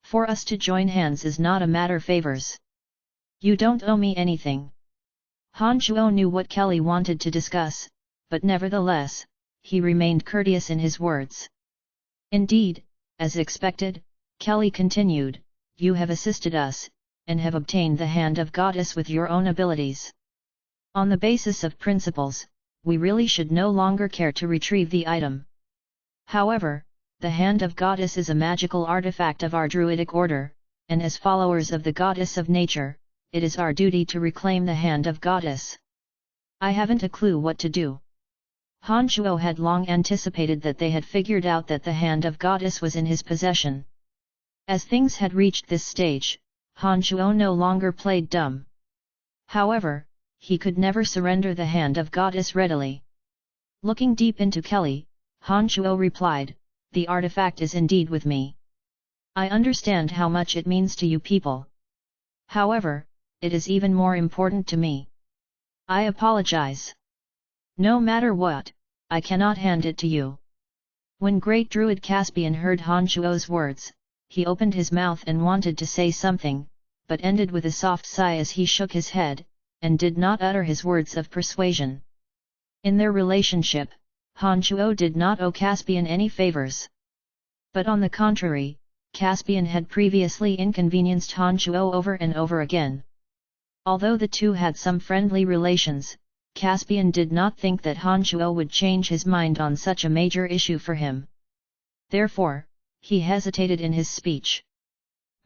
For us to join hands is not a matter favors. You don't owe me anything. Han Shuo knew what Kelly wanted to discuss, but nevertheless, he remained courteous in his words. Indeed, as expected, Kelly continued, you have assisted us, and have obtained the Hand of Goddess with your own abilities. On the basis of principles, we really should no longer care to retrieve the item. However, the Hand of Goddess is a magical artifact of our Druidic Order, and as followers of the Goddess of Nature, it is our duty to reclaim the hand of Goddess. I haven't a clue what to do. Han Shuo had long anticipated that they had figured out that the hand of Goddess was in his possession. As things had reached this stage, Han Shuo no longer played dumb. However, he could never surrender the hand of Goddess readily. Looking deep into Kelly, Han Shuo replied, "The artifact is indeed with me. I understand how much it means to you people. However, it is even more important to me. I apologize. No matter what, I cannot hand it to you." When Great Druid Caspian heard Han Shuo's words, he opened his mouth and wanted to say something, but ended with a soft sigh as he shook his head, and did not utter his words of persuasion. In their relationship, Han Shuo did not owe Caspian any favors. But on the contrary, Caspian had previously inconvenienced Han Shuo over and over again. Although the two had some friendly relations, Caspian did not think that Han Shuo would change his mind on such a major issue for him. Therefore, he hesitated in his speech.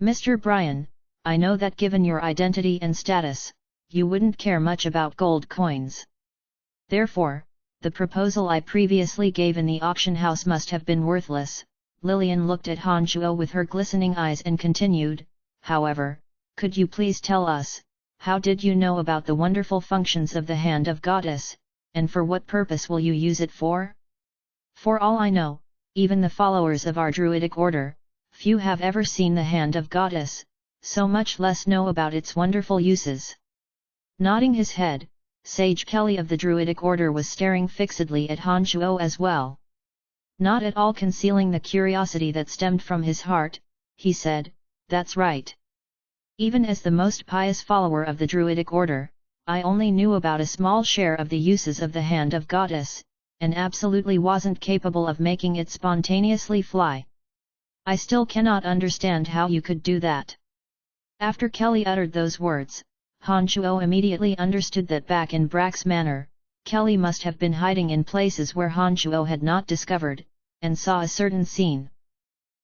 "Mr. Brian, I know that given your identity and status, you wouldn't care much about gold coins. Therefore, the proposal I previously gave in the auction house must have been worthless." Lillian looked at Han Shuo with her glistening eyes and continued, "However, could you please tell us, how did you know about the wonderful functions of the hand of Goddess, and for what purpose will you use it for? For all I know, even the followers of our Druidic order, few have ever seen the hand of Goddess, so much less know about its wonderful uses." Nodding his head, Sage Kelly of the Druidic order was staring fixedly at Han Shuo as well. Not at all concealing the curiosity that stemmed from his heart, he said, "That's right. Even as the most pious follower of the Druidic order, I only knew about a small share of the uses of the hand of Goddess, and absolutely wasn't capable of making it spontaneously fly. I still cannot understand how you could do that." After Kelly uttered those words, Han Shuo immediately understood that back in Brack's manor, Kelly must have been hiding in places where Han Shuo had not discovered, and saw a certain scene.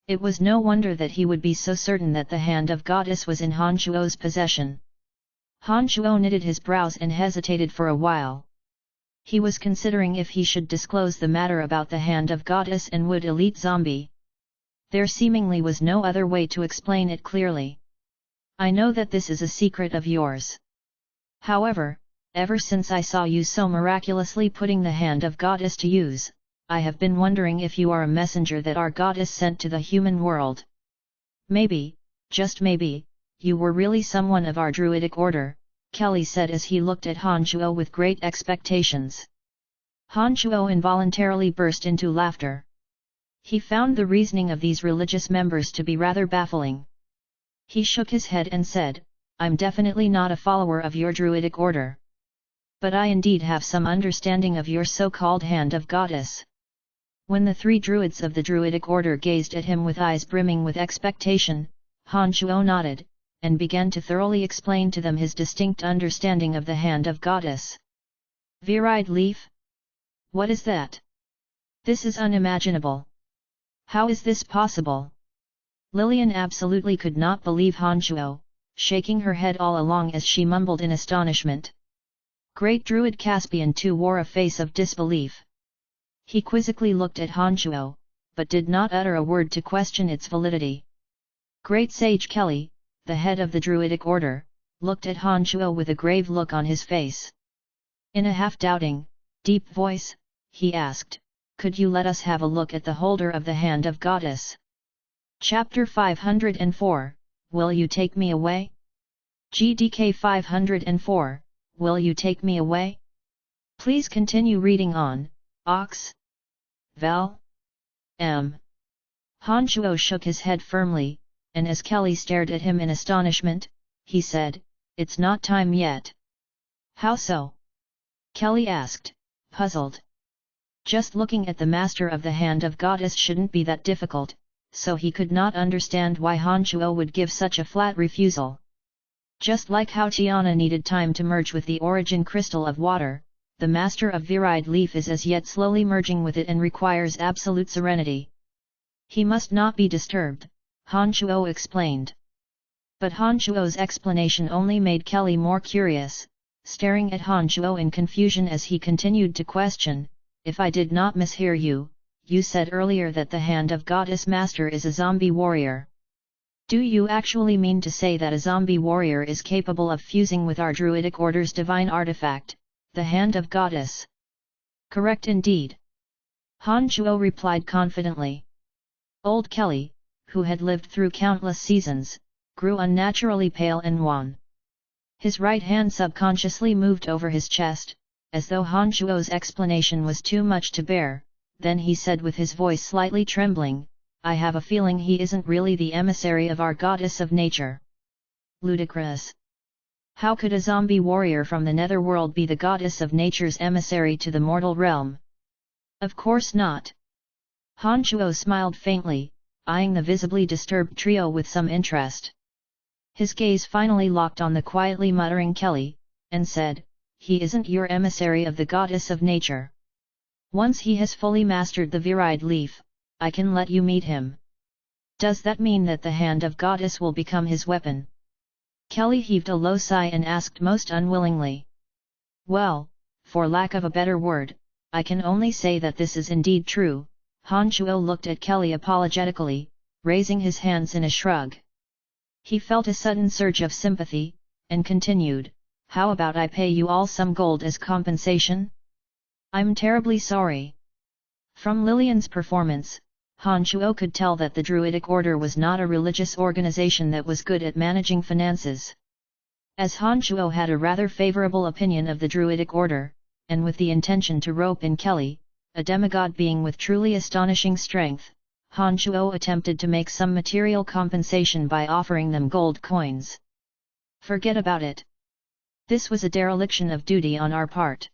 It was no wonder that he would be so certain that the hand of Goddess was in Han Shuo's possession. Han Shuo knitted his brows and hesitated for a while. He was considering if he should disclose the matter about the hand of Goddess and Wood Elite Zombie. There seemingly was no other way to explain it clearly. "I know that this is a secret of yours. However, ever since I saw you so miraculously putting the hand of Goddess to use, I have been wondering if you are a messenger that our Goddess sent to the human world. Maybe, just maybe, you were really someone of our Druidic order," Kelly said as he looked at Han Shuo with great expectations. Han Shuo involuntarily burst into laughter. He found the reasoning of these religious members to be rather baffling. He shook his head and said, "I'm definitely not a follower of your Druidic order. But I indeed have some understanding of your so-called hand of Goddess." When the three Druids of the Druidic order gazed at him with eyes brimming with expectation, Han Shuo nodded, and began to thoroughly explain to them his distinct understanding of the hand of Goddess. "Virid leaf? What is that? This is unimaginable. How is this possible?" Lillian absolutely could not believe Han Shuo, shaking her head all along as she mumbled in astonishment. Great Druid Caspian too wore a face of disbelief. He quizzically looked at Han Shuo, but did not utter a word to question its validity. Great Sage Kelly, the head of the Druidic order, looked at Han Shuo with a grave look on his face. In a half-doubting, deep voice, he asked, "Could you let us have a look at the holder of the hand of Goddess?" Chapter 504, Will You Take Me Away? GDK 504, Will You Take Me Away? Please continue reading on, Ox. Vel. M. Han Shuo shook his head firmly, and as Kelly stared at him in astonishment, he said, "It's not time yet." "How so?" Kelly asked, puzzled. Just looking at the master of the hand of Goddess shouldn't be that difficult, so he could not understand why Han Shuo would give such a flat refusal. Just like how Tiana needed time to merge with the origin crystal of water, the master of Virid Leaf is as yet slowly merging with it and requires absolute serenity. He must not be disturbed, Han Shuo explained. But Han Shuo's explanation only made Kelly more curious, staring at Han Shuo in confusion as he continued to question, "If I did not mishear you, you said earlier that the Hand of Goddess Master is a zombie warrior. Do you actually mean to say that a zombie warrior is capable of fusing with our Druidic Order's divine artifact, the Hand of Goddess?" "Correct indeed," Han Shuo replied confidently. Old Kelly, who had lived through countless seasons, grew unnaturally pale and wan. His right hand subconsciously moved over his chest, as though Han Shuo's explanation was too much to bear. Then he said with his voice slightly trembling, "I have a feeling he isn't really the emissary of our goddess of nature." Ludicrous! How could a zombie warrior from the netherworld be the goddess of nature's emissary to the mortal realm? Of course not. Han Shuo smiled faintly, eyeing the visibly disturbed trio with some interest. His gaze finally locked on the quietly muttering Kelly, and said, "He isn't your emissary of the goddess of nature. Once he has fully mastered the Virid leaf, I can let you meet him." "Does that mean that the Hand of Goddess will become his weapon?" Kelly heaved a low sigh and asked most unwillingly. "Well, for lack of a better word, I can only say that this is indeed true." Han Shuo looked at Kelly apologetically, raising his hands in a shrug. He felt a sudden surge of sympathy, and continued, "How about I pay you all some gold as compensation?" "I'm terribly sorry." From Lilian's performance, Han Shuo could tell that the Druidic Order was not a religious organization that was good at managing finances. As Han Shuo had a rather favorable opinion of the Druidic Order, and with the intention to rope in Kelly, a demigod being with truly astonishing strength, Han Shuo attempted to make some material compensation by offering them gold coins. "Forget about it. This was a dereliction of duty on our part.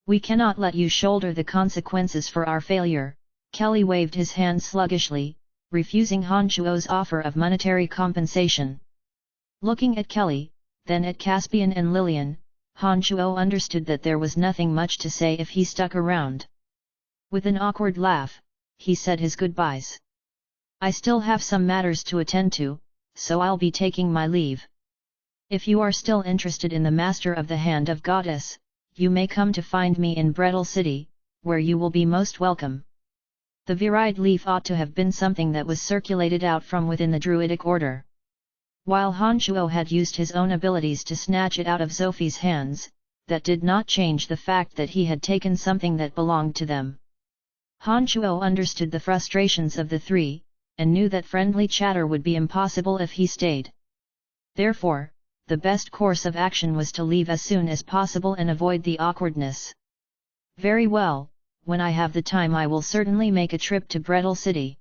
We cannot let you shoulder the consequences for our failure." Kelly waved his hand sluggishly, refusing Han Shuo's offer of monetary compensation. Looking at Kelly, then at Caspian and Lilian, Han Shuo understood that there was nothing much to say if he stuck around. With an awkward laugh, he said his goodbyes. "I still have some matters to attend to, so I'll be taking my leave. If you are still interested in the Master of the Hand of Goddess, you may come to find me in Brettle City, where you will be most welcome." The Virid leaf ought to have been something that was circulated out from within the Druidic Order. While Han Shuo had used his own abilities to snatch it out of Zophie's hands, that did not change the fact that he had taken something that belonged to them. Han Shuo understood the frustrations of the three, and knew that friendly chatter would be impossible if he stayed. Therefore, the best course of action was to leave as soon as possible and avoid the awkwardness. "Very well, when I have the time I will certainly make a trip to Brettle City."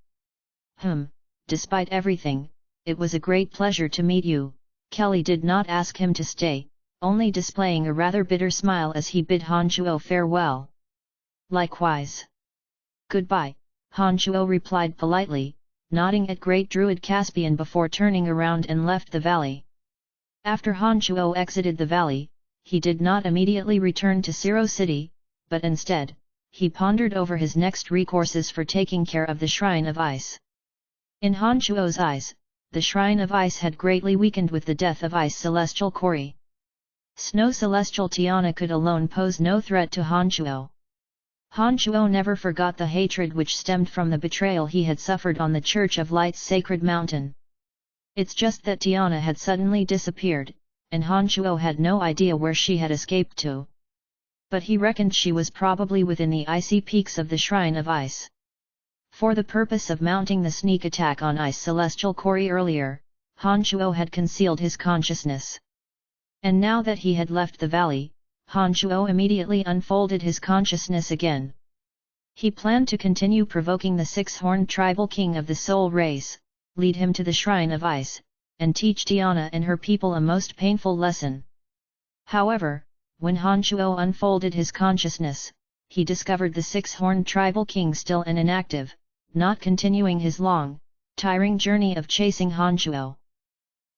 Despite everything, it was a great pleasure to meet you." Kelly did not ask him to stay, only displaying a rather bitter smile as he bid Han Shuo farewell. "Likewise." "Goodbye," Han Shuo replied politely, nodding at Great Druid Caspian before turning around and left the valley. After Han Shuo exited the valley, he did not immediately return to Siro City, but instead, he pondered over his next recourses for taking care of the Shrine of Ice. In Han Shuo's eyes, the Shrine of Ice had greatly weakened with the death of Ice Celestial Kori. Snow Celestial Tiana could alone pose no threat to Han Shuo. Han Shuo never forgot the hatred which stemmed from the betrayal he had suffered on the Church of Light's sacred mountain. It's just that Tiana had suddenly disappeared, and Han Shuo had no idea where she had escaped to. But he reckoned she was probably within the icy peaks of the Shrine of Ice. For the purpose of mounting the sneak attack on Ice Celestial Kori earlier, Han Shuo had concealed his consciousness. And now that he had left the valley, Han Shuo immediately unfolded his consciousness again. He planned to continue provoking the six-horned tribal king of the soul race, lead him to the Shrine of Ice, and teach Tiana and her people a most painful lesson. However, when Han Shuo unfolded his consciousness, he discovered the six-horned tribal king still and inactive, not continuing his long, tiring journey of chasing Han Shuo.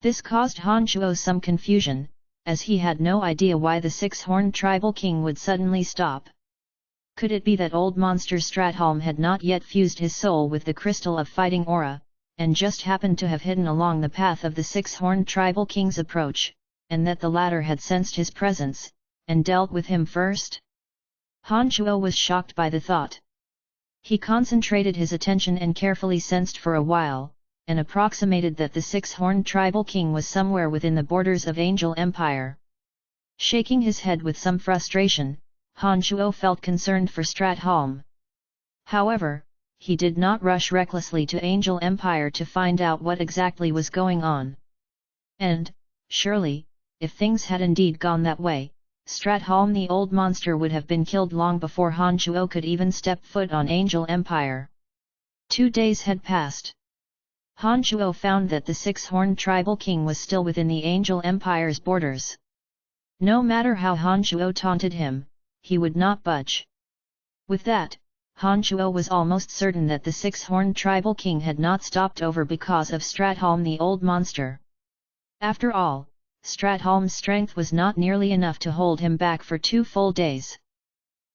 This caused Han Shuo some confusion, as he had no idea why the six-horned tribal king would suddenly stop. Could it be that old monster Stratholm had not yet fused his soul with the crystal of fighting aura, and just happened to have hidden along the path of the six-horned tribal king's approach, and that the latter had sensed his presence, and dealt with him first? Han Chuo was shocked by the thought. He concentrated his attention and carefully sensed for a while, and approximated that the six-horned tribal king was somewhere within the borders of Angel Empire. Shaking his head with some frustration, Han Chuo felt concerned for Stratholm. However, he did not rush recklessly to Angel Empire to find out what exactly was going on. And, surely, if things had indeed gone that way, Stratholm the old monster would have been killed long before Han Chuo could even step foot on Angel Empire. 2 days had passed. Han Chuo found that the six-horned tribal king was still within the Angel Empire's borders. No matter how Han Chuo taunted him, he would not budge. With that, Han Chuo was almost certain that the six-horned tribal king had not stopped over because of Stratholm the old monster. After all, Stratholm's strength was not nearly enough to hold him back for 2 full days.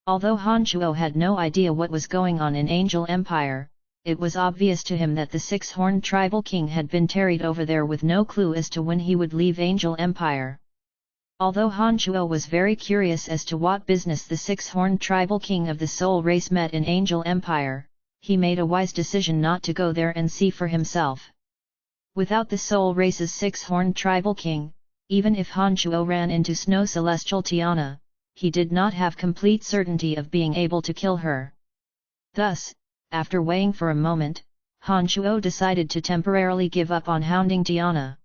Although Han Chuo had no idea what was going on in Angel Empire, it was obvious to him that the six-horned tribal king had been tarried over there with no clue as to when he would leave Angel Empire. Although Han Chuo was very curious as to what business the six-horned tribal king of the soul race met in Angel Empire, he made a wise decision not to go there and see for himself. Without the soul race's six-horned tribal king, even if Han Chuo ran into Snow Celestial Tiana, he did not have complete certainty of being able to kill her. Thus, after weighing for a moment, Han Chuo decided to temporarily give up on hounding Tiana.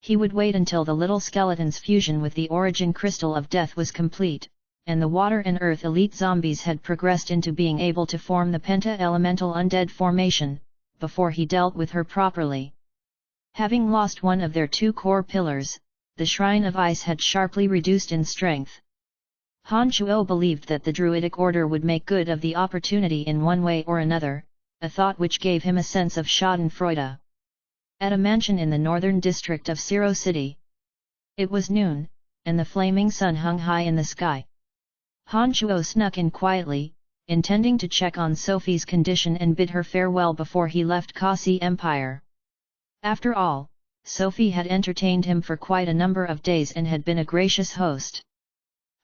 He would wait until the little skeleton's fusion with the origin crystal of death was complete, and the water and earth elite zombies had progressed into being able to form the penta-elemental undead formation, before he dealt with her properly. Having lost one of their 2 core pillars, the Shrine of Ice had sharply reduced in strength. Han Chuo believed that the Druidic Order would make good of the opportunity in one way or another, a thought which gave him a sense of schadenfreude. At a mansion in the northern district of Siro City. It was noon, and the flaming sun hung high in the sky. Han Chuo snuck in quietly, intending to check on Sophie's condition and bid her farewell before he left Kasi Empire. After all, Sophie had entertained him for quite a number of days and had been a gracious host.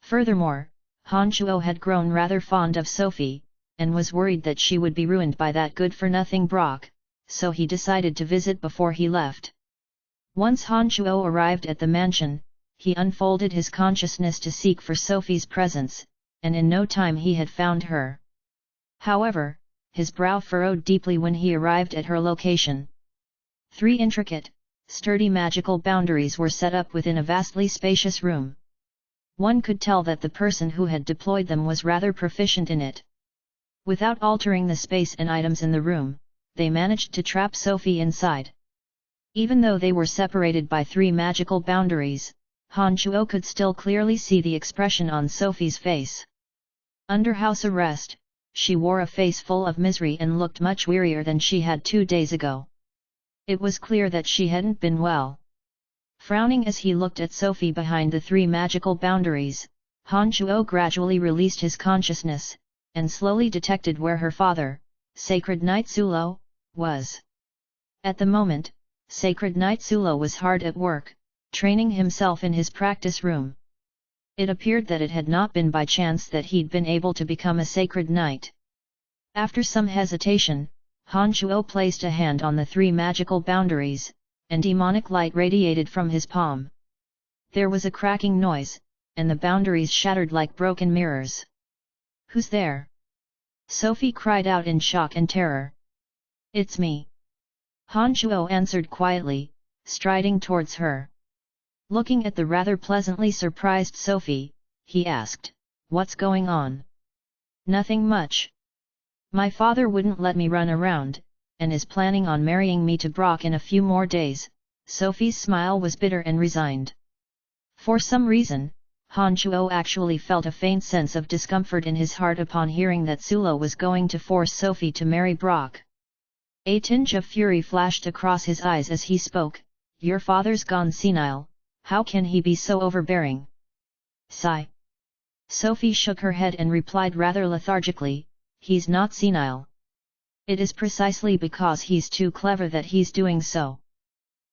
Furthermore, Han Chuo had grown rather fond of Sophie, and was worried that she would be ruined by that good-for-nothing Brock, so he decided to visit before he left. Once Han Chuo arrived at the mansion, he unfolded his consciousness to seek for Sophie's presence, and in no time he had found her. However, his brow furrowed deeply when he arrived at her location. 3 intricate, sturdy magical boundaries were set up within a vastly spacious room. One could tell that the person who had deployed them was rather proficient in it. Without altering the space and items in the room, they managed to trap Sophie inside. Even though they were separated by 3 magical boundaries, Han Chuo could still clearly see the expression on Sophie's face. Under house arrest, she wore a face full of misery and looked much wearier than she had 2 days ago. It was clear that she hadn't been well. Frowning as he looked at Sophie behind the 3 magical boundaries, Han Chuo gradually released his consciousness, and slowly detected where her father, Sacred Knight Sulo, was. At the moment, Sacred Knight Sulo was hard at work, training himself in his practice room. It appeared that it had not been by chance that he'd been able to become a Sacred Knight. After some hesitation, Han Chuo placed a hand on the 3 magical boundaries, and demonic light radiated from his palm. There was a cracking noise, and the boundaries shattered like broken mirrors. "Who's there?" Sophie cried out in shock and terror. "It's me." Han Chuo answered quietly, striding towards her. Looking at the rather pleasantly surprised Sophie, he asked, "What's going on?" "Nothing much. My father wouldn't let me run around, and is planning on marrying me to Brock in a few more days." Sophie's smile was bitter and resigned. For some reason, Han Chuo actually felt a faint sense of discomfort in his heart upon hearing that Sulo was going to force Sophie to marry Brock. A tinge of fury flashed across his eyes as he spoke. "Your father's gone senile, how can he be so overbearing?" Sigh. Sophie shook her head and replied rather lethargically, "He's not senile. It is precisely because he's too clever that he's doing so.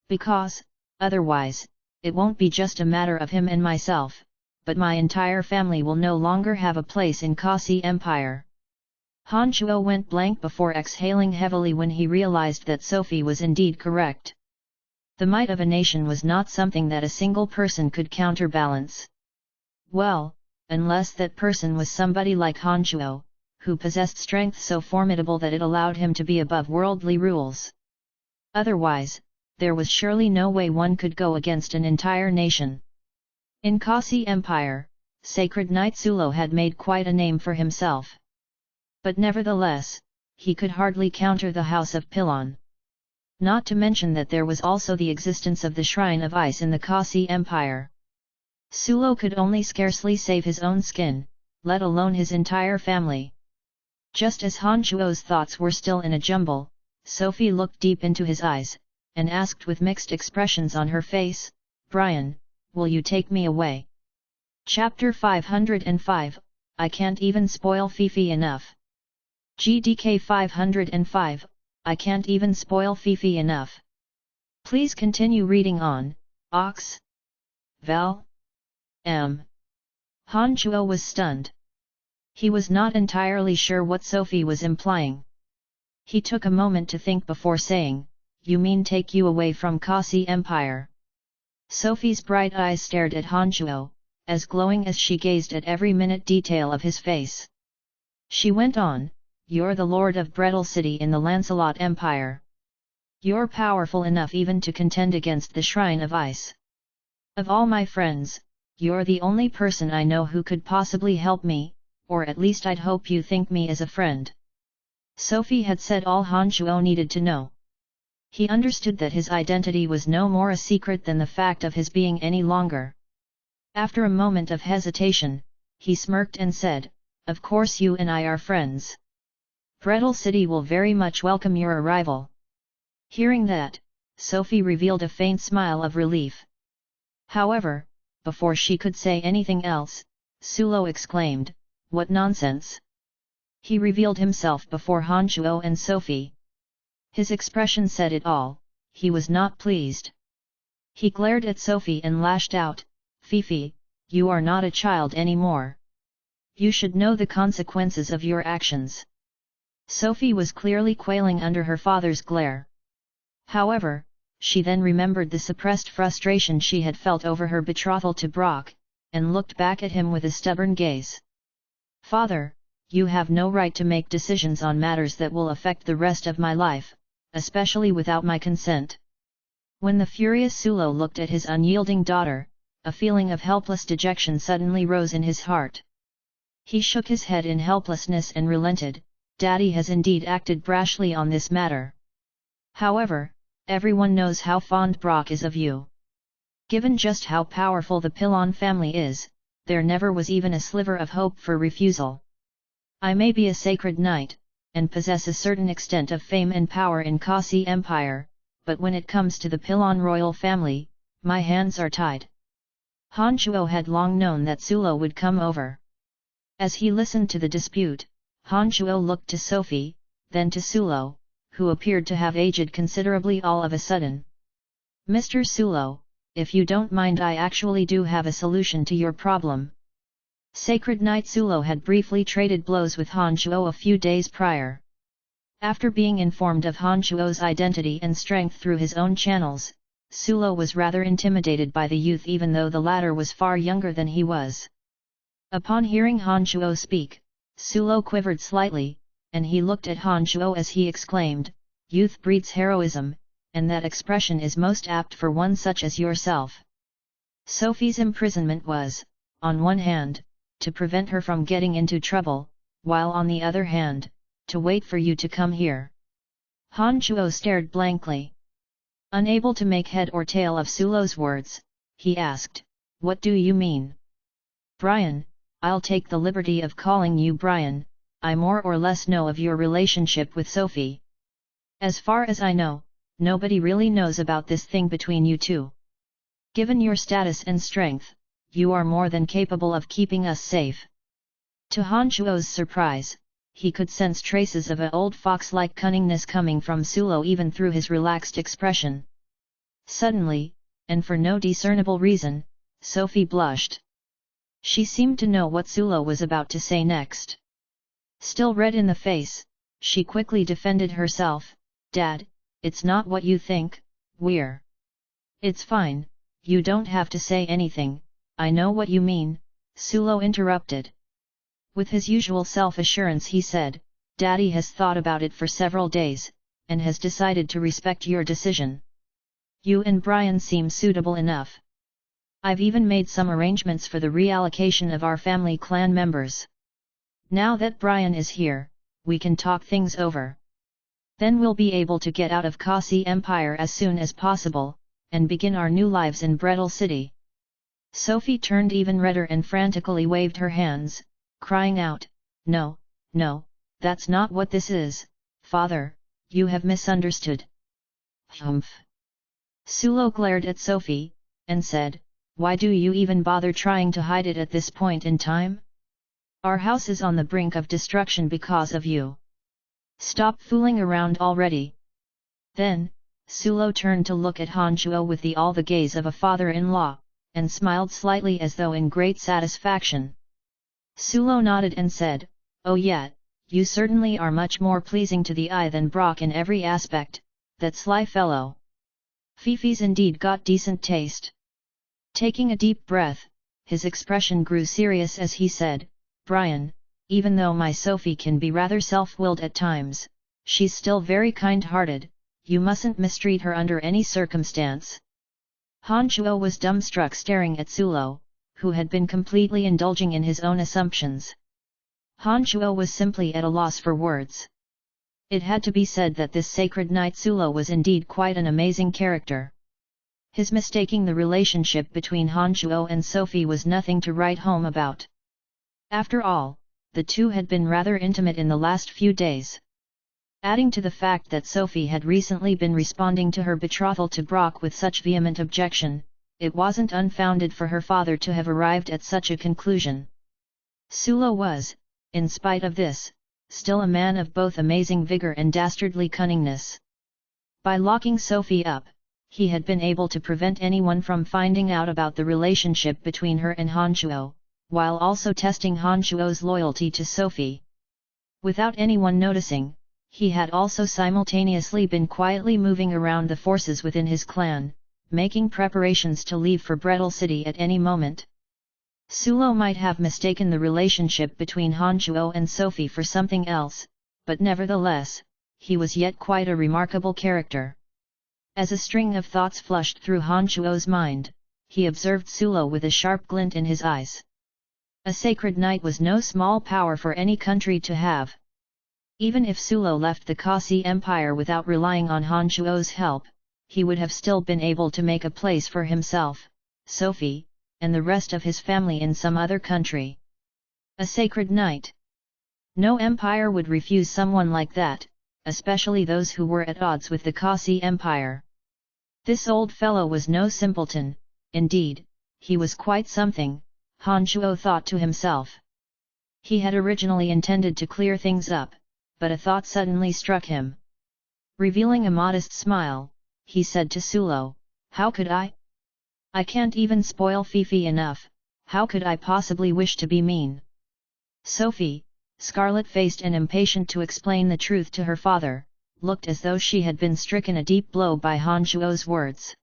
Because, otherwise, it won't be just a matter of him and myself, but my entire family will no longer have a place in Kasi Empire. Han Chuo went blank before exhaling heavily when he realized that Sophie was indeed correct. The might of a nation was not something that a single person could counterbalance. Well, unless that person was somebody like Han Chuo, who possessed strength so formidable that it allowed him to be above worldly rules. Otherwise, there was surely no way one could go against an entire nation. In Kasi Empire, Sacred Knight Sulo had made quite a name for himself. But nevertheless, he could hardly counter the House of Pilon. Not to mention that there was also the existence of the Shrine of Ice in the Kasi Empire. Sulo could only scarcely save his own skin, let alone his entire family. Just as Han Chuo's thoughts were still in a jumble, Sophie looked deep into his eyes, and asked with mixed expressions on her face, "Brian, will you take me away?" Chapter 505, I can't even spoil Fifi enough. GDK 505, I can't even spoil Fifi enough. Please continue reading on, Ox. Val. M. Han Chuo was stunned. He was not entirely sure what Sophie was implying. He took a moment to think before saying, "You mean take you away from Kasi Empire?" Sophie's bright eyes stared at Han Chuo, as glowing as she gazed at every minute detail of his face. She went on, "You're the Lord of Brettle City in the Lancelot Empire. You're powerful enough even to contend against the Shrine of Ice. Of all my friends, you're the only person I know who could possibly help me, or at least I'd hope you think me as a friend." Sophie had said all Han Chuo needed to know. He understood that his identity was no more a secret than the fact of his being any longer. After a moment of hesitation, he smirked and said, "Of course you and I are friends. Brettle City will very much welcome your arrival." Hearing that, Sophie revealed a faint smile of relief. However, before she could say anything else, Sulo exclaimed, "What nonsense!" He revealed himself before Han Chuo and Sophie. His expression said it all, he was not pleased. He glared at Sophie and lashed out, "Fifi, you are not a child anymore. You should know the consequences of your actions." Sophie was clearly quailing under her father's glare. However, she then remembered the suppressed frustration she had felt over her betrothal to Brock, and looked back at him with a stubborn gaze. "Father, you have no right to make decisions on matters that will affect the rest of my life, especially without my consent." When the furious Sulo looked at his unyielding daughter, a feeling of helpless dejection suddenly rose in his heart. He shook his head in helplessness and relented, "Daddy has indeed acted brashly on this matter. However, everyone knows how fond Brock is of you. Given just how powerful the Pilon family is, there never was even a sliver of hope for refusal. I may be a sacred knight, and possess a certain extent of fame and power in Kasi Empire, but when it comes to the Pilon royal family, my hands are tied." Han Chuo had long known that Sulo would come over. As he listened to the dispute, Han Chuo looked to Sophie, then to Sulo, who appeared to have aged considerably all of a sudden. "Mr. Sulo, if you don't mind, I actually do have a solution to your problem." Sacred Knight Sulo had briefly traded blows with Han Chuo a few days prior. After being informed of Han Chuo's identity and strength through his own channels, Sulo was rather intimidated by the youth even though the latter was far younger than he was. Upon hearing Han Chuo speak, Sulo quivered slightly, and he looked at Han Chuo as he exclaimed, "Youth breeds heroism, and that expression is most apt for one such as yourself." Sophie's imprisonment was, on one hand, to prevent her from getting into trouble, while on the other hand, to wait for you to come here. Han Chuo stared blankly. Unable to make head or tail of Sulo's words, he asked, "What do you mean?" "Brian, I'll take the liberty of calling you Brian. I more or less know of your relationship with Sophie. As far as I know, nobody really knows about this thing between you two. Given your status and strength, you are more than capable of keeping us safe." To Han Chuo's surprise, he could sense traces of a old fox-like cunningness coming from Sulo even through his relaxed expression. Suddenly, and for no discernible reason, Sophie blushed. She seemed to know what Sulo was about to say next. Still red in the face, she quickly defended herself. "Dad, it's not what you think, we're..." "It's fine, you don't have to say anything, I know what you mean," Sulo interrupted. With his usual self-assurance he said, "Daddy has thought about it for several days, and has decided to respect your decision. You and Brian seem suitable enough. I've even made some arrangements for the reallocation of our family clan members. Now that Brian is here, we can talk things over. Then we'll be able to get out of Kasi Empire as soon as possible, and begin our new lives in Brettle City." Sophie turned even redder and frantically waved her hands, crying out, "No, no, that's not what this is, father, you have misunderstood." "Humph." Sulo glared at Sophie, and said, "Why do you even bother trying to hide it at this point in time? Our house is on the brink of destruction because of you. Stop fooling around already." Then, Sulo turned to look at Hanchuo with all the gaze of a father-in-law, and smiled slightly as though in great satisfaction. Sulo nodded and said, "Oh yeah, you certainly are much more pleasing to the eye than Brock in every aspect, that sly fellow. Fifi's indeed got decent taste." Taking a deep breath, his expression grew serious as he said, "Brian, even though my Sophie can be rather self-willed at times, she's still very kind-hearted, you mustn't mistreat her under any circumstance." Hanchuo was dumbstruck staring at Sulo, who had been completely indulging in his own assumptions. Hanchuo was simply at a loss for words. It had to be said that this sacred knight Sulo was indeed quite an amazing character. His mistaking the relationship between Hanchuo and Sophie was nothing to write home about. After all, the two had been rather intimate in the last few days. Adding to the fact that Sophie had recently been responding to her betrothal to Brock with such vehement objection, it wasn't unfounded for her father to have arrived at such a conclusion. Sulo was, in spite of this, still a man of both amazing vigor and dastardly cunningness. By locking Sophie up, he had been able to prevent anyone from finding out about the relationship between her and Hanchuo, while also testing Hanchuo's loyalty to Sophie. Without anyone noticing, he had also simultaneously been quietly moving around the forces within his clan, making preparations to leave for Brettle City at any moment. Sulo might have mistaken the relationship between Hanchuo and Sophie for something else, but nevertheless, he was yet quite a remarkable character. As a string of thoughts flushed through Hanchuo's mind, he observed Sulo with a sharp glint in his eyes. A sacred knight was no small power for any country to have. Even if Sulo left the Kasi Empire without relying on Hanchuo's help, he would have still been able to make a place for himself, Sophie, and the rest of his family in some other country. A sacred knight. No empire would refuse someone like that, especially those who were at odds with the Kasi Empire. This old fellow was no simpleton, indeed, he was quite something, Hanchuo thought to himself. He had originally intended to clear things up, but a thought suddenly struck him. Revealing a modest smile, he said to Sulo, "How could I? I can't even spoil Fifi enough, how could I possibly wish to be mean?" Sophie, scarlet-faced and impatient to explain the truth to her father, looked as though she had been stricken a deep blow by Hanchuo's words.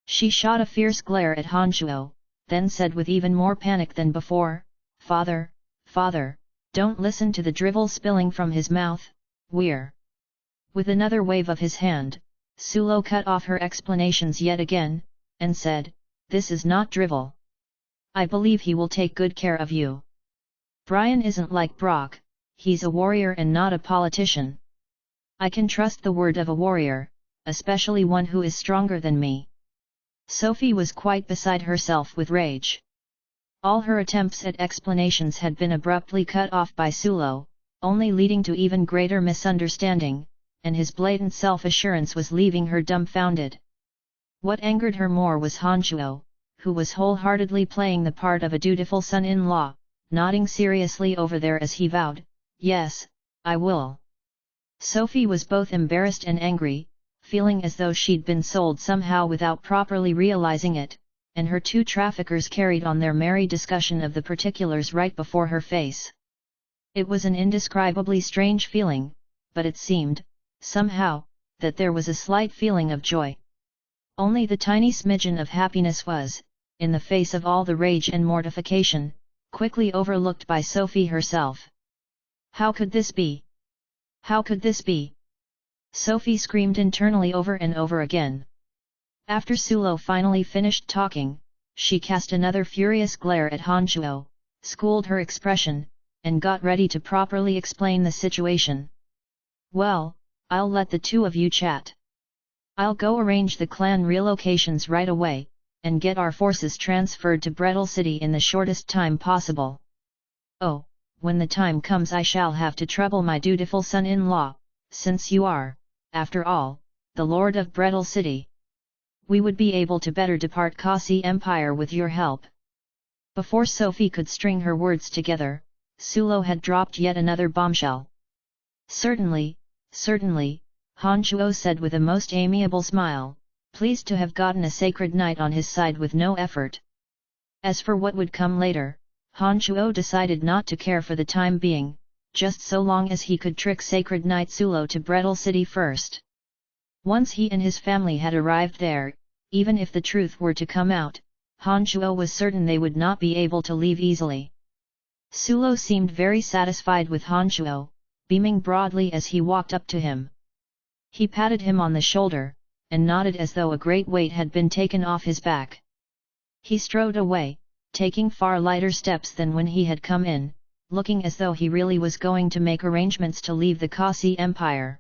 She shot a fierce glare at Hanchuo, then said with even more panic than before, "Father, father, don't listen to the drivel spilling from his mouth, we're..." With another wave of his hand, Sulo cut off her explanations yet again, and said, "This is not drivel. I believe he will take good care of you. Brian isn't like Brock, he's a warrior and not a politician. I can trust the word of a warrior, especially one who is stronger than me." Sophie was quite beside herself with rage. All her attempts at explanations had been abruptly cut off by Sulo, only leading to even greater misunderstanding, and his blatant self-assurance was leaving her dumbfounded. What angered her more was Hanchuo, who was wholeheartedly playing the part of a dutiful son-in-law, nodding seriously over there as he vowed, Yes, I will. Sophie was both embarrassed and angry, feeling as though she'd been sold somehow without properly realizing it, and her two traffickers carried on their merry discussion of the particulars right before her face. It was an indescribably strange feeling, but it seemed, somehow, that there was a slight feeling of joy. Only the tiny smidgen of happiness was, in the face of all the rage and mortification, quickly overlooked by Sophie herself. How could this be? How could this be? Sophie screamed internally over and over again. After Sulo finally finished talking, she cast another furious glare at Hanchuo, schooled her expression, and got ready to properly explain the situation. Well, I'll let the two of you chat. I'll go arrange the clan relocations right away, and get our forces transferred to Brettle City in the shortest time possible. Oh, when the time comes I shall have to trouble my dutiful son-in-law, since you are, after all, the lord of Brettle City. We would be able to better depart Kasi Empire with your help. Before Sophie could string her words together, Sulo had dropped yet another bombshell. Certainly, certainly, Hanchuo said with a most amiable smile, pleased to have gotten a sacred knight on his side with no effort. As for what would come later, Hanchuo decided not to care for the time being, just so long as he could trick Sacred Knight Sulo to Brettle City first. Once he and his family had arrived there, even if the truth were to come out, Hanchuo was certain they would not be able to leave easily. Sulo seemed very satisfied with Hanchuo, beaming broadly as he walked up to him. He patted him on the shoulder, and nodded as though a great weight had been taken off his back. He strode away, taking far lighter steps than when he had come in, looking as though he really was going to make arrangements to leave the Kasi Empire.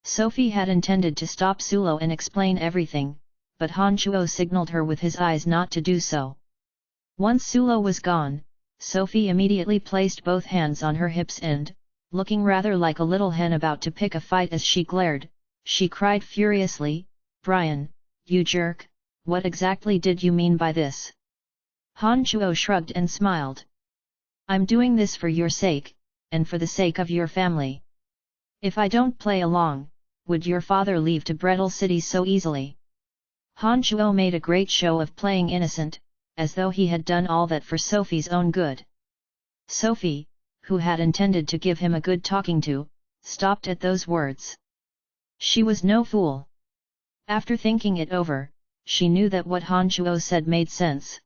Sophie had intended to stop Sulo and explain everything, but Hanchuo signaled her with his eyes not to do so. Once Sulo was gone, Sophie immediately placed both hands on her hips and, looking rather like a little hen about to pick a fight as she glared, she cried furiously, "Brian, you jerk, what exactly did you mean by this?" Hanchuo shrugged and smiled. "I'm doing this for your sake, and for the sake of your family. If I don't play along, would your father leave to Brettle City so easily?" Hanchuo made a great show of playing innocent, as though he had done all that for Sophie's own good. Sophie, who had intended to give him a good talking to, stopped at those words. She was no fool. After thinking it over, she knew that what Hanchuo said made sense.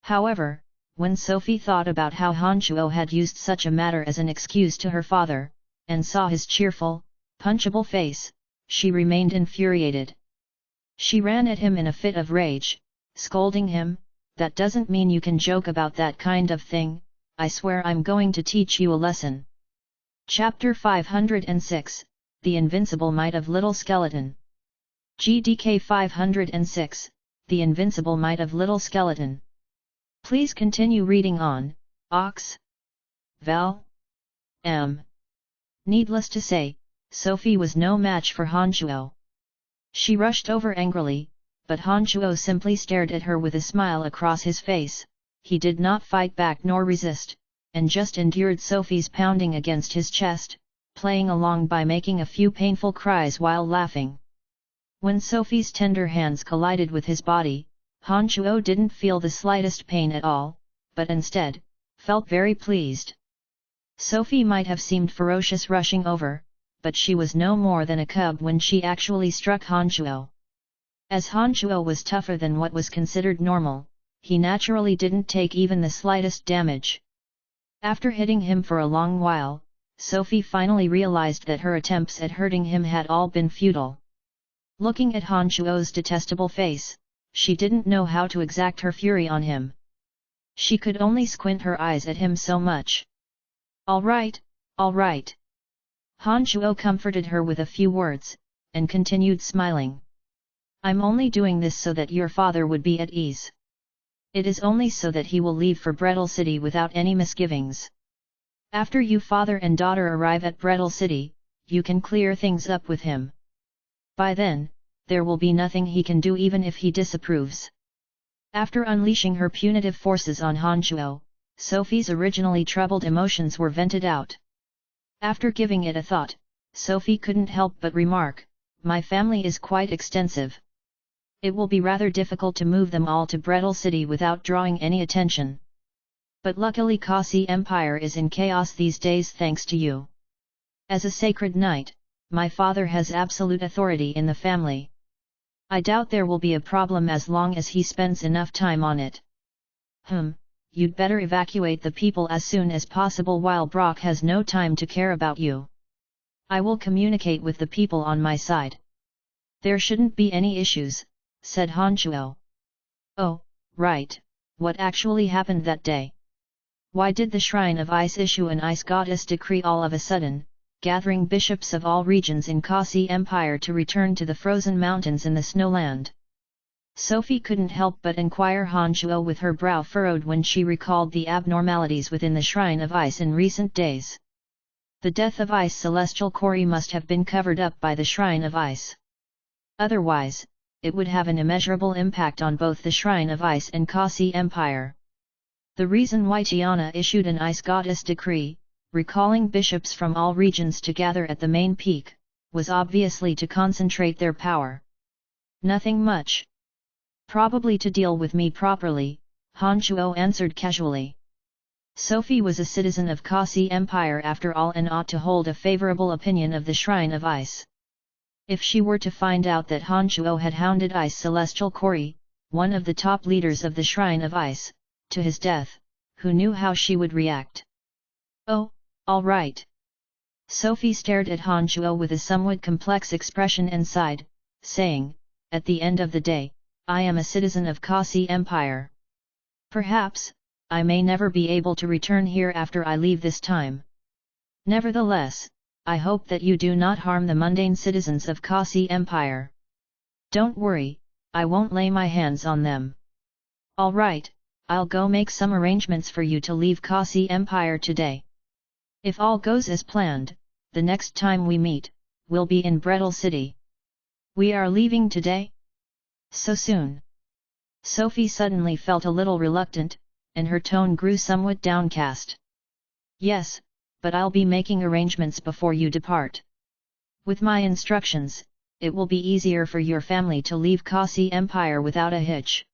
However, when Sophie thought about how Hanchuo had used such a matter as an excuse to her father, and saw his cheerful, punchable face, she remained infuriated. She ran at him in a fit of rage, scolding him, "That doesn't mean you can joke about that kind of thing, I swear I'm going to teach you a lesson." Chapter 506, The Invincible Might of Little Skeleton. GDK 506, The Invincible Might of Little Skeleton. Please continue reading on, Ox. Val. M. Needless to say, Sophie was no match for Hanchuo. She rushed over angrily, but Hanchuo simply stared at her with a smile across his face. He did not fight back nor resist, and just endured Sophie's pounding against his chest, playing along by making a few painful cries while laughing. When Sophie's tender hands collided with his body, Hanchuo didn't feel the slightest pain at all, but instead, felt very pleased. Sophie might have seemed ferocious rushing over, but she was no more than a cub when she actually struck Hanchuo. As Hanchuo was tougher than what was considered normal, he naturally didn't take even the slightest damage. After hitting him for a long while, Sophie finally realized that her attempts at hurting him had all been futile. Looking at Hanchuo's detestable face, she didn't know how to exact her fury on him. She could only squint her eyes at him so much. All right. Hanchuo comforted her with a few words, and continued smiling. "I'm only doing this so that your father would be at ease. It is only so that he will leave for Brettle City without any misgivings. After you father and daughter arrive at Brettle City, you can clear things up with him. By then, there will be nothing he can do even if he disapproves." After unleashing her punitive forces on Hanchuo, Sophie's originally troubled emotions were vented out. After giving it a thought, Sophie couldn't help but remark, "My family is quite extensive. It will be rather difficult to move them all to Brettle City without drawing any attention. But luckily Kasi Empire is in chaos these days thanks to you. As a sacred knight, my father has absolute authority in the family. I doubt there will be a problem as long as he spends enough time on it." You'd better evacuate the people as soon as possible while Brock has no time to care about you. I will communicate with the people on my side. There shouldn't be any issues, said Han Chuo. Oh, right, what actually happened that day? Why did the Shrine of Ice issue an ice goddess decree all of a sudden, gathering bishops of all regions in Kasi Empire to return to the frozen mountains in the snowland? Sophie couldn't help but inquire Han Chuo with her brow furrowed when she recalled the abnormalities within the Shrine of Ice in recent days. The death of Ice Celestial Kori must have been covered up by the Shrine of Ice. Otherwise, it would have an immeasurable impact on both the Shrine of Ice and Kasi Empire. The reason why Tiana issued an Ice Goddess decree, recalling bishops from all regions to gather at the main peak, was obviously to concentrate their power. Nothing much. Probably to deal with me properly, Han Chuo answered casually. Sophie was a citizen of Kasi Empire after all and ought to hold a favorable opinion of the Shrine of Ice. If she were to find out that Han Chuo had hounded Ice Celestial Kori, one of the top leaders of the Shrine of Ice, to his death, who knew how she would react? Oh, all right. Sophie stared at Han Chuo with a somewhat complex expression and sighed, saying, "At the end of the day, I am a citizen of Kasi Empire. Perhaps, I may never be able to return here after I leave this time. Nevertheless, I hope that you do not harm the mundane citizens of Kasi Empire. Don't worry, I won't lay my hands on them. All right, I'll go make some arrangements for you to leave Kasi Empire today. If all goes as planned, the next time we meet, we'll be in Brettle City." "We are leaving today? So soon?" Sophie suddenly felt a little reluctant, and her tone grew somewhat downcast. "Yes, but I'll be making arrangements before you depart. With my instructions, it will be easier for your family to leave Kasi Empire without a hitch.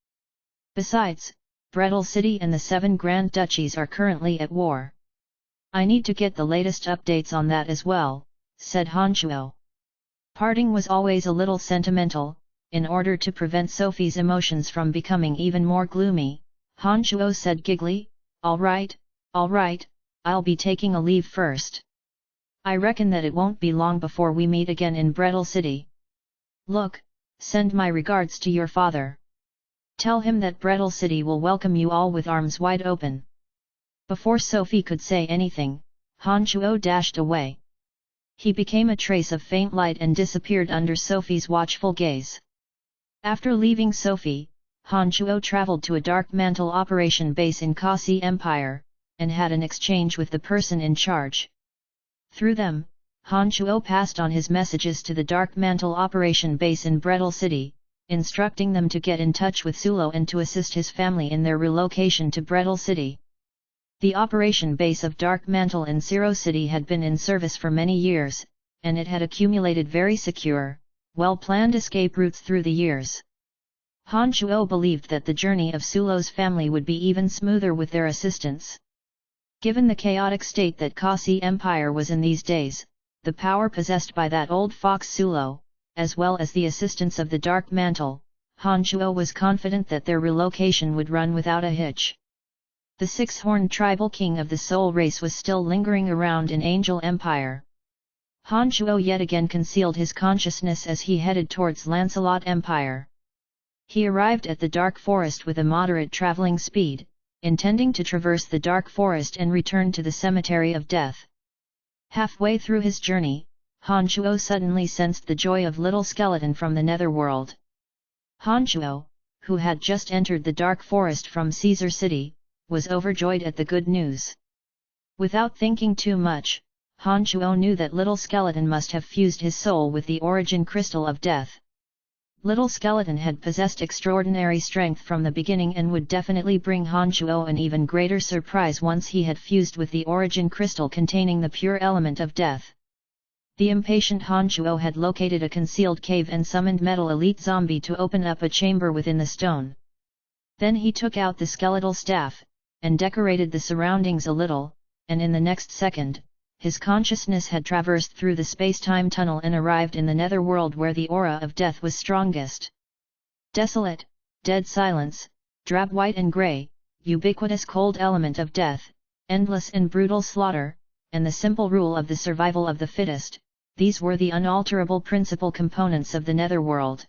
Besides, Brettle City and the 7 Grand Duchies are currently at war. I need to get the latest updates on that as well," said Han Chuo. Parting was always a little sentimental. In order to prevent Sophie's emotions from becoming even more gloomy, Han Chuo said giggly, all right, I'll be taking a leave first. I reckon that it won't be long before we meet again in Brettle City. Look, send my regards to your father. Tell him that Brettle City will welcome you all with arms wide open." Before Sophie could say anything, Han Chuo dashed away. He became a trace of faint light and disappeared under Sophie's watchful gaze. After leaving Sophie, Han Chuo traveled to a Dark Mantle operation base in Kasi Empire, and had an exchange with the person in charge. Through them, Han Chuo passed on his messages to the Dark Mantle operation base in Brettle City, instructing them to get in touch with Sulo and to assist his family in their relocation to Brettle City. The operation base of Dark Mantle in Zero City had been in service for many years, and it had accumulated very secure, well-planned escape routes through the years. Han Chuo believed that the journey of Sulo's family would be even smoother with their assistance. Given the chaotic state that Kasi Empire was in these days, the power possessed by that old fox Sulo, as well as the assistance of the Dark Mantle, Han Chuo was confident that their relocation would run without a hitch. The 6-horned tribal king of the soul race was still lingering around in Angel Empire. Han Chuo yet again concealed his consciousness as he headed towards Lancelot Empire. He arrived at the Dark Forest with a moderate traveling speed, intending to traverse the Dark Forest and return to the Cemetery of Death. Halfway through his journey, Han Chuo suddenly sensed the joy of Little Skeleton from the Netherworld. Han Chuo, who had just entered the Dark Forest from Caesar City, was overjoyed at the good news. Without thinking too much, Han Chuo knew that Little Skeleton must have fused his soul with the origin crystal of death. Little Skeleton had possessed extraordinary strength from the beginning and would definitely bring Hanchuo an even greater surprise once he had fused with the origin crystal containing the pure element of death. The impatient Hanchuo had located a concealed cave and summoned Metal Elite Zombie to open up a chamber within the stone. Then he took out the skeletal staff, and decorated the surroundings a little, and in the next second, his consciousness had traversed through the space-time tunnel and arrived in the netherworld where the aura of death was strongest. Desolate, dead silence, drab white and grey, ubiquitous cold element of death, endless and brutal slaughter, and the simple rule of the survival of the fittest, these were the unalterable principal components of the netherworld.